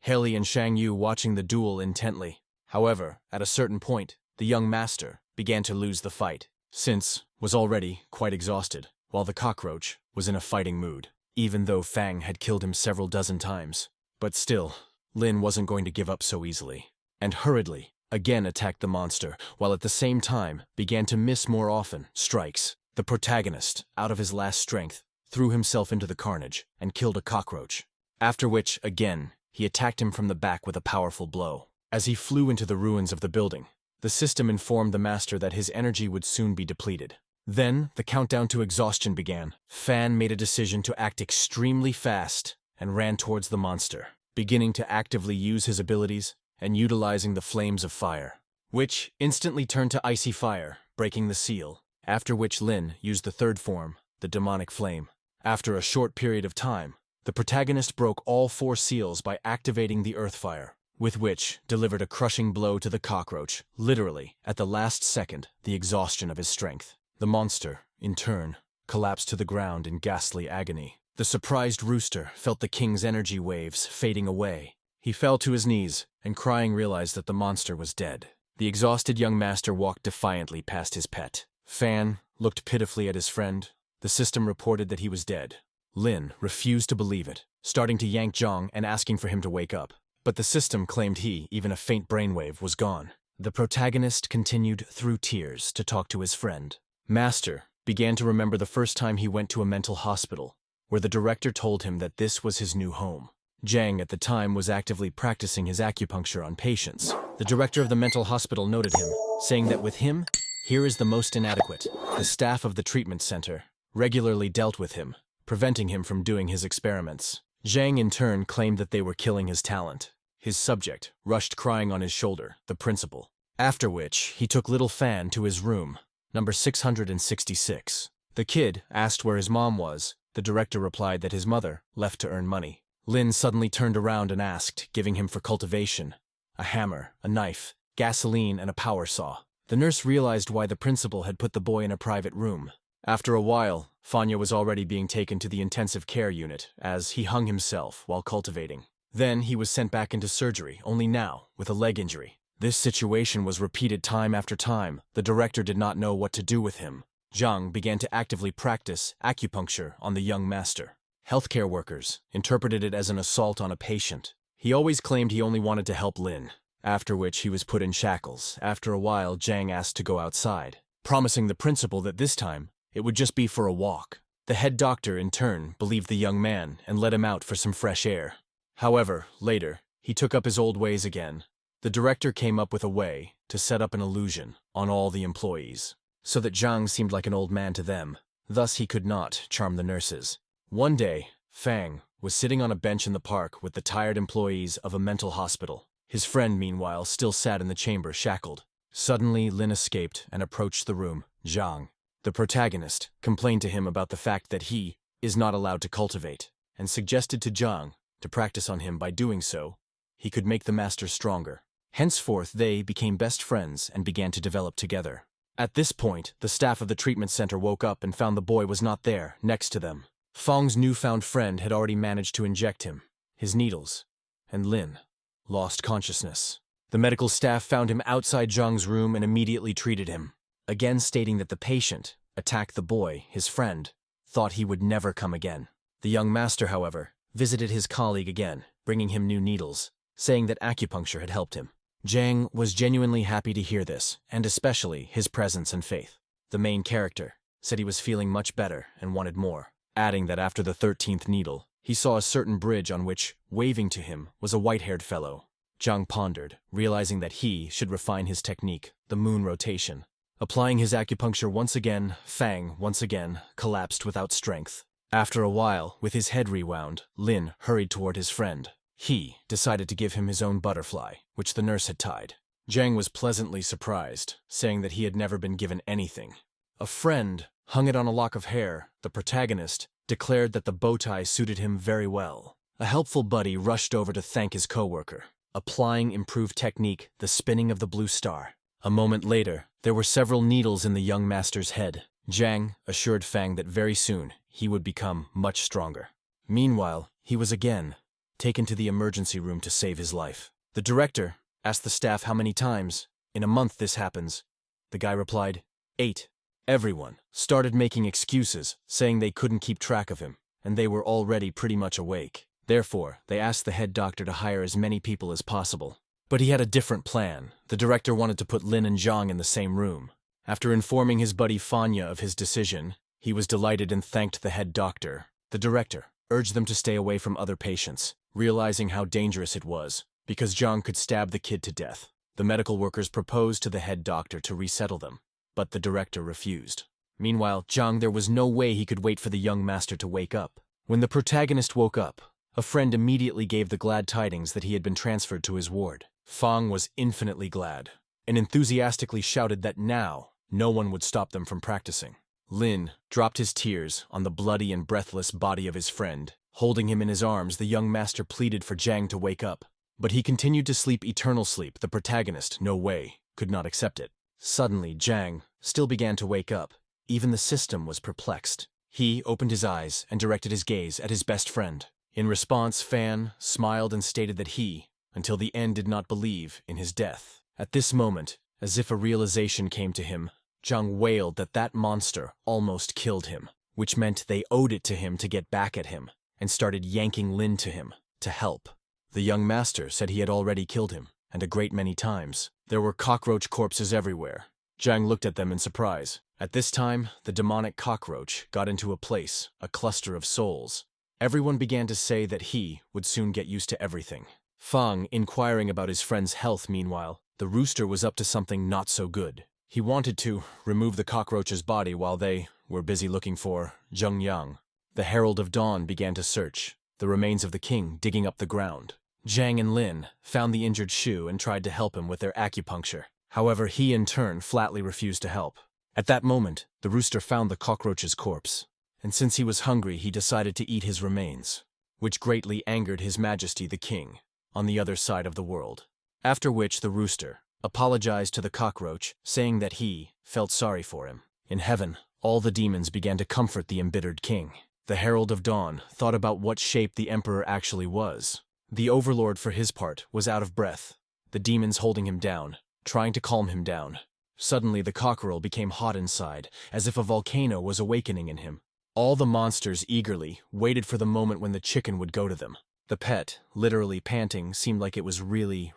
Haley and Shang Yu watching the duel intently. However, at a certain point, the young master began to lose the fight, since was already quite exhausted, while the cockroach was in a fighting mood, even though Fang had killed him several dozen times. But still, Lin wasn't going to give up so easily, and hurriedly again attacked the monster, while at the same time began to miss more often strikes. The protagonist, out of his last strength, threw himself into the carnage and killed a cockroach, after which, again, he attacked him from the back with a powerful blow. As he flew into the ruins of the building, the system informed the master that his energy would soon be depleted. Then, the countdown to exhaustion began. Fan made a decision to act extremely fast and ran towards the monster, beginning to actively use his abilities and utilizing the flames of fire, which instantly turned to icy fire, breaking the seal, after which Lin used the third form, the demonic flame. After a short period of time, the protagonist broke all 4 seals by activating the earth fire, with which delivered a crushing blow to the cockroach, literally, at the last second, the exhaustion of his strength. The monster, in turn, collapsed to the ground in ghastly agony. The surprised rooster felt the king's energy waves fading away. He fell to his knees, and crying realized that the monster was dead. The exhausted young master walked defiantly past his pet. Fan looked pitifully at his friend. The system reported that he was dead. Lin refused to believe it, starting to yank Zhang and asking for him to wake up. But the system claimed he, even a faint brainwave, was gone. The protagonist continued through tears to talk to his friend. Master began to remember the first time he went to a mental hospital, where the director told him that this was his new home. Zhang at the time was actively practicing his acupuncture on patients. The director of the mental hospital noted him, saying that with him, here is the most inadequate. The staff of the treatment center regularly dealt with him, preventing him from doing his experiments. Zhang in turn claimed that they were killing his talent. His subject rushed crying on his shoulder, the principal. After which, he took little Fan to his room, number 666. The kid asked where his mom was. The director replied that his mother left to earn money. Lin suddenly turned around and asked, giving him for cultivation, a hammer, a knife, gasoline, and a power saw. The nurse realized why the principal had put the boy in a private room. After a while, Fanya was already being taken to the intensive care unit, as he hung himself while cultivating. Then he was sent back into surgery, only now, with a leg injury. This situation was repeated time after time. The director did not know what to do with him. Zhang began to actively practice acupuncture on the young master. Healthcare workers interpreted it as an assault on a patient. He always claimed he only wanted to help Lin, after which he was put in shackles. After a while, Zhang asked to go outside, promising the principal that this time it would just be for a walk. The head doctor, in turn, believed the young man and let him out for some fresh air. However, later, he took up his old ways again. The director came up with a way to set up an illusion on all the employees, so that Zhang seemed like an old man to them. Thus he could not charm the nurses. One day, Fang was sitting on a bench in the park with the tired employees of a mental hospital. His friend, meanwhile, still sat in the chamber shackled. Suddenly, Lin escaped and approached the room. Zhang, the protagonist, complained to him about the fact that he is not allowed to cultivate, and suggested to Zhang to practice on him. By doing so, he could make the master stronger. Henceforth, they became best friends and began to develop together. At this point, the staff of the treatment center woke up and found the boy was not there, next to them. Fang's newfound friend had already managed to inject him, his needles, and Lin lost consciousness. The medical staff found him outside Zhang's room and immediately treated him, again stating that the patient attacked the boy, his friend, thought he would never come again. The young master, however, visited his colleague again, bringing him new needles, saying that acupuncture had helped him. Zhang was genuinely happy to hear this, and especially his presence and faith. The main character said he was feeling much better and wanted more, adding that after the 13th needle, he saw a certain bridge on which, waving to him, was a white-haired fellow. Zhang pondered, realizing that he should refine his technique, the moon rotation. Applying his acupuncture once again, Fang, once again, collapsed without strength. After a while, with his head rewound, Lin hurried toward his friend. He decided to give him his own butterfly, which the nurse had tied. Jang was pleasantly surprised, saying that he had never been given anything. A friend hung it on a lock of hair. The protagonist declared that the bow tie suited him very well. A helpful buddy rushed over to thank his coworker, applying improved technique, the spinning of the blue star. A moment later, there were several needles in the young master's head. Jang assured Fang that very soon he would become much stronger. Meanwhile, he was again taken to the emergency room to save his life. The director asked the staff how many times in a month this happens. The guy replied, 8. Everyone started making excuses, saying they couldn't keep track of him, and they were already pretty much awake. Therefore, they asked the head doctor to hire as many people as possible. But he had a different plan. The director wanted to put Lin and Zhang in the same room. After informing his buddy Fanya of his decision, he was delighted and thanked the head doctor. The director urged them to stay away from other patients, realizing how dangerous it was, because Zhang could stab the kid to death. The medical workers proposed to the head doctor to resettle them, but the director refused. Meanwhile, Zhang, there was no way he could wait for the young master to wake up. When the protagonist woke up, a friend immediately gave the glad tidings that he had been transferred to his ward. Fang was infinitely glad, and enthusiastically shouted that now no one would stop them from practicing. Lin dropped his tears on the bloody and breathless body of his friend. Holding him in his arms, the young master pleaded for Zhang to wake up. But he continued to sleep eternal sleep. The protagonist, no way, could not accept it. Suddenly, Zhang still began to wake up. Even the system was perplexed. He opened his eyes and directed his gaze at his best friend. In response, Fan smiled and stated that he, until the end, did not believe in his death. At this moment, as if a realization came to him, Zhang wailed that that monster almost killed him, which meant they owed it to him to get back at him, and started yanking Lin to him to help. The young master said he had already killed him, and a great many times. There were cockroach corpses everywhere. Zhang looked at them in surprise. At this time, the demonic cockroach got into a place, a cluster of souls. Everyone began to say that he would soon get used to everything. Fang inquiring about his friend's health. Meanwhile, the rooster was up to something not so good. He wanted to remove the cockroach's body while they were busy looking for Zheng Yang. The Herald of Dawn began to search the remains of the king, digging up the ground. Zhang and Lin found the injured Shu and tried to help him with their acupuncture. However, he in turn flatly refused to help. At that moment, the rooster found the cockroach's corpse, and since he was hungry, he decided to eat his remains, which greatly angered His Majesty the King on the other side of the world. After which the rooster apologized to the cockroach, saying that he felt sorry for him. In heaven, all the demons began to comfort the embittered king. The Herald of Dawn thought about what shape the emperor actually was. The overlord, for his part, was out of breath, the demons holding him down, trying to calm him down. Suddenly the cockerel became hot inside, as if a volcano was awakening in him. All the monsters eagerly waited for the moment when the chicken would go to them. The pet, literally panting, seemed like it was really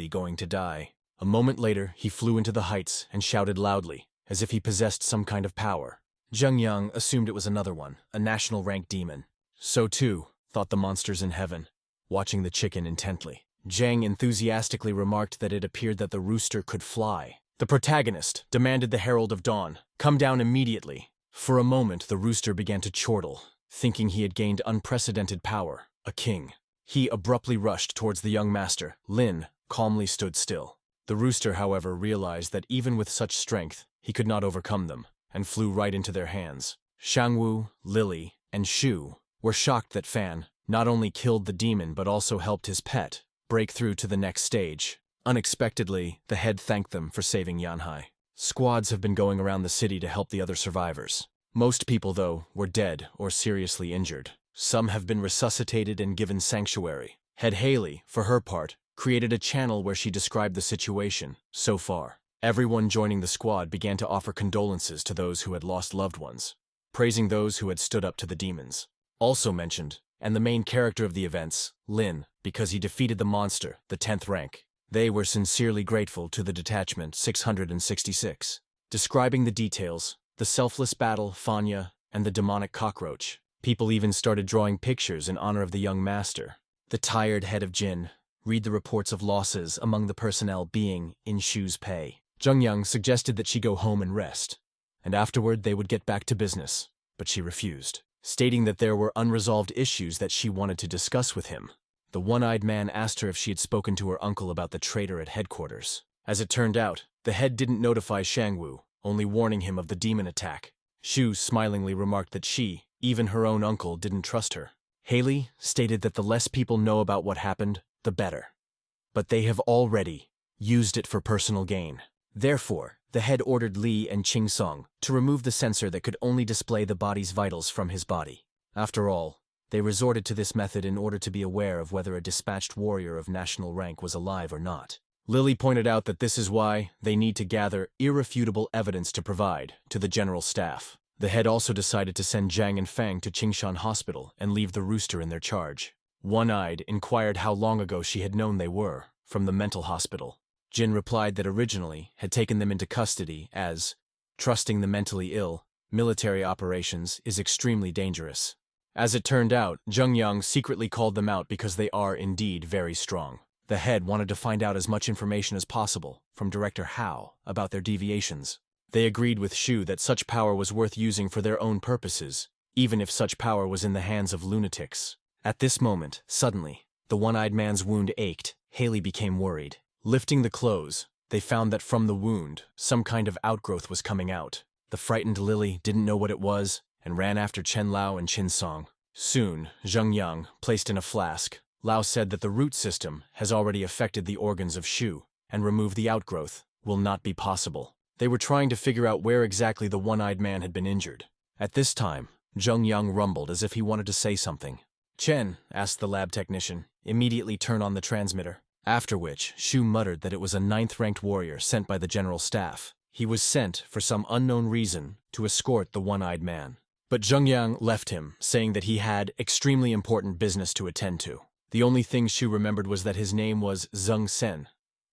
going to die. A moment later, he flew into the heights and shouted loudly, as if he possessed some kind of power. Zheng Yang assumed it was another one, a national rank demon. So too, thought the monsters in heaven, watching the chicken intently. Zhang enthusiastically remarked that it appeared that the rooster could fly. The protagonist demanded the Herald of Dawn come down immediately. For a moment, the rooster began to chortle, thinking he had gained unprecedented power, a king. He abruptly rushed towards the young master. Lin calmly stood still. The rooster, however, realized that even with such strength, he could not overcome them, and flew right into their hands. Shangwu, Lily, and Shu were shocked that Fan not only killed the demon but also helped his pet break through to the next stage. Unexpectedly, the head thanked them for saving Yanhai. Squads have been going around the city to help the other survivors. Most people, though, were dead or seriously injured. Some have been resuscitated and given sanctuary. Head Haley, for her part, created a channel where she described the situation so far. Everyone joining the squad began to offer condolences to those who had lost loved ones, praising those who had stood up to the demons. Also mentioned, and the main character of the events, Lin, because he defeated the monster, the 10th rank. They were sincerely grateful to the detachment 666. Describing the details, the selfless battle, Fanya, and the demonic cockroach. People even started drawing pictures in honor of the young master. The tired head of Jin read the reports of losses among the personnel being in Shu's pay. Zheng Yang suggested that she go home and rest, and afterward they would get back to business, but she refused, stating that there were unresolved issues that she wanted to discuss with him. The one-eyed man asked her if she had spoken to her uncle about the traitor at headquarters. As it turned out, the head didn't notify Shangwu, only warning him of the demon attack. Shu smilingly remarked that she, even her own uncle, didn't trust her. Haley stated that the less people know about what happened, the better. But they have already used it for personal gain. Therefore, the head ordered Li and Ching Song to remove the sensor that could only display the body's vitals from his body. After all, they resorted to this method in order to be aware of whether a dispatched warrior of national rank was alive or not. Lily pointed out that this is why they need to gather irrefutable evidence to provide to the general staff. The head also decided to send Zhang and Fang to Qingshan Hospital and leave the rooster in their charge. One-Eyed inquired how long ago she had known they were from the mental hospital. Jin replied that originally had taken them into custody as, trusting the mentally ill, military operations is extremely dangerous. As it turned out, Zheng Yang secretly called them out because they are indeed very strong. The head wanted to find out as much information as possible from Director Hao about their deviations. They agreed with Shu that such power was worth using for their own purposes, even if such power was in the hands of lunatics. At this moment, suddenly, the one-eyed man's wound ached. Haley became worried. Lifting the clothes, they found that from the wound, some kind of outgrowth was coming out. The frightened Lily didn't know what it was and ran after Chen Lao and Qin Song. Soon, Zheng Yang placed in a flask. Lao said that the root system has already affected the organs of Shu, and remove the outgrowth will not be possible. They were trying to figure out where exactly the one-eyed man had been injured. At this time, Zheng Yang rumbled as if he wanted to say something. "Chen," asked the lab technician, "immediately turn on the transmitter." After which, Shu muttered that it was a 9th-ranked warrior sent by the general staff. He was sent, for some unknown reason, to escort the one-eyed man. But Zheng Yang left him, saying that he had extremely important business to attend to. The only thing Shu remembered was that his name was Zheng Sen,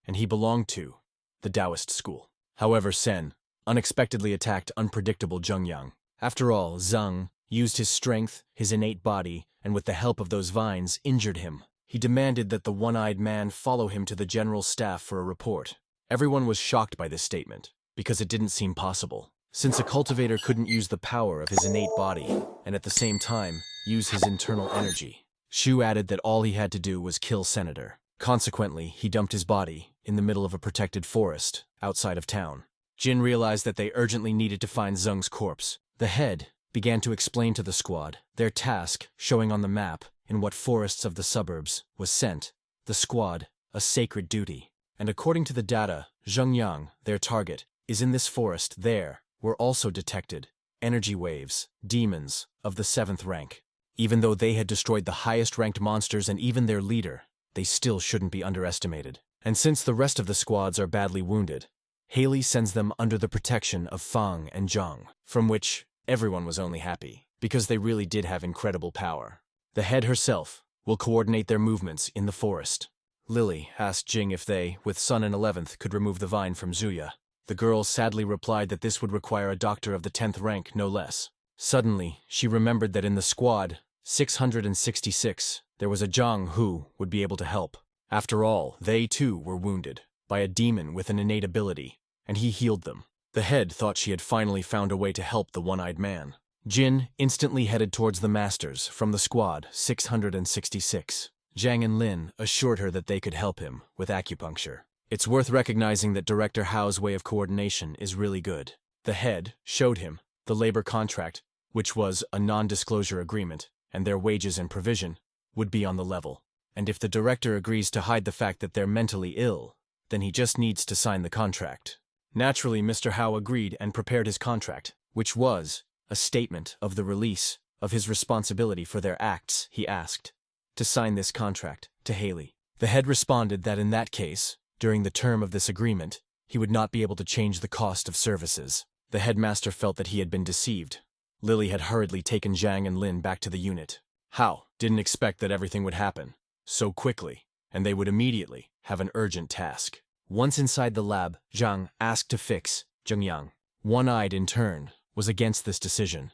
and he belonged to the Taoist school. However, Sen unexpectedly attacked unpredictable Zheng Yang. After all, Zheng used his strength, his innate body, and with the help of those vines, injured him. He demanded that the one-eyed man follow him to the general staff for a report. Everyone was shocked by this statement, because it didn't seem possible. Since a cultivator couldn't use the power of his innate body, and at the same time, use his internal energy. Shu added that all he had to do was kill Senator. Consequently, he dumped his body in the middle of a protected forest outside of town. Jin realized that they urgently needed to find Zheng's corpse. The head began to explain to the squad their task, showing on the map in what forests of the suburbs was sent. The squad, a sacred duty. And according to the data, Zheng Yang, their target, is in this forest. There were also detected energy waves, demons, of the 7th rank. Even though they had destroyed the highest-ranked monsters and even their leader, they still shouldn't be underestimated. And since the rest of the squads are badly wounded, Haley sends them under the protection of Fang and Zhang, from which everyone was only happy, because they really did have incredible power. The head herself will coordinate their movements in the forest. Lily asked Jing if they, with Sun and 11th, could remove the vine from Zuya. The girl sadly replied that this would require a doctor of the 10th rank, no less. Suddenly, she remembered that in the squad 666, there was a Zhang who would be able to help. After all, they too were wounded by a demon with an innate ability, and he healed them. The head thought she had finally found a way to help the one-eyed man. Jin instantly headed towards the masters from the squad 666. Zhang and Lin assured her that they could help him with acupuncture. It's worth recognizing that Director Hao's way of coordination is really good. The head showed him the labor contract, which was a non-disclosure agreement, and their wages and provision would be on the level. And if the director agrees to hide the fact that they're mentally ill, then he just needs to sign the contract. Naturally, Mr. Hao agreed and prepared his contract, which was a statement of the release of his responsibility for their acts. He asked to sign this contract to Haley. The head responded that in that case, during the term of this agreement, he would not be able to change the cost of services. The headmaster felt that he had been deceived. Lily had hurriedly taken Zhang and Lin back to the unit. Hao didn't expect that everything would happen so quickly, and they would immediately have an urgent task. Once inside the lab, Zhang asked to fix Zheng Yang. One-eyed, in turn, was against this decision,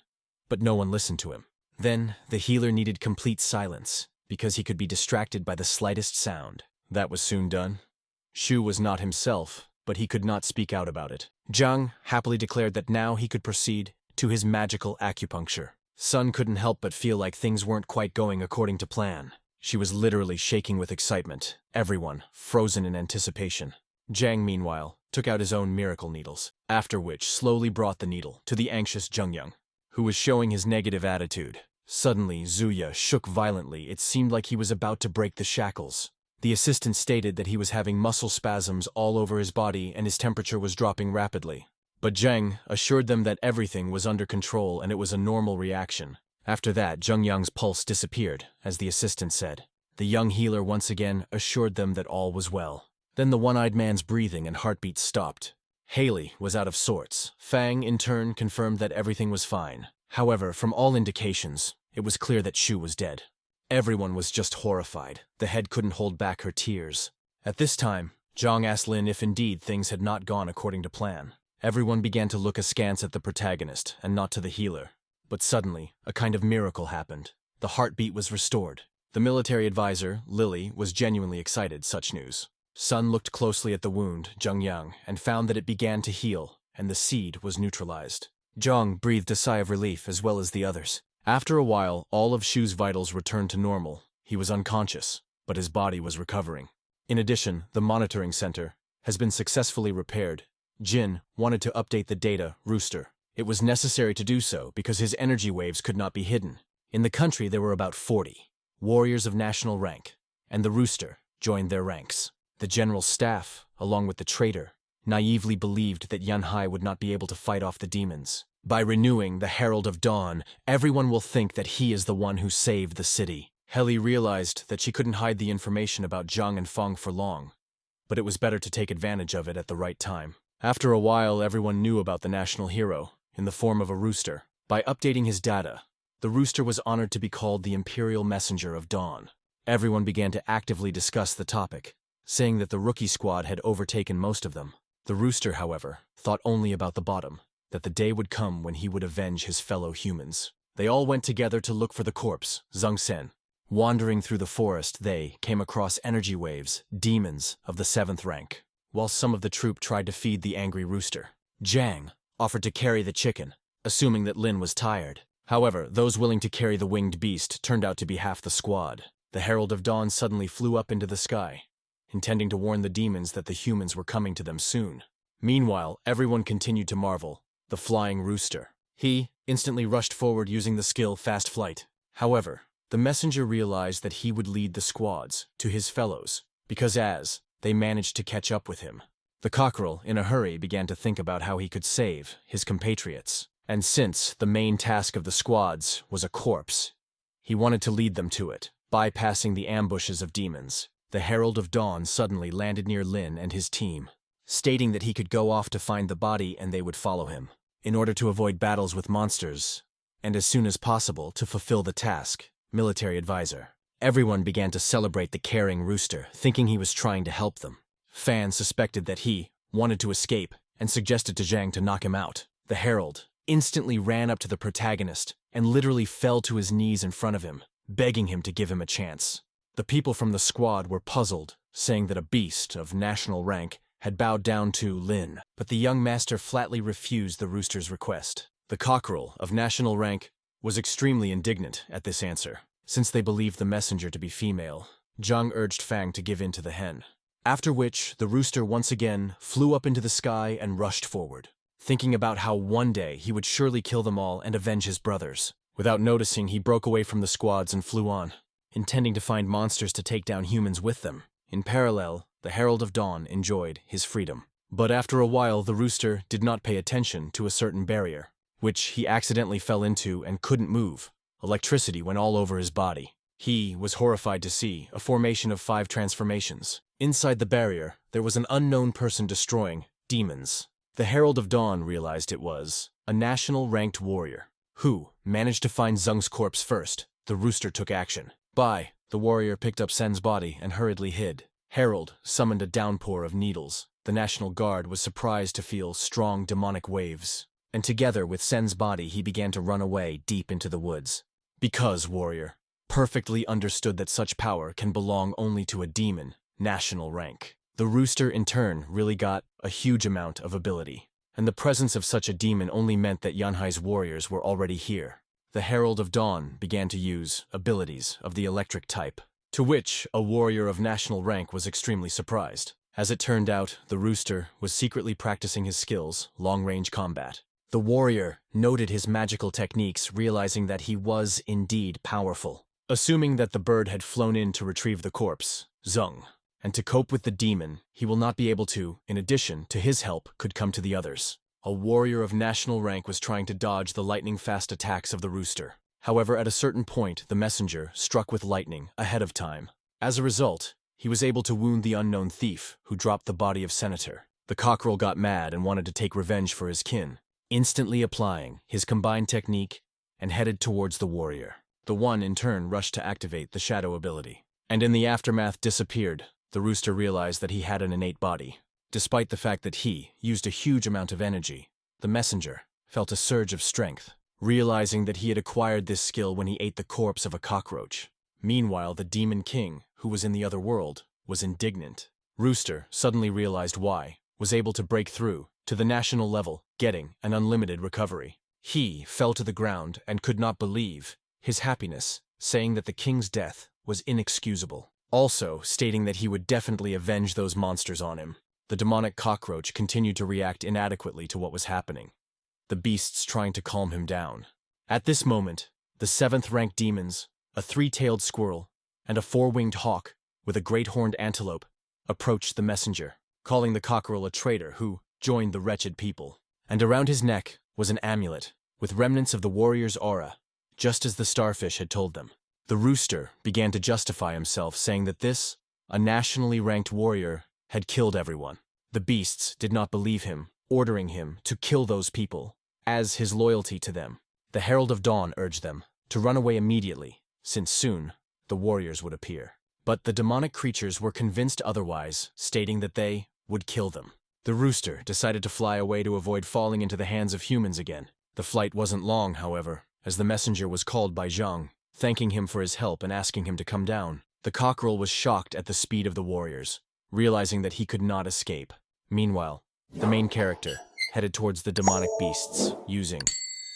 but no one listened to him. Then, the healer needed complete silence, because he could be distracted by the slightest sound. That was soon done. Shu was not himself, but he could not speak out about it. Zhang happily declared that now he could proceed to his magical acupuncture. Sun couldn't help but feel like things weren't quite going according to plan. She was literally shaking with excitement, everyone frozen in anticipation. Jang, meanwhile, took out his own miracle needles, after which slowly brought the needle to the anxious Jungyang, who was showing his negative attitude. Suddenly, Zuya shook violently. It seemed like he was about to break the shackles. The assistant stated that he was having muscle spasms all over his body and his temperature was dropping rapidly. But Jang assured them that everything was under control and it was a normal reaction. After that, Jungyang's pulse disappeared, as the assistant said. The young healer once again assured them that all was well. Then the one-eyed man's breathing and heartbeat stopped. Haley was out of sorts. Fang, in turn, confirmed that everything was fine. However, from all indications, it was clear that Shu was dead. Everyone was just horrified. The head couldn't hold back her tears. At this time, Zhang asked Lin if indeed things had not gone according to plan. Everyone began to look askance at the protagonist and not to the healer. But suddenly, a kind of miracle happened. The heartbeat was restored. The military advisor, Lily, was genuinely excited such news. Sun looked closely at the wound, Jungyang, and found that it began to heal, and the seed was neutralized. Zhang breathed a sigh of relief as well as the others. After a while, all of Shu's vitals returned to normal. He was unconscious, but his body was recovering. In addition, the monitoring center has been successfully repaired. Jin wanted to update the data, Rooster. It was necessary to do so because his energy waves could not be hidden. In the country there were about 40 warriors of national rank, and the Rooster joined their ranks. The general staff, along with the traitor, naively believed that Yanhai would not be able to fight off the demons. By renewing the Herald of Dawn, everyone will think that he is the one who saved the city. Heli realized that she couldn't hide the information about Zhang and Feng for long, but it was better to take advantage of it at the right time. After a while, everyone knew about the national hero, in the form of a rooster. By updating his data, the rooster was honored to be called the Imperial Messenger of Dawn. Everyone began to actively discuss the topic, saying that the rookie squad had overtaken most of them. The rooster, however, thought only about the bottom, that the day would come when he would avenge his fellow humans. They all went together to look for the corpse, Zhang Sen. Wandering through the forest, they came across energy waves, demons of the 7th rank, while some of the troop tried to feed the angry rooster. Jang offered to carry the chicken, assuming that Lin was tired. However, those willing to carry the winged beast turned out to be half the squad. The Herald of Dawn suddenly flew up into the sky, intending to warn the demons that the humans were coming to them soon. Meanwhile, everyone continued to marvel. The flying rooster. He instantly rushed forward using the skill Fast Flight. However, the messenger realized that he would lead the squads to his fellows, because as they managed to catch up with him, the cockerel, in a hurry, began to think about how he could save his compatriots. And since the main task of the squads was a corpse, he wanted to lead them to it, bypassing the ambushes of demons. The Herald of Dawn suddenly landed near Lin and his team, stating that he could go off to find the body and they would follow him, in order to avoid battles with monsters, and as soon as possible to fulfill the task. Military advisor. Everyone began to celebrate the caring rooster, thinking he was trying to help them. Fan suspected that he wanted to escape and suggested to Zhang to knock him out. The Herald instantly ran up to the protagonist and literally fell to his knees in front of him, begging him to give him a chance. The people from the squad were puzzled, saying that a beast of national rank had bowed down to Lin, but the young master flatly refused the rooster's request. The cockerel of national rank was extremely indignant at this answer. Since they believed the messenger to be female, Zhang urged Fang to give in to the hen. After which, the rooster once again flew up into the sky and rushed forward, thinking about how one day he would surely kill them all and avenge his brothers. Without noticing, he broke away from the squads and flew on, intending to find monsters to take down humans with them. In parallel, the Herald of Dawn enjoyed his freedom. But after a while, the rooster did not pay attention to a certain barrier, which he accidentally fell into and couldn't move. Electricity went all over his body. He was horrified to see a formation of 5 transformations. Inside the barrier, there was an unknown person destroying demons. The Herald of Dawn realized it was a national-ranked warrior, who managed to find Zhang's corpse first. The rooster took action. The warrior picked up Sen's body and hurriedly hid. Herald summoned a downpour of needles. The National Guard was surprised to feel strong demonic waves, and together with Sen's body he began to run away deep into the woods. Because warrior perfectly understood that such power can belong only to a demon, national rank. The rooster in turn really got a huge amount of ability, and the presence of such a demon only meant that Yanhai's warriors were already here. The Herald of Dawn began to use abilities of the electric type, to which a warrior of national rank was extremely surprised. As it turned out, the rooster was secretly practicing his skills, long-range combat. The warrior noted his magical techniques, realizing that he was indeed powerful. Assuming that the bird had flown in to retrieve the corpse, Zheng, and to cope with the demon, he will not be able to, in addition to his help, could come to the others. A warrior of national rank was trying to dodge the lightning-fast attacks of the rooster. However, at a certain point, the messenger struck with lightning ahead of time. As a result, he was able to wound the unknown thief who dropped the body of Senator. The cockerel got mad and wanted to take revenge for his kin, instantly applying his combined technique and headed towards the warrior. The one, in turn, rushed to activate the shadow ability. And in the aftermath disappeared. The rooster realized that he had an innate body. Despite the fact that he used a huge amount of energy, the messenger felt a surge of strength, realizing that he had acquired this skill when he ate the corpse of a cockroach. Meanwhile, the demon king, who was in the other world, was indignant. Rooster suddenly realized why, was able to break through to the national level, getting an unlimited recovery. He fell to the ground and could not believe his happiness, saying that the king's death was inexcusable, also stating that he would definitely avenge those monsters on him. The demonic cockroach continued to react inadequately to what was happening, the beasts trying to calm him down. At this moment, the 7th-ranked demons, a 3-tailed squirrel, and a 4-winged hawk with a great horned antelope approached the messenger, calling the cockerel a traitor who joined the wretched people. And around his neck was an amulet with remnants of the warrior's aura, just as the starfish had told them. The rooster began to justify himself, saying that this, a nationally ranked warrior, had killed everyone. The beasts did not believe him, ordering him to kill those people as his loyalty to them. The Herald of Dawn urged them to run away immediately, since soon the warriors would appear. But the demonic creatures were convinced otherwise, stating that they would kill them. The rooster decided to fly away to avoid falling into the hands of humans again. The flight wasn't long, however, as the messenger was called by Zhang, thanking him for his help and asking him to come down. The cockerel was shocked at the speed of the warriors, realizing that he could not escape. Meanwhile, the main character headed towards the demonic beasts, using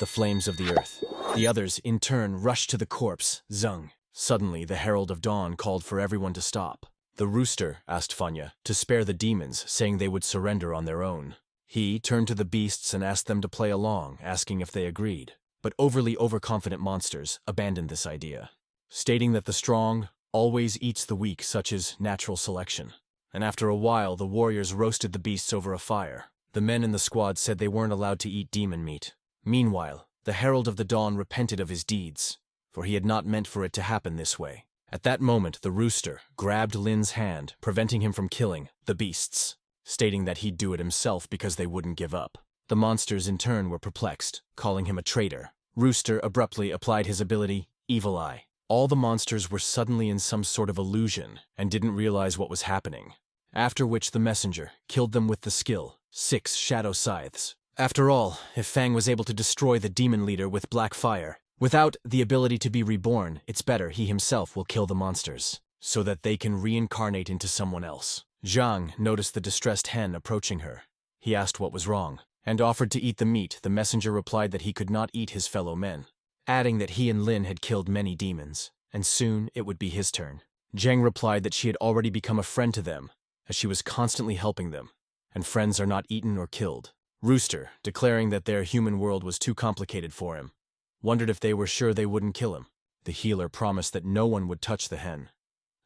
the flames of the earth. The others, in turn, rushed to the corpse, Zheng. Suddenly, the Herald of Dawn called for everyone to stop. The rooster asked Fanya to spare the demons, saying they would surrender on their own. He turned to the beasts and asked them to play along, asking if they agreed. But overly overconfident monsters abandoned this idea, stating that the strong always eats the weak, such as natural selection. And after a while, the warriors roasted the beasts over a fire. The men in the squad said they weren't allowed to eat demon meat. Meanwhile, the Herald of the Dawn repented of his deeds, for he had not meant for it to happen this way. At that moment, the rooster grabbed Lin's hand, preventing him from killing the beasts, stating that he'd do it himself because they wouldn't give up. The monsters in turn were perplexed, calling him a traitor. Rooster abruptly applied his ability, Evil Eye. All the monsters were suddenly in some sort of illusion and didn't realize what was happening, after which the messenger killed them with the skill, 6 shadow scythes. After all, if Fang was able to destroy the demon leader with black fire, without the ability to be reborn, it's better he himself will kill the monsters, so that they can reincarnate into someone else. Zhang noticed the distressed hen approaching her. He asked what was wrong, and offered to eat the meat. The messenger replied that he could not eat his fellow men, adding that he and Lin had killed many demons, and soon it would be his turn. Zhang replied that she had already become a friend to them, as she was constantly helping them, and friends are not eaten or killed. Rooster, declaring that their human world was too complicated for him, wondered if they were sure they wouldn't kill him. The healer promised that no one would touch the hen,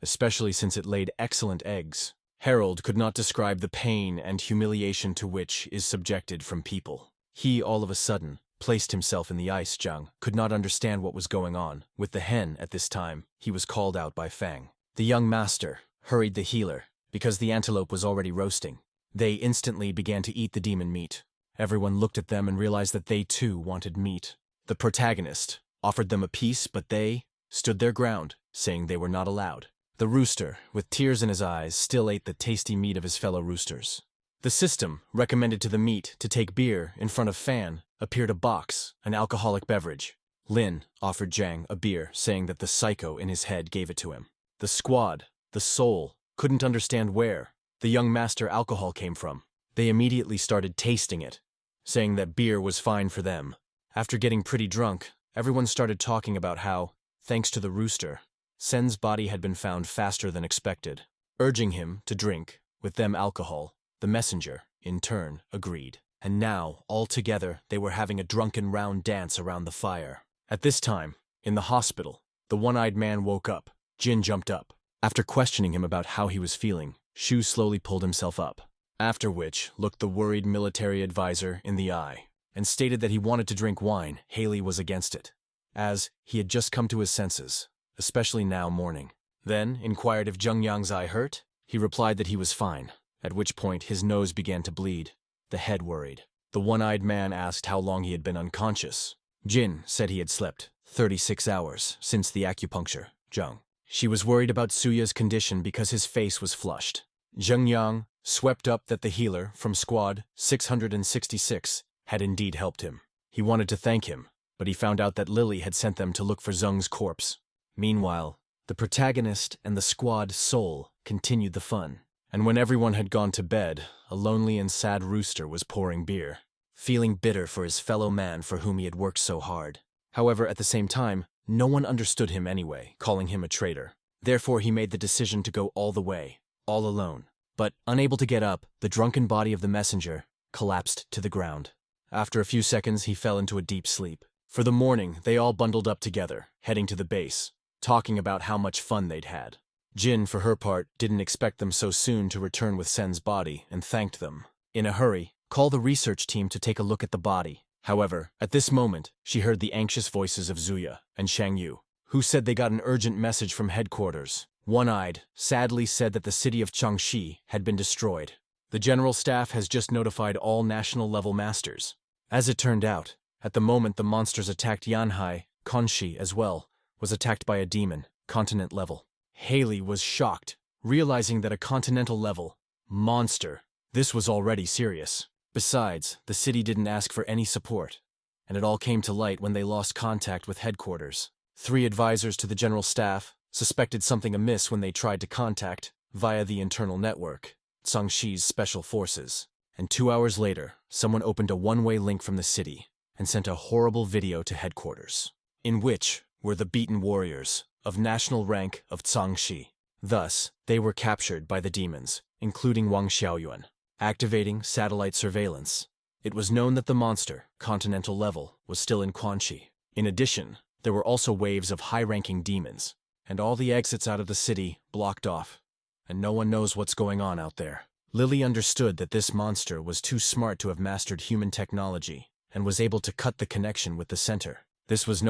especially since it laid excellent eggs. Harold could not describe the pain and humiliation to which is subjected from people. He, all of a sudden, placed himself in the ice. Zhang could not understand what was going on with the hen at this time. He was called out by Fang. The young master hurried the healer, because the antelope was already roasting. They instantly began to eat the demon meat. Everyone looked at them and realized that they too wanted meat. The protagonist offered them a piece, but they stood their ground, saying they were not allowed. The rooster, with tears in his eyes, still ate the tasty meat of his fellow roosters. The system recommended to the meat to take beer. In front of Fan appeared a box, an alcoholic beverage. Lin offered Zhang a beer, saying that the psycho in his head gave it to him. The squad, the soul, couldn't understand where the young master alcohol came from. They immediately started tasting it, saying that beer was fine for them. After getting pretty drunk, everyone started talking about how, thanks to the rooster, Sen's body had been found faster than expected, urging him to drink with them alcohol. The messenger, in turn, agreed. And now, all together, they were having a drunken round dance around the fire. At this time, in the hospital, the one-eyed man woke up. Jin jumped up. After questioning him about how he was feeling, Shu slowly pulled himself up. After which, looked the worried military advisor in the eye, and stated that he wanted to drink wine. Haley was against it, as he had just come to his senses, especially now morning. Then, inquired if Jung Yang's eye hurt. He replied that he was fine, at which point his nose began to bleed. The head worried. The one-eyed man asked how long he had been unconscious. Jin said he had slept 36 hours since the acupuncture. Jung. She was worried about Suya's condition because his face was flushed. Jung Yang swept up that the healer from Squad 666 had indeed helped him. He wanted to thank him, but he found out that Lily had sent them to look for Zung's corpse. Meanwhile, the protagonist and the squad soul continued the fun. And when everyone had gone to bed, a lonely and sad rooster was pouring beer, feeling bitter for his fellow man for whom he had worked so hard. However, at the same time, no one understood him anyway, calling him a traitor. Therefore, he made the decision to go all the way, all alone. But, unable to get up, the drunken body of the messenger collapsed to the ground. After a few seconds, he fell into a deep sleep. For the morning, they all bundled up together, heading to the base, talking about how much fun they'd had. Jin, for her part, didn't expect them so soon to return with Sen's body and thanked them. In a hurry, called the research team to take a look at the body. However, at this moment, she heard the anxious voices of Zuya and Shang Yu, who said they got an urgent message from headquarters. One-eyed, sadly said that the city of Changxi had been destroyed. The general staff has just notified all national-level masters. As it turned out, at the moment the monsters attacked Yanhai, Konshi as well, was attacked by a demon, continent level. Haley was shocked, realizing that a continental level monster, this was already serious. Besides, the city didn't ask for any support, and it all came to light when they lost contact with headquarters. 3 advisors to the general staff suspected something amiss when they tried to contact, via the internal network, Changxi's special forces. And 2 hours later, someone opened a one-way link from the city and sent a horrible video to headquarters, in which were the beaten warriors of national rank of Changxi. Thus, they were captured by the demons, including Wang Xiaoyuan. Activating satellite surveillance, it was known that the monster, continental level, was still in Quanxi. In addition, there were also waves of high-ranking demons, and all the exits out of the city blocked off, and no one knows what's going on out there. Lily understood that this monster was too smart to have mastered human technology, and was able to cut the connection with the center. This was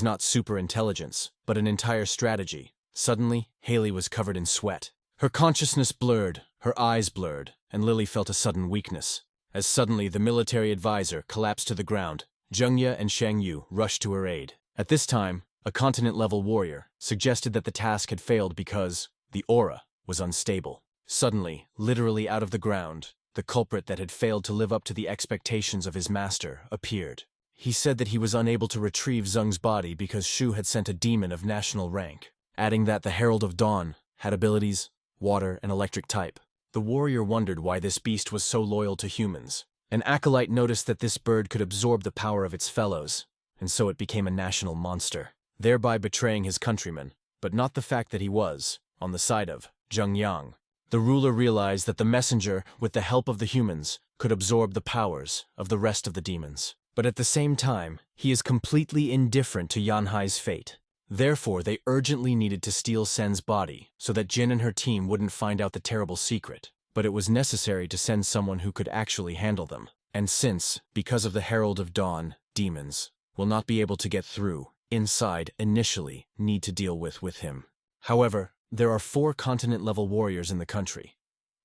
not super intelligence, but an entire strategy. Suddenly, Haley was covered in sweat. Her consciousness blurred, her eyes blurred, and Lily felt a sudden weakness. As suddenly the military advisor collapsed to the ground, Zhengye and Shang Yu rushed to her aid. At this time, a continent-level warrior suggested that the task had failed because the aura was unstable. Suddenly, literally out of the ground, the culprit that had failed to live up to the expectations of his master appeared. He said that he was unable to retrieve Zung's body because Shu had sent a demon of national rank, adding that the Herald of Dawn had abilities, water and electric type. The warrior wondered why this beast was so loyal to humans. An acolyte noticed that this bird could absorb the power of its fellows, and so it became a national monster, thereby betraying his countrymen, but not the fact that he was on the side of Zheng Yang. The ruler realized that the messenger, with the help of the humans, could absorb the powers of the rest of the demons. But at the same time, he is completely indifferent to Yanhai's fate. Therefore, they urgently needed to steal Sen's body so that Jin and her team wouldn't find out the terrible secret. But it was necessary to send someone who could actually handle them. And since, because of the Herald of Dawn, demons will not be able to get through, inside initially need to deal with him. However, there are 4 continent-level warriors in the country.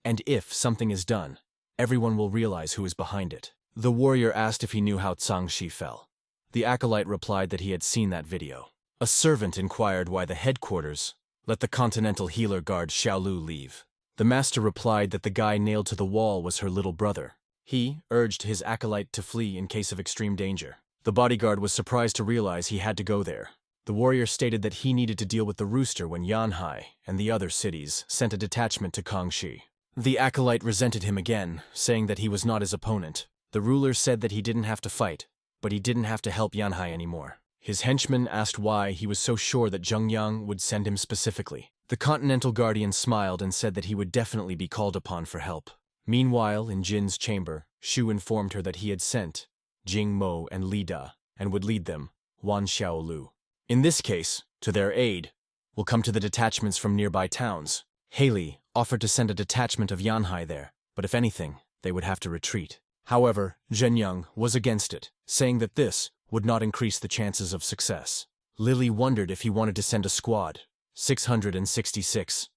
And if something is done, everyone will realize who is behind it. The warrior asked if he knew how Changxi fell. The acolyte replied that he had seen that video. A servant inquired why the headquarters let the continental healer guard Xiaolu leave. The master replied that the guy nailed to the wall was her little brother. He urged his acolyte to flee in case of extreme danger. The bodyguard was surprised to realize he had to go there. The warrior stated that he needed to deal with the rooster when Yanhai and the other cities sent a detachment to Kangxi. The acolyte resented him again, saying that he was not his opponent. The ruler said that he didn't have to fight, but he didn't have to help Yanhai anymore. His henchman asked why he was so sure that Zheng Yang would send him specifically. The Continental Guardian smiled and said that he would definitely be called upon for help. Meanwhile, in Jin's chamber, Shu informed her that he had sent Jing Mo and Li Da and would lead them, Wan Xiaolu. In this case, to their aid, will come to the detachments from nearby towns. Haley offered to send a detachment of Yanhai there, but if anything, they would have to retreat. However, Zhenyang was against it, saying that this would not increase the chances of success. Lily wondered if he wanted to send a squad, 666.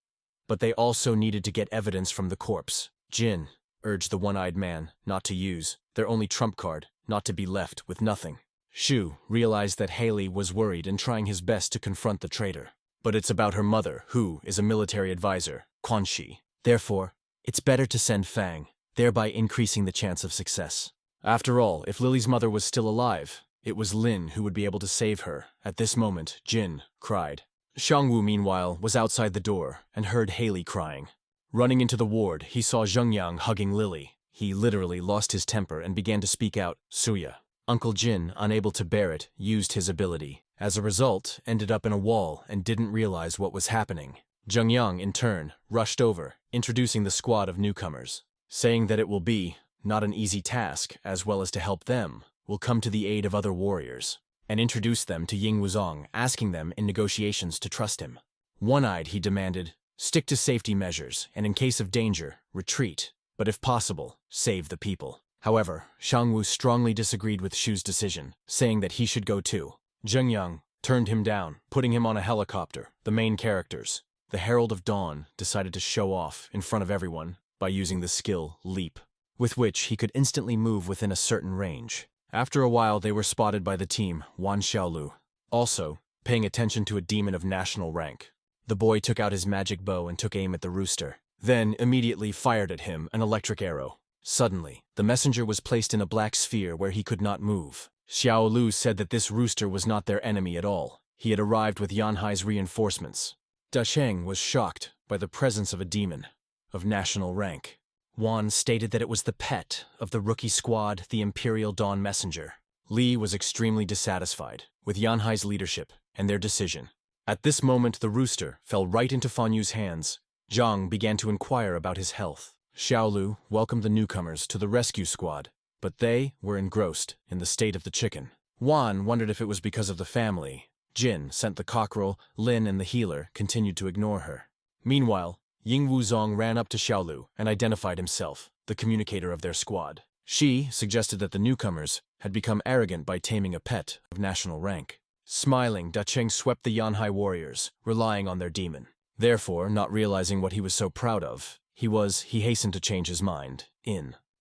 But they also needed to get evidence from the corpse. Jin urged the one-eyed man not to use their only trump card, not to be left with nothing. Shu realized that Haley was worried and trying his best to confront the traitor. But it's about her mother, who is a military advisor, Quan Shi. Therefore, it's better to send Fang, thereby increasing the chance of success. After all, if Lily's mother was still alive, it was Lin who would be able to save her. At this moment, Jin cried. Xiangwu, meanwhile, was outside the door and heard Haley crying. Running into the ward, he saw Zhengyang hugging Lily. He literally lost his temper and began to speak out, Suya. Uncle Jin, unable to bear it, used his ability. As a result, ended up in a wall and didn't realize what was happening. Zhengyang, in turn, rushed over, introducing the squad of newcomers, saying that it will be not an easy task, as well as to help them, will come to the aid of other warriors, and introduced them to Ying Wuzong, asking them in negotiations to trust him. One-eyed, he demanded, stick to safety measures, and in case of danger, retreat, but if possible, save the people. However, Xiangwu strongly disagreed with Shu's decision, saying that he should go too. Zhengyang turned him down, putting him on a helicopter. The main characters, the Herald of Dawn, decided to show off in front of everyone by using the skill Leap, with which he could instantly move within a certain range. After a while, they were spotted by the team, Wan Xiaolu, also paying attention to a demon of national rank. The boy took out his magic bow and took aim at the rooster, then immediately fired at him an electric arrow. Suddenly, the messenger was placed in a black sphere where he could not move. Xiaolu said that this rooster was not their enemy at all. He had arrived with Yanhai's reinforcements. Da Cheng was shocked by the presence of a demon of national rank. Wan stated that it was the pet of the rookie squad, the Imperial Dawn Messenger. Li was extremely dissatisfied with Yanhai's leadership and their decision. At this moment, the rooster fell right into Fan Yu's hands. Zhang began to inquire about his health. Xiaolu welcomed the newcomers to the rescue squad, but they were engrossed in the state of the chicken. Wan wondered if it was because of the family. Jin sent the cockerel, Lin and the healer continued to ignore her. Meanwhile, Ying Wuzong ran up to Xiaolu and identified himself, the communicator of their squad. She suggested that the newcomers had become arrogant by taming a pet of national rank. Smiling, Da Cheng swept the Yanhai warriors, relying on their demon. Therefore, not realizing what he was so proud of, he hastened to change his mind,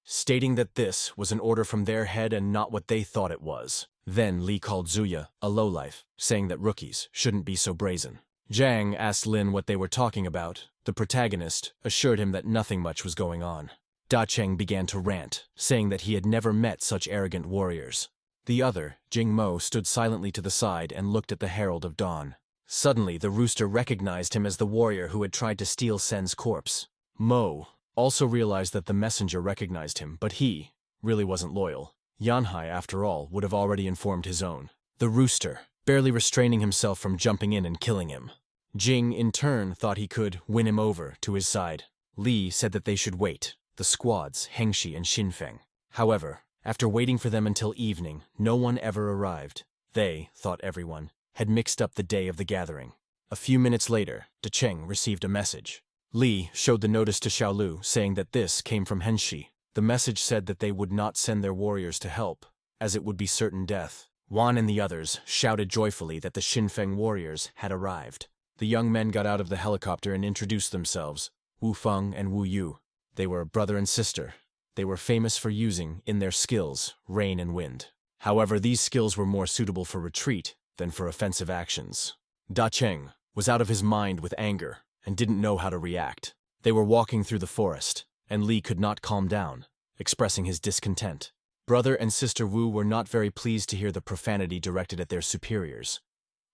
stating that this was an order from their head and not what they thought it was. Then Li called Zuya a lowlife, saying that rookies shouldn't be so brazen. Zhang asked Lin what they were talking about. The protagonist assured him that nothing much was going on. Da Cheng began to rant, saying that he had never met such arrogant warriors. The other, Jing Mo, stood silently to the side and looked at the Herald of Dawn. Suddenly, the rooster recognized him as the warrior who had tried to steal Sen's corpse. Mo also realized that the messenger recognized him, but he really wasn't loyal. Yanhai, after all, would have already informed his own. The rooster, barely restraining himself from jumping in and killing him. Jing, in turn, thought he could win him over to his side. Li said that they should wait, the squads, Hengxi and Xinfeng. However, after waiting for them until evening, no one ever arrived. They, thought everyone, had mixed up the day of the gathering. A few minutes later, Da Cheng received a message. Li showed the notice to Xiaolu, saying that this came from Hengxi. The message said that they would not send their warriors to help, as it would be certain death. Wan and the others shouted joyfully that the Xinfeng warriors had arrived. The young men got out of the helicopter and introduced themselves, Wu Feng and Wu Yu. They were brother and sister. They were famous for using, in their skills, rain and wind. However, these skills were more suitable for retreat than for offensive actions. Da Cheng was out of his mind with anger and didn't know how to react. They were walking through the forest, and Li could not calm down, expressing his discontent. Brother and sister Wu were not very pleased to hear the profanity directed at their superiors,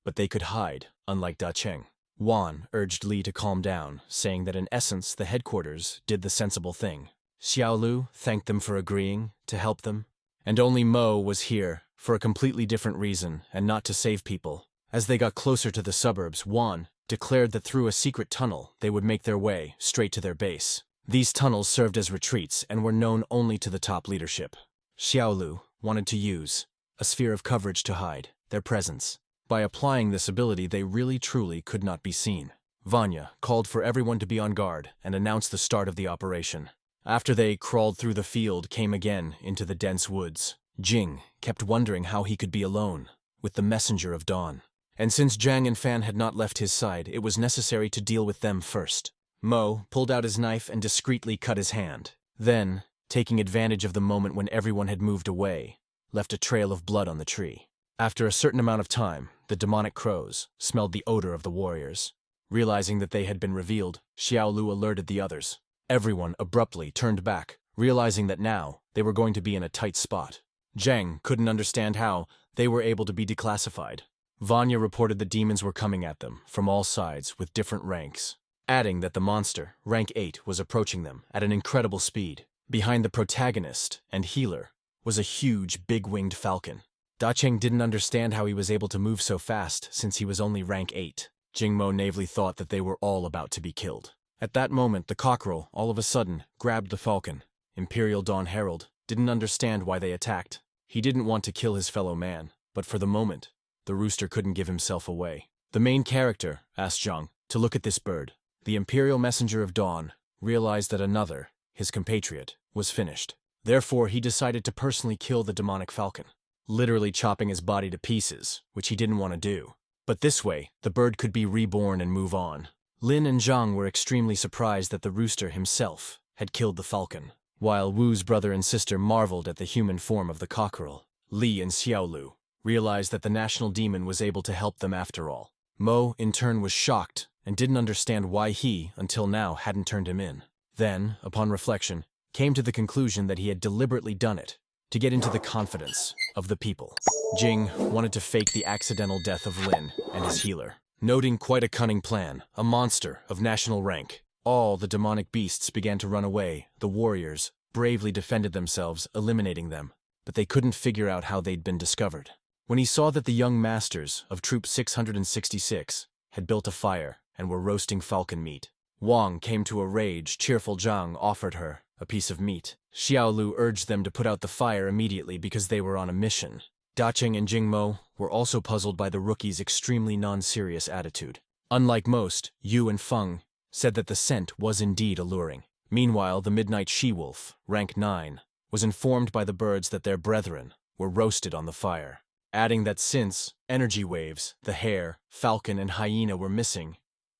but they could hide, unlike Da Cheng. Wan urged Li to calm down, saying that in essence the headquarters did the sensible thing. Xiaolu thanked them for agreeing to help them, and only Mo was here for a completely different reason and not to save people. As they got closer to the suburbs, Wan declared that through a secret tunnel they would make their way straight to their base. These tunnels served as retreats and were known only to the top leadership. Xiaolu wanted to use a sphere of coverage to hide their presence. By applying this ability, they really truly could not be seen. Vanya called for everyone to be on guard and announced the start of the operation. After they crawled through the field, came again into the dense woods, Jing kept wondering how he could be alone with the messenger of dawn. And since Zhang and Fan had not left his side, it was necessary to deal with them first. Mo pulled out his knife and discreetly cut his hand. Then, taking advantage of the moment when everyone had moved away, left a trail of blood on the tree. After a certain amount of time, the demonic crows smelled the odor of the warriors. Realizing that they had been revealed, Xiaolu alerted the others. Everyone abruptly turned back, realizing that now they were going to be in a tight spot. Zhang couldn't understand how they were able to be declassified. Vanya reported the demons were coming at them from all sides with different ranks, adding that the monster, rank 8, was approaching them at an incredible speed. Behind the protagonist and healer was a huge, big-winged falcon. Dacheng didn't understand how he was able to move so fast since he was only rank 8. Jingmo naively thought that they were all about to be killed. At that moment, the cockerel, all of a sudden, grabbed the falcon. Imperial Dawn Herald didn't understand why they attacked. He didn't want to kill his fellow man, but for the moment, the rooster couldn't give himself away. The main character asked Zhang to look at this bird. The Imperial Messenger of Dawn realized that another, his compatriot, was finished. Therefore, he decided to personally kill the demonic falcon, literally chopping his body to pieces, which he didn't want to do. But this way, the bird could be reborn and move on. Lin and Zhang were extremely surprised that the rooster himself had killed the falcon, while Wu's brother and sister marveled at the human form of the cockerel. Li and Xiaolu realized that the national demon was able to help them after all. Mo, in turn, was shocked and didn't understand why he, until now, hadn't turned him in. Then, upon reflection, came to the conclusion that he had deliberately done it to get into the confidence of the people. Jing wanted to fake the accidental death of Lin and his healer. Noting quite a cunning plan, a monster of national rank, all the demonic beasts began to run away. The warriors bravely defended themselves, eliminating them, but they couldn't figure out how they'd been discovered. When he saw that the young masters of Troop 666 had built a fire and were roasting falcon meat, Wang came to a rage. Cheerful Zhang offered her a piece of meat. Xiaolu urged them to put out the fire immediately because they were on a mission. Dacheng and Jingmo were also puzzled by the rookie's extremely non-serious attitude. Unlike most, Yu and Feng said that the scent was indeed alluring. Meanwhile, the midnight she-wolf, rank 9, was informed by the birds that their brethren were roasted on the fire, adding that since energy waves, the hare, falcon, and hyena were missing,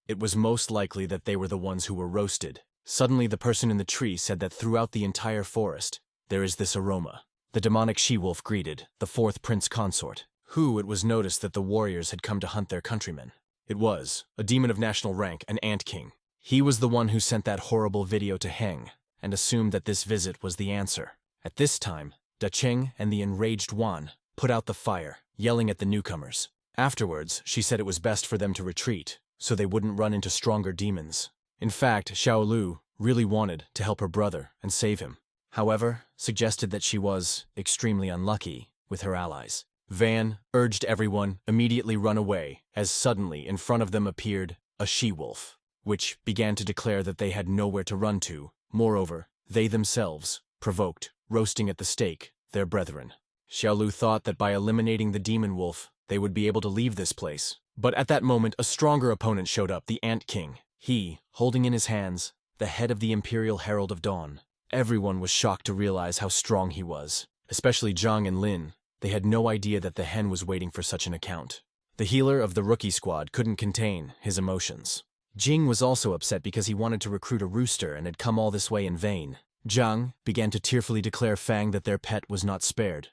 it was most likely that they were the ones who were roasted. Suddenly, the person in the tree said that throughout the entire forest, there is this aroma. The demonic she-wolf greeted the 4th prince consort, who it was noticed that the warriors had come to hunt their countrymen. It was a demon of national rank, an ant king. He was the one who sent that horrible video to Heng, and assumed that this visit was the answer. At this time, Dacheng and the enraged Wan put out the fire, yelling at the newcomers. Afterwards, she said it was best for them to retreat, so they wouldn't run into stronger demons. In fact, Xiaolu really wanted to help her brother and save him. However, suggested that she was extremely unlucky with her allies. Van urged everyone immediately run away, as suddenly in front of them appeared a she-wolf, which began to declare that they had nowhere to run to. Moreover, they themselves provoked, roasting at the stake, their brethren. Xiaolu thought that by eliminating the demon wolf, they would be able to leave this place. But at that moment, a stronger opponent showed up, the Ant King. He, holding in his hands the head of the Imperial Herald of Dawn. Everyone was shocked to realize how strong he was, especially Zhang and Lin. They had no idea that the hen was waiting for such an account. The healer of the rookie squad couldn't contain his emotions. Jing was also upset because he wanted to recruit a rooster and had come all this way in vain. Zhang began to tearfully declare Fang that their pet was not spared.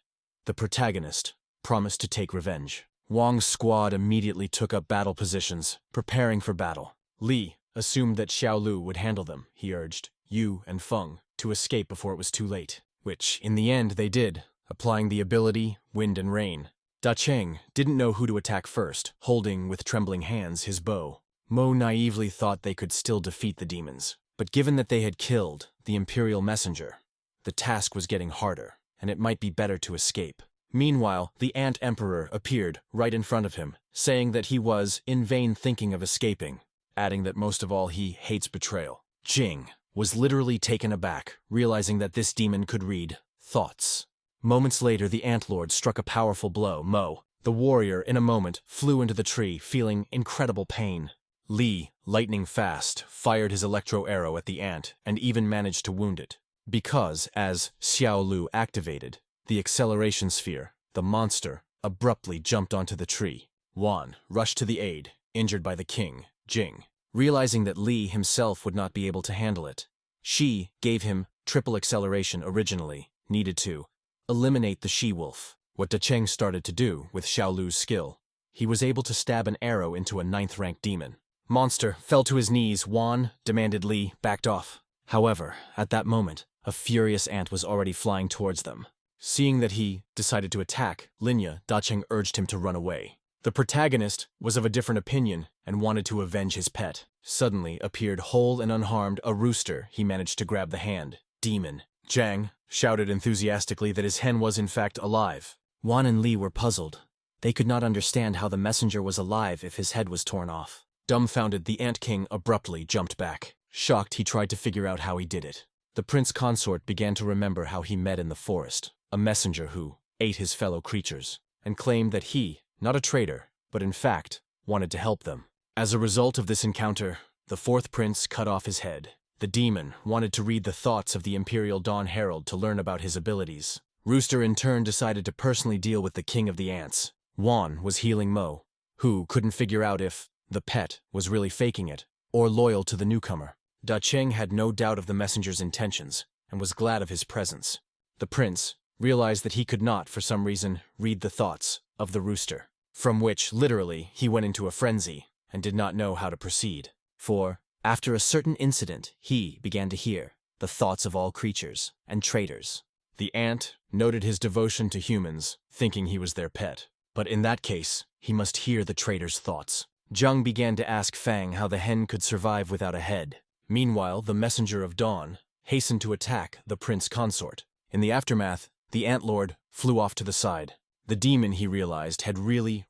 The protagonist promised to take revenge. Wang's squad immediately took up battle positions, preparing for battle. Li assumed that Xiaolu would handle them, he urged Yu and Feng to escape before it was too late, which, in the end, they did, applying the ability Wind and Rain. Dacheng didn't know who to attack first, holding with trembling hands his bow. Mo naively thought they could still defeat the demons, but given that they had killed the Imperial Messenger, the task was getting harder, and it might be better to escape. Meanwhile, the Ant Emperor appeared right in front of him, saying that he was in vain thinking of escaping, adding that most of all he hates betrayal. Jing was literally taken aback, realizing that this demon could read thoughts. Moments later, the Ant Lord struck a powerful blow. Mo, the warrior, in a moment, flew into the tree, feeling incredible pain. Li, lightning fast, fired his electro arrow at the ant and even managed to wound it. Because, as Xiao Lu activated the acceleration sphere, the monster abruptly jumped onto the tree. Wan rushed to the aid, injured by the king, Jing. Realizing that Li himself would not be able to handle it, she gave him triple acceleration originally, needed to eliminate the she-wolf. What Dacheng started to do with Xiao Lu's skill, he was able to stab an arrow into a 9th-rank demon. Monster fell to his knees. Wan demanded Li backed off. However, at that moment, a furious ant was already flying towards them. Seeing that he decided to attack Linya, Dacheng urged him to run away. The protagonist was of a different opinion and wanted to avenge his pet. Suddenly appeared whole and unharmed a rooster. He managed to grab the hand. Demon. Zhang shouted enthusiastically that his hen was in fact alive. Wan and Li were puzzled. They could not understand how the messenger was alive if his head was torn off. Dumbfounded, the Ant King abruptly jumped back. Shocked, he tried to figure out how he did it. The prince consort began to remember how he met in the forest a messenger who ate his fellow creatures, and claimed that he, not a traitor, but in fact, wanted to help them. As a result of this encounter, the 4th prince cut off his head. The demon wanted to read the thoughts of the Imperial Dawn Herald to learn about his abilities. Rooster in turn decided to personally deal with the king of the ants. Wan was healing Mo, who couldn't figure out if the pet was really faking it or loyal to the newcomer. Dacheng had no doubt of the messenger's intentions and was glad of his presence. The prince realized that he could not, for some reason, read the thoughts of the rooster, from which, literally, he went into a frenzy and did not know how to proceed. For, after a certain incident, he began to hear the thoughts of all creatures and traitors. The ant noted his devotion to humans, thinking he was their pet. But in that case, he must hear the traitor's thoughts. Zhang began to ask Fang how the hen could survive without a head. Meanwhile, the messenger of dawn hastened to attack the prince consort. In the aftermath, the Ant Lord flew off to the side. The demon, he realized, had really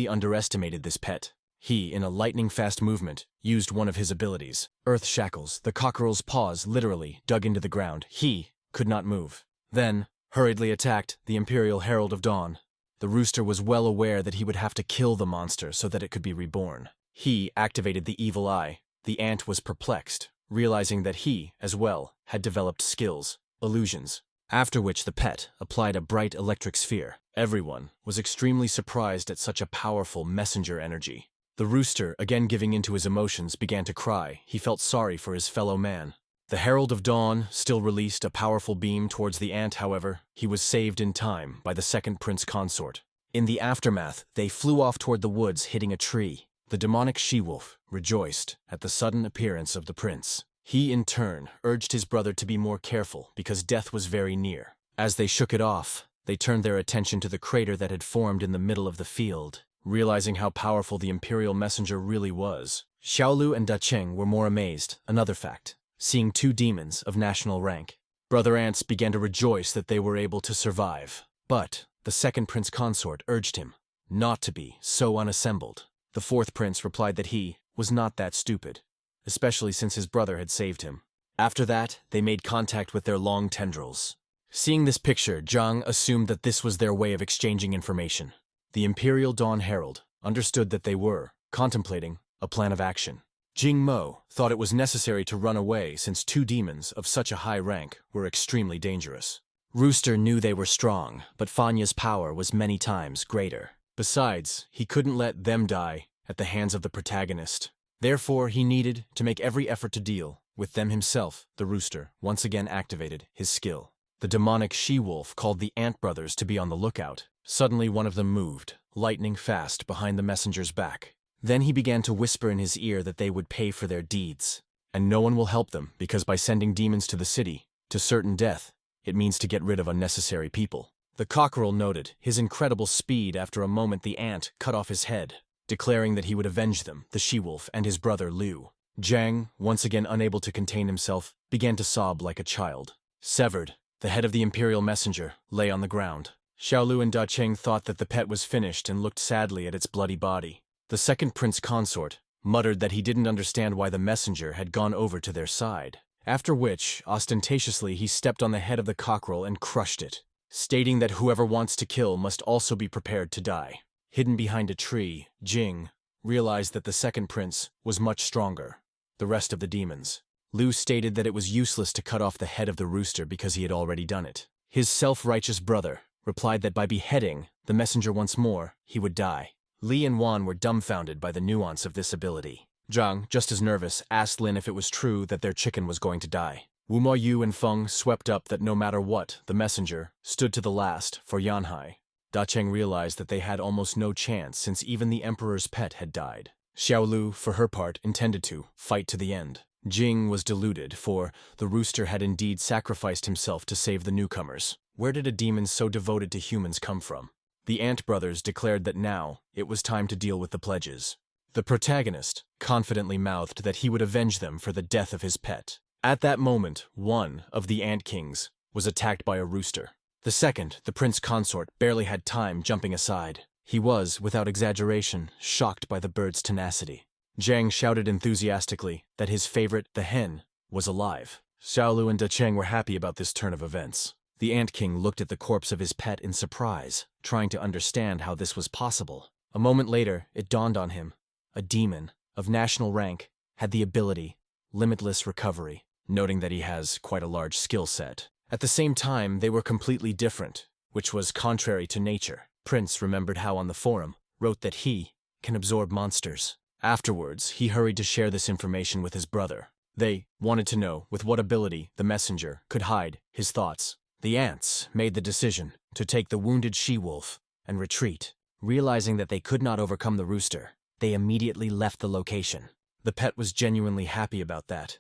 underestimated this pet. He, in a lightning-fast movement, used one of his abilities, Earth Shackles. The cockerel's paws literally dug into the ground. He could not move. Then, hurriedly attacked the Imperial Herald of Dawn. The rooster was well aware that he would have to kill the monster so that it could be reborn. He activated the evil eye. The ant was perplexed, realizing that he, as well, had developed skills, illusions. After which the pet applied a bright electric sphere. Everyone was extremely surprised at such a powerful messenger energy. The rooster, again giving into his emotions, began to cry. He felt sorry for his fellow man. The Herald of Dawn still released a powerful beam towards the ant. However, he was saved in time by the 2nd prince consort. In the aftermath, they flew off toward the woods, hitting a tree. The demonic she-wolf rejoiced at the sudden appearance of the prince. He, in turn, urged his brother to be more careful because death was very near. As they shook it off, they turned their attention to the crater that had formed in the middle of the field. Realizing how powerful the Imperial messenger really was, Xiaolu and Dacheng were more amazed. Another fact, seeing 2 demons of national rank. Brother ants began to rejoice that they were able to survive. But the 2nd prince consort urged him not to be so unassembled. The 4th prince replied that he was not that stupid, especially since his brother had saved him. After that, they made contact with their long tendrils. Seeing this picture, Zhang assumed that this was their way of exchanging information. The Imperial Dawn Herald understood that they were contemplating a plan of action. Jing Mo thought it was necessary to run away since 2 demons of such a high rank were extremely dangerous. Rooster knew they were strong, but Fanya's power was many times greater. Besides, he couldn't let them die at the hands of the protagonist. Therefore, he needed to make every effort to deal with them himself. The rooster once again activated his skill. The demonic she-wolf called the Ant Brothers to be on the lookout. Suddenly one of them moved, lightning fast, behind the messenger's back. Then he began to whisper in his ear that they would pay for their deeds. And no one will help them, because by sending demons to the city, to certain death, it means to get rid of unnecessary people. The cockerel noted his incredible speed. After a moment the ant cut off his head, declaring that he would avenge them, the she-wolf and his brother Liu. Zhang, once again unable to contain himself, began to sob like a child. Severed, the head of the Imperial messenger lay on the ground. Xiaolu and Da Cheng thought that the pet was finished and looked sadly at its bloody body. The second prince consort muttered that he didn't understand why the messenger had gone over to their side, after which, ostentatiously, he stepped on the head of the cockerel and crushed it, stating that whoever wants to kill must also be prepared to die. Hidden behind a tree, Jing realized that the second prince was much stronger. The rest of the demons. Liu stated that it was useless to cut off the head of the rooster because he had already done it. His self-righteous brother replied that by beheading the messenger once more, he would die. Li and Wan were dumbfounded by the nuance of this ability. Zhang, just as nervous, asked Lin if it was true that their chicken was going to die. Wu Mo Yu and Feng swept up that no matter what, the messenger stood to the last for Yanhai. Da Cheng realized that they had almost no chance since even the emperor's pet had died. Xiaolu, for her part, intended to fight to the end. Jing was deluded, for the rooster had indeed sacrificed himself to save the newcomers. Where did a demon so devoted to humans come from? The Ant brothers declared that now it was time to deal with the pledges. The protagonist confidently mouthed that he would avenge them for the death of his pet. At that moment, one of the Ant Kings was attacked by a rooster. The second, the prince consort, barely had time jumping aside. He was, without exaggeration, shocked by the bird's tenacity. Zhang shouted enthusiastically that his favorite, the hen, was alive. Xiaolu and Da Cheng were happy about this turn of events. The Ant King looked at the corpse of his pet in surprise, trying to understand how this was possible. A moment later, it dawned on him. A demon, of national rank, had the ability, limitless recovery, noting that he has quite a large skill set. At the same time, they were completely different, which was contrary to nature. Prince remembered how on the forum wrote that he can absorb monsters. Afterwards, he hurried to share this information with his brother. They wanted to know with what ability the messenger could hide his thoughts. The ants made the decision to take the wounded she-wolf and retreat. Realizing that they could not overcome the rooster, they immediately left the location. The pet was genuinely happy about that,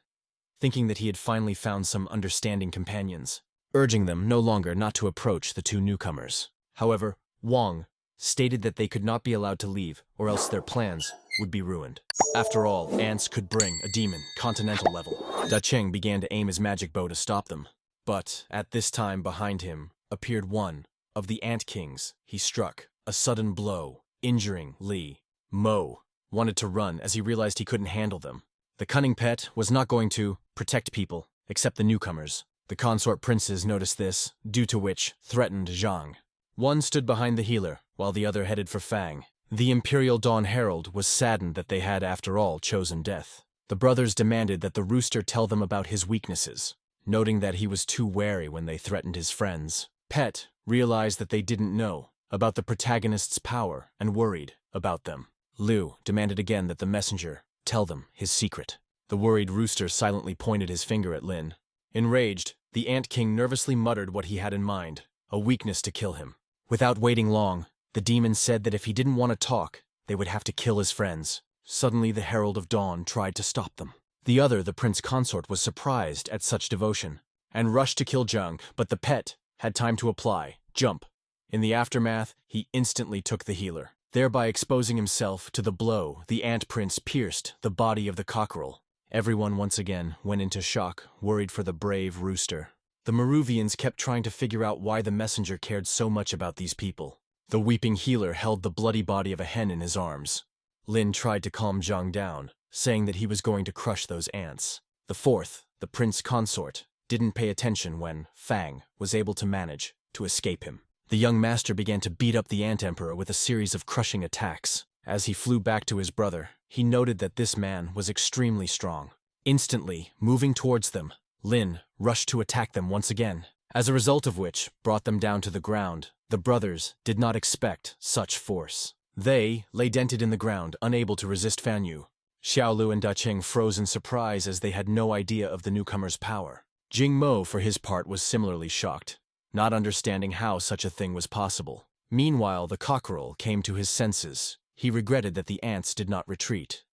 thinking that he had finally found some understanding companions, urging them no longer not to approach the two newcomers. However, Wang stated that they could not be allowed to leave, or else their plans would be ruined. After all, ants could bring a demon, continental level. Da Cheng began to aim his magic bow to stop them. But at this time behind him appeared one of the Ant Kings. He struck a sudden blow, injuring Li. Mo wanted to run as he realized he couldn't handle them. The cunning pet was not going to protect people, except the newcomers. The consort princes noticed this, due to which threatened Zhang. One stood behind the healer, while the other headed for Fang. The Imperial Dawn Herald was saddened that they had, after all, chosen death. The brothers demanded that the rooster tell them about his weaknesses, noting that he was too wary when they threatened his friends. Pet realized that they didn't know about the protagonist's power and worried about them. Liu demanded again that the messenger tell them his secret. The worried rooster silently pointed his finger at Lin. Enraged, the Ant King nervously muttered what he had in mind, a weakness to kill him. Without waiting long, the demon said that if he didn't want to talk, they would have to kill his friends. Suddenly the Herald of Dawn tried to stop them. The other, the prince consort, was surprised at such devotion, and rushed to kill Zhang, but the pet had time to apply, jump. In the aftermath, he instantly took the healer, thereby exposing himself to the blow the ant prince pierced the body of the cockerel. Everyone once again went into shock, worried for the brave rooster. The Maruvians kept trying to figure out why the messenger cared so much about these people. The weeping healer held the bloody body of a hen in his arms. Lin tried to calm Zhang down, saying that he was going to crush those ants. The fourth, the prince consort, didn't pay attention when Fang was able to manage to escape him. The young master began to beat up the ant emperor with a series of crushing attacks. As he flew back to his brother, he noted that this man was extremely strong. Instantly, moving towards them, Lin rushed to attack them once again, as a result of which brought them down to the ground. The brothers did not expect such force. They lay dented in the ground, unable to resist Fan Yu. Xiaolu and Da Cheng froze in surprise as they had no idea of the newcomer's power. Jing Mo, for his part, was similarly shocked, not understanding how such a thing was possible. Meanwhile, the cockerel came to his senses. He regretted that the ants did not retreat.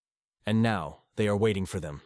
And now, they are waiting for them.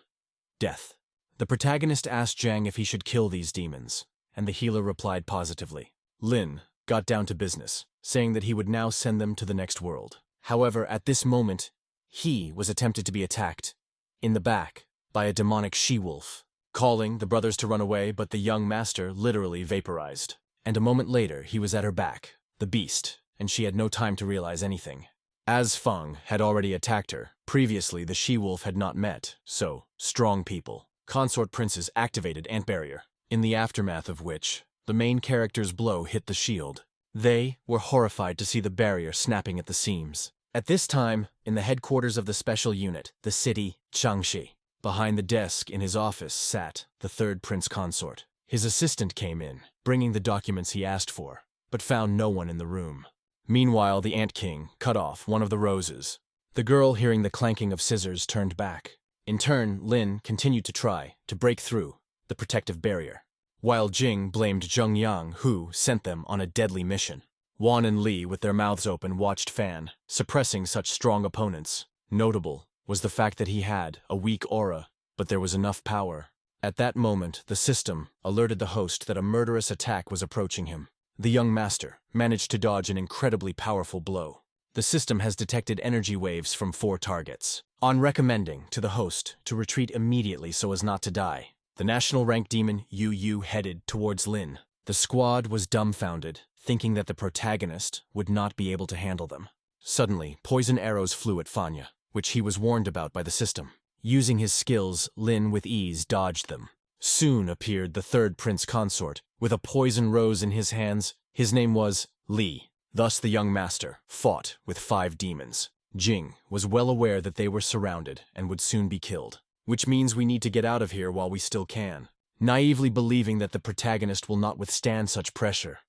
Death. The protagonist asked Zhang if he should kill these demons, and the healer replied positively. Lin got down to business, saying that he would now send them to the next world. However, at this moment, he was attempted to be attacked, in the back, by a demonic she-wolf, calling the brothers to run away, but the young master literally vaporized. And a moment later, he was at her back, the beast, and she had no time to realize anything. As Feng had already attacked her, previously the she-wolf had not met, so, strong people. Consort princes activated ant barrier, in the aftermath of which, the main character's blow hit the shield. They were horrified to see the barrier snapping at the seams. At this time, in the headquarters of the special unit, the city, Changshi, behind the desk in his office sat the third prince consort. His assistant came in, bringing the documents he asked for, but found no one in the room. Meanwhile, the Ant King cut off one of the roses. The girl, hearing the clanking of scissors, turned back. In turn, Lin continued to try to break through the protective barrier, while Jing blamed Zheng Yang, who sent them on a deadly mission. Wan and Li, with their mouths open, watched Fan, suppressing such strong opponents. Notable was the fact that he had a weak aura, but there was enough power. At that moment, the system alerted the host that a murderous attack was approaching him. The young master managed to dodge an incredibly powerful blow. The system has detected energy waves from 4 targets. On recommending to the host to retreat immediately so as not to die, the national rank demon Yu Yu headed towards Lin. The squad was dumbfounded, thinking that the protagonist would not be able to handle them. Suddenly, poison arrows flew at Fanya, which he was warned about by the system. Using his skills, Lin with ease dodged them. Soon appeared the third prince consort, with a poison rose in his hands. His name was Li. Thus the young master fought with 5 demons. Jing was well aware that they were surrounded and would soon be killed, which means we need to get out of here while we still can, naively believing that the protagonist will not withstand such pressure.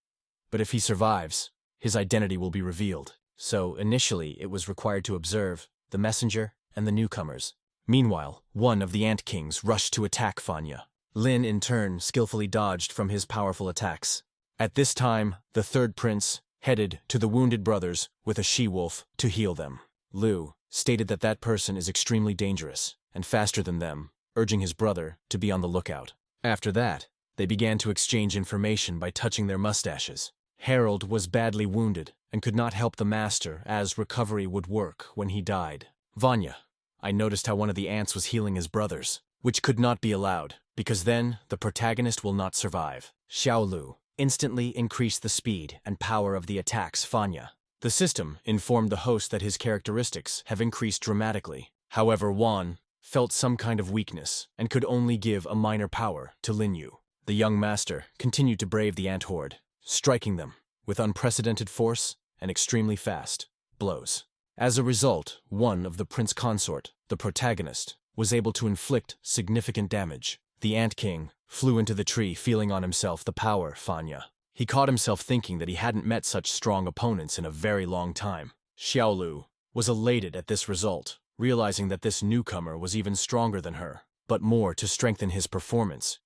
But if he survives, his identity will be revealed. So initially it was required to observe the messenger and the newcomers. Meanwhile, one of the Ant Kings rushed to attack Fanya. Lin, in turn, skillfully dodged from his powerful attacks. At this time, the third prince headed to the wounded brothers with a she-wolf to heal them. Liu stated that that person is extremely dangerous and faster than them, urging his brother to be on the lookout. After that, they began to exchange information by touching their mustaches. Harold was badly wounded and could not help the master, as recovery would work when he died. Vanya, I noticed how one of the ants was healing his brothers, which could not be allowed, because then the protagonist will not survive. Xiaolu instantly increased the speed and power of the attacks Fanya. The system informed the host that his characteristics have increased dramatically. However, Wan felt some kind of weakness and could only give a minor power to Linyu. The young master continued to brave the ant horde, striking them with unprecedented force and extremely fast blows. As a result, one of the prince consort, the protagonist, was able to inflict significant damage. The Ant King flew into the tree, feeling on himself the power Fanya. He caught himself thinking that he hadn't met such strong opponents in a very long time. Xiaolu was elated at this result, realizing that this newcomer was even stronger than her. But more to strengthen his performance,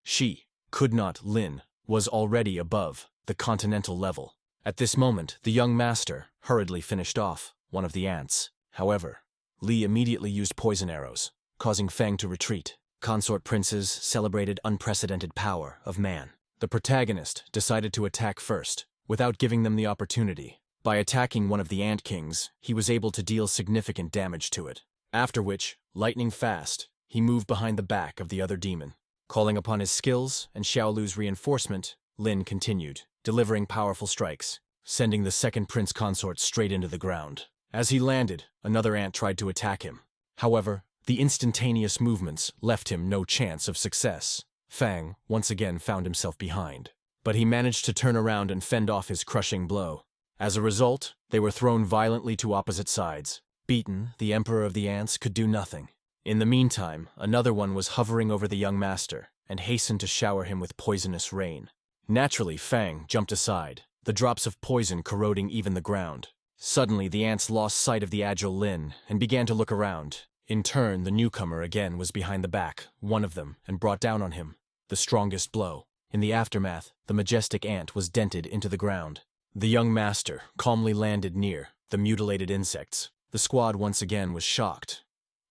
Lin was already above the continental level. At this moment, the young master hurriedly finished off one of the ants. However, Li immediately used poison arrows, causing Feng to retreat. Consort princes celebrated unprecedented power of man. The protagonist decided to attack first, without giving them the opportunity. By attacking one of the Ant Kings, he was able to deal significant damage to it. After which, lightning fast, he moved behind the back of the other demon. Calling upon his skills and Xiaolu's reinforcement, Lin continued, delivering powerful strikes, sending the second prince consort straight into the ground. As he landed, another ant tried to attack him. However, the instantaneous movements left him no chance of success. Fang once again found himself behind, but he managed to turn around and fend off his crushing blow. As a result, they were thrown violently to opposite sides. Beaten, the Emperor of the Ants could do nothing. In the meantime, another one was hovering over the young master and hastened to shower him with poisonous rain. Naturally, Fang jumped aside, the drops of poison corroding even the ground. Suddenly, the ants lost sight of the agile Lin and began to look around. In turn, the newcomer again was behind the back, one of them, and brought down on him the strongest blow. In the aftermath, the majestic ant was dented into the ground. The young master calmly landed near the mutilated insects. The squad once again was shocked,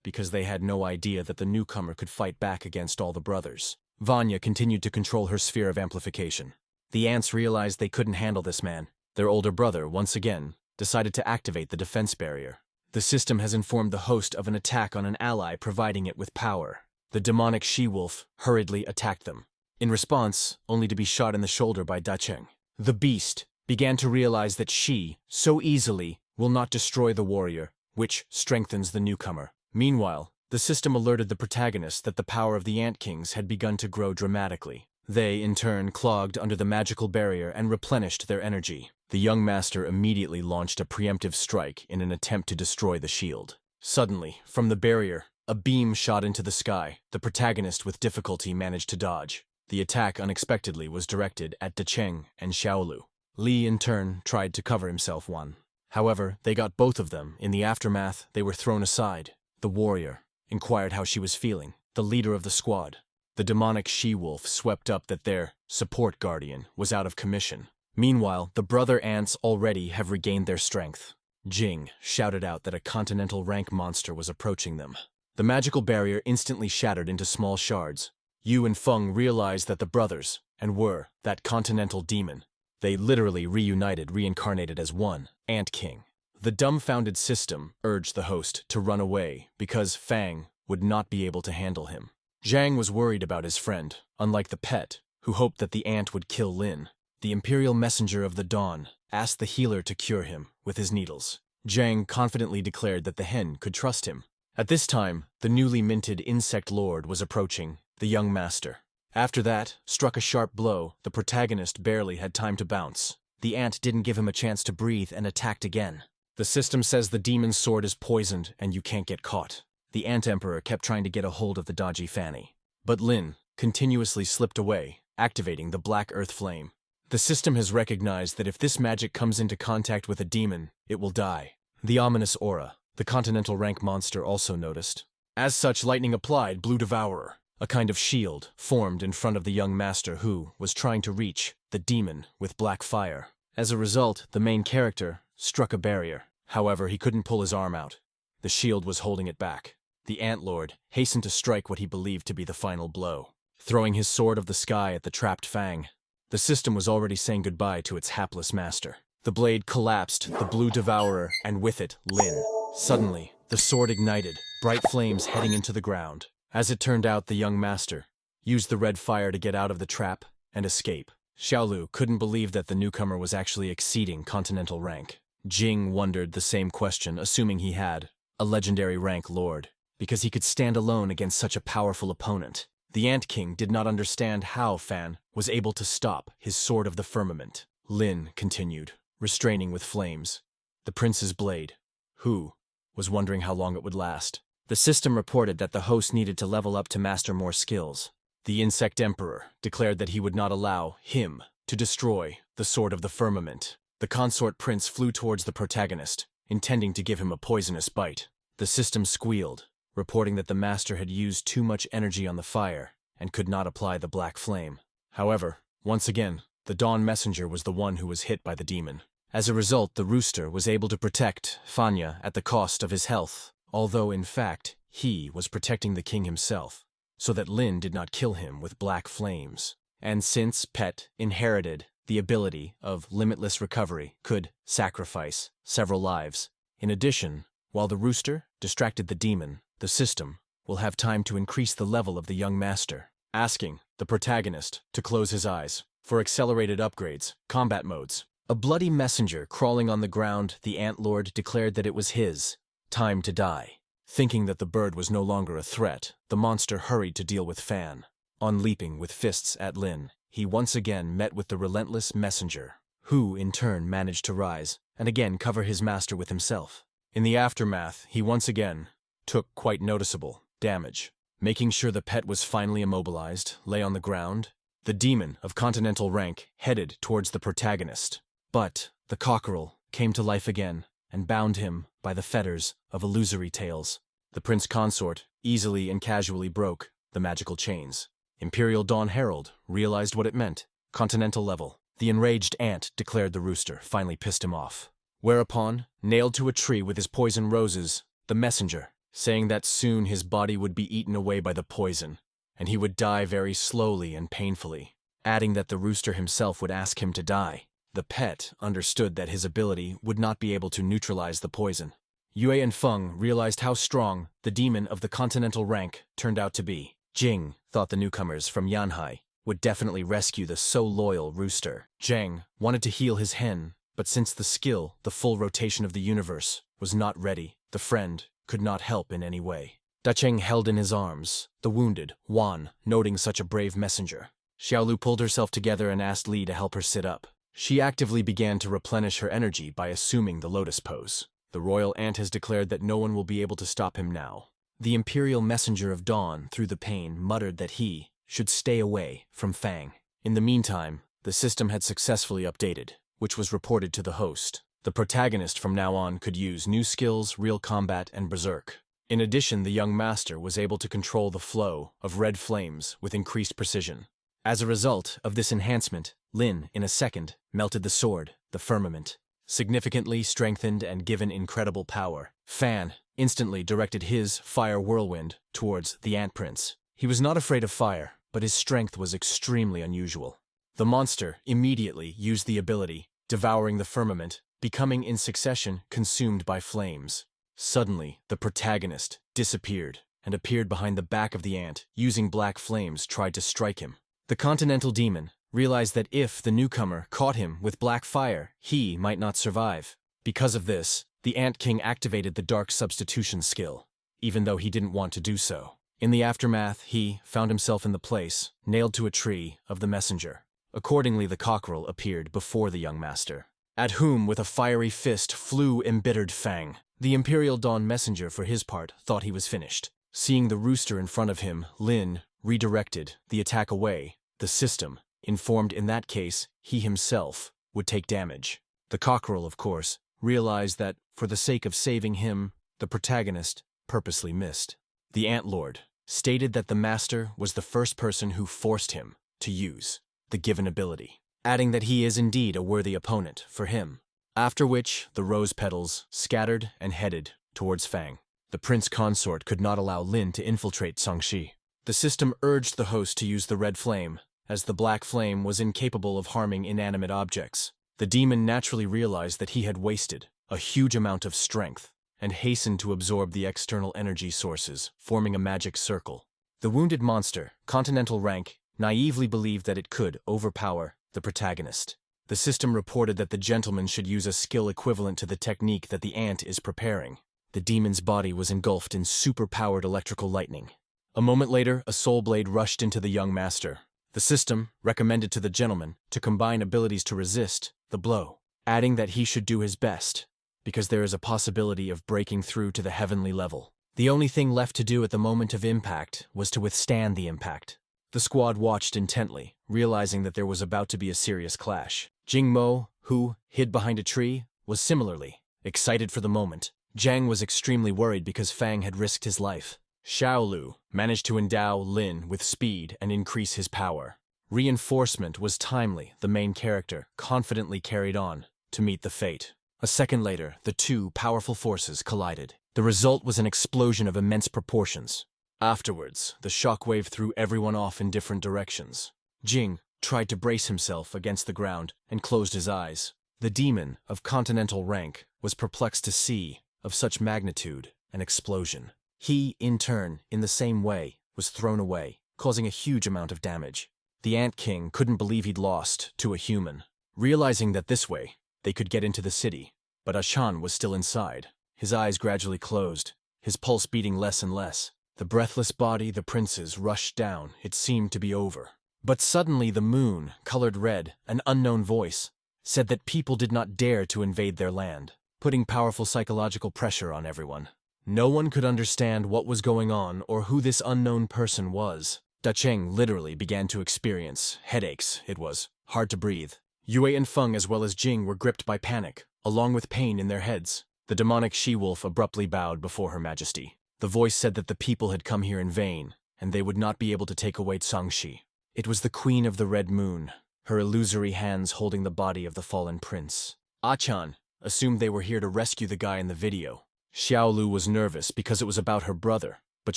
because they had no idea that the newcomer could fight back against all the brothers. Vanya continued to control her sphere of amplification. The ants realized they couldn't handle this man. Their older brother, once again, decided to activate the defense barrier. The system has informed the host of an attack on an ally, providing it with power. The demonic she-wolf hurriedly attacked them. In response, only to be shot in the shoulder by Dacheng. The beast began to realize that she, so easily, will not destroy the warrior, which strengthens the newcomer. Meanwhile, the system alerted the protagonist that the power of the Ant Kings had begun to grow dramatically. They, in turn, clogged under the magical barrier and replenished their energy. The young master immediately launched a preemptive strike in an attempt to destroy the shield. Suddenly, from the barrier, a beam shot into the sky. The protagonist with difficulty managed to dodge. The attack unexpectedly was directed at Decheng and Xiaolu. Li, in turn, tried to cover himself one. However, they got both of them. In the aftermath, they were thrown aside. The warrior inquired how she was feeling, the leader of the squad. The demonic she-wolf swept up that their support guardian was out of commission. Meanwhile, the brother ants already have regained their strength. Jing shouted out that a continental rank monster was approaching them. The magical barrier instantly shattered into small shards. Yu and Feng realized that the brothers, and were, that continental demon. They literally reunited, reincarnated as one, Ant King. The dumbfounded system urged the host to run away because Fang would not be able to handle him. Zhang was worried about his friend, unlike the pet, who hoped that the ant would kill Lin. The Imperial Messenger of the Dawn asked the healer to cure him with his needles. Zhang confidently declared that the hen could trust him. At this time, the newly minted Insect Lord was approaching the young master. After that, struck a sharp blow, the protagonist barely had time to bounce. The ant didn't give him a chance to breathe and attacked again. The system says the demon's sword is poisoned and you can't get caught. The Ant Emperor kept trying to get a hold of the dodgy Fanny. But Lin continuously slipped away, activating the Black Earth Flame. The system has recognized that if this magic comes into contact with a demon, it will die. The ominous aura, the continental rank monster also noticed. As such, lightning applied, Blue Devourer. A kind of shield formed in front of the young master who was trying to reach the demon with black fire. As a result, the main character struck a barrier. However, he couldn't pull his arm out. The shield was holding it back. The Ant Lord hastened to strike what he believed to be the final blow, throwing his sword of the sky at the trapped Fang. The system was already saying goodbye to its hapless master. The blade collapsed, the Blue Devourer, and with it, Lin. Suddenly, the sword ignited, bright flames heading into the ground. As it turned out, the young master used the red fire to get out of the trap and escape. Xiaolu couldn't believe that the newcomer was actually exceeding continental rank. Jing wondered the same question, assuming he had a legendary rank lord, because he could stand alone against such a powerful opponent. The Ant King did not understand how Fan was able to stop his sword of the firmament. Lin continued, restraining with flames the prince's blade, who was wondering how long it would last. The system reported that the host needed to level up to master more skills. The Insect Emperor declared that he would not allow him to destroy the sword of the firmament. The consort prince flew towards the protagonist, intending to give him a poisonous bite. The system squealed, reporting that the master had used too much energy on the fire and could not apply the black flame. However, once again, the Dawn Messenger was the one who was hit by the demon. As a result, the rooster was able to protect Fanya at the cost of his health, although in fact, he was protecting the king himself, so that Lin did not kill him with black flames. And since Pet inherited the ability of limitless recovery, could sacrifice several lives. In addition, while the rooster distracted the demon, the system will have time to increase the level of the young master, asking the protagonist to close his eyes for accelerated upgrades, combat modes. A bloody messenger crawling on the ground, the Ant Lord declared that it was his time to die. Thinking that the bird was no longer a threat, the monster hurried to deal with Fan. On leaping with fists at Lin, he once again met with the relentless messenger, who in turn managed to rise and again cover his master with himself. In the aftermath, he once again took quite noticeable damage. Making sure the pet was finally immobilized, lay on the ground, the demon of continental rank headed towards the protagonist. But the cockerel came to life again and bound him by the fetters of illusory tales. The prince consort easily and casually broke the magical chains. Imperial Dawn Herald realized what it meant. Continental level. The enraged ant declared the rooster finally pissed him off. Whereupon, nailed to a tree with his poison roses, the messenger, saying that soon his body would be eaten away by the poison, and he would die very slowly and painfully, adding that the rooster himself would ask him to die. The pet understood that his ability would not be able to neutralize the poison. Yue and Feng realized how strong the demon of the continental rank turned out to be. Jing thought the newcomers from Yanhai would definitely rescue the so-loyal rooster. Zhang wanted to heal his hen, but since the full rotation of the universe, was not ready, the friend could not help in any way. Dacheng held in his arms the wounded Wan, noting such a brave messenger. Xiaolu pulled herself together and asked Li to help her sit up. She actively began to replenish her energy by assuming the lotus pose. The royal ant has declared that no one will be able to stop him now. The imperial messenger of dawn, through the pain, muttered that he should stay away from Fang. In the meantime, the system had successfully updated, which was reported to the host. The protagonist from now on could use new skills, real combat, and berserk. In addition, the young master was able to control the flow of red flames with increased precision. As a result of this enhancement, Lin, in a second, melted the sword, the firmament, significantly strengthened and given incredible power. Fan instantly directed his fire whirlwind towards the Ant Prince. He was not afraid of fire, but his strength was extremely unusual. The monster immediately used the ability, devouring the firmament, becoming in succession consumed by flames. Suddenly, the protagonist disappeared and appeared behind the back of the ant, using black flames tried to strike him. The Continental Demon realized that if the newcomer caught him with black fire, he might not survive. Because of this, the Ant King activated the Dark Substitution skill, even though he didn't want to do so. In the aftermath, he found himself in the place, nailed to a tree, of the messenger. Accordingly, the cockerel appeared before the young master, at whom with a fiery fist flew embittered Fang. The Imperial Dawn messenger, for his part, thought he was finished. Seeing the rooster in front of him, Lin redirected the attack away. The system informed in that case he himself would take damage. The cockerel, of course, realized that, for the sake of saving him, the protagonist purposely missed. The Ant Lord stated that the master was the first person who forced him to use the given ability, adding that he is indeed a worthy opponent for him. After which, the rose petals scattered and headed towards Fang. The prince consort could not allow Lin to infiltrate Sangshi. The system urged the host to use the red flame, as the black flame was incapable of harming inanimate objects. The demon naturally realized that he had wasted a huge amount of strength, and hastened to absorb the external energy sources, forming a magic circle. The wounded monster, continental rank, naively believed that it could overpower the protagonist. The system reported that the gentleman should use a skill equivalent to the technique that the ant is preparing. The demon's body was engulfed in super-powered electrical lightning. A moment later, a soul blade rushed into the young master. The system recommended to the gentleman to combine abilities to resist the blow, adding that he should do his best, because there is a possibility of breaking through to the heavenly level. The only thing left to do at the moment of impact was to withstand the impact. The squad watched intently, realizing that there was about to be a serious clash. Jing Mo, who hid behind a tree, was similarly excited for the moment. Zhang was extremely worried because Fang had risked his life. Xiaolu managed to endow Lin with speed and increase his power. Reinforcement was timely. The main character confidently carried on to meet the fate. A second later, the two powerful forces collided. The result was an explosion of immense proportions. Afterwards, the shockwave threw everyone off in different directions. Jing tried to brace himself against the ground and closed his eyes. The demon of continental rank was perplexed to see, of such magnitude, an explosion. He, in turn, in the same way, was thrown away, causing a huge amount of damage. The Ant King couldn't believe he'd lost to a human, realizing that this way they could get into the city. But Ashan was still inside. His eyes gradually closed, his pulse beating less and less. The breathless body, the prince's, rushed down. It seemed to be over. But suddenly the moon, colored red, an unknown voice, said that people did not dare to invade their land, putting powerful psychological pressure on everyone. No one could understand what was going on or who this unknown person was. Dacheng literally began to experience headaches. It was hard to breathe. Yue and Feng as well as Jing were gripped by panic, along with pain in their heads. The demonic she-wolf abruptly bowed before Her Majesty. The voice said that the people had come here in vain, and they would not be able to take away Sangshi. It was the Queen of the Red Moon, her illusory hands holding the body of the fallen prince. Achan assumed they were here to rescue the guy in the video. Xiaolu was nervous because it was about her brother, but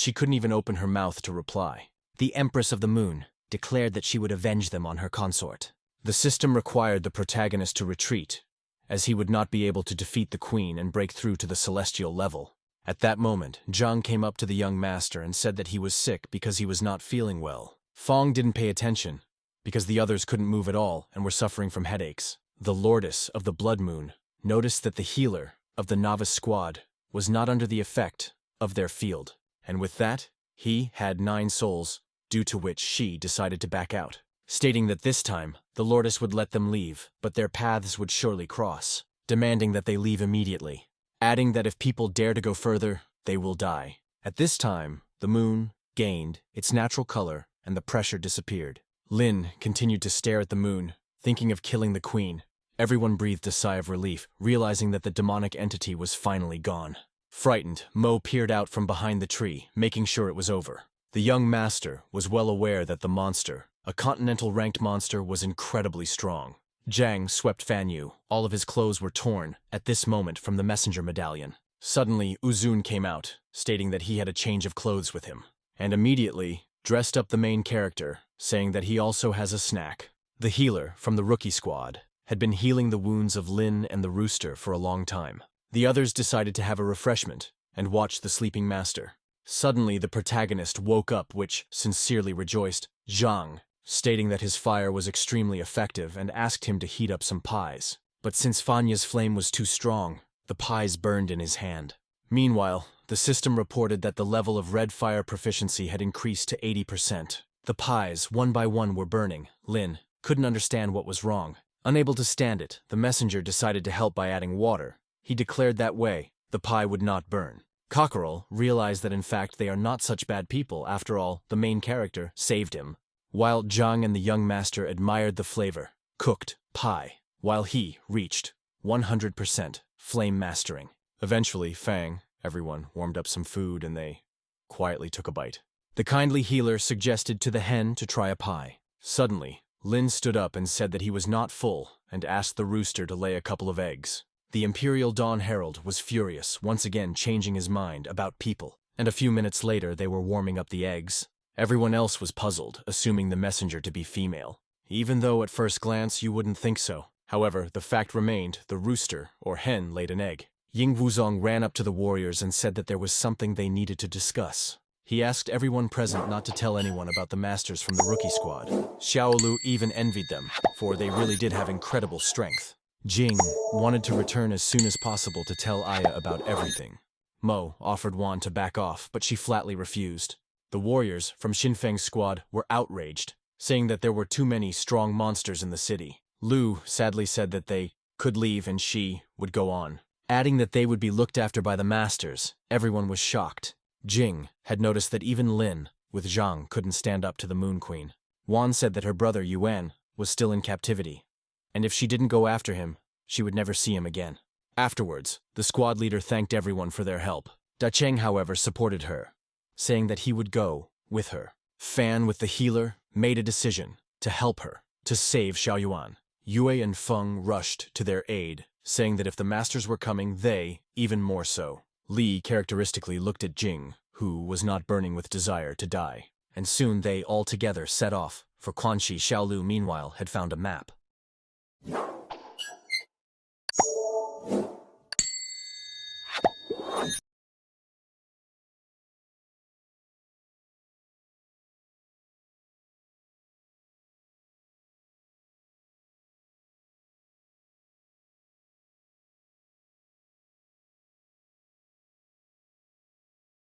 she couldn't even open her mouth to reply. The Empress of the Moon declared that she would avenge them on her consort. The system required the protagonist to retreat, as he would not be able to defeat the queen and break through to the celestial level. At that moment, Zhang came up to the young master and said that he was sick because he was not feeling well. Fong didn't pay attention, because the others couldn't move at all and were suffering from headaches. The Lordess of the Blood Moon noticed that the healer of the novice squad was not under the effect of their field, and with that, he had 9 souls, due to which she decided to back out, stating that this time the Lordess would let them leave, but their paths would surely cross, demanding that they leave immediately, adding that if people dare to go further, they will die. At this time, the moon gained its natural color and the pressure disappeared. Lin continued to stare at the moon, thinking of killing the queen. Everyone breathed a sigh of relief, realizing that the demonic entity was finally gone. Frightened, Mo peered out from behind the tree, making sure it was over. The young master was well aware that the monster, a continental-ranked monster, was incredibly strong. Zhang swept Fan Yu. All of his clothes were torn at this moment from the messenger medallion. Suddenly, Uzun came out, stating that he had a change of clothes with him, and immediately dressed up the main character, saying that he also has a snack. The healer from the rookie squad had been healing the wounds of Lin and the rooster for a long time. The others decided to have a refreshment and watch the sleeping master. Suddenly, the protagonist woke up, which sincerely rejoiced Zhang, stating that his fire was extremely effective and asked him to heat up some pies. But since Fanya's flame was too strong, the pies burned in his hand. Meanwhile, the system reported that the level of red fire proficiency had increased to 80%. The pies, one by one, were burning. Lin couldn't understand what was wrong. Unable to stand it, the messenger decided to help by adding water. He declared that way, the pie would not burn. Cockerel realized that in fact they are not such bad people. After all, the main character saved him. While Zhang and the young master admired the flavor, cooked pie, while he reached 100% flame mastering. Eventually, everyone warmed up some food and they quietly took a bite. The kindly healer suggested to the hen to try a pie. Suddenly, Lin stood up and said that he was not full and asked the rooster to lay a couple of eggs. The Imperial Dawn Herald was furious, once again changing his mind about people, and a few minutes later they were warming up the eggs. Everyone else was puzzled, assuming the messenger to be female, even though at first glance you wouldn't think so. However, the fact remained the rooster, or hen, laid an egg. Ying Wuzong ran up to the warriors and said that there was something they needed to discuss. He asked everyone present not to tell anyone about the masters from the rookie squad. Xiaolu even envied them, for they really did have incredible strength. Jing wanted to return as soon as possible to tell Aya about everything. Mo offered Wan to back off, but she flatly refused. The warriors from Xinfeng's squad were outraged, saying that there were too many strong monsters in the city. Lu sadly said that they could leave and she would go on, adding that they would be looked after by the masters. Everyone was shocked. Jing had noticed that even Lin, with Zhang, couldn't stand up to the Moon Queen. Wan said that her brother Yuan was still in captivity, and if she didn't go after him, she would never see him again. Afterwards, the squad leader thanked everyone for their help. Da Cheng, however, supported her, saying that he would go with her. Fan, with the healer, made a decision to help her, to save Xiaoyuan. Yue and Feng rushed to their aid, saying that if the masters were coming, they, even more so. Li characteristically looked at Jing, who was not burning with desire to die, and soon they all together set off for Quanxi. Xiaolu, meanwhile, had found a map.